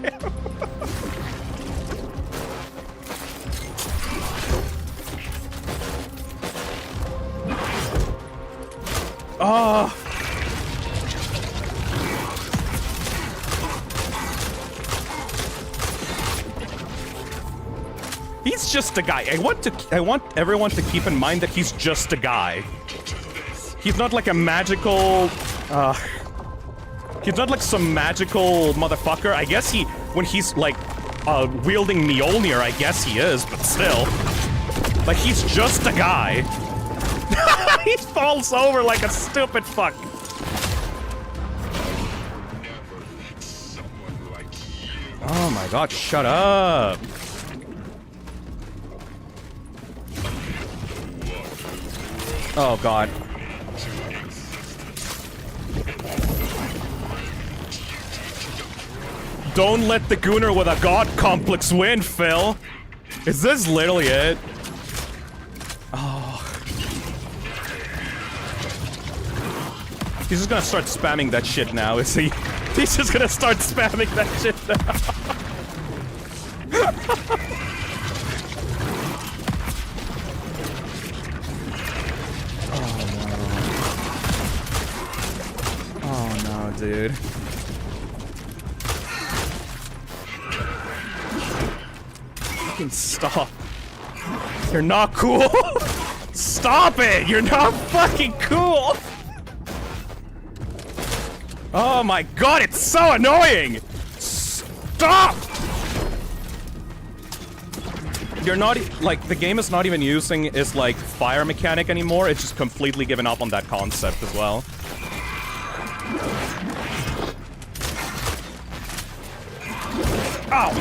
Oh! He's just a guy. I want everyone to keep in mind that he's just a guy. He's not like a magical, he's not like some magical motherfucker. I guess when he's like wielding Mjolnir, I guess he is, but still. Like, he's just a guy. He falls over like a stupid fuck. Oh my god, shut up. Oh god. Don't let the gooner with a god complex win, Phil. Is this literally it? Oh. He's just gonna start spamming that shit now, is he? He's just gonna start spamming that shit now. Oh no, dude. Fucking stop. You're not cool. Stop it! You're not fucking cool! Oh my god, it's so annoying! Stop! You're not like, the game is not even using its like fire mechanic anymore, it's just completely given up on that concept as well. Ow!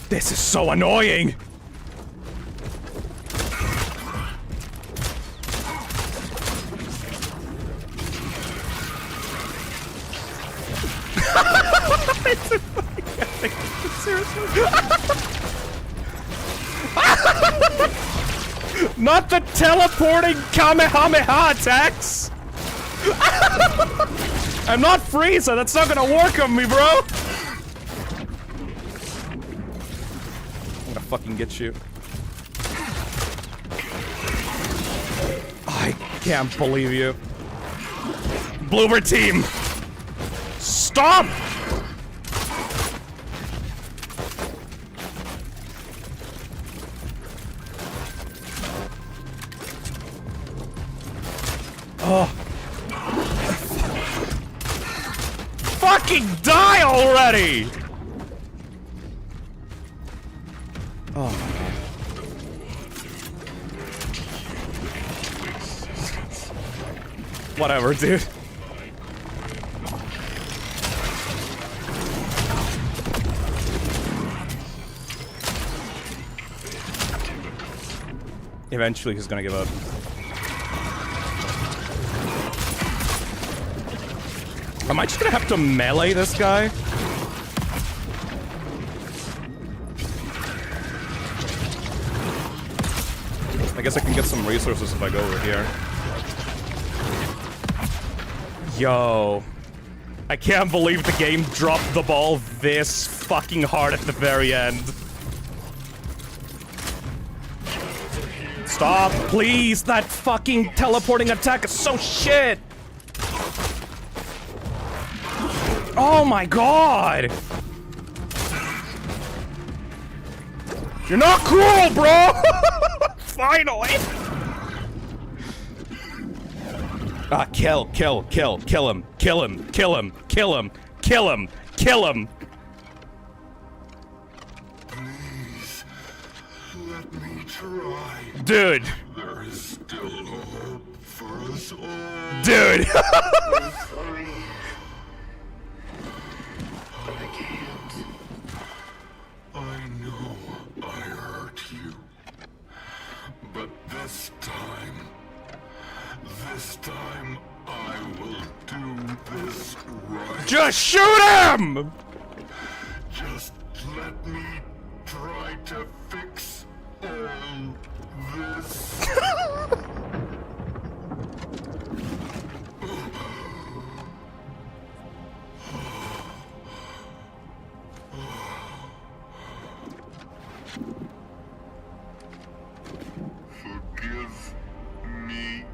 This is so annoying! Not the teleporting Kamehameha attacks! I'm not Frieza, that's not gonna work on me, bro! I'm gonna fucking get you. I can't believe you. Bloober team! Stop! Oh. Fucking die already! Oh. Whatever, dude. Eventually he's gonna give up. Am I just gonna have to melee this guy? I guess I can get some resources if I go over here. Yo. I can't believe the game dropped the ball this fucking hard at the very end. Stop, please! That fucking teleporting attack is so shit! Oh my god! You're not cool, bro! Finally! Ah, kill him, kill him, kill him, kill him, kill him, kill him, kill him! Please, let me try. Dude! There is still hope for us all. Dude! I'm sorry. I can't. I know I hurt you. But this time I will do this right. Just shoot him! Just let me try to fix all this. Forgive me.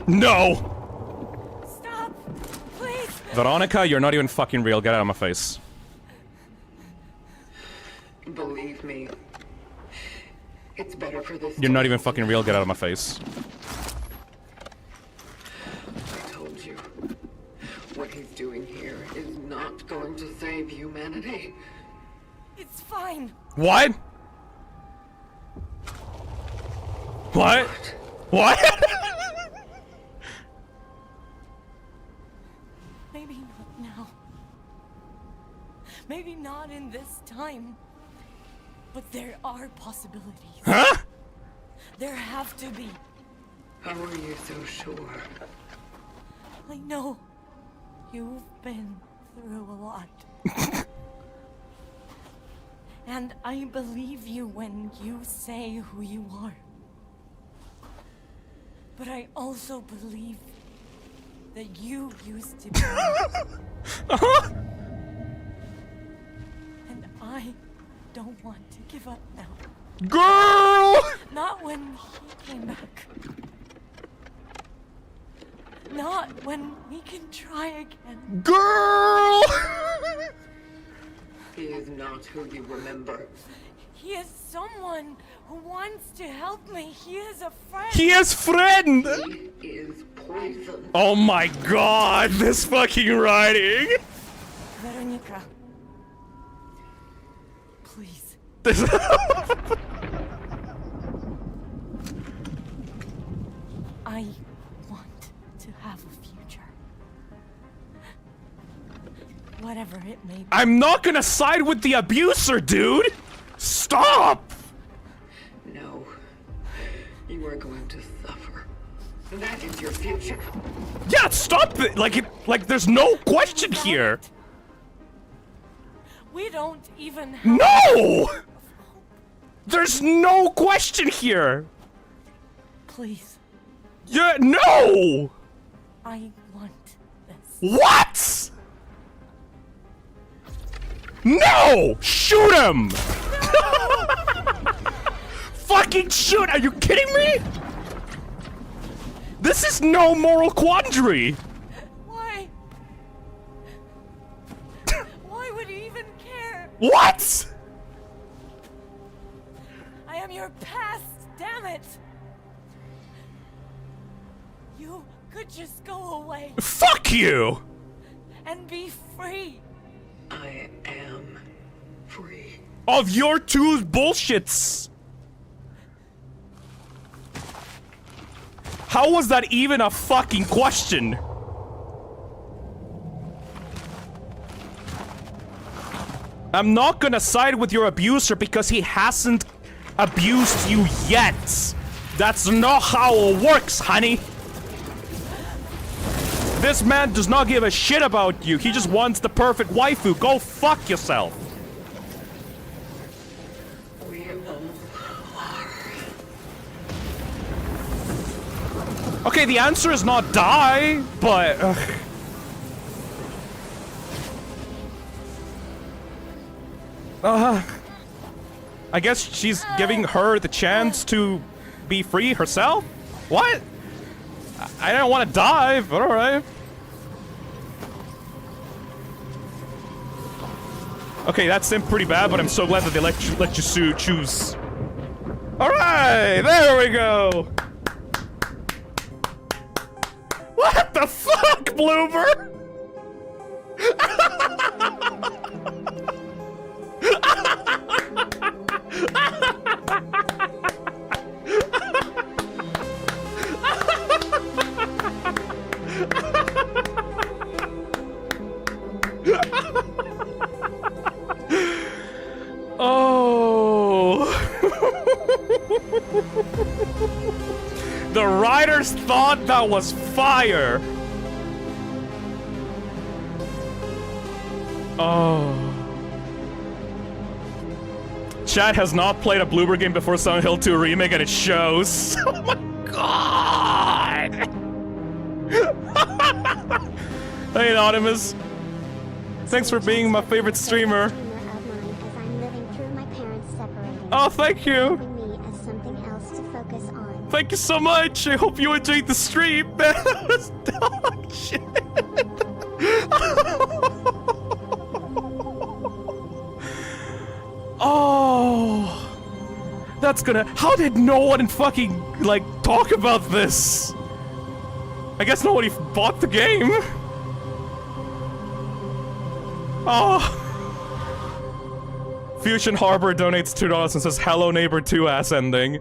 No! Stop! Please! Weronika, you're not even fucking real. Get out of my face. Believe me. It's better for this. You're not even fucking real. Get out of my face. It's fine. What? What? What? Maybe not now. Maybe not in this time. But there are possibilities. Huh? There have to be. How are you so sure? I know. You've been through a lot. And I believe you when you say who you are. But I also believe that you used to be. And I don't want to give up now. Girl! Not when he came back. Not when we can try again. Girl! He is not who you remember. He is someone who wants to help me. He is a friend. He is friend! He is poison. Oh my god, this fucking writing! Weronika. Please. I want to have a future. Whatever it may be. I'm not gonna side with the abuser, dude! Stop! No. You are going to suffer. That is your future. Yeah, stop it! Like there's no question here! We don't even have No! There's no question here! Please. Yeah, no! I want this. What?! No! Shoot him! Fucking shoot! Are you kidding me? This is no moral quandary! Why? Why would you even care? What?! I am your past, damn it! You could just go away. Fuck you! And be free. I am free. Of your two bullshits! How was that even a fucking question? I'm not gonna side with your abuser because he hasn't abused you yet. That's not how it works, honey. This man does not give a shit about you. He just wants the perfect waifu. Go fuck yourself. We all are. Okay, the answer is not die, but... I guess she's giving her the chance to be free herself? What? I don't want to die, but alright. Okay, that seemed pretty bad, but I'm so glad that they let you choose. Alright, there we go! What the fuck, Bloober? Oh. The writers thought that was fire. Oh. Chad has not played a Bloober game before Silent Hill 2 remake and it shows. Oh my god. Hey Anonymous. Thanks for being my favorite streamer. Oh, thank you. Thank you so much. I hope you enjoyed the stream. That was dog shit. Oh, that's gonna. How did no one fucking like talk about this? I guess nobody bought the game. Oh. Fusion Harbor donates $2 and says, "Hello Neighbor 2 ass ending."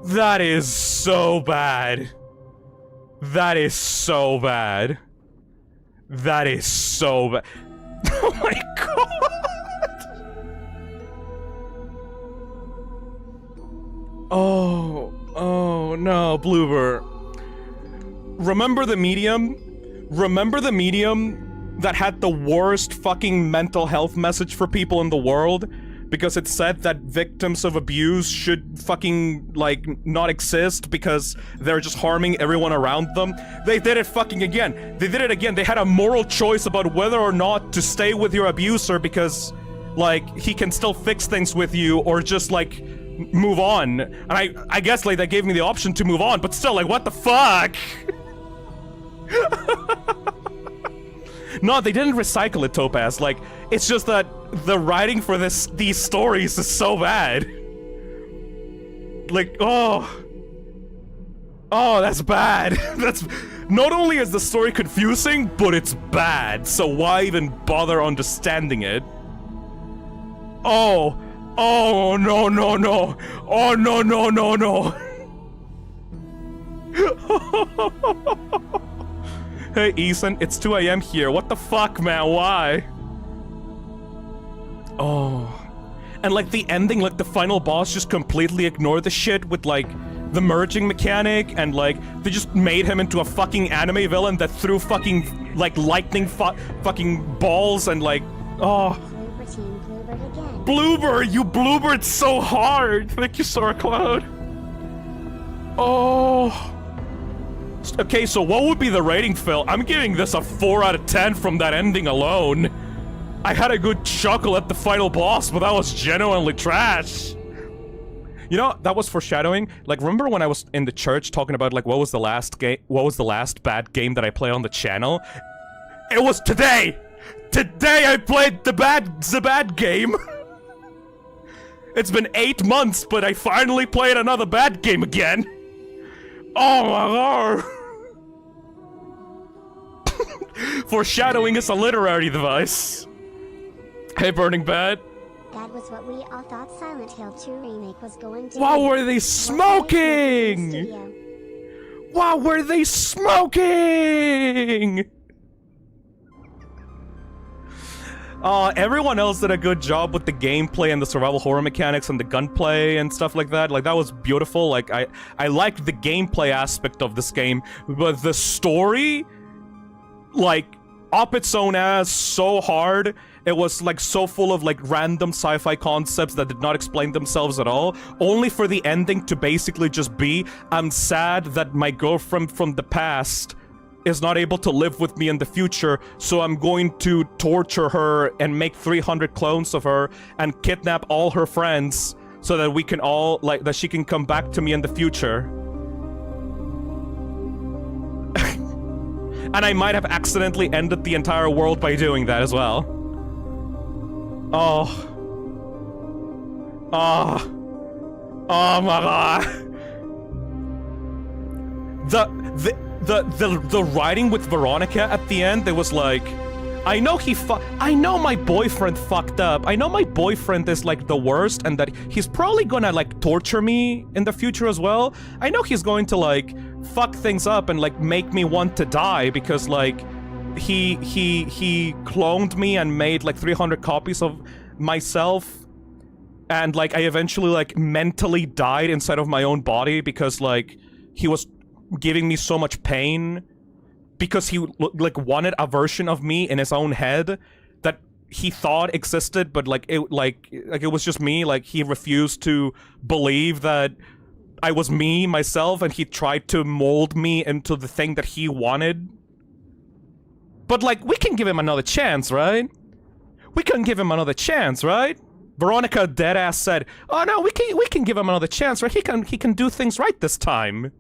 That is so bad. That is so bad. That is so bad. Oh my god! Oh no, Bloober. Remember the medium? Remember the medium that had the worst fucking mental health message for people in the world? Because it said that victims of abuse should fucking, like, not exist because they're just harming everyone around them. They did it fucking again. They did it again. They had a moral choice about whether or not to stay with your abuser because, like, he can still fix things with you or just, like, move on. And I guess, like, that gave me the option to move on, but still, like, what the fuck? No, they didn't recycle it, Topaz. Like, it's just that the writing for these stories is so bad. Like, oh, that's bad. That's not only is the story confusing, but it's bad. So why even bother understanding it? Oh no. Oh no. Hey Ethan, it's 2 AM here. What the fuck, man? Why? Oh. And like the ending, like the final boss just completely ignored the shit with like the merging mechanic and like they just made him into a fucking anime villain that threw fucking like lightning fucking balls and like, oh. Bloober team bloobered again. Bloober, you bloobered so hard. Thank you, Sora Cloud. Oh. Okay, so what would be the rating, Phil? I'm giving this a 4 out of 10 from that ending alone. I had a good chuckle at the final boss, but that was genuinely trash. You know, that was foreshadowing. Like, remember when I was in the church talking about, like, what was the last bad game that I played on the channel? It was today! Today I played the bad game! It's been 8 months, but I finally played another bad game again! Oh my god! Foreshadowing is a literary device. Hey, Burning Bad. That was what we all thought Silent Hill 2 Remake was going to What be. were they smoking? What were they smoking? Everyone else did a good job with the gameplay and the survival horror mechanics and the gunplay and stuff like that. Like, that was beautiful. Like, I liked the gameplay aspect of this game, but the story, like, up its own ass so hard. It was, like, so full of, like, random sci-fi concepts that did not explain themselves at all, only for the ending to basically just be, I'm sad that my girlfriend from the past is not able to live with me in the future, so I'm going to torture her and make 300 clones of her and kidnap all her friends so that we can all, like, that she can come back to me in the future. And I might have accidentally ended the entire world by doing that as well. Oh my god. The writing with Weronika at the end, it was like, I know my boyfriend fucked up. I know my boyfriend is like the worst and that he's probably gonna like torture me in the future as well. I know he's going to like fuck things up and like make me want to die because like he cloned me and made like 300 copies of myself and like I eventually like mentally died inside of my own body because like he was giving me so much pain because he like wanted a version of me in his own head that he thought existed, but like it was just me. Like he refused to believe that I was me myself, and he tried to mold me into the thing that he wanted. But like we can give him another chance, right? We can give him another chance, right? Weronika deadass said, "Oh no, we can give him another chance, right? He can do things right this time."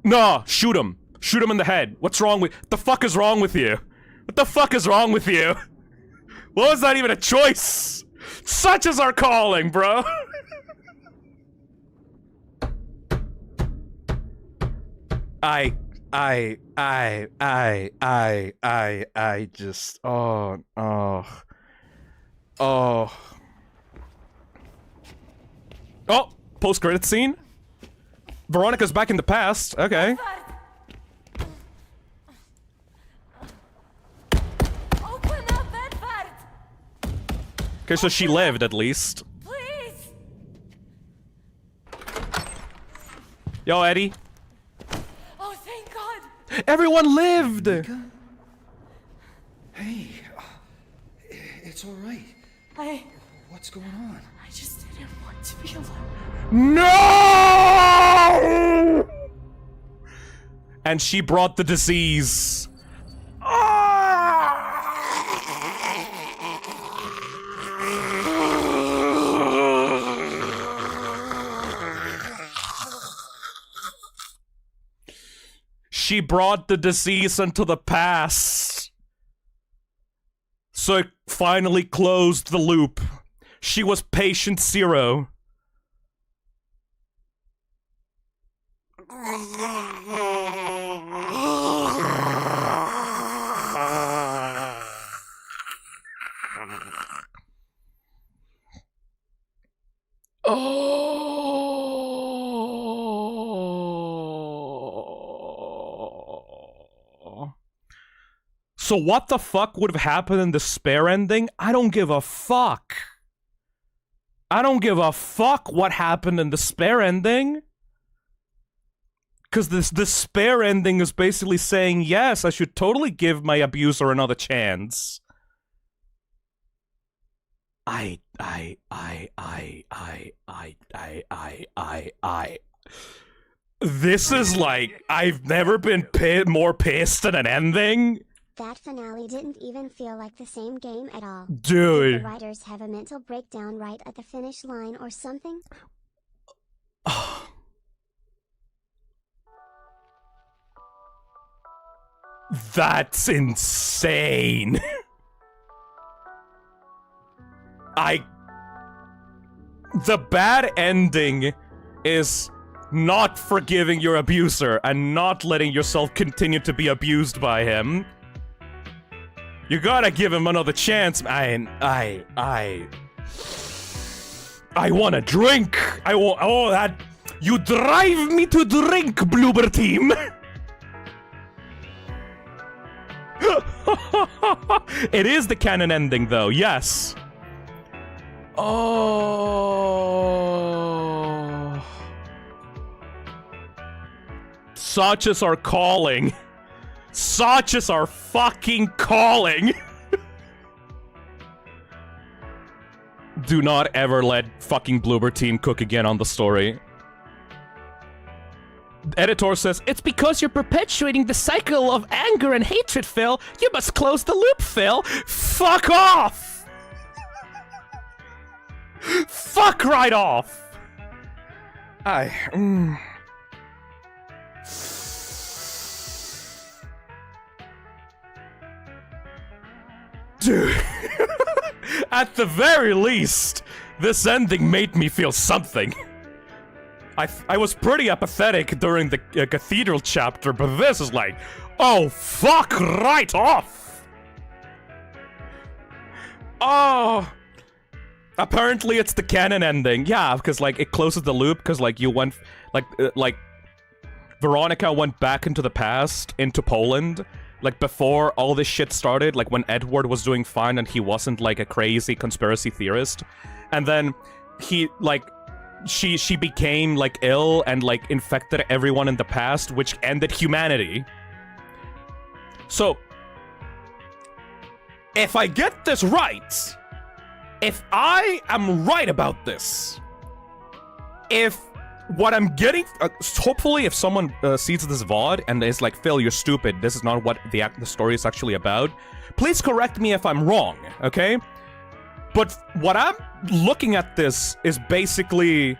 No, shoot him. Shoot him in the head. What's wrong with... What the fuck is wrong with you? What the fuck is wrong with you? What was that even a choice? Such is our calling, bro. I just... Oh. post-credit scene? Veronika's back in the past. Okay. Open up, Edward! Okay, so she lived at least. Please! Yo, Eddie. Oh, thank God! Everyone lived! Hey, it's all right. What's going on? I just didn't want to be alone. No! And she brought the disease. She brought the disease into the past. So it finally closed the loop. She was patient zero. So what the fuck would have happened in the spare ending? I don't give a fuck. I don't give a fuck what happened in the spare ending. Because the spare ending is basically saying, yes, I should totally give my abuser another chance. This is like, I've never been more pissed at an ending. That finale didn't even feel like the same game at all. Dude. Did the writers have a mental breakdown right at the finish line or something? That's insane. The bad ending is not forgiving your abuser and not letting yourself continue to be abused by him. You gotta give him another chance. I want a drink. You drive me to drink, Bloober team. It is the canon ending, though. Yes. Oh. Such is our calling. Such is our fucking calling. Do not ever let fucking Bloober team cook again on the story. Editor says, it's because you're perpetuating the cycle of anger and hatred, Phil. You must close the loop, Phil. Fuck off! Fuck right off! Dude. At the very least, this ending made me feel something. I was pretty apathetic during the cathedral chapter, but this is like, oh, fuck right off! Oh! Apparently it's the canon ending. Yeah, because, like, it closes the loop, because, like, you went, like, Weronika went back into the past, into Poland, like, before all this shit started, like, when Edward was doing fine and he wasn't, like, a crazy conspiracy theorist. And then he, like, she became, like, ill and, like, infected everyone in the past, which ended humanity. So, if I get this right, if I am right about this, if what I'm getting, hopefully if someone sees this VOD and is like, Phil, you're stupid, this is not what the story is actually about, please correct me if I'm wrong, okay? But what I'm looking at this is basically,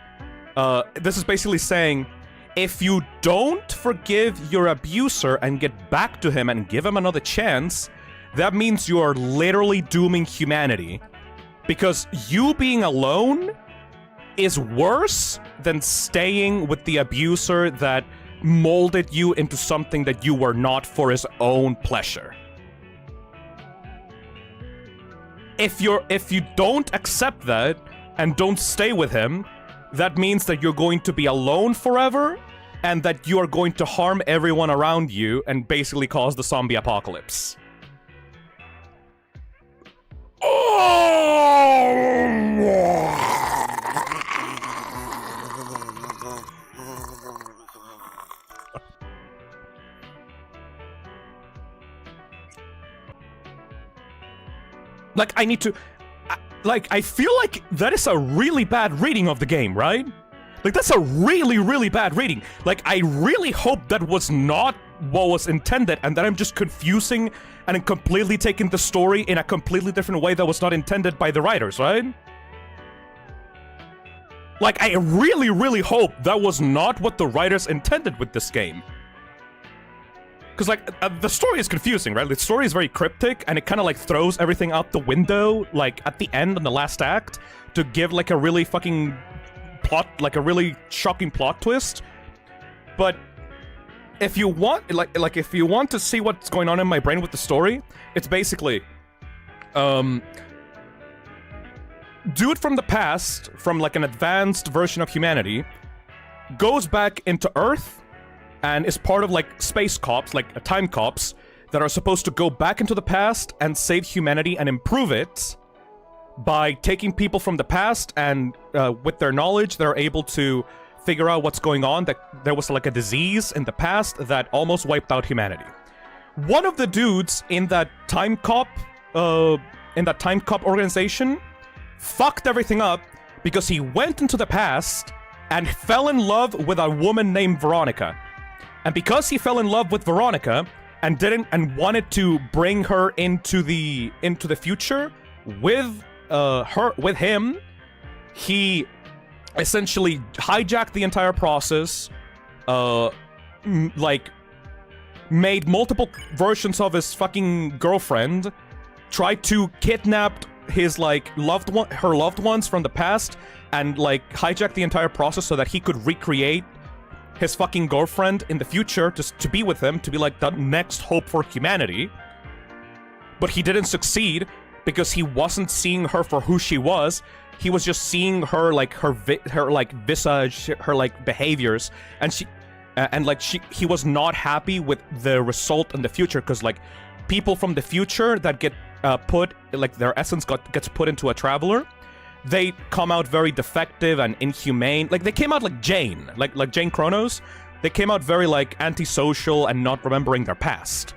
saying, if you don't forgive your abuser and get back to him and give him another chance, that means you are literally dooming humanity. Because you being alone is worse than staying with the abuser that molded you into something that you were not for his own pleasure. If you don't accept that and don't stay with him, that means that you're going to be alone forever, and that you are going to harm everyone around you and basically cause the zombie apocalypse. Like, I need to... Like, I feel like that is a really bad reading of the game, right? Like, that's a really, really bad reading. Like, I really hope that was not what was intended, and that I'm just confusing and completely taking the story in a completely different way that was not intended by the writers, right? Like, I really, really hope that was not what the writers intended with this game. Because, like, the story is confusing, right? The story is very cryptic, and it kind of, like, throws everything out the window, like, at the end, in the last act, to give, like, a really fucking plot, like, a really shocking plot twist. But if you want, like, if you want to see what's going on in my brain with the story, it's basically, dude from the past, from, like, an advanced version of humanity, goes back into Earth, and is part of, like, space cops, like, time cops, that are supposed to go back into the past and save humanity and improve it by taking people from the past and, with their knowledge, they're able to figure out what's going on, that there was, like, a disease in the past that almost wiped out humanity. One of the dudes in that time cop organization fucked everything up because he went into the past and fell in love with a woman named Weronika. And because he fell in love with Weronika and wanted to bring her into the future with him, he essentially hijacked the entire process, like, made multiple versions of his fucking girlfriend, tried to kidnap his, like, her loved ones from the past, and, like, hijacked the entire process so that he could recreate his fucking girlfriend in the future to be with him, to be, like, the next hope for humanity. But he didn't succeed because he wasn't seeing her for who she was. He was just seeing her, like, her visage, her, like, behaviors, and he was not happy with the result in the future, because, like, people from the future that get put, like, their essence gets put into a traveler, they come out very defective and inhumane. Like, they came out like Jane, like Jane Cronos. They came out very, like, antisocial and not remembering their past.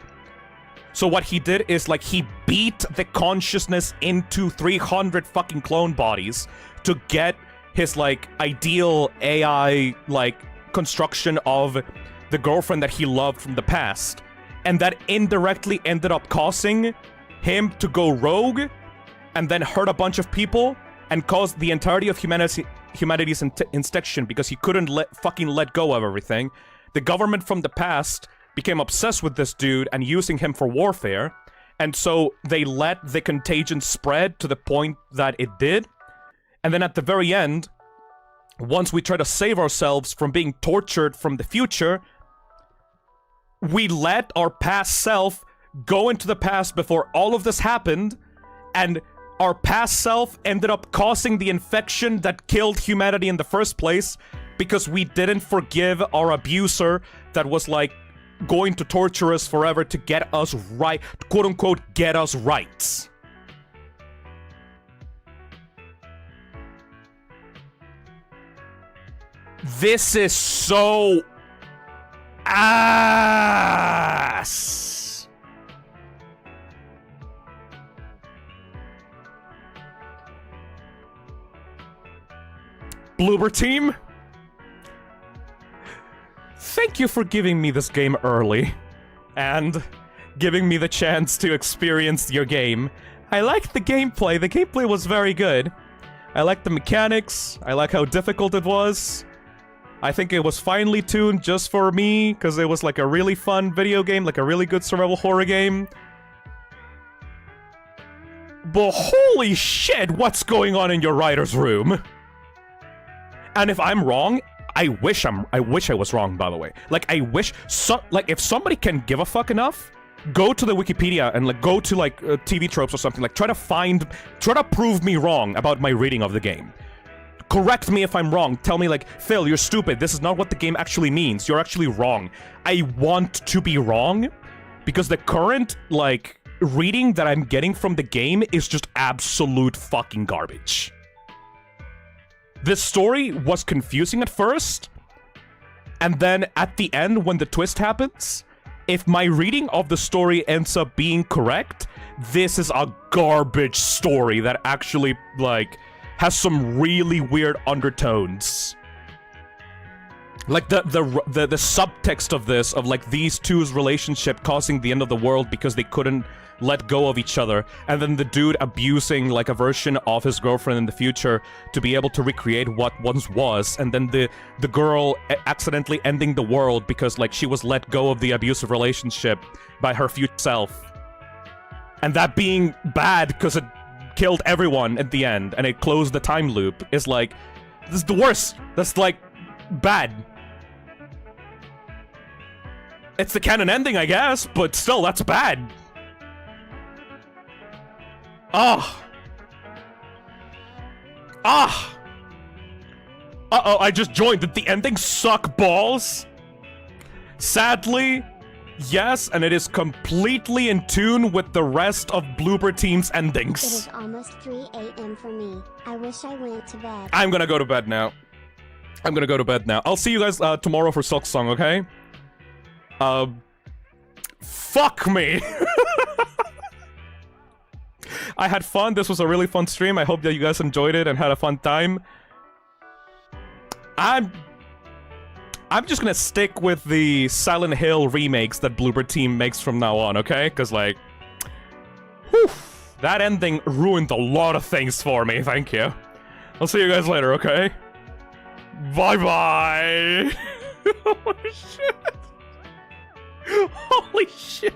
So what he did is, like, he beat the consciousness into 300 fucking clone bodies to get his, like, ideal AI, like, construction of the girlfriend that he loved from the past. And that indirectly ended up causing him to go rogue and then hurt a bunch of people and caused the entirety of humanity's extinction because he couldn't fucking let go of everything. The government from the past became obsessed with this dude and using him for warfare, and so they let the contagion spread to the point that it did. And then at the very end, once we try to save ourselves from being tortured from the future, we let our past self go into the past before all of this happened, and our past self ended up causing the infection that killed humanity in the first place because we didn't forgive our abuser that was, like, going to torture us forever to get us right, quote-unquote, get us right. This is so ass. Bloober team, thank you for giving me this game early and giving me the chance to experience your game. I liked the gameplay. The gameplay was very good. I liked the mechanics. I like how difficult it was. I think it was finely tuned just for me because it was, like, a really fun video game, like a really good survival horror game. But holy shit, what's going on in your writer's room? And if I'm wrong, I wish I was wrong, by the way. Like, I wish if somebody can give a fuck enough, go to the Wikipedia and, like, go to, like, TV tropes or something, like, try to prove me wrong about my reading of the game. correct me if I'm wrong. Tell me like, Phil, you're stupid. This is not what the game actually means. You're actually wrong. I want to be wrong because the current, like, reading that I'm getting from the game is just absolute fucking garbage. This story was confusing at first, and then at the end when the twist happens, if my reading of the story ends up being correct, this is a garbage story that actually, like, has some really weird undertones. Like, the subtext of this, of, like, these two's relationship causing the end of the world because they couldn't let go of each other, and then the dude abusing, like, a version of his girlfriend in the future to be able to recreate what once was, and then the girl accidentally ending the world because, like, she was let go of the abusive relationship by her future self. And that being bad because it killed everyone at the end, and it closed the time loop, is like, this is the worst. That's, like, bad. It's the canon ending, I guess, but still, that's bad. Ah! Ah! Uh-oh, I just joined. Did the ending suck balls? Sadly, yes, and it is completely in tune with the rest of Bloober Team's endings. It is almost 3 a.m. for me. I wish I went to bed. I'm gonna go to bed now. I'll see you guys tomorrow for Silk Song, okay? Fuck me! I had fun. This was a really fun stream. I hope that you guys enjoyed it and had a fun time. I'm just gonna stick with the Silent Hill remakes that Bloober Team makes from now on, okay? Because, like, whew, that ending ruined a lot of things for me. Thank you. I'll see you guys later, okay? Bye-bye! Holy shit! Holy shit!